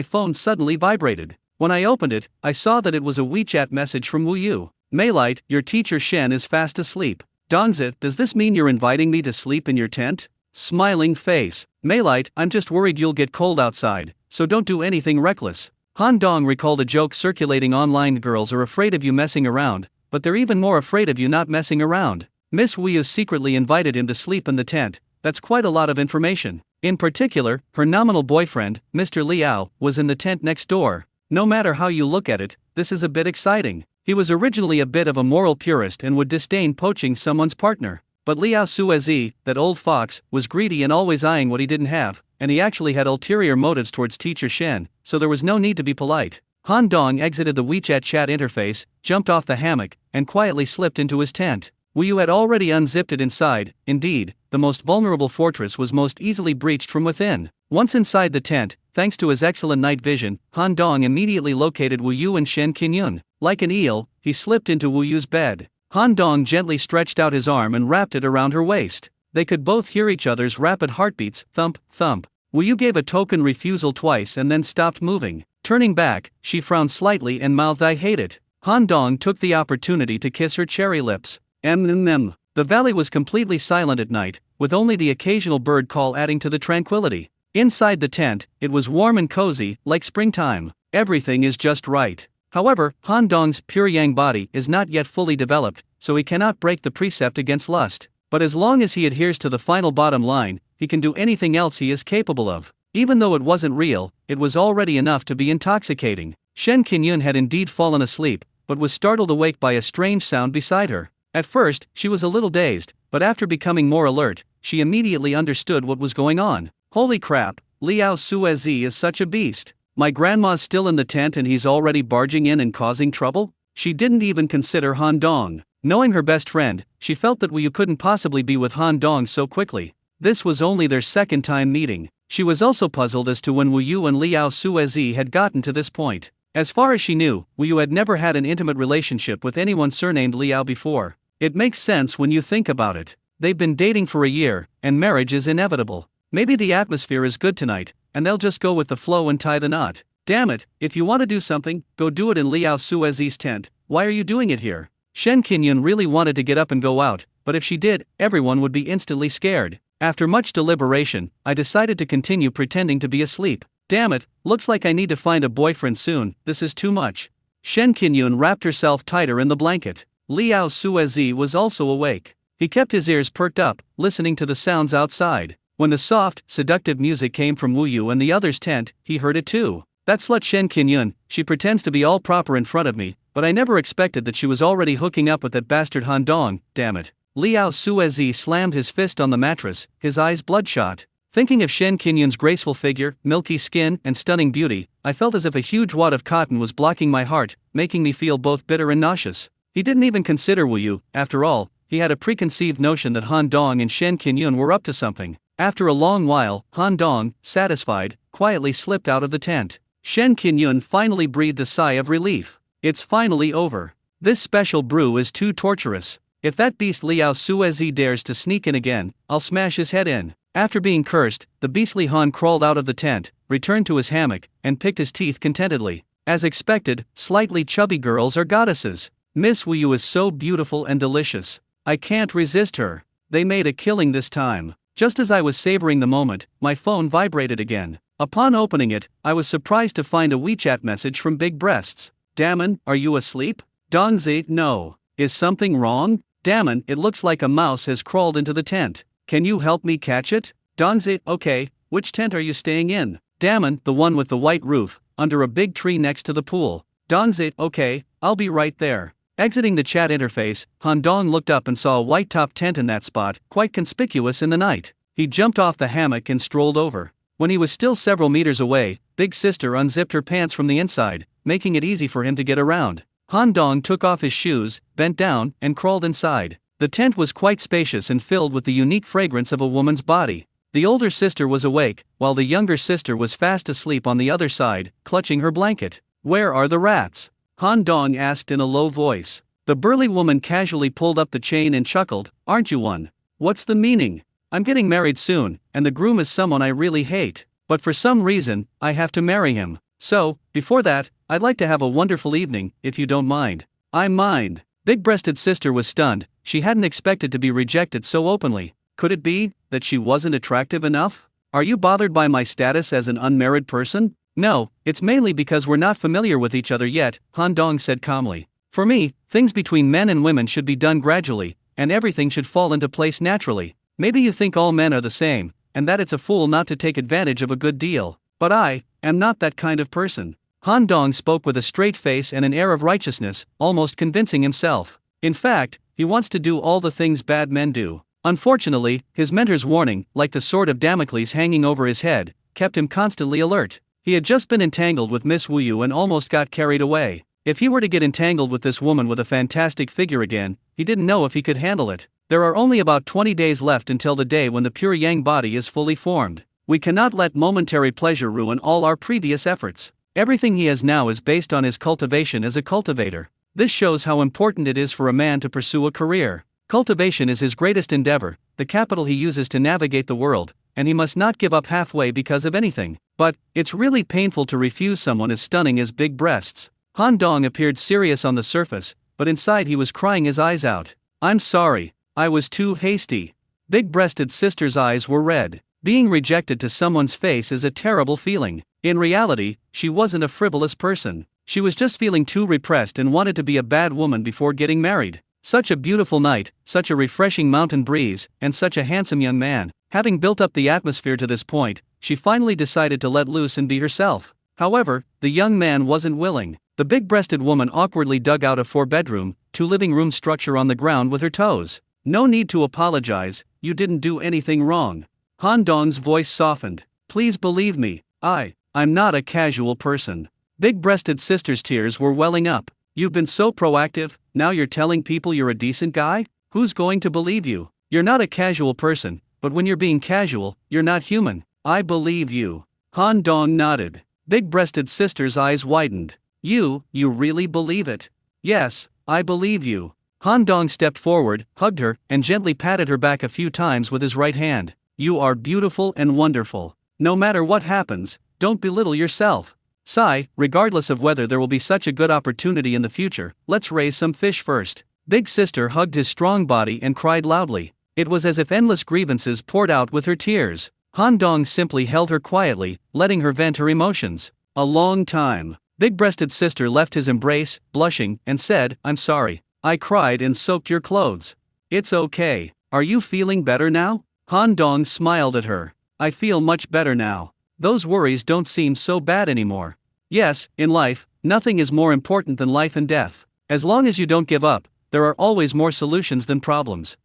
phone suddenly vibrated. When I opened it, I saw that it was a WeChat message from Wu Yu. Maylight, your teacher Shen is fast asleep. Dongzi, does this mean you're inviting me to sleep in your tent? Smiling face. Maylight, I'm just worried you'll get cold outside, so don't do anything reckless. Han Dong recalled a joke circulating online. Girls are afraid of you messing around, but they're even more afraid of you not messing around. Miss Wu Yu secretly invited him to sleep in the tent. That's quite a lot of information. In particular, her nominal boyfriend, Mr. Liao, was in the tent next door. No matter how you look at it, this is a bit exciting. He was originally a bit of a moral purist and would disdain poaching someone's partner. But Liao Suezi, that old fox, was greedy and always eyeing what he didn't have, and he actually had ulterior motives towards teacher Shen, so there was no need to be polite. Han Dong exited the WeChat chat interface, jumped off the hammock, and quietly slipped into his tent. Wu Yu had already unzipped it inside. Indeed, the most vulnerable fortress was most easily breached from within. Once inside the tent, thanks to his excellent night vision, Han Dong immediately located Wu Yu and Shen Qinyun. Like an eel, he slipped into Wu Yu's bed. Han Dong gently stretched out his arm and wrapped it around her waist. They could both hear each other's rapid heartbeats, thump, thump. Wu Yu gave a token refusal twice and then stopped moving. Turning back, she frowned slightly and mouthed, I hate it. Han Dong took the opportunity to kiss her cherry lips. The valley was completely silent at night, with only the occasional bird call adding to the tranquility. Inside the tent, it was warm and cozy, like springtime. Everything is just right. However, Han Dong's pure yang body is not yet fully developed, so he cannot break the precept against lust. But as long as he adheres to the final bottom line, he can do anything else he is capable of. Even though it wasn't real, it was already enough to be intoxicating. Shen Qinyun had indeed fallen asleep, but was startled awake by a strange sound beside her. At first, she was a little dazed, but after becoming more alert, she immediately understood what was going on. Holy crap, Liao Suezi is such a beast. My grandma's still in the tent and he's already barging in and causing trouble? She didn't even consider Han Dong. Knowing her best friend, she felt that Wu Yu couldn't possibly be with Han Dong so quickly. This was only their second time meeting. She was also puzzled as to when Wu Yu and Liao Suezi had gotten to this point. As far as she knew, Wu Yu had never had an intimate relationship with anyone surnamed Liao before. It makes sense when you think about it. They've been dating for a year, and marriage is inevitable. Maybe the atmosphere is good tonight, and they'll just go with the flow and tie the knot. Damn it, if you want to do something, go do it in Liao Suezi's tent. Why are you doing it here? Shen Qinyun really wanted to get up and go out, but if she did, everyone would be instantly scared. After much deliberation, I decided to continue pretending to be asleep. Damn it, looks like I need to find a boyfriend soon, this is too much. Shen Qinyun wrapped herself tighter in the blanket. Liao Suezi was also awake. He kept his ears perked up, listening to the sounds outside. When the soft, seductive music came from Wu Yu and the others' tent, he heard it too. That slut Shen Qinyun, she pretends to be all proper in front of me, but I never expected that she was already hooking up with that bastard Han Dong, damn it. Liao Suezi slammed his fist on the mattress, his eyes bloodshot. Thinking of Shen Qinyun's graceful figure, milky skin, and stunning beauty, I felt as if a huge wad of cotton was blocking my heart, making me feel both bitter and nauseous. He didn't even consider Wu Yu. After all, he had a preconceived notion that Han Dong and Shen Qinyun were up to something. After a long while, Han Dong, satisfied, quietly slipped out of the tent. Shen Qinyun finally breathed a sigh of relief. It's finally over. This special brew is too torturous. If that beast Liao Suezi dares to sneak in again, I'll smash his head in. After being cursed, the beastly Han crawled out of the tent, returned to his hammock, and picked his teeth contentedly. As expected, slightly chubby girls are goddesses. Miss Wuyu is so beautiful and delicious. I can't resist her. They made a killing this time. Just as I was savoring the moment, my phone vibrated again. Upon opening it, I was surprised to find a WeChat message from Big Breasts. Damon, are you asleep? Dongzi, no. Is something wrong? Damon, it looks like a mouse has crawled into the tent. Can you help me catch it? Dongzi, okay. Which tent are you staying in? Damon, the one with the white roof, under a big tree next to the pool. Dongzi, okay, I'll be right there. Exiting the chat interface, Han Dong looked up and saw a white top tent in that spot, quite conspicuous in the night. He jumped off the hammock and strolled over. When he was still several meters away, Big Sister unzipped her pants from the inside, making it easy for him to get around. Han Dong took off his shoes, bent down, and crawled inside. The tent was quite spacious and filled with the unique fragrance of a woman's body. The older sister was awake, while the younger sister was fast asleep on the other side, clutching her blanket. Where are the rats? Han Dong asked in a low voice. The burly woman casually pulled up the chain and chuckled, aren't you one? What's the meaning? I'm getting married soon, and the groom is someone I really hate. But for some reason, I have to marry him. So, before that, I'd like to have a wonderful evening, if you don't mind. I mind. Big-breasted sister was stunned. She hadn't expected to be rejected so openly. Could it be that she wasn't attractive enough? Are you bothered by my status as an unmarried person? No, it's mainly because we're not familiar with each other yet, Han Dong said calmly. For me, things between men and women should be done gradually, and everything should fall into place naturally. Maybe you think all men are the same, and that it's a fool not to take advantage of a good deal. But I am not that kind of person. Han Dong spoke with a straight face and an air of righteousness, almost convincing himself. In fact, he wants to do all the things bad men do. Unfortunately, his mentor's warning, like the sword of Damocles hanging over his head, kept him constantly alert. He had just been entangled with Miss Wuyu and almost got carried away. If he were to get entangled with this woman with a fantastic figure again, he didn't know if he could handle it. There are only about 20 days left until the day when the pure yang body is fully formed. We cannot let momentary pleasure ruin all our previous efforts. Everything he has now is based on his cultivation as a cultivator. This shows how important it is for a man to pursue a career. Cultivation is his greatest endeavor, the capital he uses to navigate the world, and he must not give up halfway because of anything. But it's really painful to refuse someone as stunning as Big Breasts. Han Dong appeared serious on the surface, but inside he was crying his eyes out. I'm sorry, I was too hasty. Big-breasted sister's eyes were red. Being rejected to someone's face is a terrible feeling. In reality, she wasn't a frivolous person. She was just feeling too repressed and wanted to be a bad woman before getting married. Such a beautiful night, such a refreshing mountain breeze, and such a handsome young man. Having built up the atmosphere to this point, she finally decided to let loose and be herself. However, the young man wasn't willing. The big-breasted woman awkwardly dug out a 4-bedroom, 2-living-room structure on the ground with her toes. No need to apologize, you didn't do anything wrong. Han Dong's voice softened. Please believe me, I'm not a casual person. Big-breasted sister's tears were welling up. You've been so proactive, now you're telling people you're a decent guy? Who's going to believe you? You're not a casual person, but when you're being casual, you're not human. I believe you. Han Dong nodded. Big-breasted sister's eyes widened. You really believe it? Yes, I believe you. Han Dong stepped forward, hugged her, and gently patted her back a few times with his right hand. You are beautiful and wonderful. No matter what happens, don't belittle yourself. Sigh, regardless of whether there will be such a good opportunity in the future, let's raise some fish first. Big sister hugged his strong body and cried loudly. It was as if endless grievances poured out with her tears. Han Dong simply held her quietly, letting her vent her emotions. A long time. Big-breasted sister left his embrace, blushing, and said, I'm sorry. I cried and soaked your clothes. It's okay. Are you feeling better now? Han Dong smiled at her. I feel much better now. Those worries don't seem so bad anymore. Yes, in life, nothing is more important than life and death. As long as you don't give up, there are always more solutions than problems.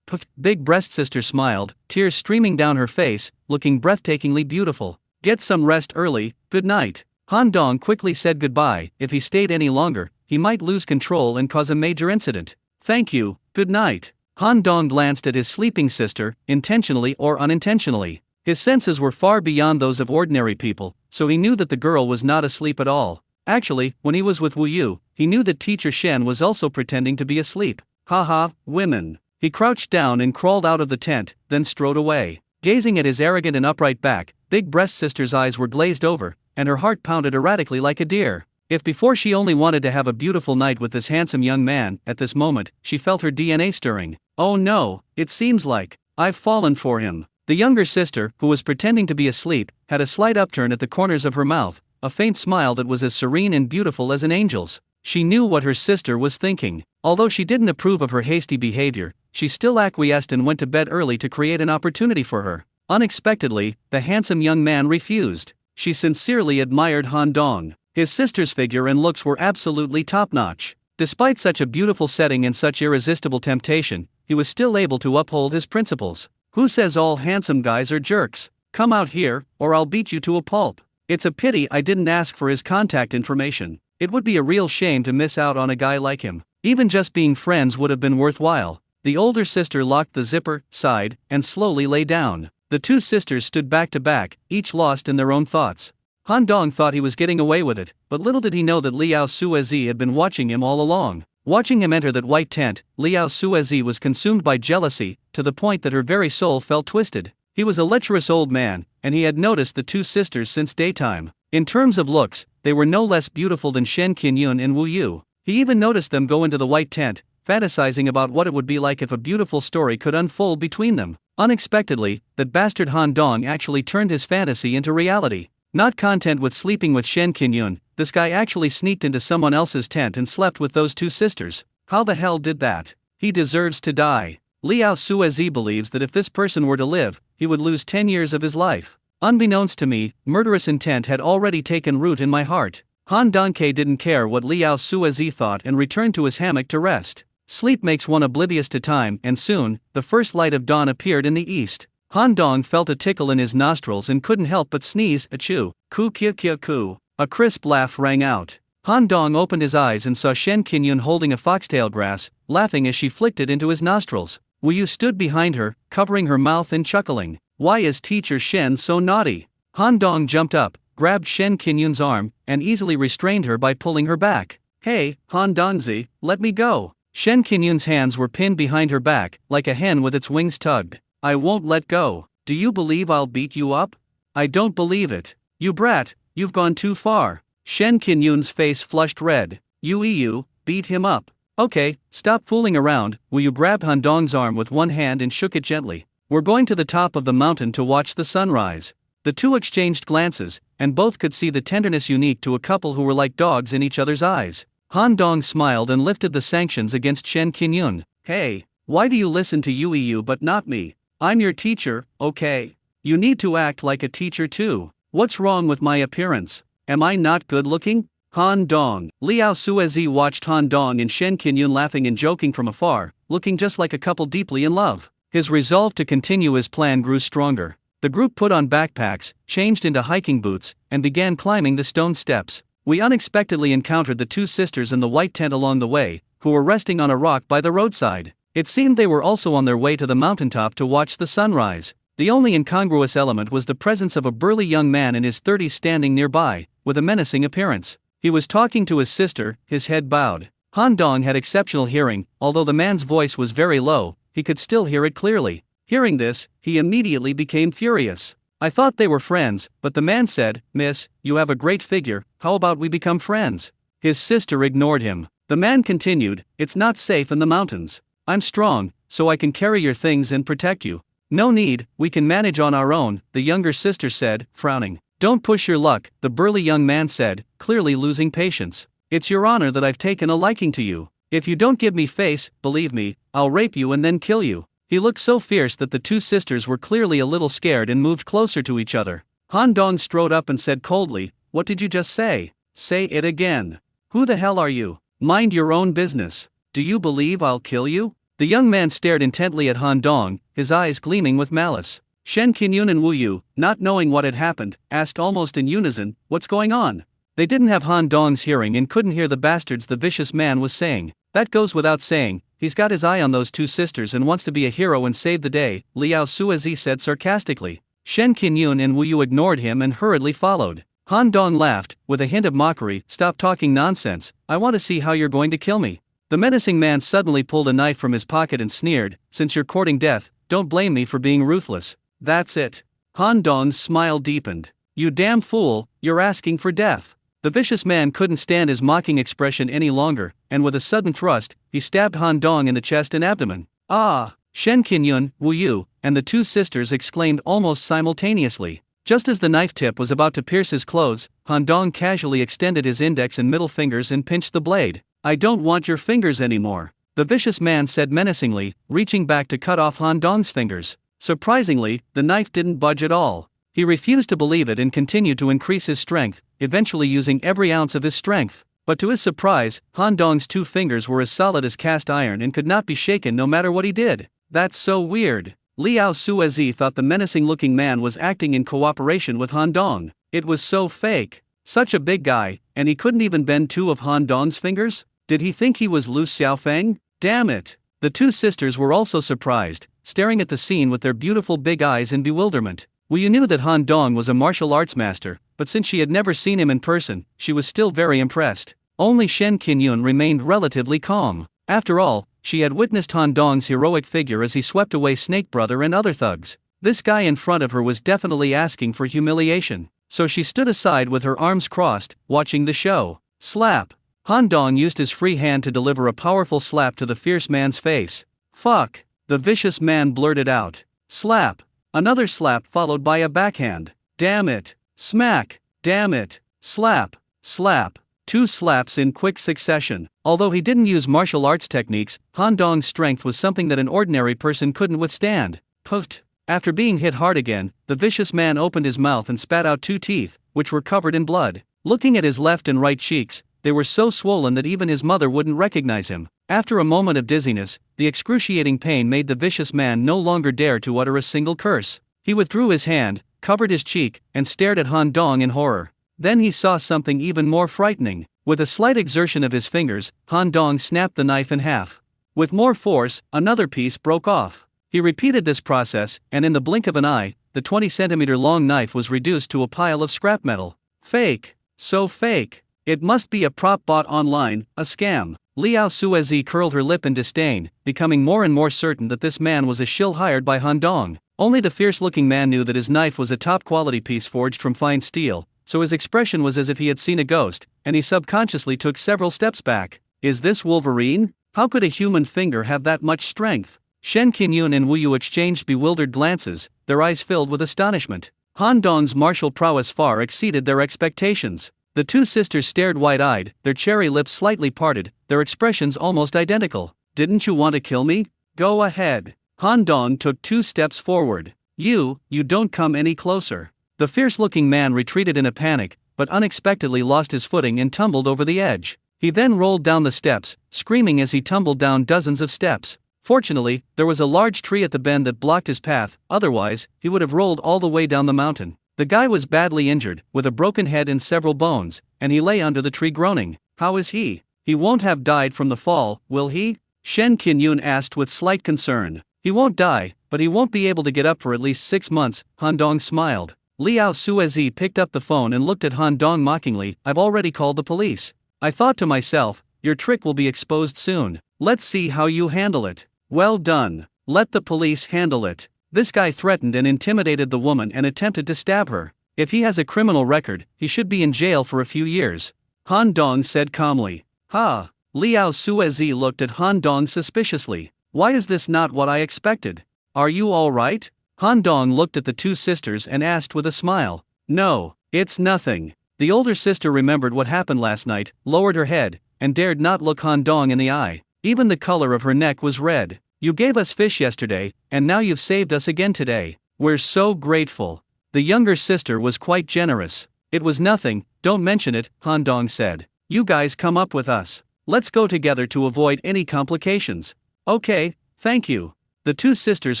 Big breast sister smiled, tears streaming down her face, looking breathtakingly beautiful. Get some rest early, good night. Han Dong quickly said goodbye. If he stayed any longer, he might lose control and cause a major incident. Thank you, good night. Han Dong glanced at his sleeping sister, intentionally or unintentionally. His senses were far beyond those of ordinary people, so he knew that the girl was not asleep at all. Actually, when he was with Wu Yu, he knew that teacher Shen was also pretending to be asleep. Haha, women. He crouched down and crawled out of the tent, then strode away. Gazing at his arrogant and upright back, Big Breast Sister's eyes were glazed over, and her heart pounded erratically like a deer. If before she only wanted to have a beautiful night with this handsome young man, at this moment, she felt her DNA stirring. Oh no, it seems like I've fallen for him. The younger sister, who was pretending to be asleep, had a slight upturn at the corners of her mouth, a faint smile that was as serene and beautiful as an angel's. She knew what her sister was thinking. Although she didn't approve of her hasty behavior, she still acquiesced and went to bed early to create an opportunity for her. Unexpectedly, the handsome young man refused. She sincerely admired Han Dong. His sister's figure and looks were absolutely top-notch. Despite such a beautiful setting and such irresistible temptation, he was still able to uphold his principles. Who says all handsome guys are jerks? Come out here, or I'll beat you to a pulp. It's a pity I didn't ask for his contact information. It would be a real shame to miss out on a guy like him. Even just being friends would have been worthwhile. The older sister locked the zipper, sighed, and slowly lay down. The two sisters stood back to back, each lost in their own thoughts. Han Dong thought he was getting away with it, but little did he know that Liao Suezi had been watching him all along. Watching him enter that white tent, Liao Suezi was consumed by jealousy, to the point that her very soul felt twisted. He was a lecherous old man, and he had noticed the two sisters since daytime. In terms of looks, they were no less beautiful than Shen Qinyun and Wu Yu. He even noticed them go into the white tent, fantasizing about what it would be like if a beautiful story could unfold between them. Unexpectedly, that bastard Han Dong actually turned his fantasy into reality. Not content with sleeping with Shen Qinyun, this guy actually sneaked into someone else's tent and slept with those two sisters. How the hell did that? He deserves to die. Liao Suezi believes that if this person were to live, he would lose 10 years of his life. Unbeknownst to me, murderous intent had already taken root in my heart. Han Dongke didn't care what Liao Suezi thought and returned to his hammock to rest. Sleep makes one oblivious to time, and soon, the first light of dawn appeared in the east. Han Dong felt a tickle in his nostrils and couldn't help but sneeze, achoo. Ku kia kia ku. A crisp laugh rang out. Han Dong opened his eyes and saw Shen Qinyun holding a foxtail grass, laughing as she flicked it into his nostrils. Wu Yu stood behind her, covering her mouth and chuckling. Why is teacher Shen so naughty? Han Dong jumped up, grabbed Shen Qinyun's arm, and easily restrained her by pulling her back. Hey, Han Dongzi, let me go. Shen Qinyun's hands were pinned behind her back, like a hen with its wings tugged. I won't let go. Do you believe I'll beat you up? I don't believe it. You brat, you've gone too far. Shen Qinyun's face flushed red. You beat him up. Okay, stop fooling around. Wu Yu grabbed Han Dong's arm with one hand and shook it gently. We're going to the top of the mountain to watch the sunrise. The two exchanged glances, and both could see the tenderness unique to a couple who were like dogs in each other's eyes. Han Dong smiled and lifted the sanctions against Shen Qinyun. Hey, why do you listen to Yu but not me? I'm your teacher, okay? You need to act like a teacher too. What's wrong with my appearance? Am I not good looking? Han Dong. Liao Suezi watched Han Dong and Shen Qinyun laughing and joking from afar, looking just like a couple deeply in love. His resolve to continue his plan grew stronger. The group put on backpacks, changed into hiking boots, and began climbing the stone steps. We unexpectedly encountered the two sisters in the white tent along the way, who were resting on a rock by the roadside. It seemed they were also on their way to the mountaintop to watch the sunrise. The only incongruous element was the presence of a burly young man in his 30s standing nearby, with a menacing appearance. He was talking to his sister, his head bowed. Han Dong had exceptional hearing, although the man's voice was very low, he could still hear it clearly. Hearing this, he immediately became furious. I thought they were friends, but the man said, Miss, you have a great figure, how about we become friends? His sister ignored him. The man continued, it's not safe in the mountains. I'm strong, so I can carry your things and protect you. No need, we can manage on our own, the younger sister said, frowning. Don't push your luck, the burly young man said, clearly losing patience. It's your honor that I've taken a liking to you. If you don't give me face, believe me, I'll rape you and then kill you. He looked so fierce that the two sisters were clearly a little scared and moved closer to each other. Han Dong strode up and said coldly, what did you just say? Say it again. Who the hell are you? Mind your own business. Do you believe I'll kill you? The young man stared intently at Han Dong, his eyes gleaming with malice. Shen Qinyun and Wu Yu, not knowing what had happened, asked almost in unison, what's going on? They didn't have Han Dong's hearing and couldn't hear the bastards the vicious man was saying. That goes without saying, he's got his eye on those two sisters and wants to be a hero and save the day, Liao Suezi said sarcastically. Shen Qinyun and Wu Yu ignored him and hurriedly followed. Han Dong laughed, with a hint of mockery. Stop talking nonsense, I want to see how you're going to kill me. The menacing man suddenly pulled a knife from his pocket and sneered, since you're courting death, don't blame me for being ruthless. That's it. Han Dong's smile deepened. You damn fool, you're asking for death. The vicious man couldn't stand his mocking expression any longer, and with a sudden thrust, he stabbed Han Dong in the chest and abdomen. Ah! Shen Qinyun, Wu Yu, and the two sisters exclaimed almost simultaneously. Just as the knife tip was about to pierce his clothes, Han Dong casually extended his index and middle fingers and pinched the blade. I don't want your fingers anymore, the vicious man said menacingly, reaching back to cut off Han Dong's fingers. Surprisingly, the knife didn't budge at all. He refused to believe it and continued to increase his strength, eventually using every ounce of his strength. But to his surprise, Han Dong's two fingers were as solid as cast iron and could not be shaken no matter what he did. That's so weird. Liao Suezi thought the menacing-looking man was acting in cooperation with Han Dong. It was so fake. Such a big guy, and he couldn't even bend two of Han Dong's fingers? Did he think he was Lu Xiaofeng? Damn it. The two sisters were also surprised, staring at the scene with their beautiful big eyes in bewilderment. Wu Yu knew that Han Dong was a martial arts master, but since she had never seen him in person, she was still very impressed. Only Shen Qinyun remained relatively calm. After all, she had witnessed Han Dong's heroic figure as he swept away Snake Brother and other thugs. This guy in front of her was definitely asking for humiliation, so she stood aside with her arms crossed, watching the show. Slap! Han Dong used his free hand to deliver a powerful slap to the fierce man's face. Fuck! The vicious man blurted out. Slap! Another slap followed by a backhand. Damn it! Smack! Damn it! Slap! Slap! Two slaps in quick succession. Although he didn't use martial arts techniques, Han Dong's strength was something that an ordinary person couldn't withstand. Puffed. After being hit hard again, the vicious man opened his mouth and spat out two teeth, which were covered in blood. Looking at his left and right cheeks, they were so swollen that even his mother wouldn't recognize him. After a moment of dizziness, the excruciating pain made the vicious man no longer dare to utter a single curse. He withdrew his hand, covered his cheek, and stared at Han Dong in horror. Then he saw something even more frightening. With a slight exertion of his fingers, Han Dong snapped the knife in half. With more force, another piece broke off. He repeated this process, and in the blink of an eye, the 20-centimeter-long knife was reduced to a pile of scrap metal. Fake. So fake. It must be a prop bought online, a scam. Liao Suezi curled her lip in disdain, becoming more and more certain that this man was a shill hired by Han Dong. Only the fierce-looking man knew that his knife was a top-quality piece forged from fine steel, so his expression was as if he had seen a ghost, and he subconsciously took several steps back. Is this Wolverine? How could a human finger have that much strength? Shen Qinyun and Wu Yu exchanged bewildered glances, their eyes filled with astonishment. Han Dong's martial prowess far exceeded their expectations. The two sisters stared wide-eyed, their cherry lips slightly parted, their expressions almost identical. Didn't you want to kill me? Go ahead. Han Dong took 2 steps forward. You don't come any closer. The fierce-looking man retreated in a panic, but unexpectedly lost his footing and tumbled over the edge. He then rolled down the steps, screaming as he tumbled down dozens of steps. Fortunately, there was a large tree at the bend that blocked his path, otherwise, he would have rolled all the way down the mountain. The guy was badly injured, with a broken head and several bones, and he lay under the tree groaning. How is he? He won't have died from the fall, will he? Shen Qinyun asked with slight concern. He won't die, but he won't be able to get up for at least 6 months, Han Dong smiled. Liao Suezi picked up the phone and looked at Han Dong mockingly. I've already called the police. I thought to myself, your trick will be exposed soon. Let's see how you handle it. Well done. Let the police handle it. This guy threatened and intimidated the woman and attempted to stab her. If he has a criminal record, he should be in jail for a few years. Han Dong said calmly. Ha! Liao Suezi looked at Han Dong suspiciously. Why is this not what I expected? Are you all right? Han Dong looked at the two sisters and asked with a smile. No, it's nothing. The older sister remembered what happened last night, lowered her head, and dared not look Han Dong in the eye. Even the color of her neck was red. You gave us fish yesterday, and now you've saved us again today. We're so grateful. The younger sister was quite generous. It was nothing, don't mention it, Han Dong said. You guys come up with us. Let's go together to avoid any complications. Okay, thank you. The two sisters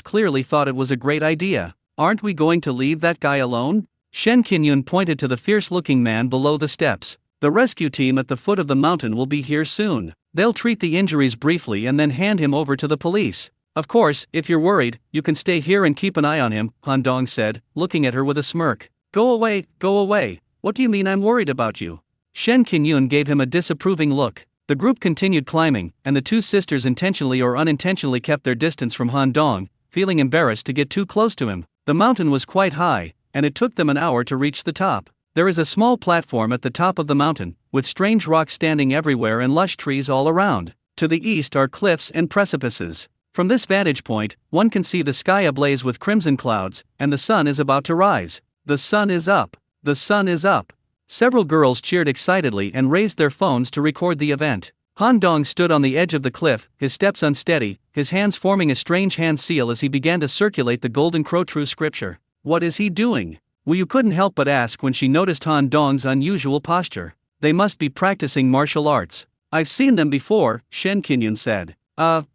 clearly thought it was a great idea. Aren't we going to leave that guy alone? Shen Qinyun pointed to the fierce-looking man below the steps. The rescue team at the foot of the mountain will be here soon. They'll treat the injuries briefly and then hand him over to the police. Of course, if you're worried, you can stay here and keep an eye on him, Han Dong said, looking at her with a smirk. Go away, go away. What do you mean I'm worried about you? Shen Qinyun gave him a disapproving look. The group continued climbing, and the two sisters intentionally or unintentionally kept their distance from Han Dong, feeling embarrassed to get too close to him. The mountain was quite high, and it took them an hour to reach the top. There is a small platform at the top of the mountain, with strange rocks standing everywhere and lush trees all around. To the east are cliffs and precipices. From this vantage point, one can see the sky ablaze with crimson clouds, and the sun is about to rise. The sun is up. The sun is up. Several girls cheered excitedly and raised their phones to record the event. Han Dong stood on the edge of the cliff, his steps unsteady, his hands forming a strange hand seal as he began to circulate the Golden Crow True Scripture. What is he doing? Wu Yu couldn't help but ask when she noticed Han Dong's unusual posture. They must be practicing martial arts. I've seen them before, Shen Qinyun said.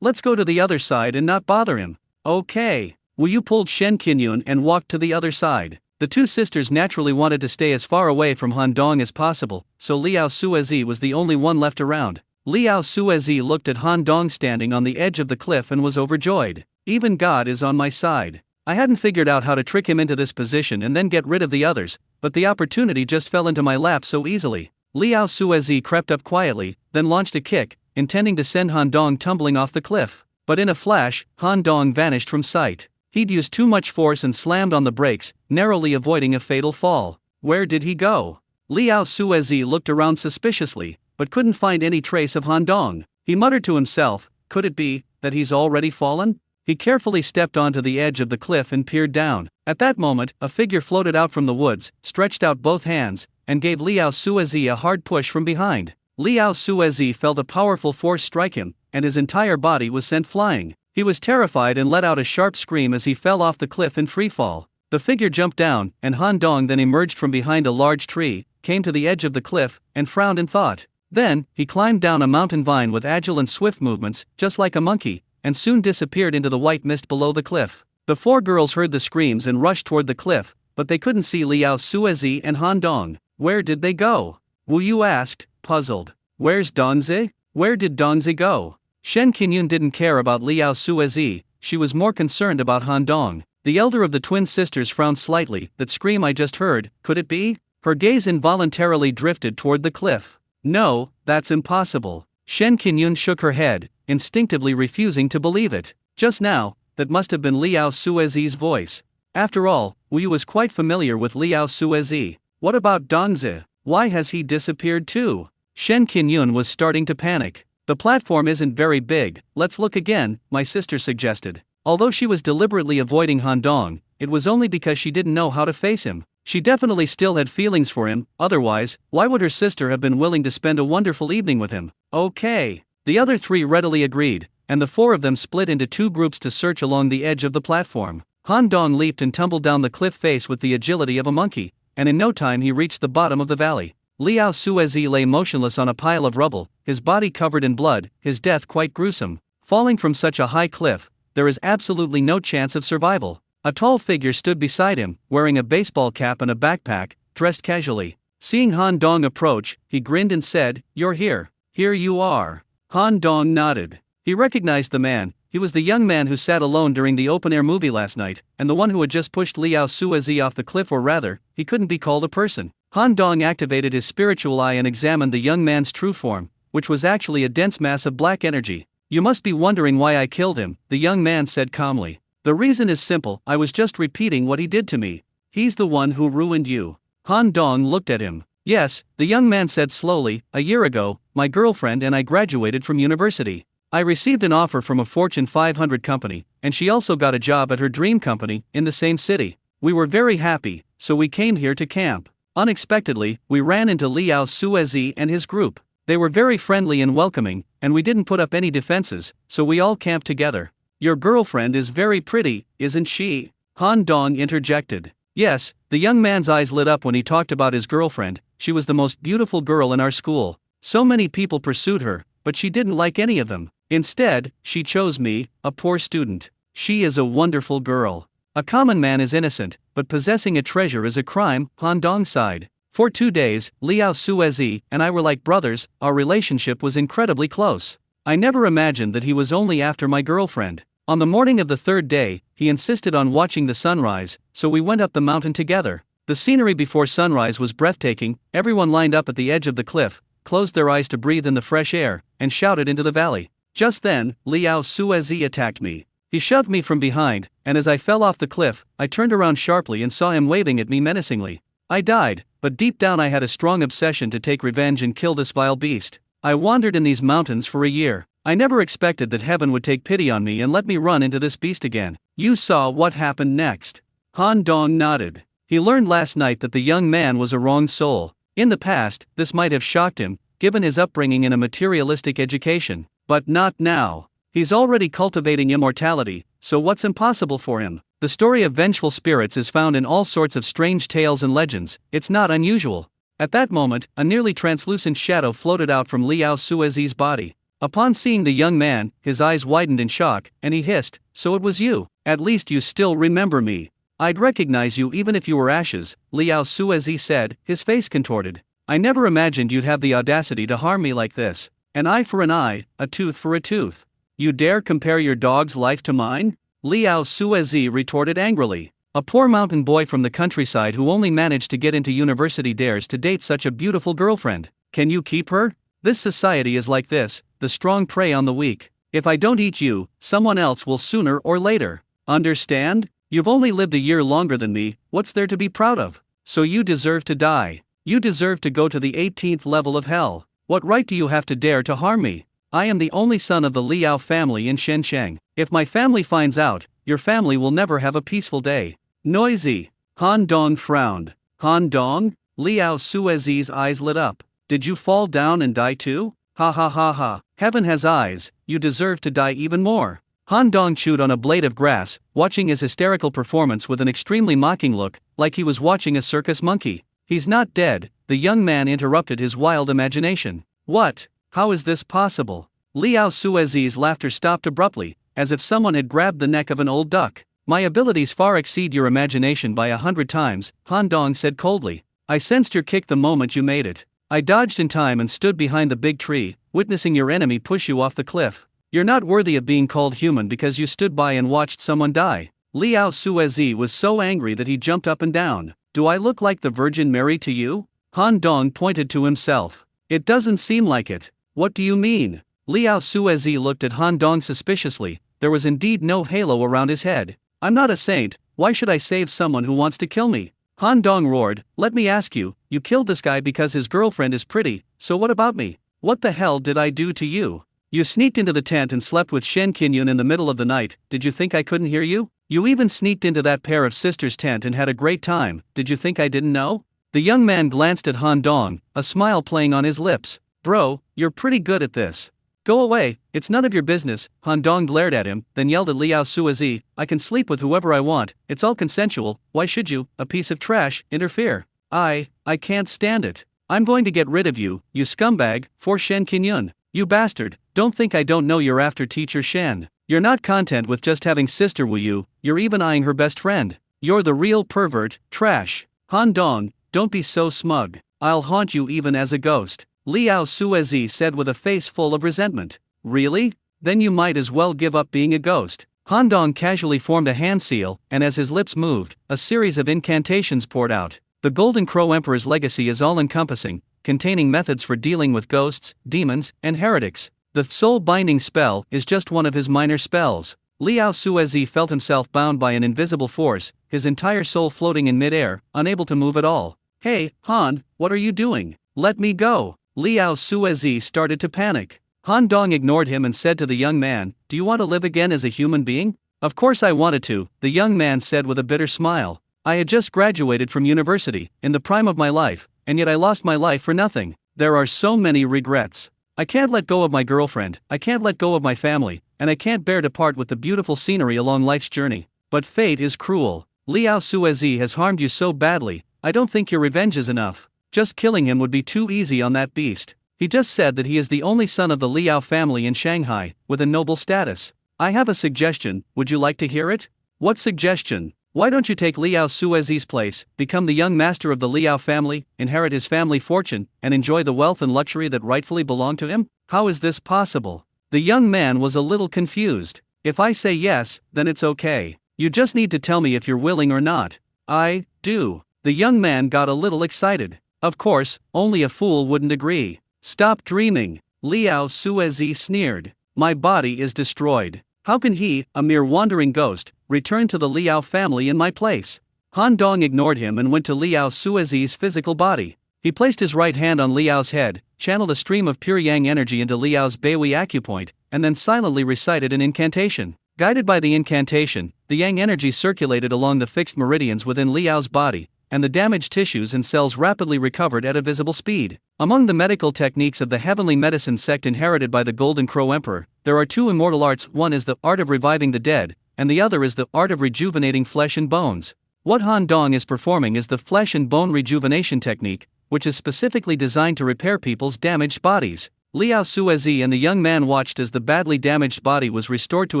Let's go to the other side and not bother him. Okay. Wu Yu pulled Shen Qinyun and walked to the other side. The two sisters naturally wanted to stay as far away from Han Dong as possible, so Liao Suezi was the only one left around. Liao Suezi looked at Han Dong standing on the edge of the cliff and was overjoyed. Even God is on my side. I hadn't figured out how to trick him into this position and then get rid of the others, but the opportunity just fell into my lap so easily. Liao Suezi crept up quietly, then launched a kick, intending to send Han Dong tumbling off the cliff. But in a flash, Han Dong vanished from sight. He'd used too much force and slammed on the brakes, narrowly avoiding a fatal fall. Where did he go? Liao Suezi looked around suspiciously, but couldn't find any trace of Han Dong. He muttered to himself, could it be that he's already fallen? He carefully stepped onto the edge of the cliff and peered down. At that moment, a figure floated out from the woods, stretched out both hands, and gave Liao Suezi a hard push from behind. Liao Suezi felt a powerful force strike him, and his entire body was sent flying. He was terrified and let out a sharp scream as he fell off the cliff in freefall. The figure jumped down, and Han Dong then emerged from behind a large tree, came to the edge of the cliff, and frowned in thought. Then, he climbed down a mountain vine with agile and swift movements, just like a monkey, and soon disappeared into the white mist below the cliff. The four girls heard the screams and rushed toward the cliff, but they couldn't see Liao Suezi and Han Dong. Where did they go? Wu Yu asked, puzzled. Where's Dongzi? Where did Dongzi go? Shen Qinyun didn't care about Liao Suezi, she was more concerned about Han Dong. The elder of the twin sisters frowned slightly. That scream I just heard, could it be? Her gaze involuntarily drifted toward the cliff. No, that's impossible. Shen Qinyun shook her head, instinctively refusing to believe it. Just now, that must have been Liao Suezi's voice. After all, Wu Yu was quite familiar with Liao Suezi. What about Dongzi? Why has he disappeared too? Shen Qinyun was starting to panic. The platform isn't very big, let's look again, my sister suggested. Although she was deliberately avoiding Han Dong, it was only because she didn't know how to face him. She definitely still had feelings for him, otherwise, why would her sister have been willing to spend a wonderful evening with him? Okay. The other three readily agreed, and the four of them split into two groups to search along the edge of the platform. Han Dong leaped and tumbled down the cliff face with the agility of a monkey, and in no time he reached the bottom of the valley. Liao Suezi lay motionless on a pile of rubble, his body covered in blood, his death quite gruesome. Falling from such a high cliff, there is absolutely no chance of survival. A tall figure stood beside him, wearing a baseball cap and a backpack, dressed casually. Seeing Han Dong approach, he grinned and said, "You're here." "Here you are." Han Dong nodded. He recognized the man. He was the young man who sat alone during the open-air movie last night, and the one who had just pushed Liao Suezi off the cliff, or rather, he couldn't be called a person. Han Dong activated his spiritual eye and examined the young man's true form, which was actually a dense mass of black energy. "You must be wondering why I killed him," the young man said calmly. "The reason is simple, I was just repeating what he did to me. He's the one who ruined you." Han Dong looked at him. "Yes," the young man said slowly, "a year ago, my girlfriend and I graduated from university. I received an offer from a Fortune 500 company, and she also got a job at her dream company, in the same city. We were very happy, so we came here to camp. Unexpectedly, we ran into Liao Suezi and his group. They were very friendly and welcoming, and we didn't put up any defenses, so we all camped together." "Your girlfriend is very pretty, isn't she?" Han Dong interjected. "Yes," the young man's eyes lit up when he talked about his girlfriend. "She was the most beautiful girl in our school. So many people pursued her, but she didn't like any of them. Instead, she chose me, a poor student. She is a wonderful girl. A common man is innocent, but possessing a treasure is a crime," Han Dong sighed. "For 2 days, Liao Suezi and I were like brothers, our relationship was incredibly close. I never imagined that he was only after my girlfriend. On the morning of the third day, he insisted on watching the sunrise, so we went up the mountain together. The scenery before sunrise was breathtaking. Everyone lined up at the edge of the cliff, closed their eyes to breathe in the fresh air, and shouted into the valley. Just then, Liao Suezi attacked me. He shoved me from behind, and as I fell off the cliff, I turned around sharply and saw him waving at me menacingly. I died, but deep down I had a strong obsession to take revenge and kill this vile beast. I wandered in these mountains for a year. I never expected that heaven would take pity on me and let me run into this beast again. You saw what happened next. Han Dong nodded. He learned last night that the young man was a wronged soul. In the past, this might have shocked him, given his upbringing in a materialistic education. But not now. He's already cultivating immortality, so what's impossible for him? The story of vengeful spirits is found in all sorts of strange tales and legends. It's not unusual. At that moment, a nearly translucent shadow floated out from Liao Suezi's body. Upon seeing the young man, his eyes widened in shock, and he hissed, "So it was you. At least you still remember me." "I'd recognize you even if you were ashes," Liao Suezi said, his face contorted. "I never imagined you'd have the audacity to harm me like this. An eye for an eye, a tooth for a tooth. You dare compare your dog's life to mine?" Liao Suezi retorted angrily. A poor mountain boy from the countryside who only managed to get into university dares to date such a beautiful girlfriend. Can you keep her? This society is like this, the strong prey on the weak. If I don't eat you, someone else will sooner or later. Understand? You've only lived a year longer than me, what's there to be proud of? So you deserve to die. You deserve to go to the 18th level of hell. What right do you have to dare to harm me? I am the only son of the Liao family in Shenzhen. If my family finds out, your family will never have a peaceful day. Noisy. Han Dong frowned. Han Dong? Liao Suezi's eyes lit up. Did you fall down and die too? Ha ha ha ha. Heaven has eyes, you deserve to die even more. Han Dong chewed on a blade of grass, watching his hysterical performance with an extremely mocking look, like he was watching a circus monkey. He's not dead, the young man interrupted his wild imagination. What? How is this possible? Liao Suezi's laughter stopped abruptly, as if someone had grabbed the neck of an old duck. My abilities far exceed your imagination by 100 times, Han Dong said coldly. I sensed your kick the moment you made it. I dodged in time and stood behind the big tree, witnessing your enemy push you off the cliff. You're not worthy of being called human because you stood by and watched someone die. Liao Suezi was so angry that he jumped up and down. Do I look like the Virgin Mary to you? Han Dong pointed to himself. It doesn't seem like it. What do you mean? Liao Suezi looked at Han Dong suspiciously. There was indeed no halo around his head. I'm not a saint, why should I save someone who wants to kill me? Han Dong roared, let me ask you, you killed this guy because his girlfriend is pretty, so what about me? What the hell did I do to you? You sneaked into the tent and slept with Shen Qinyun in the middle of the night, did you think I couldn't hear you? You even sneaked into that pair of sisters' tent and had a great time, did you think I didn't know? The young man glanced at Han Dong, a smile playing on his lips. Bro, you're pretty good at this. Go away, it's none of your business. Han Dong glared at him, then yelled at Liao Suezi, I can sleep with whoever I want, it's all consensual, why should you, a piece of trash, interfere? I can't stand it. I'm going to get rid of you, you scumbag, for Shen Qinyun. You bastard, don't think I don't know you're after teacher Shen. You're not content with just having sister Wu Yu, you're even eyeing her best friend. You're the real pervert, trash. Han Dong, don't be so smug. I'll haunt you even as a ghost. Liao Suezi said with a face full of resentment. Really? Then you might as well give up being a ghost. Han Dong casually formed a hand seal, and as his lips moved, a series of incantations poured out. The Golden Crow Emperor's legacy is all-encompassing, containing methods for dealing with ghosts, demons, and heretics. The soul-binding spell is just one of his minor spells. Liao Suezi felt himself bound by an invisible force, his entire soul floating in mid-air, unable to move at all. Hey, Han, what are you doing? Let me go. Liao Suezi started to panic. Han Dong ignored him and said to the young man, do you want to live again as a human being? Of course I wanted to, the young man said with a bitter smile. I had just graduated from university, in the prime of my life, and yet I lost my life for nothing. There are so many regrets. I can't let go of my girlfriend, I can't let go of my family, and I can't bear to part with the beautiful scenery along life's journey. But fate is cruel. Liao Suezi has harmed you so badly, I don't think your revenge is enough. Just killing him would be too easy on that beast. He just said that he is the only son of the Liao family in Shanghai, with a noble status. I have a suggestion, would you like to hear it? What suggestion? Why don't you take Liao Suezi's place, become the young master of the Liao family, inherit his family fortune, and enjoy the wealth and luxury that rightfully belong to him? How is this possible? The young man was a little confused. If I say yes, then it's okay. You just need to tell me if you're willing or not. I do. The young man got a little excited. Of course, only a fool wouldn't agree. Stop dreaming, Liao Suezi sneered. My body is destroyed. How can he, a mere wandering ghost, return to the Liao family in my place? Han Dong ignored him and went to Liao Suezi's physical body. He placed his right hand on Liao's head, channeled a stream of pure yang energy into Liao's Beihui acupoint, and then silently recited an incantation. Guided by the incantation, the yang energy circulated along the fixed meridians within Liao's body, and the damaged tissues and cells rapidly recovered at a visible speed. Among the medical techniques of the heavenly medicine sect inherited by the Golden Crow Emperor, there are two immortal arts. One is the art of reviving the dead, and the other is the art of rejuvenating flesh and bones. What Han Dong is performing is the flesh and bone rejuvenation technique, which is specifically designed to repair people's damaged bodies. Liao Suezi and the young man watched as the badly damaged body was restored to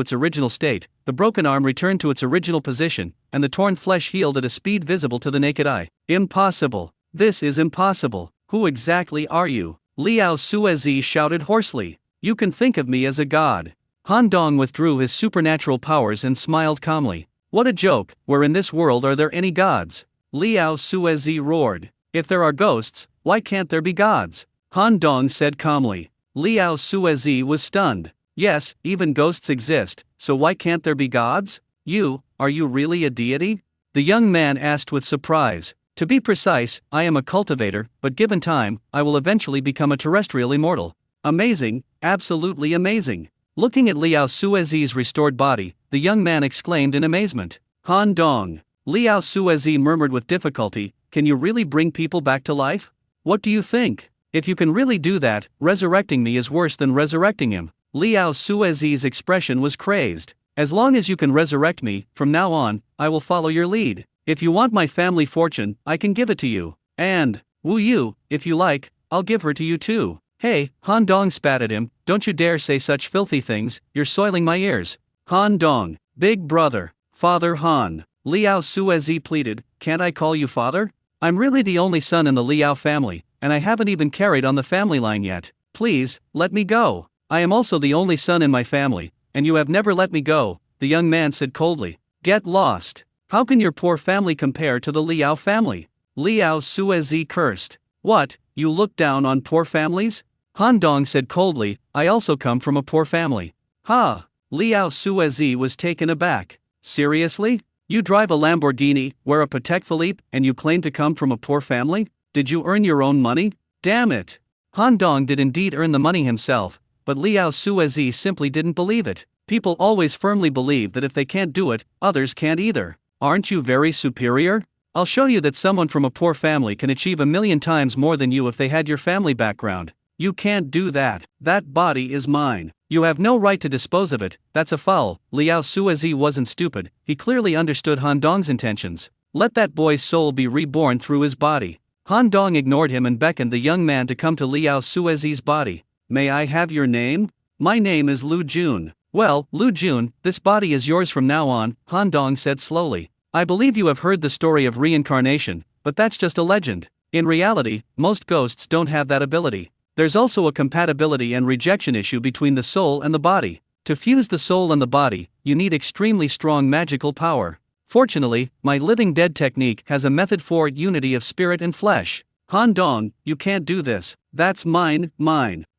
its original state, the broken arm returned to its original position, and the torn flesh healed at a speed visible to the naked eye. Impossible. This is impossible. Who exactly are you? Liao Suezi shouted hoarsely. You can think of me as a god. Han Dong withdrew his supernatural powers and smiled calmly. What a joke, where in this world are there any gods? Liao Suezi roared. If there are ghosts, why can't there be gods? Han Dong said calmly. Liao Suezi was stunned. Yes, even ghosts exist, so why can't there be gods? Are you really a deity? The young man asked with surprise. To be precise, I am a cultivator, but given time, I will eventually become a terrestrial immortal. Amazing, absolutely amazing. Looking at Liao Suezi's restored body, the young man exclaimed in amazement. Han Dong. Liao Suezi murmured with difficulty, can you really bring people back to life? What do you think? If you can really do that, resurrecting me is worse than resurrecting him. Liao Suezi's expression was crazed. As long as you can resurrect me, from now on, I will follow your lead. If you want my family fortune, I can give it to you. And, Wu Yu, if you like, I'll give her to you too. Hey, Han Dong spat at him, don't you dare say such filthy things, you're soiling my ears. Han Dong, big brother, Father Han. Liao Suezi pleaded, can't I call you father? I'm really the only son in the Liao family, and I haven't even carried on the family line yet. Please, let me go. I am also the only son in my family, and you have never let me go, the young man said coldly. Get lost. How can your poor family compare to the Liao family? Liao Suezi cursed. What, you look down on poor families? Han Dong said coldly, I also come from a poor family. Ha! Liao Suezi was taken aback. Seriously? You drive a Lamborghini, wear a Patek Philippe, and you claim to come from a poor family? Did you earn your own money? Damn it! Han Dong did indeed earn the money himself, but Liao Suezi simply didn't believe it. People always firmly believe that if they can't do it, others can't either. Aren't you very superior? I'll show you that someone from a poor family can achieve 1,000,000 times more than you if they had your family background. You can't do that. That body is mine. You have no right to dispose of it, that's a foul. Liao Suezi wasn't stupid, he clearly understood Han Dong's intentions. Let that boy's soul be reborn through his body. Han Dong ignored him and beckoned the young man to come to Liao Suezi's body. May I have your name? My name is Lu Jun. Well, Lu Jun, this body is yours from now on, Han Dong said slowly. I believe you have heard the story of reincarnation, but that's just a legend. In reality, most ghosts don't have that ability. There's also a compatibility and rejection issue between the soul and the body. To fuse the soul and the body, you need extremely strong magical power. Fortunately, my living dead technique has a method for unity of spirit and flesh. Han Dong, you can't do this. That's mine.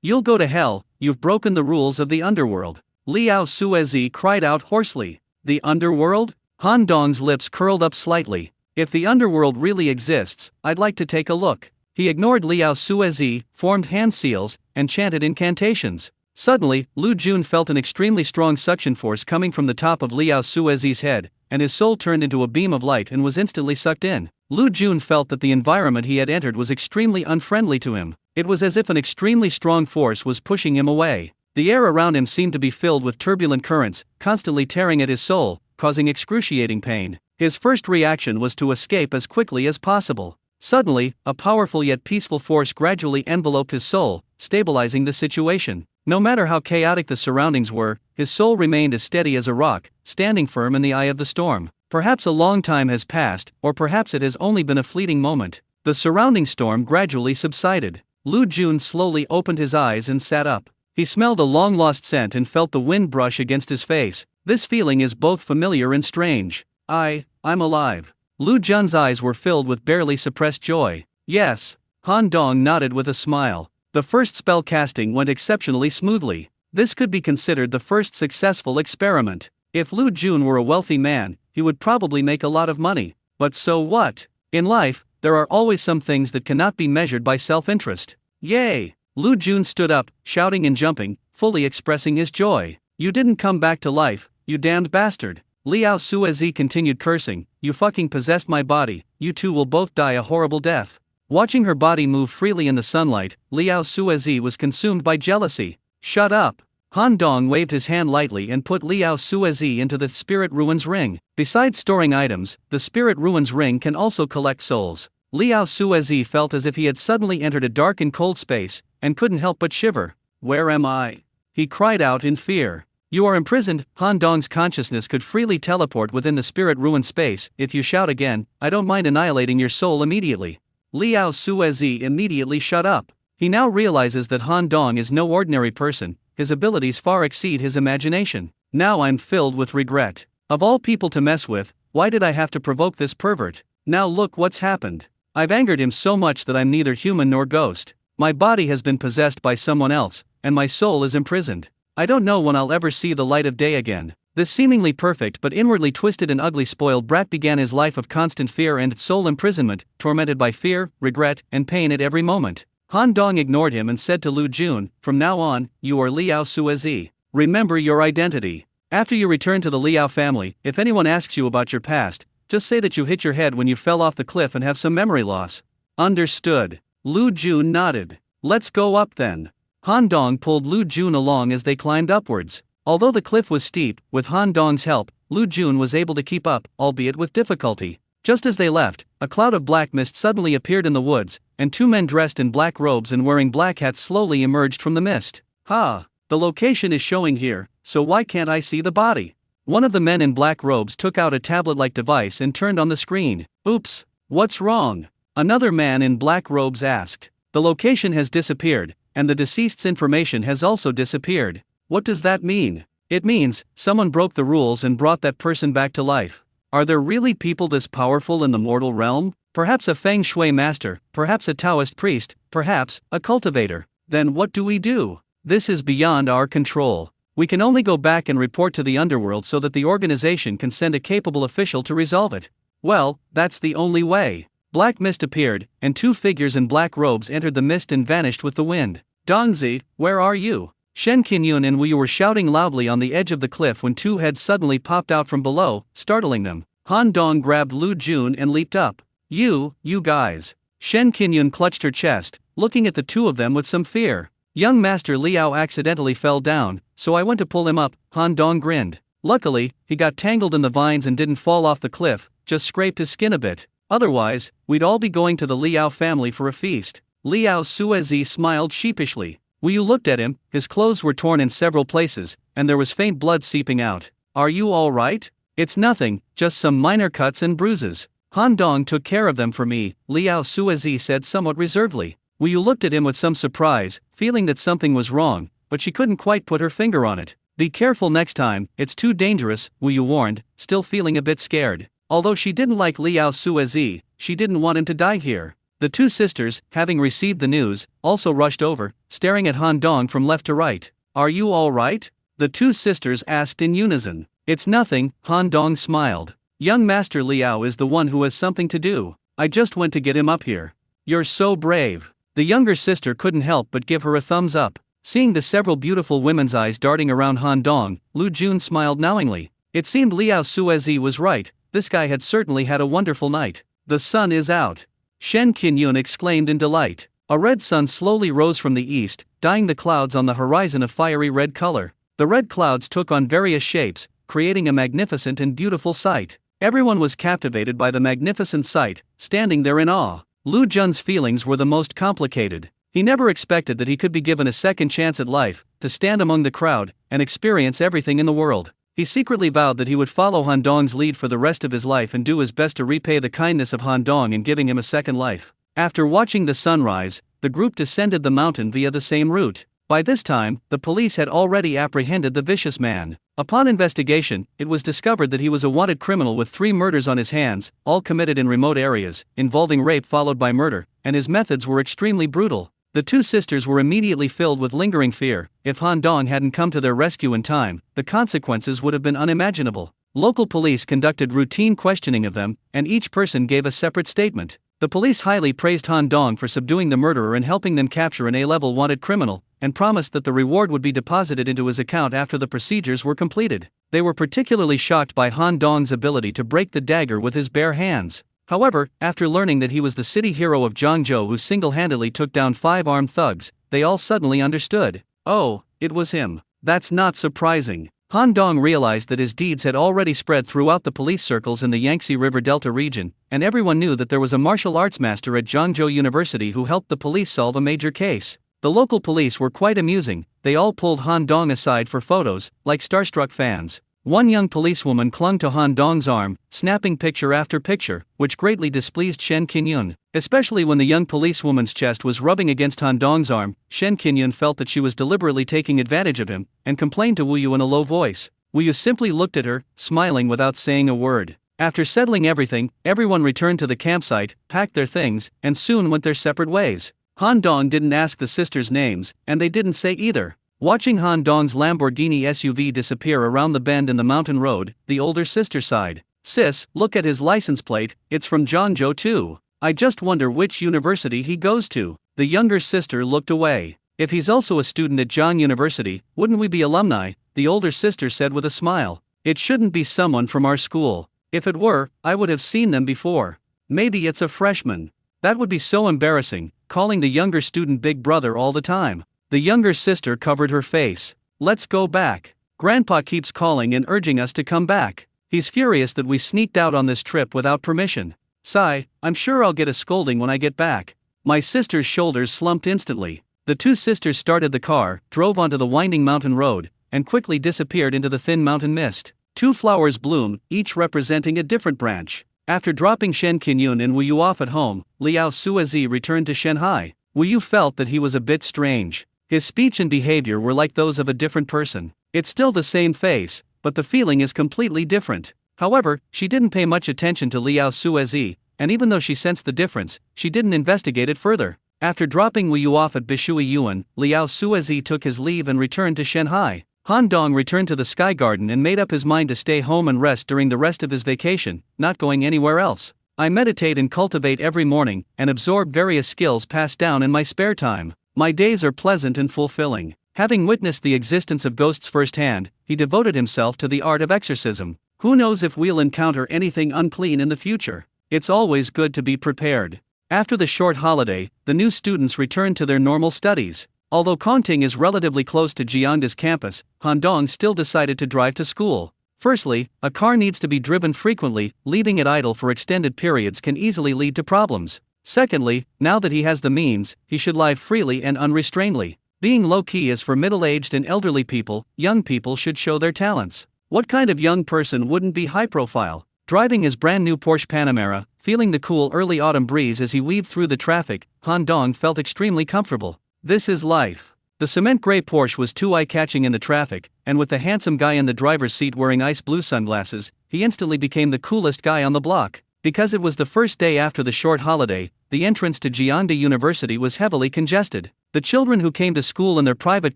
You'll go to hell, you've broken the rules of the underworld. Liao Suezi cried out hoarsely. The underworld? Han Dong's lips curled up slightly. If the underworld really exists, I'd like to take a look. He ignored Liao Suezi, formed hand seals, and chanted incantations. Suddenly, Lu Jun felt an extremely strong suction force coming from the top of Liao Suezi's head, and his soul turned into a beam of light and was instantly sucked in. Lu Jun felt that the environment he had entered was extremely unfriendly to him. It was as if an extremely strong force was pushing him away. The air around him seemed to be filled with turbulent currents, constantly tearing at his soul, causing excruciating pain. His first reaction was to escape as quickly as possible. Suddenly, a powerful yet peaceful force gradually enveloped his soul, stabilizing the situation. No matter how chaotic the surroundings were, his soul remained as steady as a rock, standing firm in the eye of the storm. Perhaps a long time has passed, or perhaps it has only been a fleeting moment. The surrounding storm gradually subsided. Lu Jun slowly opened his eyes and sat up. He smelled a long-lost scent and felt the wind brush against his face. This feeling is both familiar and strange. I'm alive. Lu Jun's eyes were filled with barely suppressed joy. Yes. Han Dong nodded with a smile. The first spell casting went exceptionally smoothly. This could be considered the first successful experiment. If Lu Jun were a wealthy man, he would probably make a lot of money. But so what? In life, there are always some things that cannot be measured by self-interest. Yay! Lu Jun stood up, shouting and jumping, fully expressing his joy. You didn't come back to life, you damned bastard. Liao Suezi continued cursing. You fucking possessed my body, you two will both die a horrible death. Watching her body move freely in the sunlight, Liao Suezi was consumed by jealousy. Shut up. Han Dong waved his hand lightly and put Liao Suezi into the Spirit Ruins ring. Besides storing items, the Spirit Ruins ring can also collect souls. Liao Suezi felt as if he had suddenly entered a dark and cold space, and couldn't help but shiver. Where am I? He cried out in fear. You are imprisoned. Han Dong's consciousness could freely teleport within the Spirit Ruin space. If you shout again, I don't mind annihilating your soul immediately. Liao Suezi immediately shut up. He now realizes that Han Dong is no ordinary person. His abilities far exceed his imagination. Now I'm filled with regret. Of all people to mess with, why did I have to provoke this pervert? Now look what's happened. I've angered him so much that I'm neither human nor ghost. My body has been possessed by someone else, and my soul is imprisoned. I don't know when I'll ever see the light of day again. This seemingly perfect but inwardly twisted and ugly spoiled brat began his life of constant fear and soul imprisonment, tormented by fear, regret, and pain at every moment. Han Dong ignored him and said to Lu Jun, from now on, you are Liao Suezi. Remember your identity. After you return to the Liao family, if anyone asks you about your past, just say that you hit your head when you fell off the cliff and have some memory loss. Understood. Lu Jun nodded. Let's go up then. Han Dong pulled Lu Jun along as they climbed upwards. Although the cliff was steep, with Han Dong's help, Lu Jun was able to keep up, albeit with difficulty. Just as they left, a cloud of black mist suddenly appeared in the woods, and two men dressed in black robes and wearing black hats slowly emerged from the mist. The location is showing here, so why can't I see the body? One of the men in black robes took out a tablet-like device and turned on the screen. Oops, what's wrong? Another man in black robes asked. The location has disappeared, and the deceased's information has also disappeared. What does that mean? It means, someone broke the rules and brought that person back to life. Are there really people this powerful in the mortal realm? Perhaps a Feng Shui master, perhaps a Taoist priest, perhaps a cultivator. Then what do we do? This is beyond our control. We can only go back and report to the underworld so that the organization can send a capable official to resolve it. Well, that's the only way. Black mist appeared, and two figures in black robes entered the mist and vanished with the wind. Dongzi, where are you? Shen Qinyun and Wu were shouting loudly on the edge of the cliff when two heads suddenly popped out from below, startling them. Han Dong grabbed Lu Jun and leaped up. You guys. Shen Qinyun clutched her chest, looking at the two of them with some fear. Young Master Liao accidentally fell down, so I went to pull him up, Han Dong grinned. Luckily, he got tangled in the vines and didn't fall off the cliff, just scraped his skin a bit. Otherwise, we'd all be going to the Liao family for a feast. Liao Suezi smiled sheepishly. Wu looked at him, his clothes were torn in several places, and there was faint blood seeping out. Are you all right? It's nothing, just some minor cuts and bruises. Han Dong took care of them for me, Liao Suezi said somewhat reservedly. Wu looked at him with some surprise, feeling that something was wrong, but she couldn't quite put her finger on it. Be careful next time, it's too dangerous, Wu warned, still feeling a bit scared. Although she didn't like Liao Suezi, she didn't want him to die here. The two sisters, having received the news, also rushed over, staring at Han Dong from left to right. Are you all right? The two sisters asked in unison. It's nothing, Han Dong smiled. Young Master Liao is the one who has something to do. I just went to get him up here. You're so brave. The younger sister couldn't help but give her a thumbs up. Seeing the several beautiful women's eyes darting around Han Dong, Lu Jun smiled knowingly. It seemed Liao Suezi was right, this guy had certainly had a wonderful night. The sun is out. Shen Qinyun exclaimed in delight. A red sun slowly rose from the east, dyeing the clouds on the horizon a fiery red color. The red clouds took on various shapes, creating a magnificent and beautiful sight. Everyone was captivated by the magnificent sight, standing there in awe. Lu Jun's feelings were the most complicated. He never expected that he could be given a second chance at life, to stand among the crowd, and experience everything in the world. He secretly vowed that he would follow Han Dong's lead for the rest of his life and do his best to repay the kindness of Han Dong in giving him a second life. After watching the sunrise, the group descended the mountain via the same route. By this time, the police had already apprehended the vicious man. Upon investigation, it was discovered that he was a wanted criminal with 3 murders on his hands, all committed in remote areas, involving rape followed by murder, and his methods were extremely brutal. The 2 sisters were immediately filled with lingering fear. If Han Dong hadn't come to their rescue in time, the consequences would have been unimaginable. Local police conducted routine questioning of them, and each person gave a separate statement. The police highly praised Han Dong for subduing the murderer and helping them capture an A-level wanted criminal, and promised that the reward would be deposited into his account after the procedures were completed. They were particularly shocked by Han Dong's ability to break the dagger with his bare hands. However, after learning that he was the city hero of Zhangzhou who single-handedly took down 5 armed thugs, they all suddenly understood. Oh, it was him. That's not surprising. Han Dong realized that his deeds had already spread throughout the police circles in the Yangtze River Delta region, and everyone knew that there was a martial arts master at Zhangzhou University who helped the police solve a major case. The local police were quite amusing. They all pulled Han Dong aside for photos, like starstruck fans. One young policewoman clung to Han Dong's arm, snapping picture after picture, which greatly displeased Shen Qinyun. Especially when the young policewoman's chest was rubbing against Han Dong's arm, Shen Qinyun felt that she was deliberately taking advantage of him, and complained to Wu Yu in a low voice. Wu Yu simply looked at her, smiling without saying a word. After settling everything, everyone returned to the campsite, packed their things, and soon went their separate ways. Han Dong didn't ask the sisters' names, and they didn't say either. Watching Han Dong's Lamborghini SUV disappear around the bend in the mountain road, the older sister sighed. "Sis, look at his license plate, it's from Zhangzhou too. I just wonder which university he goes to." The younger sister looked away. "If he's also a student at Zhang University, wouldn't we be alumni?" the older sister said with a smile. "It shouldn't be someone from our school. If it were, I would have seen them before. Maybe it's a freshman. That would be so embarrassing, calling the younger student big brother all the time." The younger sister covered her face. "Let's go back. Grandpa keeps calling and urging us to come back. He's furious that we sneaked out on this trip without permission. Sigh, I'm sure I'll get a scolding when I get back." My sister's shoulders slumped instantly. The 2 sisters started the car, drove onto the winding mountain road, and quickly disappeared into the thin mountain mist. 2 flowers bloomed, each representing a different branch. After dropping Shen Qinyun and Wu Yu off at home, Liao Suezi returned to Shanghai. Wu Yu felt that he was a bit strange. His speech and behavior were like those of a different person. It's still the same face, but the feeling is completely different. However, she didn't pay much attention to Liao Suezi, and even though she sensed the difference, she didn't investigate it further. After dropping Wu Yu off at Bishui Yuan, Liao Suezi took his leave and returned to Shanghai. Han Dong returned to the Sky Garden and made up his mind to stay home and rest during the rest of his vacation, not going anywhere else. "I meditate and cultivate every morning, and absorb various skills passed down in my spare time. My days are pleasant and fulfilling." Having witnessed the existence of ghosts firsthand, he devoted himself to the art of exorcism. Who knows if we'll encounter anything unclean in the future? It's always good to be prepared. After the short holiday, the new students returned to their normal studies. Although Kongting is relatively close to Jiangda's campus, Han Dong still decided to drive to school. Firstly, a car needs to be driven frequently. Leaving it idle for extended periods can easily lead to problems. Secondly, now that he has the means, he should live freely and unrestrainedly. Being low-key is for middle-aged and elderly people. Young people should show their talents. What kind of young person wouldn't be high-profile? Driving his brand-new Porsche Panamera, feeling the cool early autumn breeze as he weaved through the traffic, Han Dong felt extremely comfortable. This is life. The cement gray Porsche was too eye-catching in the traffic, and with the handsome guy in the driver's seat wearing ice blue sunglasses, he instantly became the coolest guy on the block. Because it was the first day after the short holiday, the entrance to Jiangda University was heavily congested. The children who came to school in their private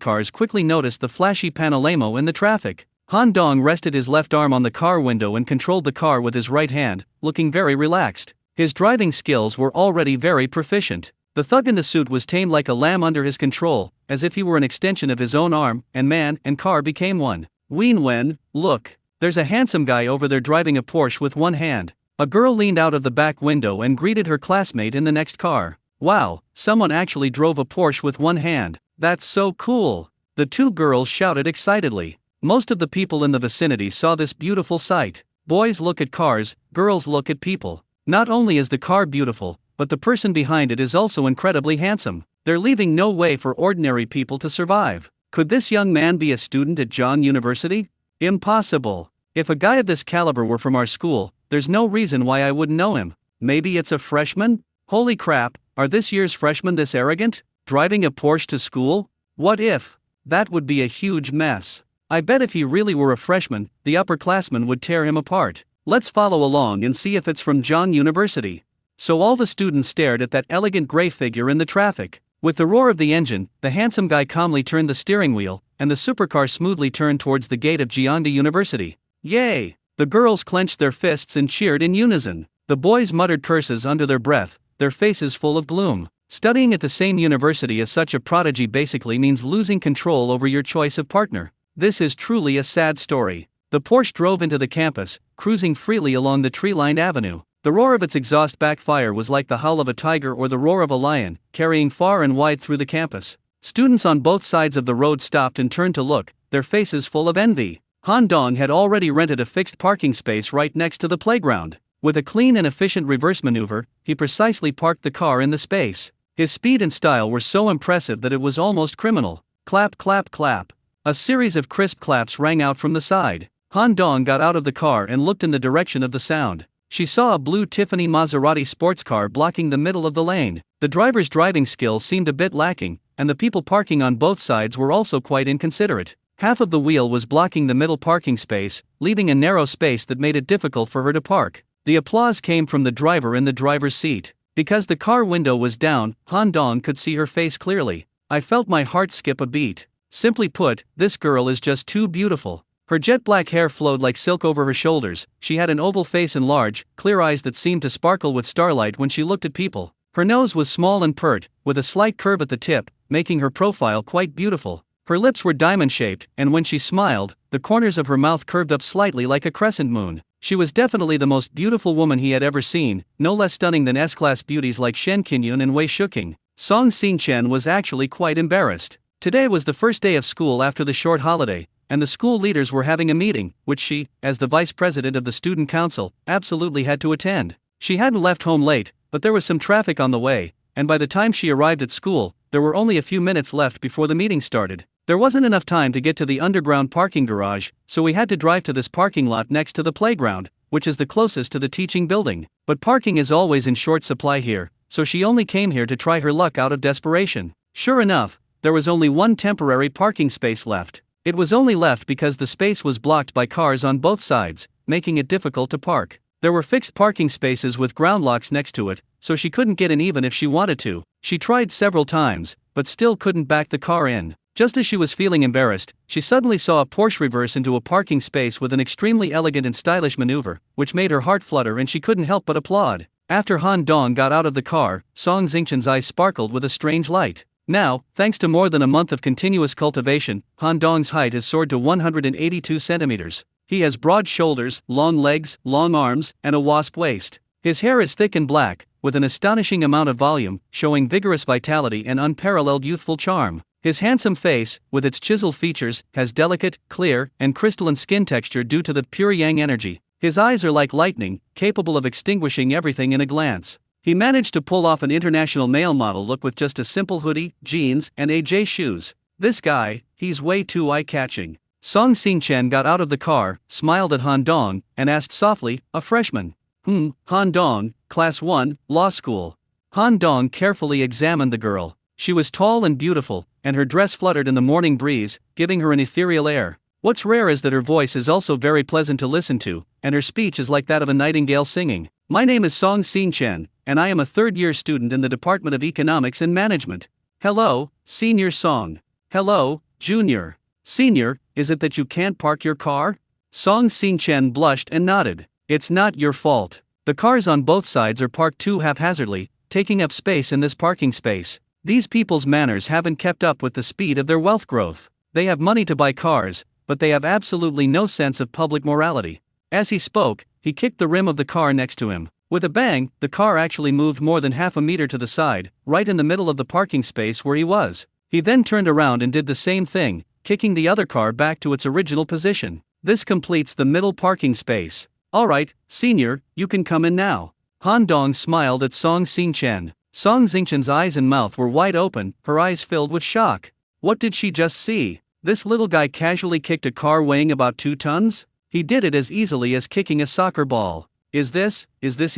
cars quickly noticed the flashy panorama in the traffic. Han Dong rested his left arm on the car window and controlled the car with his right hand, looking very relaxed. His driving skills were already very proficient. The thug in the suit was tamed like a lamb under his control, as if he were an extension of his own arm, and man and car became one. "Ween Wen, look, there's a handsome guy over there driving a Porsche with one hand." A girl leaned out of the back window and greeted her classmate in the next car. "Wow, someone actually drove a Porsche with one hand. That's so cool." The 2 girls shouted excitedly. Most of the people in the vicinity saw this beautiful sight. Boys look at cars, girls look at people. Not only is the car beautiful, but the person behind it is also incredibly handsome. They're leaving no way for ordinary people to survive. Could this young man be a student at Zhang University? Impossible. If a guy of this caliber were from our school, there's no reason why I wouldn't know him. Maybe it's a freshman? Holy crap, are this year's freshmen this arrogant? Driving a Porsche to school? What if? That would be a huge mess. I bet if he really were a freshman, the upperclassmen would tear him apart. Let's follow along and see if it's from John University. So all the students stared at that elegant gray figure in the traffic. With the roar of the engine, the handsome guy calmly turned the steering wheel, and the supercar smoothly turned towards the gate of Jeonda University. Yay! The girls clenched their fists and cheered in unison. The boys muttered curses under their breath, their faces full of gloom. Studying at the same university as such a prodigy basically means losing control over your choice of partner. This is truly a sad story. The Porsche drove into the campus, cruising freely along the tree-lined avenue. The roar of its exhaust backfire was like the howl of a tiger or the roar of a lion, carrying far and wide through the campus. Students on both sides of the road stopped and turned to look, their faces full of envy. Han Dong had already rented a fixed parking space right next to the playground. With a clean and efficient reverse maneuver, he precisely parked the car in the space. His speed and style were so impressive that it was almost criminal. Clap, clap, clap. A series of crisp claps rang out from the side. Han Dong got out of the car and looked in the direction of the sound. She saw a blue Tiffany Maserati sports car blocking the middle of the lane. The driver's driving skills seemed a bit lacking, and the people parking on both sides were also quite inconsiderate. Half of the wheel was blocking the middle parking space, leaving a narrow space that made it difficult for her to park. The applause came from the driver in the driver's seat. Because the car window was down, Han Dong could see her face clearly. I felt my heart skip a beat. Simply put, this girl is just too beautiful. Her jet black hair flowed like silk over her shoulders. She had an oval face and large, clear eyes that seemed to sparkle with starlight when she looked at people. Her nose was small and pert, with a slight curve at the tip, making her profile quite beautiful. Her lips were diamond-shaped, and when she smiled, the corners of her mouth curved up slightly like a crescent moon. She was definitely the most beautiful woman he had ever seen, no less stunning than S-class beauties like Shen Qinyun and Wei Shuqing. Song Xingchen was actually quite embarrassed. Today was the first day of school after the short holiday, and the school leaders were having a meeting, which she, as the vice president of the student council, absolutely had to attend. She hadn't left home late, but there was some traffic on the way, and by the time she arrived at school, there were only a few minutes left before the meeting started. There wasn't enough time to get to the underground parking garage, so we had to drive to this parking lot next to the playground, which is the closest to the teaching building. But parking is always in short supply here, so she only came here to try her luck out of desperation. Sure enough, there was only one temporary parking space left. It was only left because the space was blocked by cars on both sides, making it difficult to park. There were fixed parking spaces with ground locks next to it, so she couldn't get in even if she wanted to. She tried several times, but still couldn't back the car in. Just as she was feeling embarrassed, she suddenly saw a Porsche reverse into a parking space with an extremely elegant and stylish maneuver, which made her heart flutter and she couldn't help but applaud. After Han Dong got out of the car, Song Xingchen's eyes sparkled with a strange light. Now, thanks to more than a month of continuous cultivation, Han Dong's height has soared to 182 centimeters. He has broad shoulders, long legs, long arms, and a wasp waist. His hair is thick and black, with an astonishing amount of volume, showing vigorous vitality and unparalleled youthful charm. His handsome face, with its chiseled features, has delicate, clear, and crystalline skin texture due to the pure yang energy. His eyes are like lightning, capable of extinguishing everything in a glance. He managed to pull off an international male model look with just a simple hoodie, jeans, and AJ shoes. This guy, he's way too eye-catching. Song Xingchen got out of the car, smiled at Han Dong, and asked softly, "A freshman?" Han Dong, Class 1, Law School. Han Dong carefully examined the girl. She was tall and beautiful, and her dress fluttered in the morning breeze, giving her an ethereal air. What's rare is that her voice is also very pleasant to listen to, and her speech is like that of a nightingale singing. "My name is Song Xingchen, and I am a third-year student in the Department of Economics and Management." "Hello, Senior Song." "Hello, Junior." "Senior, is it that you can't park your car?" Song Xingchen blushed and nodded. "It's not your fault. The cars on both sides are parked too haphazardly, taking up space in this parking space. These people's manners haven't kept up with the speed of their wealth growth. They have money to buy cars, but they have absolutely no sense of public morality." As he spoke, he kicked the rim of the car next to him. With a bang, the car actually moved more than half a meter to the side, right in the middle of the parking space where he was. He then turned around and did the same thing, kicking the other car back to its original position. This completes the middle parking space. "Alright, Senior, you can come in now." Han Dong smiled at Song Xingchen. Song Xingchen's eyes and mouth were wide open, her eyes filled with shock. What did she just see? This little guy casually kicked a car weighing about 2 tons? He did it as easily as kicking a soccer ball. Is this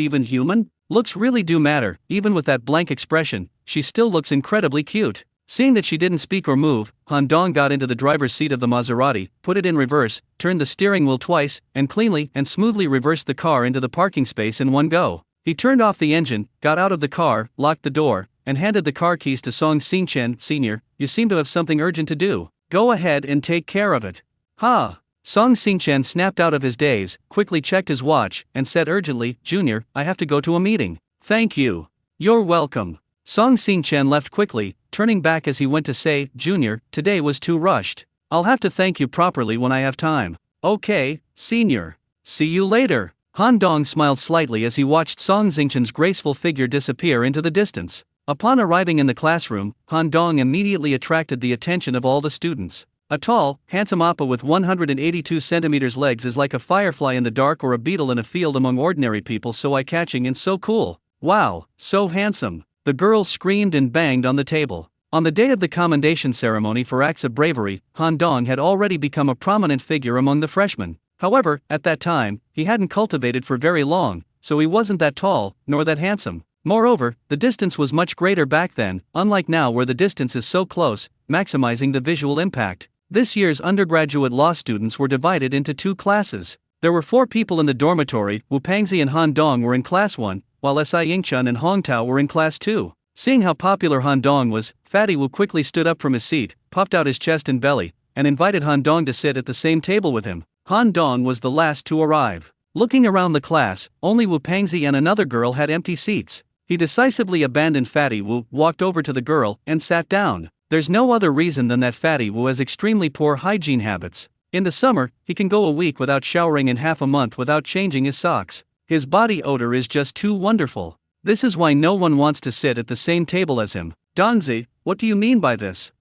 even human? Looks really do matter. Even with that blank expression, she still looks incredibly cute. Seeing that she didn't speak or move, Han Dong got into the driver's seat of the Maserati, put it in reverse, turned the steering wheel twice, and cleanly and smoothly reversed the car into the parking space in one go. He turned off the engine, got out of the car, locked the door, and handed the car keys to Song Xingchen, Sr. You seem to have something urgent to do. Go ahead and take care of it. Ha! Song Xingchen snapped out of his daze, quickly checked his watch, and said urgently, Junior, I have to go to a meeting. Thank you. You're welcome. Song Xingchen left quickly, turning back as he went to say, Junior, today was too rushed. I'll have to thank you properly when I have time. Okay, Senior. See you later. Han Dong smiled slightly as he watched Song Xingchen's graceful figure disappear into the distance. Upon arriving in the classroom, Han Dong immediately attracted the attention of all the students. A tall, handsome appa with 182 centimeters legs is like a firefly in the dark or a beetle in a field among ordinary people, so eye-catching and so cool. Wow, so handsome. The girls screamed and banged on the table. On the day of the commendation ceremony for acts of bravery, Han Dong had already become a prominent figure among the freshmen. However, at that time, he hadn't cultivated for very long, so he wasn't that tall, nor that handsome. Moreover, the distance was much greater back then, unlike now where the distance is so close, maximizing the visual impact. This year's undergraduate law students were divided into two classes. There were 4 people in the dormitory. Wu Pangzi and Han Dong were in class 1, while Si Yingchun and Hong Tao were in class 2. Seeing how popular Han Dong was, Fatty Wu quickly stood up from his seat, puffed out his chest and belly, and invited Han Dong to sit at the same table with him. Han Dong was the last to arrive. Looking around the class, only Wu Pangzi and another girl had empty seats. He decisively abandoned Fatty Wu, walked over to the girl, and sat down. There's no other reason than that Fatty Wu has extremely poor hygiene habits. In the summer, he can go a week without showering and half a month without changing his socks. His body odor is just too wonderful. This is why no one wants to sit at the same table as him. Dongzi, what do you mean by this?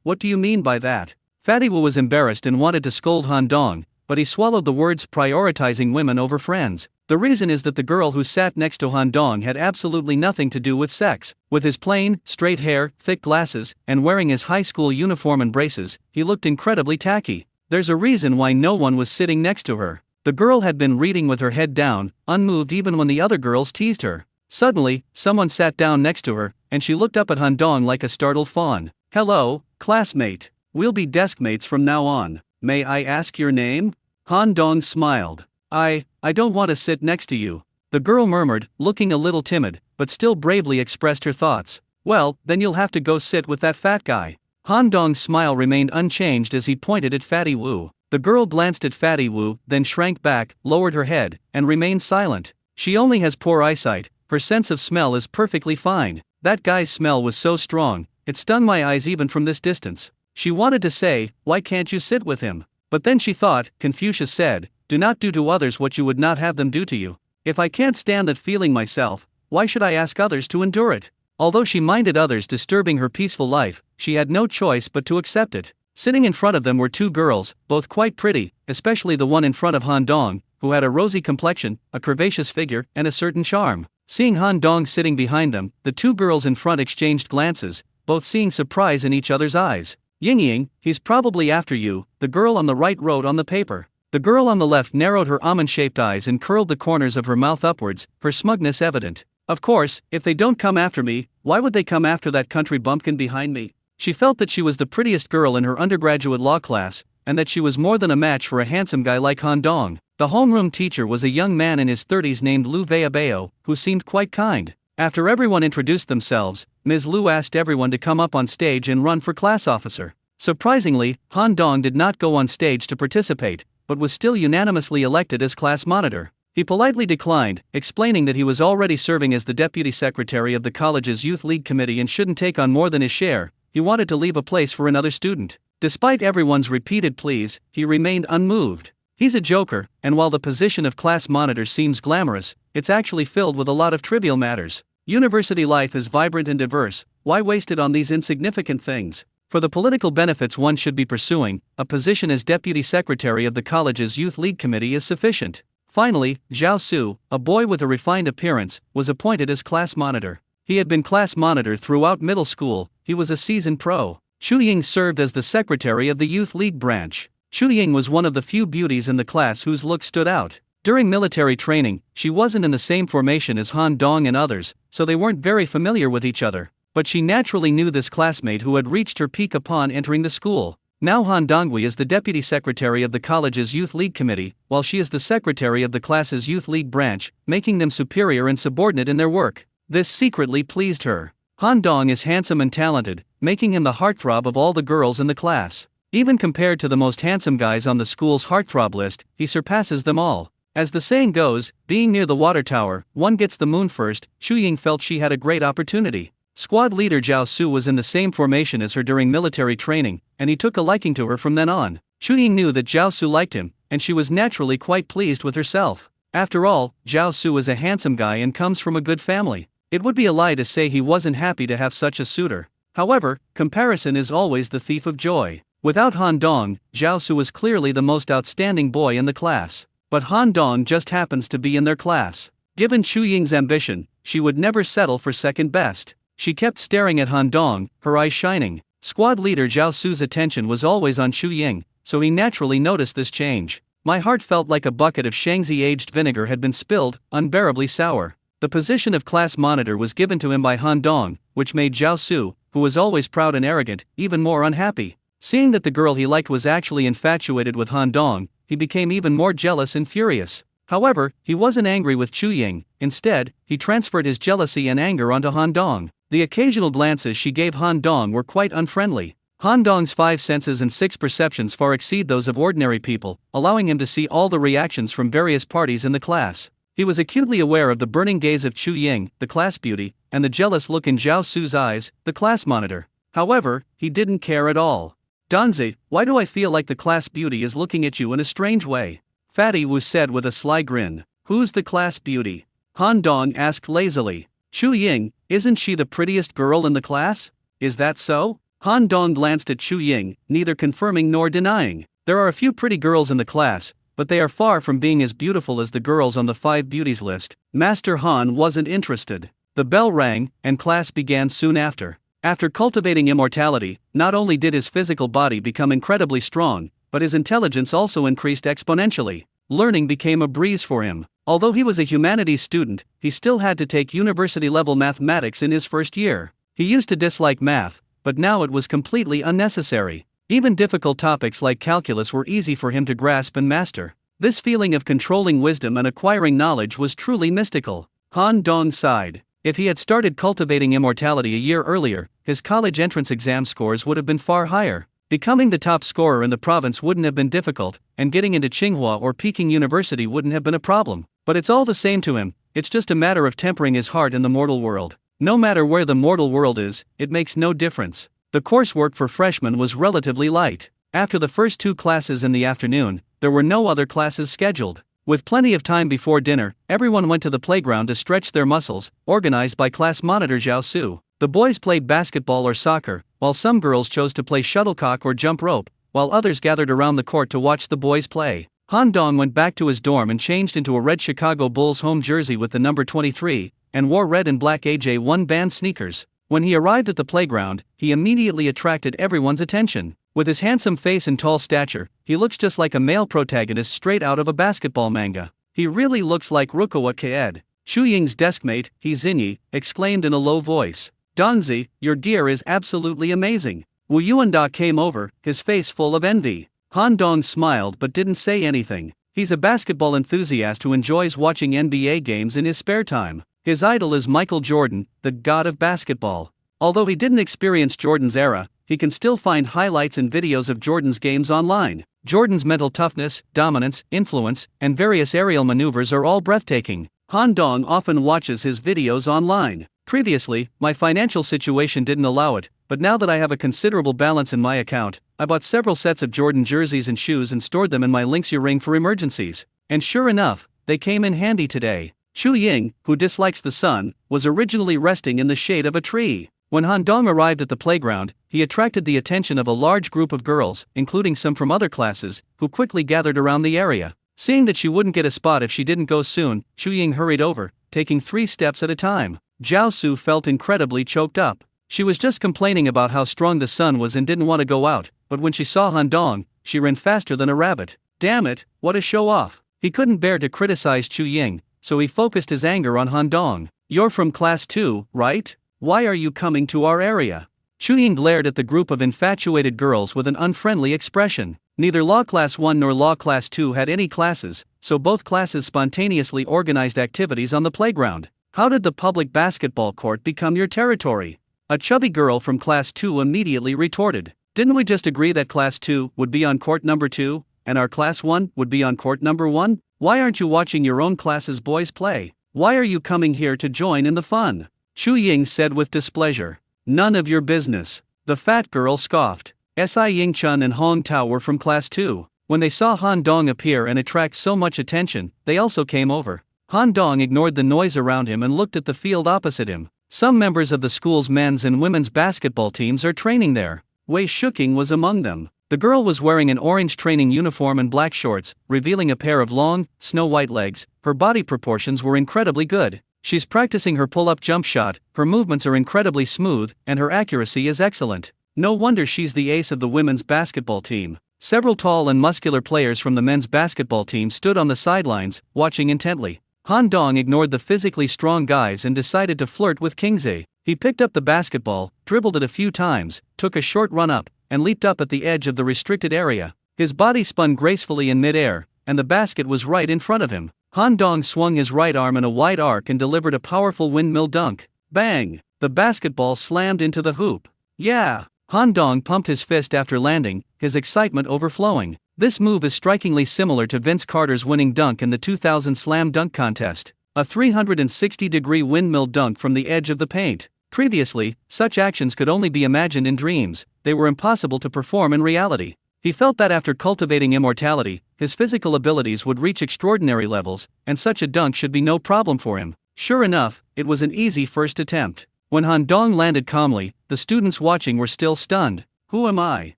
What do you mean by that? Fatty Wu was embarrassed and wanted to scold Han Dong, but he swallowed the words, prioritizing women over friends. The reason is that the girl who sat next to Han Dong had absolutely nothing to do with sex. With his plain, straight hair, thick glasses, and wearing his high school uniform and braces, he looked incredibly tacky. There's a reason why no one was sitting next to her. The girl had been reading with her head down, unmoved even when the other girls teased her. Suddenly, someone sat down next to her, and she looked up at Han Dong like a startled fawn. Hello, classmate. We'll be desk mates from now on. May I ask your name? Han Dong smiled. I don't want to sit next to you. The girl murmured, looking a little timid, but still bravely expressed her thoughts. Well, then you'll have to go sit with that fat guy. Han Dong's smile remained unchanged as he pointed at Fatty Wu. The girl glanced at Fatty Wu, then shrank back, lowered her head, and remained silent. She only has poor eyesight, her sense of smell is perfectly fine. That guy's smell was so strong, it stung my eyes even from this distance. She wanted to say, why can't you sit with him? But then she thought, Confucius said, do not do to others what you would not have them do to you. If I can't stand that feeling myself, why should I ask others to endure it? Although she minded others disturbing her peaceful life, she had no choice but to accept it. Sitting in front of them were 2 girls, both quite pretty, especially the one in front of Han Dong, who had a rosy complexion, a curvaceous figure, and a certain charm. Seeing Han Dong sitting behind them, the 2 girls in front exchanged glances, both seeing surprise in each other's eyes. Ying, he's probably after you, the girl on the right wrote on the paper. The girl on the left narrowed her almond-shaped eyes and curled the corners of her mouth upwards, her smugness evident. Of course, if they don't come after me, why would they come after that country bumpkin behind me? She felt that she was the prettiest girl in her undergraduate law class, and that she was more than a match for a handsome guy like Han Dong. The homeroom teacher was a young man in his 30s named Lu Veabeo, who seemed quite kind. After everyone introduced themselves, Ms. Lu asked everyone to come up on stage and run for class officer. Surprisingly, Han Dong did not go on stage to participate, but was still unanimously elected as class monitor. He politely declined, explaining that he was already serving as the deputy secretary of the college's youth league committee and shouldn't take on more than his share. He wanted to leave a place for another student. Despite everyone's repeated pleas, he remained unmoved. He's a joker, and while the position of class monitor seems glamorous, it's actually filled with a lot of trivial matters. University life is vibrant and diverse, why waste it on these insignificant things? For the political benefits one should be pursuing, a position as deputy secretary of the college's youth league committee is sufficient. Finally, Zhao Su, a boy with a refined appearance, was appointed as class monitor. He had been class monitor throughout middle school, he was a seasoned pro. Xu Ying served as the secretary of the youth league branch. Xu Ying was one of the few beauties in the class whose look stood out. During military training, she wasn't in the same formation as Han Dong and others, so they weren't very familiar with each other. but she naturally knew this classmate who had reached her peak upon entering the school. Now Han Dongui is the deputy secretary of the college's youth league committee, while she is the secretary of the class's youth league branch, making them superior and subordinate in their work. This secretly pleased her. Han Dong is handsome and talented, making him the heartthrob of all the girls in the class. Even compared to the most handsome guys on the school's heartthrob list, he surpasses them all. As the saying goes, being near the water tower, one gets the moon first. Chu Ying felt she had a great opportunity. Squad leader Zhao Su was in the same formation as her during military training, and he took a liking to her from then on. Chu Ying knew that Zhao Su liked him, and she was naturally quite pleased with herself. After all, Zhao Su is a handsome guy and comes from a good family. It would be a lie to say he wasn't happy to have such a suitor. However, comparison is always the thief of joy. Without Han Dong, Zhao Su was clearly the most outstanding boy in the class. But Han Dong just happens to be in their class. Given Chu Ying's ambition, she would never settle for second best. She kept staring at Han Dong, her eyes shining. Squad leader Zhao Su's attention was always on Chu Ying, so he naturally noticed this change. My heart felt like a bucket of Shangzi aged vinegar had been spilled, unbearably sour. The position of class monitor was given to him by Han Dong, which made Zhao Su, who was always proud and arrogant, even more unhappy. Seeing that the girl he liked was actually infatuated with Han Dong, he became even more jealous and furious. However, he wasn't angry with Chu Ying. Instead, he transferred his jealousy and anger onto Han Dong. The occasional glances she gave Han Dong were quite unfriendly. Han Dong's 5 senses and 6 perceptions far exceed those of ordinary people, allowing him to see all the reactions from various parties in the class. He was acutely aware of the burning gaze of Chu Ying, the class beauty, and the jealous look in Zhao Su's eyes, the class monitor. However, he didn't care at all. "Danzi, why do I feel like the class beauty is looking at you in a strange way?" Fatty Wu said with a sly grin. "Who's the class beauty?" Han Dong asked lazily. "Chu Ying, isn't she the prettiest girl in the class?" "Is that so?" Han Dong glanced at Chu Ying, neither confirming nor denying. "There are a few pretty girls in the class, but they are far from being as beautiful as the girls on the 5 beauties list." Master Han wasn't interested. The bell rang, and class began soon after. After cultivating immortality, not only did his physical body become incredibly strong, but his intelligence also increased exponentially. Learning became a breeze for him. Although he was a humanities student, he still had to take university-level mathematics in his first year. He used to dislike math, but now it was completely unnecessary. Even difficult topics like calculus were easy for him to grasp and master. This feeling of controlling wisdom and acquiring knowledge was truly mystical. Han Dong sighed. If he had started cultivating immortality a year earlier, his college entrance exam scores would have been far higher. Becoming the top scorer in the province wouldn't have been difficult, and getting into Tsinghua or Peking University wouldn't have been a problem. But it's all the same to him, it's just a matter of tempering his heart in the mortal world. No matter where the mortal world is, it makes no difference. The coursework for freshmen was relatively light. After the first 2 classes in the afternoon, there were no other classes scheduled. With plenty of time before dinner, everyone went to the playground to stretch their muscles, organized by class monitor Zhao Su. The boys played basketball or soccer, while some girls chose to play shuttlecock or jump rope, while others gathered around the court to watch the boys play. Han Dong went back to his dorm and changed into a red Chicago Bulls home jersey with the number 23, and wore red and black AJ1 band sneakers. When he arrived at the playground, he immediately attracted everyone's attention. With his handsome face and tall stature, he looks just like a male protagonist straight out of a basketball manga. He really looks like Rukawa Kaed. Chu Ying's deskmate, Zinyi, exclaimed in a low voice. "Danzi, your gear is absolutely amazing." Wu Yuanda came over, his face full of envy. Han Dong smiled but didn't say anything. He's a basketball enthusiast who enjoys watching NBA games in his spare time. His idol is Michael Jordan, the god of basketball. Although he didn't experience Jordan's era, he can still find highlights and videos of Jordan's games online. Jordan's mental toughness, dominance, influence, and various aerial maneuvers are all breathtaking. Han Dong often watches his videos online. Previously, my financial situation didn't allow it, but now that I have a considerable balance in my account, I bought several sets of Jordan jerseys and shoes and stored them in my Link's ring for emergencies. And sure enough, they came in handy today. Chu Ying, who dislikes the sun, was originally resting in the shade of a tree. When Han Dong arrived at the playground, he attracted the attention of a large group of girls, including some from other classes, who quickly gathered around the area. Seeing that she wouldn't get a spot if she didn't go soon, Chu Ying hurried over, taking 3 steps at a time. Zhao Su felt incredibly choked up. She was just complaining about how strong the sun was and didn't want to go out, but when she saw Han Dong, she ran faster than a rabbit. Damn it, what a show-off. He couldn't bear to criticize Chu Ying, so he focused his anger on Han Dong. "You're from class 2, right?" Why are you coming to our area? Chu Ying glared at the group of infatuated girls with an unfriendly expression. Neither Law Class 1 nor Law Class 2 had any classes, so both classes spontaneously organized activities on the playground. How did the public basketball court become your territory? A chubby girl from Class 2 immediately retorted. Didn't we just agree that Class 2 would be on court number 2, and our Class 1 would be on court number 1? Why aren't you watching your own class's boys play? Why are you coming here to join in the fun? Chu Ying said with displeasure. None of your business. The fat girl scoffed. Si Ying-chun and Hong Tao were from Class 2. When they saw Han Dong appear and attract so much attention, they also came over. Han Dong ignored the noise around him and looked at the field opposite him. Some members of the school's men's and women's basketball teams are training there. Wei Shuking was among them. The girl was wearing an orange training uniform and black shorts, revealing a pair of long, snow-white legs. Her body proportions were incredibly good. She's practicing her pull-up jump shot, her movements are incredibly smooth, and her accuracy is excellent. No wonder she's the ace of the women's basketball team. Several tall and muscular players from the men's basketball team stood on the sidelines, watching intently. Han Dong ignored the physically strong guys and decided to flirt with Kingze. He picked up the basketball, dribbled it a few times, took a short run up, and leaped up at the edge of the restricted area. His body spun gracefully in midair, and the basket was right in front of him. Han Dong swung his right arm in a wide arc and delivered a powerful windmill dunk. Bang! The basketball slammed into the hoop. Yeah! Han Dong pumped his fist after landing, his excitement overflowing. This move is strikingly similar to Vince Carter's winning dunk in the 2000 slam dunk contest. A 360-degree windmill dunk from the edge of the paint. Previously, such actions could only be imagined in dreams. They were impossible to perform in reality. He felt that after cultivating immortality, his physical abilities would reach extraordinary levels, and such a dunk should be no problem for him. Sure enough, it was an easy first attempt. When Han Dong landed calmly, the students watching were still stunned. Who am I?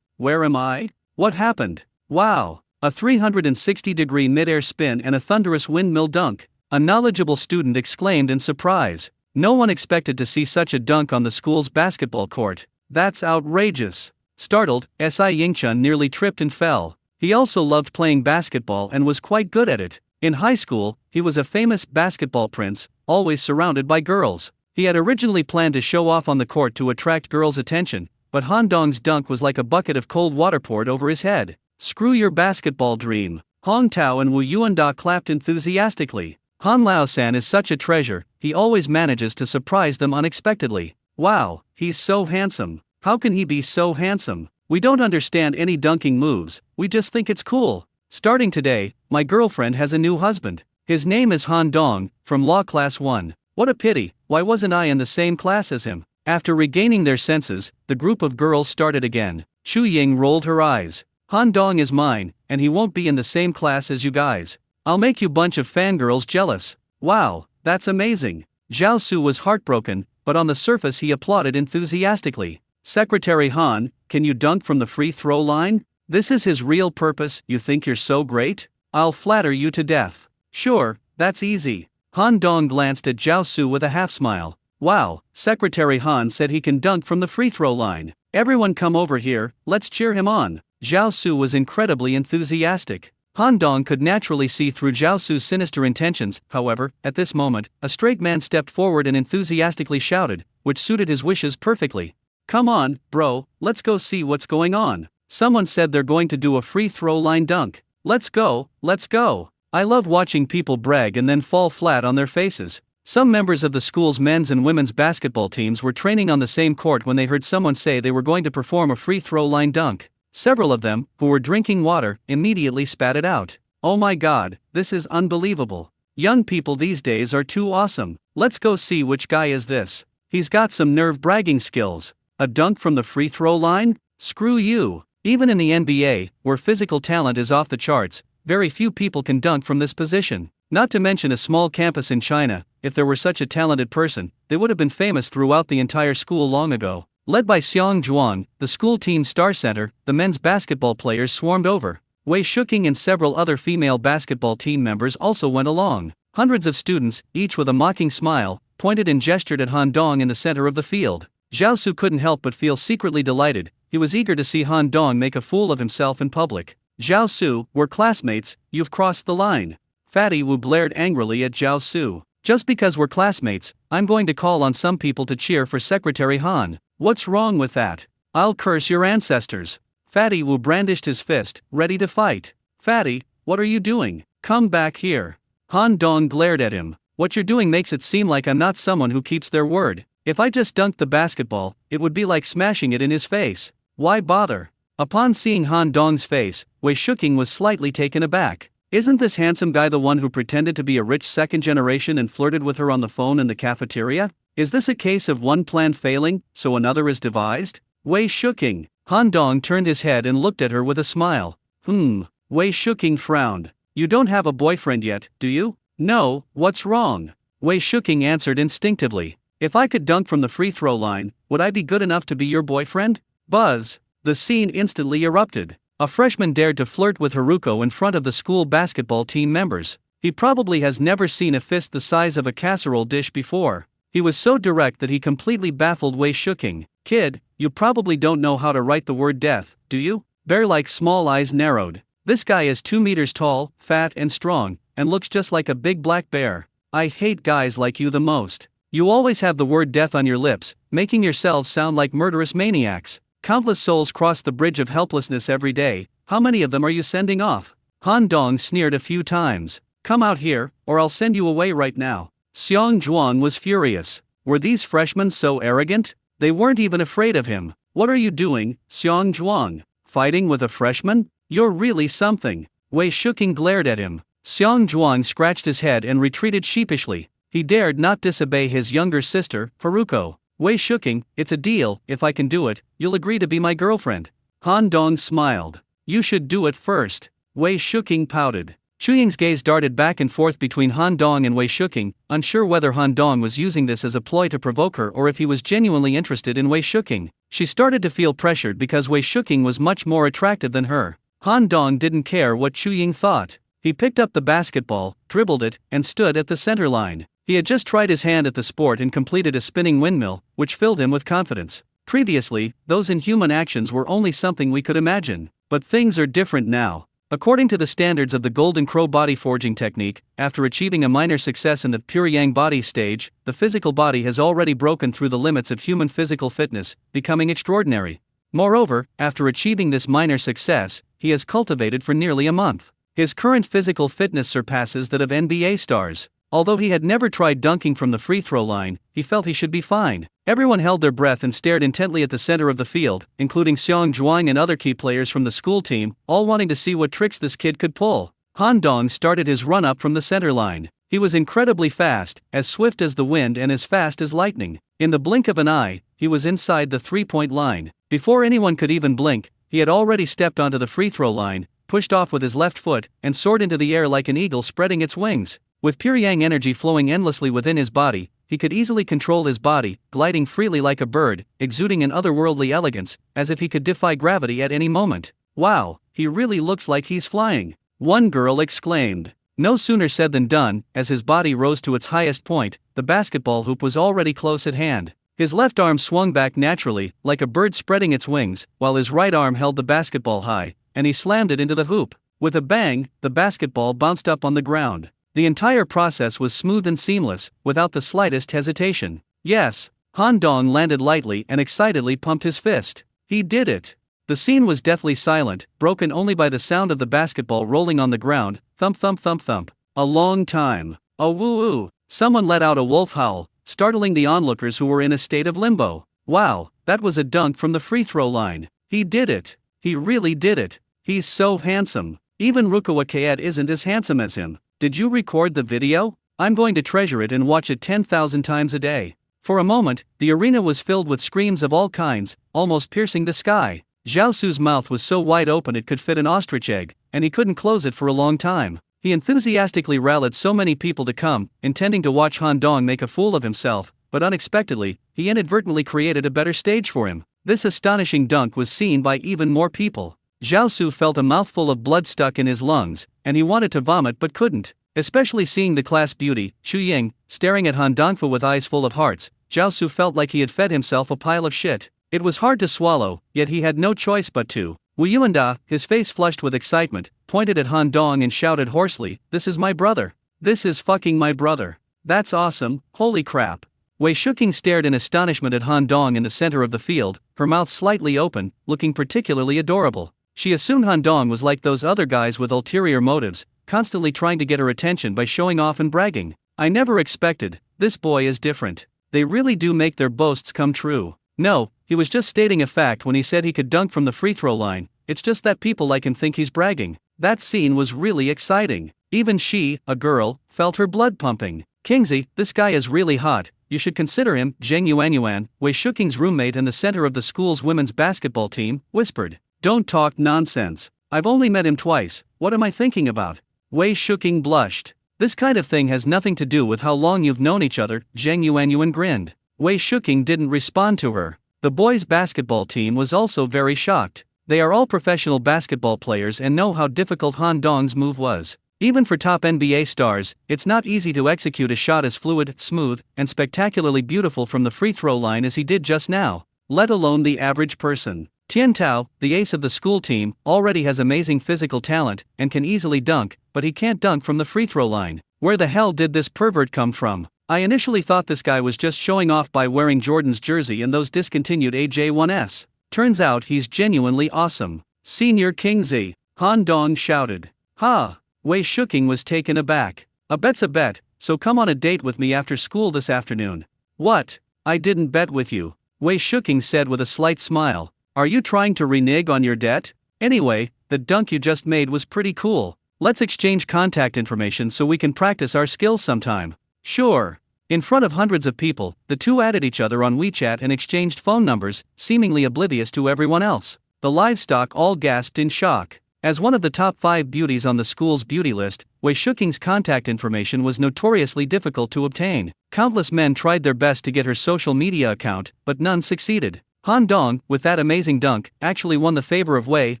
Where am I? What happened? Wow! A 360-degree mid-air spin and a thunderous windmill dunk. A knowledgeable student exclaimed in surprise. No one expected to see such a dunk on the school's basketball court. That's outrageous. Startled, Si Ying-chun nearly tripped and fell. He also loved playing basketball and was quite good at it. In high school, he was a famous basketball prince, always surrounded by girls. He had originally planned to show off on the court to attract girls' attention, but Han Dong's dunk was like a bucket of cold water poured over his head. Screw your basketball dream. Hong Tao and Wu Yuanda clapped enthusiastically. Han Lao-san is such a treasure, he always manages to surprise them unexpectedly. Wow, he's so handsome. How can he be so handsome? We don't understand any dunking moves, we just think it's cool. Starting today, my girlfriend has a new husband. His name is Han Dong, from Law Class 1. What a pity, why wasn't I in the same class as him? After regaining their senses, the group of girls started again. Chu Ying rolled her eyes. Han Dong is mine, and he won't be in the same class as you guys. I'll make you bunch of fangirls jealous. Wow, that's amazing. Zhao Su was heartbroken, but on the surface he applauded enthusiastically. Secretary Han, can you dunk from the free throw line? This is his real purpose. You think you're so great? I'll flatter you to death. Sure, that's easy. Han Dong glanced at Zhao Su with a half smile. Wow, Secretary Han said he can dunk from the free throw line. Everyone come over here, let's cheer him on. Zhao Su was incredibly enthusiastic. Han Dong could naturally see through Zhao Su's sinister intentions. However, at this moment, a straight man stepped forward and enthusiastically shouted, which suited his wishes perfectly. Come on, bro, let's go see what's going on. Someone said they're going to do a free throw line dunk. Let's go, let's go. I love watching people brag and then fall flat on their faces. Some members of the school's men's and women's basketball teams were training on the same court when they heard someone say they were going to perform a free throw line dunk. Several of them, who were drinking water, immediately spat it out. Oh my god, this is unbelievable. Young people these days are too awesome. Let's go see which guy is this. He's got some nerve bragging skills. A dunk from the free throw line? Screw you. Even in the NBA, where physical talent is off the charts, very few people can dunk from this position. Not to mention a small campus in China, if there were such a talented person, they would have been famous throughout the entire school long ago. Led by Xiang Zhuang, the school team's star center, the men's basketball players swarmed over. Wei Shuking and several other female basketball team members also went along. Hundreds of students, each with a mocking smile, pointed and gestured at Han Dong in the center of the field. Zhao Su couldn't help but feel secretly delighted. He was eager to see Han Dong make a fool of himself in public. Zhao Su, we're classmates, you've crossed the line. Fatty Wu blared angrily at Zhao Su. Just because we're classmates, I'm going to call on some people to cheer for Secretary Han. What's wrong with that? I'll curse your ancestors. Fatty Wu brandished his fist, ready to fight. Fatty, what are you doing? Come back here. Han Dong glared at him. What you're doing makes it seem like I'm not someone who keeps their word. If I just dunked the basketball, it would be like smashing it in his face. Why bother? Upon seeing Han Dong's face, Wei Shuking was slightly taken aback. Isn't this handsome guy the one who pretended to be a rich second generation and flirted with her on the phone in the cafeteria? Is this a case of one plan failing, so another is devised? Wei Shuking. Han Dong turned his head and looked at her with a smile. Wei Shuking frowned. You don't have a boyfriend yet, do you? No, what's wrong? Wei Shuking answered instinctively. If I could dunk from the free throw line, would I be good enough to be your boyfriend? Buzz. The scene instantly erupted. A freshman dared to flirt with Haruko in front of the school basketball team members. He probably has never seen a fist the size of a casserole dish before. He was so direct that he completely baffled Wei Shuking. Kid, you probably don't know how to write the word death, do you? Bear-like small eyes narrowed. This guy is 2 meters tall, fat and strong, and looks just like a big black bear. I hate guys like you the most. You always have the word death on your lips, making yourselves sound like murderous maniacs. Countless souls cross the bridge of helplessness every day. How many of them are you sending off? Han Dong sneered a few times. Come out here, or I'll send you away right now. Xiang Zhuang was furious. Were these freshmen so arrogant? They weren't even afraid of him. What are you doing, Xiang Zhuang? Fighting with a freshman? You're really something. Wei Shuking glared at him. Xiang Zhuang scratched his head and retreated sheepishly. He dared not disobey his younger sister, Haruko. Wei Shuking, it's a deal. If I can do it, you'll agree to be my girlfriend. Han Dong smiled. You should do it first. Wei Shuking pouted. Chuying's gaze darted back and forth between Han Dong and Wei Shuking, unsure whether Han Dong was using this as a ploy to provoke her or if he was genuinely interested in Wei Shuking. She started to feel pressured because Wei Shuking was much more attractive than her. Han Dong didn't care what Chuying thought. He picked up the basketball, dribbled it, and stood at the center line. He had just tried his hand at the sport and completed a spinning windmill, which filled him with confidence. Previously, those inhuman actions were only something we could imagine. But things are different now. According to the standards of the Golden Crow body forging technique, after achieving a minor success in the pure yang body stage, the physical body has already broken through the limits of human physical fitness, becoming extraordinary. Moreover, after achieving this minor success, he has cultivated for nearly a month. His current physical fitness surpasses that of NBA stars. Although he had never tried dunking from the free throw line, he felt he should be fine. Everyone held their breath and stared intently at the center of the field, including Xiang Zhuang and other key players from the school team, all wanting to see what tricks this kid could pull. Han Dong started his run-up from the center line. He was incredibly fast, as swift as the wind and as fast as lightning. In the blink of an eye, he was inside the three-point line. Before anyone could even blink, he had already stepped onto the free throw line, pushed off with his left foot, and soared into the air like an eagle spreading its wings. With pure yang energy flowing endlessly within his body, he could easily control his body, gliding freely like a bird, exuding an otherworldly elegance, as if he could defy gravity at any moment. Wow, he really looks like he's flying, one girl exclaimed. No sooner said than done. As his body rose to its highest point, the basketball hoop was already close at hand. His left arm swung back naturally, like a bird spreading its wings, while his right arm held the basketball high, and he slammed it into the hoop. With a bang, the basketball bounced up on the ground. The entire process was smooth and seamless, without the slightest hesitation. Yes, Han Dong landed lightly and excitedly pumped his fist. He did it. The scene was deathly silent, broken only by the sound of the basketball rolling on the ground, thump thump thump thump. A long time. A woo-woo. Someone let out a wolf howl, startling the onlookers who were in a state of limbo. Wow, that was a dunk from the free throw line. He did it. He really did it. He's so handsome. Even Rukawa Kaed isn't as handsome as him. Did you record the video? I'm going to treasure it and watch it 10,000 times a day. For a moment, the arena was filled with screams of all kinds, almost piercing the sky. Zhao Su's mouth was so wide open it could fit an ostrich egg, and he couldn't close it for a long time. He enthusiastically rallied so many people to come, intending to watch Han Dong make a fool of himself, but unexpectedly, he inadvertently created a better stage for him. This astonishing dunk was seen by even more people. Zhao Su felt a mouthful of blood stuck in his lungs, and he wanted to vomit but couldn't. Especially seeing the class beauty, Xu Ying, staring at Han Dongfu with eyes full of hearts, Zhao Su felt like he had fed himself a pile of shit. It was hard to swallow, yet he had no choice but to. Wu Yuanda, his face flushed with excitement, pointed at Han Dong and shouted hoarsely, "This is my brother. This is fucking my brother." That's awesome, holy crap. Wei Shuking stared in astonishment at Han Dong in the center of the field, her mouth slightly open, looking particularly adorable. She assumed Han Dong was like those other guys with ulterior motives, constantly trying to get her attention by showing off and bragging. I never expected, this boy is different. They really do make their boasts come true. No, he was just stating a fact when he said he could dunk from the free throw line, it's just that people like him think he's bragging. That scene was really exciting. Even she, a girl, felt her blood pumping. Kingsley, this guy is really hot, you should consider him. Zheng Yuanyuan, Wei Shuking's roommate and the center of the school's women's basketball team, whispered. Don't talk nonsense. I've only met him twice, what am I thinking about? Wei Shuking blushed. This kind of thing has nothing to do with how long you've known each other, Zheng Yuanyuan grinned. Wei Shuking didn't respond to her. The boys' basketball team was also very shocked. They are all professional basketball players and know how difficult Han Dong's move was. Even for top NBA stars, it's not easy to execute a shot as fluid, smooth, and spectacularly beautiful from the free throw line as he did just now, let alone the average person. Tian Tao, the ace of the school team, already has amazing physical talent and can easily dunk, but he can't dunk from the free throw line. Where the hell did this pervert come from? I initially thought this guy was just showing off by wearing Jordan's jersey and those discontinued AJ1s. Turns out he's genuinely awesome. Senior Kingsley, Han Dong shouted. Ha! Wei Shuking was taken aback. A bet's a bet, so come on a date with me after school this afternoon. What? I didn't bet with you, Wei Shuking said with a slight smile. Are you trying to renege on your debt? Anyway, the dunk you just made was pretty cool. Let's exchange contact information so we can practice our skills sometime. Sure. In front of hundreds of people, the two added each other on WeChat and exchanged phone numbers, seemingly oblivious to everyone else. The livestock all gasped in shock. As one of the top 5 beauties on the school's beauty list, Wei Shuking's contact information was notoriously difficult to obtain. Countless men tried their best to get her social media account, but none succeeded. Han Dong, with that amazing dunk, actually won the favor of Wei,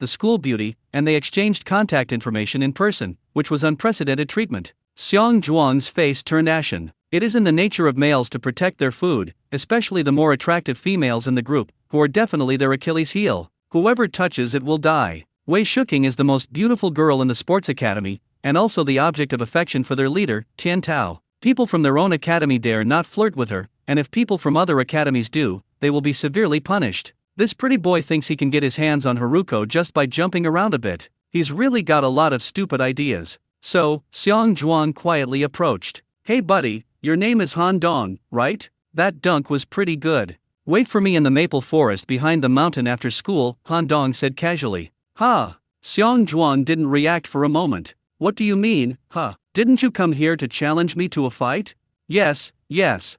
the school beauty, and they exchanged contact information in person, which was unprecedented treatment. Xiang Zhuang's face turned ashen. It is in the nature of males to protect their food, especially the more attractive females in the group, who are definitely their Achilles heel. Whoever touches it will die. Wei Shuking is the most beautiful girl in the sports academy, and also the object of affection for their leader, Tian Tao. People from their own academy dare not flirt with her, and if people from other academies do, they will be severely punished. This pretty boy thinks he can get his hands on Haruko just by jumping around a bit. He's really got a lot of stupid ideas. So, Xiang Zhuang quietly approached. Hey buddy, your name is Han Dong, right? That dunk was pretty good. Wait for me in the maple forest behind the mountain after school, Han Dong said casually. Ha! Xiang Zhuang didn't react for a moment. What do you mean, huh? Didn't you come here to challenge me to a fight? Yes. Xiang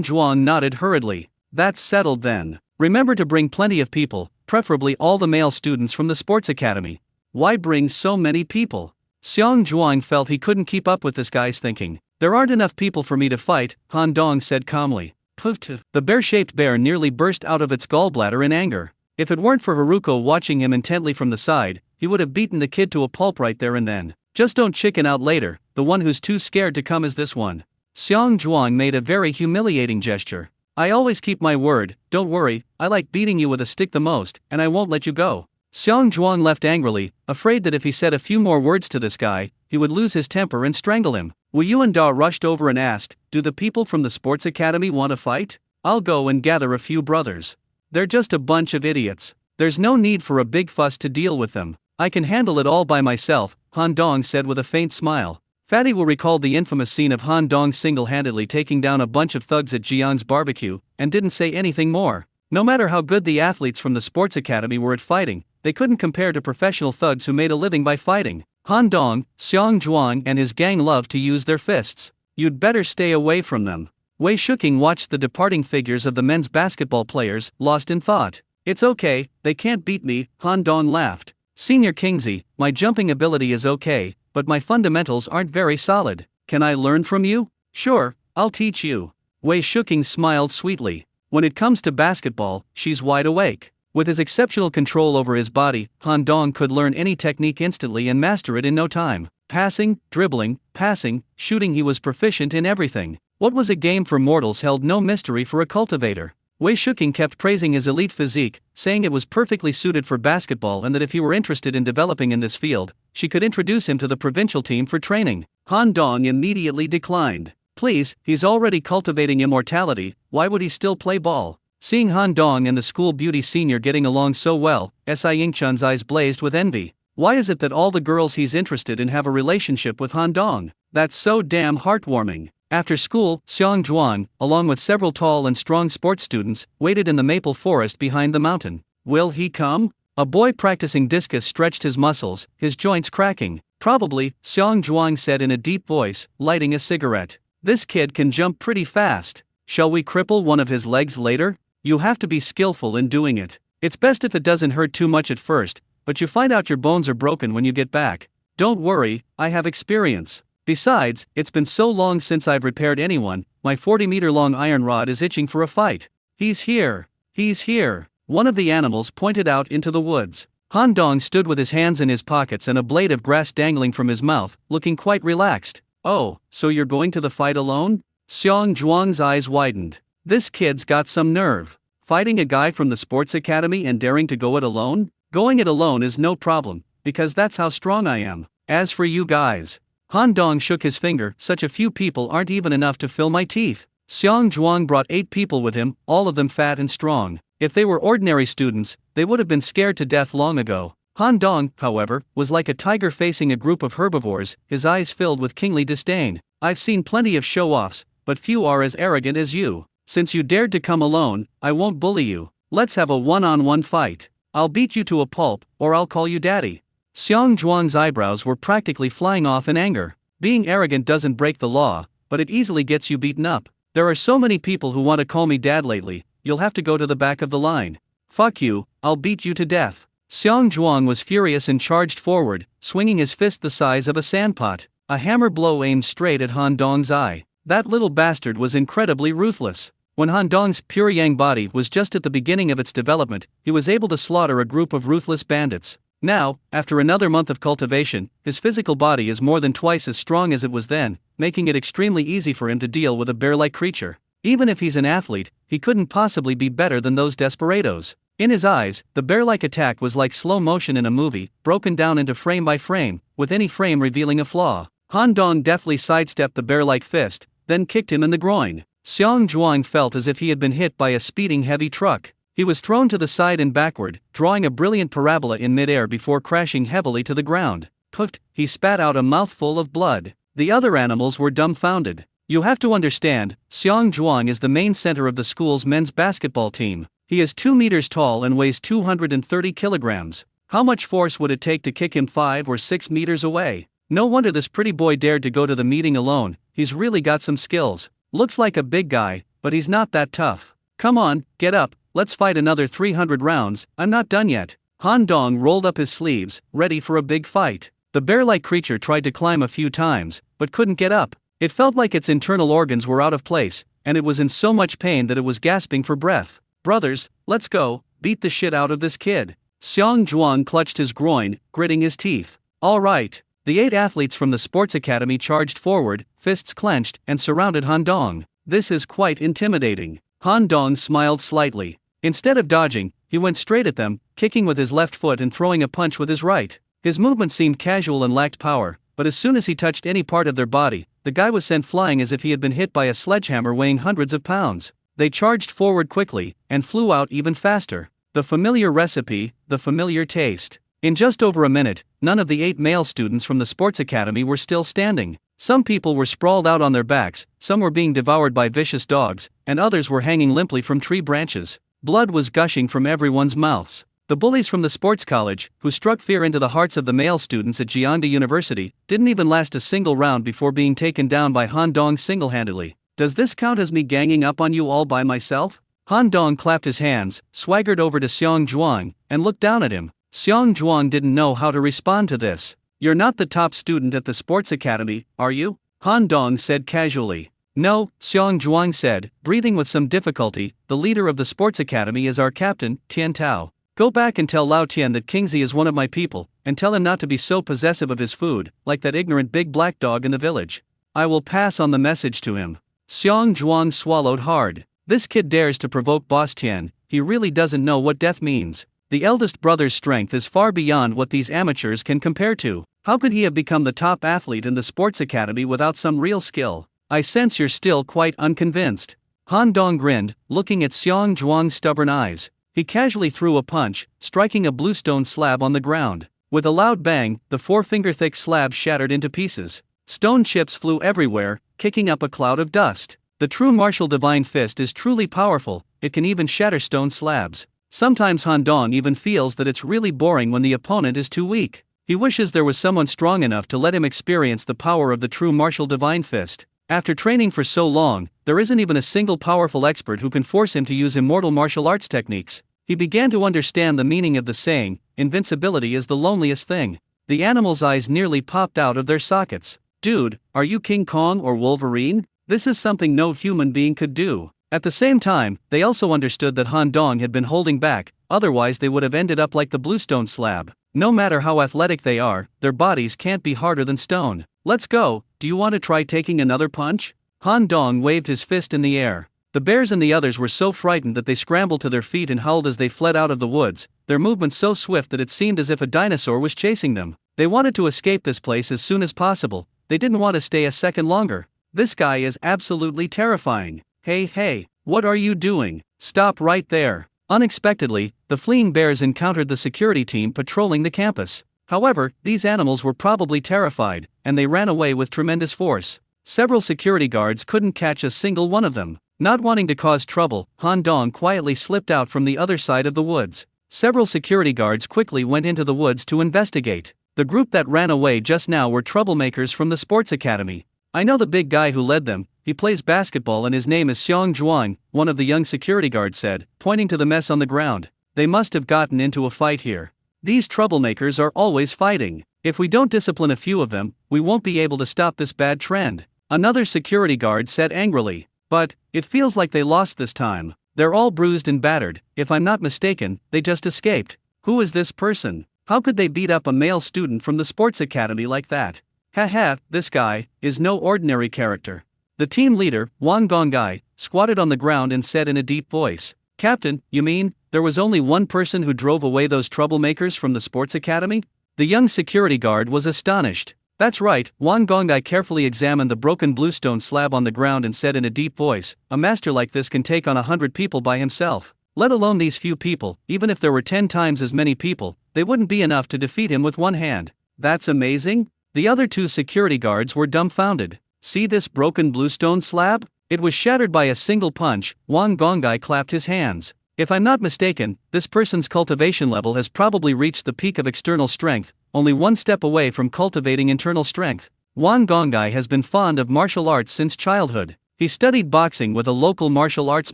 Zhuang nodded hurriedly. That's settled then. Remember to bring plenty of people, preferably all the male students from the sports academy. Why bring so many people? Xiang Zhuang felt he couldn't keep up with this guy's thinking. There aren't enough people for me to fight, Han Dong said calmly. Pfft. The bear-shaped bear nearly burst out of its gallbladder in anger. If it weren't for Haruko watching him intently from the side, he would have beaten the kid to a pulp right there and then. Just don't chicken out later, the one who's too scared to come is this one. Xiang Zhuang made a very humiliating gesture. I always keep my word, don't worry, I like beating you with a stick the most, and I won't let you go. Xiang Zhuang left angrily, afraid that if he said a few more words to this guy, he would lose his temper and strangle him. Wu Yuanda rushed over and asked, do the people from the sports academy want to fight? I'll go and gather a few brothers. They're just a bunch of idiots. There's no need for a big fuss to deal with them. I can handle it all by myself, Han Dong said with a faint smile. Fatty will recall the infamous scene of Han Dong single-handedly taking down a bunch of thugs at Jiang's barbecue, and didn't say anything more. No matter how good the athletes from the sports academy were at fighting, they couldn't compare to professional thugs who made a living by fighting. Han Dong, Xiang Zhuang and his gang love to use their fists. You'd better stay away from them. Wei Shuking watched the departing figures of the men's basketball players, lost in thought. It's okay, they can't beat me, Han Dong laughed. Senior Kingsley, my jumping ability is okay, but my fundamentals aren't very solid. Can I learn from you? Sure, I'll teach you. Wei Shuking smiled sweetly. When it comes to basketball, she's wide awake. With his exceptional control over his body, Han Dong could learn any technique instantly and master it in no time. Passing, dribbling, passing, shooting, he was proficient in everything. What was a game for mortals held no mystery for a cultivator. Wei Shuking kept praising his elite physique, saying it was perfectly suited for basketball and that if he were interested in developing in this field, she could introduce him to the provincial team for training. Han Dong immediately declined. Please, he's already cultivating immortality, why would he still play ball? Seeing Han Dong and the school beauty senior getting along so well, Si Yingchun's eyes blazed with envy. Why is it that all the girls he's interested in have a relationship with Han Dong? That's so damn heartwarming. After school, Xiang Zhuang, along with several tall and strong sports students, waited in the maple forest behind the mountain. Will he come? A boy practicing discus stretched his muscles, his joints cracking. Probably, Xiang Zhuang said in a deep voice, lighting a cigarette. This kid can jump pretty fast. Shall we cripple one of his legs later? You have to be skillful in doing it. It's best if it doesn't hurt too much at first, but you find out your bones are broken when you get back. Don't worry, I have experience. Besides, it's been so long since I've repaired anyone, my 40-meter-long iron rod is itching for a fight. He's here. He's here. One of the animals pointed out into the woods. Han Dong stood with his hands in his pockets and a blade of grass dangling from his mouth, looking quite relaxed. Oh, so you're going to the fight alone? Xiang Zhuang's eyes widened. This kid's got some nerve. Fighting a guy from the sports academy and daring to go it alone? Going it alone is no problem, because that's how strong I am. As for you guys. Han Dong shook his finger, such a few people aren't even enough to fill my teeth. Xiang Zhuang brought 8 people with him, all of them fat and strong. If they were ordinary students, they would have been scared to death long ago. Han Dong, however, was like a tiger facing a group of herbivores, his eyes filled with kingly disdain. I've seen plenty of show-offs, but few are as arrogant as you. Since you dared to come alone, I won't bully you. Let's have a one-on-one fight. I'll beat you to a pulp, or I'll call you daddy. Xiang Zhuang's eyebrows were practically flying off in anger. Being arrogant doesn't break the law, but it easily gets you beaten up. There are so many people who want to call me dad lately, you'll have to go to the back of the line. Fuck you, I'll beat you to death. Xiang Zhuang was furious and charged forward, swinging his fist the size of a sandpot. A hammer blow aimed straight at Han Dong's eye. That little bastard was incredibly ruthless. When Han Dong's pure yang body was just at the beginning of its development, he was able to slaughter a group of ruthless bandits. Now, after another month of cultivation, his physical body is more than twice as strong as it was then, making it extremely easy for him to deal with a bear-like creature. Even if he's an athlete, he couldn't possibly be better than those desperados. In his eyes, the bear-like attack was like slow motion in a movie, broken down into frame by frame, with any frame revealing a flaw. Han Dong deftly sidestepped the bear-like fist, then kicked him in the groin. Xiang Zhuang felt as if he had been hit by a speeding heavy truck. He was thrown to the side and backward, drawing a brilliant parabola in midair before crashing heavily to the ground. Puffed, he spat out a mouthful of blood. The other animals were dumbfounded. You have to understand, Xiang Zhuang is the main center of the school's men's basketball team. He is 2 meters tall and weighs 230 kilograms. How much force would it take to kick him 5 or 6 meters away? No wonder this pretty boy dared to go to the meeting alone, he's really got some skills. Looks like a big guy, but he's not that tough. Come on, get up, let's fight another 300 rounds, I'm not done yet. Han Dong rolled up his sleeves, ready for a big fight. The bear-like creature tried to climb a few times, but couldn't get up. It felt like its internal organs were out of place, and it was in so much pain that it was gasping for breath. Brothers, let's go, beat the shit out of this kid. Xiang Zhuang clutched his groin, gritting his teeth. All right. The 8 athletes from the sports academy charged forward, fists clenched, and surrounded Han Dong. This is quite intimidating. Han Dong smiled slightly. Instead of dodging, he went straight at them, kicking with his left foot and throwing a punch with his right. His movement seemed casual and lacked power, but as soon as he touched any part of their body, the guy was sent flying as if he had been hit by a sledgehammer weighing hundreds of pounds. They charged forward quickly, and flew out even faster. The familiar recipe, the familiar taste. In just over a minute, none of the 8 male students from the sports academy were still standing. Some people were sprawled out on their backs, some were being devoured by vicious dogs, and others were hanging limply from tree branches. Blood was gushing from everyone's mouths. The bullies from the sports college, who struck fear into the hearts of the male students at Jiangda University, didn't even last a single round before being taken down by Han Dong single-handedly. Does this count as me ganging up on you all by myself? Han Dong clapped his hands, swaggered over to Xiang Zhuang, and looked down at him. Xiang Zhuang didn't know how to respond to this. You're not the top student at the sports academy, are you? Han Dong said casually. No, Xiang Zhuang said, breathing with some difficulty, the leader of the sports academy is our captain, Tian Tao. Go back and tell Lao Tian that Kingsley is one of my people, and tell him not to be so possessive of his food, like that ignorant big black dog in the village. I will pass on the message to him. Xiang Zhuang swallowed hard. This kid dares to provoke Boss Tian, he really doesn't know what death means. The eldest brother's strength is far beyond what these amateurs can compare to. How could he have become the top athlete in the sports academy without some real skill? I sense you're still quite unconvinced. Han Dong grinned, looking at Xiong Zhuang's stubborn eyes. He casually threw a punch, striking a bluestone slab on the ground. With a loud bang, the 4-finger-thick slab shattered into pieces. Stone chips flew everywhere, kicking up a cloud of dust. The true martial divine fist is truly powerful, it can even shatter stone slabs. Sometimes Han Dong even feels that it's really boring when the opponent is too weak. He wishes there was someone strong enough to let him experience the power of the true martial divine fist. After training for so long, there isn't even a single powerful expert who can force him to use immortal martial arts techniques. He began to understand the meaning of the saying, invincibility is the loneliest thing. The animal's eyes nearly popped out of their sockets. Dude, are you King Kong or Wolverine? This is something no human being could do. At the same time, they also understood that Han Dong had been holding back, otherwise they would have ended up like the bluestone slab. No matter how athletic they are, their bodies can't be harder than stone. Let's go, do you want to try taking another punch? Han Dong waved his fist in the air. The bears and the others were so frightened that they scrambled to their feet and howled as they fled out of the woods, their movements so swift that it seemed as if a dinosaur was chasing them. They wanted to escape this place as soon as possible, they didn't want to stay a second longer. This guy is absolutely terrifying. Hey, what are you doing? Stop right there. Unexpectedly, the fleeing bears encountered the security team patrolling the campus. However, these animals were probably terrified, and they ran away with tremendous force. Several security guards couldn't catch a single one of them. Not wanting to cause trouble, Han Dong quietly slipped out from the other side of the woods. Several security guards quickly went into the woods to investigate. The group that ran away just now were troublemakers from the sports academy. I know the big guy who led them, he plays basketball and his name is Xiong Zhuang, one of the young security guards said, pointing to the mess on the ground. They must have gotten into a fight here. These troublemakers are always fighting. If we don't discipline a few of them, we won't be able to stop this bad trend. Another security guard said angrily. But, it feels like they lost this time. They're all bruised and battered, if I'm not mistaken, they just escaped. Who is this person? How could they beat up a male student from the sports academy like that? Haha, this guy is no ordinary character. The team leader, Wang Gongai, squatted on the ground and said in a deep voice, Captain, you mean, there was only one person who drove away those troublemakers from the sports academy? The young security guard was astonished. That's right, Wang Gongai carefully examined the broken bluestone slab on the ground and said in a deep voice, a master like this can take on 100 people by himself. Let alone these few people, even if there were 10 times as many people, they wouldn't be enough to defeat him with one hand. That's amazing? The other two security guards were dumbfounded. See this broken bluestone slab? It was shattered by a single punch. Wang Gongai clapped his hands. If I'm not mistaken, this person's cultivation level has probably reached the peak of external strength, only one step away from cultivating internal strength. Wang Gongai has been fond of martial arts since childhood. He studied boxing with a local martial arts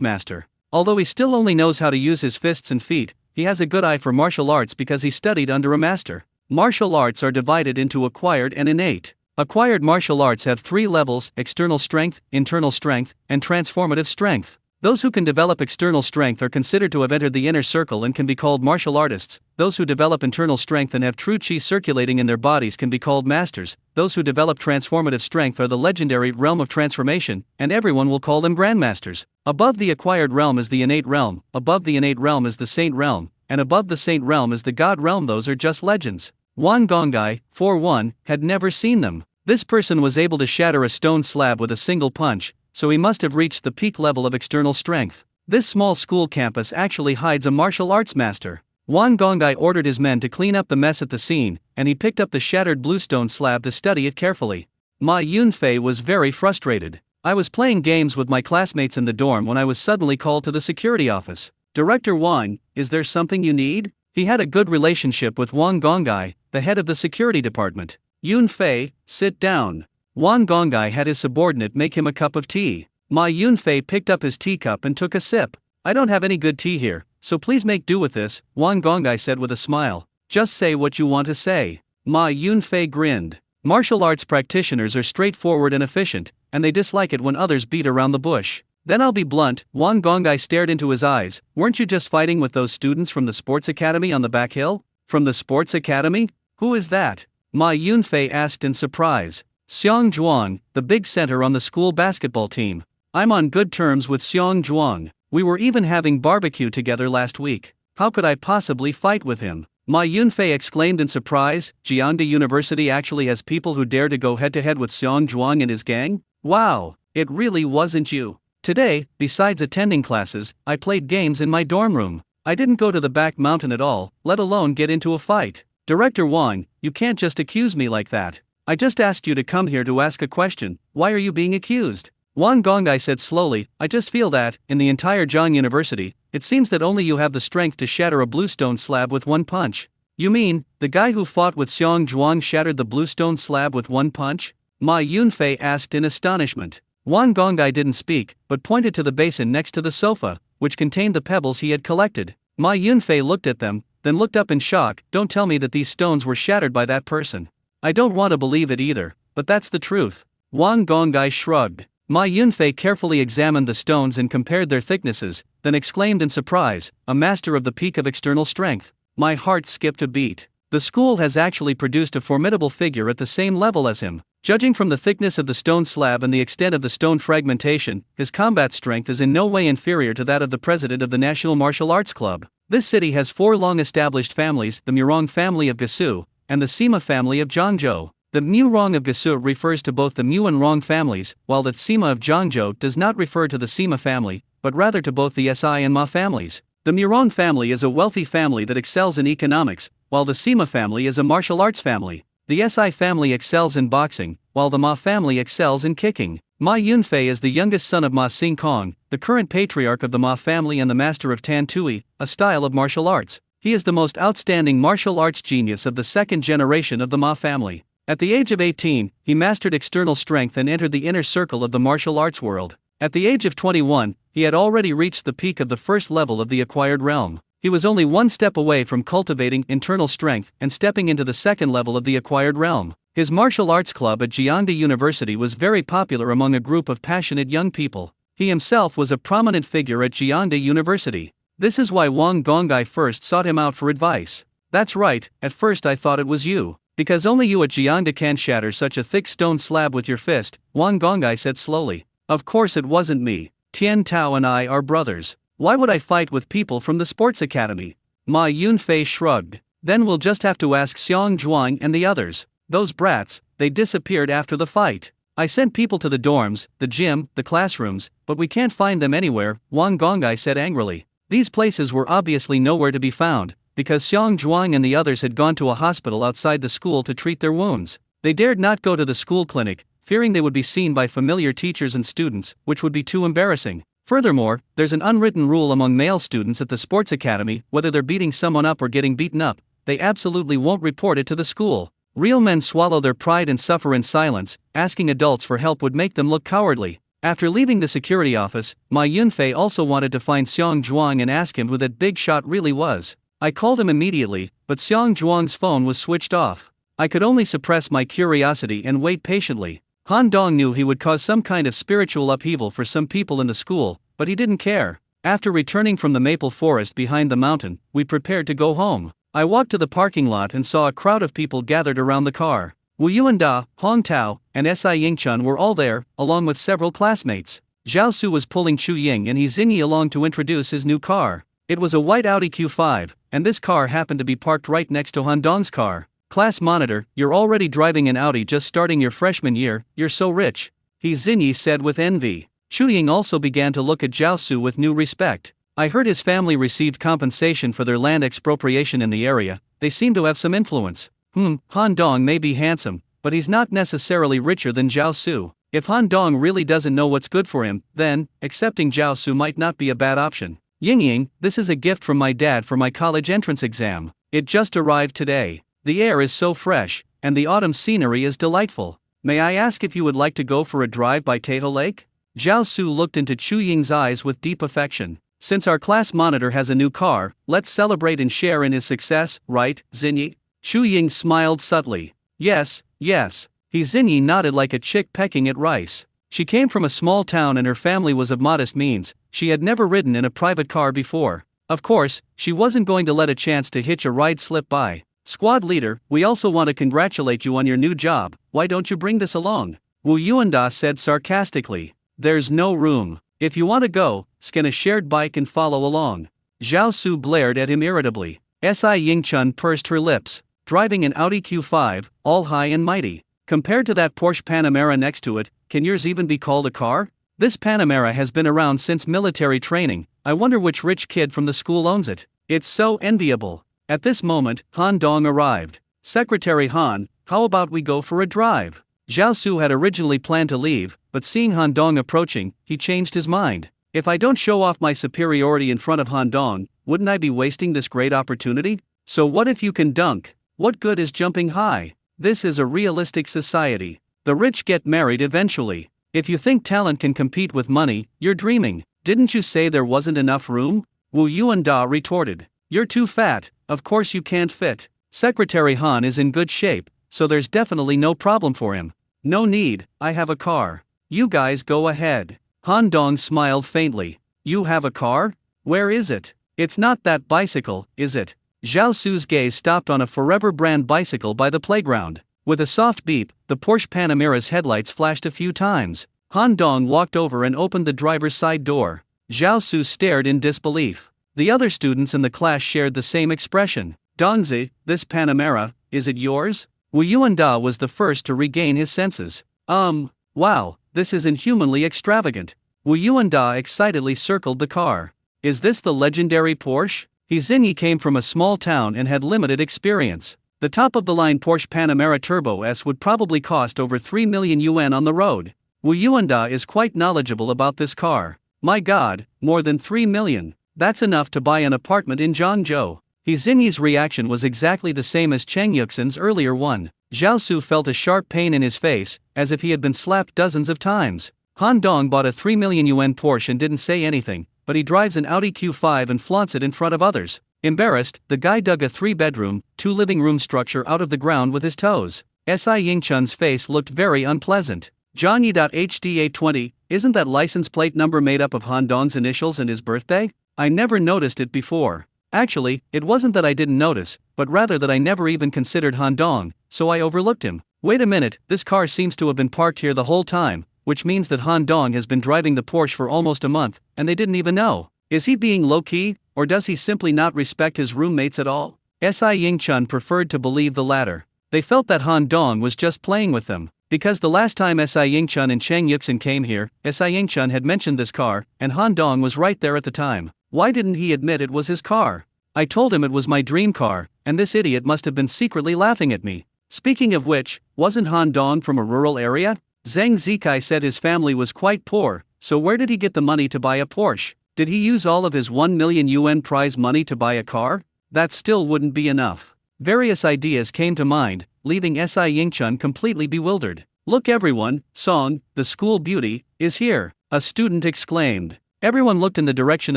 master. Although he still only knows how to use his fists and feet, he has a good eye for martial arts because he studied under a master. Martial arts are divided into acquired and innate. Acquired martial arts have 3 levels: external strength, internal strength, and transformative strength. Those who can develop external strength are considered to have entered the inner circle and can be called martial artists. Those who develop internal strength and have true chi circulating in their bodies can be called masters. Those who develop transformative strength are the legendary realm of transformation, and everyone will call them grandmasters. Above the acquired realm is the innate realm, above the innate realm is the saint realm, and above the saint realm is the god realm. Those are just legends. Wang Gongai, for one, had never seen them. This person was able to shatter a stone slab with a single punch, so he must have reached the peak level of external strength. This small school campus actually hides a martial arts master. Wang Gongai ordered his men to clean up the mess at the scene, and he picked up the shattered bluestone slab to study it carefully. Ma Yunfei was very frustrated. I was playing games with my classmates in the dorm when I was suddenly called to the security office. Director Wang, is there something you need? He had a good relationship with Wang Gongai, the head of the security department. Yunfei, sit down. Wang Gongai had his subordinate make him a cup of tea. Ma Yunfei picked up his teacup and took a sip. I don't have any good tea here, so please make do with this, Wang Gongai said with a smile. Just say what you want to say. Ma Yunfei grinned. Martial arts practitioners are straightforward and efficient, and they dislike it when others beat around the bush. Then I'll be blunt, Wang Gongai stared into his eyes. Weren't you just fighting with those students from the sports academy on the back hill? From the sports academy? Who is that? Ma Yunfei asked in surprise. Xiong Zhuang, the big center on the school basketball team. I'm on good terms with Xiong Zhuang. We were even having barbecue together last week. How could I possibly fight with him? Ma Yunfei exclaimed in surprise. Jiangda University actually has people who dare to go head-to-head with Xiong Zhuang and his gang? Wow! It really wasn't you. Today, besides attending classes, I played games in my dorm room. I didn't go to the back mountain at all, let alone get into a fight. Director Wang, you can't just accuse me like that. I just asked you to come here to ask a question. Why are you being accused? Wang Gongai said slowly, I just feel that, in the entire Zhang University, it seems that only you have the strength to shatter a bluestone slab with one punch. You mean, the guy who fought with Xiong Zhuang shattered the bluestone slab with one punch? Ma Yunfei asked in astonishment. Wang Gongai didn't speak, but pointed to the basin next to the sofa, which contained the pebbles he had collected. Ma Yunfei looked at them, then looked up in shock. Don't tell me that these stones were shattered by that person. I don't want to believe it either, but that's the truth. Wang Gongai shrugged. Ma Yunfei carefully examined the stones and compared their thicknesses, then exclaimed in surprise, a master of the peak of external strength. My heart skipped a beat. The school has actually produced a formidable figure at the same level as him. Judging from the thickness of the stone slab and the extent of the stone fragmentation, his combat strength is in no way inferior to that of the president of the National Martial Arts Club. This city has 4 long-established families, the Murong family of Gasu, and the Sima family of Zhangzhou. The Murong of Gasu refers to both the Mu and Rong families, while the Sima of Zhangzhou does not refer to the Sima family, but rather to both the Si and Ma families. The Murong family is a wealthy family that excels in economics, while the Sima family is a martial arts family. The Si family excels in boxing, while the Ma family excels in kicking. Ma Yunfei is the youngest son of Ma Xingkong, the current patriarch of the Ma family and the master of Tan Tui, a style of martial arts. He is the most outstanding martial arts genius of the second generation of the Ma family. At the age of 18, he mastered external strength and entered the inner circle of the martial arts world. At the age of 21, he had already reached the peak of the first level of the acquired realm. He was only one step away from cultivating internal strength and stepping into the second level of the acquired realm. His martial arts club at Jiangda University was very popular among a group of passionate young people. He himself was a prominent figure at Jiangda University. This is why Wang Gongai first sought him out for advice. That's right, at first I thought it was you. Because only you at Jiangda can shatter such a thick stone slab with your fist, Wang Gongai said slowly. Of course it wasn't me. Tian Tao and I are brothers. Why would I fight with people from the sports academy? Ma Yunfei shrugged. Then we'll just have to ask Xiong Zhuang and the others. Those brats, they disappeared after the fight. I sent people to the dorms, the gym, the classrooms, but we can't find them anywhere, Wang Gongai said angrily. These places were obviously nowhere to be found, because Xiong Zhuang and the others had gone to a hospital outside the school to treat their wounds. They dared not go to the school clinic, fearing they would be seen by familiar teachers and students, which would be too embarrassing. Furthermore, there's an unwritten rule among male students at the sports academy: whether they're beating someone up or getting beaten up, they absolutely won't report it to the school. Real men swallow their pride and suffer in silence. Asking adults for help would make them look cowardly. After leaving the security office, Ma Yunfei also wanted to find Xiong Zhuang and ask him who that big shot really was. I called him immediately, but Xiong Zhuang's phone was switched off. I could only suppress my curiosity and wait patiently. Han Dong knew he would cause some kind of spiritual upheaval for some people in the school, but he didn't care. After returning from the maple forest behind the mountain, we prepared to go home. I walked to the parking lot and saw a crowd of people gathered around the car. Wu Yuanda, Hong Tao, and Si Yingchun were all there, along with several classmates. Zhao Su was pulling Chu Ying and He Xingyi along to introduce his new car. It was a white Audi Q5, and this car happened to be parked right next to Han Dong's car. Class monitor, you're already driving an Audi just starting your freshman year, you're so rich. He Xingyi said with envy. Chu Ying also began to look at Zhao Su with new respect. I heard his family received compensation for their land expropriation in the area. They seem to have some influence. Han Dong may be handsome, but he's not necessarily richer than Zhao Su. If Han Dong really doesn't know what's good for him, then accepting Zhao Su might not be a bad option. Ying, this is a gift from my dad for my college entrance exam. It just arrived today. The air is so fresh, and the autumn scenery is delightful. May I ask if you would like to go for a drive by Tato Lake? Zhao Su looked into Chu Ying's eyes with deep affection. Since our class monitor has a new car, let's celebrate and share in his success, right, Xingyi? Chu Ying smiled subtly. Yes. He Xingyi nodded like a chick pecking at rice. She came from a small town and her family was of modest means. She had never ridden in a private car before. Of course, she wasn't going to let a chance to hitch a ride slip by. Squad leader, we also want to congratulate you on your new job. Why don't you bring this along? Wu Yuanda said sarcastically. There's no room. If you want to go, scan a shared bike and follow along. Zhao Su blared at him irritably. Si Yingchun pursed her lips. Driving an Audi Q5, all high and mighty. Compared to that Porsche Panamera next to it, can yours even be called a car? This Panamera has been around since military training. I wonder which rich kid from the school owns it. It's so enviable. At this moment, Han Dong arrived. Secretary Han, how about we go for a drive? Zhao Su had originally planned to leave, but seeing Han Dong approaching, he changed his mind. If I don't show off my superiority in front of Han Dong, wouldn't I be wasting this great opportunity? So what if you can dunk? What good is jumping high? This is a realistic society. The rich get married eventually. If you think talent can compete with money, you're dreaming. Didn't you say there wasn't enough room? Wu Yuanda retorted. You're too fat, of course you can't fit. Secretary Han is in good shape, so there's definitely no problem for him. No need, I have a car. You guys go ahead. Han Dong smiled faintly. You have a car? Where is it? It's not that bicycle, is it? Zhao Su's gaze stopped on a Forever brand bicycle by the playground. With a soft beep, the Porsche Panamera's headlights flashed a few times. Han Dong walked over and opened the driver's side door. Zhao Su stared in disbelief. The other students in the class shared the same expression. Dongzi, this Panamera, is it yours? Wu Yuanda was the first to regain his senses. Wow, this is inhumanly extravagant. Wu Yuanda excitedly circled the car. Is this the legendary Porsche? Hijacking came from a small town and had limited experience. The top-of-the-line Porsche Panamera Turbo S would probably cost over 3 million yuan on the road. Wu Yuanda is quite knowledgeable about this car. My god, more than 3 million. That's enough to buy an apartment in Zhangzhou. Hijacking's reaction was exactly the same as Cheng Yuxin's earlier one. Zhao Su felt a sharp pain in his face, as if he had been slapped dozens of times. Han Dong bought a 3 million yuan Porsche and didn't say anything, but he drives an Audi Q5 and flaunts it in front of others. Embarrassed, the guy dug a 3-bedroom, 2-living-room structure out of the ground with his toes. Si Yingchun's face looked very unpleasant. Johnny.HDA20, isn't that license plate number made up of Han Dong's initials and his birthday? I never noticed it before. Actually, it wasn't that I didn't notice, but rather that I never even considered Han Dong, so I overlooked him. Wait a minute, this car seems to have been parked here the whole time, which means that Han Dong has been driving the Porsche for almost a month, and they didn't even know. Is he being low-key, or does he simply not respect his roommates at all? Si Yingchun preferred to believe the latter. They felt that Han Dong was just playing with them. Because the last time Si Yingchun and Cheng Yuxin came here, Si Yingchun had mentioned this car, and Han Dong was right there at the time. Why didn't he admit it was his car? I told him it was my dream car, and this idiot must have been secretly laughing at me. Speaking of which, wasn't Han Dong from a rural area? Zhang Zikai said his family was quite poor, so where did he get the money to buy a Porsche? Did he use all of his 1 million yuan prize money to buy a car? That still wouldn't be enough. Various ideas came to mind, leaving Si Yingchun completely bewildered. Look everyone, Song, the school beauty, is here, a student exclaimed. Everyone looked in the direction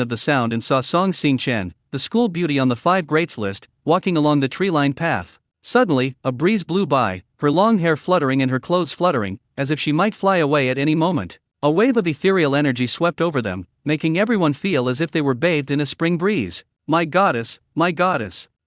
of the sound and saw Song Xingchen, the school beauty on the 5 greats list, walking along the tree-lined path. Suddenly, a breeze blew by, her long hair fluttering and her clothes fluttering, as if she might fly away at any moment. A wave of ethereal energy swept over them, making everyone feel as if they were bathed in a spring breeze. My goddess,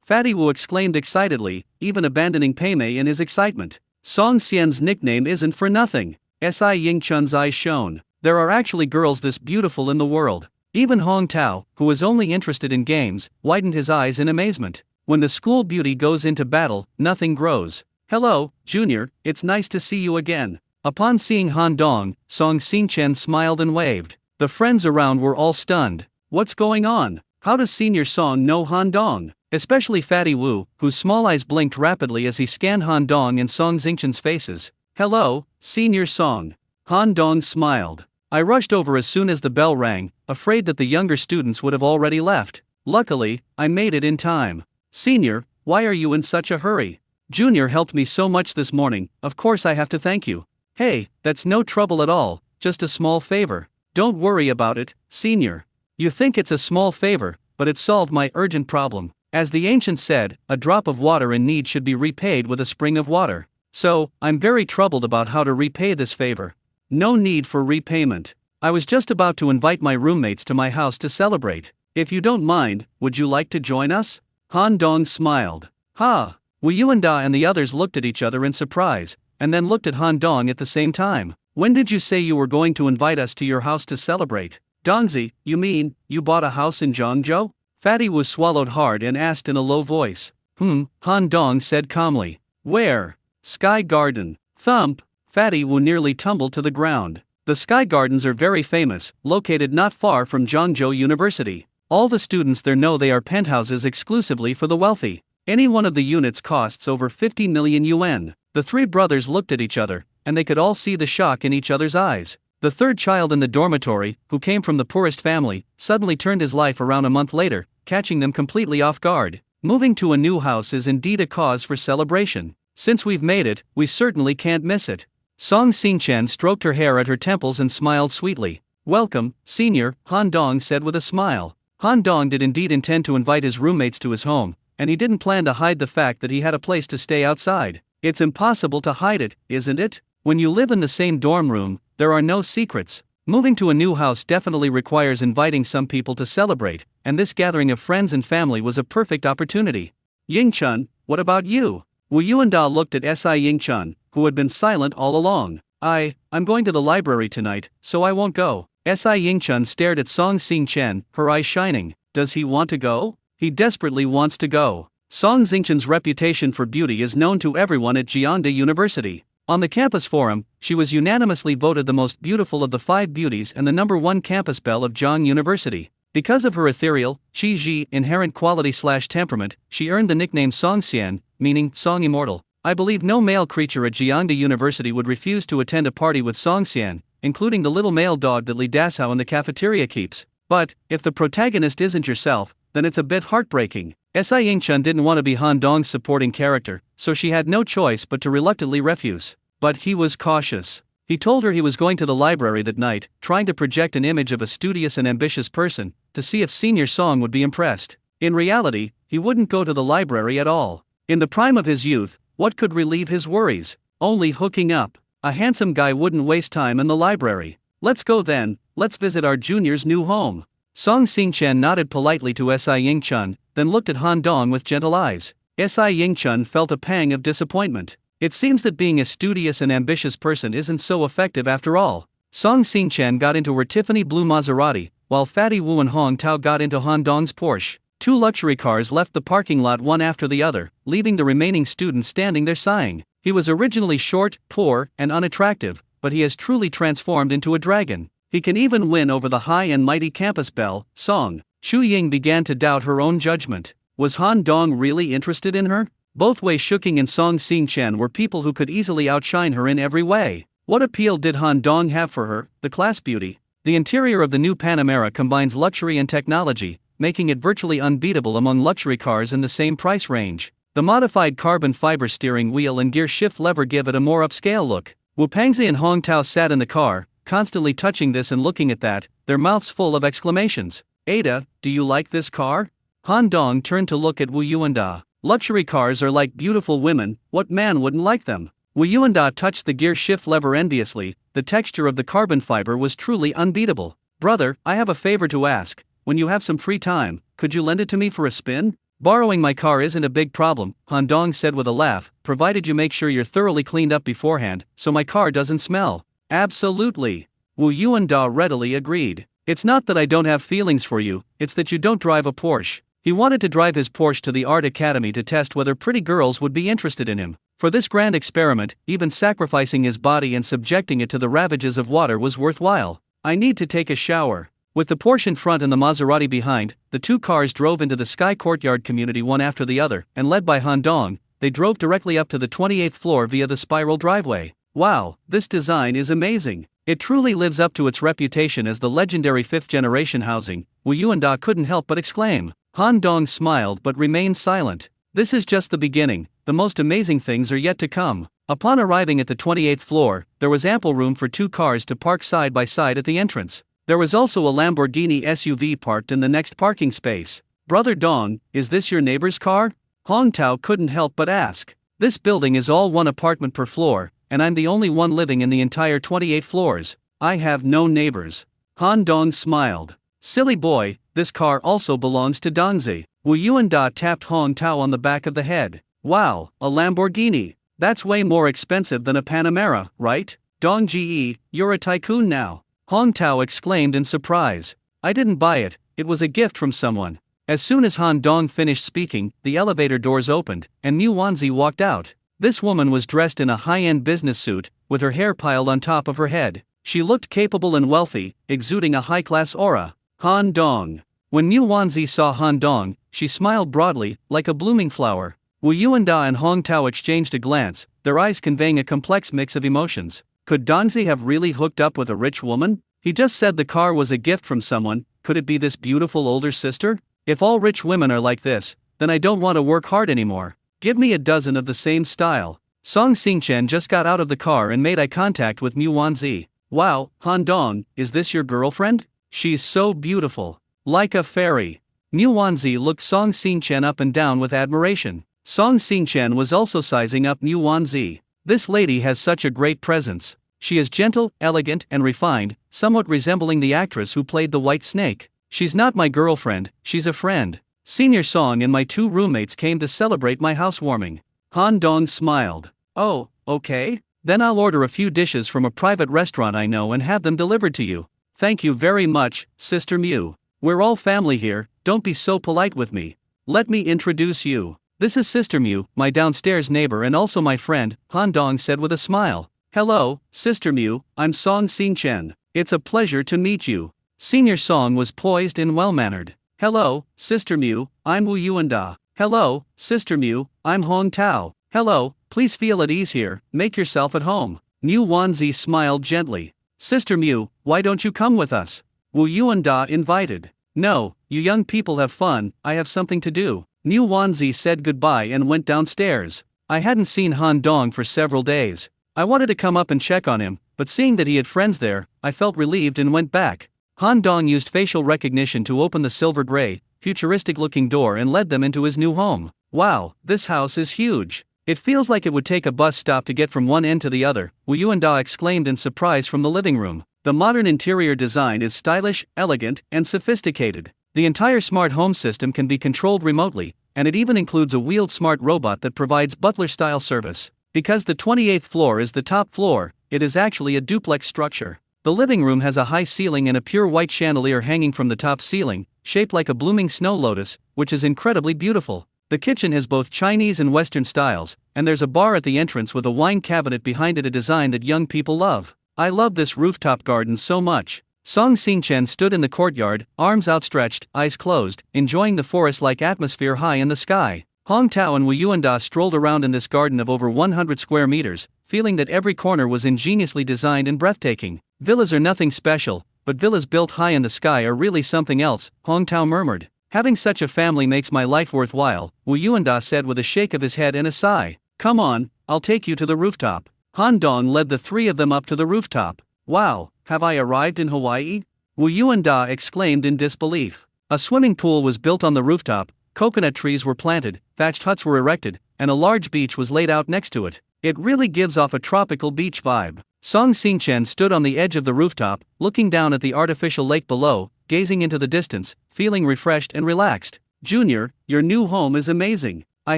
Fatty Wu exclaimed excitedly, even abandoning Pei Mei in his excitement. Song Xian's nickname isn't for nothing. Si Yingchun's eyes shone. There are actually girls this beautiful in the world. Even Hong Tao, who was only interested in games, widened his eyes in amazement. When the school beauty goes into battle, nothing grows. Hello, Junior, it's nice to see you again. Upon seeing Han Dong, Song Xingchen smiled and waved. The friends around were all stunned. What's going on? How does Senior Song know Han Dong? Especially Fatty Wu, whose small eyes blinked rapidly as he scanned Han Dong and Song Xingchen's faces. Hello, Senior Song. Han Dong smiled. I rushed over as soon as the bell rang, afraid that the younger students would have already left. Luckily, I made it in time. Senior, why are you in such a hurry? Junior helped me so much this morning, of course I have to thank you. Hey, that's no trouble at all, just a small favor. Don't worry about it, Senior. You think it's a small favor, but it solved my urgent problem. As the ancients said, a drop of water in need should be repaid with a spring of water. So, I'm very troubled about how to repay this favor. No need for repayment. I was just about to invite my roommates to my house to celebrate. If you don't mind, would you like to join us? Han Dong smiled. Ha! Wu Yuanda and the others looked at each other in surprise, and then looked at Han Dong at the same time. When did you say you were going to invite us to your house to celebrate? Dongzi, you mean, you bought a house in Zhangzhou? Fatty Wu swallowed hard and asked in a low voice. Han Dong said calmly. Where? Sky Garden. Thump! Fatty Wu nearly tumbled to the ground. The Sky Gardens are very famous, located not far from Zhangzhou University. All the students there know they are penthouses exclusively for the wealthy. Any one of the units costs over 50 million yuan. The three brothers looked at each other, and they could all see the shock in each other's eyes. The third child in the dormitory, who came from the poorest family, suddenly turned his life around a month later, catching them completely off guard. Moving to a new house is indeed a cause for celebration. Since we've made it, we certainly can't miss it. Song Xingchen stroked her hair at her temples and smiled sweetly. Welcome, senior, Han Dong said with a smile. Han Dong did indeed intend to invite his roommates to his home, and he didn't plan to hide the fact that he had a place to stay outside. It's impossible to hide it, isn't it? When you live in the same dorm room, there are no secrets. Moving to a new house definitely requires inviting some people to celebrate, and this gathering of friends and family was a perfect opportunity. Yingchun, what about you? Wu Yuanda looked at S.I. Yingchun, who had been silent all along. I'm going to the library tonight, so I won't go. S.I. Yingchun stared at Song Xingchen, her eyes shining. Does he want to go? He desperately wants to go. Song Xingchen's reputation for beauty is known to everyone at Jiangda University. On the campus forum, she was unanimously voted the most beautiful of the 5 beauties and the #1 campus belle of Zhang University. Because of her ethereal, qi inherent quality/temperament, she earned the nickname Songxian, meaning Song Immortal. I believe no male creature at Jiangda University would refuse to attend a party with Songxian, including the little male dog that Li Dasao in the cafeteria keeps. But, if the protagonist isn't yourself, then it's a bit heartbreaking. S.I. Yingchun didn't want to be Han Dong's supporting character, so she had no choice but to reluctantly refuse. But he was cautious. He told her he was going to the library that night, trying to project an image of a studious and ambitious person, to see if Senior Song would be impressed. In reality, he wouldn't go to the library at all. In the prime of his youth, what could relieve his worries? Only hooking up. A handsome guy wouldn't waste time in the library. Let's go then, let's visit our junior's new home. Song Xingchen nodded politely to S.I. Yingchun, then looked at Han Dong with gentle eyes. S.I. Yingchun felt a pang of disappointment. It seems that being a studious and ambitious person isn't so effective after all. Song Xingchen got into her Tiffany blue Maserati, while Fatty Wu and Hong Tao got into Han Dong's Porsche. 2 luxury cars left the parking lot one after the other, leaving the remaining students standing there sighing. He was originally short, poor, and unattractive, but he has truly transformed into a dragon. He can even win over the high and mighty campus belle, Song. Shu Ying began to doubt her own judgment. Was Han Dong really interested in her? Both Wei Shuqing and Song Xingchen were people who could easily outshine her in every way. What appeal did Han Dong have for her, the class beauty? The interior of the new Panamera combines luxury and technology, making it virtually unbeatable among luxury cars in the same price range. The modified carbon fiber steering wheel and gear shift lever give it a more upscale look. Wu Pangzi and Hong Tao sat in the car, constantly touching this and looking at that, their mouths full of exclamations. Ada, do you like this car? Han Dong turned to look at Wu Yuanda. Luxury cars are like beautiful women, what man wouldn't like them? Wu Yuanda touched the gear shift lever enviously, the texture of the carbon fiber was truly unbeatable. Brother, I have a favor to ask. When you have some free time, could you lend it to me for a spin? Borrowing my car isn't a big problem, Han Dong said with a laugh, provided you make sure you're thoroughly cleaned up beforehand, so my car doesn't smell. Absolutely. Wu Yuanda readily agreed. It's not that I don't have feelings for you, it's that you don't drive a Porsche. He wanted to drive his Porsche to the art academy to test whether pretty girls would be interested in him. For this grand experiment, even sacrificing his body and subjecting it to the ravages of water was worthwhile. I need to take a shower. With the Porsche in front and the Maserati behind, the 2 cars drove into the Sky Courtyard community one after the other, and led by Han Dong, they drove directly up to the 28th floor via the spiral driveway. Wow, this design is amazing. It truly lives up to its reputation as the legendary 5th-generation housing, Wu Yuanda couldn't help but exclaim. Han Dong smiled but remained silent. This is just the beginning, the most amazing things are yet to come. Upon arriving at the 28th floor, there was ample room for 2 cars to park side by side at the entrance. There was also a Lamborghini SUV parked in the next parking space. Brother Dong, is this your neighbor's car? Hong Tao couldn't help but ask. This building is all 1 apartment per floor, and I'm the only one living in the entire 28 floors. I have no neighbors. Han Dong smiled. Silly boy, this car also belongs to Dongzi. Wu Yuanda tapped Hong Tao on the back of the head. Wow, a Lamborghini. That's way more expensive than a Panamera, right? Dongji, you're a tycoon now. Hong Tao exclaimed in surprise. I didn't buy it, it was a gift from someone. As soon as Han Dong finished speaking, the elevator doors opened, and Mu Wanzi walked out. This woman was dressed in a high-end business suit, with her hair piled on top of her head. She looked capable and wealthy, exuding a high-class aura. Han Dong. When Mu Wanzi saw Han Dong, she smiled broadly, like a blooming flower. Wu Yuanda and Hong Tao exchanged a glance, their eyes conveying a complex mix of emotions. Could Dongzi have really hooked up with a rich woman? He just said the car was a gift from someone. Could it be this beautiful older sister? If all rich women are like this, then I don't want to work hard anymore. Give me a dozen of the same style. Song Xingchen just got out of the car and made eye contact with Mu Wanzi. Wow, Han Dong, is this your girlfriend? She's so beautiful. Like a fairy. Mu Wanzi looked Song Xingchen up and down with admiration. Song Xingchen was also sizing up Mu Wanzi. This lady has such a great presence. She is gentle, elegant, and refined, somewhat resembling the actress who played the White Snake. She's not my girlfriend, she's a friend. Senior Song and my 2 roommates came to celebrate my housewarming. Han Dong smiled. Oh, okay. Then I'll order a few dishes from a private restaurant I know and have them delivered to you. Thank you very much, Sister Mu. We're all family here, don't be so polite with me. Let me introduce you. This is Sister Mu, my downstairs neighbor and also my friend, Han Dong said with a smile. Hello, Sister Mu, I'm Song Xingchen. It's a pleasure to meet you. Senior Song was poised and well-mannered. Hello, Sister Mu, I'm Wu Yuanda. Hello, Sister Mu, I'm Hong Tao. Hello, please feel at ease here, make yourself at home. Mu Wanzi smiled gently. Sister Mu, why don't you come with us? Wu Yuanda invited. No, you young people have fun, I have something to do. Mu Wanzi said goodbye and went downstairs. I hadn't seen Han Dong for several days. I wanted to come up and check on him, but seeing that he had friends there, I felt relieved and went back. Han Dong used facial recognition to open the silver gray, futuristic-looking door and led them into his new home. Wow, this house is huge. It feels like it would take a bus stop to get from one end to the other, Wu Yuanda exclaimed in surprise from the living room. The modern interior design is stylish, elegant, and sophisticated. The entire smart home system can be controlled remotely, and it even includes a wheeled smart robot that provides butler-style service. Because the 28th floor is the top floor, it is actually a duplex structure. The living room has a high ceiling and a pure white chandelier hanging from the top ceiling, shaped like a blooming snow lotus, which is incredibly beautiful. The kitchen has both Chinese and Western styles, and there's a bar at the entrance with a wine cabinet behind it, a design that young people love. I love this rooftop garden so much. Song Xingchen stood in the courtyard, arms outstretched, eyes closed, enjoying the forest-like atmosphere high in the sky. Hong Tao and Wu Yuanda strolled around in this garden of over 100 square meters, feeling that every corner was ingeniously designed and breathtaking. Villas are nothing special, but villas built high in the sky are really something else, Hong Tao murmured. Having such a family makes my life worthwhile, Wu Yuanda said with a shake of his head and a sigh. Come on, I'll take you to the rooftop. Han Dong led the 3 of them up to the rooftop. Wow, have I arrived in Hawaii? Wu Yuanda exclaimed in disbelief. A swimming pool was built on the rooftop, coconut trees were planted, thatched huts were erected, and a large beach was laid out next to it. It really gives off a tropical beach vibe. Song Xingchen stood on the edge of the rooftop, looking down at the artificial lake below, gazing into the distance, feeling refreshed and relaxed. Junior, your new home is amazing. I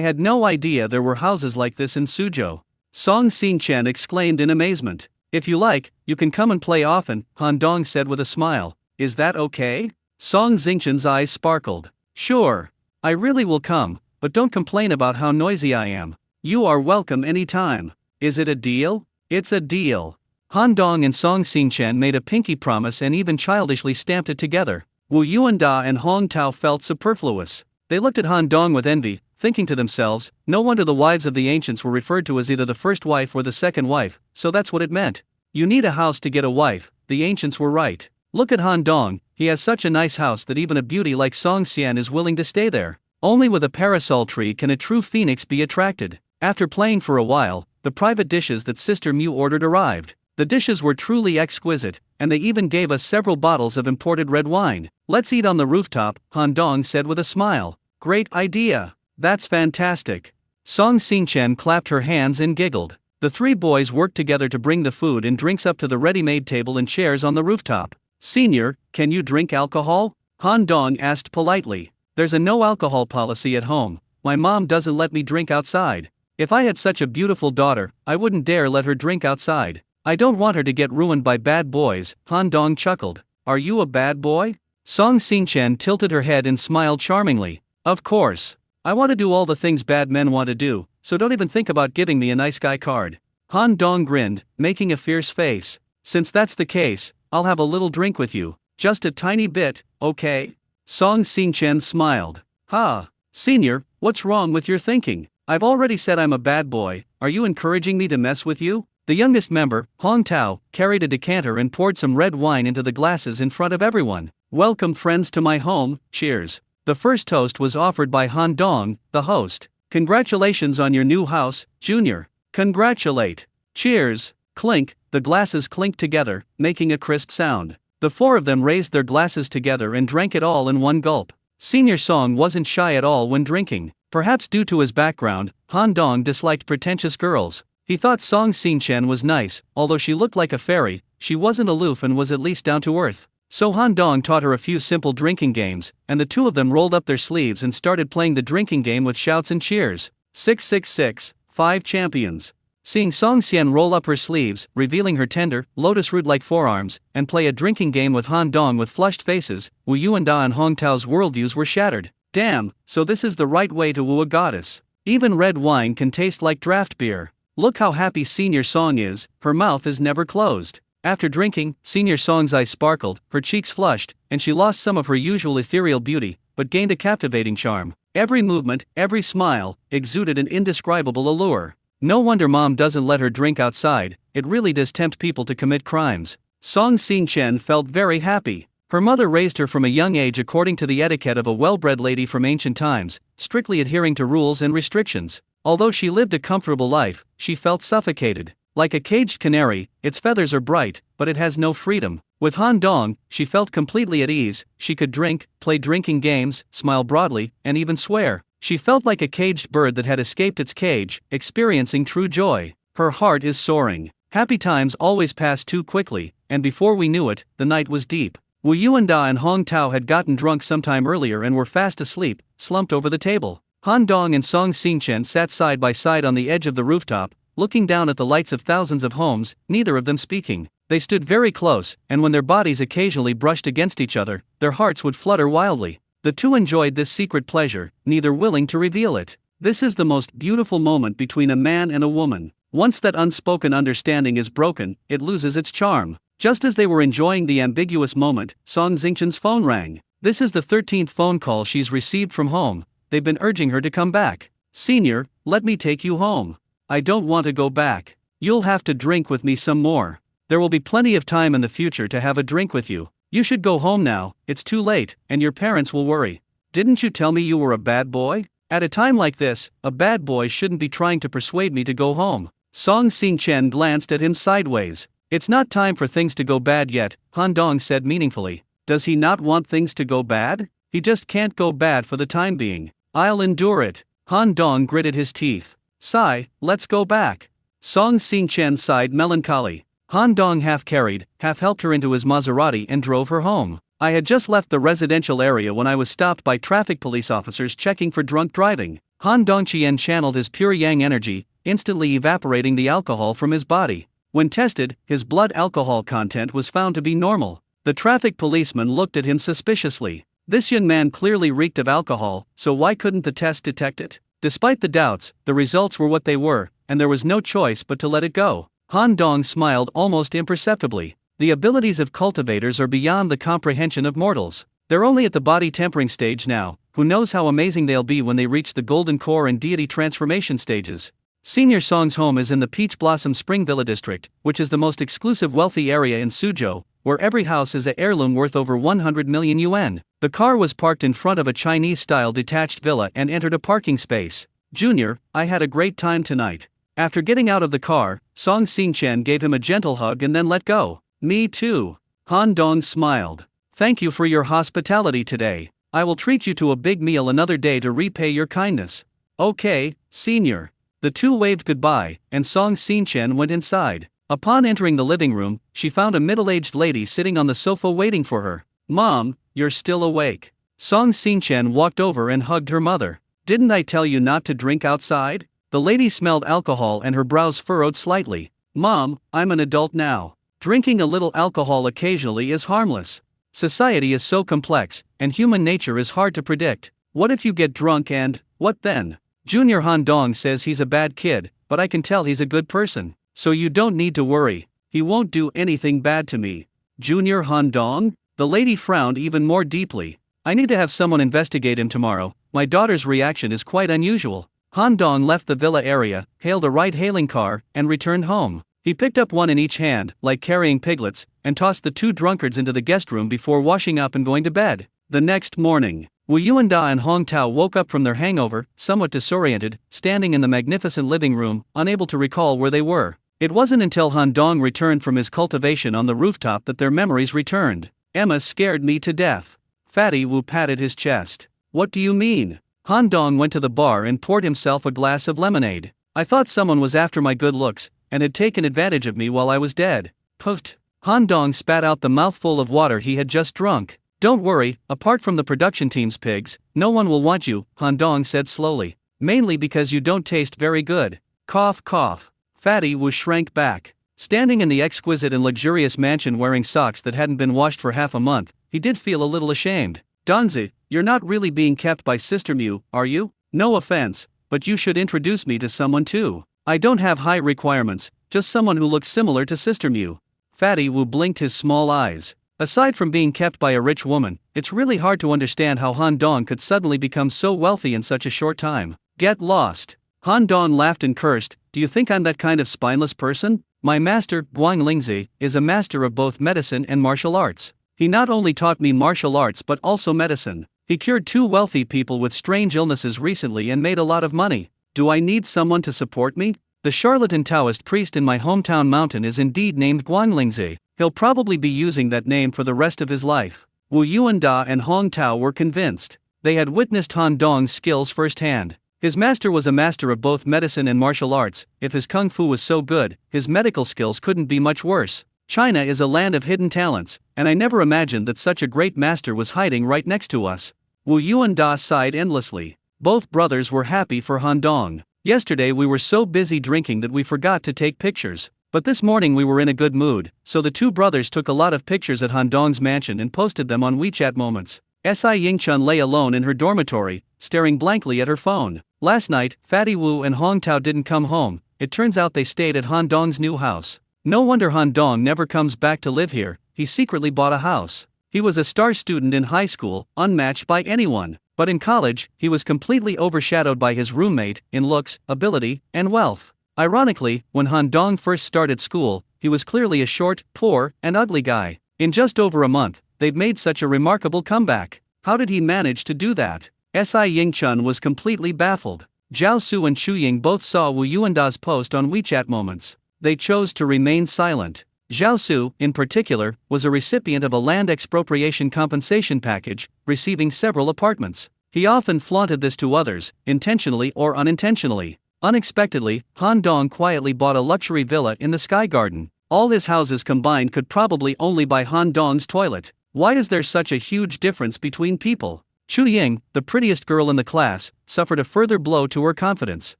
had no idea there were houses like this in Suzhou. Song Xingchen exclaimed in amazement. If you like, you can come and play often, Han Dong said with a smile. Is that okay? Song Xingchen's eyes sparkled. Sure. I really will come, but don't complain about how noisy I am. You are welcome anytime. Is it a deal? It's a deal. Han Dong and Song Xingchen made a pinky promise and even childishly stamped it together. Wu Yuanda and Hong Tao felt superfluous. They looked at Han Dong with envy, thinking to themselves, no wonder the wives of the ancients were referred to as either the first wife or the second wife, so that's what it meant. You need a house to get a wife, the ancients were right. Look at Han Dong, he has such a nice house that even a beauty like Song Xian is willing to stay there. Only with a parasol tree can a true phoenix be attracted. After playing for a while, the private dishes that Sister Mu ordered arrived. The dishes were truly exquisite, and they even gave us several bottles of imported red wine. Let's eat on the rooftop, Han Dong said with a smile. Great idea. That's fantastic. Song Xingchen clapped her hands and giggled. The 3 boys worked together to bring the food and drinks up to the ready-made table and chairs on the rooftop. Senior, can you drink alcohol? Han Dong asked politely. There's a no-alcohol policy at home. My mom doesn't let me drink outside. If I had such a beautiful daughter, I wouldn't dare let her drink outside. I don't want her to get ruined by bad boys, Han Dong chuckled. Are you a bad boy? Song Xingchen tilted her head and smiled charmingly. Of course. I want to do all the things bad men want to do, so don't even think about giving me a nice guy card. Han Dong grinned, making a fierce face. Since that's the case, I'll have a little drink with you. Just a tiny bit, okay? Song Xingchen smiled. Ha, senior, what's wrong with your thinking? I've already said I'm a bad boy, are you encouraging me to mess with you? The youngest member, Hong Tao, carried a decanter and poured some red wine into the glasses in front of everyone. Welcome friends to my home, cheers. The first toast was offered by Han Dong, the host. Congratulations on your new house, Junior. Congratulate. Cheers. Clink, the glasses clinked together, making a crisp sound. The four of them raised their glasses together and drank it all in one gulp. Senior Song wasn't shy at all when drinking. Perhaps due to his background, Han Dong disliked pretentious girls. He thought Song Xingchen was nice, although she looked like a fairy, she wasn't aloof and was at least down to earth. So Han Dong taught her a few simple drinking games, and the two of them rolled up their sleeves and started playing the drinking game with shouts and cheers. 666, 5 champions. Seeing Song Xian roll up her sleeves, revealing her tender, lotus root-like forearms, and play a drinking game with Han Dong with flushed faces, Wu Yuanda and Hong Tao's worldviews were shattered. Damn, so this is the right way to woo a goddess. Even red wine can taste like draft beer. Look how happy Senior Song is, her mouth is never closed. After drinking, Senior Song's eyes sparkled, her cheeks flushed, and she lost some of her usual ethereal beauty, but gained a captivating charm. Every movement, every smile, exuded an indescribable allure. No wonder mom doesn't let her drink outside, it really does tempt people to commit crimes. Song Xingchen felt very happy. Her mother raised her from a young age according to the etiquette of a well-bred lady from ancient times, strictly adhering to rules and restrictions. Although she lived a comfortable life, she felt suffocated. Like a caged canary, its feathers are bright, but it has no freedom. With Han Dong, she felt completely at ease, she could drink, play drinking games, smile broadly, and even swear. She felt like a caged bird that had escaped its cage, experiencing true joy. Her heart is soaring. Happy times always pass too quickly, and before we knew it, the night was deep. Wu Yuanda and Hong Tao had gotten drunk sometime earlier and were fast asleep, slumped over the table. Han Dong and Song Xingchen sat side by side on the edge of the rooftop, looking down at the lights of thousands of homes, neither of them speaking. They stood very close, and when their bodies occasionally brushed against each other, their hearts would flutter wildly. The two enjoyed this secret pleasure, neither willing to reveal it. This is the most beautiful moment between a man and a woman. Once that unspoken understanding is broken, it loses its charm. Just as they were enjoying the ambiguous moment, Song Xingchen's phone rang. This is the 13th phone call she's received from home. They've been urging her to come back. Senior, let me take you home. I don't want to go back. You'll have to drink with me some more. There will be plenty of time in the future to have a drink with you. You should go home now, it's too late, and your parents will worry. Didn't you tell me you were a bad boy? At a time like this, a bad boy shouldn't be trying to persuade me to go home. Song Xingchen glanced at him sideways. It's not time for things to go bad yet, Han Dong said meaningfully. Does he not want things to go bad? He just can't go bad for the time being. I'll endure it. Han Dong gritted his teeth. Sigh, let's go back. Song Xingchen sighed melancholy. Han Dong half carried, half helped her into his Maserati and drove her home. I had just left the residential area when I was stopped by traffic police officers checking for drunk driving. Han Dongqian channeled his pure yang energy, instantly evaporating the alcohol from his body. When tested, his blood alcohol content was found to be normal. The traffic policeman looked at him suspiciously. This young man clearly reeked of alcohol, so why couldn't the test detect it? Despite the doubts, the results were what they were, and there was no choice but to let it go. Han Dong smiled almost imperceptibly. The abilities of cultivators are beyond the comprehension of mortals. They're only at the body tempering stage now, who knows how amazing they'll be when they reach the golden core and deity transformation stages. Senior Song's home is in the Peach Blossom Spring Villa district, which is the most exclusive wealthy area in Suzhou, where every house is an heirloom worth over 100 million yuan. The car was parked in front of a Chinese-style detached villa and entered a parking space. Junior, I had a great time tonight. After getting out of the car, Song Xingchen gave him a gentle hug and then let go. Me too. Han Dong smiled. Thank you for your hospitality today. I will treat you to a big meal another day to repay your kindness. Okay, senior. The two waved goodbye, and Song Xingchen went inside. Upon entering the living room, she found a middle-aged lady sitting on the sofa waiting for her. Mom, you're still awake. Song Xingchen walked over and hugged her mother. Didn't I tell you not to drink outside? The lady smelled alcohol and her brows furrowed slightly. Mom, I'm an adult now. Drinking a little alcohol occasionally is harmless. Society is so complex, and human nature is hard to predict. What if you get drunk and, what then? Junior Han Dong says he's a bad kid, but I can tell he's a good person. So you don't need to worry. He won't do anything bad to me. Junior Han Dong? The lady frowned even more deeply. I need to have someone investigate him tomorrow. My daughter's reaction is quite unusual. Han Dong left the villa area, hailed a ride-hailing car, and returned home. He picked up one in each hand, like carrying piglets, and tossed the two drunkards into the guest room before washing up and going to bed. The next morning, Wu Yuanda and Hong Tao woke up from their hangover, somewhat disoriented, standing in the magnificent living room, unable to recall where they were. It wasn't until Han Dong returned from his cultivation on the rooftop that their memories returned. Emma scared me to death. Fatty Wu patted his chest. What do you mean? Han Dong went to the bar and poured himself a glass of lemonade. I thought someone was after my good looks, and had taken advantage of me while I was dead. Puffed. Han Dong spat out the mouthful of water he had just drunk. Don't worry, apart from the production team's pigs, no one will want you, Han Dong said slowly. Mainly because you don't taste very good. Cough cough. Fatty Wu shrank back. Standing in the exquisite and luxurious mansion wearing socks that hadn't been washed for half a month, he did feel a little ashamed. Donzi, you're not really being kept by Sister Mew, are you? No offense, but you should introduce me to someone too. I don't have high requirements, just someone who looks similar to Sister Mew. Fatty Wu blinked his small eyes. Aside from being kept by a rich woman, it's really hard to understand how Han Dong could suddenly become so wealthy in such a short time. Get lost. Han Dong laughed and cursed. Do you think I'm that kind of spineless person? My master, Guang Lingzi, is a master of both medicine and martial arts. He not only taught me martial arts but also medicine. He cured two wealthy people with strange illnesses recently and made a lot of money. Do I need someone to support me? The charlatan Taoist priest in my hometown mountain is indeed named Guang Lingzi. He'll probably be using that name for the rest of his life. Wu Yuanda and Hong Tao were convinced. They had witnessed Han Dong's skills firsthand. His master was a master of both medicine and martial arts. If his kung fu was so good, his medical skills couldn't be much worse. China is a land of hidden talents, and I never imagined that such a great master was hiding right next to us. Wu Yuanda sighed endlessly. Both brothers were happy for Han Dong. Yesterday we were so busy drinking that we forgot to take pictures. But this morning we were in a good mood, so the two brothers took a lot of pictures at Han Dong's mansion and posted them on WeChat Moments. Si Yingchun lay alone in her dormitory, staring blankly at her phone. Last night, Fatty Wu and Hong Tao didn't come home. It turns out they stayed at Han Dong's new house. No wonder Han Dong never comes back to live here. He secretly bought a house. He was a star student in high school, unmatched by anyone. But in college, he was completely overshadowed by his roommate in looks, ability, and wealth. Ironically, when Han Dong first started school, he was clearly a short, poor, and ugly guy. In just over a month, they've made such a remarkable comeback. How did he manage to do that? Si Yingchun was completely baffled. Zhao Su and Chu Ying both saw Wu Yuanda's post on WeChat Moments. They chose to remain silent. Zhao Su, in particular, was a recipient of a land expropriation compensation package, receiving several apartments. He often flaunted this to others, intentionally or unintentionally. Unexpectedly, Han Dong quietly bought a luxury villa in the Sky Garden. All his houses combined could probably only buy Han Dong's toilet. Why is there such a huge difference between people? Chu Ying, the prettiest girl in the class, suffered a further blow to her confidence.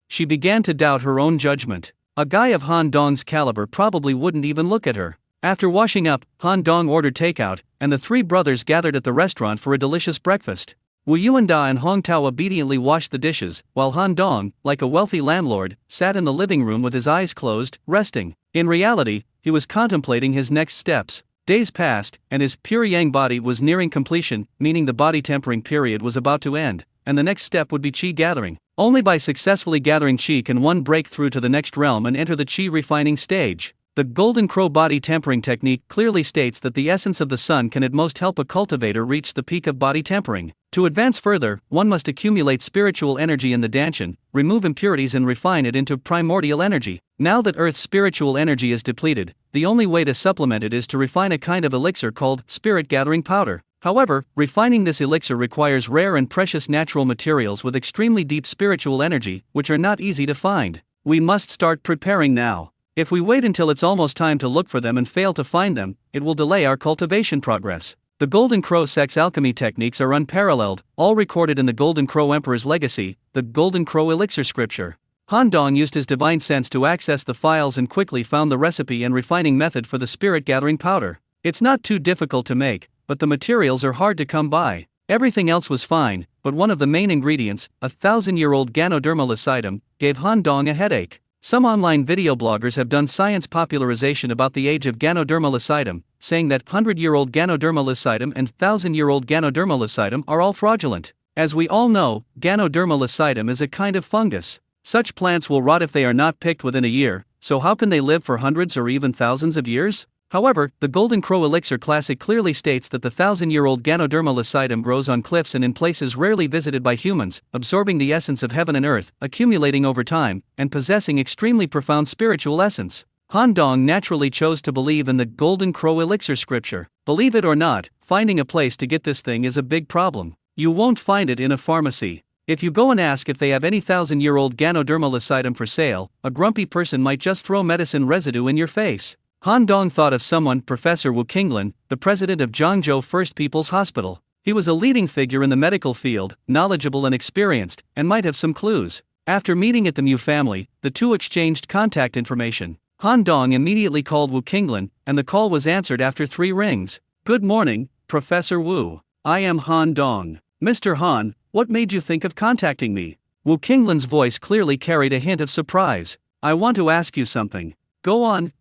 She began to doubt her own judgment. A guy of Han Dong's caliber probably wouldn't even look at her. After washing up, Han Dong ordered takeout, and the three brothers gathered at the restaurant for a delicious breakfast. Wu Yuanda and Hong Tao obediently washed the dishes, while Han Dong, like a wealthy landlord, sat in the living room with his eyes closed, resting. In reality, he was contemplating his next steps. Days passed, and his pure yang body was nearing completion, meaning the body tempering period was about to end, and the next step would be qi gathering. Only by successfully gathering qi can one break through to the next realm and enter the qi refining stage. The Golden Crow body tempering technique clearly states that the essence of the sun can at most help a cultivator reach the peak of body tempering. To advance further, one must accumulate spiritual energy in the danshan, remove impurities and refine it into primordial energy. Now that Earth's spiritual energy is depleted, the only way to supplement it is to refine a kind of elixir called spirit gathering powder. However, refining this elixir requires rare and precious natural materials with extremely deep spiritual energy, which are not easy to find. We must start preparing now. If we wait until it's almost time to look for them and fail to find them, it will delay our cultivation progress. The Golden Crow sex alchemy techniques are unparalleled, all recorded in the Golden Crow Emperor's legacy, the Golden Crow Elixir Scripture. Han Dong used his divine sense to access the files and quickly found the recipe and refining method for the spirit gathering powder. It's not too difficult to make, but the materials are hard to come by. Everything else was fine, but one of the main ingredients, a 1,000-year-old Ganoderma lucidum, gave Han Dong a headache. Some online video bloggers have done science popularization about the age of Ganoderma lucidum, saying that 100-year-old Ganoderma lucidum and 1,000-year-old Ganoderma lucidum are all fraudulent. As we all know, Ganoderma lucidum is a kind of fungus. Such plants will rot if they are not picked within a year, so how can they live for hundreds or even thousands of years? However, the Golden Crow Elixir Classic clearly states that the 1,000-year-old Ganoderma lucidum grows on cliffs and in places rarely visited by humans, absorbing the essence of heaven and earth, accumulating over time, and possessing extremely profound spiritual essence. Han Dong naturally chose to believe in the Golden Crow Elixir scripture. Believe it or not, finding a place to get this thing is a big problem. You won't find it in a pharmacy. If you go and ask if they have any 1,000-year-old Ganoderma lucidum for sale, a grumpy person might just throw medicine residue in your face. Han Dong thought of someone, Professor Wu Qinglin, the president of Zhangzhou First People's Hospital. He was a leading figure in the medical field, knowledgeable and experienced, and might have some clues. After meeting at the Mu family, the two exchanged contact information. Han Dong immediately called Wu Qinglin, and the call was answered after 3 rings. "Good morning, Professor Wu. I am Han Dong. Mr. Han, what made you think of contacting me?" Wu Qinglin's voice clearly carried a hint of surprise. "I want to ask you something." Go on,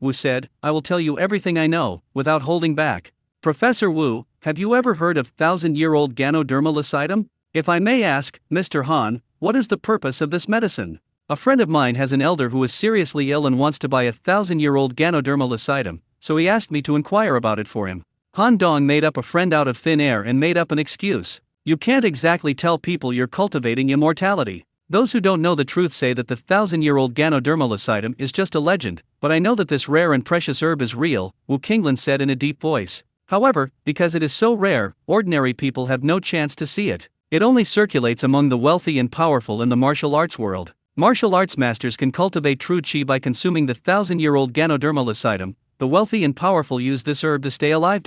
Wu said, "I will tell you everything I know, without holding back." "Professor Wu, have you ever heard of 1,000-year-old Ganoderma lucidum? If I may ask, Mr. Han, what is the purpose of this medicine?" "A friend of mine has an elder who is seriously ill and wants to buy a 1,000-year-old Ganoderma lucidum, so he asked me to inquire about it for him." Han Dong made up a friend out of thin air and made up an excuse. You can't exactly tell people you're cultivating immortality. Those who don't know the truth say that the 1,000-year-old Ganoderma lucidum is just a legend, but I know that this rare and precious herb is real, Wu Qinglin said in a deep voice. However, because it is so rare, ordinary people have no chance to see it. It only circulates among the wealthy and powerful in the martial arts world. Martial arts masters can cultivate true qi by consuming the 1,000-year-old Ganoderma lucidum. The wealthy and powerful use this herb to stay alive.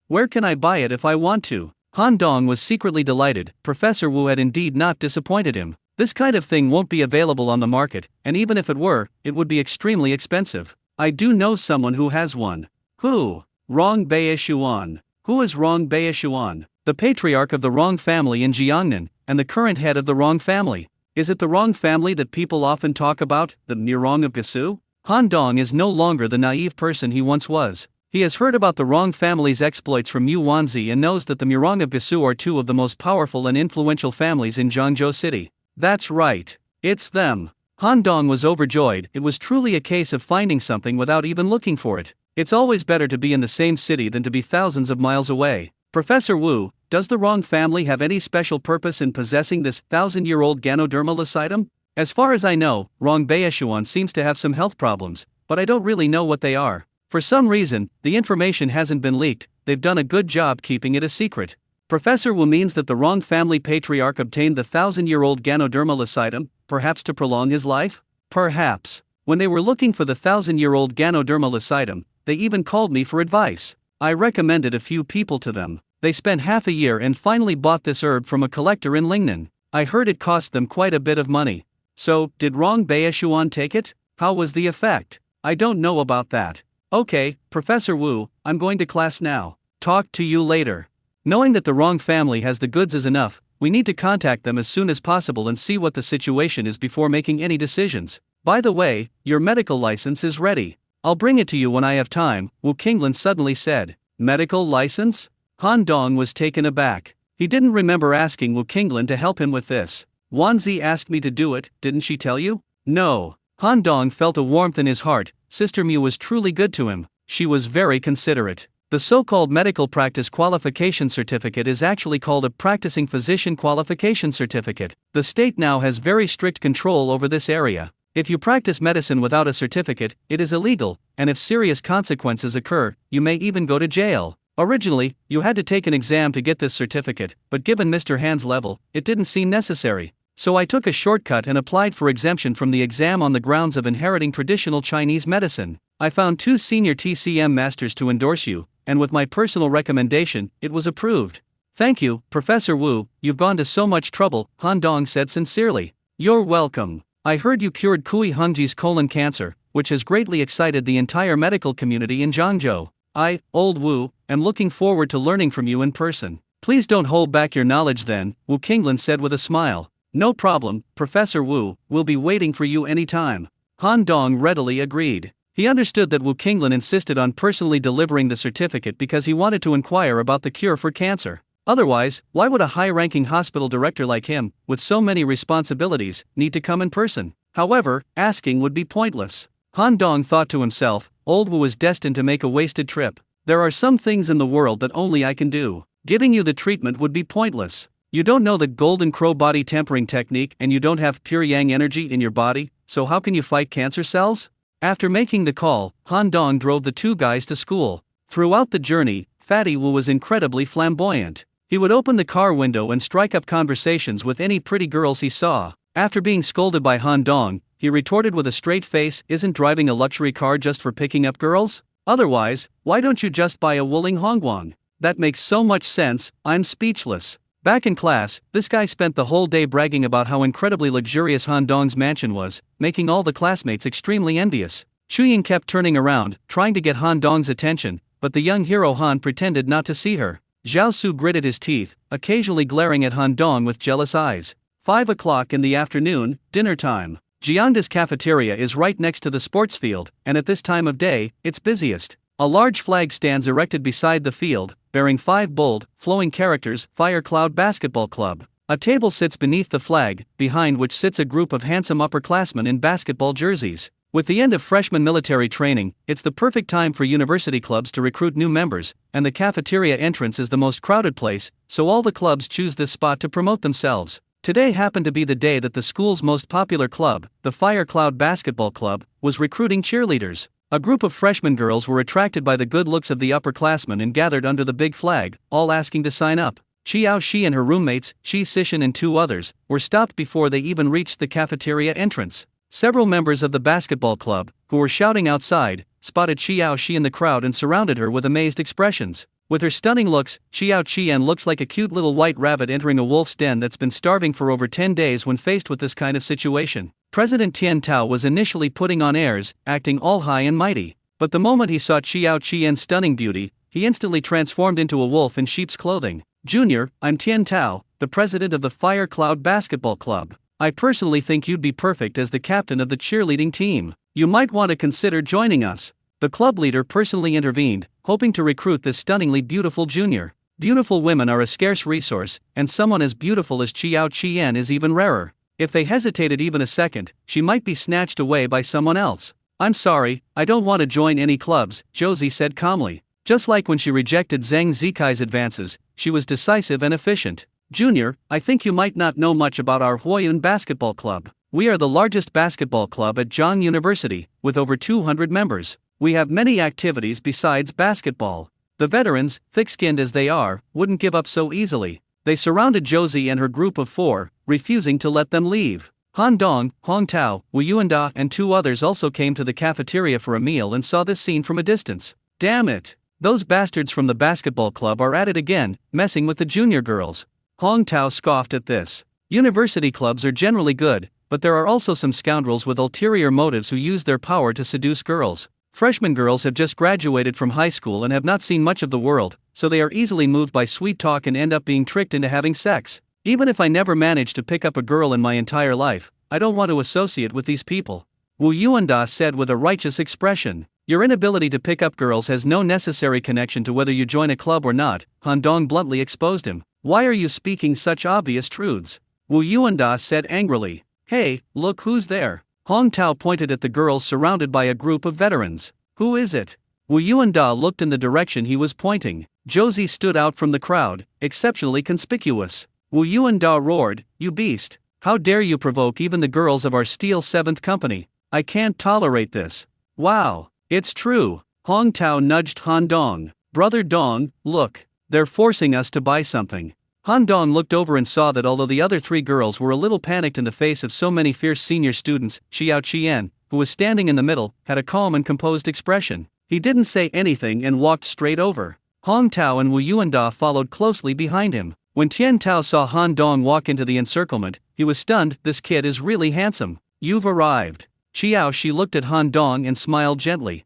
Where can I buy it if I want to? Han Dong was secretly delighted. Professor Wu had indeed not disappointed him. This kind of thing won't be available on the market, and even if it were, it would be extremely expensive. I do know someone who has one. Who? Rong Baishuan. Who is Rong Baishuan? The patriarch of the Rong family in Jiangnan, and the current head of the Rong family. Is it the Rong family that people often talk about, the Murong of Gasu? Han Dong is no longer the naive person he once was. He has heard about the Rong family's exploits from Mu Wanzi and knows that the Murong of Gasu are 2 of the most powerful and influential families in Zhangzhou City. That's right. It's them. Han Dong was overjoyed. It was truly a case of finding something without even looking for it. It's always better to be in the same city than to be thousands of miles away. Professor Wu, does the Rong family have any special purpose in possessing this 1,000-year-old Ganoderma lucidum? As far as I know, Rong Baishuan seems to have some health problems, but I don't really know what they are. For some reason, the information hasn't been leaked. They've done a good job keeping it a secret. Professor Wu means that the Rong family patriarch obtained the 1,000-year-old Ganoderma lucidum, perhaps to prolong his life? Perhaps. When they were looking for the 1,000-year-old Ganoderma lucidum, they even called me for advice. I recommended a few people to them. They spent half a year and finally bought this herb from a collector in Lingnan. I heard it cost them quite a bit of money. So, did Rong Baishuan take it? How was the effect? I don't know about that. Okay, Professor Wu, I'm going to class now. Talk to you later. Knowing that the Rong family has the goods is enough, we need to contact them as soon as possible and see what the situation is before making any decisions. By the way, your medical license is ready. I'll bring it to you when I have time, Wu Qinglin suddenly said. Medical license? Han Dong was taken aback. He didn't remember asking Wu Qinglin to help him with this. Wanzi asked me to do it, didn't she tell you? No. Han Dong felt a warmth in his heart. Sister Mu was truly good to him. She was very considerate. The so-called medical practice qualification certificate is actually called a practicing physician qualification certificate. The state now has very strict control over this area. If you practice medicine without a certificate, it is illegal, and if serious consequences occur, you may even go to jail. Originally, you had to take an exam to get this certificate, but given Mr. Han's level, it didn't seem necessary. So I took a shortcut and applied for exemption from the exam on the grounds of inheriting traditional Chinese medicine. I found 2 senior TCM masters to endorse you, and with my personal recommendation, it was approved. Thank you, Professor Wu, you've gone to so much trouble, Han Dong said sincerely. You're welcome. I heard you cured Kui Hengji's colon cancer, which has greatly excited the entire medical community in Zhangzhou. I, Old Wu, am looking forward to learning from you in person. Please don't hold back your knowledge then, Wu Qinglin said with a smile. No problem, Professor Wu, we'll be waiting for you anytime. Han Dong readily agreed. He understood that Wu Qinglin insisted on personally delivering the certificate because he wanted to inquire about the cure for cancer. Otherwise, why would a high-ranking hospital director like him, with so many responsibilities, need to come in person? However, asking would be pointless. Han Dong thought to himself, old Wu is destined to make a wasted trip. There are some things in the world that only I can do. Giving you the treatment would be pointless. You don't know the Golden Crow body tempering technique and you don't have pure yang energy in your body, so how can you fight cancer cells? After making the call, Han Dong drove the two guys to school. Throughout the journey, Fatty Wu was incredibly flamboyant. He would open the car window and strike up conversations with any pretty girls he saw. After being scolded by Han Dong, he retorted with a straight face, "Isn't driving a luxury car just for picking up girls? Otherwise, why don't you just buy a Wuling Hongguang? That makes so much sense, I'm speechless." Back in class, this guy spent the whole day bragging about how incredibly luxurious Han Dong's mansion was, making all the classmates extremely envious. Chuying kept turning around, trying to get Han Dong's attention, but the young hero Han pretended not to see her. Zhao Su gritted his teeth, occasionally glaring at Han Dong with jealous eyes. 5 o'clock in the afternoon, dinner time. Jiangda's cafeteria is right next to the sports field, and at this time of day, it's busiest. A large flag stands erected beside the field, bearing 5 bold, flowing characters, Fire Cloud Basketball Club. A table sits beneath the flag, behind which sits a group of handsome upperclassmen in basketball jerseys. With the end of freshman military training, it's the perfect time for university clubs to recruit new members, and the cafeteria entrance is the most crowded place, so all the clubs choose this spot to promote themselves. Today happened to be the day that the school's most popular club, the Fire Cloud Basketball Club, was recruiting cheerleaders. A group of freshman girls were attracted by the good looks of the upperclassmen and gathered under the big flag, all asking to sign up. Qiao Shi and her roommates, Shi Sishan and 2 others, were stopped before they even reached the cafeteria entrance. Several members of the basketball club, who were shouting outside, spotted Qiao Shi in the crowd and surrounded her with amazed expressions. With her stunning looks, Qiao Qian looks like a cute little white rabbit entering a wolf's den that's been starving for over 10 days when faced with this kind of situation. President Tian Tao was initially putting on airs, acting all high and mighty. But the moment he saw Qiao Qian's stunning beauty, he instantly transformed into a wolf in sheep's clothing. "Junior, I'm Tian Tao, the president of the Fire Cloud Basketball Club. I personally think you'd be perfect as the captain of the cheerleading team. You might want to consider joining us." The club leader personally intervened, hoping to recruit this stunningly beautiful junior. Beautiful women are a scarce resource, and someone as beautiful as Qiao Qian is even rarer. If they hesitated even a second, she might be snatched away by someone else. "I'm sorry, I don't want to join any clubs," Josie said calmly. Just like when she rejected Zheng Zikai's advances, she was decisive and efficient. "Junior, I think you might not know much about our Huoyun Basketball Club. We are the largest basketball club at Zhang University, with over 200 members. We have many activities besides basketball." The veterans, thick-skinned as they are, wouldn't give up so easily. They surrounded Josie and her group of 4, refusing to let them leave. Han Dong, Hong Tao, Wu Yuanda and 2 others also came to the cafeteria for a meal and saw this scene from a distance. "Damn it! Those bastards from the basketball club are at it again, messing with the junior girls." Hong Tao scoffed at this. University clubs are generally good, but there are also some scoundrels with ulterior motives who use their power to seduce girls. Freshman girls have just graduated from high school and have not seen much of the world, so they are easily moved by sweet talk and end up being tricked into having sex. Even if I never manage to pick up a girl in my entire life, I don't want to associate with these people. Wu Yuanda said with a righteous expression. "Your inability to pick up girls has no necessary connection to whether you join a club or not," Han Dong bluntly exposed him. "Why are you speaking such obvious truths?" Wu Yuanda said angrily. "Hey, look who's there." Hong Tao pointed at the girls surrounded by a group of veterans. "Who is it?" Wu Yuanda looked in the direction he was pointing. Josie stood out from the crowd, exceptionally conspicuous. Wu Yuanda roared, "You beast! How dare you provoke even the girls of our Steel 7th Company? I can't tolerate this." "Wow, it's true." Hong Tao nudged Han Dong. "Brother Dong, look. They're forcing us to buy something." Han Dong looked over and saw that although the other 3 girls were a little panicked in the face of so many fierce senior students, Qiao Qian, who was standing in the middle, had a calm and composed expression. He didn't say anything and walked straight over. Hong Tao and Wu Yuanda followed closely behind him. When Tian Tao saw Han Dong walk into the encirclement, he was stunned. "This kid is really handsome. You've arrived." Qiao Shi looked at Han Dong and smiled gently.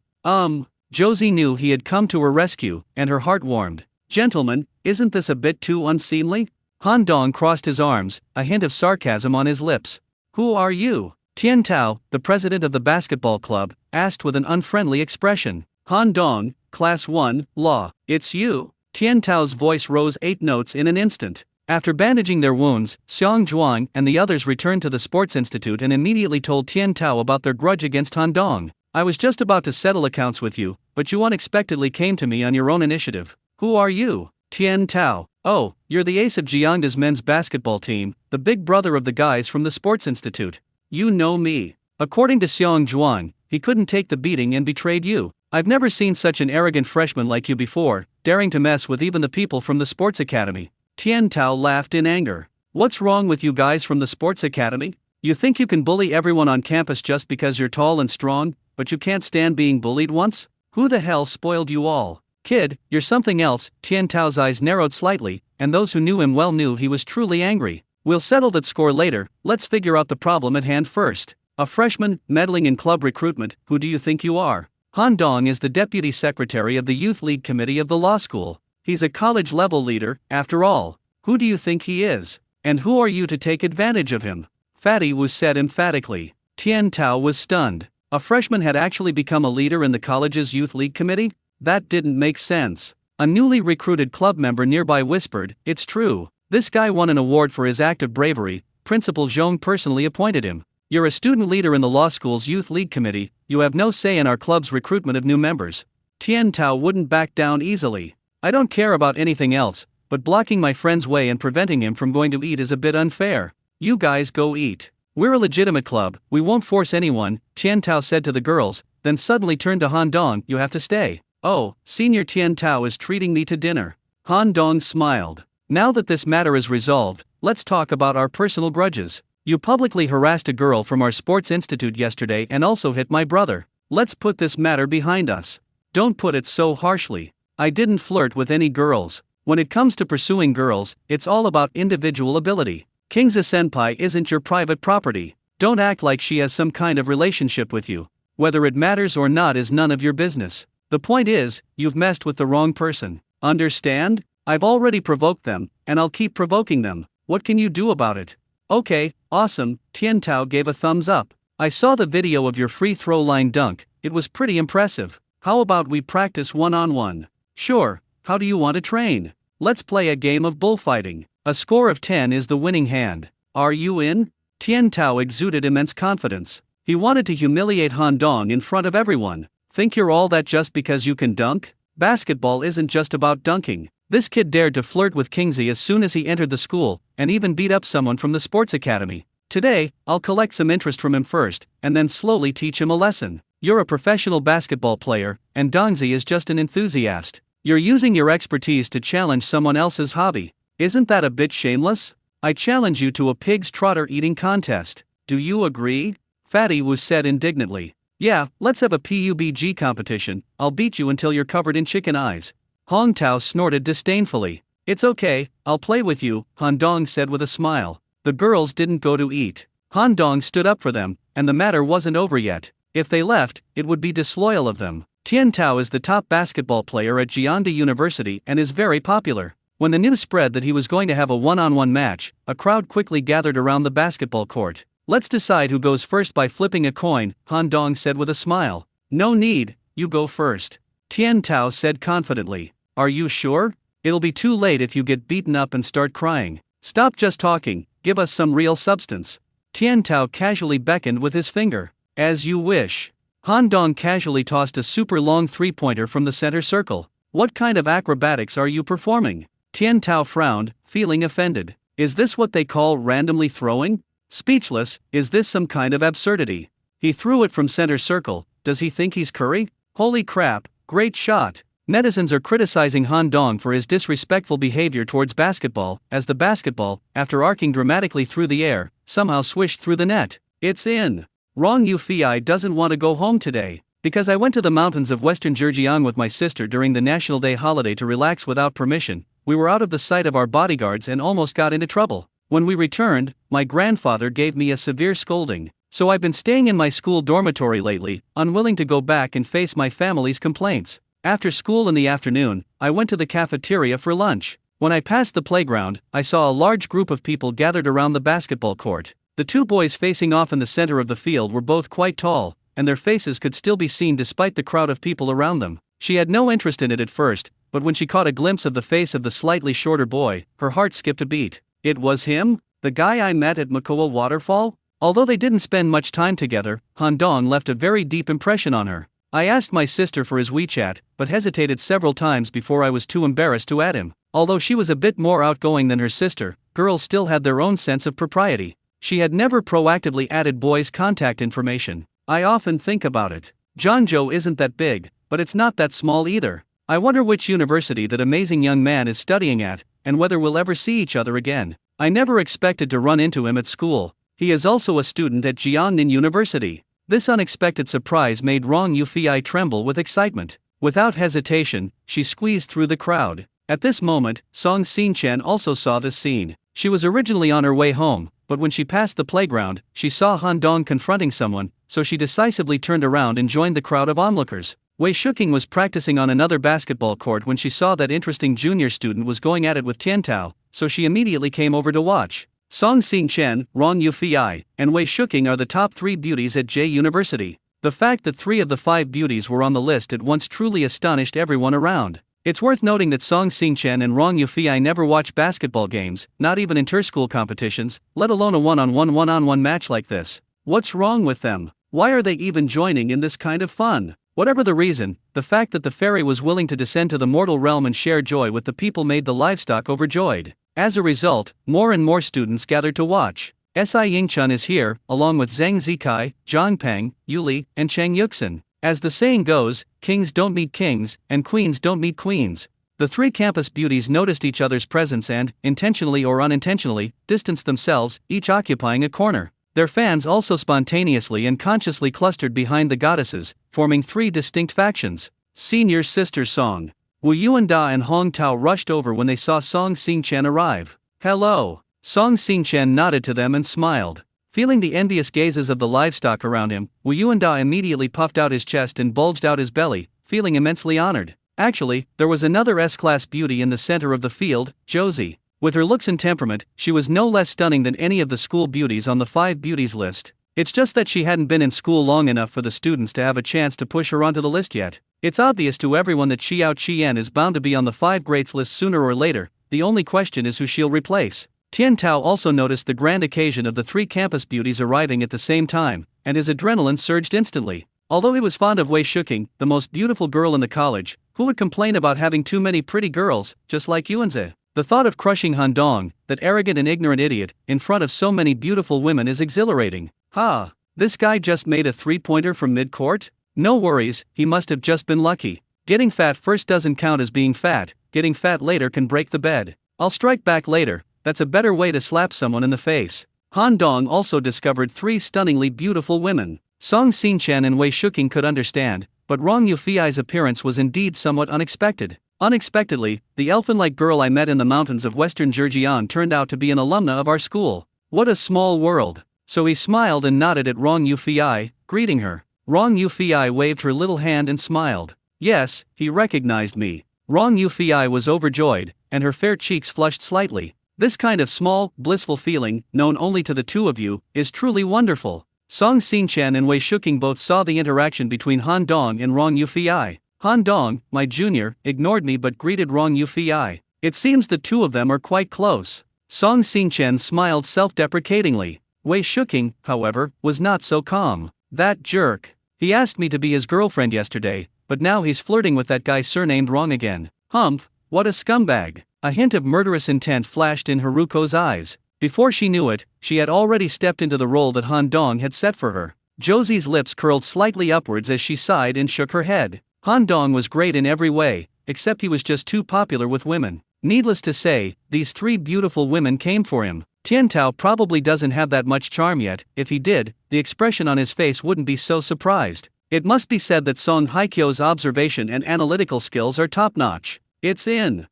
Josie knew he had come to her rescue, and her heart warmed. Gentlemen, isn't this a bit too unseemly? Han Dong crossed his arms, a hint of sarcasm on his lips. Who are you? Tian Tao, the president of the basketball club, asked with an unfriendly expression. Han Dong, Class 1, Law. It's you? Tian Tao's voice rose 8 notes in an instant. After bandaging their wounds, Xiang Zhuang and the others returned to the Sports Institute and immediately told Tian Tao about their grudge against Han Dong. I was just about to settle accounts with you, but you unexpectedly came to me on your own initiative. Who are you? Tian Tao. Oh, you're the ace of Jiangda's men's basketball team, the big brother of the guys from the Sports Institute. You know me. According to Xiang Zhuang, he couldn't take the beating and betrayed you. I've never seen such an arrogant freshman like you before, daring to mess with even the people from the Sports Academy. Tian Tao laughed in anger. What's wrong with you guys from the Sports Academy? You think you can bully everyone on campus just because you're tall and strong, but you can't stand being bullied once? Who the hell spoiled you all? Kid, you're something else. Tian Tao's eyes narrowed slightly, and those who knew him well knew he was truly angry. We'll settle that score later, let's figure out the problem at hand first. A freshman, meddling in club recruitment, who do you think you are? Han Dong is the deputy secretary of the youth league committee of the law school. He's a college-level leader, after all. Who do you think he is? And who are you to take advantage of him? Fatty Wu said emphatically. Tian Tao was stunned. A freshman had actually become a leader in the college's youth league committee? That didn't make sense. A newly recruited club member nearby whispered, "It's true. This guy won an award for his act of bravery. Principal Zhong personally appointed him. You're a student leader in the law school's youth league committee. You have no say in our club's recruitment of new members." Tian Tao wouldn't back down easily. I don't care about anything else, but blocking my friend's way and preventing him from going to eat is a bit unfair. You guys go eat. We're a legitimate club, we won't force anyone, Tian Tao said to the girls, then suddenly turned to Han Dong. You have to stay. Oh, Senior Tian Tao is treating me to dinner. Han Dong smiled. Now that this matter is resolved, let's talk about our personal grudges. You publicly harassed a girl from our sports institute yesterday and also hit my brother. Let's put this matter behind us. Don't put it so harshly. I didn't flirt with any girls. When it comes to pursuing girls, it's all about individual ability. Kingza Senpai isn't your private property. Don't act like she has some kind of relationship with you. Whether it matters or not is none of your business. The point is, you've messed with the wrong person. Understand? I've already provoked them, and I'll keep provoking them. What can you do about it? Okay, awesome, Tian Tao gave a thumbs up. I saw the video of your free throw line dunk, it was pretty impressive. How about we practice one-on-one? Sure, how do you want to train? Let's play a game of bullfighting. A score of 10 is the winning hand. Are you in? Tian Tao exuded immense confidence. He wanted to humiliate Han Dong in front of everyone. Think you're all that just because you can dunk? Basketball isn't just about dunking. This kid dared to flirt with Kingsley as soon as he entered the school, and even beat up someone from the sports academy. Today, I'll collect some interest from him first, and then slowly teach him a lesson. You're a professional basketball player, and Dongzi is just an enthusiast. You're using your expertise to challenge someone else's hobby. Isn't that a bit shameless? I challenge you to a pig's trotter eating contest. Do you agree? Fatty Wu said indignantly. Yeah, let's have a PUBG competition. I'll beat you until you're covered in chicken eyes. Hong Tao snorted disdainfully. It's okay, I'll play with you, Han Dong said with a smile. The girls didn't go to eat. Han Dong stood up for them, and the matter wasn't over yet. If they left, it would be disloyal of them. Tian Tao is the top basketball player at Jiangda University and is very popular. When the news spread that he was going to have a one-on-one match, a crowd quickly gathered around the basketball court. Let's decide who goes first by flipping a coin, Han Dong said with a smile. No need, you go first. Tian Tao said confidently. Are you sure? It'll be too late if you get beaten up and start crying. Stop just talking, give us some real substance. Tian Tao casually beckoned with his finger. As you wish. Han Dong casually tossed a super long three-pointer from the center circle. What kind of acrobatics are you performing? Tian Tao frowned, feeling offended. Is this what they call randomly throwing? Speechless, is this some kind of absurdity? He threw it from center circle. Does he think he's Curry? Holy crap, great shot. Netizens are criticizing Han Dong for his disrespectful behavior towards basketball, as the basketball, after arcing dramatically through the air, somehow swished through the net. It's in. Wrong. Yufi doesn't want to go home today. Because I went to the mountains of Western Zhejiang with my sister during the National Day holiday to relax without permission, we were out of the sight of our bodyguards and almost got into trouble. When we returned, my grandfather gave me a severe scolding. So I've been staying in my school dormitory lately, unwilling to go back and face my family's complaints. After school in the afternoon, I went to the cafeteria for lunch. When I passed the playground, I saw a large group of people gathered around the basketball court. The two boys facing off in the center of the field were both quite tall, and their faces could still be seen despite the crowd of people around them. She had no interest in it at first, but when she caught a glimpse of the face of the slightly shorter boy, her heart skipped a beat. It was him? The guy I met at Makoa Waterfall? Although they didn't spend much time together, Han Dong left a very deep impression on her. I asked my sister for his WeChat, but hesitated several times before I was too embarrassed to add him. Although she was a bit more outgoing than her sister, girls still had their own sense of propriety. She had never proactively added boys' contact information. I often think about it. Jeonjo isn't that big, but it's not that small either. I wonder which university that amazing young man is studying at, and whether we'll ever see each other again. I never expected to run into him at school. He is also a student at Jiangnan University. This unexpected surprise made Rong Yufei tremble with excitement. Without hesitation, she squeezed through the crowd. At this moment, Song Xinchen also saw this scene. She was originally on her way home, but when she passed the playground, she saw Han Dong confronting someone, so she decisively turned around and joined the crowd of onlookers. Wei Shuking was practicing on another basketball court when she saw that interesting junior student was going at it with Tian Tao, so she immediately came over to watch. Song Xinchen, Rong Yufei, and Wei Shuking are the top 3 beauties at J University. The fact that 3 of the 5 beauties were on the list at once truly astonished everyone around. It's worth noting that Song Xinchen and Rong Yufei never watch basketball games, not even inter-school competitions, let alone a one-on-one match like this. What's wrong with them? Why are they even joining in this kind of fun? Whatever the reason, the fact that the fairy was willing to descend to the mortal realm and share joy with the people made the livestock overjoyed. As a result, more and more students gathered to watch. Si Yingchun is here, along with Zheng Zikai, Zhang Peng, Yuli, and Chang Yuxin. As the saying goes, kings don't meet kings, and queens don't meet queens. The 3 campus beauties noticed each other's presence and, intentionally or unintentionally, distanced themselves, each occupying a corner. Their fans also spontaneously and consciously clustered behind the goddesses, forming 3 distinct factions. Senior Sister Song. Wu Yuanda and Hong Tao rushed over when they saw Song Xinchen arrive. Hello. Song Xinchen nodded to them and smiled. Feeling the envious gazes of the livestock around him, Wu Yuanda immediately puffed out his chest and bulged out his belly, feeling immensely honored. Actually, there was another S-class beauty in the center of the field, Josie. With her looks and temperament, she was no less stunning than any of the school beauties on the 5 beauties list. It's just that she hadn't been in school long enough for the students to have a chance to push her onto the list yet. It's obvious to everyone that Xiao Qian is bound to be on the 5 greats list sooner or later. The only question is who she'll replace. Tian Tao also noticed the grand occasion of the 3 campus beauties arriving at the same time, and his adrenaline surged instantly. Although he was fond of Wei Shuking, the most beautiful girl in the college, who would complain about having too many pretty girls, just like Yuanze? The thought of crushing Han Dong, that arrogant and ignorant idiot, in front of so many beautiful women is exhilarating. Ha! This guy just made a 3-pointer from mid-court? No worries, he must have just been lucky. Getting fat first doesn't count as being fat, getting fat later can break the bed. I'll strike back later, that's a better way to slap someone in the face. Han Dong also discovered 3 stunningly beautiful women. Song Xinchen and Wei Shuking could understand, but Rong Yufei's appearance was indeed somewhat unexpected. Unexpectedly, the elfin-like girl I met in the mountains of western Zhejiang turned out to be an alumna of our school. What a small world. So he smiled and nodded at Rong Yufei, greeting her. Rong Yufei waved her little hand and smiled. Yes, he recognized me. Rong Yufei was overjoyed, and her fair cheeks flushed slightly. This kind of small, blissful feeling, known only to the 2 of you, is truly wonderful. Song Xinchen and Wei Shuking both saw the interaction between Han Dong and Rong Yufei. Han Dong, my junior, ignored me but greeted Rong Yufei. It seems the 2 of them are quite close. Song Xinchen smiled self-deprecatingly. Wei Shuking, however, was not so calm. That jerk. He asked me to be his girlfriend yesterday, but now he's flirting with that guy surnamed Rong again. Humph, what a scumbag. A hint of murderous intent flashed in Haruko's eyes. Before she knew it, she had already stepped into the role that Han Dong had set for her. Josie's lips curled slightly upwards as she sighed and shook her head. Han Dong was great in every way, except he was just too popular with women. Needless to say, these 3 beautiful women came for him. Tian Tao probably doesn't have that much charm yet. If he did, the expression on his face wouldn't be so surprised. It must be said that Song Haikyo's observation and analytical skills are top-notch. It's in.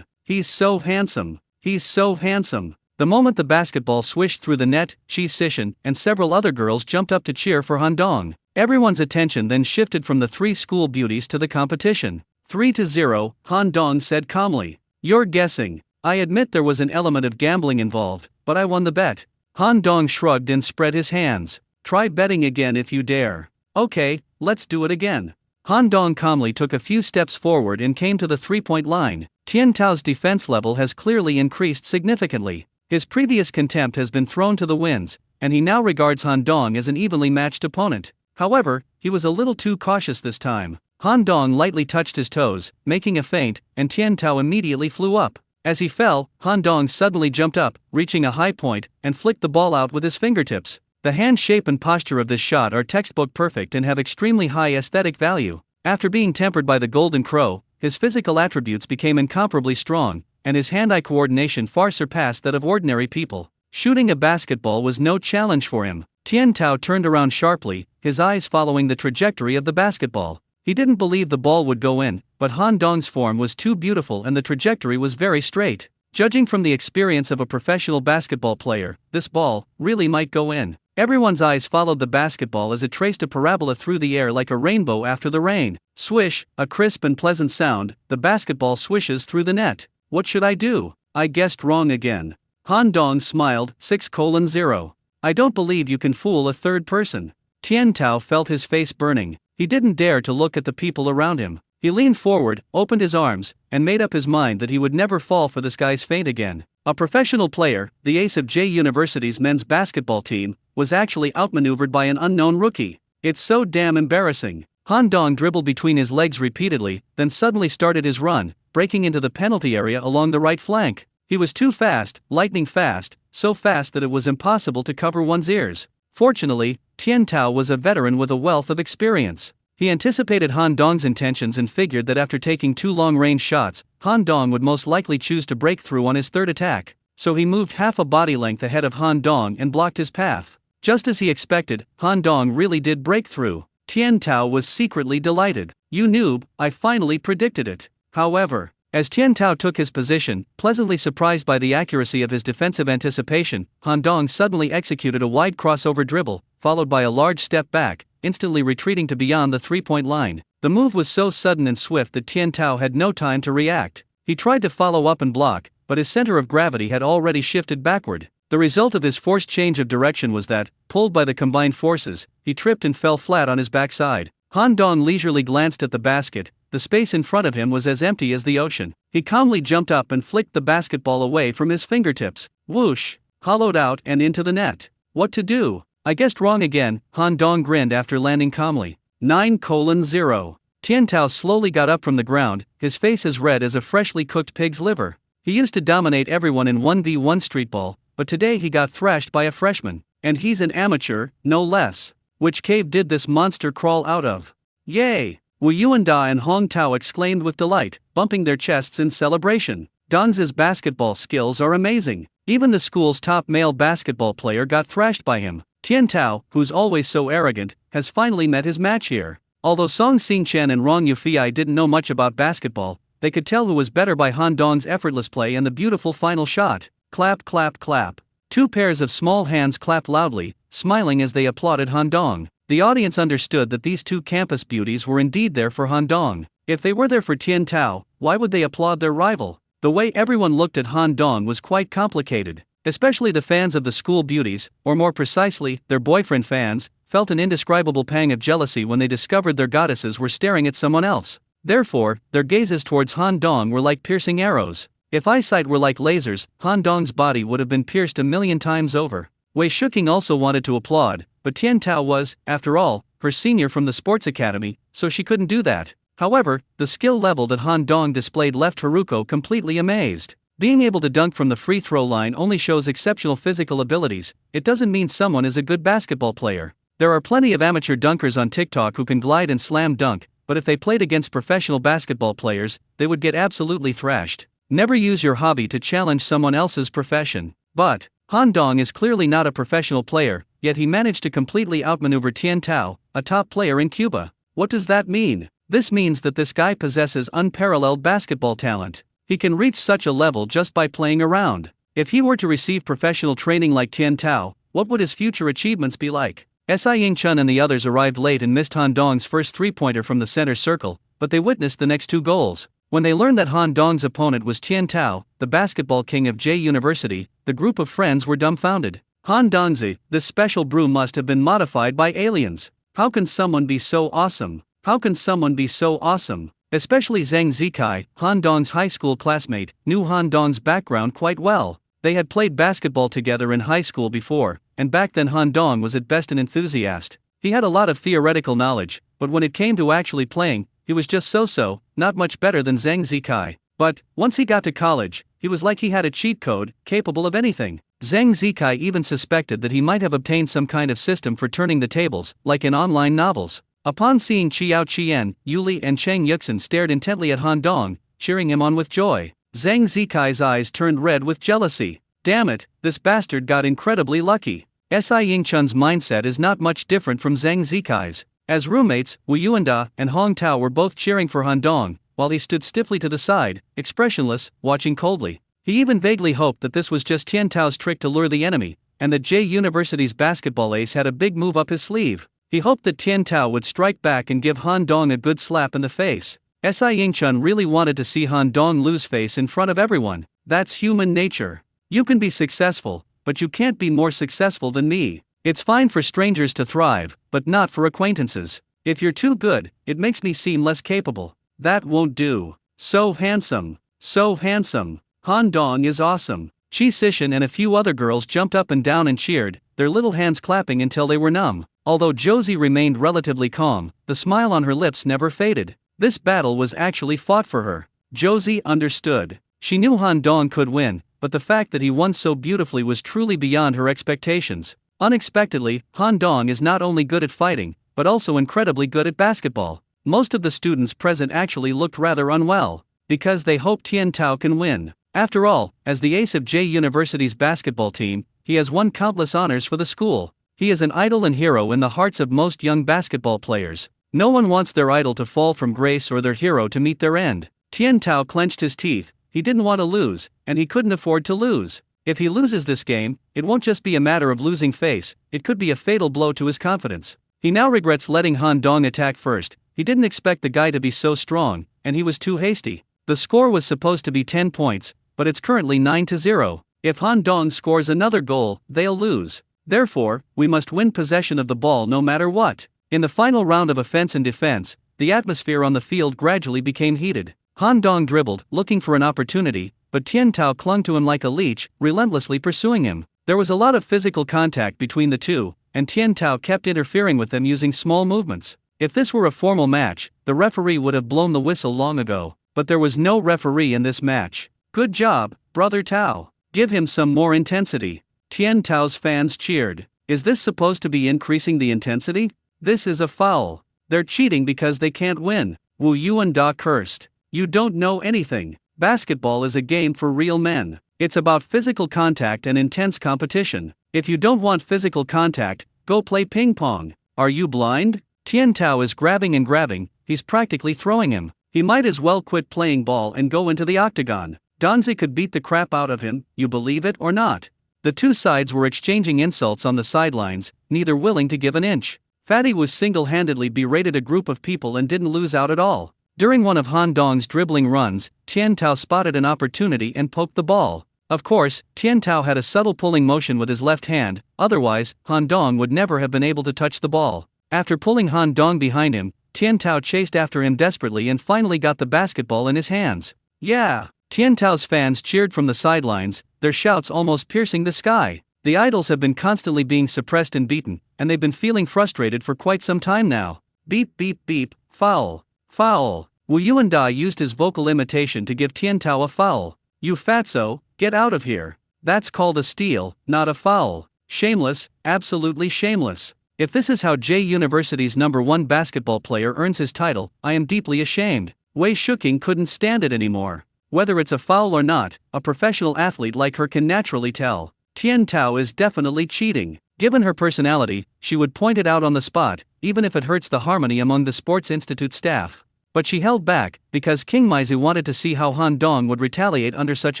He's so handsome. The moment the basketball swished through the net, Chi Sishan and several other girls jumped up to cheer for Han Dong. Everyone's attention then shifted from the 3 school beauties to the competition. 3-0, Han Dong said calmly. You're guessing. I admit there was an element of gambling involved, but I won the bet. Han Dong shrugged and spread his hands. Try betting again if you dare. Okay, let's do it again. Han Dong calmly took a few steps forward and came to the three-point line. Tian Tao's defense level has clearly increased significantly. His previous contempt has been thrown to the winds, and he now regards Han Dong as an evenly matched opponent. However, he was a little too cautious this time. Han Dong lightly touched his toes, making a feint, and Tian Tao immediately flew up. As he fell, Han Dong suddenly jumped up, reaching a high point, and flicked the ball out with his fingertips. The hand shape and posture of this shot are textbook perfect and have extremely high aesthetic value. After being tempered by the Golden Crow, his physical attributes became incomparably strong, and his hand-eye coordination far surpassed that of ordinary people. Shooting a basketball was no challenge for him. Tian Tao turned around sharply, his eyes following the trajectory of the basketball. He didn't believe the ball would go in, but Han Dong's form was too beautiful and the trajectory was very straight. Judging from the experience of a professional basketball player, this ball really might go in. Everyone's eyes followed the basketball as it traced a parabola through the air like a rainbow after the rain. Swish, a crisp and pleasant sound, the basketball swishes through the net. What should I do? I guessed wrong again. Han Dong smiled, 6:0. I don't believe you can fool a third person. Tian Tao felt his face burning. He didn't dare to look at the people around him. He leaned forward, opened his arms, and made up his mind that he would never fall for this guy's feint again. A professional player, the ace of J University's men's basketball team, was actually outmaneuvered by an unknown rookie. It's so damn embarrassing. Han Dong dribbled between his legs repeatedly, then suddenly started his run, breaking into the penalty area along the right flank. He was too fast, lightning fast, so fast that it was impossible to cover one's ears. Fortunately, Tian Tao was a veteran with a wealth of experience. He anticipated Han Dong's intentions and figured that after taking two long-range shots, Han Dong would most likely choose to break through on his third attack. So he moved half a body length ahead of Han Dong and blocked his path. Just as he expected, Han Dong really did break through. Tian Tao was secretly delighted. You noob, I finally predicted it. However, as Tian Tao took his position, pleasantly surprised by the accuracy of his defensive anticipation, Han Dong suddenly executed a wide crossover dribble, followed by a large step back, instantly retreating to beyond the three-point line. The move was so sudden and swift that Tian Tao had no time to react. He tried to follow up and block, but his center of gravity had already shifted backward. The result of his forced change of direction was that, pulled by the combined forces, he tripped and fell flat on his backside. Han Dong leisurely glanced at the basket. The space in front of him was as empty as the ocean. He calmly jumped up and flicked the basketball away from his fingertips. Whoosh! Hollowed out and into the net. What to do? I guessed wrong again, Han Dong grinned after landing calmly. 9:0. Tian Tao slowly got up from the ground, his face as red as a freshly cooked pig's liver. He used to dominate everyone in 1v1 streetball, but today he got thrashed by a freshman. And he's an amateur, no less. Which cave did this monster crawl out of? Yay! Wu Yuanda and Hong Tao exclaimed with delight, bumping their chests in celebration. Dong's basketball skills are amazing. Even the school's top male basketball player got thrashed by him. Tian Tao, who's always so arrogant, has finally met his match here. Although Song Xingchen and Rong Yufei didn't know much about basketball, they could tell who was better by Han Dong's effortless play and the beautiful final shot. Clap, clap, clap. Two pairs of small hands clapped loudly, smiling as they applauded Han Dong. The audience understood that these two campus beauties were indeed there for Han Dong. If they were there for Tian Tao, why would they applaud their rival? The way everyone looked at Han Dong was quite complicated. Especially the fans of the school beauties, or more precisely, their boyfriend fans, felt an indescribable pang of jealousy when they discovered their goddesses were staring at someone else. Therefore, their gazes towards Han Dong were like piercing arrows. If eyesight were like lasers, Han Dong's body would have been pierced 1,000,000 times over. Wei Shuking also wanted to applaud, but Tian Tao was, after all, her senior from the sports academy, so she couldn't do that. However, the skill level that Han Dong displayed left Haruko completely amazed. Being able to dunk from the free throw line only shows exceptional physical abilities. It doesn't mean someone is a good basketball player. There are plenty of amateur dunkers on TikTok who can glide and slam dunk, but if they played against professional basketball players, they would get absolutely thrashed. Never use your hobby to challenge someone else's profession. But Han Dong is clearly not a professional player, yet he managed to completely outmaneuver Tian Tao, a top player in Cuba. What does that mean? This means that this guy possesses unparalleled basketball talent. He can reach such a level just by playing around. If he were to receive professional training like Tian Tao, what would his future achievements be like? Si Ying Chun and the others arrived late and missed Han Dong's first three-pointer from the center circle, but they witnessed the next two goals. When they learned that Han Dong's opponent was Tian Tao, the basketball king of J University, the group of friends were dumbfounded. Han Dongzi, this special brew must have been modified by aliens. How can someone be so awesome? How can someone be so awesome? Especially Zhang Zikai, Han Dong's high school classmate, knew Han Dong's background quite well. They had played basketball together in high school before, and back then Han Dong was at best an enthusiast. He had a lot of theoretical knowledge, but when it came to actually playing, he was just so-so, not much better than Zhang Zikai. But, once he got to college, he was like he had a cheat code, capable of anything. Zhang Zikai even suspected that he might have obtained some kind of system for turning the tables, like in online novels. Upon seeing Qiao Qian, Yuli and Cheng Yuxin stared intently at Han Dong, cheering him on with joy. Zhang Zikai's eyes turned red with jealousy. Damn it, this bastard got incredibly lucky. Si Yingchun's mindset is not much different from Zhang Zikai's. As roommates, Wu Yuanda and Hong Tao were both cheering for Han Dong, while he stood stiffly to the side, expressionless, watching coldly. He even vaguely hoped that this was just Tian Tao's trick to lure the enemy, and that J University's basketball ace had a big move up his sleeve. He hoped that Tian Tao would strike back and give Han Dong a good slap in the face. Si Yingchun really wanted to see Han Dong lose face in front of everyone. That's human nature. You can be successful, but you can't be more successful than me. It's fine for strangers to thrive, but not for acquaintances. If you're too good, it makes me seem less capable. That won't do. So handsome. So handsome. Han Dong is awesome. Qi Sishan and a few other girls jumped up and down and cheered, their little hands clapping until they were numb. Although Josie remained relatively calm, the smile on her lips never faded. This battle was actually fought for her. Josie understood. She knew Han Dong could win, but the fact that he won so beautifully was truly beyond her expectations. Unexpectedly, Han Dong is not only good at fighting, but also incredibly good at basketball. Most of the students present actually looked rather unwell, because they hope Tian Tao can win. After all, as the ace of J University's basketball team, he has won countless honors for the school. He is an idol and hero in the hearts of most young basketball players. No one wants their idol to fall from grace or their hero to meet their end. Tian Tao clenched his teeth. He didn't want to lose, and he couldn't afford to lose. If he loses this game, it won't just be a matter of losing face, it could be a fatal blow to his confidence. He now regrets letting Han Dong attack first. He didn't expect the guy to be so strong, and he was too hasty. The score was supposed to be 10 points, but it's currently 9-0. If Han Dong scores another goal, they'll lose. Therefore, we must win possession of the ball no matter what. In the final round of offense and defense, the atmosphere on the field gradually became heated. Han Dong dribbled, looking for an opportunity, but Tian Tao clung to him like a leech, relentlessly pursuing him. There was a lot of physical contact between the two, and Tian Tao kept interfering with them using small movements. If this were a formal match, the referee would have blown the whistle long ago, but there was no referee in this match. Good job, brother Tao. Give him some more intensity. Tian Tao's fans cheered. Is this supposed to be increasing the intensity? This is a foul. They're cheating because they can't win. Wu Yuanda cursed. You don't know anything. Basketball is a game for real men. It's about physical contact and intense competition. If you don't want physical contact, go play ping pong. Are you blind? Tian Tao is grabbing and grabbing, he's practically throwing him. He might as well quit playing ball and go into the octagon. Donzi could beat the crap out of him, you believe it or not. The two sides were exchanging insults on the sidelines, neither willing to give an inch. Fatty was single-handedly berated a group of people and didn't lose out at all. During one of Han Dong's dribbling runs, Tian Tao spotted an opportunity and poked the ball. Of course, Tian Tao had a subtle pulling motion with his left hand, otherwise, Han Dong would never have been able to touch the ball. After pulling Han Dong behind him, Tian Tao chased after him desperately and finally got the basketball in his hands. Yeah! Tian Tao's fans cheered from the sidelines, their shouts almost piercing the sky. The idols have been constantly being suppressed and beaten, and they've been feeling frustrated for quite some time now. Beep beep beep, foul. Foul. Wu Yuanda used his vocal imitation to give Tian Tao a foul. You fatso, get out of here. That's called a steal, not a foul. Shameless, absolutely shameless. If this is how J University's #1 basketball player earns his title, I am deeply ashamed. Wei Shuking couldn't stand it anymore. Whether it's a foul or not, a professional athlete like her can naturally tell. Tian Tao is definitely cheating. Given her personality, she would point it out on the spot, even if it hurts the harmony among the Sports Institute staff. But she held back, because King Maizu wanted to see how Han Dong would retaliate under such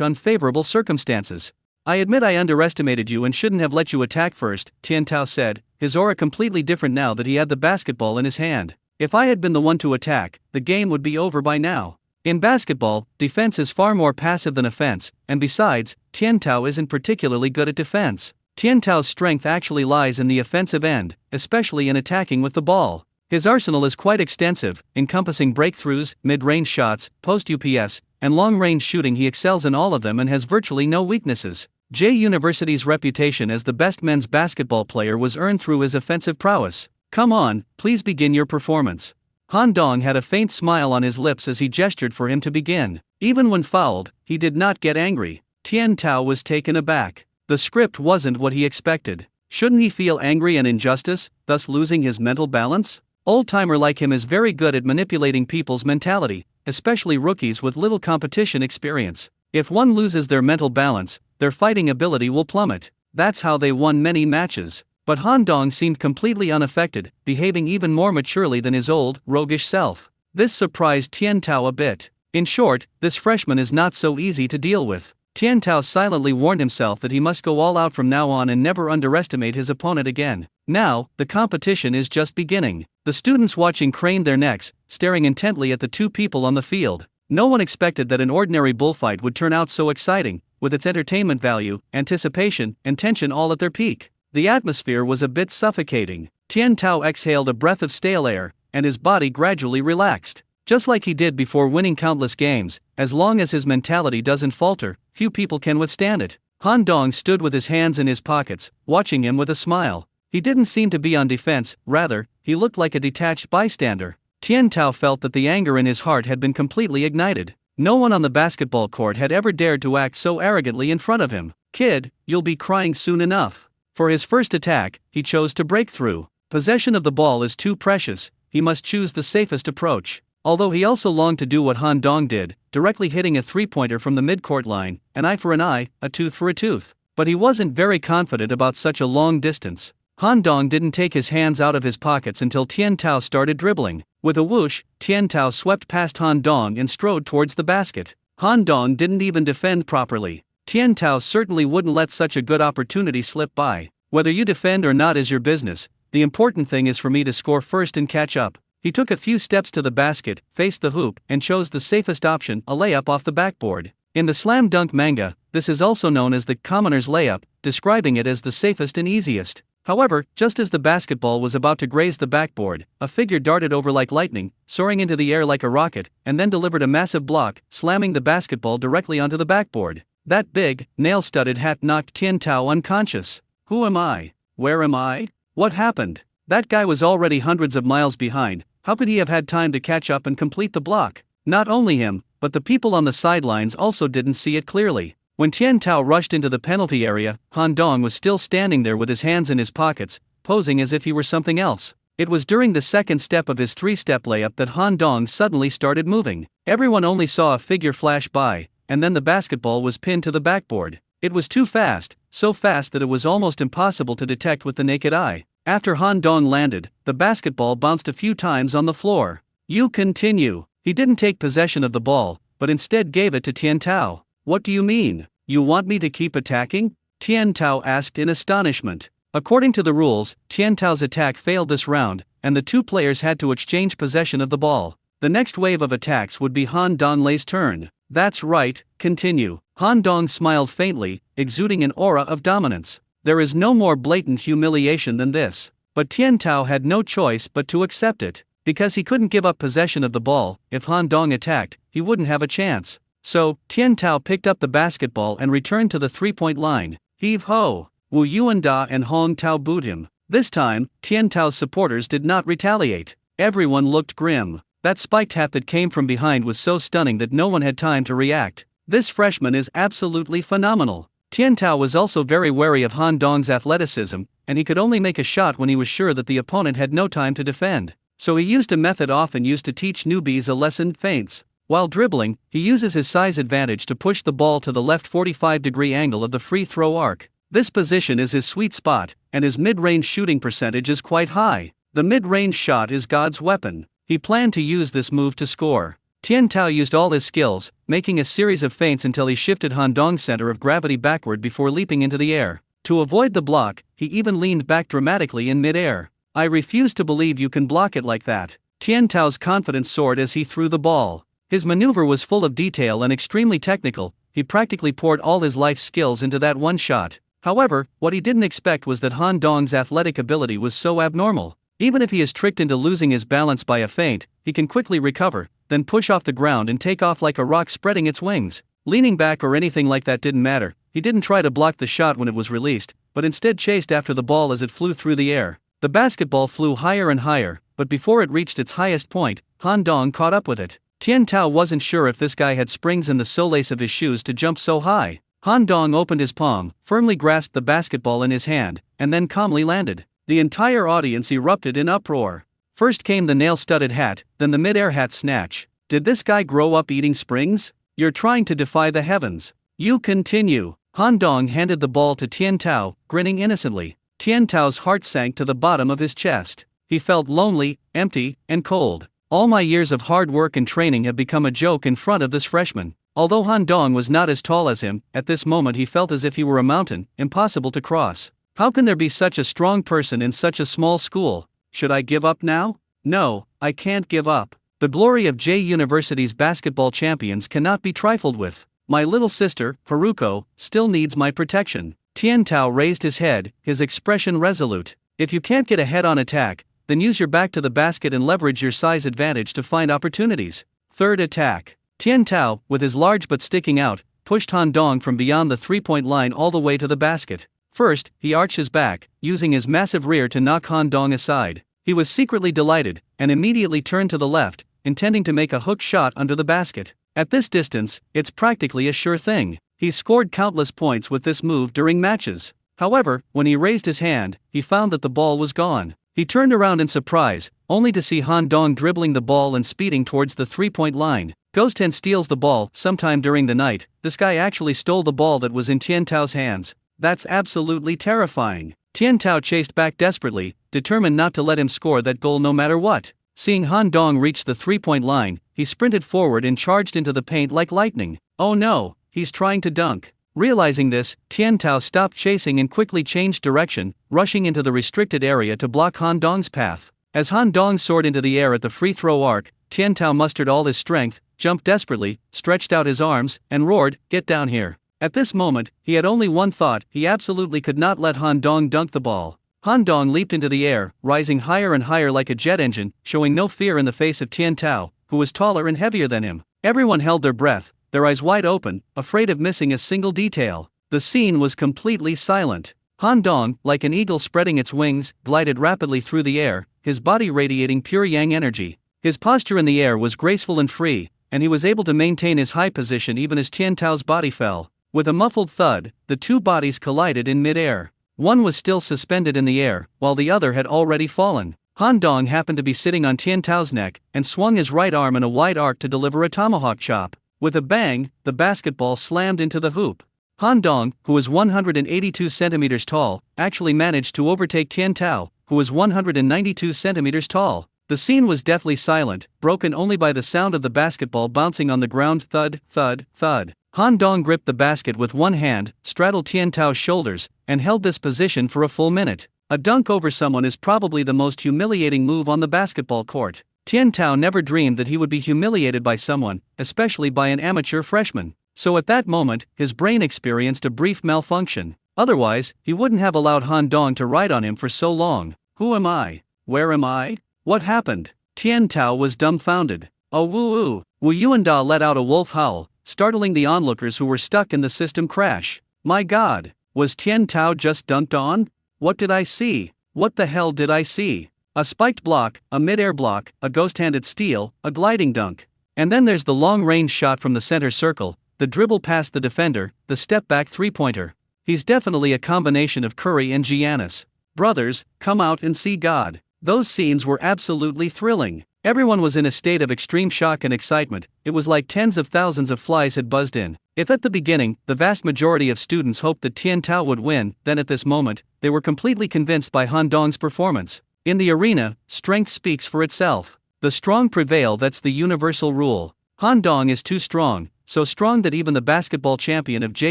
unfavorable circumstances. I admit I underestimated you and shouldn't have let you attack first, Tian Tao said, his aura completely different now that he had the basketball in his hand. If I had been the one to attack, the game would be over by now. In basketball, defense is far more passive than offense, and besides, Tian Tao isn't particularly good at defense. Tian Tao's strength actually lies in the offensive end, especially in attacking with the ball. His arsenal is quite extensive, encompassing breakthroughs, mid-range shots, post-UPS, and long-range shooting. He excels in all of them and has virtually no weaknesses. J University's reputation as the best men's basketball player was earned through his offensive prowess. Come on, please begin your performance. Han Dong had a faint smile on his lips as he gestured for him to begin. Even when fouled, he did not get angry. Tian Tao was taken aback. The script wasn't what he expected. Shouldn't he feel angry and injustice, thus losing his mental balance? Old-timer like him is very good at manipulating people's mentality, especially rookies with little competition experience. If one loses their mental balance, their fighting ability will plummet. That's how they won many matches. But Han Dong seemed completely unaffected, behaving even more maturely than his old, roguish self. This surprised Tian Tao a bit. In short, this freshman is not so easy to deal with. Tian Tao silently warned himself that he must go all out from now on and never underestimate his opponent again. Now, the competition is just beginning. The students watching craned their necks, staring intently at the two people on the field. No one expected that an ordinary bullfight would turn out so exciting, with its entertainment value, anticipation, and tension all at their peak. The atmosphere was a bit suffocating. Tian Tao exhaled a breath of stale air, and his body gradually relaxed. Just like he did before winning countless games, as long as his mentality doesn't falter, few people can withstand it. Han Dong stood with his hands in his pockets, watching him with a smile. He didn't seem to be on defense, rather, he looked like a detached bystander. Tian Tao felt that the anger in his heart had been completely ignited. No one on the basketball court had ever dared to act so arrogantly in front of him. Kid, you'll be crying soon enough. For his first attack, he chose to break through. Possession of the ball is too precious, he must choose the safest approach. Although he also longed to do what Han Dong did, directly hitting a three-pointer from the midcourt line, an eye for an eye, a tooth for a tooth. But he wasn't very confident about such a long distance. Han Dong didn't take his hands out of his pockets until Tian Tao started dribbling. With a whoosh, Tian Tao swept past Han Dong and strode towards the basket. Han Dong didn't even defend properly. Tian Tao certainly wouldn't let such a good opportunity slip by. Whether you defend or not is your business, the important thing is for me to score first and catch up. He took a few steps to the basket, faced the hoop, and chose the safest option, a layup off the backboard. In the slam dunk manga, this is also known as the commoner's layup, describing it as the safest and easiest. However, just as the basketball was about to graze the backboard, a figure darted over like lightning, soaring into the air like a rocket, and then delivered a massive block, slamming the basketball directly onto the backboard. That big, nail-studded hat knocked Tian Tao unconscious. Who am I? Where am I? What happened? That guy was already hundreds of miles behind. How could he have had time to catch up and complete the block? Not only him, but the people on the sidelines also didn't see it clearly. When Tian Tao rushed into the penalty area, Han Dong was still standing there with his hands in his pockets, posing as if he were something else. It was during the second step of his three-step layup that Han Dong suddenly started moving. Everyone only saw a figure flash by, and then the basketball was pinned to the backboard. It was too fast, so fast that it was almost impossible to detect with the naked eye. After Han Dong landed, the basketball bounced a few times on the floor. You continue. He didn't take possession of the ball, but instead gave it to Tian Tao. What do you mean? You want me to keep attacking? Tian Tao asked in astonishment. According to the rules, Tian Tao's attack failed this round, and the two players had to exchange possession of the ball. The next wave of attacks would be Han Dong's turn. That's right, continue. Han Dong smiled faintly, exuding an aura of dominance. There is no more blatant humiliation than this. But Tian Tao had no choice but to accept it. Because he couldn't give up possession of the ball, if Han Dong attacked, he wouldn't have a chance. So, Tian Tao picked up the basketball and returned to the three-point line. Heave-ho! Wu Yuanda and Hong Tao booed him. This time, Tian Tao's supporters did not retaliate. Everyone looked grim. That spiked hat that came from behind was so stunning that no one had time to react. This freshman is absolutely phenomenal. Tian Tao was also very wary of Han Dong's athleticism, and he could only make a shot when he was sure that the opponent had no time to defend. So he used a method often used to teach newbies a lesson: feints. While dribbling, he uses his size advantage to push the ball to the left 45-degree angle of the free throw arc. This position is his sweet spot, and his mid-range shooting percentage is quite high. The mid-range shot is God's weapon. He planned to use this move to score. Tian Tao used all his skills, making a series of feints until he shifted Han Dong's center of gravity backward before leaping into the air. To avoid the block, he even leaned back dramatically in mid-air. I refuse to believe you can block it like that. Tian Tao's confidence soared as he threw the ball. His maneuver was full of detail and extremely technical. He practically poured all his life skills into that one shot. However, what he didn't expect was that Han Dong's athletic ability was so abnormal. Even if he is tricked into losing his balance by a feint, he can quickly recover, then push off the ground and take off like a rock spreading its wings. Leaning back or anything like that didn't matter. He didn't try to block the shot when it was released, but instead chased after the ball as it flew through the air. The basketball flew higher and higher, but before it reached its highest point, Han Dong caught up with it. Tian Tao wasn't sure if this guy had springs in the solace of his shoes to jump so high. Han Dong opened his palm, firmly grasped the basketball in his hand, and then calmly landed. The entire audience erupted in uproar. First came the nail-studded hat, then the mid-air hat snatch. Did this guy grow up eating springs? You're trying to defy the heavens. You continue. Han Dong handed the ball to Tian Tao, grinning innocently. Tian Tao's heart sank to the bottom of his chest. He felt lonely, empty, and cold. All my years of hard work and training have become a joke in front of this freshman. Although Han Dong was not as tall as him, at this moment he felt as if he were a mountain, impossible to cross. How can there be such a strong person in such a small school? Should I give up now? No, I can't give up. The glory of J University's basketball champions cannot be trifled with. My little sister, Haruko, still needs my protection. Tian Tao raised his head, his expression resolute. If you can't get a head-on attack, then use your back to the basket and leverage your size advantage to find opportunities. Third attack. Tian Tao, with his large butt sticking out, pushed Han Dong from beyond the three-point line all the way to the basket. First, he arched his back, using his massive rear to knock Han Dong aside. He was secretly delighted, and immediately turned to the left, intending to make a hook shot under the basket. At this distance, it's practically a sure thing. He scored countless points with this move during matches. However, when he raised his hand, he found that the ball was gone. He turned around in surprise, only to see Han Dong dribbling the ball and speeding towards the three-point line. Ghost Hen steals the ball sometime during the night. This guy actually stole the ball that was in Tian Tao's hands. That's absolutely terrifying. Tian Tao chased back desperately, determined not to let him score that goal no matter what. Seeing Han Dong reach the three-point line, he sprinted forward and charged into the paint like lightning. Oh no, he's trying to dunk. Realizing this, Tian Tao stopped chasing and quickly changed direction, rushing into the restricted area to block Han Dong's path. As Han Dong soared into the air at the free throw arc, Tian Tao mustered all his strength, jumped desperately, stretched out his arms, and roared, "Get down here." At this moment, he had only one thought: he absolutely could not let Han Dong dunk the ball. Han Dong leaped into the air, rising higher and higher like a jet engine, showing no fear in the face of Tian Tao, who was taller and heavier than him. Everyone held their breath, their eyes wide open, afraid of missing a single detail. The scene was completely silent. Han Dong, like an eagle spreading its wings, glided rapidly through the air, his body radiating pure yang energy. His posture in the air was graceful and free, and he was able to maintain his high position even as Tian Tao's body fell. With a muffled thud, the two bodies collided in mid-air. One was still suspended in the air, while the other had already fallen. Han Dong happened to be sitting on Tian Tao's neck, and swung his right arm in a wide arc to deliver a tomahawk chop. With a bang, the basketball slammed into the hoop. Han Dong, who was 182 centimeters tall, actually managed to overtake Tian Tao, who was 192 centimeters tall. The scene was deathly silent, broken only by the sound of the basketball bouncing on the ground. Thud, thud, thud. Han Dong gripped the basket with one hand, straddled Tian Tao's shoulders, and held this position for a full minute. A dunk over someone is probably the most humiliating move on the basketball court. Tian Tao never dreamed that he would be humiliated by someone, especially by an amateur freshman. So at that moment, his brain experienced a brief malfunction. Otherwise, he wouldn't have allowed Han Dong to ride on him for so long. Who am I? Where am I? What happened? Tian Tao was dumbfounded. Oh woo-oo! Wu Yuanda let out a wolf howl, startling the onlookers who were stuck in the system crash. My god, was Tian Tao just dunked on? What did I see? What the hell did I see? A spiked block, a mid-air block, a ghost-handed steal, a gliding dunk. And then there's the long-range shot from the center circle, the dribble past the defender, the step-back three-pointer. He's definitely a combination of Curry and Giannis. Brothers, come out and see God. Those scenes were absolutely thrilling. Everyone was in a state of extreme shock and excitement. It was like tens of thousands of flies had buzzed in. If at the beginning, the vast majority of students hoped that Tian Tao would win, then at this moment, they were completely convinced by Han Dong's performance. In the arena, strength speaks for itself. The strong prevail, that's the universal rule. Han Dong is too strong, so strong that even the basketball champion of J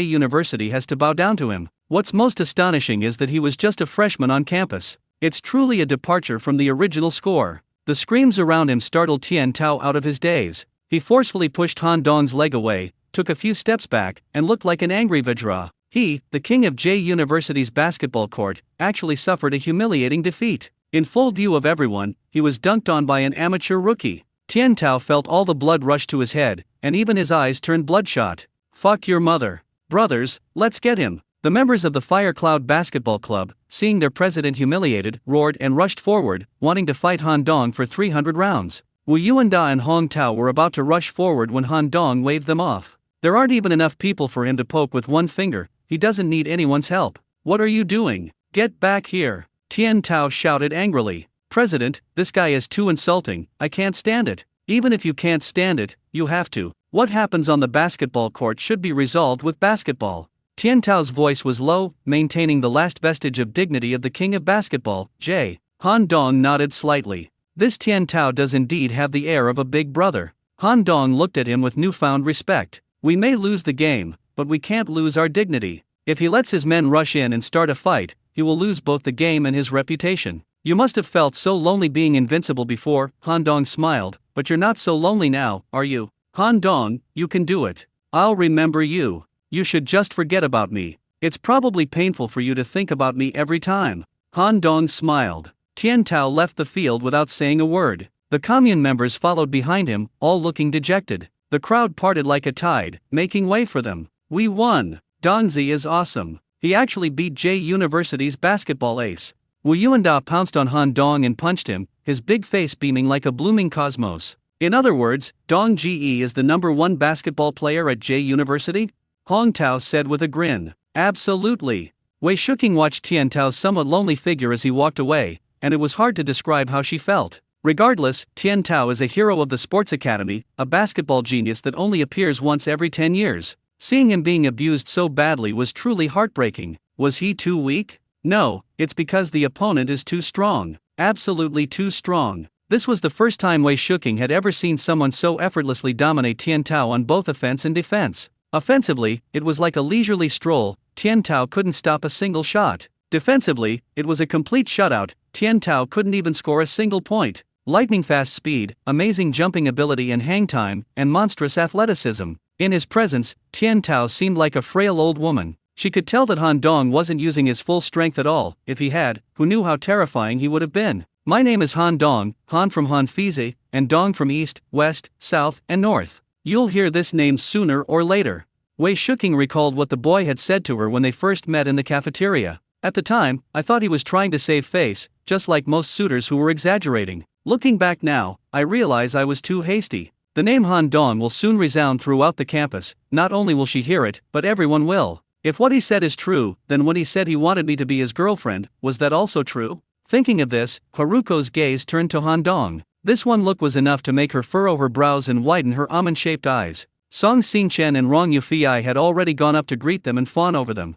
University has to bow down to him. What's most astonishing is that he was just a freshman on campus. It's truly a departure from the original score. The screams around him startled Tian Tao out of his daze. He forcefully pushed Han Dong's leg away, took a few steps back, and looked like an angry Vajra. He, the king of J University's basketball court, actually suffered a humiliating defeat. In full view of everyone, he was dunked on by an amateur rookie. Tian Tao felt all the blood rush to his head, and even his eyes turned bloodshot. Fuck your mother. Brothers, let's get him. The members of the Fire Cloud Basketball Club, seeing their president humiliated, roared and rushed forward, wanting to fight Han Dong for 300 rounds. Wu Yuanda and Hong Tao were about to rush forward when Han Dong waved them off. There aren't even enough people for him to poke with one finger. He doesn't need anyone's help. What are you doing? Get back here. Tian Tao shouted angrily. President, this guy is too insulting. I can't stand it. Even if you can't stand it, you have to. What happens on the basketball court should be resolved with basketball. Tian Tao's voice was low, maintaining the last vestige of dignity of the king of basketball, J. Han Dong nodded slightly. This Tian Tao does indeed have the air of a big brother. Han Dong looked at him with newfound respect. We may lose the game, but we can't lose our dignity. If he lets his men rush in and start a fight, he will lose both the game and his reputation. You must have felt so lonely being invincible before, Han Dong smiled, but you're not so lonely now, are you? Han Dong, you can do it. I'll remember you. You should just forget about me. It's probably painful for you to think about me every time. Han Dong smiled. Tian Tao left the field without saying a word. The commune members followed behind him, all looking dejected. The crowd parted like a tide, making way for them. We won. Dongzi is awesome. He actually beat J University's basketball ace. Wu Yuanda pounced on Han Dong and punched him, his big face beaming like a blooming cosmos. In other words, Dong Ge is the #1 basketball player at J University? Hong Tao said with a grin. Absolutely. Wei Shuking watched Tian Tao's somewhat lonely figure as he walked away, and it was hard to describe how she felt. Regardless, Tian Tao is a hero of the sports academy, a basketball genius that only appears once every 10 years. Seeing him being abused so badly was truly heartbreaking. Was he too weak? No, it's because the opponent is too strong. Absolutely too strong. This was the first time Wei Shuking had ever seen someone so effortlessly dominate Tian Tao on both offense and defense. Offensively, it was like a leisurely stroll. Tian Tao couldn't stop a single shot. Defensively, it was a complete shutout. Tian Tao couldn't even score a single point. Lightning-fast speed, amazing jumping ability and hang time, and monstrous athleticism. In his presence, Tian Tao seemed like a frail old woman. She could tell that Han Dong wasn't using his full strength at all. If he had, who knew how terrifying he would have been. My name is Han Dong, Han from Han Fizi, and Dong from East, West, South, and North. You'll hear this name sooner or later. Wei Shuking recalled what the boy had said to her when they first met in the cafeteria. At the time, I thought he was trying to save face, just like most suitors who were exaggerating. Looking back now, I realize I was too hasty. The name Han Dong will soon resound throughout the campus. Not only will she hear it, but everyone will. If what he said is true, then when he said he wanted me to be his girlfriend, was that also true? Thinking of this, Haruko's gaze turned to Han Dong. This one look was enough to make her furrow her brows and widen her almond-shaped eyes. Song Xingchen and Rong Yufei had already gone up to greet them and fawn over them.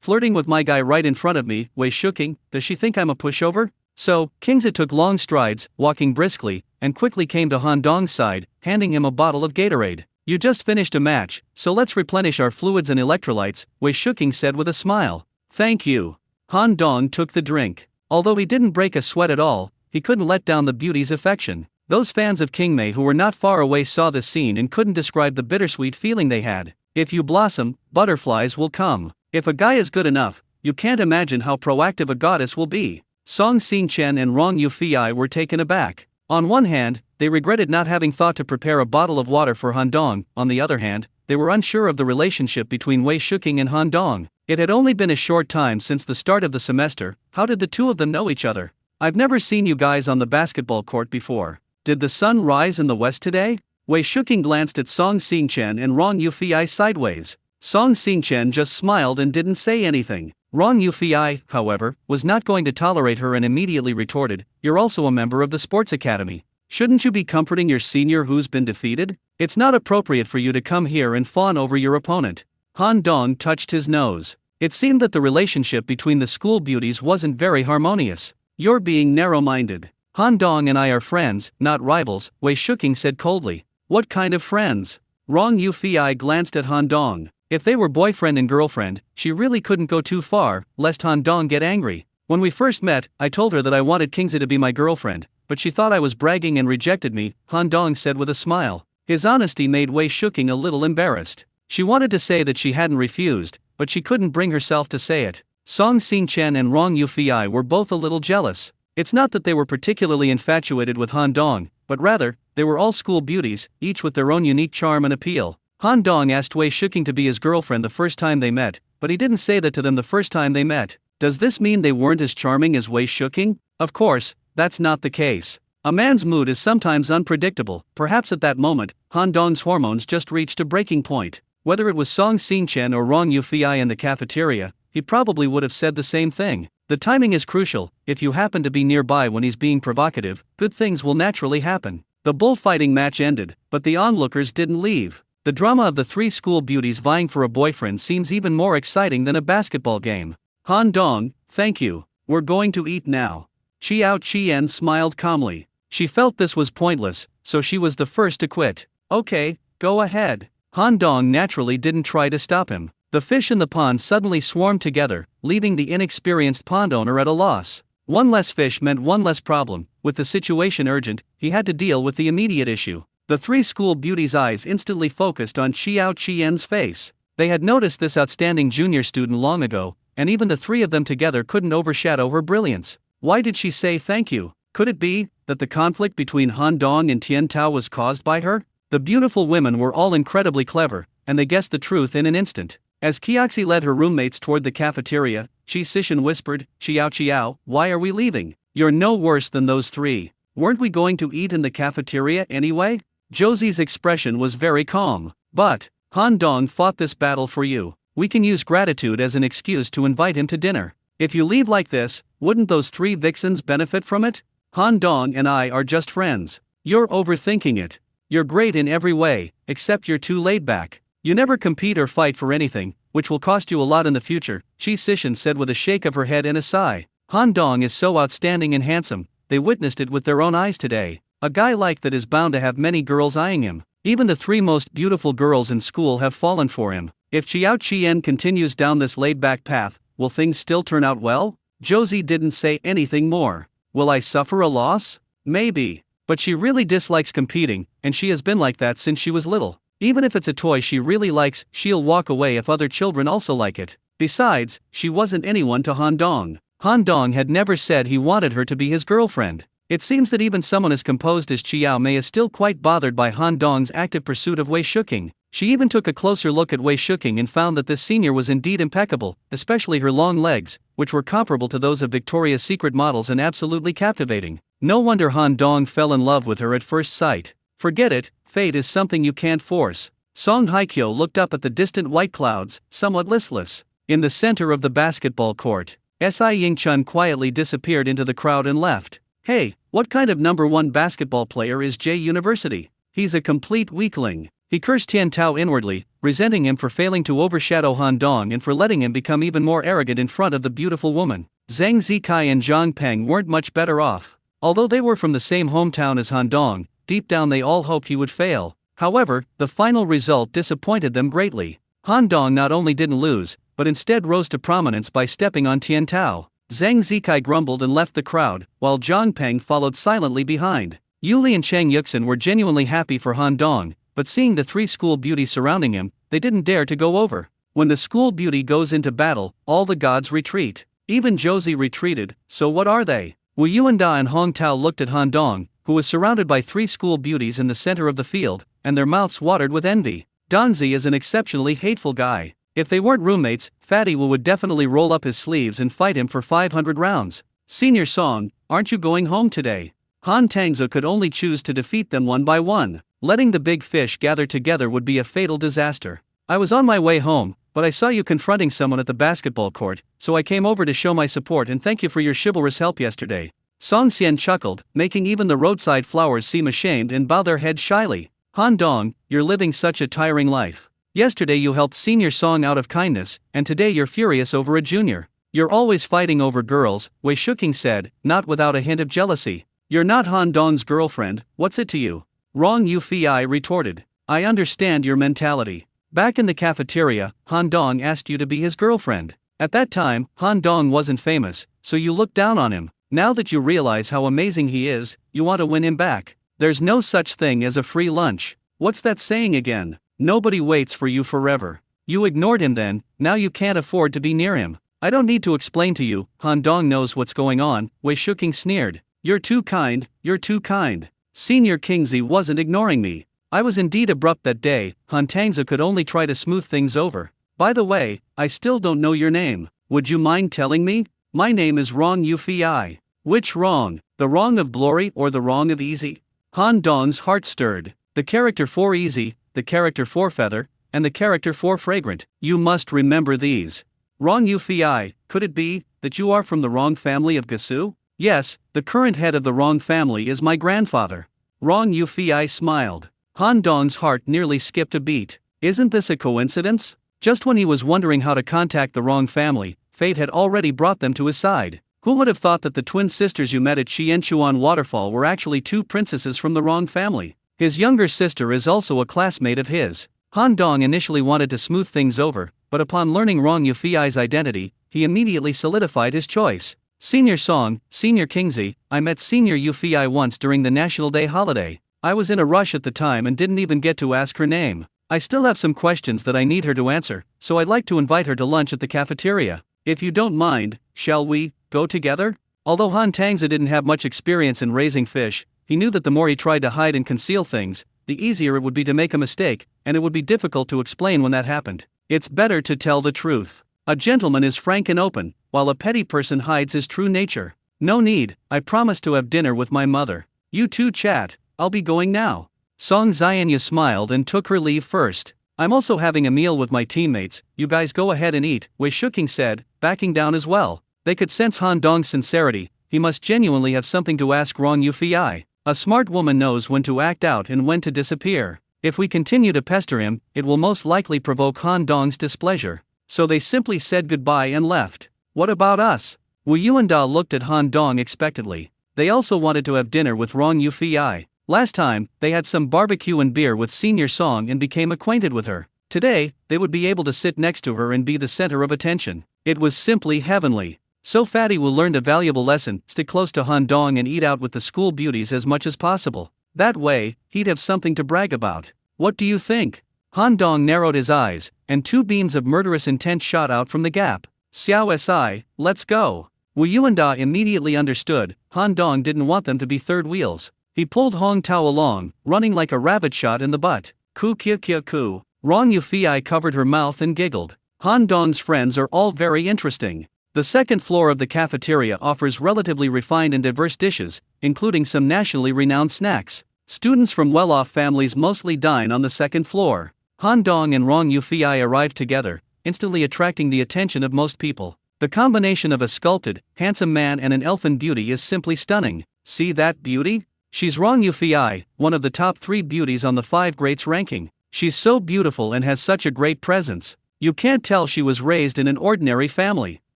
Flirting with my guy right in front of me, Wei Shuking, does she think I'm a pushover? So, Kingza took long strides, walking briskly, and quickly came to Han Dong's side, handing him a bottle of Gatorade. You just finished a match, so let's replenish our fluids and electrolytes, Wei Shuking said with a smile. Thank you. Han Dong took the drink. Although he didn't break a sweat at all, he couldn't let down the beauty's affection. Those fans of King Mei who were not far away saw this scene and couldn't describe the bittersweet feeling they had. If you blossom, butterflies will come. If a guy is good enough, you can't imagine how proactive a goddess will be. Song Xingchen and Rong Yufei were taken aback. On one hand, they regretted not having thought to prepare a bottle of water for Han Dong. On the other hand, they were unsure of the relationship between Wei Shuking and Han Dong. It had only been a short time since the start of the semester. How did the two of them know each other? I've never seen you guys on the basketball court before. Did the sun rise in the west today? Wei Shuking glanced at Song Xingchen and Rong Yufei sideways. Song Xingchen just smiled and didn't say anything. Rong Yufei, however, was not going to tolerate her and immediately retorted, "You're also a member of the sports academy. Shouldn't you be comforting your senior who's been defeated? It's not appropriate for you to come here and fawn over your opponent." Han Dong touched his nose. It seemed that the relationship between the school beauties wasn't very harmonious. You're being narrow-minded. Han Dong and I are friends, not rivals, Wei Shuking said coldly. What kind of friends? Rong Yufei glanced at Han Dong. If they were boyfriend and girlfriend, she really couldn't go too far, lest Han Dong get angry. When we first met, I told her that I wanted Kingza to be my girlfriend, but she thought I was bragging and rejected me, Han Dong said with a smile. His honesty made Wei Shuking a little embarrassed. She wanted to say that she hadn't refused, but she couldn't bring herself to say it. Song Xingchen and Rong Yufei were both a little jealous. It's not that they were particularly infatuated with Han Dong, but rather, they were all school beauties, each with their own unique charm and appeal. Han Dong asked Wei Shuking to be his girlfriend the first time they met, but he didn't say that to them the first time they met. Does this mean they weren't as charming as Wei Shuking? Of course, that's not the case. A man's mood is sometimes unpredictable. Perhaps at that moment, Han Dong's hormones just reached a breaking point. Whether it was Song Xingchen or Rong Yufei in the cafeteria, he probably would have said the same thing. The timing is crucial. If you happen to be nearby when he's being provocative, good things will naturally happen. The bullfighting match ended, but the onlookers didn't leave. The drama of the three school beauties vying for a boyfriend seems even more exciting than a basketball game. Han Dong, thank you. We're going to eat now. Qiao Qian smiled calmly. She felt this was pointless, so she was the first to quit. Okay, go ahead. Han Dong naturally didn't try to stop him. The fish in the pond suddenly swarmed together, leaving the inexperienced pond owner at a loss. One less fish meant one less problem. With the situation urgent, he had to deal with the immediate issue. The three school beauties' eyes instantly focused on Qiao Qian's face. They had noticed this outstanding junior student long ago, and even the three of them together couldn't overshadow her brilliance. Why did she say thank you? Could it be that the conflict between Han Dong and Tian Tao was caused by her? The beautiful women were all incredibly clever, and they guessed the truth in an instant. As Qiaxi led her roommates toward the cafeteria, Qi Sishan whispered, Qiao, why are we leaving? You're no worse than those three. Weren't we going to eat in the cafeteria anyway? Josie's expression was very calm. But, Han Dong fought this battle for you. We can use gratitude as an excuse to invite him to dinner. If you leave like this, wouldn't those three vixens benefit from it? Han Dong and I are just friends. You're overthinking it. You're great in every way, except you're too laid back. You never compete or fight for anything, which will cost you a lot in the future, Qi Sishan said with a shake of her head and a sigh. Han Dong is so outstanding and handsome, they witnessed it with their own eyes today. A guy like that is bound to have many girls eyeing him. Even the three most beautiful girls in school have fallen for him. If Qiao Qian continues down this laid-back path, will things still turn out well? Josie didn't say anything more. Will I suffer a loss? Maybe. But she really dislikes competing, and she has been like that since she was little. Even if it's a toy she really likes, she'll walk away if other children also like it. Besides, she wasn't anyone to Han Dong. Han Dong had never said he wanted her to be his girlfriend. It seems that even someone as composed as Qiao Mei is still quite bothered by Han Dong's active pursuit of Wei Shuking. She even took a closer look at Wei Shuking and found that this senior was indeed impeccable, especially her long legs, which were comparable to those of Victoria's Secret models and absolutely captivating. No wonder Han Dong fell in love with her at first sight. Forget it, fate is something you can't force. Song Haikyo looked up at the distant white clouds, somewhat listless. In the center of the basketball court, Si Yingchun quietly disappeared into the crowd and left. Hey, what kind of number one basketball player is J University? He's a complete weakling. He cursed Tian Tao inwardly, resenting him for failing to overshadow Han Dong and for letting him become even more arrogant in front of the beautiful woman. Zhang Zikai and Zhang Peng weren't much better off. Although they were from the same hometown as Han Dong, deep down they all hoped he would fail. However, the final result disappointed them greatly. Han Dong not only didn't lose, but instead rose to prominence by stepping on Tian Tao. Zhang Zikai grumbled and left the crowd, while Zhang Peng followed silently behind. Yuli and Chang Yuxin were genuinely happy for Han Dong, but seeing the three school beauties surrounding him, they didn't dare to go over. When the school beauty goes into battle, all the gods retreat. Even Josie retreated, so what are they? Wu Yuanda and Hong Tao looked at Han Dong, who was surrounded by three school beauties in the center of the field, and their mouths watered with envy. Danzi is an exceptionally hateful guy. If they weren't roommates, Fatty Wu would definitely roll up his sleeves and fight him for 500 rounds. Senior Song, aren't you going home today? Han Tangzo could only choose to defeat them one by one. Letting the big fish gather together would be a fatal disaster. I was on my way home, but I saw you confronting someone at the basketball court, so I came over to show my support and thank you for your chivalrous help yesterday. Song Xian chuckled, making even the roadside flowers seem ashamed and bow their heads shyly. Han Dong, you're living such a tiring life. Yesterday you helped Senior Song out of kindness, and today you're furious over a junior. You're always fighting over girls, Wei Shuking said, not without a hint of jealousy. You're not Han Dong's girlfriend, what's it to you? Wrong, Yufei retorted. I understand your mentality. Back in the cafeteria, Han Dong asked you to be his girlfriend. At that time, Han Dong wasn't famous, so you looked down on him. Now that you realize how amazing he is, you want to win him back. There's no such thing as a free lunch. What's that saying again? Nobody waits for you forever. You ignored him then, now you can't afford to be near him. I don't need to explain to you, Han Dong knows what's going on, Wei Shuking sneered. You're too kind, you're too kind. Senior Kingsley wasn't ignoring me. I was indeed abrupt that day. Han Tangza could only try to smooth things over. By the way, I still don't know your name. Would you mind telling me? My name is Rong Yufi. Which wrong? The wrong of glory or the wrong of easy? Han Dong's heart stirred. The character for easy, the character for feather, and the character for fragrant. You must remember these. Rong Yufi, could it be that you are from the wrong family of Gasu? Yes, the current head of the wrong family is my grandfather. Rong Yufi smiled. Han Dong's heart nearly skipped a beat. Isn't this a coincidence? Just when he was wondering how to contact the wrong family, fate had already brought them to his side. Who would have thought that the twin sisters you met at Xianchuan Waterfall were actually two princesses from the wrong family? His younger sister is also a classmate of his. Han Dong initially wanted to smooth things over, but upon learning Rong Yufi's identity, he immediately solidified his choice. Senior Song, Senior Kingsley, I met Senior Yufi once during the National Day holiday. I was in a rush at the time and didn't even get to ask her name. I still have some questions that I need her to answer, so I'd like to invite her to lunch at the cafeteria. If you don't mind, shall we go together? Although Han Tangza didn't have much experience in raising fish, he knew that the more he tried to hide and conceal things, the easier it would be to make a mistake, and it would be difficult to explain when that happened. It's better to tell the truth. A gentleman is frank and open, while a petty person hides his true nature. No need, I promised to have dinner with my mother. You two chat, I'll be going now. Song Xianya smiled and took her leave first. I'm also having a meal with my teammates, you guys go ahead and eat, Wei Shuking said, backing down as well. They could sense Han Dong's sincerity, he must genuinely have something to ask Rong Yufi. A smart woman knows when to act out and when to disappear. If we continue to pester him, it will most likely provoke Han Dong's displeasure. So they simply said goodbye and left. What about us? Wu Yuanda looked at Han Dong expectantly. They also wanted to have dinner with Rong Yufi. Last time, they had some barbecue and beer with Senior Song and became acquainted with her. Today, they would be able to sit next to her and be the center of attention. It was simply heavenly. So Fatty will learn a valuable lesson, stick close to Han Dong and eat out with the school beauties as much as possible. That way, he'd have something to brag about. What do you think? Han Dong narrowed his eyes, and two beams of murderous intent shot out from the gap. Xiao Si, let's go. Wu Yuanda immediately understood, Han Dong didn't want them to be third wheels. He pulled Hong Tao along, running like a rabbit shot in the butt. Ku kia kia ku. Rong Yufi covered her mouth and giggled. Han Dong's friends are all very interesting. The second floor of the cafeteria offers relatively refined and diverse dishes, including some nationally renowned snacks. Students from well-off families mostly dine on the second floor. Han Dong and Rong Yufi arrived together, instantly attracting the attention of most people. The combination of a sculpted, handsome man and an elfin beauty is simply stunning. See that beauty? She's Rong Yufi, one of the top 3 beauties on the 5 greats ranking. She's so beautiful and has such a great presence. You can't tell she was raised in an ordinary family.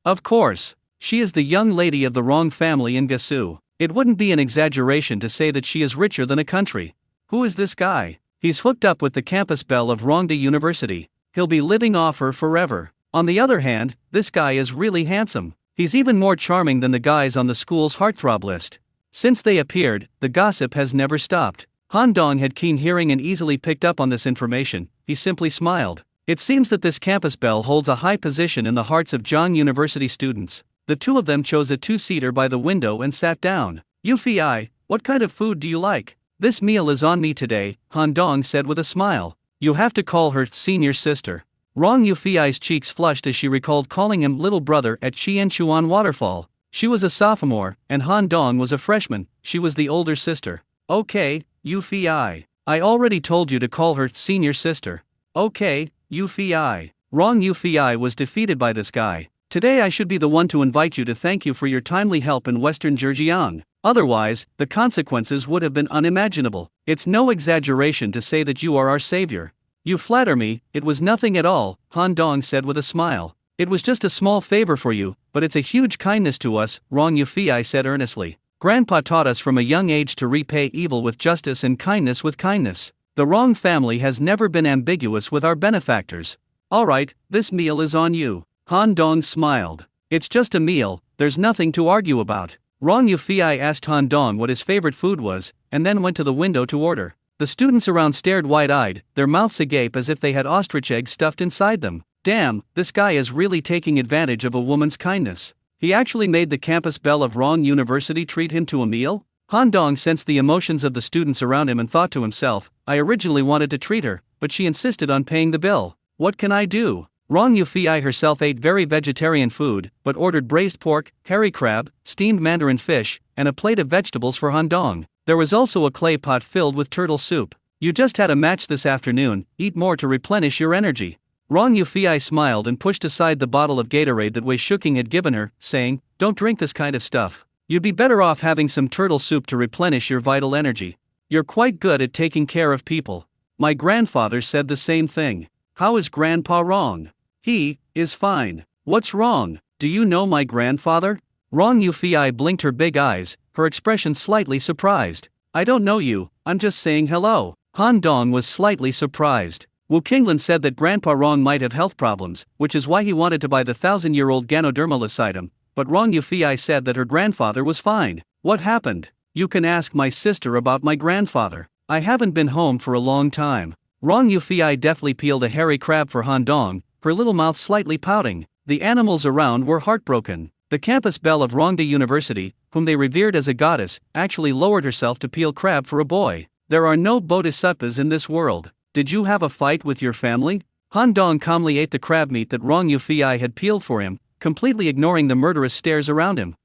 Of course, she is the young lady of the Rong family in Gasu. It wouldn't be an exaggeration to say that she is richer than a country. Who is this guy? He's hooked up with the campus belle of Rongda University. He'll be living off her forever. On the other hand, this guy is really handsome. He's even more charming than the guys on the school's heartthrob list. Since they appeared, the gossip has never stopped. Han Dong had keen hearing and easily picked up on this information. He simply smiled. It seems that this campus belle holds a high position in the hearts of Zhang University students. The two of them chose a 2-seater by the window and sat down. Yufi, what kind of food do you like? This meal is on me today, Han Dong said with a smile. You have to call her senior sister. Rong Yufi's cheeks flushed as she recalled calling him little brother at Xianchuan Waterfall. She was a sophomore, and Han Dong was a freshman. She was the older sister. Okay, Yufi. I already told you to call her senior sister. Okay, Yufi. Rong Yufi was defeated by this guy. Today I should be the one to invite you to thank you for your timely help in Western Zhejiang. Otherwise, the consequences would have been unimaginable. It's no exaggeration to say that you are our savior. You flatter me, it was nothing at all, Han Dong said with a smile. It was just a small favor for you, but it's a huge kindness to us, Rong Yufi said earnestly. Grandpa taught us from a young age to repay evil with justice and kindness with kindness. The Rong family has never been ambiguous with our benefactors. Alright, this meal is on you. Han Dong smiled. It's just a meal, there's nothing to argue about. Rong Yufei asked Han Dong what his favorite food was, and then went to the window to order. The students around stared wide-eyed, their mouths agape as if they had ostrich eggs stuffed inside them. Damn, this guy is really taking advantage of a woman's kindness. He actually made the campus belle of Rong University treat him to a meal? Han Dong sensed the emotions of the students around him and thought to himself, I originally wanted to treat her, but she insisted on paying the bill. What can I do? Rong Yufei herself ate very vegetarian food, but ordered braised pork, hairy crab, steamed mandarin fish, and a plate of vegetables for Han Dong. There was also a clay pot filled with turtle soup. You just had a match this afternoon, eat more to replenish your energy. Rong Yufei smiled and pushed aside the bottle of Gatorade that Wei Shuking had given her, saying, Don't drink this kind of stuff. You'd be better off having some turtle soup to replenish your vital energy. You're quite good at taking care of people. My grandfather said the same thing. How is Grandpa wrong? He is fine. What's wrong? Do you know my grandfather? Rong Yufei blinked her big eyes, her expression slightly surprised. I don't know you, I'm just saying hello. Han Dong was slightly surprised. Wu Qinglan said that Grandpa Rong might have health problems, which is why he wanted to buy the 1,000-year-old Ganodermalus item, but Rong Yufei said that her grandfather was fine. What happened? You can ask my sister about my grandfather. I haven't been home for a long time. Rong Yufei deftly peeled a hairy crab for Han Dong, her little mouth slightly pouting. The animals around were heartbroken. The campus belle of Rongda University, whom they revered as a goddess, actually lowered herself to peel crab for a boy. There are no bodhisattvas in this world. Did you have a fight with your family? Han Dong calmly ate the crab meat that Rong Yufei had peeled for him, completely ignoring the murderous stares around him.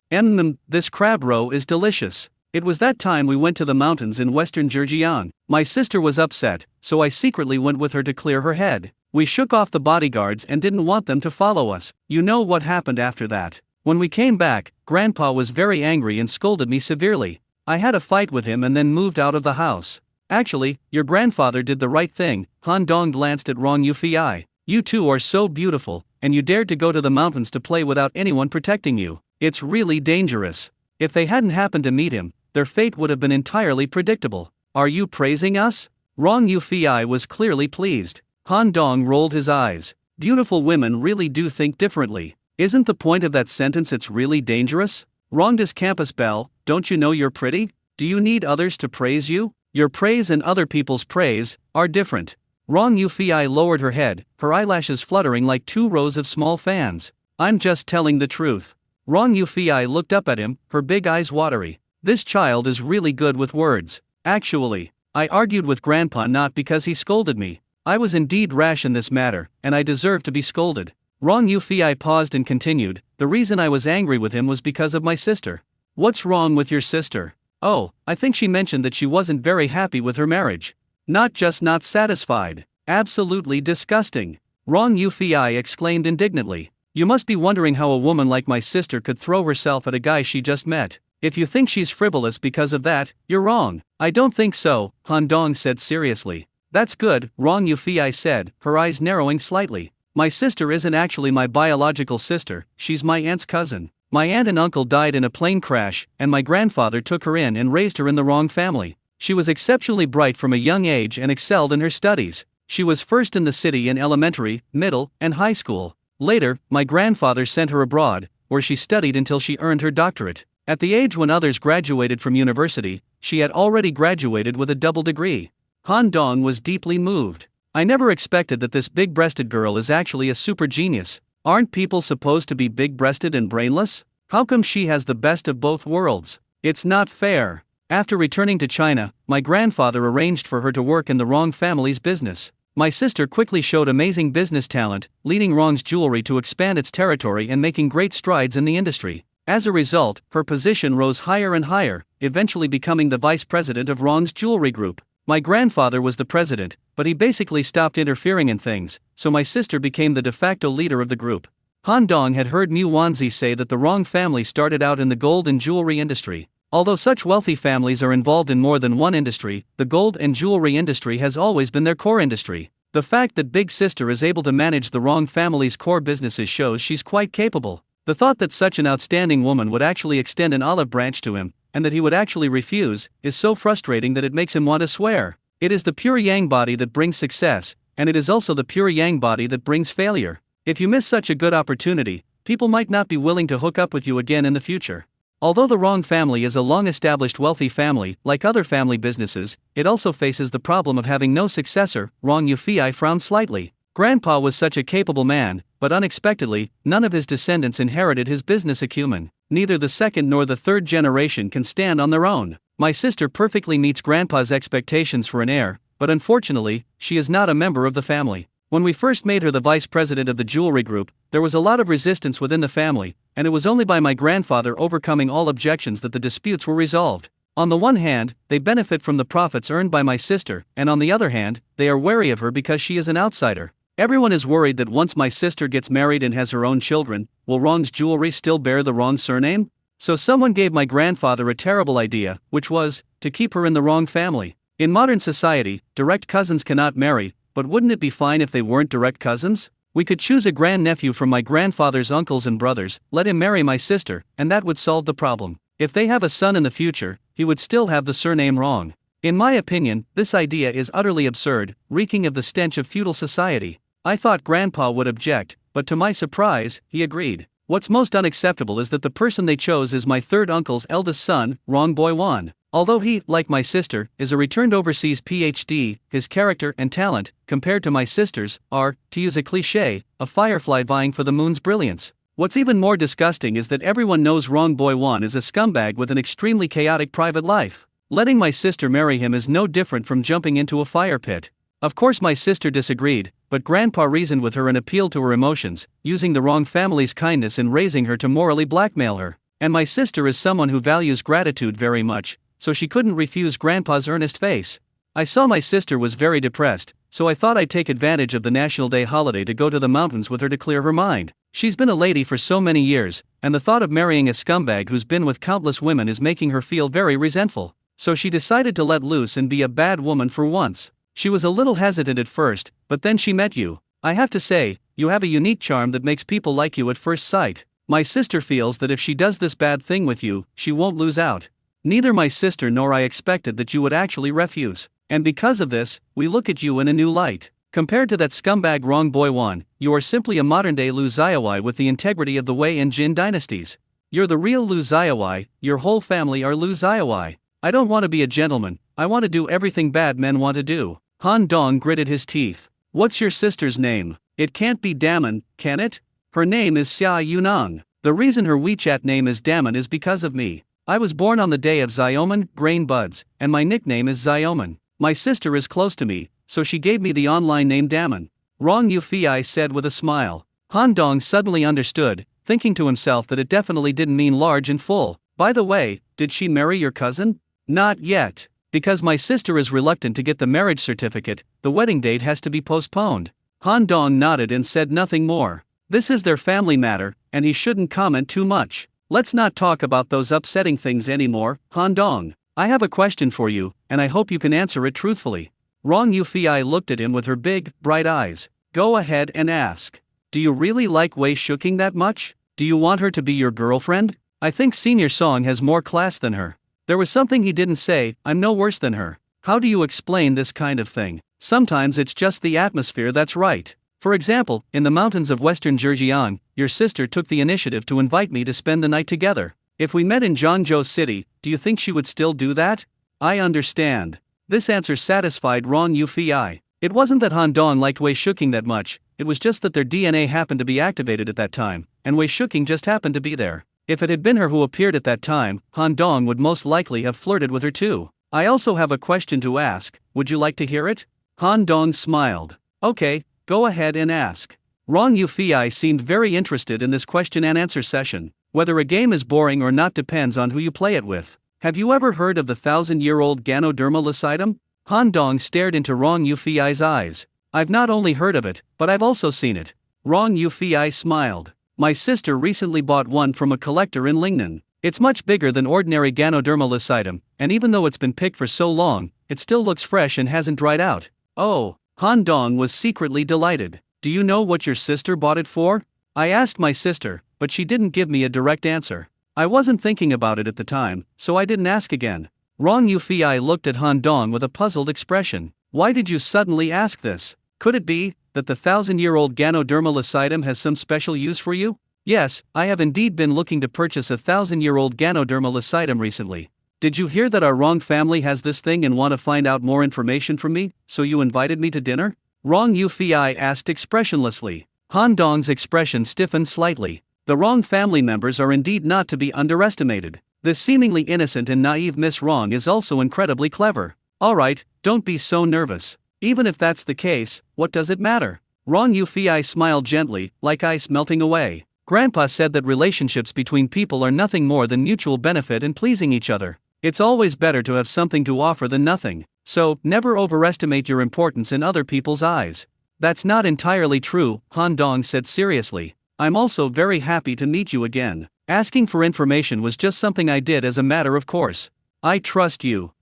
This crab roe is delicious. It was that time we went to the mountains in western Zhejiang. My sister was upset, so I secretly went with her to clear her head. We shook off the bodyguards and didn't want them to follow us. You know what happened after that. When we came back, Grandpa was very angry and scolded me severely. I had a fight with him and then moved out of the house. Actually, your grandfather did the right thing. Han Dong glanced at Rong Yufei. You two are so beautiful, and you dared to go to the mountains to play without anyone protecting you. It's really dangerous. If they hadn't happened to meet him, their fate would have been entirely predictable. Are you praising us? Rong Yufei was clearly pleased. Han Dong rolled his eyes. Beautiful women really do think differently. Isn't the point of that sentence it's really dangerous? Rongda's campus belle, don't you know you're pretty? Do you need others to praise you? Your praise and other people's praise are different. Rong Yufei lowered her head, her eyelashes fluttering like 2 rows of small fans. I'm just telling the truth. Rong Yufei looked up at him, her big eyes watery. This child is really good with words. Actually, I argued with Grandpa not because he scolded me. I was indeed rash in this matter, and I deserve to be scolded. Rong Yufei paused and continued, the reason I was angry with him was because of my sister. What's wrong with your sister? Oh, I think she mentioned that she wasn't very happy with her marriage. Not just not satisfied. Absolutely disgusting. Rong Yufei exclaimed indignantly. You must be wondering how a woman like my sister could throw herself at a guy she just met. If you think she's frivolous because of that, you're wrong. I don't think so, Han Dong said seriously. That's good, Rong Yufei said, her eyes narrowing slightly. My sister isn't actually my biological sister, she's my aunt's cousin. My aunt and uncle died in a plane crash, and my grandfather took her in and raised her in the wrong family. She was exceptionally bright from a young age and excelled in her studies. She was first in the city in elementary, middle, and high school. Later, my grandfather sent her abroad, where she studied until she earned her doctorate. At the age when others graduated from university, she had already graduated with a double degree. Han Dong was deeply moved. I never expected that this big-breasted girl is actually a super genius. Aren't people supposed to be big-breasted and brainless? How come she has the best of both worlds? It's not fair. After returning to China, my grandfather arranged for her to work in the Rong family's business. My sister quickly showed amazing business talent, leading Rong's jewelry to expand its territory and making great strides in the industry. As a result, her position rose higher and higher, eventually becoming the vice president of Rong's jewelry group. My grandfather was the president, but he basically stopped interfering in things, so my sister became the de facto leader of the group. Han Dong had heard Mu Wanzi say that the Rong family started out in the gold and jewelry industry. Although such wealthy families are involved in more than one industry, the gold and jewelry industry has always been their core industry. The fact that Big Sister is able to manage the Rong family's core businesses shows she's quite capable. The thought that such an outstanding woman would actually extend an olive branch to him, and that he would actually refuse, is so frustrating that it makes him want to swear. It is the pure yang body that brings success, and it is also the pure yang body that brings failure. If you miss such a good opportunity, people might not be willing to hook up with you again in the future. Although the Wrong family is a long-established wealthy family, like other family businesses, it also faces the problem of having no successor. Wrong Yufei frowned slightly. Grandpa was such a capable man, but unexpectedly, none of his descendants inherited his business acumen. Neither the second nor the third generation can stand on their own. My sister perfectly meets Grandpa's expectations for an heir, but unfortunately, she is not a member of the family. When we first made her the vice president of the jewelry group, there was a lot of resistance within the family, and it was only by my grandfather overcoming all objections that the disputes were resolved. On the one hand, they benefit from the profits earned by my sister, and on the other hand, they are wary of her because she is an outsider. Everyone is worried that once my sister gets married and has her own children, will Wrong's jewelry still bear the Wrong surname? So someone gave my grandfather a terrible idea, which was, to keep her in the Wrong family. In modern society, direct cousins cannot marry, but wouldn't it be fine if they weren't direct cousins? We could choose a grandnephew from my grandfather's uncles and brothers, let him marry my sister, and that would solve the problem. If they have a son in the future, he would still have the surname Wrong. In my opinion, this idea is utterly absurd, reeking of the stench of feudal society. I thought Grandpa would object, but to my surprise, he agreed. What's most unacceptable is that the person they chose is my third uncle's eldest son, Wrong Boy Wan. Although he, like my sister, is a returned overseas PhD, his character and talent, compared to my sister's, are, to use a cliché, a firefly vying for the moon's brilliance. What's even more disgusting is that everyone knows Wrong Boy Wan is a scumbag with an extremely chaotic private life. Letting my sister marry him is no different from jumping into a fire pit. Of course my sister disagreed, but Grandpa reasoned with her and appealed to her emotions, using the Wrong family's kindness in raising her to morally blackmail her. And my sister is someone who values gratitude very much, so she couldn't refuse Grandpa's earnest face. I saw my sister was very depressed, so I thought I'd take advantage of the National Day holiday to go to the mountains with her to clear her mind. She's been a lady for so many years, and the thought of marrying a scumbag who's been with countless women is making her feel very resentful. So she decided to let loose and be a bad woman for once. She was a little hesitant at first, but then she met you. I have to say, you have a unique charm that makes people like you at first sight. My sister feels that if she does this bad thing with you, she won't lose out. Neither my sister nor I expected that you would actually refuse. And because of this, we look at you in a new light. Compared to that scumbag Wrong Boy Wan, you are simply a modern-day Lu Xiaowai with the integrity of the Wei and Jin dynasties. You're the real Lu Xiaowai, your whole family are Lu Xiaowai. I don't want to be a gentleman, I want to do everything bad men want to do. Han Dong gritted his teeth. What's your sister's name? It can't be Damon, can it? Her name is Xia Yunang. The reason her WeChat name is Damon is because of me. I was born on the day of Xiaoman, grain buds, and my nickname is Xiaoman. My sister is close to me, so she gave me the online name Damon. Wrong Yufei said with a smile. Han Dong suddenly understood, thinking to himself that it definitely didn't mean large and full. By the way, did she marry your cousin? Not yet. Because my sister is reluctant to get the marriage certificate, the wedding date has to be postponed. Han Dong nodded and said nothing more. This is their family matter, and he shouldn't comment too much. Let's not talk about those upsetting things anymore, Han Dong. I have a question for you, and I hope you can answer it truthfully. Wrong Yufei looked at him with her big, bright eyes. Go ahead and ask. Do you really like Wei Shuking that much? Do you want her to be your girlfriend? I think Senior Song has more class than her. There was something he didn't say, I'm no worse than her. How do you explain this kind of thing? Sometimes it's just the atmosphere that's right. For example, in the mountains of western Zhejiang, your sister took the initiative to invite me to spend the night together. If we met in Zhangzhou City, do you think she would still do that? I understand. This answer satisfied Wrong Yufei. It wasn't that Han Dong liked Wei Shuking that much, it was just that their DNA happened to be activated at that time, and Wei Shuking just happened to be there. If it had been her who appeared at that time, Han Dong would most likely have flirted with her too. I also have a question to ask, would you like to hear it? Han Dong smiled. Okay, go ahead and ask. Wrong Yufei seemed very interested in this question and answer session. Whether a game is boring or not depends on who you play it with. Have you ever heard of the 1,000-year-old Ganoderma lucidum? Han Dong stared into Wrong Yufei's eyes. I've not only heard of it, but I've also seen it. Wrong Yufei smiled. My sister recently bought one from a collector in Lingnan. It's much bigger than ordinary Ganoderma lucidum, and even though it's been picked for so long, it still looks fresh and hasn't dried out. Oh, Han Dong was secretly delighted. Do you know what your sister bought it for? I asked my sister, but she didn't give me a direct answer. I wasn't thinking about it at the time, so I didn't ask again. Wrong Yufei looked at Han Dong with a puzzled expression. Why did you suddenly ask this? Could it be that the 1,000-year-old Ganoderma lucidum has some special use for you? Yes, I have indeed been looking to purchase a 1,000-year-old Ganoderma lucidum recently. Did you hear that our Wrong family has this thing and want to find out more information from me, so you invited me to dinner? Wrong Yufi asked expressionlessly. Han Dong's expression stiffened slightly. The Wrong family members are indeed not to be underestimated. This seemingly innocent and naive Miss Wrong is also incredibly clever. Alright, don't be so nervous. Even if that's the case, what does it matter? Wrong Yufi smiled gently, like ice melting away. Grandpa said that relationships between people are nothing more than mutual benefit and pleasing each other. It's always better to have something to offer than nothing, so never overestimate your importance in other people's eyes. That's not entirely true, Han Dong said seriously. I'm also very happy to meet you again. Asking for information was just something I did as a matter of course. I trust you.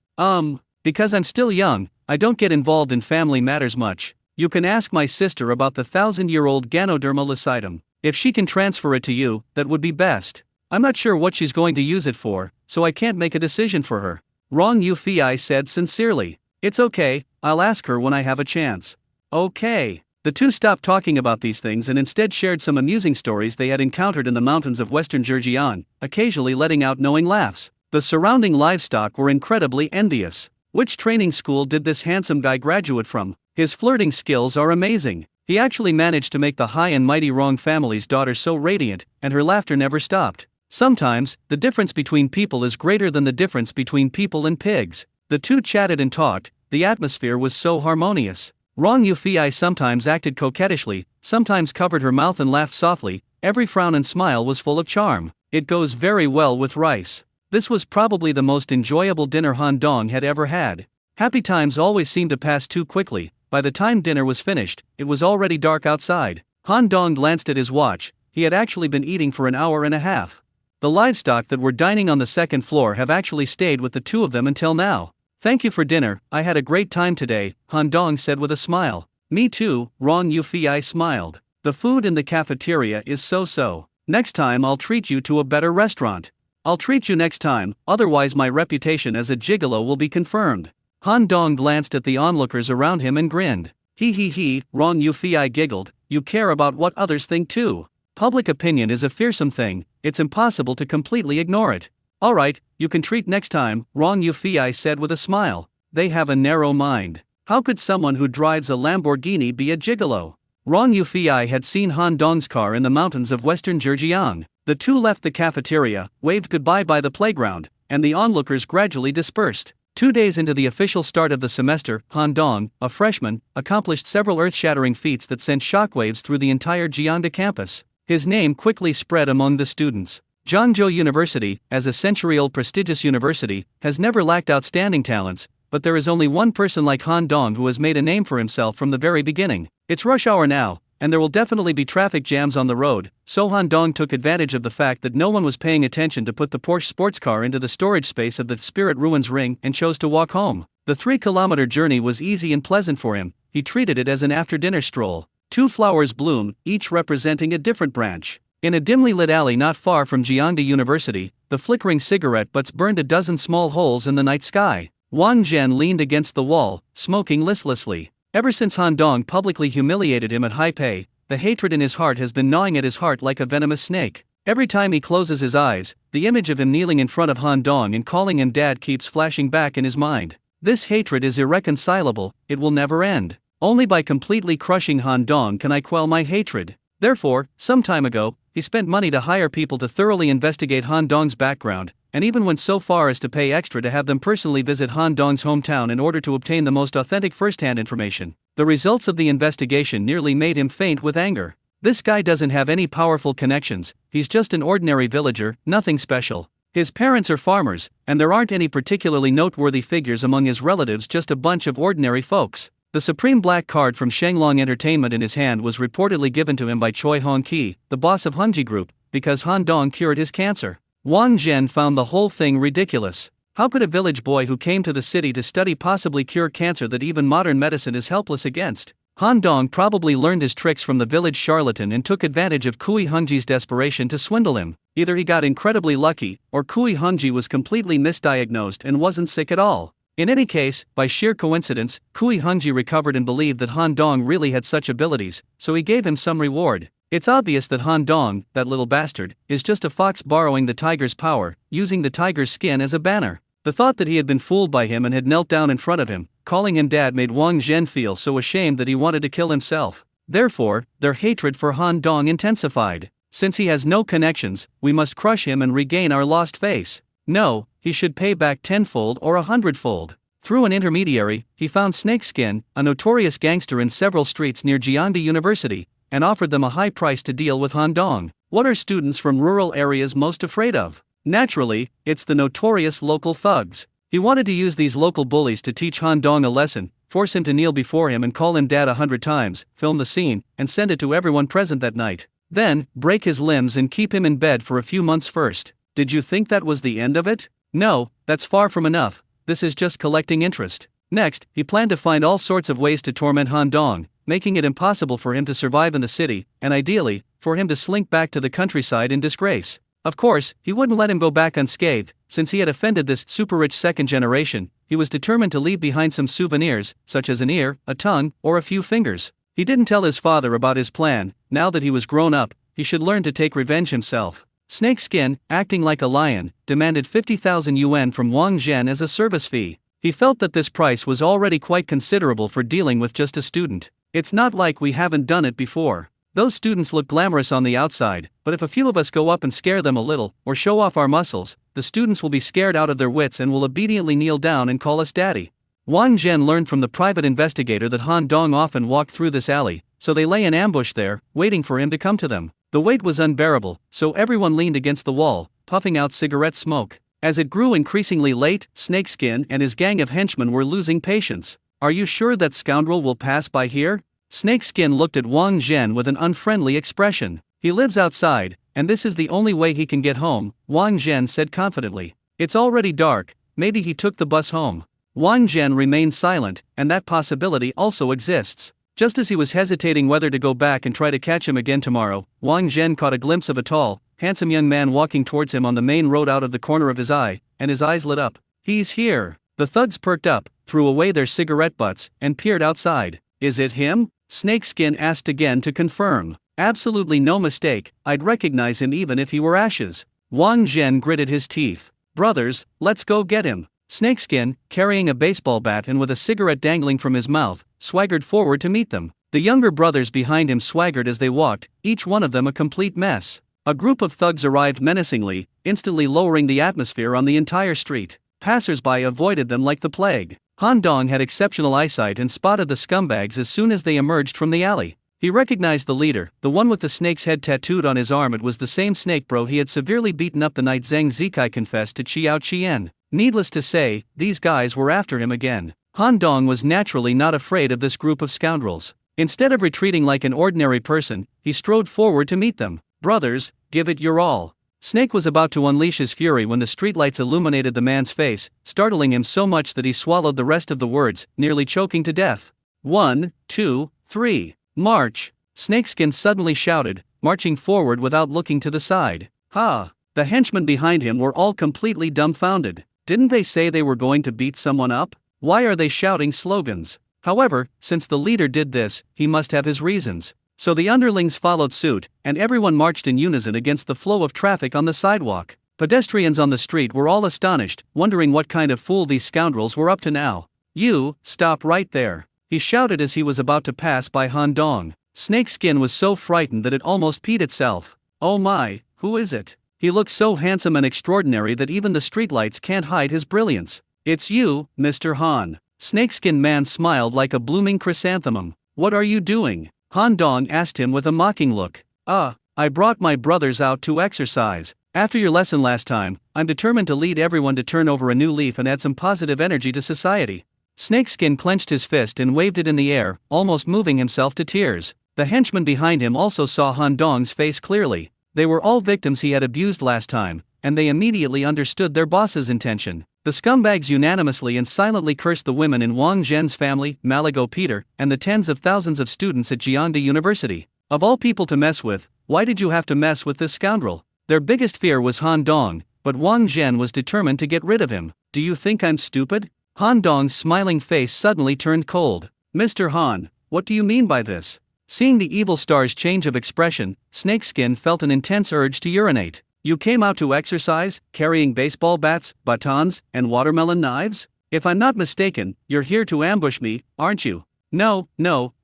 Because I'm still young, I don't get involved in family matters much. You can ask my sister about the 1,000-year-old Ganoderma lucidum. If she can transfer it to you, that would be best. I'm not sure what she's going to use it for, so I can't make a decision for her. Wrong Yufi said sincerely. It's okay, I'll ask her when I have a chance. Okay. The two stopped talking about these things and instead shared some amusing stories they had encountered in the mountains of western Zhejiang, occasionally letting out knowing laughs. The surrounding livestock were incredibly envious. Which training school did this handsome guy graduate from? His flirting skills are amazing. He actually managed to make the high and mighty Wrong family's daughter so radiant, and her laughter never stopped. Sometimes, the difference between people is greater than the difference between people and pigs. The two chatted and talked, the atmosphere was so harmonious. Wrong Yufi sometimes acted coquettishly, sometimes covered her mouth and laughed softly, every frown and smile was full of charm. It goes very well with rice. This was probably the most enjoyable dinner Han Dong had ever had. Happy times always seemed to pass too quickly. By the time dinner was finished, it was already dark outside. Han Dong glanced at his watch. He had actually been eating for an hour and a half. The livestock that were dining on the second floor have actually stayed with the two of them until now. Thank you for dinner, I had a great time today, Han Dong said with a smile. Me too, Wrong Yufi smiled. The food in the cafeteria is so-so. Next time I'll treat you to a better restaurant. I'll treat you next time, otherwise my reputation as a gigolo will be confirmed. Han Dong glanced at the onlookers around him and grinned. He, Wrong Yufi giggled, you care about what others think too. Public opinion is a fearsome thing, it's impossible to completely ignore it. Alright, you can treat next time, Wrong Yufi said with a smile. They have a narrow mind. How could someone who drives a Lamborghini be a gigolo? Wrong Yufi had seen Han Dong's car in the mountains of western Zhejiang. The two left the cafeteria, waved goodbye by the playground, and the onlookers gradually dispersed. 2 days into the official start of the semester, Han Dong, a freshman, accomplished several earth-shattering feats that sent shockwaves through the entire Jiangda campus. His name quickly spread among the students. Zhangzhou University, as a century-old prestigious university, has never lacked outstanding talents, but there is only one person like Han Dong who has made a name for himself from the very beginning. It's rush hour now, and there will definitely be traffic jams on the road, so Han Dong took advantage of the fact that no one was paying attention to put the Porsche sports car into the storage space of the Spirit Ruins Ring and chose to walk home. The 3-kilometer journey was easy and pleasant for him. He treated it as an after-dinner stroll. 2 flowers bloomed, each representing a different branch. In a dimly lit alley not far from Jiangda University, the flickering cigarette butts burned a dozen small holes in the night sky. Wang Zhen leaned against the wall, smoking listlessly. Ever since Han Dong publicly humiliated him at high pay, the hatred in his heart has been gnawing at his heart like a venomous snake. Every time he closes his eyes, the image of him kneeling in front of Han Dong and calling him dad keeps flashing back in his mind. This hatred is irreconcilable, it will never end. Only by completely crushing Han Dong can I quell my hatred. Therefore, some time ago, he spent money to hire people to thoroughly investigate Han Dong's background, and even went so far as to pay extra to have them personally visit Han Dong's hometown in order to obtain the most authentic first-hand information. The results of the investigation nearly made him faint with anger. This guy doesn't have any powerful connections, he's just an ordinary villager, nothing special. His parents are farmers, and there aren't any particularly noteworthy figures among his relatives, just a bunch of ordinary folks. The supreme black card from Shenglong Entertainment in his hand was reportedly given to him by Choi Hong-ki, the boss of Hunji Group, because Han Dong cured his cancer. Wang Zhen found the whole thing ridiculous. How could a village boy who came to the city to study possibly cure cancer that even modern medicine is helpless against? Han Dong probably learned his tricks from the village charlatan and took advantage of Kui Hongji's desperation to swindle him. Either he got incredibly lucky, or Kui Hongji was completely misdiagnosed and wasn't sick at all. In any case, by sheer coincidence, Kui Hongji recovered and believed that Han Dong really had such abilities, so he gave him some reward. It's obvious that Han Dong, that little bastard, is just a fox borrowing the tiger's power, using the tiger's skin as a banner. The thought that he had been fooled by him and had knelt down in front of him, calling him dad, made Wang Zhen feel so ashamed that he wanted to kill himself. Therefore, their hatred for Han Dong intensified. Since he has no connections, we must crush him and regain our lost face. No, he should pay back tenfold or 100-fold. Through an intermediary, he found Snakeskin, a notorious gangster in several streets near Jiangda University, and offered them a high price to deal with Han Dong. What are students from rural areas most afraid of? Naturally, it's the notorious local thugs. He wanted to use these local bullies to teach Han Dong a lesson, force him to kneel before him and call him dad 100 times, film the scene, and send it to everyone present that night. Then, break his limbs and keep him in bed for a few months first. Did you think that was the end of it? No, that's far from enough. This is just collecting interest. Next, he planned to find all sorts of ways to torment Han Dong, making it impossible for him to survive in the city, and ideally, for him to slink back to the countryside in disgrace. Of course, he wouldn't let him go back unscathed. Since he had offended this super-rich second generation, he was determined to leave behind some souvenirs, such as an ear, a tongue, or a few fingers. He didn't tell his father about his plan. Now that he was grown up, he should learn to take revenge himself. Snakeskin, acting like a lion, demanded 50,000 yuan from Wang Zhen as a service fee. He felt that this price was already quite considerable for dealing with just a student. It's not like we haven't done it before. Those students look glamorous on the outside, but if a few of us go up and scare them a little, or show off our muscles, the students will be scared out of their wits and will obediently kneel down and call us daddy. Wang Zhen learned from the private investigator that Han Dong often walked through this alley, so they lay in ambush there, waiting for him to come to them. The wait was unbearable, so everyone leaned against the wall, puffing out cigarette smoke. As it grew increasingly late, Snakeskin and his gang of henchmen were losing patience. Are you sure that scoundrel will pass by here? Snakeskin looked at Wang Zhen with an unfriendly expression. He lives outside, and this is the only way he can get home, Wang Zhen said confidently. It's already dark, maybe he took the bus home. Wang Zhen remained silent, and that possibility also exists. Just as he was hesitating whether to go back and try to catch him again tomorrow, Wang Zhen caught a glimpse of a tall, handsome young man walking towards him on the main road out of the corner of his eye, and his eyes lit up. He's here. The thugs perked up, threw away their cigarette butts, and peered outside. Is it him? Snakeskin asked again to confirm. Absolutely no mistake, I'd recognize him even if he were ashes. Wang Zhen gritted his teeth. Brothers, let's go get him. Snakeskin, carrying a baseball bat and with a cigarette dangling from his mouth, swaggered forward to meet them. The younger brothers behind him swaggered as they walked, each one of them a complete mess. A group of thugs arrived menacingly, instantly lowering the atmosphere on the entire street. Passers-by avoided them like the plague. Han Dong had exceptional eyesight and spotted the scumbags as soon as they emerged from the alley. He recognized the leader, the one with the snake's head tattooed on his arm. It was the same snake bro he had severely beaten up the night Zhang Zikai confessed to Qiao Qian. Needless to say, these guys were after him again. Han Dong was naturally not afraid of this group of scoundrels. Instead of retreating like an ordinary person, he strode forward to meet them. Brothers, give it your all. Snake was about to unleash his fury when the streetlights illuminated the man's face, startling him so much that he swallowed the rest of the words, nearly choking to death. 1, 2, 3, march! Snakeskin suddenly shouted, marching forward without looking to the side. Ha! The henchmen behind him were all completely dumbfounded. Didn't they say they were going to beat someone up? Why are they shouting slogans? However, since the leader did this, he must have his reasons. So the underlings followed suit, and everyone marched in unison against the flow of traffic on the sidewalk. Pedestrians on the street were all astonished, wondering what kind of fool these scoundrels were up to now. You, stop right there! He shouted as he was about to pass by Han Dong. Snakeskin was so frightened that it almost peed itself. Oh my, who is it? He looks so handsome and extraordinary that even the streetlights can't hide his brilliance. It's you, Mr. Han. Snakeskin man smiled like a blooming chrysanthemum. What are you doing? Han Dong asked him with a mocking look. I brought my brothers out to exercise. After your lesson last time, I'm determined to lead everyone to turn over a new leaf and add some positive energy to society. Snakeskin clenched his fist and waved it in the air, almost moving himself to tears. The henchmen behind him also saw Han Dong's face clearly. They were all victims he had abused last time, and they immediately understood their boss's intention. The scumbags unanimously and silently cursed the women in Wang Zhen's family, Malago Peter, and the tens of thousands of students at Jiangda University. Of all people to mess with, why did you have to mess with this scoundrel? Their biggest fear was Han Dong, but Wang Zhen was determined to get rid of him. Do you think I'm stupid? Han Dong's smiling face suddenly turned cold. Mr. Han, what do you mean by this? Seeing the evil star's change of expression, Snakeskin felt an intense urge to urinate. You came out to exercise, carrying baseball bats, batons, and watermelon knives? If I'm not mistaken, you're here to ambush me, aren't you? No,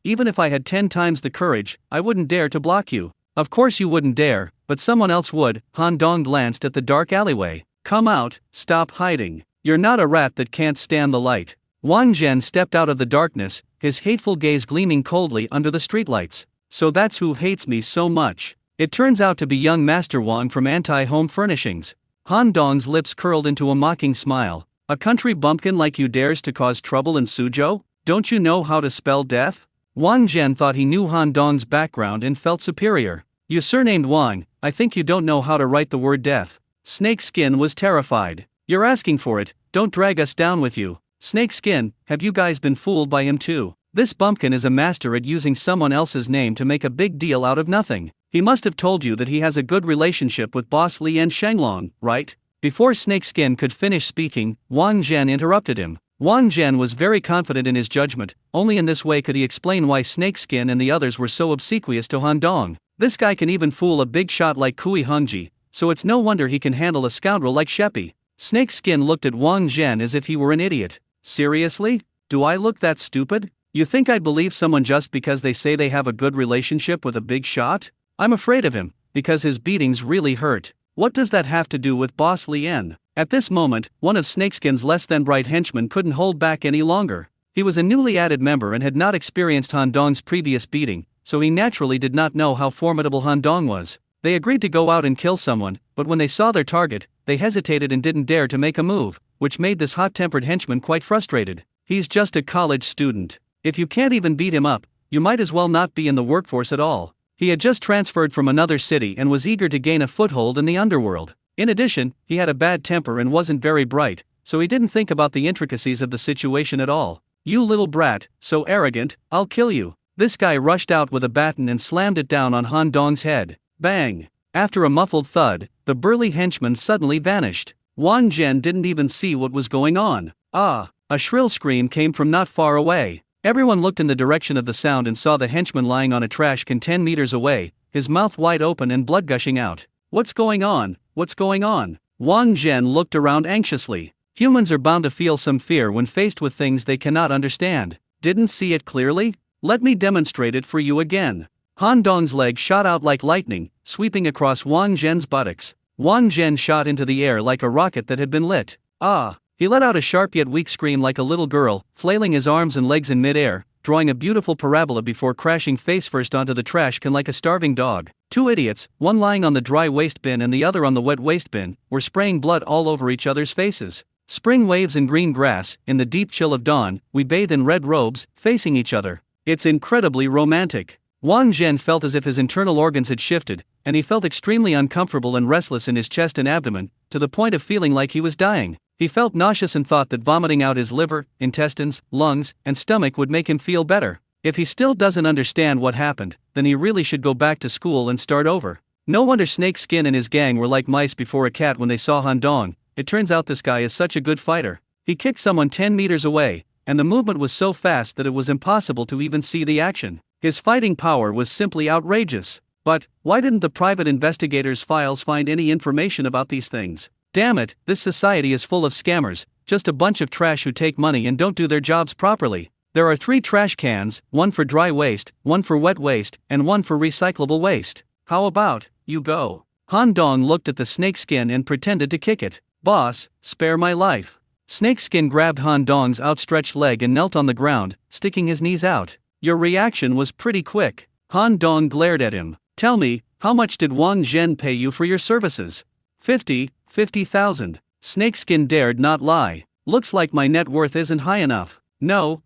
even if I had 10 times the courage, I wouldn't dare to block you. Of course you wouldn't dare, but someone else would. Han Dong glanced at the dark alleyway. Come out, stop hiding. You're not a rat that can't stand the light. Wang Zhen stepped out of the darkness, his hateful gaze gleaming coldly under the streetlights. So that's who hates me so much. It turns out to be young Master Wang from Anti-Home Furnishings. Han Dong's lips curled into a mocking smile. A country bumpkin like you dares to cause trouble in Suzhou? Don't you know how to spell death? Wang Zhen thought he knew Han Dong's background and felt superior. You surnamed Wang, I think you don't know how to write the word death. Snakeskin was terrified. You're asking for it, don't drag us down with you. Snakeskin, have you guys been fooled by him too? This bumpkin is a master at using someone else's name to make a big deal out of nothing. He must have told you that he has a good relationship with Boss Li and Shenglong, right? Before Snakeskin could finish speaking, Wang Zhen interrupted him. Wang Zhen was very confident in his judgment, only in this way could he explain why Snakeskin and the others were so obsequious to Han Dong. This guy can even fool a big shot like Kui Hongji, so it's no wonder he can handle a scoundrel like Sheppy. Snakeskin looked at Wang Zhen as if he were an idiot. Seriously? Do I look that stupid? You think I'd believe someone just because they say they have a good relationship with a big shot? I'm afraid of him, because his beatings really hurt. What does that have to do with Boss Lien? At this moment, one of Snakeskin's less-than-bright henchmen couldn't hold back any longer. He was a newly added member and had not experienced Han Dong's previous beating, so he naturally did not know how formidable Han Dong was. They agreed to go out and kill someone, but when they saw their target, they hesitated and didn't dare to make a move, which made this hot-tempered henchman quite frustrated. He's just a college student. If you can't even beat him up, you might as well not be in the workforce at all. He had just transferred from another city and was eager to gain a foothold in the underworld. In addition, he had a bad temper and wasn't very bright, so he didn't think about the intricacies of the situation at all. You little brat, so arrogant, I'll kill you. This guy rushed out with a baton and slammed it down on Han Dong's head. Bang! After a muffled thud, the burly henchman suddenly vanished. Wang Zhen didn't even see what was going on. Ah! A shrill scream came from not far away. Everyone looked in the direction of the sound and saw the henchman lying on a trash can 10 meters away, his mouth wide open and blood gushing out. What's going on? What's going on? Wang Zhen looked around anxiously. Humans are bound to feel some fear when faced with things they cannot understand. Didn't see it clearly? Let me demonstrate it for you again. Han Dong's leg shot out like lightning, sweeping across Wang Zhen's buttocks. Wang Zhen shot into the air like a rocket that had been lit. Ah! He let out a sharp yet weak scream like a little girl, flailing his arms and legs in midair, drawing a beautiful parabola before crashing face-first onto the trash can like a starving dog. Two idiots, one lying on the dry waste bin and the other on the wet waste bin, were spraying blood all over each other's faces. Spring waves and green grass, in the deep chill of dawn, we bathe in red robes, facing each other. It's incredibly romantic. Wang Zhen felt as if his internal organs had shifted, and he felt extremely uncomfortable and restless in his chest and abdomen, to the point of feeling like he was dying. He felt nauseous and thought that vomiting out his liver, intestines, lungs, and stomach would make him feel better. If he still doesn't understand what happened, then he really should go back to school and start over. No wonder Snakeskin and his gang were like mice before a cat when they saw Han Dong. It turns out this guy is such a good fighter. He kicked someone 10 meters away, and the movement was so fast that it was impossible to even see the action. His fighting power was simply outrageous. But, why didn't the private investigators' files find any information about these things? Damn it, this society is full of scammers, just a bunch of trash who take money and don't do their jobs properly. There are 3 trash cans, one for dry waste, one for wet waste, and one for recyclable waste. How about, you go? Han Dong looked at the snakeskin and pretended to kick it. Boss, spare my life. Snakeskin grabbed Han Dong's outstretched leg and knelt on the ground, sticking his knees out. Your reaction was pretty quick. Han Dong glared at him. Tell me, how much did Wang Zhen pay you for your services? 50,000. Snakeskin dared not lie. Looks like my net worth isn't high enough. No,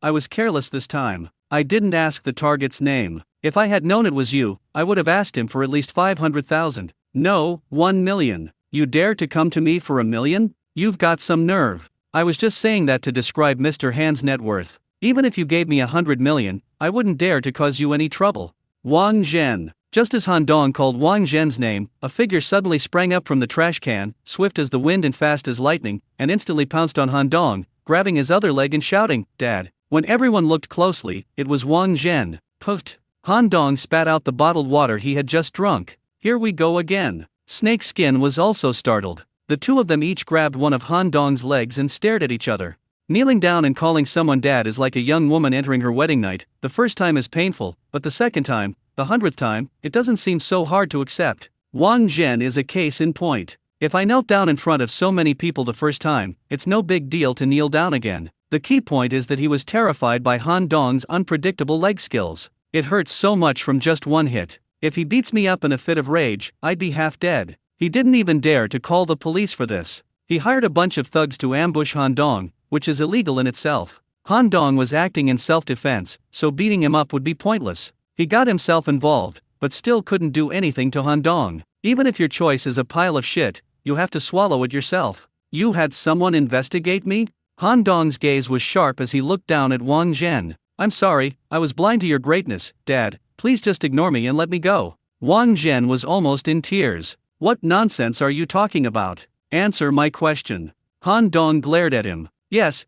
I was careless this time. I didn't ask the target's name. If I had known it was you, I would have asked him for at least 500,000. No, 1 million. You dare to come to me for $1 million? You've got some nerve. I was just saying that to describe Mr. Han's net worth. Even if you gave me 100 million, I wouldn't dare to cause you any trouble. Wang Zhen. Just as Han Dong called Wang Zhen's name, a figure suddenly sprang up from the trash can, swift as the wind and fast as lightning, and instantly pounced on Han Dong, grabbing his other leg and shouting, "Dad!" When everyone looked closely, it was Wang Zhen. Put. Han Dong spat out the bottled water he had just drunk. Here we go again. Snake Skin was also startled. The two of them each grabbed one of Han Dong's legs and stared at each other. Kneeling down and calling someone dad is like a young woman entering her wedding night. The first time is painful, but the second time, the 100th time, it doesn't seem so hard to accept. Wang Zhen is a case in point. If I knelt down in front of so many people the first time, it's no big deal to kneel down again. The key point is that he was terrified by Han Dong's unpredictable leg skills. It hurts so much from just one hit. If he beats me up in a fit of rage, I'd be half dead. He didn't even dare to call the police for this. He hired a bunch of thugs to ambush Han Dong, which is illegal in itself. Han Dong was acting in self-defense, so beating him up would be pointless. He got himself involved, but still couldn't do anything to Han Dong. Even if your choice is a pile of shit, you have to swallow it yourself. You had someone investigate me? Han Dong's gaze was sharp as he looked down at Wang Zhen. I'm sorry, I was blind to your greatness, Dad. Please just ignore me and let me go. Wang Zhen was almost in tears. What nonsense are you talking about? Answer my question. Han Dong glared at him. Yes,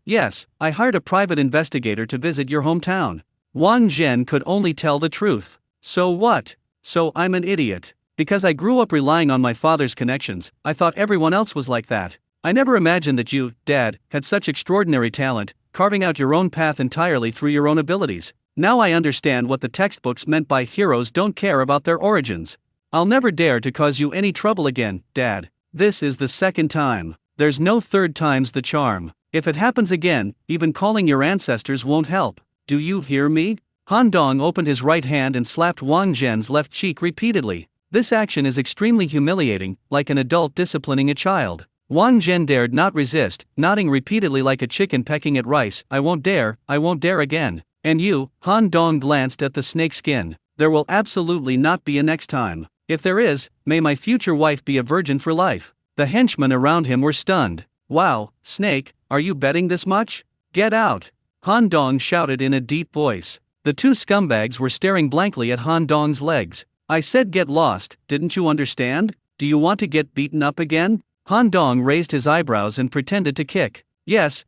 I hired a private investigator to visit your hometown. Wang Zhen could only tell the truth. So what? So I'm an idiot. Because I grew up relying on my father's connections, I thought everyone else was like that. I never imagined that you, Dad, had such extraordinary talent, carving out your own path entirely through your own abilities. Now I understand what the textbooks meant by heroes don't care about their origins. I'll never dare to cause you any trouble again, Dad. This is the second time. There's no third time's the charm. If it happens again, even calling your ancestors won't help. Do you hear me? Han Dong opened his right hand and slapped Wang Zhen's left cheek repeatedly. This action is extremely humiliating, like an adult disciplining a child. Wang Zhen dared not resist, nodding repeatedly like a chicken pecking at rice. I won't dare again. And you, Han Dong glanced at the snake skin. There will absolutely not be a next time. If there is, may my future wife be a virgin for life. The henchmen around him were stunned. Wow, Snake, are you betting this much? Get out! Han Dong shouted in a deep voice. The two scumbags were staring blankly at Han Dong's legs. I said get lost, didn't you understand? Do you want to get beaten up again? Han Dong raised his eyebrows and pretended to kick. Yes,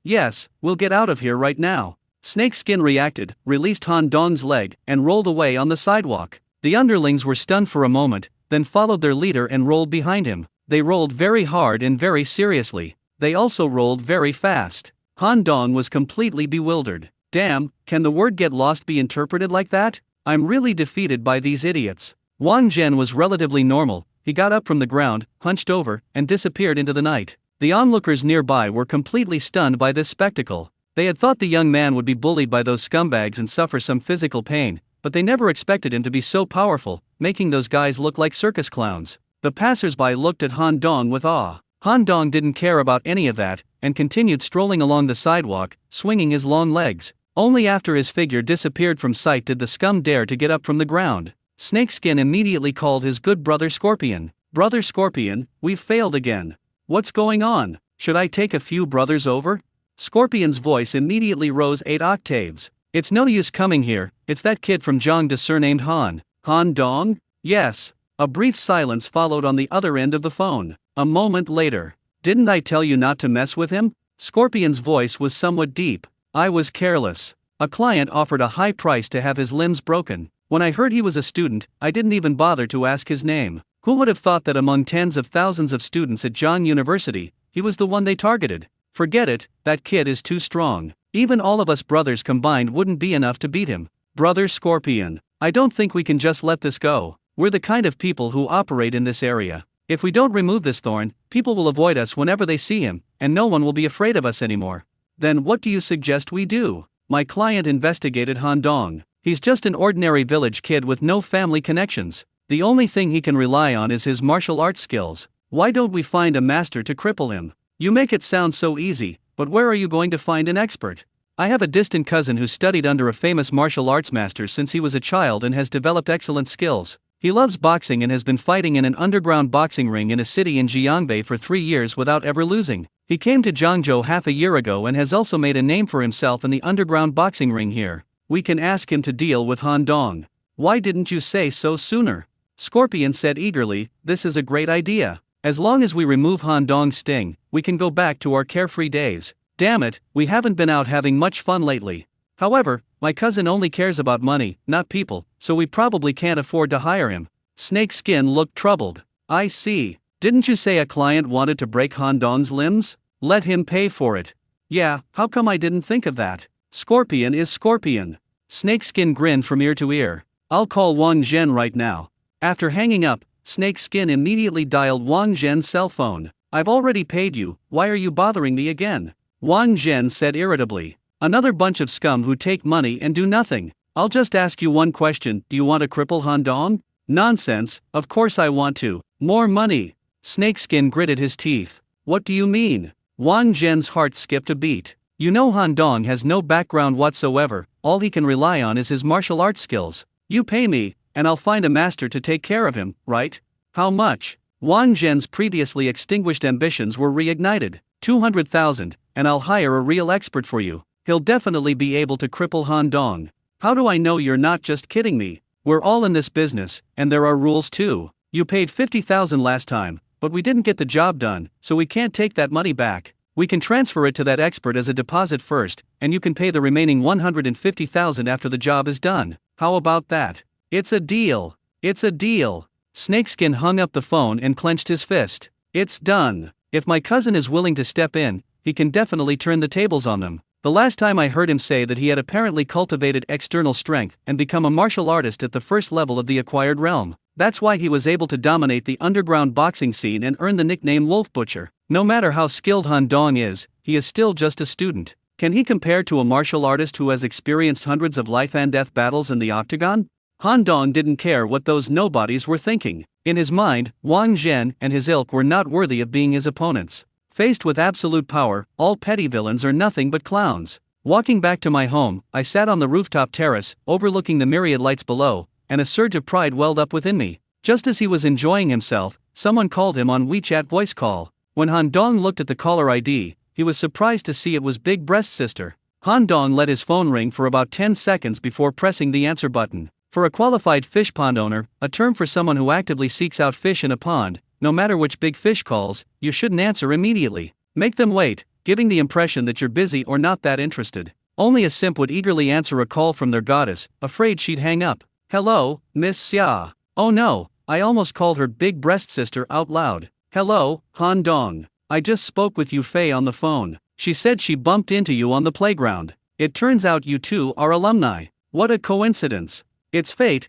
we'll get out of here right now. Snake Skin reacted, released Han Dong's leg, and rolled away on the sidewalk. The underlings were stunned for a moment, then followed their leader and rolled behind him. They rolled very hard and very seriously. They also rolled very fast. Han Dong was completely bewildered. Damn, can the word get lost be interpreted like that? I'm really defeated by these idiots. Wang Zhen was relatively normal. He got up from the ground, hunched over, and disappeared into the night. The onlookers nearby were completely stunned by this spectacle. They had thought the young man would be bullied by those scumbags and suffer some physical pain, but they never expected him to be so powerful, making those guys look like circus clowns. The passers-by looked at Han Dong with awe. Han Dong didn't care about any of that, and continued strolling along the sidewalk, swinging his long legs. Only after his figure disappeared from sight did the scum dare to get up from the ground. Snakeskin immediately called his good brother Scorpion. Brother Scorpion, we've failed again. What's going on? Should I take a few brothers over? Scorpion's voice immediately rose 8 octaves. It's no use coming here, it's that kid from Zhangde surnamed Han. Han Dong? Yes. A brief silence followed on the other end of the phone. A moment later. Didn't I tell you not to mess with him? Scorpion's voice was somewhat deep. I was careless. A client offered a high price to have his limbs broken. When I heard he was a student, I didn't even bother to ask his name. Who would have thought that among tens of thousands of students at Zhang University, he was the one they targeted? Forget it, that kid is too strong. Even all of us brothers combined wouldn't be enough to beat him. Brother Scorpion, I don't think we can just let this go. We're the kind of people who operate in this area. If we don't remove this thorn, people will avoid us whenever they see him, and no one will be afraid of us anymore. Then what do you suggest we do? My client investigated Han Dong. He's just an ordinary village kid with no family connections. The only thing he can rely on is his martial arts skills. Why don't we find a master to cripple him? You make it sound so easy, but where are you going to find an expert? I have a distant cousin who studied under a famous martial arts master since he was a child and has developed excellent skills. He loves boxing and has been fighting in an underground boxing ring in a city in Jiangbei for 3 years without ever losing. He came to Zhangzhou half a year ago and has also made a name for himself in the underground boxing ring here. We can ask him to deal with Han Dong. Why didn't you say so sooner? Scorpion said eagerly, this is a great idea. As long as we remove Han Dong's sting, we can go back to our carefree days. Damn it, we haven't been out having much fun lately. However, My cousin only cares about money, not people, so we probably can't afford to hire him. Snakeskin looked troubled. I see. Didn't you say a client wanted to break Han Dong's limbs? Let him pay for it. Yeah, how come I didn't think of that? Scorpion is scorpion. Snakeskin grinned from ear to ear. I'll call Wang Zhen right now. After hanging up, Snakeskin immediately dialed Wang Zhen's cell phone. I've already paid you, why are you bothering me again? Wang Zhen said irritably. Another bunch of scum who take money and do nothing. I'll just ask you one question, do you want to cripple Han Dong? Nonsense, of course I want to. More money. Snakeskin gritted his teeth. What do you mean? Wang Zhen's heart skipped a beat. You know Han Dong has no background whatsoever, all he can rely on is his martial arts skills. You pay me, and I'll find a master to take care of him, right? How much? Wang Zhen's previously extinguished ambitions were reignited. 200,000, and I'll hire a real expert for you. He'll definitely be able to cripple Han Dong. How do I know you're not just kidding me? We're all in this business, and there are rules too. You paid 50,000 last time, but we didn't get the job done, so we can't take that money back. We can transfer it to that expert as a deposit first, and you can pay the remaining 150,000 after the job is done. How about that? It's a deal. It's a deal. Snakeskin hung up the phone and clenched his fist. It's done. If my cousin is willing to step in, he can definitely turn the tables on them. The last time I heard him say that he had apparently cultivated external strength and become a martial artist at the first level of the acquired realm. That's why he was able to dominate the underground boxing scene and earn the nickname Wolf Butcher. No matter how skilled Han Dong is, he is still just a student. Can he compare to a martial artist who has experienced hundreds of life and death battles in the octagon? Han Dong didn't care what those nobodies were thinking. In his mind, Wang Zhen and his ilk were not worthy of being his opponents. Faced with absolute power, all petty villains are nothing but clowns. Walking back to my home, I sat on the rooftop terrace, overlooking the myriad lights below, and a surge of pride welled up within me. Just as he was enjoying himself, someone called him on WeChat voice call. When Han Dong looked at the caller ID, he was surprised to see it was Big Breast's sister. Han Dong let his phone ring for about 10 seconds before pressing the answer button. For a qualified fish pond owner, a term for someone who actively seeks out fish in a pond, no matter which big fish calls, you shouldn't answer immediately. Make them wait, giving the impression that you're busy or not that interested. Only a simp would eagerly answer a call from their goddess, afraid she'd hang up. Hello, Miss Xia. Oh no, I almost called her Big Breast sister out loud. Hello, Han Dong. I just spoke with Yu Fei on the phone. She said she bumped into you on the playground. It turns out you two are alumni. What a coincidence. It's fate,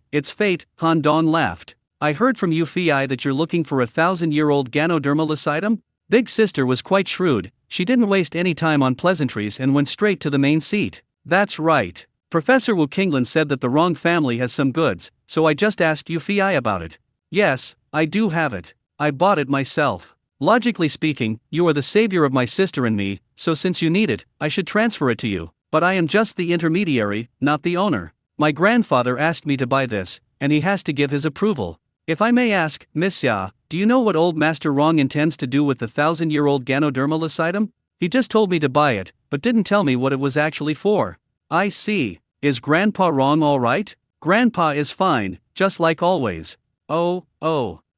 Han Dong laughed. I heard from Yu Fei that you're looking for a 1,000-year-old Ganoderma lucidum? Big sister was quite shrewd, she didn't waste any time on pleasantries and went straight to the main seat. That's right. Professor Wu Qinglan said that the wrong family has some goods, so I just asked Yu Fei about it. Yes, I do have it. I bought it myself. Logically speaking, you are the savior of my sister and me, so since you need it, I should transfer it to you. But I am just the intermediary, not the owner. My grandfather asked me to buy this, and he has to give his approval. If I may ask, Miss Xia, do you know what old Master Rong intends to do with the 1,000-year-old Ganoderma lucidum? He just told me to buy it, but didn't tell me what it was actually for. I see. Is Grandpa Rong alright? Grandpa is fine, just like always. Oh.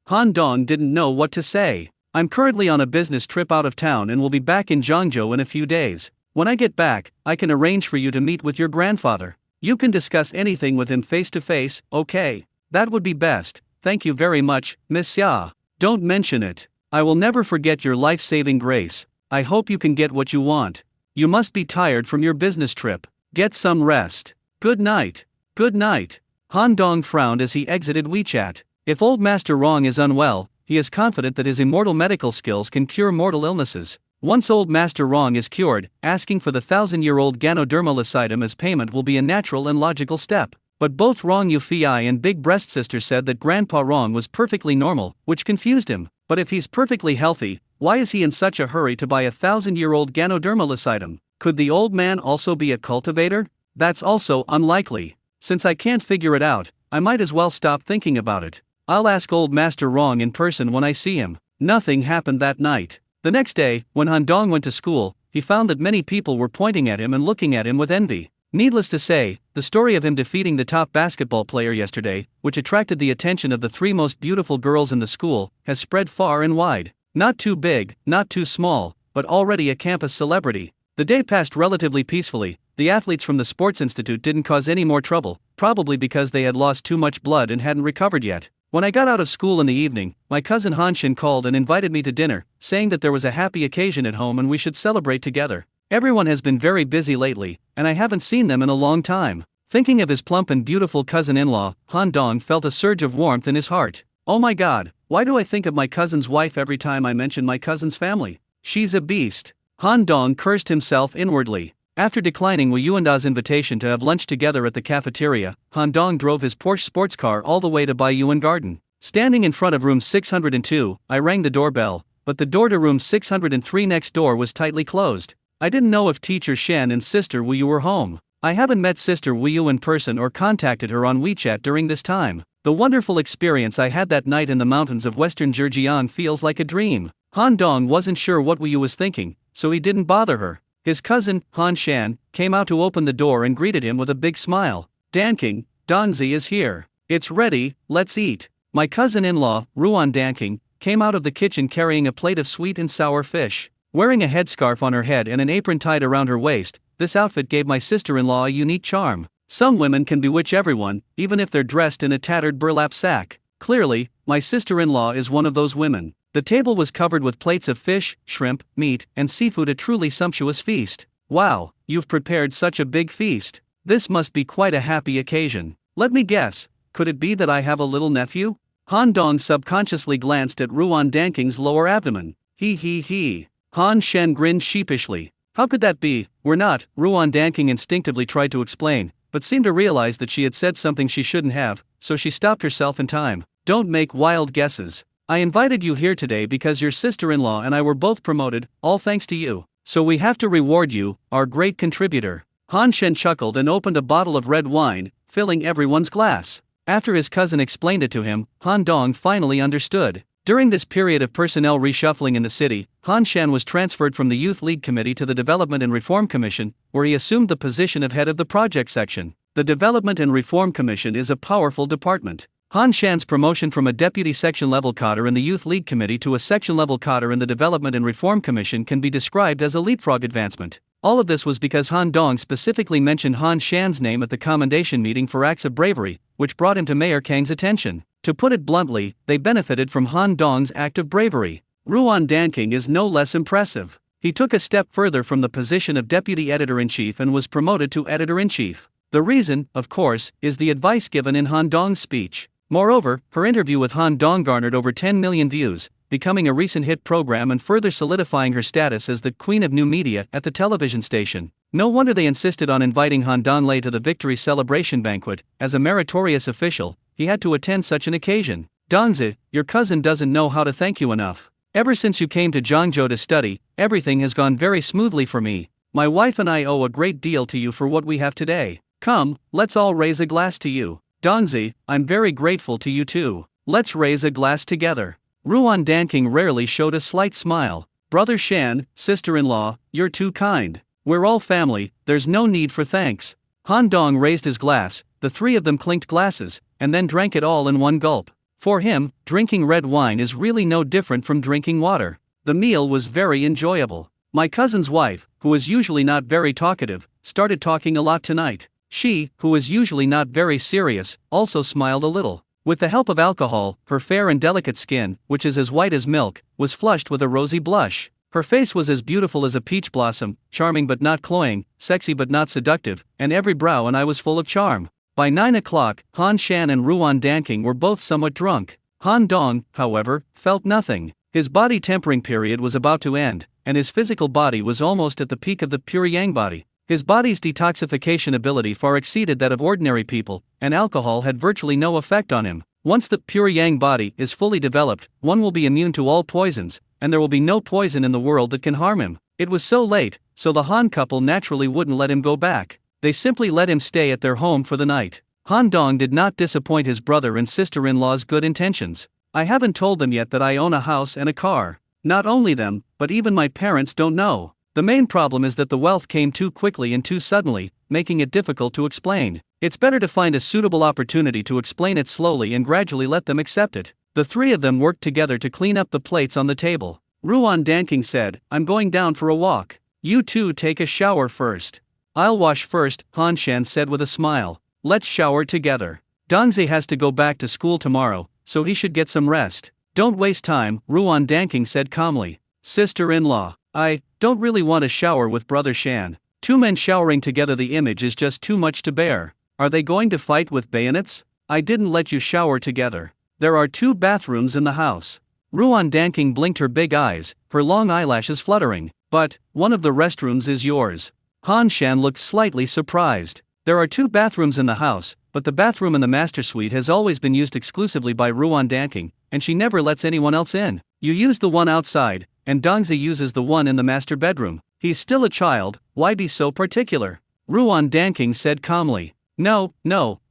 Han Dong didn't know what to say. I'm currently on a business trip out of town and will be back in Zhangzhou in a few days. When I get back, I can arrange for you to meet with your grandfather. You can discuss anything with him face to face, okay? That would be best. Thank you very much, Miss Xia. Don't mention it. I will never forget your life-saving grace. I hope you can get what you want. You must be tired from your business trip. Get some rest. Good night. Good night. Han Dong frowned as he exited WeChat. If old Master Rong is unwell, he is confident that his immortal medical skills can cure mortal illnesses. Once old Master Rong is cured, asking for the 1,000-year-old Ganoderma lucidum as payment will be a natural and logical step. But both Rong Yu Fei and Big Breast Sister said that Grandpa Rong was perfectly normal, which confused him. But if he's perfectly healthy, why is he in such a hurry to buy a 1,000-year-old Ganoderma lucidum? Could the old man also be a cultivator? That's also unlikely. Since I can't figure it out, I might as well stop thinking about it. I'll ask old Master Rong in person when I see him. Nothing happened that night. The next day, when Han Dong went to school, he found that many people were pointing at him and looking at him with envy. Needless to say, the story of him defeating the top basketball player yesterday, which attracted the attention of the 3 most beautiful girls in the school, has spread far and wide. Not too big, not too small, but already a campus celebrity. The day passed relatively peacefully. The athletes from the sports institute didn't cause any more trouble, probably because they had lost too much blood and hadn't recovered yet. When I got out of school in the evening, my cousin Hanshin called and invited me to dinner, saying that there was a happy occasion at home and we should celebrate together. Everyone has been very busy lately, and I haven't seen them in a long time. Thinking of his plump and beautiful cousin-in-law, Han Dong felt a surge of warmth in his heart. Oh my god, why do I think of my cousin's wife every time I mention my cousin's family? She's a beast. Han Dong cursed himself inwardly. After declining Wu Yuanda's invitation to have lunch together at the cafeteria, Han Dong drove his Porsche sports car all the way to Bai Yuan Garden. Standing in front of room 602, I rang the doorbell, but the door to room 603 next door was tightly closed. I didn't know if teacher Shan and sister Wu Yu were home. I haven't met sister Wu Yu in person or contacted her on WeChat during this time. The wonderful experience I had that night in the mountains of western Zhejiang feels like a dream. Han Dong wasn't sure what Wu Yu was thinking, so he didn't bother her. His cousin, Han Shan, came out to open the door and greeted him with a big smile. Danking, Donzi is here. It's ready, let's eat. My cousin-in-law, Ruan Danking, came out of the kitchen carrying a plate of sweet and sour fish. Wearing a headscarf on her head and an apron tied around her waist, this outfit gave my sister-in-law a unique charm. Some women can bewitch everyone, even if they're dressed in a tattered burlap sack. Clearly, my sister-in-law is one of those women. The table was covered with plates of fish, shrimp, meat, and seafood, a truly sumptuous feast. Wow, you've prepared such a big feast. This must be quite a happy occasion. Let me guess, could it be that I have a little nephew? Han Dong subconsciously glanced at Ruan Danking's lower abdomen. He. Han Shen grinned sheepishly. How could that be? We're not, Ruan Danking instinctively tried to explain, but seemed to realize that she had said something she shouldn't have, so she stopped herself in time. Don't make wild guesses. I invited you here today because your sister-in-law and I were both promoted, all thanks to you. So we have to reward you, our great contributor. Han Shen chuckled and opened a bottle of red wine, filling everyone's glass. After his cousin explained it to him, Han Dong finally understood. During this period of personnel reshuffling in the city, Han Shan was transferred from the Youth League Committee to the Development and Reform Commission, where he assumed the position of head of the project section. The Development and Reform Commission is a powerful department. Han Shan's promotion from a deputy section-level cadre in the Youth League Committee to a section-level cadre in the Development and Reform Commission can be described as a leapfrog advancement. All of this was because Han Dong specifically mentioned Han Shan's name at the commendation meeting for acts of bravery, which brought him to Mayor Kang's attention. To put it bluntly, they benefited from Han Dong's act of bravery. Ruan Danking is no less impressive. He took a step further from the position of deputy editor-in-chief and was promoted to editor-in-chief. The reason, of course, is the advice given in Han Dong's speech. Moreover, her interview with Han Dong garnered over 10 million views, becoming a recent hit program and further solidifying her status as the queen of new media at the television station. No wonder they insisted on inviting Han Donglei to the victory celebration banquet. As a meritorious official, he had to attend such an occasion. Donzi, your cousin doesn't know how to thank you enough. Ever since you came to Zhangzhou to study, everything has gone very smoothly for me. My wife and I owe a great deal to you for what we have today. Come, let's all raise a glass to you. Donzi, I'm very grateful to you too. Let's raise a glass together. Ruan Danking rarely showed a slight smile. Brother Shan, sister-in-law, you're too kind. We're all family, there's no need for thanks. Han Dong raised his glass, the three of them clinked glasses, and then drank it all in one gulp. For him, drinking red wine is really no different from drinking water. The meal was very enjoyable. My cousin's wife, who is usually not very talkative, started talking a lot tonight. She, who is usually not very serious, also smiled a little. With the help of alcohol, her fair and delicate skin, which is as white as milk, was flushed with a rosy blush. Her face was as beautiful as a peach blossom, charming but not cloying, sexy but not seductive, and every brow and eye was full of charm. By 9 o'clock, Han Shan and Ruan Danking were both somewhat drunk. Han Dong, however, felt nothing. His body tempering period was about to end, and his physical body was almost at the peak of the pure yang body. His body's detoxification ability far exceeded that of ordinary people, and alcohol had virtually no effect on him. Once the pure yang body is fully developed, one will be immune to all poisons, and there will be no poison in the world that can harm him. It was so late, so the Han couple naturally wouldn't let him go back. They simply let him stay at their home for the night. Han Dong did not disappoint his brother and sister-in-law's good intentions. I haven't told them yet that I own a house and a car. Not only them, but even my parents don't know. The main problem is that the wealth came too quickly and too suddenly, making it difficult to explain. It's better to find a suitable opportunity to explain it slowly and gradually let them accept it. The three of them worked together to clean up the plates on the table. Ruan Danking said, I'm going down for a walk. You two take a shower first. I'll wash first, Han Shan said with a smile. Let's shower together. Dongzi has to go back to school tomorrow, so he should get some rest. Don't waste time, Ruan Danking said calmly. Sister-in-law, I don't really want to shower with Brother Shan. Two men showering together, the image is just too much to bear. Are they going to fight with bayonets? I didn't let you shower together. There are 2 bathrooms in the house. Ruan Danking blinked her big eyes, her long eyelashes fluttering. But one of the restrooms is yours. Han Shan looked slightly surprised. There are 2 bathrooms in the house, but the bathroom in the master suite has always been used exclusively by Ruan Danking, and she never lets anyone else in. You use the one outside, and Dongzi uses the one in the master bedroom. He's still a child, why be so particular? Ruan Danking said calmly. No,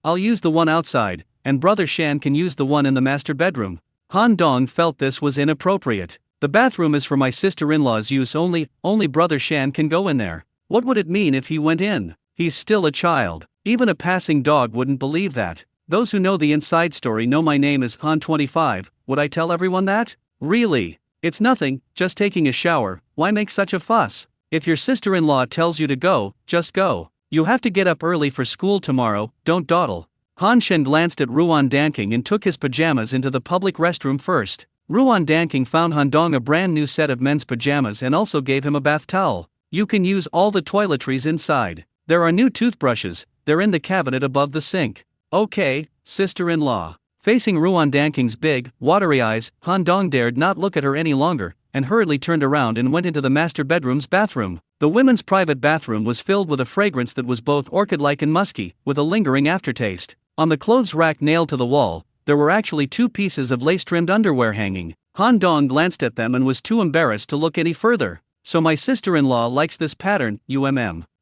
I'll use the one outside, and Brother Shan can use the one in the master bedroom. Han Dong felt this was inappropriate. The bathroom is for my sister-in-law's use only Brother Shan can go in there. What would it mean if he went in? He's still a child. Even a passing dog wouldn't believe that. Those who know the inside story know my name is Han25, would I tell everyone that? Really? It's nothing, just taking a shower, why make such a fuss? If your sister-in-law tells you to go, just go. You have to get up early for school tomorrow, don't dawdle. Han Shen glanced at Ruan Danking and took his pajamas into the public restroom first. Ruan Danking found Han Dong a brand new set of men's pajamas and also gave him a bath towel. You can use all the toiletries inside. There are new toothbrushes, they're in the cabinet above the sink. Okay, sister-in-law. Facing Ruan Danking's big, watery eyes, Han Dong dared not look at her any longer, and hurriedly turned around and went into the master bedroom's bathroom. The women's private bathroom was filled with a fragrance that was both orchid-like and musky, with a lingering aftertaste. On the clothes rack nailed to the wall, there were actually 2 pieces of lace-trimmed underwear hanging. Han Dong glanced at them and was too embarrassed to look any further. So my sister-in-law likes this pattern,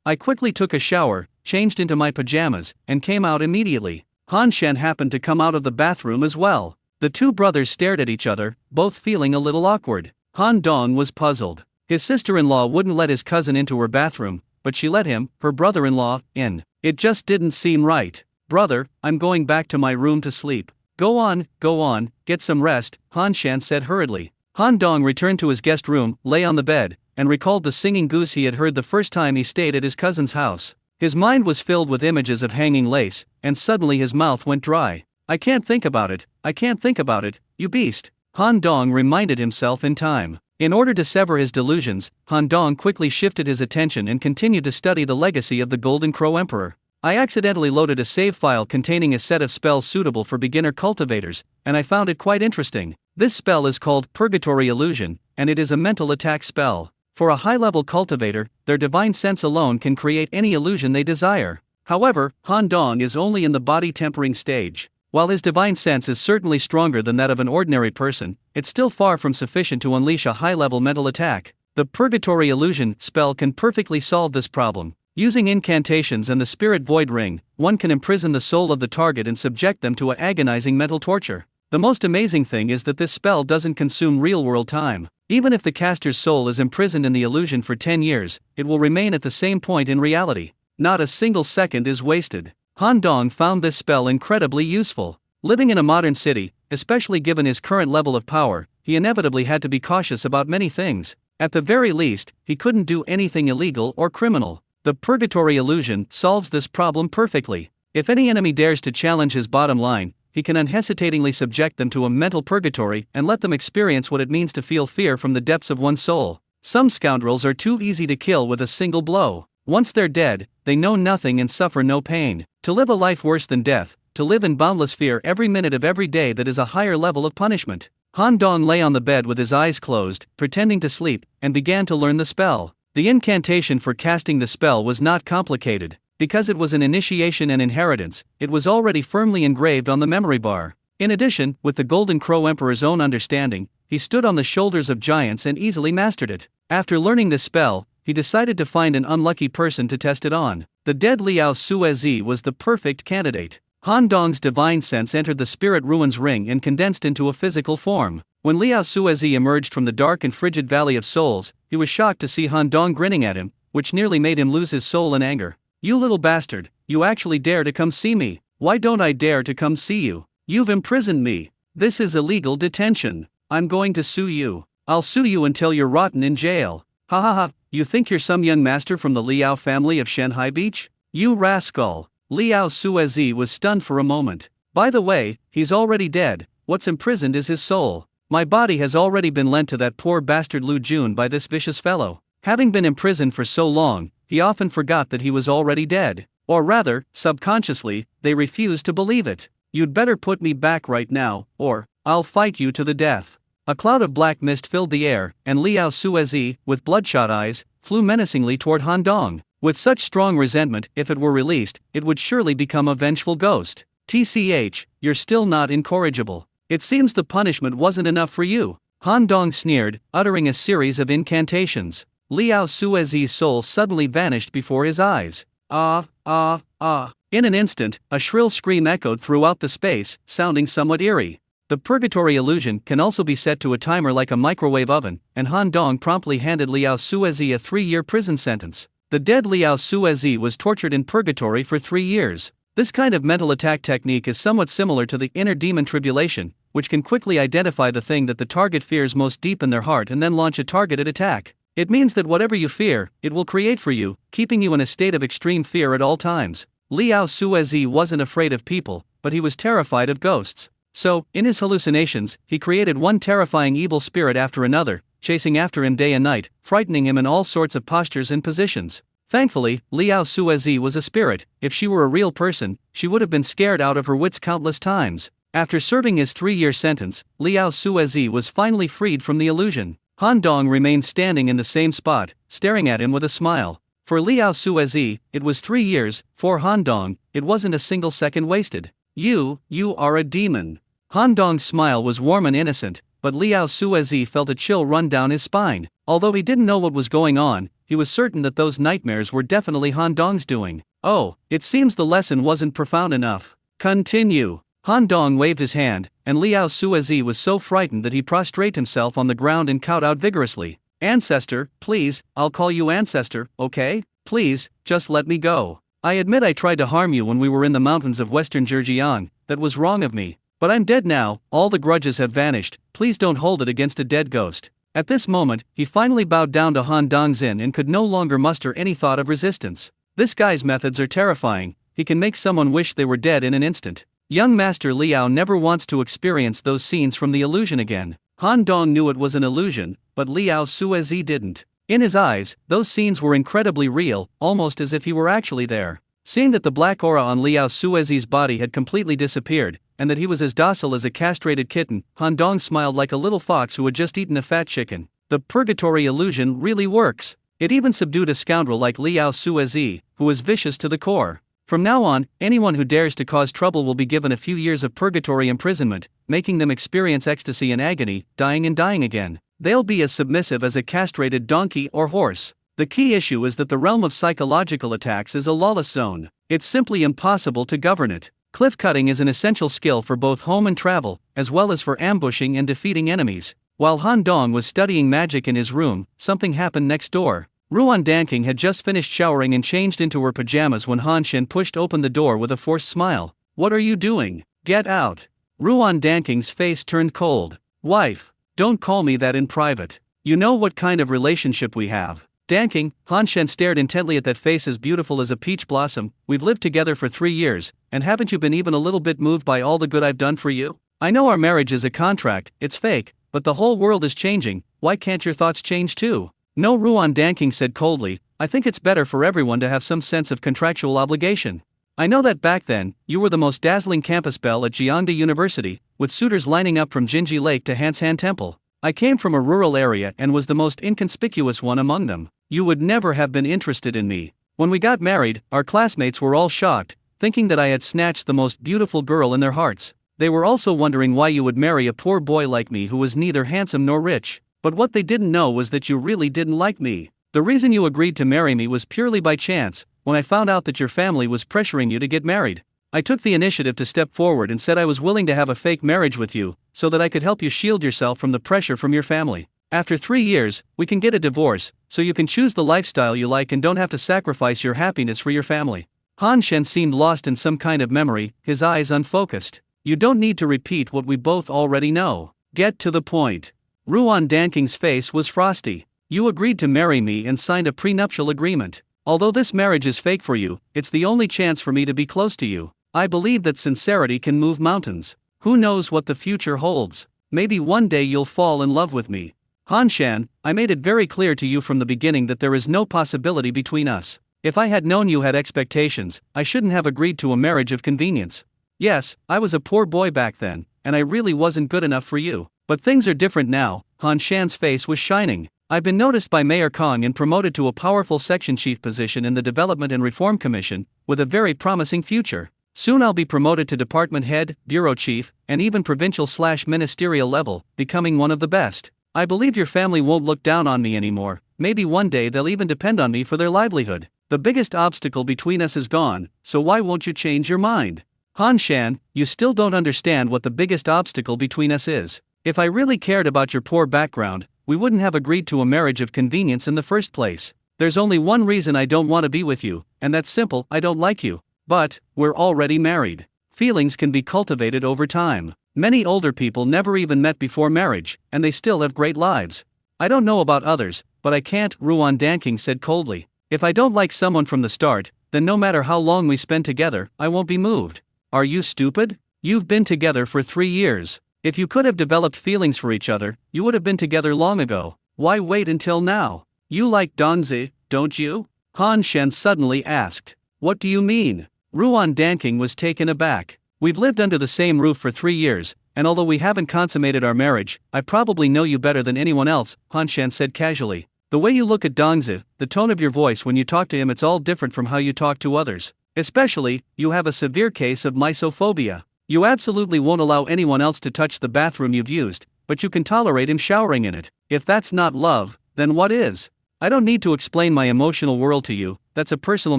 I quickly took a shower, changed into my pajamas, and came out immediately. Han Shen happened to come out of the bathroom as well. The 2 brothers stared at each other, both feeling a little awkward. Han Dong was puzzled. His sister-in-law wouldn't let his cousin into her bathroom, but she let him, her brother-in-law, in. It just didn't seem right. Brother, I'm going back to my room to sleep. Go on, get some rest, Han Shan said hurriedly. Han Dong returned to his guest room, lay on the bed, and recalled the singing goose he had heard the first time he stayed at his cousin's house. His mind was filled with images of hanging lace, and suddenly his mouth went dry. I can't think about it, you beast. Han Dong reminded himself in time. In order to sever his delusions, Han Dong quickly shifted his attention and continued to study the legacy of the Golden Crow Emperor. I accidentally loaded a save file containing a set of spells suitable for beginner cultivators, and I found it quite interesting. This spell is called Purgatory Illusion, and it is a mental attack spell. For a high-level cultivator, their divine sense alone can create any illusion they desire. However, Han Dong is only in the body tempering stage. While his divine sense is certainly stronger than that of an ordinary person, it's still far from sufficient to unleash a high-level mental attack. The Purgatory Illusion spell can perfectly solve this problem. Using incantations and the Spirit Void Ring, one can imprison the soul of the target and subject them to an agonizing mental torture. The most amazing thing is that this spell doesn't consume real-world time. Even if the caster's soul is imprisoned in the illusion for 10 years, it will remain at the same point in reality. Not a single second is wasted. Han Dong found this spell incredibly useful. Living in a modern city, especially given his current level of power, he inevitably had to be cautious about many things. At the very least, he couldn't do anything illegal or criminal. The Purgatory Illusion solves this problem perfectly. If any enemy dares to challenge his bottom line, he can unhesitatingly subject them to a mental purgatory and let them experience what it means to feel fear from the depths of one's soul. Some scoundrels are too easy to kill with a single blow. Once they're dead, they know nothing and suffer no pain. To live a life worse than death, to live in boundless fear every minute of every day, that is a higher level of punishment. Han Dong lay on the bed with his eyes closed, pretending to sleep, and began to learn the spell. The incantation for casting the spell was not complicated. Because it was an initiation and inheritance, it was already firmly engraved on the memory bar. In addition, with the Golden Crow Emperor's own understanding, he stood on the shoulders of giants and easily mastered it. After learning this spell, he decided to find an unlucky person to test it on. The dead Liao Suezi was the perfect candidate. Han Dong's divine sense entered the spirit ruin's ring and condensed into a physical form. When Liao Suezi emerged from the dark and frigid Valley of Souls, he was shocked to see Han Dong grinning at him, which nearly made him lose his soul in anger. You little bastard, you actually dare to come see me? Why don't I dare to come see you? You've imprisoned me. This is illegal detention. I'm going to sue you. I'll sue you until you're rotten in jail. Ha ha ha, You think you're some young master from the Liao family of Shanghai Beach? You rascal! Liao Suezi was stunned for a moment. By the way, he's already dead. What's imprisoned is his soul. My body has already been lent to that poor bastard Lu Jun by this vicious fellow. Having been imprisoned for so long, he often forgot that he was already dead. Or rather, subconsciously, they refused to believe it. You'd better put me back right now, or I'll fight you to the death. A cloud of black mist filled the air, and Liao Suezi, with bloodshot eyes, flew menacingly toward Han Dong. With such strong resentment, if it were released, it would surely become a vengeful ghost. TCH, you're still not incorrigible. It seems the punishment wasn't enough for you. Han Dong sneered, uttering a series of incantations. Liao Suezi's soul suddenly vanished before his eyes. Ah, ah, ah. In an instant, a shrill scream echoed throughout the space, sounding somewhat eerie. The purgatory illusion can also be set to a timer like a microwave oven, and Han Dong promptly handed Liao Suezi a 3-year prison sentence. The dead Liao Suezi was tortured in purgatory for 3 years. This kind of mental attack technique is somewhat similar to the inner demon tribulation, which can quickly identify the thing that the target fears most deep in their heart and then launch a targeted attack. It means that whatever you fear, it will create for you, keeping you in a state of extreme fear at all times. Liao Suezi wasn't afraid of people, but he was terrified of ghosts. So, in his hallucinations, he created one terrifying evil spirit after another, chasing after him day and night, frightening him in all sorts of postures and positions. Thankfully, Liao Suezi was a spirit. If she were a real person, she would have been scared out of her wits countless times. After serving his 3-year sentence, Liao Suezi was finally freed from the illusion. Han Dong remained standing in the same spot, staring at him with a smile. For Liao Suezi, it was 3 years. For Han Dong, it wasn't a single second wasted. You are a demon. Han Dong's smile was warm and innocent, but Liao Suezi felt a chill run down his spine. Although he didn't know what was going on, he was certain that those nightmares were definitely Han Dong's doing. Oh, it seems the lesson wasn't profound enough. Continue. Han Dong waved his hand, and Liao Suezi was so frightened that he prostrated himself on the ground and cowed out vigorously. Ancestor, please, I'll call you Ancestor, okay? Please, just let me go. I admit I tried to harm you when we were in the mountains of western Zhejiang. That was wrong of me. But I'm dead now, all the grudges have vanished, please don't hold it against a dead ghost. At this moment, he finally bowed down to Han Dong's inn and could no longer muster any thought of resistance. This guy's methods are terrifying. He can make someone wish they were dead in an instant. Young Master Liao never wants to experience those scenes from the illusion again. Han Dong knew it was an illusion, but Liao Suezi didn't. In his eyes, those scenes were incredibly real, almost as if he were actually there. Seeing that the black aura on Liao Suezi's body had completely disappeared, and that he was as docile as a castrated kitten, Han Dong smiled like a little fox who had just eaten a fat chicken. The purgatory illusion really works. It even subdued a scoundrel like Liao Suezi, who was vicious to the core. From now on, anyone who dares to cause trouble will be given a few years of purgatory imprisonment, making them experience ecstasy and agony, dying and dying again. They'll be as submissive as a castrated donkey or horse. The key issue is that the realm of psychological attacks is a lawless zone. It's simply impossible to govern it. Cliff cutting is an essential skill for both home and travel, as well as for ambushing and defeating enemies. While Han Dong was studying magic in his room, something happened next door. Ruan Danking had just finished showering and changed into her pajamas when Han Shen pushed open the door with a forced smile. What are you doing? Get out. Ruan Danking's face turned cold. Wife, don't call me that in private. You know what kind of relationship we have. Danking, Han Shen stared intently at that face as beautiful as a peach blossom. We've lived together for 3 years, and haven't you been even a little bit moved by all the good I've done for you? I know our marriage is a contract, it's fake, but the whole world is changing, why can't your thoughts change too? No, Ruan Danking said coldly, I think it's better for everyone to have some sense of contractual obligation. I know that back then, you were the most dazzling campus belle at Jiangda University, with suitors lining up from Jinji Lake to Hanshan Temple. I came from a rural area and was the most inconspicuous one among them. You would never have been interested in me. When we got married, our classmates were all shocked, thinking that I had snatched the most beautiful girl in their hearts. They were also wondering why you would marry a poor boy like me who was neither handsome nor rich. But what they didn't know was that you really didn't like me. The reason you agreed to marry me was purely by chance, when I found out that your family was pressuring you to get married. I took the initiative to step forward and said I was willing to have a fake marriage with you, so that I could help you shield yourself from the pressure from your family. After 3 years, we can get a divorce, so you can choose the lifestyle you like and don't have to sacrifice your happiness for your family. Han Shen seemed lost in some kind of memory, his eyes unfocused. You don't need to repeat what we both already know. Get to the point. Ruan Danking's face was frosty. You agreed to marry me and signed a prenuptial agreement. Although this marriage is fake for you, it's the only chance for me to be close to you. I believe that sincerity can move mountains. Who knows what the future holds? Maybe one day you'll fall in love with me. Han Shan, I made it very clear to you from the beginning that there is no possibility between us. If I had known you had expectations, I shouldn't have agreed to a marriage of convenience. Yes, I was a poor boy back then, and I really wasn't good enough for you. But things are different now. Han Shan's face was shining. I've been noticed by Mayor Kong and promoted to a powerful section chief position in the Development and Reform Commission, with a very promising future. Soon I'll be promoted to department head, bureau chief, and even provincial/ministerial level, becoming one of the best. I believe your family won't look down on me anymore. Maybe one day they'll even depend on me for their livelihood. The biggest obstacle between us is gone, so why won't you change your mind? Han Shan, you still don't understand what the biggest obstacle between us is. If I really cared about your poor background, we wouldn't have agreed to a marriage of convenience in the first place. There's only one reason I don't want to be with you, and that's simple: I don't like you. But we're already married. Feelings can be cultivated over time. Many older people never even met before marriage, and they still have great lives. I don't know about others, but I can't, Ruan Danking said coldly. If I don't like someone from the start, then no matter how long we spend together, I won't be moved. Are you stupid? You've been together for 3 years. If you could have developed feelings for each other, you would have been together long ago. Why wait until now? You like Dongzi, don't you? Han Shan suddenly asked. What do you mean? Ruan Danking was taken aback. We've lived under the same roof for 3 years, and although we haven't consummated our marriage, I probably know you better than anyone else, Han Shan said casually. The way you look at Dongzi, the tone of your voice when you talk to him, it's all different from how you talk to others. Especially, you have a severe case of misophobia. You absolutely won't allow anyone else to touch the bathroom you've used, but you can tolerate him showering in it. If that's not love, then what is? I don't need to explain my emotional world to you, that's a personal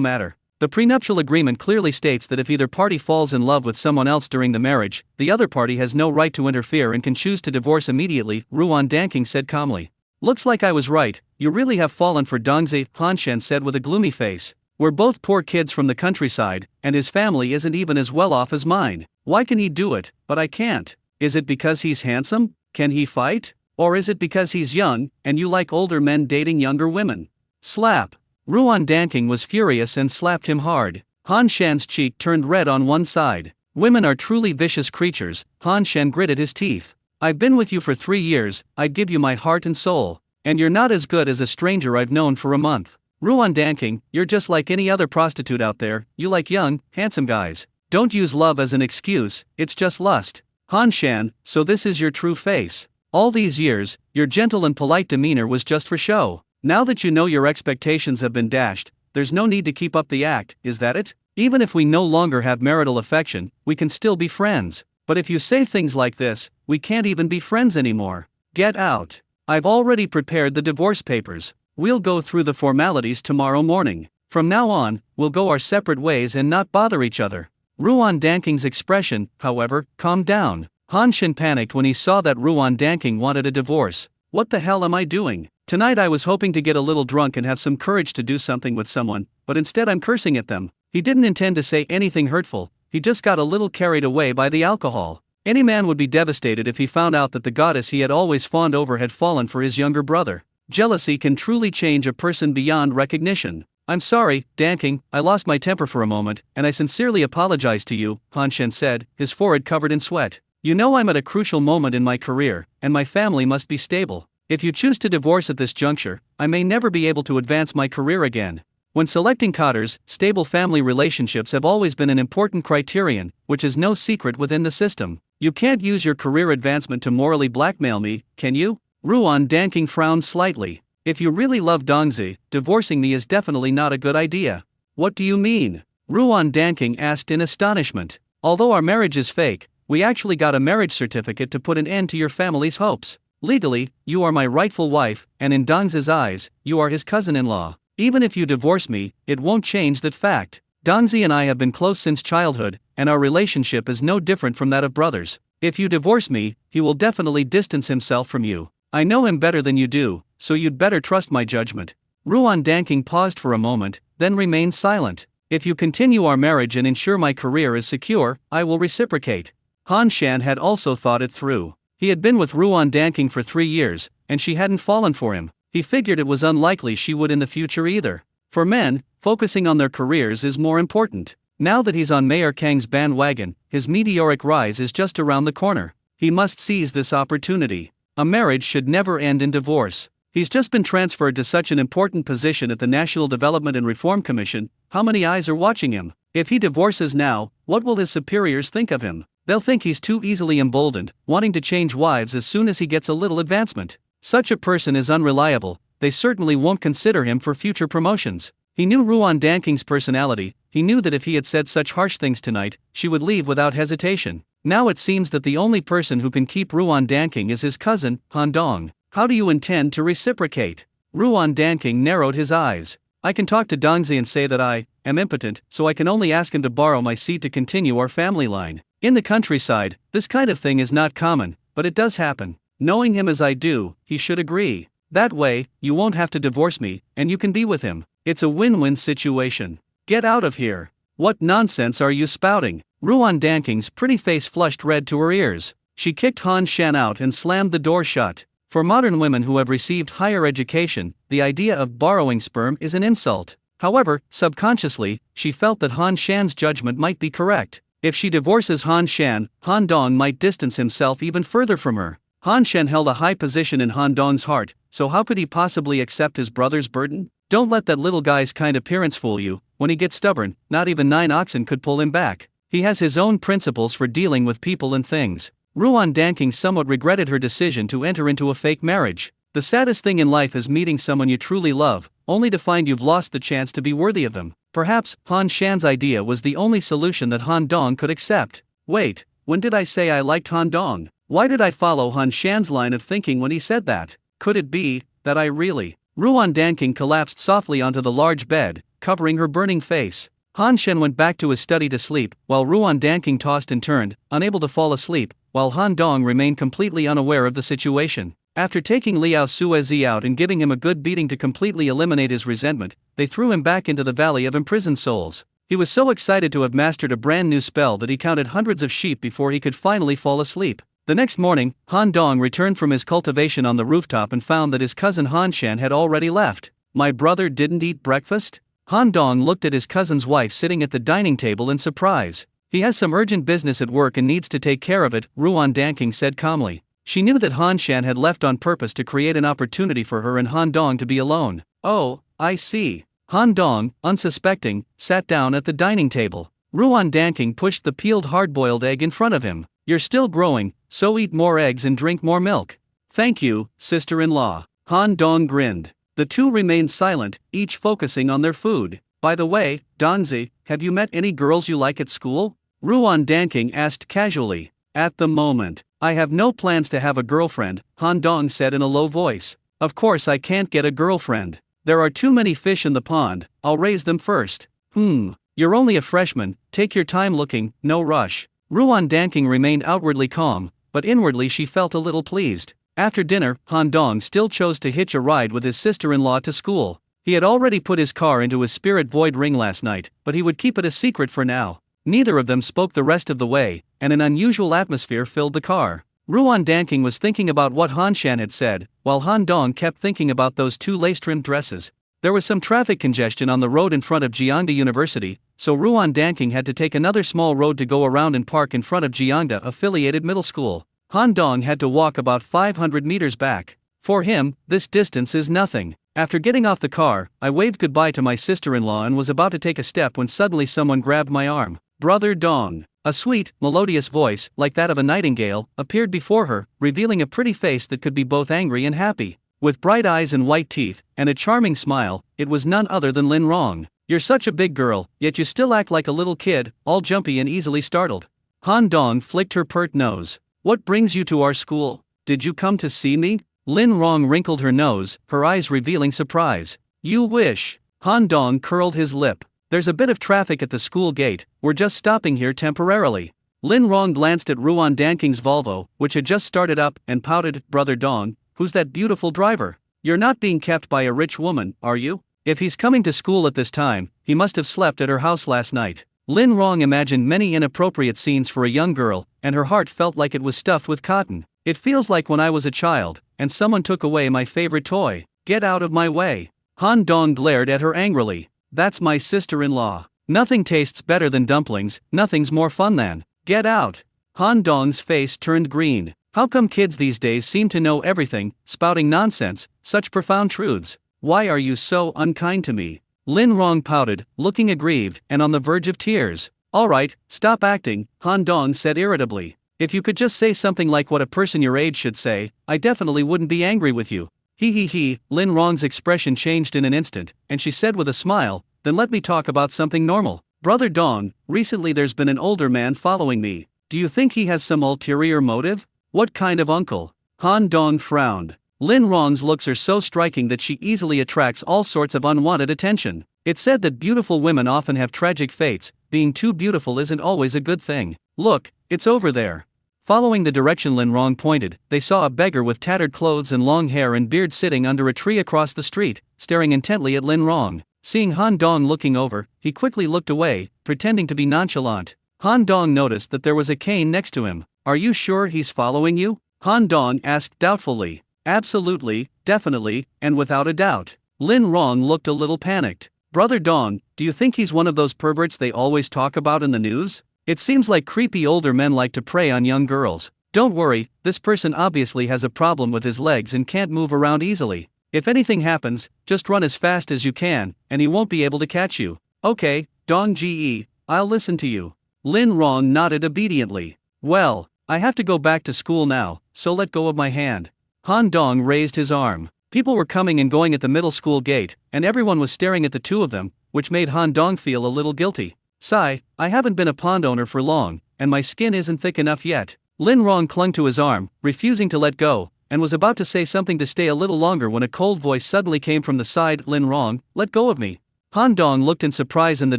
matter. The prenuptial agreement clearly states that if either party falls in love with someone else during the marriage, the other party has no right to interfere and can choose to divorce immediately, Ruan Danking said calmly. Looks like I was right, you really have fallen for Dongzi, Han Shan said with a gloomy face. We're both poor kids from the countryside, and his family isn't even as well off as mine. Why can he do it, but I can't? Is it because he's handsome? Can he fight? Or is it because he's young, and you like older men dating younger women? Slap. Ruan Danking was furious and slapped him hard. Han Shan's cheek turned red on one side. Women are truly vicious creatures, Han Shan gritted his teeth. I've been with you for 3 years, I'd give you my heart and soul. And you're not as good as a stranger I've known for a month. Ruan Danking, you're just like any other prostitute out there, you like young, handsome guys. Don't use love as an excuse, it's just lust. Han Shan, so this is your true face. All these years, your gentle and polite demeanor was just for show. Now that you know your expectations have been dashed, there's no need to keep up the act, is that it? Even if we no longer have marital affection, we can still be friends. But if you say things like this, we can't even be friends anymore. Get out. I've already prepared the divorce papers. We'll go through the formalities tomorrow morning. From now on, we'll go our separate ways and not bother each other. Ruan Danking's expression, however, calmed down. Han Shan panicked when he saw that Ruan Danking wanted a divorce. What the hell am I doing? Tonight I was hoping to get a little drunk and have some courage to do something with someone, but instead I'm cursing at them. He didn't intend to say anything hurtful, he just got a little carried away by the alcohol. Any man would be devastated if he found out that the goddess he had always fawned over had fallen for his younger brother. Jealousy can truly change a person beyond recognition. I'm sorry, Danking, I lost my temper for a moment, and I sincerely apologize to you, Han Shan said, his forehead covered in sweat. You know I'm at a crucial moment in my career, and my family must be stable. If you choose to divorce at this juncture, I may never be able to advance my career again. When selecting cadres, stable family relationships have always been an important criterion, which is no secret within the system. You can't use your career advancement to morally blackmail me, can you? Ruan Danking frowned slightly. If you really love Dongzi, divorcing me is definitely not a good idea. What do you mean? Ruan Danking asked in astonishment. Although our marriage is fake, we actually got a marriage certificate to put an end to your family's hopes. Legally, you are my rightful wife, and in Dongzi's eyes, you are his cousin-in-law. Even if you divorce me, it won't change that fact. Dongzi and I have been close since childhood, and our relationship is no different from that of brothers. If you divorce me, he will definitely distance himself from you. I know him better than you do, so you'd better trust my judgment. Ruan Danking paused for a moment, then remained silent. If you continue our marriage and ensure my career is secure, I will reciprocate. Han Shan had also thought it through. He had been with Ruan Danking for 3 years, and she hadn't fallen for him. He figured it was unlikely she would in the future either. For men, focusing on their careers is more important. Now that he's on Mayor Kang's bandwagon, his meteoric rise is just around the corner. He must seize this opportunity. A marriage should never end in divorce. He's just been transferred to such an important position at the National Development and Reform Commission. How many eyes are watching him? If he divorces now, what will his superiors think of him? They'll think he's too easily emboldened, wanting to change wives as soon as he gets a little advancement. Such a person is unreliable. They certainly won't consider him for future promotions. He knew Ruan Danking's personality. He knew that if he had said such harsh things tonight, she would leave without hesitation. Now it seems that the only person who can keep Ruan Danking is his cousin, Han Dong. How do you intend to reciprocate? Ruan Danking narrowed his eyes. I can talk to Dongzi and say that I am impotent, so I can only ask him to borrow my seat to continue our family line. In the countryside, this kind of thing is not common, but it does happen. Knowing him as I do, he should agree. That way, you won't have to divorce me, and you can be with him. It's a win-win situation. Get out of here. What nonsense are you spouting? Ruan Danking's pretty face flushed red to her ears. She kicked Han Shan out and slammed the door shut. For modern women who have received higher education, the idea of borrowing sperm is an insult. However, subconsciously, she felt that Han Shan's judgment might be correct. If she divorces Han Shan, Han Dong might distance himself even further from her. Han Shan held a high position in Han Dong's heart, so how could he possibly accept his brother's burden? Don't let that little guy's kind appearance fool you. When he gets stubborn, not even 9 oxen could pull him back. He has his own principles for dealing with people and things. Ruan Danking somewhat regretted her decision to enter into a fake marriage. The saddest thing in life is meeting someone you truly love, only to find you've lost the chance to be worthy of them. Perhaps, Han Shan's idea was the only solution that Han Dong could accept. Wait, when did I say I liked Han Dong? Why did I follow Han Shan's line of thinking when he said that? Could it be that I really... Ruan Danking collapsed softly onto the large bed, covering her burning face. Han Shan went back to his study to sleep, while Ruan Danking tossed and turned, unable to fall asleep, while Han Dong remained completely unaware of the situation. After taking Liao Suezi out and giving him a good beating to completely eliminate his resentment, they threw him back into the Valley of Imprisoned Souls. He was so excited to have mastered a brand new spell that he counted hundreds of sheep before he could finally fall asleep. The next morning, Han Dong returned from his cultivation on the rooftop and found that his cousin Han Shan had already left. My brother didn't eat breakfast? Han Dong looked at his cousin's wife sitting at the dining table in surprise. He has some urgent business at work and needs to take care of it, Ruan Danking said calmly. She knew that Han Shan had left on purpose to create an opportunity for her and Han Dong to be alone. Oh, I see. Han Dong, unsuspecting, sat down at the dining table. Ruan Danking pushed the peeled hard-boiled egg in front of him. You're still growing, so eat more eggs and drink more milk. Thank you, sister-in-law. Han Dong grinned. The two remained silent, each focusing on their food. By the way, Dongzi, have you met any girls you like at school? Ruan Danking asked casually. At the moment, I have no plans to have a girlfriend, Han Dong said in a low voice. Of course I can't get a girlfriend. There are too many fish in the pond, I'll raise them first. You're only a freshman, take your time looking, no rush. Ruan Danking remained outwardly calm, but inwardly she felt a little pleased. After dinner, Han Dong still chose to hitch a ride with his sister-in-law to school. He had already put his car into his spirit void ring last night, but he would keep it a secret for now. Neither of them spoke the rest of the way, and an unusual atmosphere filled the car. Ruan Danking was thinking about what Han Shan had said, while Han Dong kept thinking about those two lace-trimmed dresses. There was some traffic congestion on the road in front of Jiangda University, so Ruan Danking had to take another small road to go around and park in front of Jiangda Affiliated Middle School. Han Dong had to walk about 500 meters back. For him, this distance is nothing. After getting off the car, I waved goodbye to my sister-in-law and was about to take a step when suddenly someone grabbed my arm. Brother Dong. A sweet, melodious voice, like that of a nightingale, appeared before her, revealing a pretty face that could be both angry and happy. With bright eyes and white teeth, and a charming smile, it was none other than Lin Rong. You're such a big girl, yet you still act like a little kid, all jumpy and easily startled. Han Dong flicked her pert nose. What brings you to our school? Did you come to see me? Lin Rong wrinkled her nose, her eyes revealing surprise. You wish. Han Dong curled his lip. There's a bit of traffic at the school gate, we're just stopping here temporarily. Lin Rong glanced at Ruan Danking's Volvo, which had just started up, and pouted. Brother Dong, who's that beautiful driver? You're not being kept by a rich woman, are you? If he's coming to school at this time, he must have slept at her house last night. Lin Rong imagined many inappropriate scenes for a young girl, and her heart felt like it was stuffed with cotton. It feels like when I was a child, and someone took away my favorite toy. Get out of my way. Han Dong glared at her angrily. That's my sister-in-law. Nothing tastes better than dumplings, nothing's more fun than. Get out. Han Dong's face turned green. How come kids these days seem to know everything, spouting nonsense, such profound truths? Why are you so unkind to me? Lin Rong pouted, looking aggrieved and on the verge of tears. Alright, stop acting, Han Dong said irritably. If you could just say something like what a person your age should say, I definitely wouldn't be angry with you. He. Lin Rong's expression changed in an instant, and she said with a smile, then let me talk about something normal. Brother Dong, recently there's been an older man following me. Do you think he has some ulterior motive? What kind of uncle? Han Dong frowned. Lin Rong's looks are so striking that she easily attracts all sorts of unwanted attention. It's said that beautiful women often have tragic fates. Being too beautiful isn't always a good thing. Look, it's over there. Following the direction Lin Rong pointed, they saw a beggar with tattered clothes and long hair and beard sitting under a tree across the street, staring intently at Lin Rong. Seeing Han Dong looking over, he quickly looked away, pretending to be nonchalant. Han Dong noticed that there was a cane next to him. Are you sure he's following you? Han Dong asked doubtfully. Absolutely, definitely, and without a doubt. Lin Rong looked a little panicked. Brother Dong, do you think he's one of those perverts they always talk about in the news? It seems like creepy older men like to prey on young girls. Don't worry, this person obviously has a problem with his legs and can't move around easily. If anything happens, just run as fast as you can, and he won't be able to catch you. Okay, Dong Ge, I'll listen to you. Lin Rong nodded obediently. Well, I have to go back to school now, so let go of my hand. Han Dong raised his arm. People were coming and going at the middle school gate, and everyone was staring at the two of them, which made Han Dong feel a little guilty. Sigh, I haven't been a pond owner for long, and my skin isn't thick enough yet. Lin Rong clung to his arm, refusing to let go, and was about to say something to stay a little longer when a cold voice suddenly came from the side. Lin Rong, let go of me. Han Dong looked in surprise in the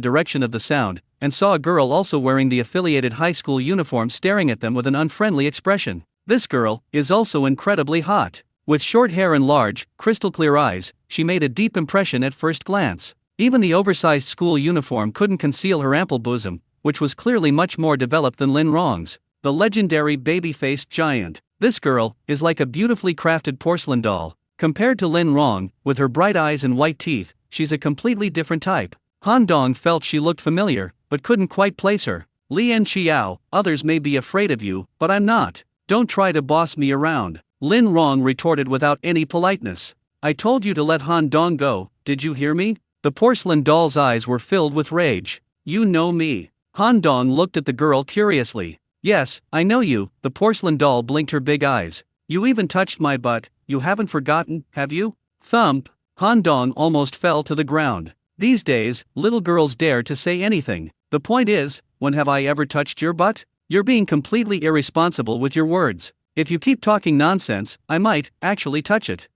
direction of the sound, and saw a girl also wearing the affiliated high school uniform staring at them with an unfriendly expression. This girl is also incredibly hot. With short hair and large, crystal-clear eyes, she made a deep impression at first glance. Even the oversized school uniform couldn't conceal her ample bosom, which was clearly much more developed than Lin Rong's. The legendary baby-faced giant. This girl is like a beautifully crafted porcelain doll. Compared to Lin Rong, with her bright eyes and white teeth, she's a completely different type. Han Dong felt she looked familiar, but couldn't quite place her. Lian Qiao, others may be afraid of you, but I'm not. Don't try to boss me around. Lin Rong retorted without any politeness. I told you to let Han Dong go, did you hear me? The porcelain doll's eyes were filled with rage. You know me. Han Dong looked at the girl curiously. Yes, I know you, the porcelain doll blinked her big eyes. You even touched my butt, you haven't forgotten, have you? Thump. Han Dong almost fell to the ground. These days, little girls dare to say anything. The point is, when have I ever touched your butt? You're being completely irresponsible with your words. If you keep talking nonsense, I might actually touch it.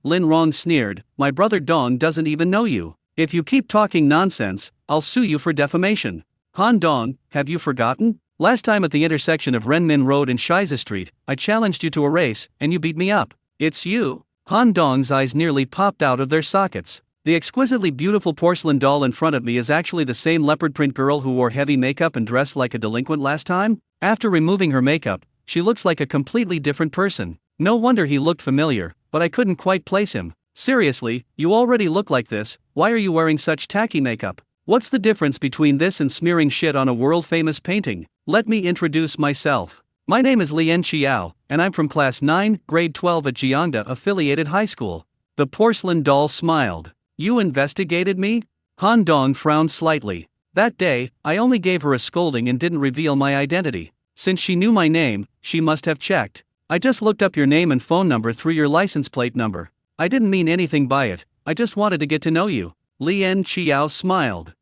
Lin Rong sneered, my brother Dong doesn't even know you. If you keep talking nonsense, I'll sue you for defamation. Han Dong, have you forgotten? Last time at the intersection of Renmin Road and Shiza Street, I challenged you to a race, and you beat me up. It's you. Han Dong's eyes nearly popped out of their sockets. The exquisitely beautiful porcelain doll in front of me is actually the same leopard print girl who wore heavy makeup and dressed like a delinquent last time? After removing her makeup, she looks like a completely different person. No wonder he looked familiar, but I couldn't quite place him. Seriously, you already look like this, why are you wearing such tacky makeup? What's the difference between this and smearing shit on a world-famous painting? Let me introduce myself. My name is Lian Qiao, and I'm from Class 9, Grade 12 at Jiangda Affiliated High School. The porcelain doll smiled. You investigated me? Han Dong frowned slightly. That day, I only gave her a scolding and didn't reveal my identity. Since she knew my name, she must have checked. I just looked up your name and phone number through your license plate number. I didn't mean anything by it, I just wanted to get to know you. Lian Qiao smiled.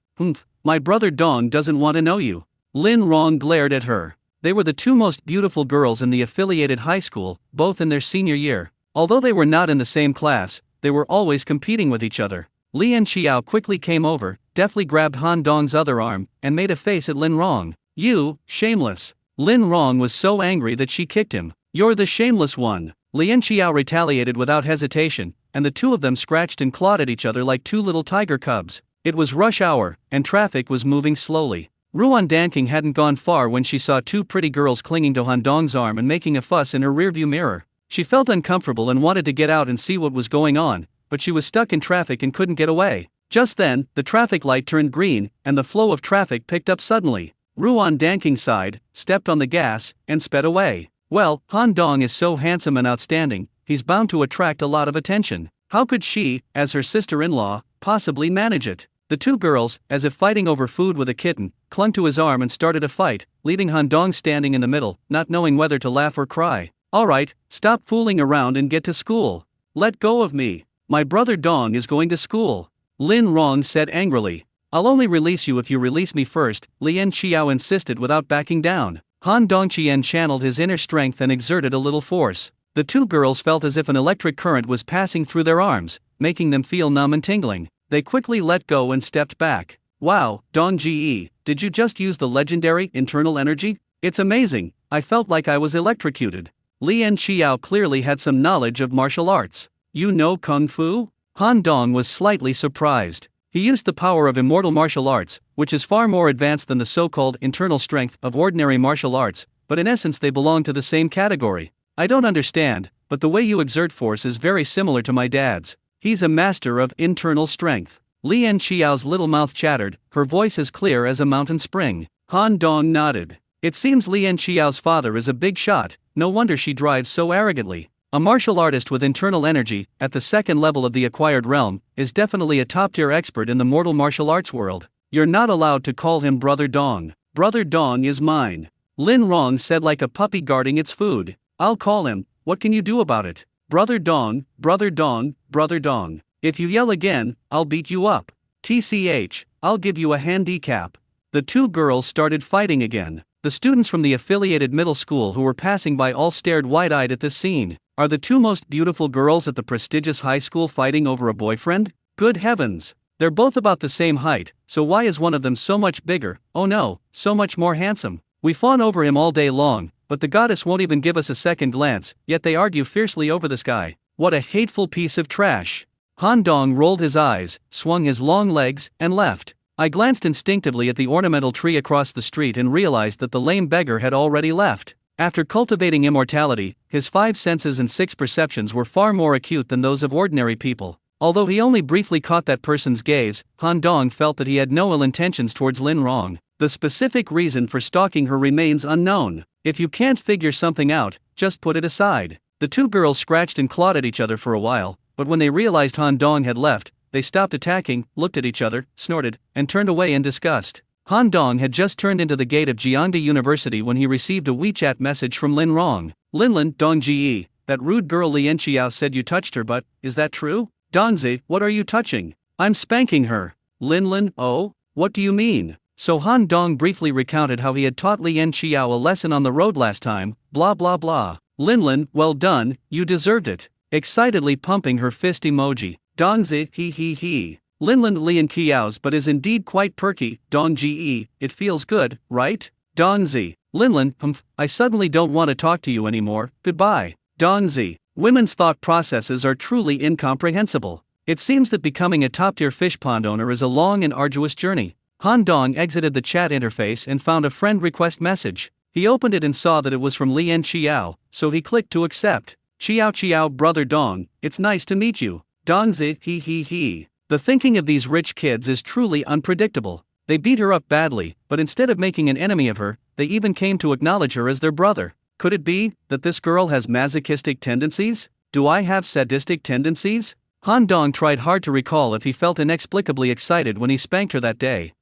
My brother Dong doesn't want to know you. Lin Rong glared at her. They were the two most beautiful girls in the affiliated high school, both in their senior year. Although they were not in the same class, they were always competing with each other. Lian Qiao quickly came over, deftly grabbed Han Dong's other arm, and made a face at Lin Rong. You, shameless. Lin Rong was so angry that she kicked him. You're the shameless one. Lian Qiao retaliated without hesitation, and the two of them scratched and clawed at each other like two little tiger cubs. It was rush hour, and traffic was moving slowly. Ruan Danking hadn't gone far when she saw two pretty girls clinging to Han Dong's arm and making a fuss in her rearview mirror. She felt uncomfortable and wanted to get out and see what was going on, but she was stuck in traffic and couldn't get away. Just then, the traffic light turned green, and the flow of traffic picked up suddenly. Ruan Danking sighed, stepped on the gas, and sped away. Well, Han Dong is so handsome and outstanding, he's bound to attract a lot of attention. How could she, as her sister-in-law, possibly manage it? The two girls, as if fighting over food with a kitten, clung to his arm and started a fight, leaving Han Dong standing in the middle, not knowing whether to laugh or cry. Alright, stop fooling around and get to school. Let go of me. My brother Dong is going to school. Lin Rong said angrily. I'll only release you if you release me first, Lien Qiao insisted without backing down. Han Dongqian channeled his inner strength and exerted a little force. The two girls felt as if an electric current was passing through their arms, making them feel numb and tingling. They quickly let go and stepped back. Wow, Dong-ji, did you just use the legendary internal energy? It's amazing, I felt like I was electrocuted. Lien Qiao clearly had some knowledge of martial arts. You know Kung Fu? Han Dong was slightly surprised. He used the power of immortal martial arts, which is far more advanced than the so-called internal strength of ordinary martial arts, but in essence they belong to the same category. I don't understand, but the way you exert force is very similar to my dad's. He's a master of internal strength. Lien Qiao's little mouth chattered, her voice as clear as a mountain spring. Han Dong nodded. It seems Lien Qiao's father is a big shot, no wonder she drives so arrogantly. A martial artist with internal energy, at the second level of the acquired realm, is definitely a top-tier expert in the mortal martial arts world. You're not allowed to call him Brother Dong. Brother Dong is mine. Lin Rong said like a puppy guarding its food. I'll call him, what can you do about it? Brother Dong, Brother Dong, Brother Dong. If you yell again, I'll beat you up. TCH, I'll give you a handicap. The two girls started fighting again. The students from the affiliated middle school who were passing by all stared wide-eyed at this scene. Are the two most beautiful girls at the prestigious high school fighting over a boyfriend? Good heavens! They're both about the same height, so why is one of them so much bigger, oh no, so much more handsome? We fawn over him all day long, but the goddess won't even give us a second glance, yet they argue fiercely over this guy. What a hateful piece of trash. Han Dong rolled his eyes, swung his long legs, and left. I glanced instinctively at the ornamental tree across the street and realized that the lame beggar had already left. After cultivating immortality, his 5 senses and 6 perceptions were far more acute than those of ordinary people. Although he only briefly caught that person's gaze, Han Dong felt that he had no ill intentions towards Lin Rong. The specific reason for stalking her remains unknown. If you can't figure something out, just put it aside. The two girls scratched and clawed at each other for a while, but when they realized Han Dong had left, they stopped attacking, looked at each other, snorted, and turned away in disgust. Han Dong had just turned into the gate of Jiangda University when he received a WeChat message from Lin Rong. Linlin, Dongji, that rude girl Lien Qiao said you touched her, but is that true? Dongzi, what are you touching? I'm spanking her. Linlin, oh? What do you mean? So Han Dong briefly recounted how he had taught Lien Qiao a lesson on the road last time, blah blah blah. Linlin, well done, you deserved it. Excitedly pumping her fist emoji. Dongzi, he. Linlin Lien Qiao's but is indeed quite perky, Dongji, it feels good, right? Dongzi, Linlin, I suddenly don't want to talk to you anymore, goodbye. Dongzi, women's thought processes are truly incomprehensible. It seems that becoming a top-tier fish pond owner is a long and arduous journey. Han Dong exited the chat interface and found a friend request message. He opened it and saw that it was from Lien Qiao, so he clicked to accept. Qiao, brother Dong, it's nice to meet you. Dongzi, he. The thinking of these rich kids is truly unpredictable. They beat her up badly, but instead of making an enemy of her, they even came to acknowledge her as their brother. Could it be that this girl has masochistic tendencies? Do I have sadistic tendencies? Han Dong tried hard to recall if he felt inexplicably excited when he spanked her that day.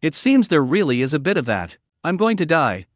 It seems there really is a bit of that. I'm going to die.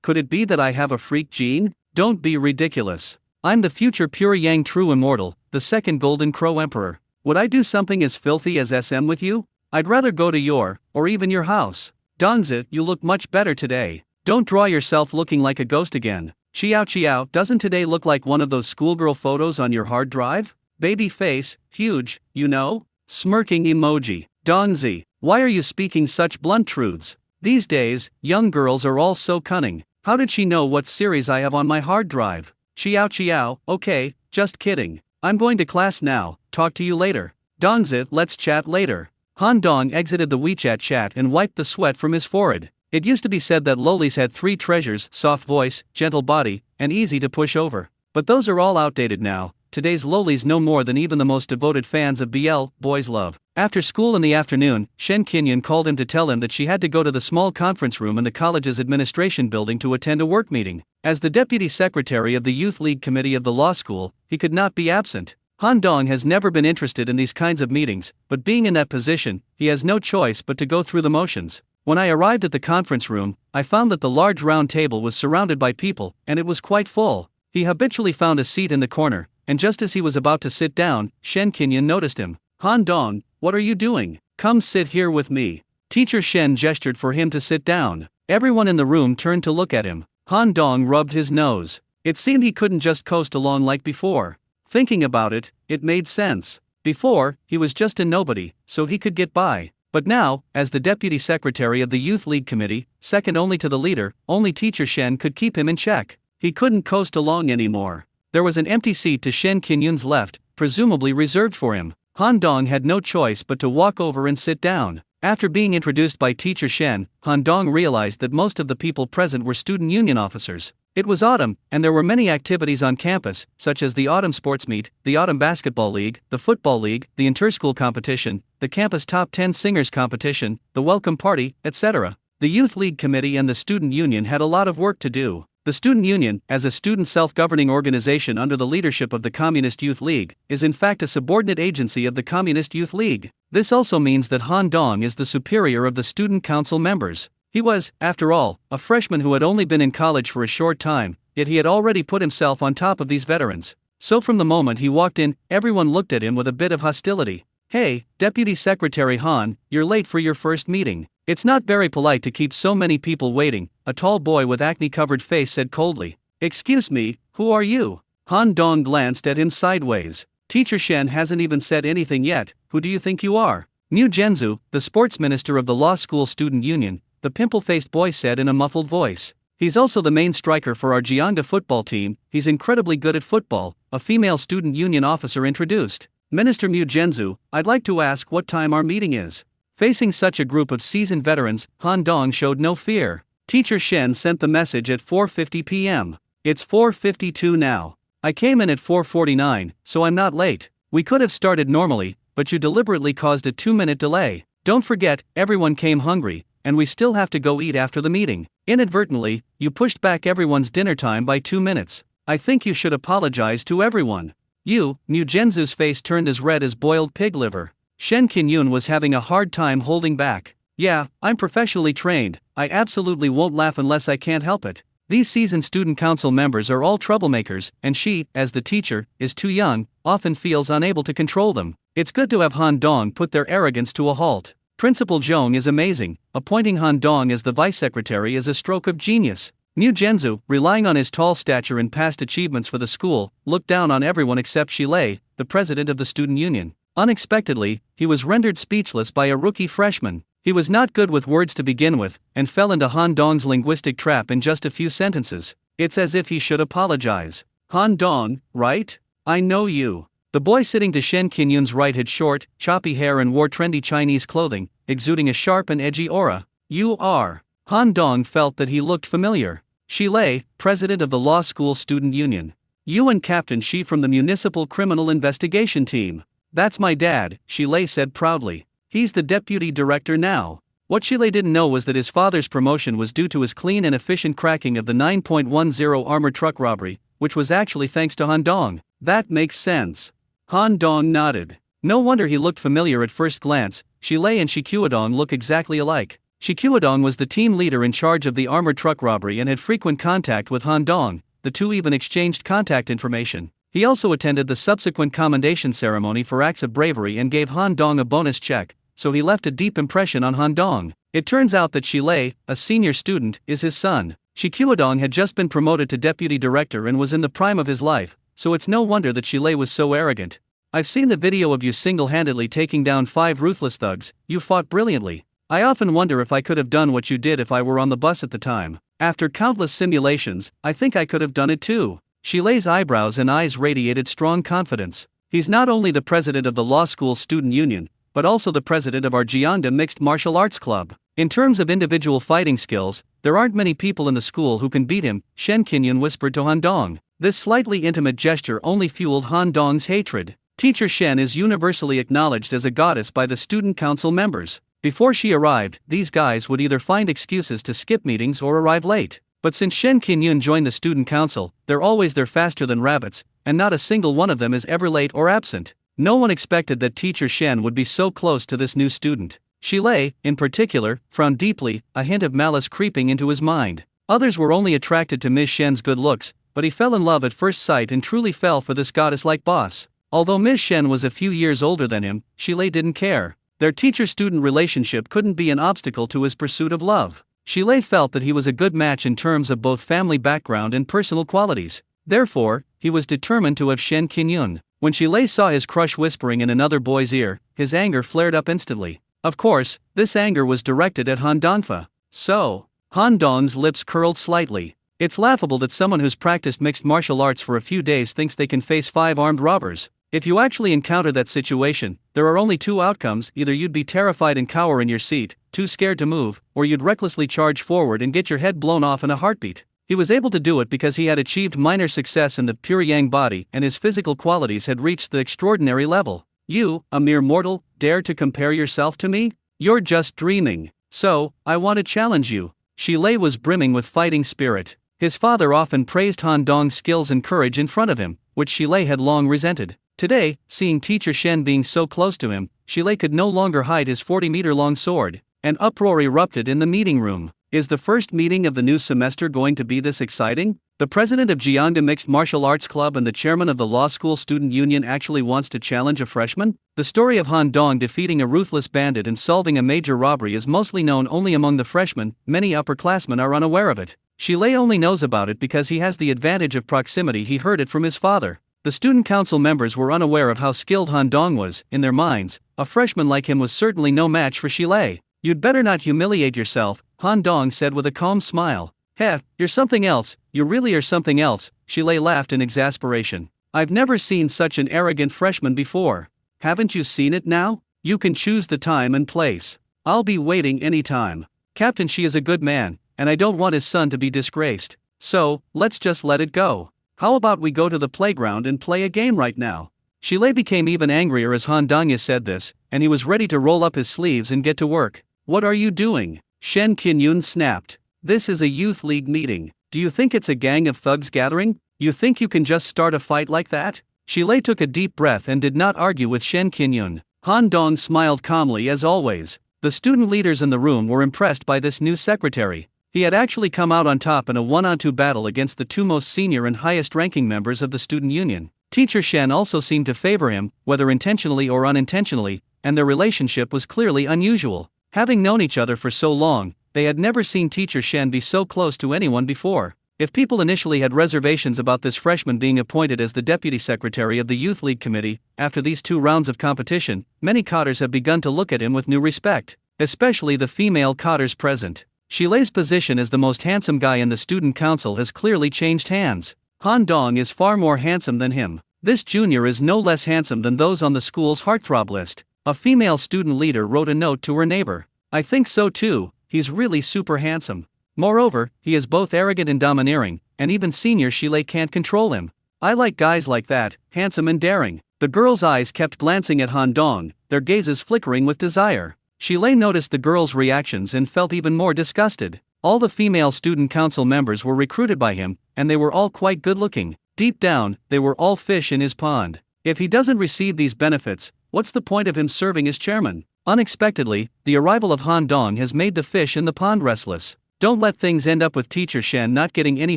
Could it be that I have a freak gene? Don't be ridiculous. I'm the future pure yang true immortal, the second golden crow emperor. Would I do something as filthy as SM with you? I'd rather go to your, or even your house. Dongzi, you look much better today. Don't draw yourself looking like a ghost again. Qiao, doesn't today look like one of those schoolgirl photos on your hard drive? Baby face, huge, you know? Smirking emoji. Dongzi, why are you speaking such blunt truths? These days, young girls are all so cunning. How did she know what series I have on my hard drive? Qiao, okay, just kidding. I'm going to class now, talk to you later. Dongzi, let's chat later. Han Dong exited the WeChat chat and wiped the sweat from his forehead. It used to be said that lolis had 3 treasures: soft voice, gentle body, and easy to push over. But those are all outdated now. today's lowlies no more than even the most devoted fans of BL, boys love. After school in the afternoon, Shen Qingyun called him to tell him that she had to go to the small conference room in the college's administration building to attend a work meeting. As the deputy secretary of the Youth League Committee of the law school, he could not be absent. Han Dong has never been interested in these kinds of meetings, but being in that position, he has no choice but to go through the motions. When I arrived at the conference room, I found that the large round table was surrounded by people, and it was quite full. He habitually found a seat in the corner, and just as he was about to sit down, Shen Qingyun noticed him. Han Dong, what are you doing? Come sit here with me. Teacher Shen gestured for him to sit down. Everyone in the room turned to look at him. Han Dong rubbed his nose. It seemed he couldn't just coast along like before. Thinking about it, it made sense. Before, he was just a nobody, so he could get by. But now, as the deputy secretary of the Youth League Committee, second only to the leader, only Teacher Shen could keep him in check. He couldn't coast along anymore. There was an empty seat to Shen Qingyun's left, presumably reserved for him. Han Dong had no choice but to walk over and sit down. After being introduced by Teacher Shen, Han Dong realized that most of the people present were student union officers. It was autumn, and there were many activities on campus, such as the autumn sports meet, the autumn basketball league, the football league, the interschool competition, the campus top 10 singers competition, the welcome party, etc. The Youth League Committee and the Student Union had a lot of work to do. The Student Union, as a student self-governing organization under the leadership of the Communist Youth League, is in fact a subordinate agency of the Communist Youth League. This also means that Han Dong is the superior of the student council members. He was, after all, a freshman who had only been in college for a short time, yet he had already put himself on top of these veterans. So from the moment he walked in, everyone looked at him with a bit of hostility. Hey, Deputy Secretary Han, you're late for your first meeting. It's not very polite to keep so many people waiting, a tall boy with acne-covered face said coldly. Excuse me, who are you? Han Dong glanced at him sideways. Teacher Shen hasn't even said anything yet. Who do you think you are? Mu Zhenzu, the sports minister of the law school student union, the pimple-faced boy said in a muffled voice. He's also the main striker for our Jiangda football team. He's incredibly good at football, a female student union officer introduced. Minister Mu Zhenzu, I'd like to ask what time our meeting is. Facing such a group of seasoned veterans, Han Dong showed no fear. Teacher Shen sent the message at 4:50 p.m. It's 4:52 now. I came in at 4:49, so I'm not late. We could have started normally, but you deliberately caused a 2-minute delay. Don't forget, everyone came hungry, and we still have to go eat after the meeting. Inadvertently, you pushed back everyone's dinner time by 2 minutes. I think you should apologize to everyone. You, Mu Zhenzu's face turned as red as boiled pig liver. Shen Qingyun was having a hard time holding back. Yeah, I'm professionally trained. I absolutely won't laugh unless I can't help it. These seasoned student council members are all troublemakers, and she, as the teacher, is too young, often feels unable to control them. It's good to have Han Dong put their arrogance to a halt. Principal Zhong is amazing. Appointing Han Dong as the vice secretary is a stroke of genius. Mu Zhenzu, relying on his tall stature and past achievements for the school, looked down on everyone except Shilei, the president of the student union. Unexpectedly, he was rendered speechless by a rookie freshman. He was not good with words to begin with, and fell into Han Dong's linguistic trap in just a few sentences. It's as if he should apologize. Han Dong, right? I know you. The boy sitting to Shen Qingyun's right had short, choppy hair and wore trendy Chinese clothing, exuding a sharp and edgy aura. You are. Han Dong felt that he looked familiar. Shilei, president of the law school student union. You and Captain Shi from the municipal criminal investigation team. That's my dad, Shilei said proudly. He's the deputy director now. What Shilei didn't know was that his father's promotion was due to his clean and efficient cracking of the 9.10 armored truck robbery, which was actually thanks to Han Dong. That makes sense. Han Dong nodded. No wonder he looked familiar at first glance. Shilei and Shikuodong look exactly alike. Shikuodong was the team leader in charge of the armored truck robbery and had frequent contact with Han Dong. The two even exchanged contact information. He also attended the subsequent commendation ceremony for acts of bravery and gave Han Dong a bonus check, so he left a deep impression on Han Dong. It turns out that Shilei, a senior student, is his son. Shikuodong had just been promoted to deputy director and was in the prime of his life, so it's no wonder that Shilei was so arrogant. I've seen the video of you single-handedly taking down 5 ruthless thugs. You fought brilliantly. I often wonder if I could have done what you did if I were on the bus at the time. After countless simulations, I think I could have done it too. Shilei's eyebrows and eyes radiated strong confidence. He's not only the president of the law school student union, but also the president of our Jiangda Mixed Martial Arts Club. In terms of individual fighting skills, there aren't many people in the school who can beat him, Shen Qingyun whispered to Han Dong. This slightly intimate gesture only fueled Han Dong's hatred. Teacher Shen is universally acknowledged as a goddess by the student council members. Before she arrived, these guys would either find excuses to skip meetings or arrive late. But since Shen Qinyun joined the student council, they're always there faster than rabbits, and not a single one of them is ever late or absent. No one expected that teacher Shen would be so close to this new student. Shilei, in particular, frowned deeply, a hint of malice creeping into his mind. Others were only attracted to Ms. Shen's good looks, but he fell in love at first sight and truly fell for this goddess-like boss. Although Ms. Shen was a few years older than him, Shilei didn't care. Their teacher-student relationship couldn't be an obstacle to his pursuit of love. Shilei felt that he was a good match in terms of both family background and personal qualities. Therefore, he was determined to have Shen Qinyun. When Shilei saw his crush whispering in another boy's ear, his anger flared up instantly. Of course, this anger was directed at Han Dongfa. So, Han Dong's lips curled slightly. It's laughable that someone who's practiced mixed martial arts for a few days thinks they can face 5 armed robbers. If you actually encounter that situation, there are only 2 outcomes: either you'd be terrified and cower in your seat, too scared to move, or you'd recklessly charge forward and get your head blown off in a heartbeat. He was able to do it because he had achieved minor success in the pure yang body and his physical qualities had reached the extraordinary level. You, a mere mortal, dare to compare yourself to me? You're just dreaming. So, I want to challenge you. Shilei was brimming with fighting spirit. His father often praised Han Dong's skills and courage in front of him, which Shilei had long resented. Today, seeing teacher Shen being so close to him, Shilei could no longer hide his 40-meter-long sword. An uproar erupted in the meeting room. Is the first meeting of the new semester going to be this exciting? The president of Jiangda Mixed Martial Arts Club and the chairman of the law school student union actually wants to challenge a freshman? The story of Han Dong defeating a ruthless bandit and solving a major robbery is mostly known only among the freshmen. Many upperclassmen are unaware of it. Shilei only knows about it because he has the advantage of proximity. He heard it from his father. The student council members were unaware of how skilled Han Dong was. In their minds, a freshman like him was certainly no match for Shilei. You'd better not humiliate yourself, Han Dong said with a calm smile. Heh, you're something else, you really are something else, Shilei laughed in exasperation. I've never seen such an arrogant freshman before. Haven't you seen it now? You can choose the time and place. I'll be waiting any time. Captain, she is a good man, and I don't want his son to be disgraced. So, let's just let it go. How about we go to the playground and play a game right now? Shilei became even angrier as Han Dongya said this, and he was ready to roll up his sleeves and get to work. What are you doing? Shen Qinyun snapped. This is a youth league meeting. Do you think it's a gang of thugs gathering? You think you can just start a fight like that? Shilei took a deep breath and did not argue with Shen Qinyun. Han Dong smiled calmly as always. The student leaders in the room were impressed by this new secretary. He had actually come out on top in a 1-on-2 battle against the 2 most senior and highest-ranking members of the student union. Teacher Shen also seemed to favor him, whether intentionally or unintentionally, and their relationship was clearly unusual. Having known each other for so long, they had never seen teacher Shen be so close to anyone before. If people initially had reservations about this freshman being appointed as the deputy secretary of the Youth League Committee, after these 2 rounds of competition, many cotters have begun to look at him with new respect, especially the female cotters present. Shilei's position as the most handsome guy in the student council has clearly changed hands. Han Dong is far more handsome than him. This junior is no less handsome than those on the school's heartthrob list. A female student leader wrote a note to her neighbor. I think so too, he's really super handsome. Moreover, he is both arrogant and domineering, and even senior Shilei can't control him. I like guys like that, handsome and daring. The girl's eyes kept glancing at Han Dong, their gazes flickering with desire. Shilei noticed the girl's reactions and felt even more disgusted. All the female student council members were recruited by him, and they were all quite good-looking. Deep down, they were all fish in his pond. If he doesn't receive these benefits, what's the point of him serving as chairman? Unexpectedly, the arrival of Han Dong has made the fish in the pond restless. Don't let things end up with teacher Shen not getting any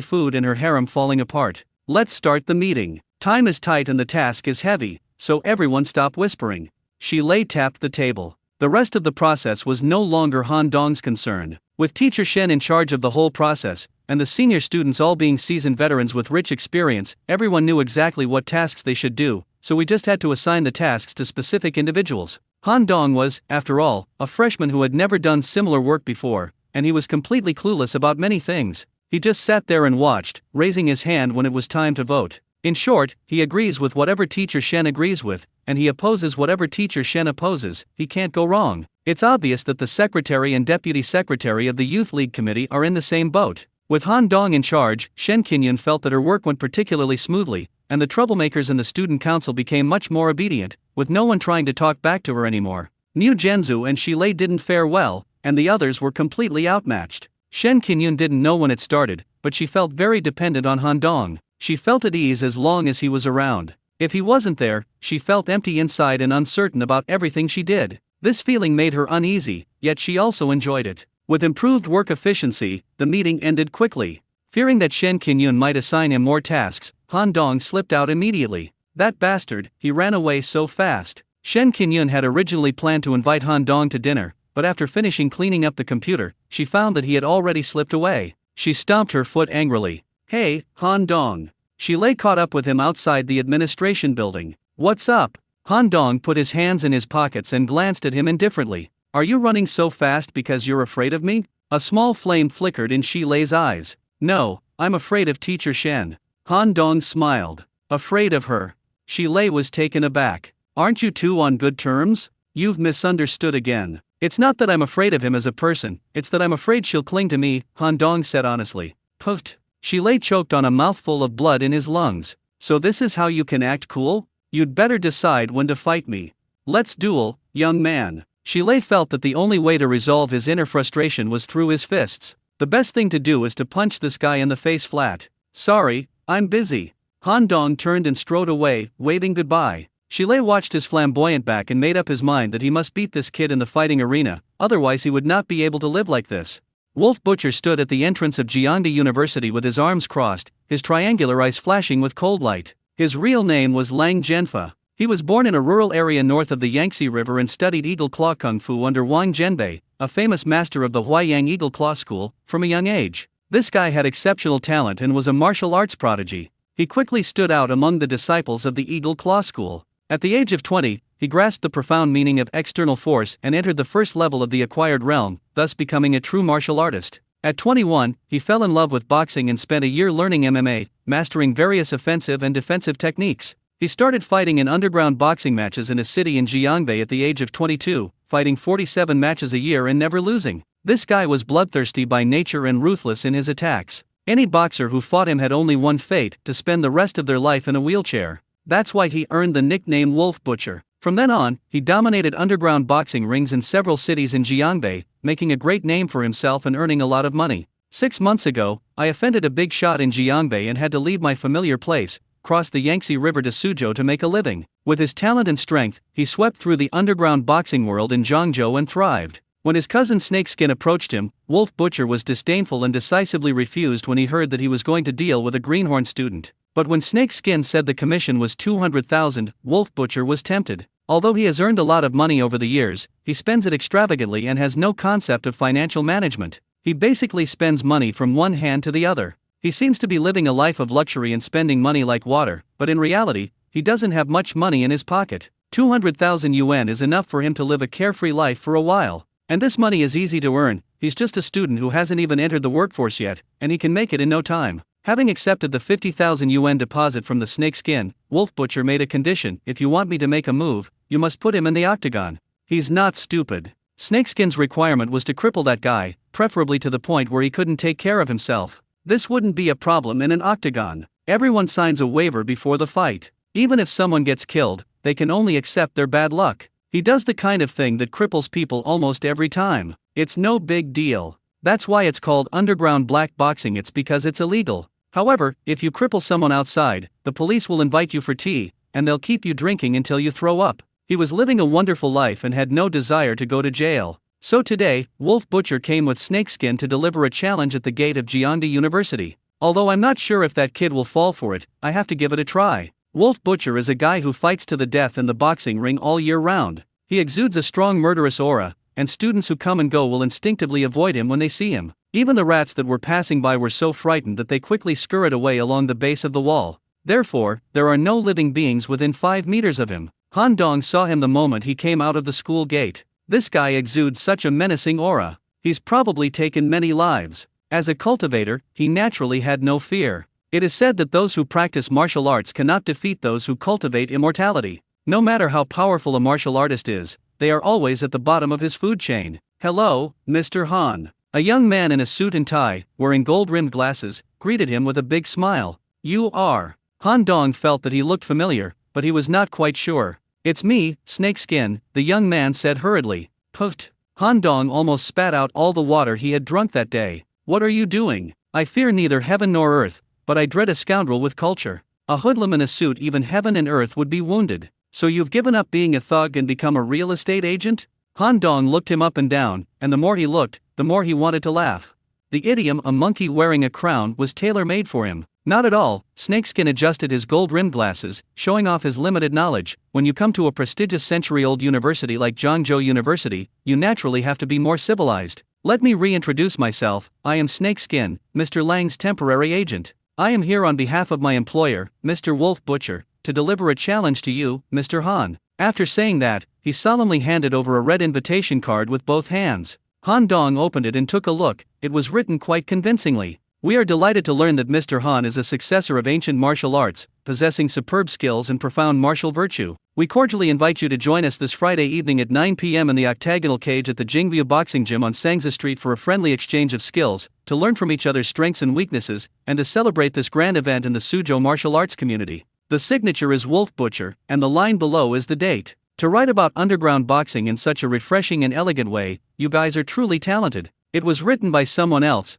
food and her harem falling apart. Let's start the meeting. Time is tight and the task is heavy, so everyone stop whispering. Shilei tapped the table. The rest of the process was no longer Han Dong's concern. With teacher Shen in charge of the whole process, and the senior students all being seasoned veterans with rich experience, everyone knew exactly what tasks they should do, so we just had to assign the tasks to specific individuals. Han Dong was, after all, a freshman who had never done similar work before, and he was completely clueless about many things. He just sat there and watched, raising his hand when it was time to vote. In short, he agrees with whatever teacher Shen agrees with, and he opposes whatever teacher Shen opposes. He can't go wrong. It's obvious that the secretary and deputy secretary of the Youth League Committee are in the same boat. With Han Dong in charge, Shen Qingyun felt that her work went particularly smoothly, and the troublemakers in the student council became much more obedient, with no one trying to talk back to her anymore. Niu Zhenzu and Shi Lei didn't fare well, and the others were completely outmatched. Shen Qingyun didn't know when it started, but she felt very dependent on Han Dong. She felt at ease as long as he was around. If he wasn't there, she felt empty inside and uncertain about everything she did. This feeling made her uneasy, yet she also enjoyed it. With improved work efficiency, the meeting ended quickly. Fearing that Shen Qingyun might assign him more tasks, Han Dong slipped out immediately. That bastard, he ran away so fast. Shen Qingyun had originally planned to invite Han Dong to dinner, but after finishing cleaning up the computer, she found that he had already slipped away. She stomped her foot angrily. "Hey, Han Dong." Shi Lei caught up with him outside the administration building. "What's up?" Han Dong put his hands in his pockets and glanced at him indifferently. "Are you running so fast because you're afraid of me?" A small flame flickered in Shi Lei's eyes. "No, I'm afraid of Teacher Shen." Han Dong smiled. "Afraid of her?" Shi Lei was taken aback. "Aren't you two on good terms?" "You've misunderstood again. It's not that I'm afraid of him as a person, it's that I'm afraid she'll cling to me," Han Dong said honestly. "Puffed." Shi Lei choked on a mouthful of blood in his lungs. "So this is how you can act cool? You'd better decide when to fight me. Let's duel, young man." Shi Lei felt that the only way to resolve his inner frustration was through his fists. The best thing to do is to punch this guy in the face flat. "Sorry, I'm busy." Han Dong turned and strode away, waving goodbye. Shi Lei watched his flamboyant back and made up his mind that he must beat this kid in the fighting arena, otherwise he would not be able to live like this. Wolf Butcher stood at the entrance of Jiangda University with his arms crossed, his triangular eyes flashing with cold light. His real name was Lang Zhenfa. He was born in a rural area north of the Yangtze River and studied Eagle Claw Kung Fu under Wang Zhenbei, a famous master of the Huaiyang Eagle Claw School, from a young age. This guy had exceptional talent and was a martial arts prodigy. He quickly stood out among the disciples of the Eagle Claw School. At the age of 20, he grasped the profound meaning of external force and entered the first level of the acquired realm, thus becoming a true martial artist. At 21, he fell in love with boxing and spent a year learning MMA, mastering various offensive and defensive techniques. He started fighting in underground boxing matches in a city in Jiangbei at the age of 22, fighting 47 matches a year and never losing. This guy was bloodthirsty by nature and ruthless in his attacks. Any boxer who fought him had only one fate: to spend the rest of their life in a wheelchair. That's why he earned the nickname Wolf Butcher. From then on, he dominated underground boxing rings in several cities in Jiangbei, making a great name for himself and earning a lot of money. 6 months ago, I offended a big shot in Jiangbei and had to leave my familiar place, cross the Yangtze River to Suzhou to make a living. With his talent and strength, he swept through the underground boxing world in Zhangzhou and thrived. When his cousin Snakeskin approached him, Wolf Butcher was disdainful and decisively refused when he heard that he was going to deal with a greenhorn student. But when Snakeskin said the commission was 200,000, Wolf Butcher was tempted. Although he has earned a lot of money over the years, he spends it extravagantly and has no concept of financial management. He basically spends money from one hand to the other. He seems to be living a life of luxury and spending money like water, but in reality, he doesn't have much money in his pocket. 200,000 yuan is enough for him to live a carefree life for a while. And this money is easy to earn. He's just a student who hasn't even entered the workforce yet, and he can make it in no time. Having accepted the 50,000 yuan deposit from the Snakeskin, Wolf Butcher made a condition: if you want me to make a move, you must put him in the octagon. He's not stupid. Snakeskin's requirement was to cripple that guy, preferably to the point where he couldn't take care of himself. This wouldn't be a problem in an octagon. Everyone signs a waiver before the fight. Even if someone gets killed, they can only accept their bad luck. He does the kind of thing that cripples people almost every time. It's no big deal. That's why it's called underground black boxing. It's because it's illegal. However, if you cripple someone outside, the police will invite you for tea, and they'll keep you drinking until you throw up. He was living a wonderful life and had no desire to go to jail. So today, Wolf Butcher came with Snakeskin to deliver a challenge at the gate of Jiangda University. Although I'm not sure if that kid will fall for it, I have to give it a try. Wolf Butcher is a guy who fights to the death in the boxing ring all year round. He exudes a strong murderous aura, and students who come and go will instinctively avoid him when they see him. Even the rats that were passing by were so frightened that they quickly scurried away along the base of the wall. Therefore, there are no living beings within 5 meters of him. Han Dong saw him the moment he came out of the school gate. This guy exudes such a menacing aura. He's probably taken many lives. As a cultivator, he naturally had no fear. It is said that those who practice martial arts cannot defeat those who cultivate immortality. No matter how powerful a martial artist is, they are always at the bottom of his food chain. "Hello, Mr. Han." A young man in a suit and tie, wearing gold-rimmed glasses, greeted him with a big smile. You are. Han Dong felt that he looked familiar, but he was not quite sure. It's me, Snakeskin, the young man said hurriedly. Puffed. Han Dong almost spat out all the water he had drunk that day. What are you doing? I fear neither heaven nor earth, but I dread a scoundrel with culture. A hoodlum in a suit, even heaven and earth would be wounded. So you've given up being a thug and become a real estate agent? Han Dong looked him up and down, and the more he looked, the more he wanted to laugh. The idiom "a monkey wearing a crown" was tailor-made for him. Not at all. Snakeskin adjusted his gold-rimmed glasses, showing off his limited knowledge. When you come to a prestigious century-old university like Zhangzhou University, you naturally have to be more civilized. Let me reintroduce myself. I am Snakeskin, Mr. Lang's temporary agent. I am here on behalf of my employer, Mr. Wolf Butcher, to deliver a challenge to you, Mr. Han. After saying that, he solemnly handed over a red invitation card with both hands. Han Dong opened it and took a look. It was written quite convincingly. We are delighted to learn that Mr. Han is a successor of ancient martial arts, possessing superb skills and profound martial virtue. We cordially invite you to join us this Friday evening at 9 p.m. in the octagonal cage at the Jingview Boxing Gym on Sangza Street for a friendly exchange of skills, to learn from each other's strengths and weaknesses, and to celebrate this grand event in the Suzhou martial arts community. The signature is Wolf Butcher, and the line below is the date. To write about underground boxing in such a refreshing and elegant way, you guys are truly talented. It was written by someone else.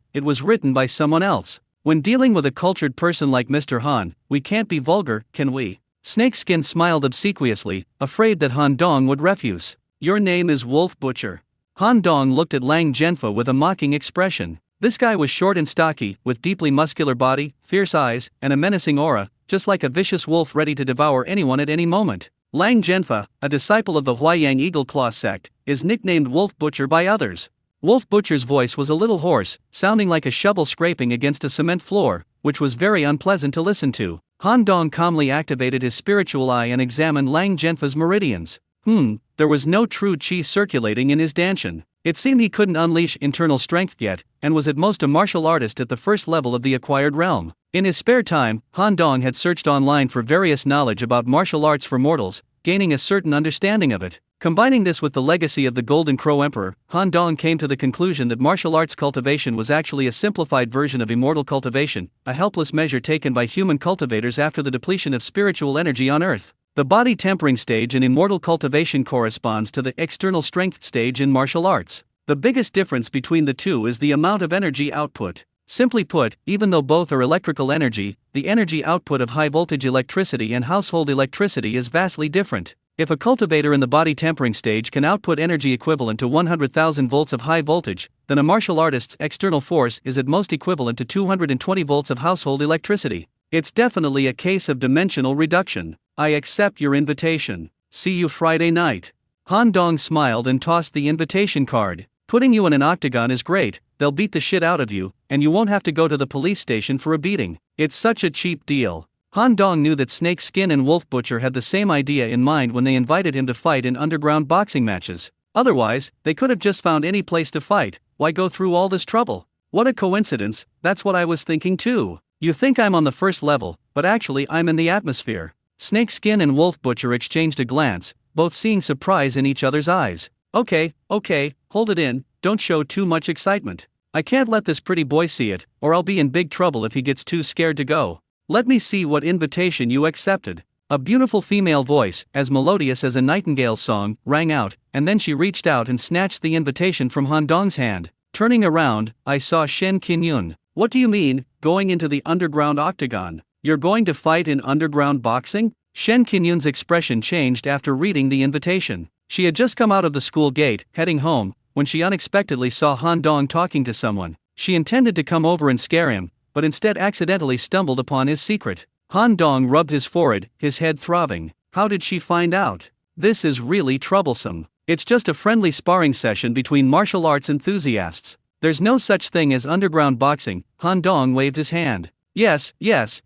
When dealing with a cultured person like Mr. Han, we can't be vulgar, can we? Snakeskin smiled obsequiously, afraid that Han Dong would refuse. Your name is Wolf Butcher. Han Dong looked at Lang Zhenfa with a mocking expression. This guy was short and stocky, with deeply muscular body, fierce eyes, and a menacing aura, just like a vicious wolf ready to devour anyone at any moment. Lang Zhenfa, a disciple of the Huayang Eagle Claw sect, is nicknamed Wolf Butcher by others. Wolf Butcher's voice was a little hoarse, sounding like a shovel scraping against a cement floor, which was very unpleasant to listen to. Han Dong calmly activated his spiritual eye and examined Lang Zhenfa's meridians. There was no true chi circulating in his danshan. It seemed he couldn't unleash internal strength yet, and was at most a martial artist at the first level of the acquired realm. In his spare time, Han Dong had searched online for various knowledge about martial arts for mortals, gaining a certain understanding of it. Combining this with the legacy of the Golden Crow Emperor, Han Dong came to the conclusion that martial arts cultivation was actually a simplified version of immortal cultivation, a helpless measure taken by human cultivators after the depletion of spiritual energy on Earth. The body tempering stage in immortal cultivation corresponds to the external strength stage in martial arts. The biggest difference between the two is the amount of energy output. Simply put, even though both are electrical energy, the energy output of high-voltage electricity and household electricity is vastly different. If a cultivator in the body tempering stage can output energy equivalent to 100,000 volts of high voltage, then a martial artist's external force is at most equivalent to 220 volts of household electricity. It's definitely a case of dimensional reduction. I accept your invitation. See you Friday night. Han Dong smiled and tossed the invitation card. Putting you in an octagon is great, they'll beat the shit out of you, and you won't have to go to the police station for a beating. It's such a cheap deal. Han Dong knew that Snakeskin and Wolf Butcher had the same idea in mind when they invited him to fight in underground boxing matches. Otherwise, they could have just found any place to fight. Why go through all this trouble? What a coincidence, that's what I was thinking too. You think I'm on the first level, but actually I'm in the atmosphere. Snakeskin and Wolf Butcher exchanged a glance, both seeing surprise in each other's eyes. Okay, hold it in, don't show too much excitement. I can't let this pretty boy see it, or I'll be in big trouble if he gets too scared to go. Let me see what invitation you accepted. A beautiful female voice, as melodious as a nightingale's song, rang out, and then she reached out and snatched the invitation from Han Dong's hand. Turning around, I saw Shen Qinyun. What do you mean, going into the underground octagon? You're going to fight in underground boxing? Shen Qinyun's expression changed after reading the invitation. She had just come out of the school gate, heading home, when she unexpectedly saw Han Dong talking to someone. She intended to come over and scare him, but instead accidentally stumbled upon his secret. Han Dong rubbed his forehead, his head throbbing. How did she find out? This is really troublesome. It's just a friendly sparring session between martial arts enthusiasts. There's no such thing as underground boxing. Han Dong waved his hand. Yes,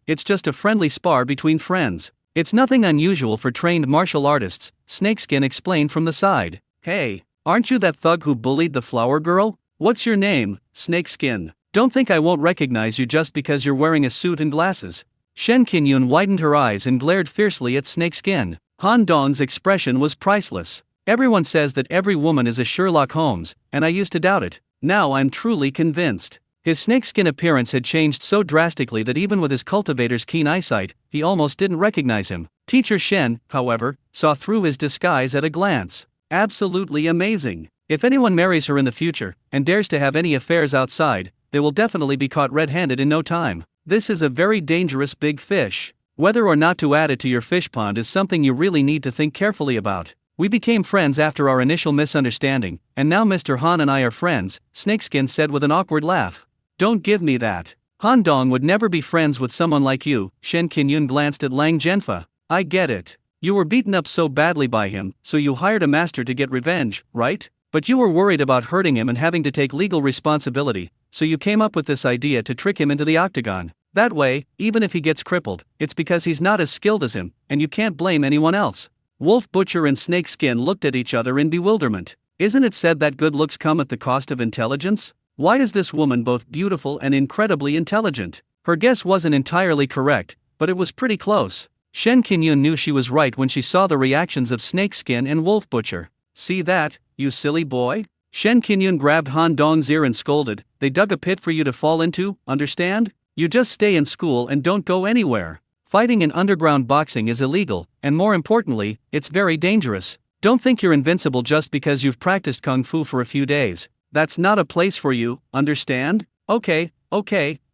it's just a friendly spar between friends. It's nothing unusual for trained martial artists, Snakeskin explained from the side. Hey, aren't you that thug who bullied the flower girl? What's your name, Snakeskin? Don't think I won't recognize you just because you're wearing a suit and glasses. Shen Qinyun widened her eyes and glared fiercely at Snakeskin. Han Dong's expression was priceless. Everyone says that every woman is a Sherlock Holmes, and I used to doubt it. Now I'm truly convinced. His snakeskin appearance had changed so drastically that even with his cultivator's keen eyesight, he almost didn't recognize him. Teacher Shen, however, saw through his disguise at a glance. Absolutely amazing. If anyone marries her in the future, and dares to have any affairs outside, they will definitely be caught red-handed in no time. This is a very dangerous big fish. Whether or not to add it to your fish pond is something you really need to think carefully about. We became friends after our initial misunderstanding, and now Mr. Han and I are friends, Snakeskin said with an awkward laugh. Don't give me that. Han Dong would never be friends with someone like you. Shen Qinyun glanced at Lang Zhenfa. I get it. You were beaten up so badly by him, so you hired a master to get revenge, right? But you were worried about hurting him and having to take legal responsibility, so you came up with this idea to trick him into the octagon. That way, even if he gets crippled, it's because he's not as skilled as him, and you can't blame anyone else. Wolf Butcher and Snakeskin looked at each other in bewilderment. Isn't it said that good looks come at the cost of intelligence? Why is this woman both beautiful and incredibly intelligent? Her guess wasn't entirely correct, but it was pretty close. Shen Qinyun knew she was right when she saw the reactions of Snakeskin and Wolf Butcher. See that, you silly boy? Shen Qinyun grabbed Han Dong's ear and scolded. They dug a pit for you to fall into, understand? You just stay in school and don't go anywhere. Fighting in underground boxing is illegal, and more importantly, it's very dangerous. Don't think you're invincible just because you've practiced kung fu for a few days. That's not a place for you, understand? Okay,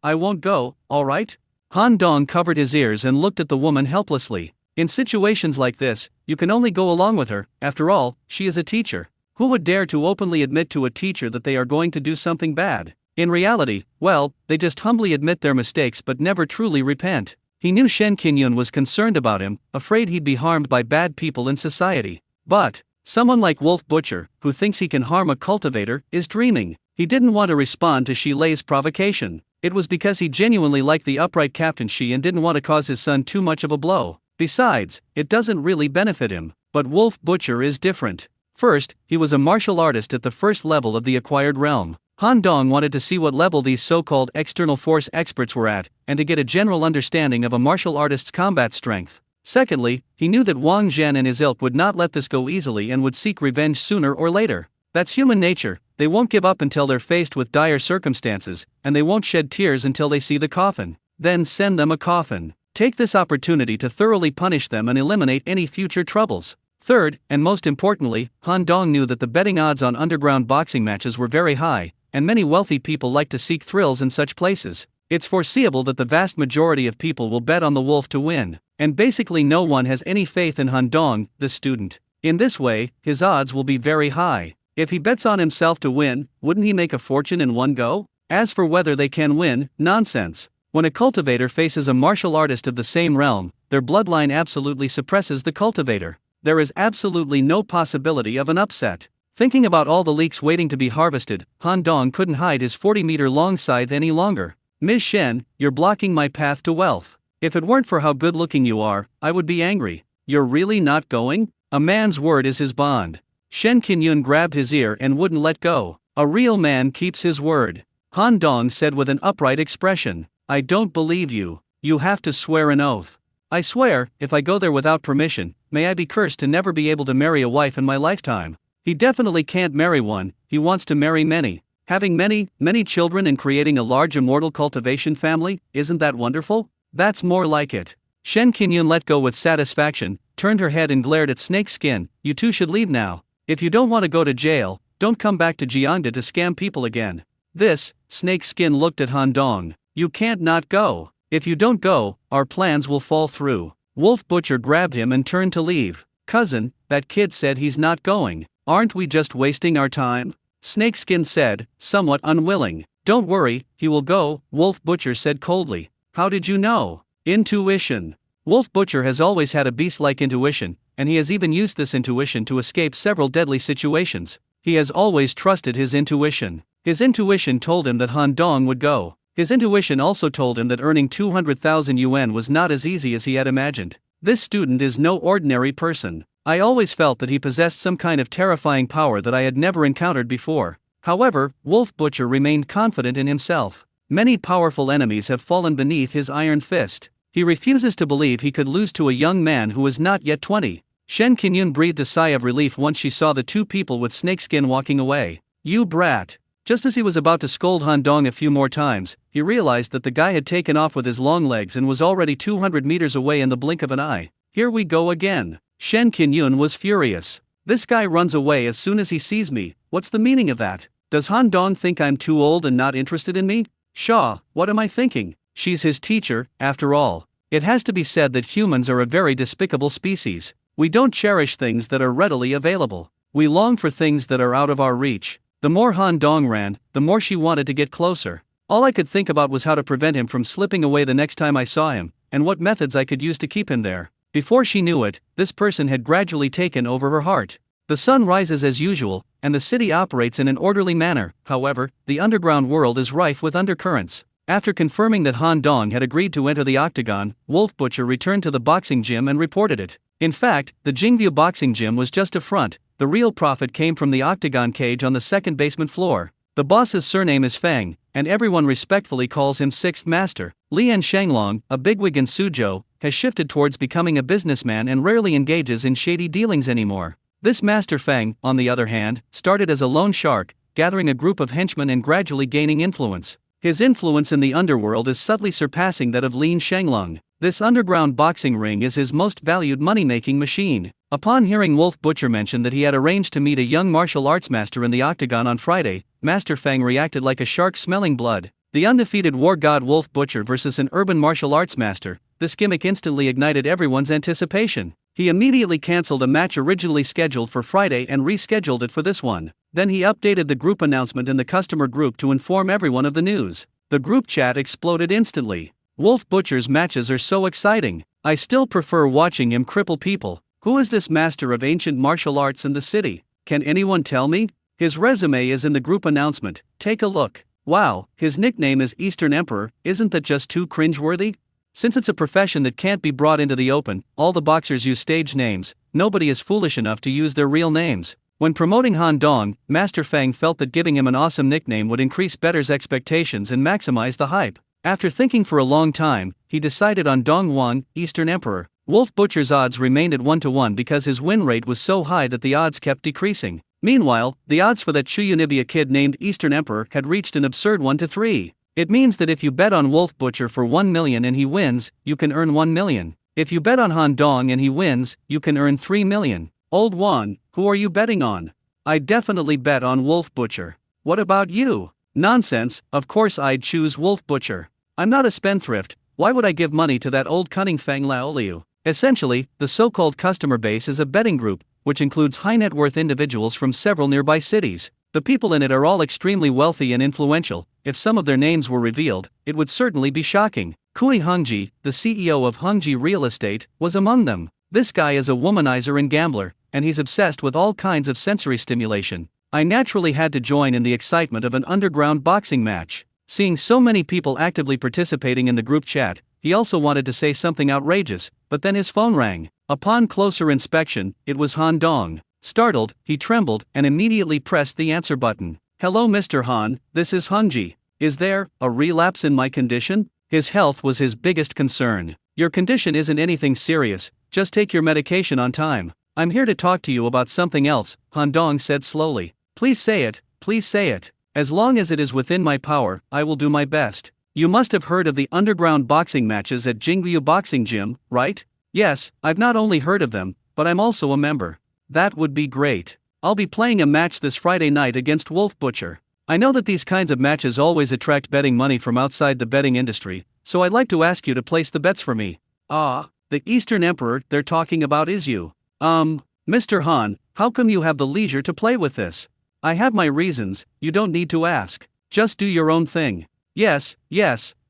I won't go, alright? Han Dong covered his ears and looked at the woman helplessly. In situations like this, you can only go along with her. After all, she is a teacher. Who would dare to openly admit to a teacher that they are going to do something bad? In reality, well, they just humbly admit their mistakes but never truly repent. He knew Shen Qinyun was concerned about him, afraid he'd be harmed by bad people in society. But someone like Wolf Butcher, who thinks he can harm a cultivator, is dreaming. He didn't want to respond to Shi Lei's provocation. It was because he genuinely liked the upright Captain Shi and didn't want to cause his son too much of a blow. Besides, it doesn't really benefit him. But Wolf Butcher is different. First, he was a martial artist at the first level of the acquired realm. Han Dong wanted to see what level these so-called external force experts were at, and to get a general understanding of a martial artist's combat strength. Secondly, he knew that Wang Zhen and his ilk would not let this go easily and would seek revenge sooner or later. That's human nature. They won't give up until they're faced with dire circumstances, and they won't shed tears until they see the coffin. Then send them a coffin. Take this opportunity to thoroughly punish them and eliminate any future troubles. Third, and most importantly, Han Dong knew that the betting odds on underground boxing matches were very high, and many wealthy people like to seek thrills in such places. It's foreseeable that the vast majority of people will bet on the wolf to win, and basically no one has any faith in Han Dong, the student. In this way, his odds will be very high. If he bets on himself to win, wouldn't he make a fortune in one go? As for whether they can win, nonsense. When a cultivator faces a martial artist of the same realm, their bloodline absolutely suppresses the cultivator. There is absolutely no possibility of an upset. Thinking about all the leeks waiting to be harvested, Han Dong couldn't hide his 40-meter-long scythe any longer. Ms. Shen, you're blocking my path to wealth. If it weren't for how good-looking you are, I would be angry. You're really not going? A man's word is his bond. Shen Qinyun grabbed his ear and wouldn't let go. A real man keeps his word. Han Dong said with an upright expression. I don't believe you. You have to swear an oath. I swear, if I go there without permission, may I be cursed to never be able to marry a wife in my lifetime. He definitely can't marry one, he wants to marry many. Having many children and creating a large immortal cultivation family, isn't that wonderful? That's more like it. Shen Qinyun let go with satisfaction, turned her head and glared at Snakeskin. You two should leave now. If you don't want to go to jail, don't come back to Jiangda to scam people again. This, Snakeskin looked at Han Dong. You can't not go. If you don't go, our plans will fall through. Wolf Butcher grabbed him and turned to leave. Cousin, that kid said he's not going. Aren't we just wasting our time? Snakeskin said, somewhat unwilling. Don't worry, he will go, Wolf Butcher said coldly. How did you know? Intuition. Wolf Butcher has always had a beast-like intuition, and he has even used this intuition to escape several deadly situations. He has always trusted his intuition. His intuition told him that Han Dong would go. His intuition also told him that earning 200,000 yuan was not as easy as he had imagined. This student is no ordinary person. I always felt that he possessed some kind of terrifying power that I had never encountered before. However, Wolf Butcher remained confident in himself. Many powerful enemies have fallen beneath his iron fist. He refuses to believe he could lose to a young man who is not yet 20. Shen Qinyun breathed a sigh of relief once she saw the two people with Snakeskin walking away. You brat. Just as he was about to scold Han Dong a few more times, he realized that the guy had taken off with his long legs and was already 200 meters away in the blink of an eye. Here we go again. Shen Qinyun was furious. This guy runs away as soon as he sees me. What's the meaning of that? Does Han Dong think I'm too old and not interested in me? Shaw, what am I thinking? She's his teacher, after all. It has to be said that humans are a very despicable species. We don't cherish things that are readily available. We long for things that are out of our reach. The more Han Dong ran, the more she wanted to get closer. All I could think about was how to prevent him from slipping away the next time I saw him, and what methods I could use to keep him there. Before she knew it, this person had gradually taken over her heart. The sun rises as usual, and the city operates in an orderly manner. However, the underground world is rife with undercurrents. After confirming that Han Dong had agreed to enter the octagon, Wolf Butcher returned to the boxing gym and reported it. In fact, the Jingview boxing gym was just a front. The real profit came from the octagon cage on the second basement floor. The boss's surname is Fang, and everyone respectfully calls him Sixth Master. Lian Shanglong, a bigwig in Suzhou, has shifted towards becoming a businessman and rarely engages in shady dealings anymore. This Master Fang, on the other hand, started as a lone shark, gathering a group of henchmen and gradually gaining influence. His influence in the underworld is subtly surpassing that of Lin Shanglong. This underground boxing ring is his most valued money-making machine. Upon hearing Wolf Butcher mention that he had arranged to meet a young martial arts master in the octagon on Friday, Master Fang reacted like a shark smelling blood. The undefeated war god Wolf Butcher versus an urban martial arts master. This gimmick instantly ignited everyone's anticipation. He immediately cancelled a match originally scheduled for Friday and rescheduled it for this one. Then he updated the group announcement in the customer group to inform everyone of the news. The group chat exploded instantly. Wolf Butcher's matches are so exciting. I still prefer watching him cripple people. Who is this master of ancient martial arts in the city? Can anyone tell me? His resume is in the group announcement. Take a look. Wow, his nickname is Eastern Emperor. Isn't that just too cringeworthy? Since it's a profession that can't be brought into the open, all the boxers use stage names. Nobody is foolish enough to use their real names. When promoting Han Dong, Master Fang felt that giving him an awesome nickname would increase bettors' expectations and maximize the hype. After thinking for a long time, he decided on Dong Wang, Eastern Emperor. Wolf Butcher's odds remained at 1-1 because his win rate was so high that the odds kept decreasing. Meanwhile, the odds for that Chuyunibia kid named Eastern Emperor had reached an absurd 1-3. It means that if you bet on Wolf Butcher for 1 million and he wins, you can earn 1 million. If you bet on Han Dong and he wins, you can earn 3 million. Old Wan, who are you betting on? I definitely bet on Wolf Butcher. What about you? Nonsense, of course I'd choose Wolf Butcher. I'm not a spendthrift. Why would I give money to that old cunning Fang Laoliu? Essentially, the so-called customer base is a betting group, which includes high-net-worth individuals from several nearby cities. The people in it are all extremely wealthy and influential. If some of their names were revealed, it would certainly be shocking. Kui Hongji, the CEO of Hongji Real Estate, was among them. This guy is a womanizer and gambler, and he's obsessed with all kinds of sensory stimulation. I naturally had to join in the excitement of an underground boxing match. Seeing so many people actively participating in the group chat, he also wanted to say something outrageous, but then his phone rang. Upon closer inspection, it was Han Dong. Startled, he trembled and immediately pressed the answer button. Hello Mr. Han, this is Hongji. Is there a relapse in my condition? His health was his biggest concern. Your condition isn't anything serious, just take your medication on time. I'm here to talk to you about something else, Han Dong said slowly. Please say it, please say it. As long as it is within my power, I will do my best. You must have heard of the underground boxing matches at Jingview Boxing Gym, right? Yes, I've not only heard of them, but I'm also a member. That would be great. I'll be playing a match this Friday night against Wolf Butcher. I know that these kinds of matches always attract betting money from outside the betting industry, so I'd like to ask you to place the bets for me. Ah, the Eastern Emperor they're talking about is you. Mr. Han, how come you have the leisure to play with this? I have my reasons, you don't need to ask. Just do your own thing. Yes,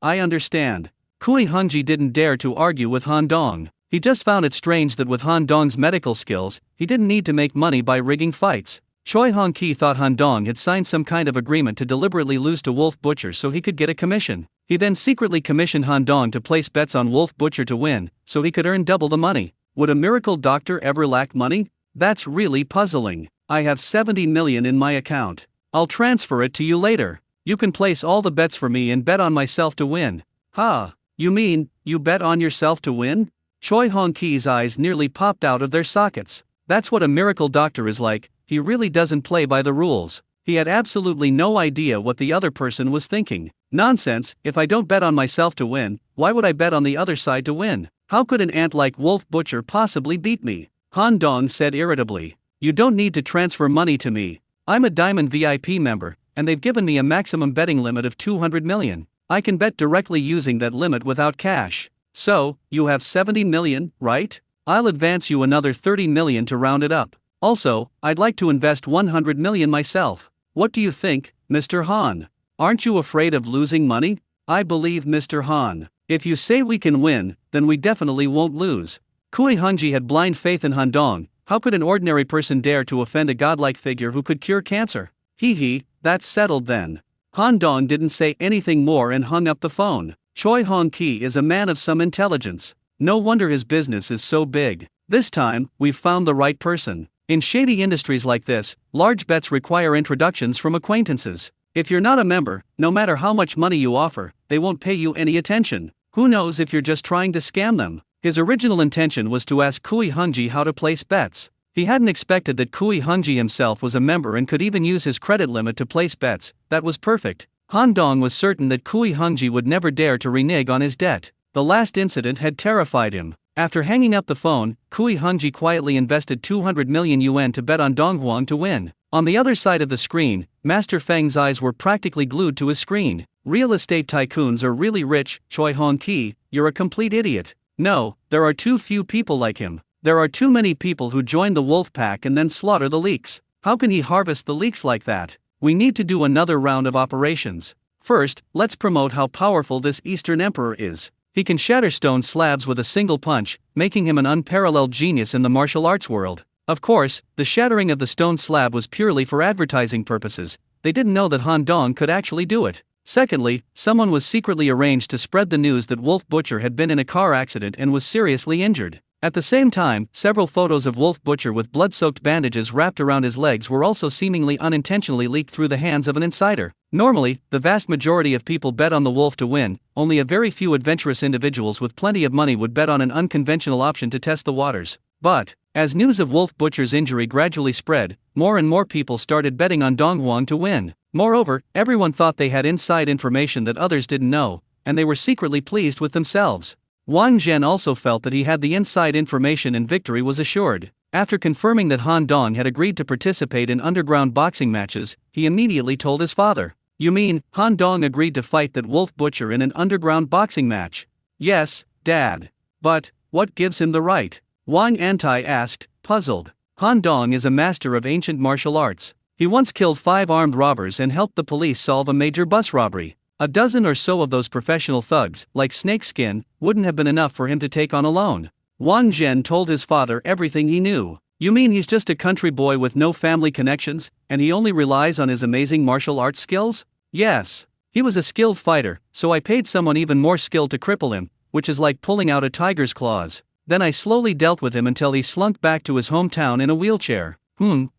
I understand. Kui Hongji didn't dare to argue with Han Dong. He just found it strange that with Han Dong's medical skills, he didn't need to make money by rigging fights. Choi Hong-ki thought Han Dong had signed some kind of agreement to deliberately lose to Wolf Butcher so he could get a commission. He then secretly commissioned Han Dong to place bets on Wolf Butcher to win, so he could earn double the money. Would a miracle doctor ever lack money? That's really puzzling. I have 70 million in my account. I'll transfer it to you later. You can place all the bets for me and bet on myself to win. Ha, you mean, you bet on yourself to win? Choi Hong-ki's eyes nearly popped out of their sockets. That's what a miracle doctor is like, he really doesn't play by the rules. He had absolutely no idea what the other person was thinking. Nonsense, if I don't bet on myself to win, why would I bet on the other side to win? How could an ant like Wolf Butcher possibly beat me? Han Dong said irritably. You don't need to transfer money to me. I'm a Diamond VIP member, and they've given me a maximum betting limit of 200 million. I can bet directly using that limit without cash. So, you have 70 million, right? I'll advance you another 30 million to round it up. Also, I'd like to invest 100 million myself. What do you think, Mr. Han? Aren't you afraid of losing money? I believe Mr. Han. If you say we can win, then we definitely won't lose. Kui Hunji had blind faith in Han Dong. How could an ordinary person dare to offend a godlike figure who could cure cancer? Hee, that's settled then. Han Dong didn't say anything more and hung up the phone. Choi Hong Ki is a man of some intelligence. No wonder his business is so big. This time, we've found the right person. In shady industries like this, large bets require introductions from acquaintances. If you're not a member, no matter how much money you offer, they won't pay you any attention. Who knows if you're just trying to scam them? His original intention was to ask Kui Hunji how to place bets. He hadn't expected that Kui Hunji himself was a member and could even use his credit limit to place bets. That was perfect. Han Dong was certain that Kui Hunji would never dare to renege on his debt. The last incident had terrified him. After hanging up the phone, Kui Hunji quietly invested 200 million yuan to bet on Donghuang to win. On the other side of the screen, Master Feng's eyes were practically glued to his screen. Real estate tycoons are really rich. Choi Hong Ki, you're a complete idiot. No, there are too few people like him. There are too many people who join the wolf pack and then slaughter the leeks. How can he harvest the leeks like that? We need to do another round of operations. First, let's promote how powerful this Eastern Emperor is. He can shatter stone slabs with a single punch, making him an unparalleled genius in the martial arts world. Of course, the shattering of the stone slab was purely for advertising purposes. They didn't know that Han Dong could actually do it. Secondly, someone was secretly arranged to spread the news that Wolf Butcher had been in a car accident and was seriously injured. At the same time, several photos of Wolf Butcher with blood-soaked bandages wrapped around his legs were also seemingly unintentionally leaked through the hands of an insider. Normally, the vast majority of people bet on the wolf to win. Only a very few adventurous individuals with plenty of money would bet on an unconventional option to test the waters. But, as news of Wolf Butcher's injury gradually spread, more and more people started betting on Donghuang to win. Moreover, everyone thought they had inside information that others didn't know, and they were secretly pleased with themselves. Wang Zhen also felt that he had the inside information and victory was assured. After confirming that Han Dong had agreed to participate in underground boxing matches, he immediately told his father. You mean, Han Dong agreed to fight that Wolf Butcher in an underground boxing match? Yes, Dad. But, what gives him the right? Wang Antai asked, puzzled. Han Dong is a master of ancient martial arts. He once killed 5 armed robbers and helped the police solve a major bus robbery. A dozen or so of those professional thugs, like Snakeskin, wouldn't have been enough for him to take on alone. Wang Zhen told his father everything he knew. You mean he's just a country boy with no family connections, and he only relies on his amazing martial arts skills? Yes. He was a skilled fighter, so I paid someone even more skilled to cripple him, which is like pulling out a tiger's claws. Then I slowly dealt with him until he slunk back to his hometown in a wheelchair.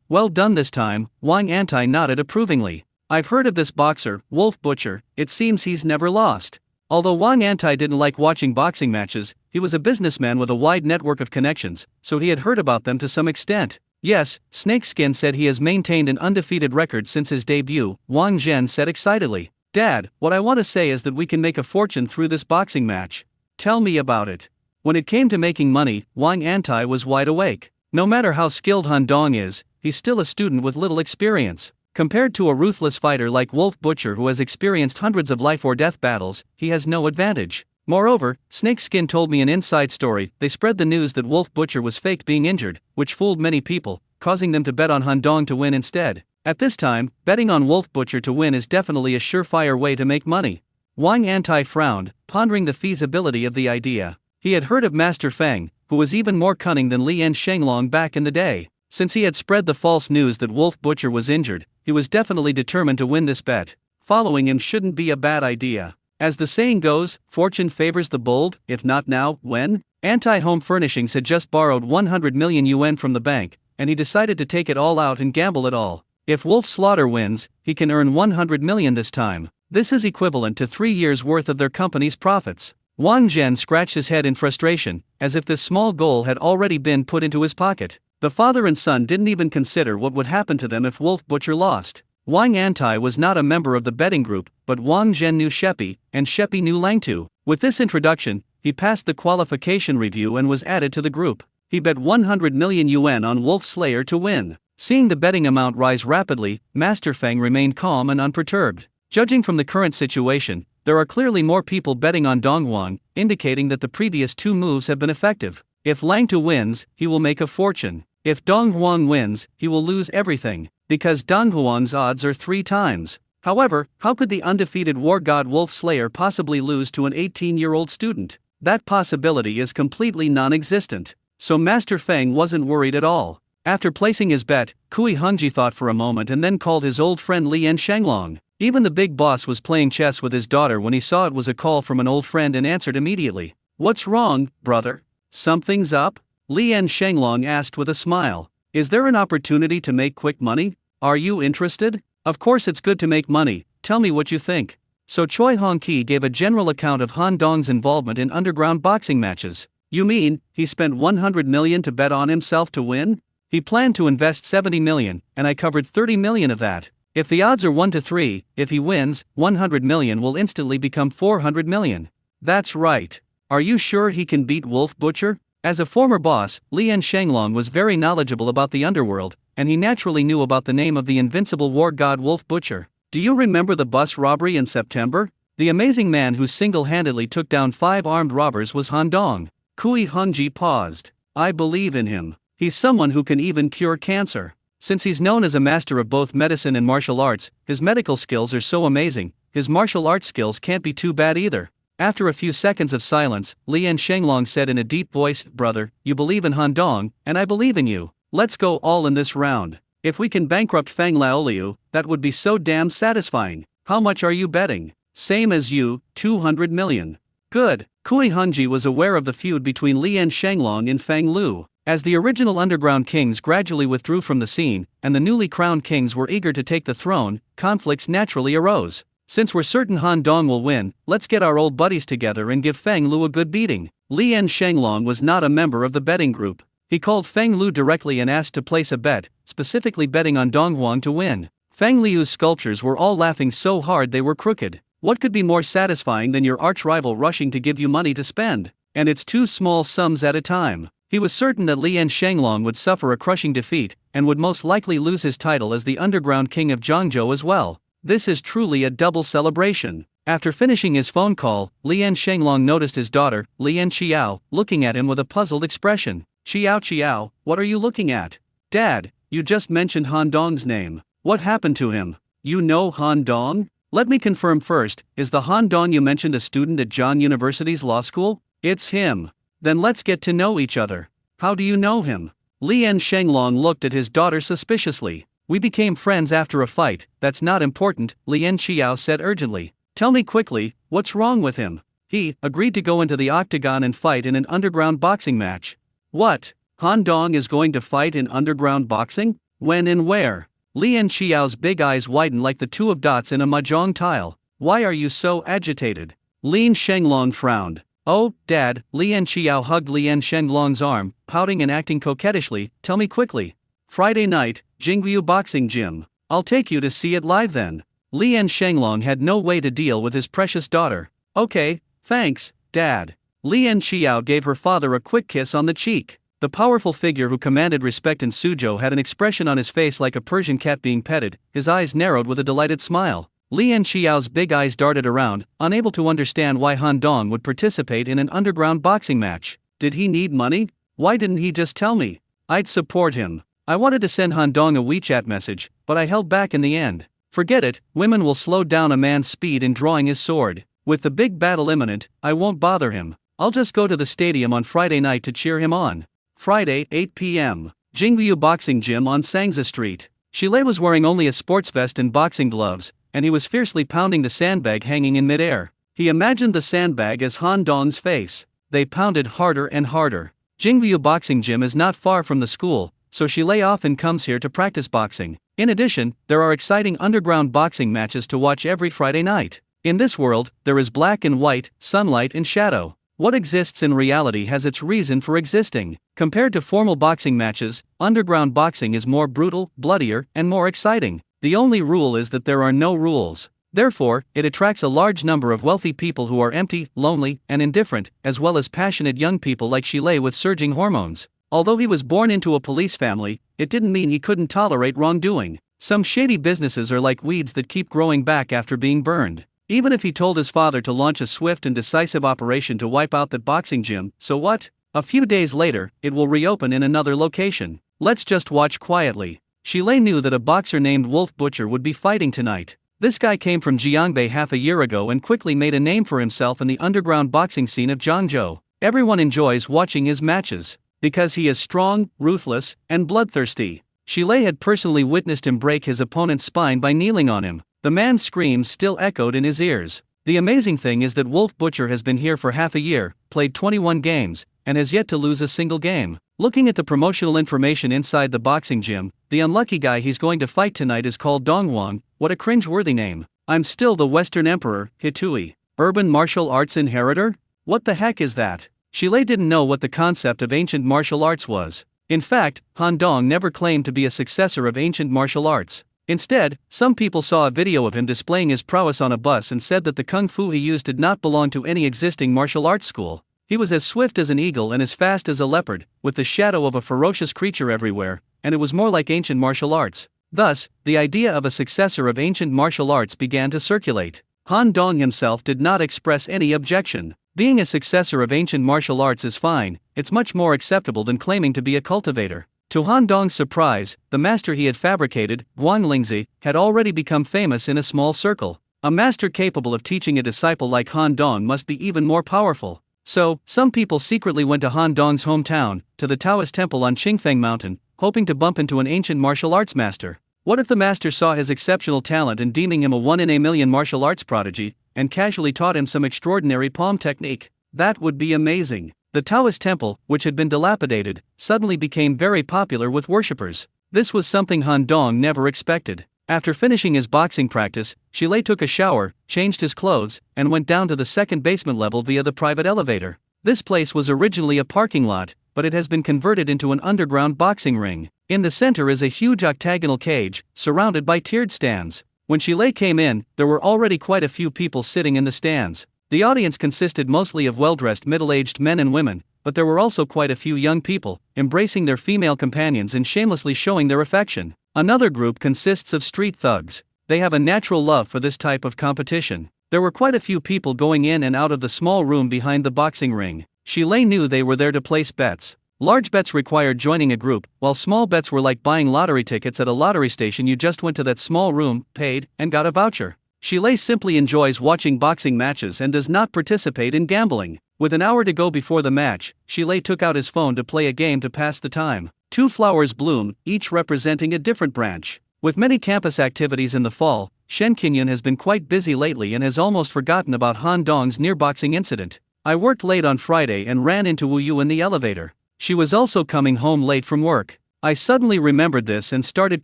Well done this time, Wang Antai nodded approvingly. I've heard of this boxer, Wolf Butcher. It seems he's never lost. Although Wang Antai didn't like watching boxing matches, he was a businessman with a wide network of connections, so he had heard about them to some extent. Yes, Snakeskin said he has maintained an undefeated record since his debut, Wang Zhen said excitedly. Dad, what I want to say is that we can make a fortune through this boxing match. Tell me about it. When it came to making money, Wang Antai was wide awake. No matter how skilled Han Dong is, he's still a student with little experience. Compared to a ruthless fighter like Wolf Butcher who has experienced hundreds of life-or-death battles, he has no advantage. Moreover, Snakeskin told me an inside story. They spread the news that Wolf Butcher was faked being injured, which fooled many people, causing them to bet on Han Dong to win instead. At this time, betting on Wolf Butcher to win is definitely a surefire way to make money. Wang Antai frowned, pondering the feasibility of the idea. He had heard of Master Feng, who was even more cunning than Lian Shenglong back in the day. Since he had spread the false news that Wolf Butcher was injured, he was definitely determined to win this bet. Following him shouldn't be a bad idea. As the saying goes, fortune favors the bold, if not now, when? Anti-Home Furnishings had just borrowed 100 million yuan from the bank, and he decided to take it all out and gamble it all. If Wolf Slaughter wins, he can earn 100 million this time. This is equivalent to 3 years' worth of their company's profits. Wang Zhen scratched his head in frustration, as if this small goal had already been put into his pocket. The father and son didn't even consider what would happen to them if Wolf Butcher lost. Wang Antai was not a member of the betting group, but Wang Zhen knew Shepi, and Shepi knew Langtu. With this introduction, he passed the qualification review and was added to the group. He bet 100 million yuan on Wolf Slayer to win. Seeing the betting amount rise rapidly, Master Feng remained calm and unperturbed. Judging from the current situation, there are clearly more people betting on Donghuang, indicating that the previous two moves have been effective. If Langtu wins, he will make a fortune. If Donghuang wins, he will lose everything, because Donghuang's odds are 3 times. However, how could the undefeated war god Wolf Slayer possibly lose to an 18-year-old student? That possibility is completely non-existent. So Master Feng wasn't worried at all. After placing his bet, Kui Hongji thought for a moment and then called his old friend Lian Shenglong. Even the big boss was playing chess with his daughter when he saw it was a call from an old friend and answered immediately. "What's wrong, brother? Something's up?" Lian Shenglong asked with a smile. "Is there an opportunity to make quick money? Are you interested?" "Of course it's good to make money, tell me what you think." So Choi Hongqi gave a general account of Han Dong's involvement in underground boxing matches. "You mean, he spent 100 million to bet on himself to win? He planned to invest 70 million, and I covered 30 million of that. If the odds are 1 to 3, if he wins, 100 million will instantly become 400 million. That's right. Are you sure he can beat Wolf Butcher?" As a former boss, Lian Shenglong was very knowledgeable about the underworld, and he naturally knew about the name of the invincible war god Wolf Butcher. "Do you remember the bus robbery in September? The amazing man who single-handedly took down 5 armed robbers was Han Dong." Kui Hongji paused. "I believe in him. He's someone who can even cure cancer. Since he's known as a master of both medicine and martial arts, his medical skills are so amazing, his martial arts skills can't be too bad either." After a few seconds of silence, Lian Shenglong said in a deep voice, "Brother, you believe in Han Dong, and I believe in you. Let's go all in this round. If we can bankrupt Feng Laoliu, that would be so damn satisfying. How much are you betting?" "Same as you, 200 million. "Good." Kui Hongji was aware of the feud between Lian Shenglong and Feng Lu. As the original underground kings gradually withdrew from the scene, and the newly crowned kings were eager to take the throne, conflicts naturally arose. "Since we're certain Han Dong will win, let's get our old buddies together and give Feng Lu a good beating." Lian Shenglong was not a member of the betting group. He called Feng Lu directly and asked to place a bet, specifically betting on Donghuang to win. Feng Liu's sculptures were all laughing so hard they were crooked. What could be more satisfying than your arch-rival rushing to give you money to spend? And it's 2 small sums at a time. He was certain that Lian Shenglong would suffer a crushing defeat, and would most likely lose his title as the underground king of Zhangzhou as well. This is truly a double celebration. After finishing his phone call, Lian Shenglong noticed his daughter, Lian Qiao, looking at him with a puzzled expression. Qiao, what are you looking at?" "Dad, you just mentioned Han Dong's name. What happened to him?" "You know Han Dong? Let me confirm first, is the Han Dong you mentioned a student at John University's law school?" "It's him." "Then let's get to know each other." "How do you know him?" Lian Shenglong looked at his daughter suspiciously. "We became friends after a fight, that's not important," Lian Qiao said urgently. "Tell me quickly, what's wrong with him?" "He agreed to go into the octagon and fight in an underground boxing match." "What? Han Dong is going to fight in underground boxing? When and where?" Lian Qiao's big eyes widened like the 2 of dots in a mahjong tile. "Why are you so agitated?" Lian Shenglong frowned. "Oh, Dad," Lian Qiao hugged Lian Shenglong's arm, pouting and acting coquettishly. "Tell me quickly." "Friday night, Jingyu Boxing Gym. I'll take you to see it live then." Lian Shenglong had no way to deal with his precious daughter. "Okay, thanks, Dad." Lian Qiao gave her father a quick kiss on the cheek. The powerful figure who commanded respect in Suzhou had an expression on his face like a Persian cat being petted, his eyes narrowed with a delighted smile. Lian Qiao's big eyes darted around, unable to understand why Han Dong would participate in an underground boxing match. Did he need money? Why didn't he just tell me? I'd support him. I wanted to send Han Dong a WeChat message, but I held back in the end. Forget it, women will slow down a man's speed in drawing his sword. With the big battle imminent, I won't bother him. I'll just go to the stadium on Friday night to cheer him on. Friday, 8 p.m. Jingyu Boxing Gym on Sangza Street. Shile was wearing only a sports vest and boxing gloves, and he was fiercely pounding the sandbag hanging in midair. He imagined the sandbag as Han Dong's face. They pounded harder and harder. Jingyu Boxing Gym is not far from the school, so Shile often comes here to practice boxing. In addition, there are exciting underground boxing matches to watch every Friday night. In this world, there is black and white, sunlight and shadow. What exists in reality has its reason for existing. Compared to formal boxing matches, underground boxing is more brutal, bloodier, and more exciting. The only rule is that there are no rules. Therefore, it attracts a large number of wealthy people who are empty, lonely, and indifferent, as well as passionate young people like Shilei with surging hormones. Although he was born into a police family, it didn't mean he couldn't tolerate wrongdoing. Some shady businesses are like weeds that keep growing back after being burned. Even if he told his father to launch a swift and decisive operation to wipe out that boxing gym, so what? A few days later, it will reopen in another location. Let's just watch quietly. Shilei knew that a boxer named Wolf Butcher would be fighting tonight. This guy came from Jiangbei half a year ago and quickly made a name for himself in the underground boxing scene of Zhangzhou. Everyone enjoys watching his matches because he is strong, ruthless, and bloodthirsty. Shilei had personally witnessed him break his opponent's spine by kneeling on him. The man's screams still echoed in his ears. The amazing thing is that Wolf Butcher has been here for half a year, played 21 games, and has yet to lose a single game. Looking at the promotional information inside the boxing gym, the unlucky guy he's going to fight tonight is called Dongwang. What a cringe-worthy name. I'm still the Western Emperor, Hitui. Urban martial arts inheritor? What the heck is that? Shilei didn't know what the concept of ancient martial arts was. In fact, Han Dong never claimed to be a successor of ancient martial arts. Instead, some people saw a video of him displaying his prowess on a bus and said that the kung fu he used did not belong to any existing martial arts school. He was as swift as an eagle and as fast as a leopard, with the shadow of a ferocious creature everywhere, and it was more like ancient martial arts. Thus, the idea of a successor of ancient martial arts began to circulate. Han Dong himself did not express any objection. Being a successor of ancient martial arts is fine, it's much more acceptable than claiming to be a cultivator. To Han Dong's surprise, the master he had fabricated, Guang Lingzi, had already become famous in a small circle. A master capable of teaching a disciple like Han Dong must be even more powerful. So, some people secretly went to Han Dong's hometown, to the Taoist temple on Qingfeng Mountain, hoping to bump into an ancient martial arts master. What if the master saw his exceptional talent and deeming him a one-in-a-million martial arts prodigy, and casually taught him some extraordinary palm technique? That would be amazing. The Taoist temple, which had been dilapidated, suddenly became very popular with worshippers. This was something Han Dong never expected. After finishing his boxing practice, Shilei took a shower, changed his clothes, and went down to the second basement level via the private elevator. This place was originally a parking lot, but it has been converted into an underground boxing ring. In the center is a huge octagonal cage, surrounded by tiered stands. When Shilei came in, there were already quite a few people sitting in the stands. The audience consisted mostly of well-dressed middle-aged men and women, but there were also quite a few young people, embracing their female companions and shamelessly showing their affection. Another group consists of street thugs. They have a natural love for this type of competition. There were quite a few people going in and out of the small room behind the boxing ring. Shilei knew they were there to place bets. Large bets required joining a group, while small bets were like buying lottery tickets at a lottery station. You just went to that small room, paid, and got a voucher. Shilei simply enjoys watching boxing matches and does not participate in gambling. With an hour to go before the match, Shilei took out his phone to play a game to pass the time. 2 flowers bloom, each representing a different branch. With many campus activities in the fall, Shen Qingyun has been quite busy lately and has almost forgotten about Han Dong's near-boxing incident. I worked late on Friday and ran into Wu Yu in the elevator. She was also coming home late from work. I suddenly remembered this and started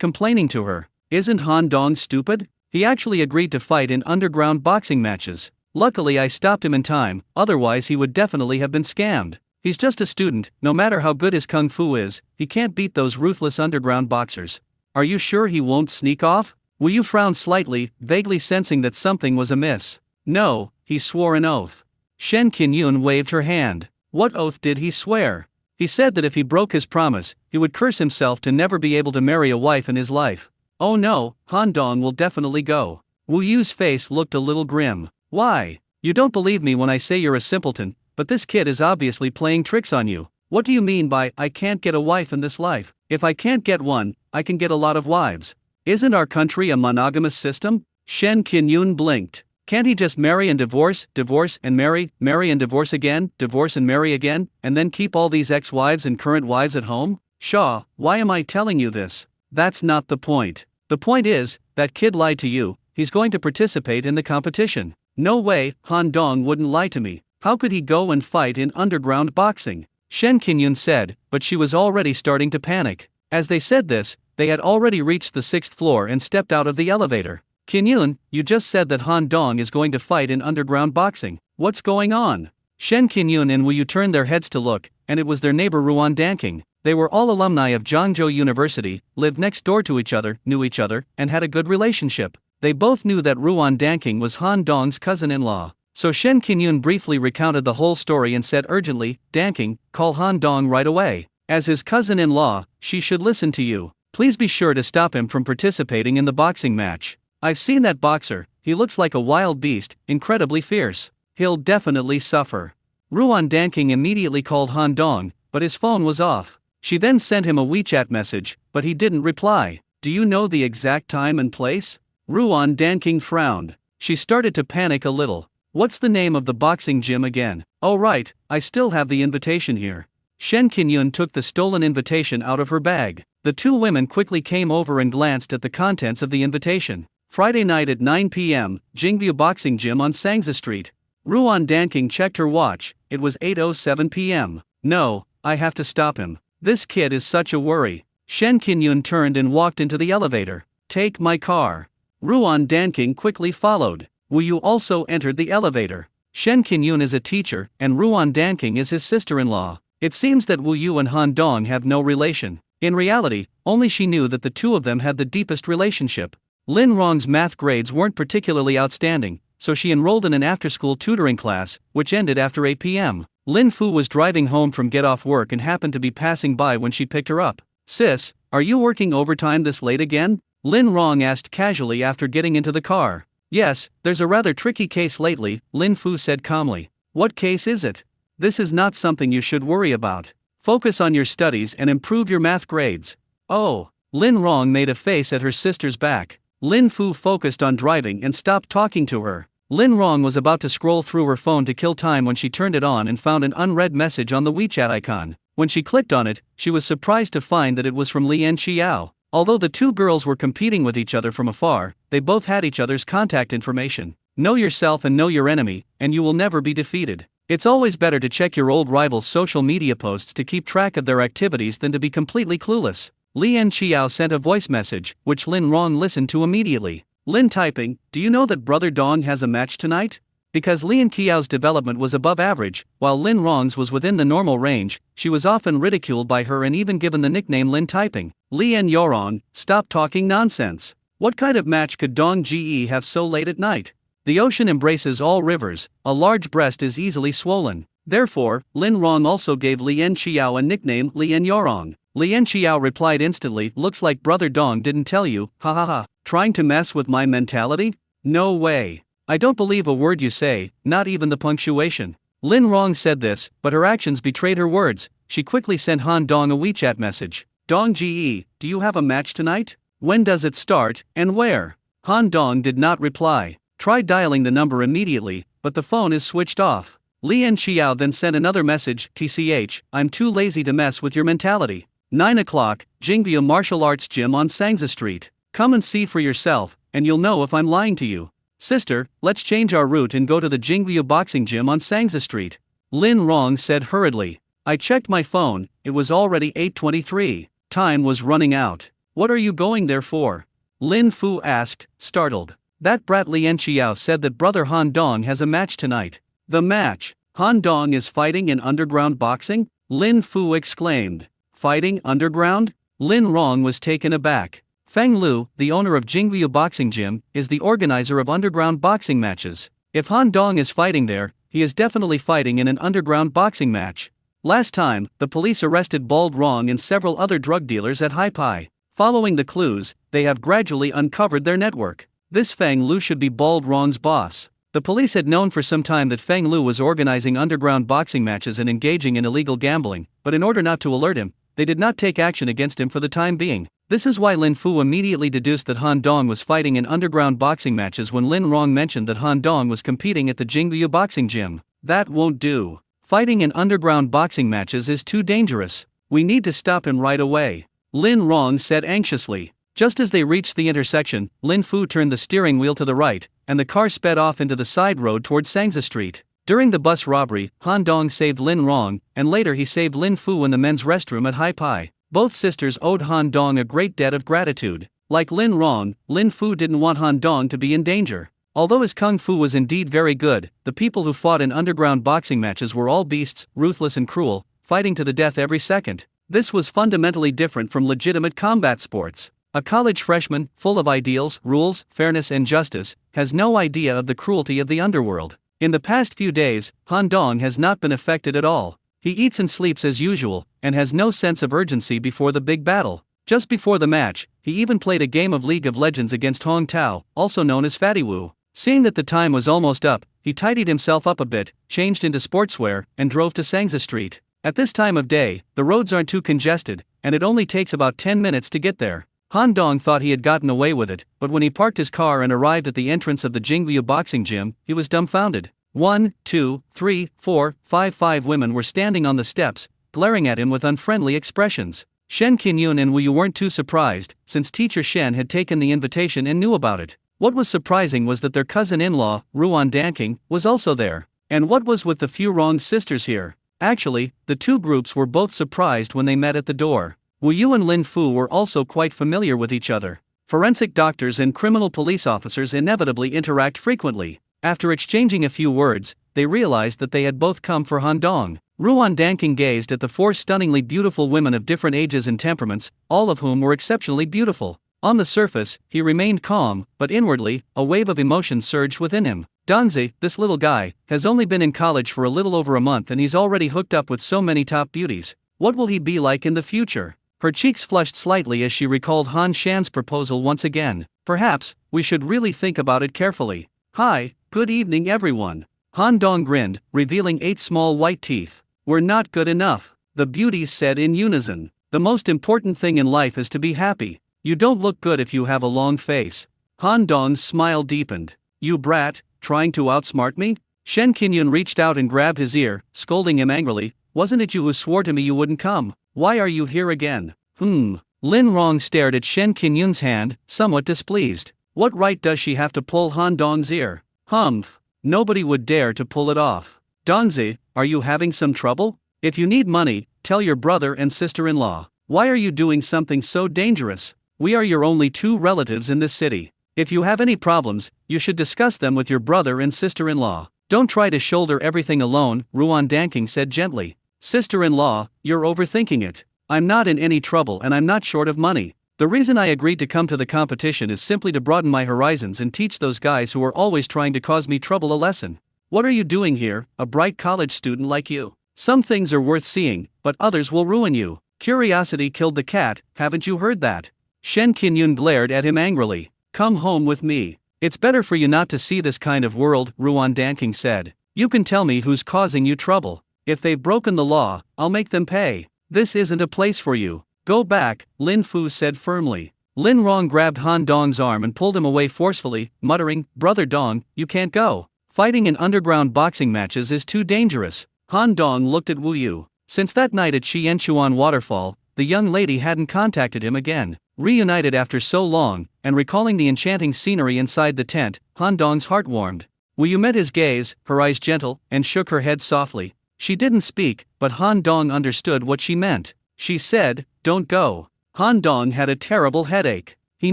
complaining to her. Isn't Han Dong stupid? He actually agreed to fight in underground boxing matches. Luckily I stopped him in time, otherwise he would definitely have been scammed. He's just a student, no matter how good his kung fu is, he can't beat those ruthless underground boxers. Are you sure he won't sneak off? Wu Yu frowned slightly, vaguely sensing that something was amiss. No, he swore an oath. Shen Qingyun waved her hand. What oath did he swear? He said that if he broke his promise, he would curse himself to never be able to marry a wife in his life. Oh no, Han Dong will definitely go. Wu Yu's face looked a little grim. Why? You don't believe me when I say you're a simpleton, but this kid is obviously playing tricks on you. What do you mean by, I can't get a wife in this life? If I can't get one, I can get a lot of wives. Isn't our country a monogamous system? Shen Qingyun blinked. Can't he just marry and divorce, divorce and marry and divorce again, divorce and marry again, and then keep all these ex-wives and current wives at home? Shaw, why am I telling you this? That's not the point. The point is, that kid lied to you, he's going to participate in the competition. No way, Han Dong wouldn't lie to me. How could he go and fight in underground boxing? Shen Qingyun said, but she was already starting to panic. As they said this, they had already reached the 6th floor and stepped out of the elevator. Qingyun, you just said that Han Dong is going to fight in underground boxing. What's going on? Shen Qingyun and Wu Yu turned their heads to look, and it was their neighbor Ruan Danking. They were all alumni of Zhangzhou University, lived next door to each other, knew each other, and had a good relationship. They both knew that Ruan Danking was Han Dong's cousin-in-law. So Shen Qinyun briefly recounted the whole story and said urgently, "Danking, call Han Dong right away. As his cousin-in-law, she should listen to you. Please be sure to stop him from participating in the boxing match. I've seen that boxer, he looks like a wild beast, incredibly fierce. He'll definitely suffer." Ruan Danking immediately called Han Dong, but his phone was off. She then sent him a WeChat message, but he didn't reply. "Do you know the exact time and place?" Ruan Danking frowned. She started to panic a little. "What's the name of the boxing gym again?" "Oh right, I still have the invitation here." Shen Qinyun took the stolen invitation out of her bag. The two women quickly came over and glanced at the contents of the invitation. "Friday night at 9 p.m., Jingview Boxing Gym on Sangza Street." Ruan Danking checked her watch, it was 8:07 p.m. "No, I have to stop him. This kid is such a worry." Shen Qinyun turned and walked into the elevator. "Take my car." Ruan Danking quickly followed. Wu Yu also entered the elevator. Shen Qinyun is a teacher, and Ruan Danking is his sister-in-law. It seems that Wu Yu and Han Dong have no relation. In reality, only she knew that the two of them had the deepest relationship. Lin Rong's math grades weren't particularly outstanding, so she enrolled in an after-school tutoring class, which ended after 8 p.m. Lin Fu was driving home from get-off work and happened to be passing by when she picked her up. "Sis, are you working overtime this late again?" Lin Rong asked casually after getting into the car. "Yes, there's a rather tricky case lately," Lin Fu said calmly. "What case is it?" "This is not something you should worry about. Focus on your studies and improve your math grades." "Oh." Lin Rong made a face at her sister's back. Lin Fu focused on driving and stopped talking to her. Lin Rong was about to scroll through her phone to kill time when she turned it on and found an unread message on the WeChat icon. When she clicked on it, she was surprised to find that it was from Lian Qiao. Although the two girls were competing with each other from afar, they both had each other's contact information. Know yourself and know your enemy, and you will never be defeated. It's always better to check your old rival's social media posts to keep track of their activities than to be completely clueless. Lian Qiao sent a voice message, which Lin Rong listened to immediately. Lin typing, "Do you know that Brother Dong has a match tonight?" Because Lian Qiao's development was above average, while Lin Rong's was within the normal range, she was often ridiculed by her and even given the nickname Lin typing. "Lian Yorong, stop talking nonsense. What kind of match could Dong Ge have so late at night? The ocean embraces all rivers, a large breast is easily swollen." Therefore, Lin Rong also gave Lian Qiao a nickname Lian Yorong. Lian Qiao replied instantly, "Looks like Brother Dong didn't tell you, ha ha ha. Trying to mess with my mentality? No way. I don't believe a word you say, not even the punctuation." Lin Rong said this, but her actions betrayed her words. She quickly sent Han Dong a WeChat message. "Dong Ge, do you have a match tonight? When does it start, and where?" Han Dong did not reply. Try dialing the number immediately, but the phone is switched off. Lian Qiao then sent another message, "TCH, I'm too lazy to mess with your mentality. 9 o'clock, Jingview Martial Arts Gym on Sangza Street. Come and see for yourself, and you'll know if I'm lying to you." "Sister, let's change our route and go to the Jingview Boxing Gym on Sangza Street," Lin Rong said hurriedly. "I checked my phone, it was already 8:23. Time was running out." "What are you going there for?" Lin Fu asked, startled. "That brat Lian Qiao said that Brother Han Dong has a match tonight." "The match? Han Dong is fighting in underground boxing?" Lin Fu exclaimed. "Fighting underground?" Lin Rong was taken aback. Feng Lu, the owner of Jingview Boxing Gym, is the organizer of underground boxing matches. If Han Dong is fighting there, he is definitely fighting in an underground boxing match. Last time, the police arrested Bald Rong and several other drug dealers at Haipai. Following the clues, they have gradually uncovered their network. This Feng Lu should be Bald Rong's boss. The police had known for some time that Feng Lu was organizing underground boxing matches and engaging in illegal gambling, but in order not to alert him, they did not take action against him for the time being. This is why Lin Fu immediately deduced that Han Dong was fighting in underground boxing matches when Lin Rong mentioned that Han Dong was competing at the Jingview Boxing Gym. That won't do. Fighting in underground boxing matches is too dangerous. We need to stop him right away, Lin Rong said anxiously. Just as they reached the intersection, Lin Fu turned the steering wheel to the right, and the car sped off into the side road toward Sangza Street. During the bus robbery, Han Dong saved Lin Rong, and later he saved Lin Fu in the men's restroom at Haipai. Both sisters owed Han Dong a great debt of gratitude. Like Lin Rong, Lin Fu didn't want Han Dong to be in danger. Although his kung fu was indeed very good, the people who fought in underground boxing matches were all beasts, ruthless and cruel, fighting to the death every second. This was fundamentally different from legitimate combat sports. A college freshman, full of ideals, rules, fairness and justice, has no idea of the cruelty of the underworld. In the past few days, Han Dong has not been affected at all. He eats and sleeps as usual, and has no sense of urgency before the big battle. Just before the match, he even played a game of League of Legends against Hong Tao, also known as Fatty Wu. Seeing that the time was almost up, he tidied himself up a bit, changed into sportswear, and drove to Sangza Street. At this time of day, the roads aren't too congested, and it only takes about 10 minutes to get there. Han Dong thought he had gotten away with it, but when he parked his car and arrived at the entrance of the Jingview boxing gym, he was dumbfounded. 1, 2, 3, 4, 5 women were standing on the steps, glaring at him with unfriendly expressions. Shen Qinyun and Wu Yu weren't too surprised, since teacher Shen had taken the invitation and knew about it. What was surprising was that their cousin-in-law, Ruan Danking, was also there. And what was with the few wrong sisters here? Actually, the two groups were both surprised when they met at the door. Wu Yu and Lin Fu were also quite familiar with each other. Forensic doctors and criminal police officers inevitably interact frequently. After exchanging a few words, they realized that they had both come for Han Dong. Ruan Danking gazed at the four stunningly beautiful women of different ages and temperaments, all of whom were exceptionally beautiful. On the surface, he remained calm, but inwardly, a wave of emotion surged within him. Danzi, this little guy, has only been in college for a little over a month and he's already hooked up with so many top beauties. What will he be like in the future? Her cheeks flushed slightly as she recalled Han Shan's proposal once again. Perhaps, we should really think about it carefully. Hi, good evening everyone. Han Dong grinned, revealing 8 small white teeth. We're not good enough, the beauties said in unison. The most important thing in life is to be happy. You don't look good if you have a long face. Han Dong's smile deepened. You brat, trying to outsmart me? Shen Qinyun reached out and grabbed his ear, scolding him angrily. Wasn't it you who swore to me you wouldn't come? Why are you here again? Lin Rong stared at Shen Qinyun's hand, somewhat displeased. What right does she have to pull Han Dong's ear? Humph. Nobody would dare to pull it off. Dongzi, are you having some trouble? If you need money, tell your brother and sister-in-law. Why are you doing something so dangerous? We are your only 2 relatives in this city. If you have any problems, you should discuss them with your brother and sister-in-law. Don't try to shoulder everything alone, Ruan Danking said gently. Sister-in-law, you're overthinking it. I'm not in any trouble and I'm not short of money. The reason I agreed to come to the competition is simply to broaden my horizons and teach those guys who are always trying to cause me trouble a lesson. What are you doing here, a bright college student like you? Some things are worth seeing, but others will ruin you. Curiosity killed the cat, haven't you heard that? Shen Qinyun glared at him angrily. Come home with me. It's better for you not to see this kind of world, Ruan Danking said. You can tell me who's causing you trouble. If they've broken the law, I'll make them pay. This isn't a place for you. Go back, Lin Fu said firmly. Lin Rong grabbed Han Dong's arm and pulled him away forcefully, muttering, Brother Dong, you can't go. Fighting in underground boxing matches is too dangerous. Han Dong looked at Wu Yu. Since that night at Qianchuan Waterfall, the young lady hadn't contacted him again. Reunited after so long, and recalling the enchanting scenery inside the tent, Han Dong's heart warmed. Wu Yu met his gaze, her eyes gentle, and shook her head softly. She didn't speak, but Han Dong understood what she meant. She said, don't go. Han Dong had a terrible headache. He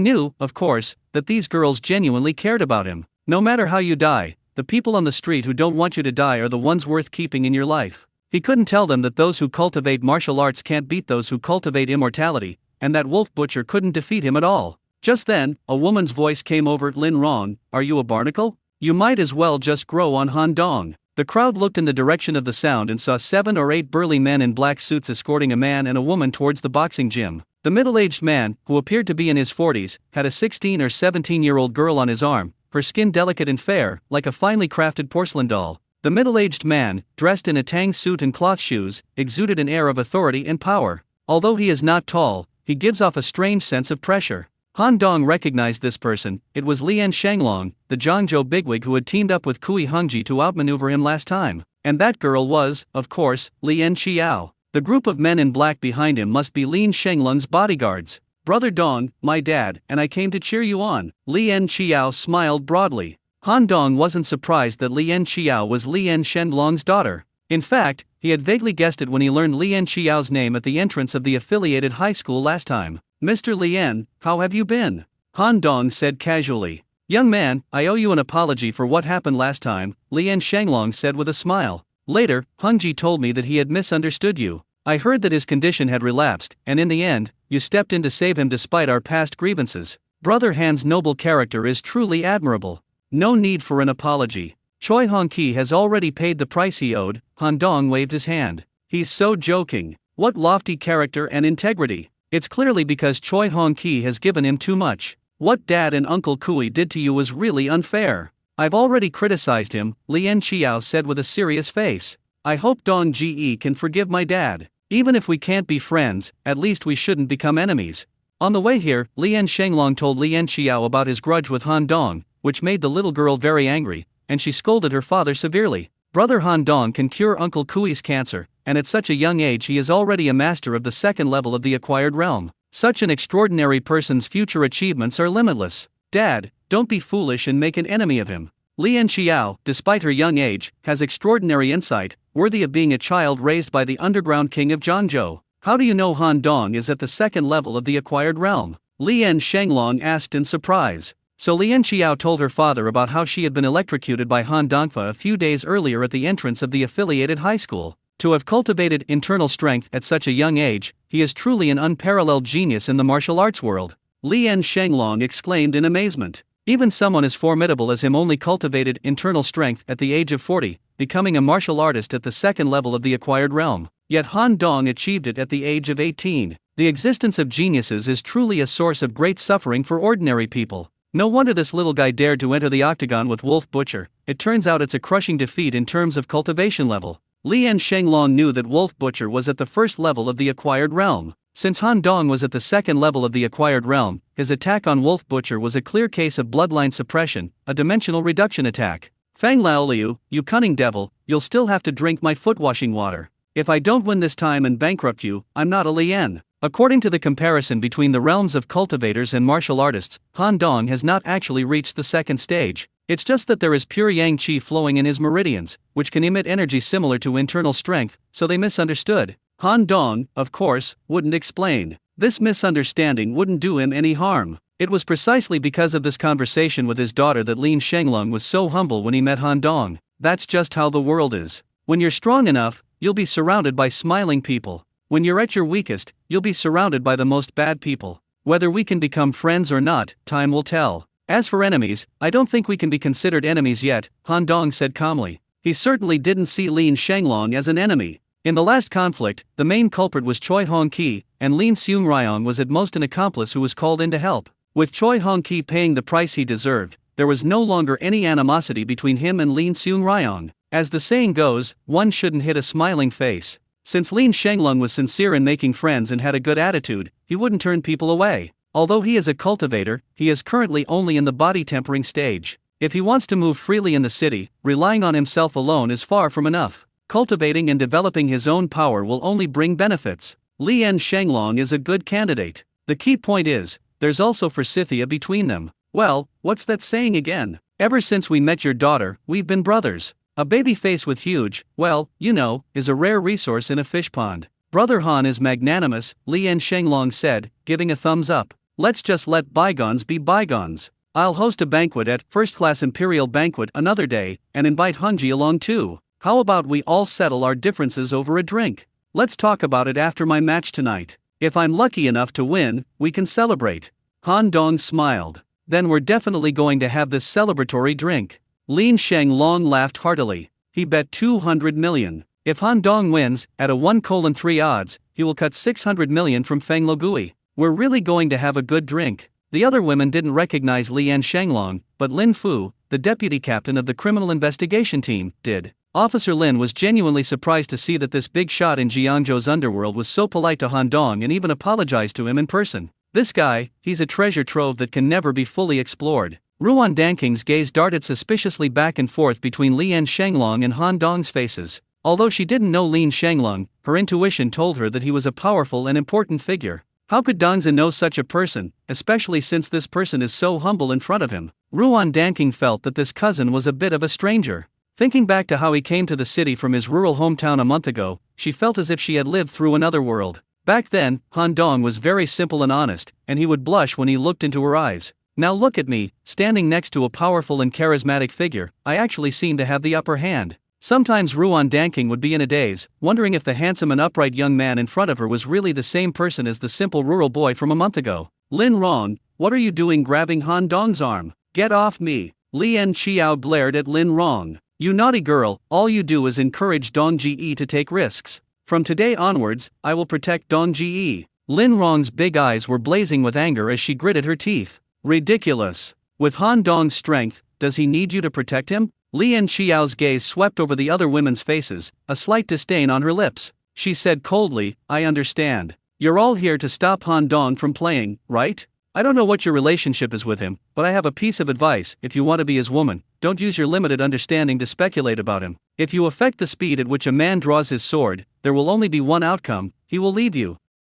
knew, of course, that these girls genuinely cared about him. No matter how you die, the people on the street who don't want you to die are the ones worth keeping in your life. He couldn't tell them that those who cultivate martial arts can't beat those who cultivate immortality, and that Wolf Butcher couldn't defeat him at all. Just then, a woman's voice came over Lin Rong. Are you a barnacle? You might as well just grow on Han Dong. The crowd looked in the direction of the sound and saw 7 or 8 burly men in black suits escorting a man and a woman towards the boxing gym. The middle-aged man, who appeared to be in his 40s, had a 16 or 17-year-old girl on his arm, her skin delicate and fair, like a finely crafted porcelain doll. The middle-aged man, dressed in a tang suit and cloth shoes, exuded an air of authority and power. Although he is not tall, he gives off a strange sense of pressure. Han Dong recognized this person. It was Lian Shanglong, the Zhangzhou bigwig who had teamed up with Kui Hongji to outmaneuver him last time. And that girl was, of course, Lian Qiao. The group of men in black behind him must be Lian Shenglong's bodyguards. Brother Dong, my dad, and I came to cheer you on. Lian Qiao smiled broadly. Han Dong wasn't surprised that Lian Qiao was Lian Shenglong's daughter. In fact, he had vaguely guessed it when he learned Lian Qiao's name at the entrance of the affiliated high school last time. Mr. Lian, how have you been? Han Dong said casually. Young man, I owe you an apology for what happened last time, Lian Shenglong said with a smile. Later, Hongji told me that he had misunderstood you. I heard that his condition had relapsed, and in the end, you stepped in to save him despite our past grievances. Brother Han's noble character is truly admirable. No need for an apology. Choi Hong-ki has already paid the price he owed. Han Dong waved his hand. He's so joking. What lofty character and integrity. It's clearly because Choi Hong-ki has given him too much. What Dad and Uncle Kui did to you was really unfair. I've already criticized him, Lien Chiao said with a serious face. I hope Dong Ge can forgive my dad. Even if we can't be friends, at least we shouldn't become enemies. On the way here, Lien Shenglong told Lien Chiao about his grudge with Han Dong, which made the little girl very angry, and she scolded her father severely. Brother Han Dong can cure Uncle Kui's cancer, and at such a young age he is already a master of the second level of the acquired realm. Such an extraordinary person's future achievements are limitless. Dad, don't be foolish and make an enemy of him. Lien Chiao, despite her young age, has extraordinary insight, worthy of being a child raised by the underground king of Zhangzhou. How do you know Han Dong is at the second level of the acquired realm? Lien Shenglong asked in surprise. So Lien Chiao told her father about how she had been electrocuted by Han Dongfa a few days earlier at the entrance of the affiliated high school. To have cultivated internal strength at such a young age, he is truly an unparalleled genius in the martial arts world. Lien Shenglong exclaimed in amazement. Even someone as formidable as him only cultivated internal strength at the age of 40, becoming a martial artist at the second level of the acquired realm. Yet Han Dong achieved it at the age of 18. The existence of geniuses is truly a source of great suffering for ordinary people. No wonder this little guy dared to enter the octagon with Wolf Butcher. It turns out it's a crushing defeat in terms of cultivation level. Lien Shenglong knew that Wolf Butcher was at the first level of the acquired realm. Since Han Dong was at the second level of the acquired realm, his attack on Wolf Butcher was a clear case of bloodline suppression, a dimensional reduction attack. Fang Laoliu, you cunning devil, you'll still have to drink my foot-washing water. If I don't win this time and bankrupt you, I'm not a Lien. According to the comparison between the realms of cultivators and martial artists, Han Dong has not actually reached the second stage. It's just that there is pure yang qi flowing in his meridians, which can emit energy similar to internal strength, so they misunderstood. Han Dong, of course, wouldn't explain. This misunderstanding wouldn't do him any harm. It was precisely because of this conversation with his daughter that Lien Shenglong was so humble when he met Han Dong. That's just how the world is. When you're strong enough, you'll be surrounded by smiling people. When you're at your weakest, you'll be surrounded by the most bad people. Whether we can become friends or not, time will tell. As for enemies, I don't think we can be considered enemies yet, Han Dong said calmly. He certainly didn't see Lien Shenglong as an enemy. In the last conflict, the main culprit was Choi Hong-ki, and Lin Seung-ryong was at most an accomplice who was called in to help. With Choi Hong-ki paying the price he deserved, there was no longer any animosity between him and Lin Seung-ryong. As the saying goes, one shouldn't hit a smiling face. Since Lien Shenglong was sincere in making friends and had a good attitude, he wouldn't turn people away. Although he is a cultivator, he is currently only in the body tempering stage. If he wants to move freely in the city, relying on himself alone is far from enough. Cultivating and developing his own power will only bring benefits. Lien Shenglong is a good candidate. The key point is, there's also forsythia between them. Well, what's that saying again? Ever since we met your daughter, we've been brothers. A baby face with huge, well, you know, is a rare resource in a fish pond. Brother Han is magnanimous, Lien Shenglong said, giving a thumbs up. Let's just let bygones be bygones. I'll host a banquet at First Class Imperial Banquet another day, and invite Hongji along too. How about we all settle our differences over a drink? Let's talk about it after my match tonight. If I'm lucky enough to win, we can celebrate. Han Dong smiled. Then we're definitely going to have this celebratory drink. Lien Shenglong laughed heartily. He bet 200 million. If Han Dong wins, at a 1:3 odds, he will cut 600 million from Feng Logui. We're really going to have a good drink. The other women didn't recognize Lien Shenglong, but Lin Fu, the deputy captain of the criminal investigation team, did. Officer Lin was genuinely surprised to see that this big shot in Jiangzhou's underworld was so polite to Han Dong and even apologized to him in person. This guy, he's a treasure trove that can never be fully explored. Ruan Danking's gaze darted suspiciously back and forth between Lien Shenglong and Han Dong's faces. Although she didn't know Lien Shenglong, her intuition told her that he was a powerful and important figure. How could Dongzhen know such a person, especially since this person is so humble in front of him? Ruan Danking felt that this cousin was a bit of a stranger. Thinking back to how he came to the city from his rural hometown a month ago, she felt as if she had lived through another world. Back then, Han Dong was very simple and honest, and he would blush when he looked into her eyes. Now look at me, standing next to a powerful and charismatic figure, I actually seem to have the upper hand. Sometimes Ruan Danking would be in a daze, wondering if the handsome and upright young man in front of her was really the same person as the simple rural boy from a month ago. Lin Rong, what are you doing grabbing Han Dong's arm? Get off me! Lien Qiao glared at Lin Rong. You naughty girl, all you do is encourage Dong Ji to take risks. From today onwards, I will protect Dong Ji. Lin Rong's big eyes were blazing with anger as she gritted her teeth. Ridiculous. With Han Dong's strength, does he need you to protect him? Lien Qiao's gaze swept over the other women's faces, a slight disdain on her lips. She said coldly, I understand. You're all here to stop Han Dong from playing, right? I don't know what your relationship is with him, but I have a piece of advice. If you want to be his woman, don't use your limited understanding to speculate about him. If you affect the speed at which a man draws his sword, there will only be one outcome, he will leave you.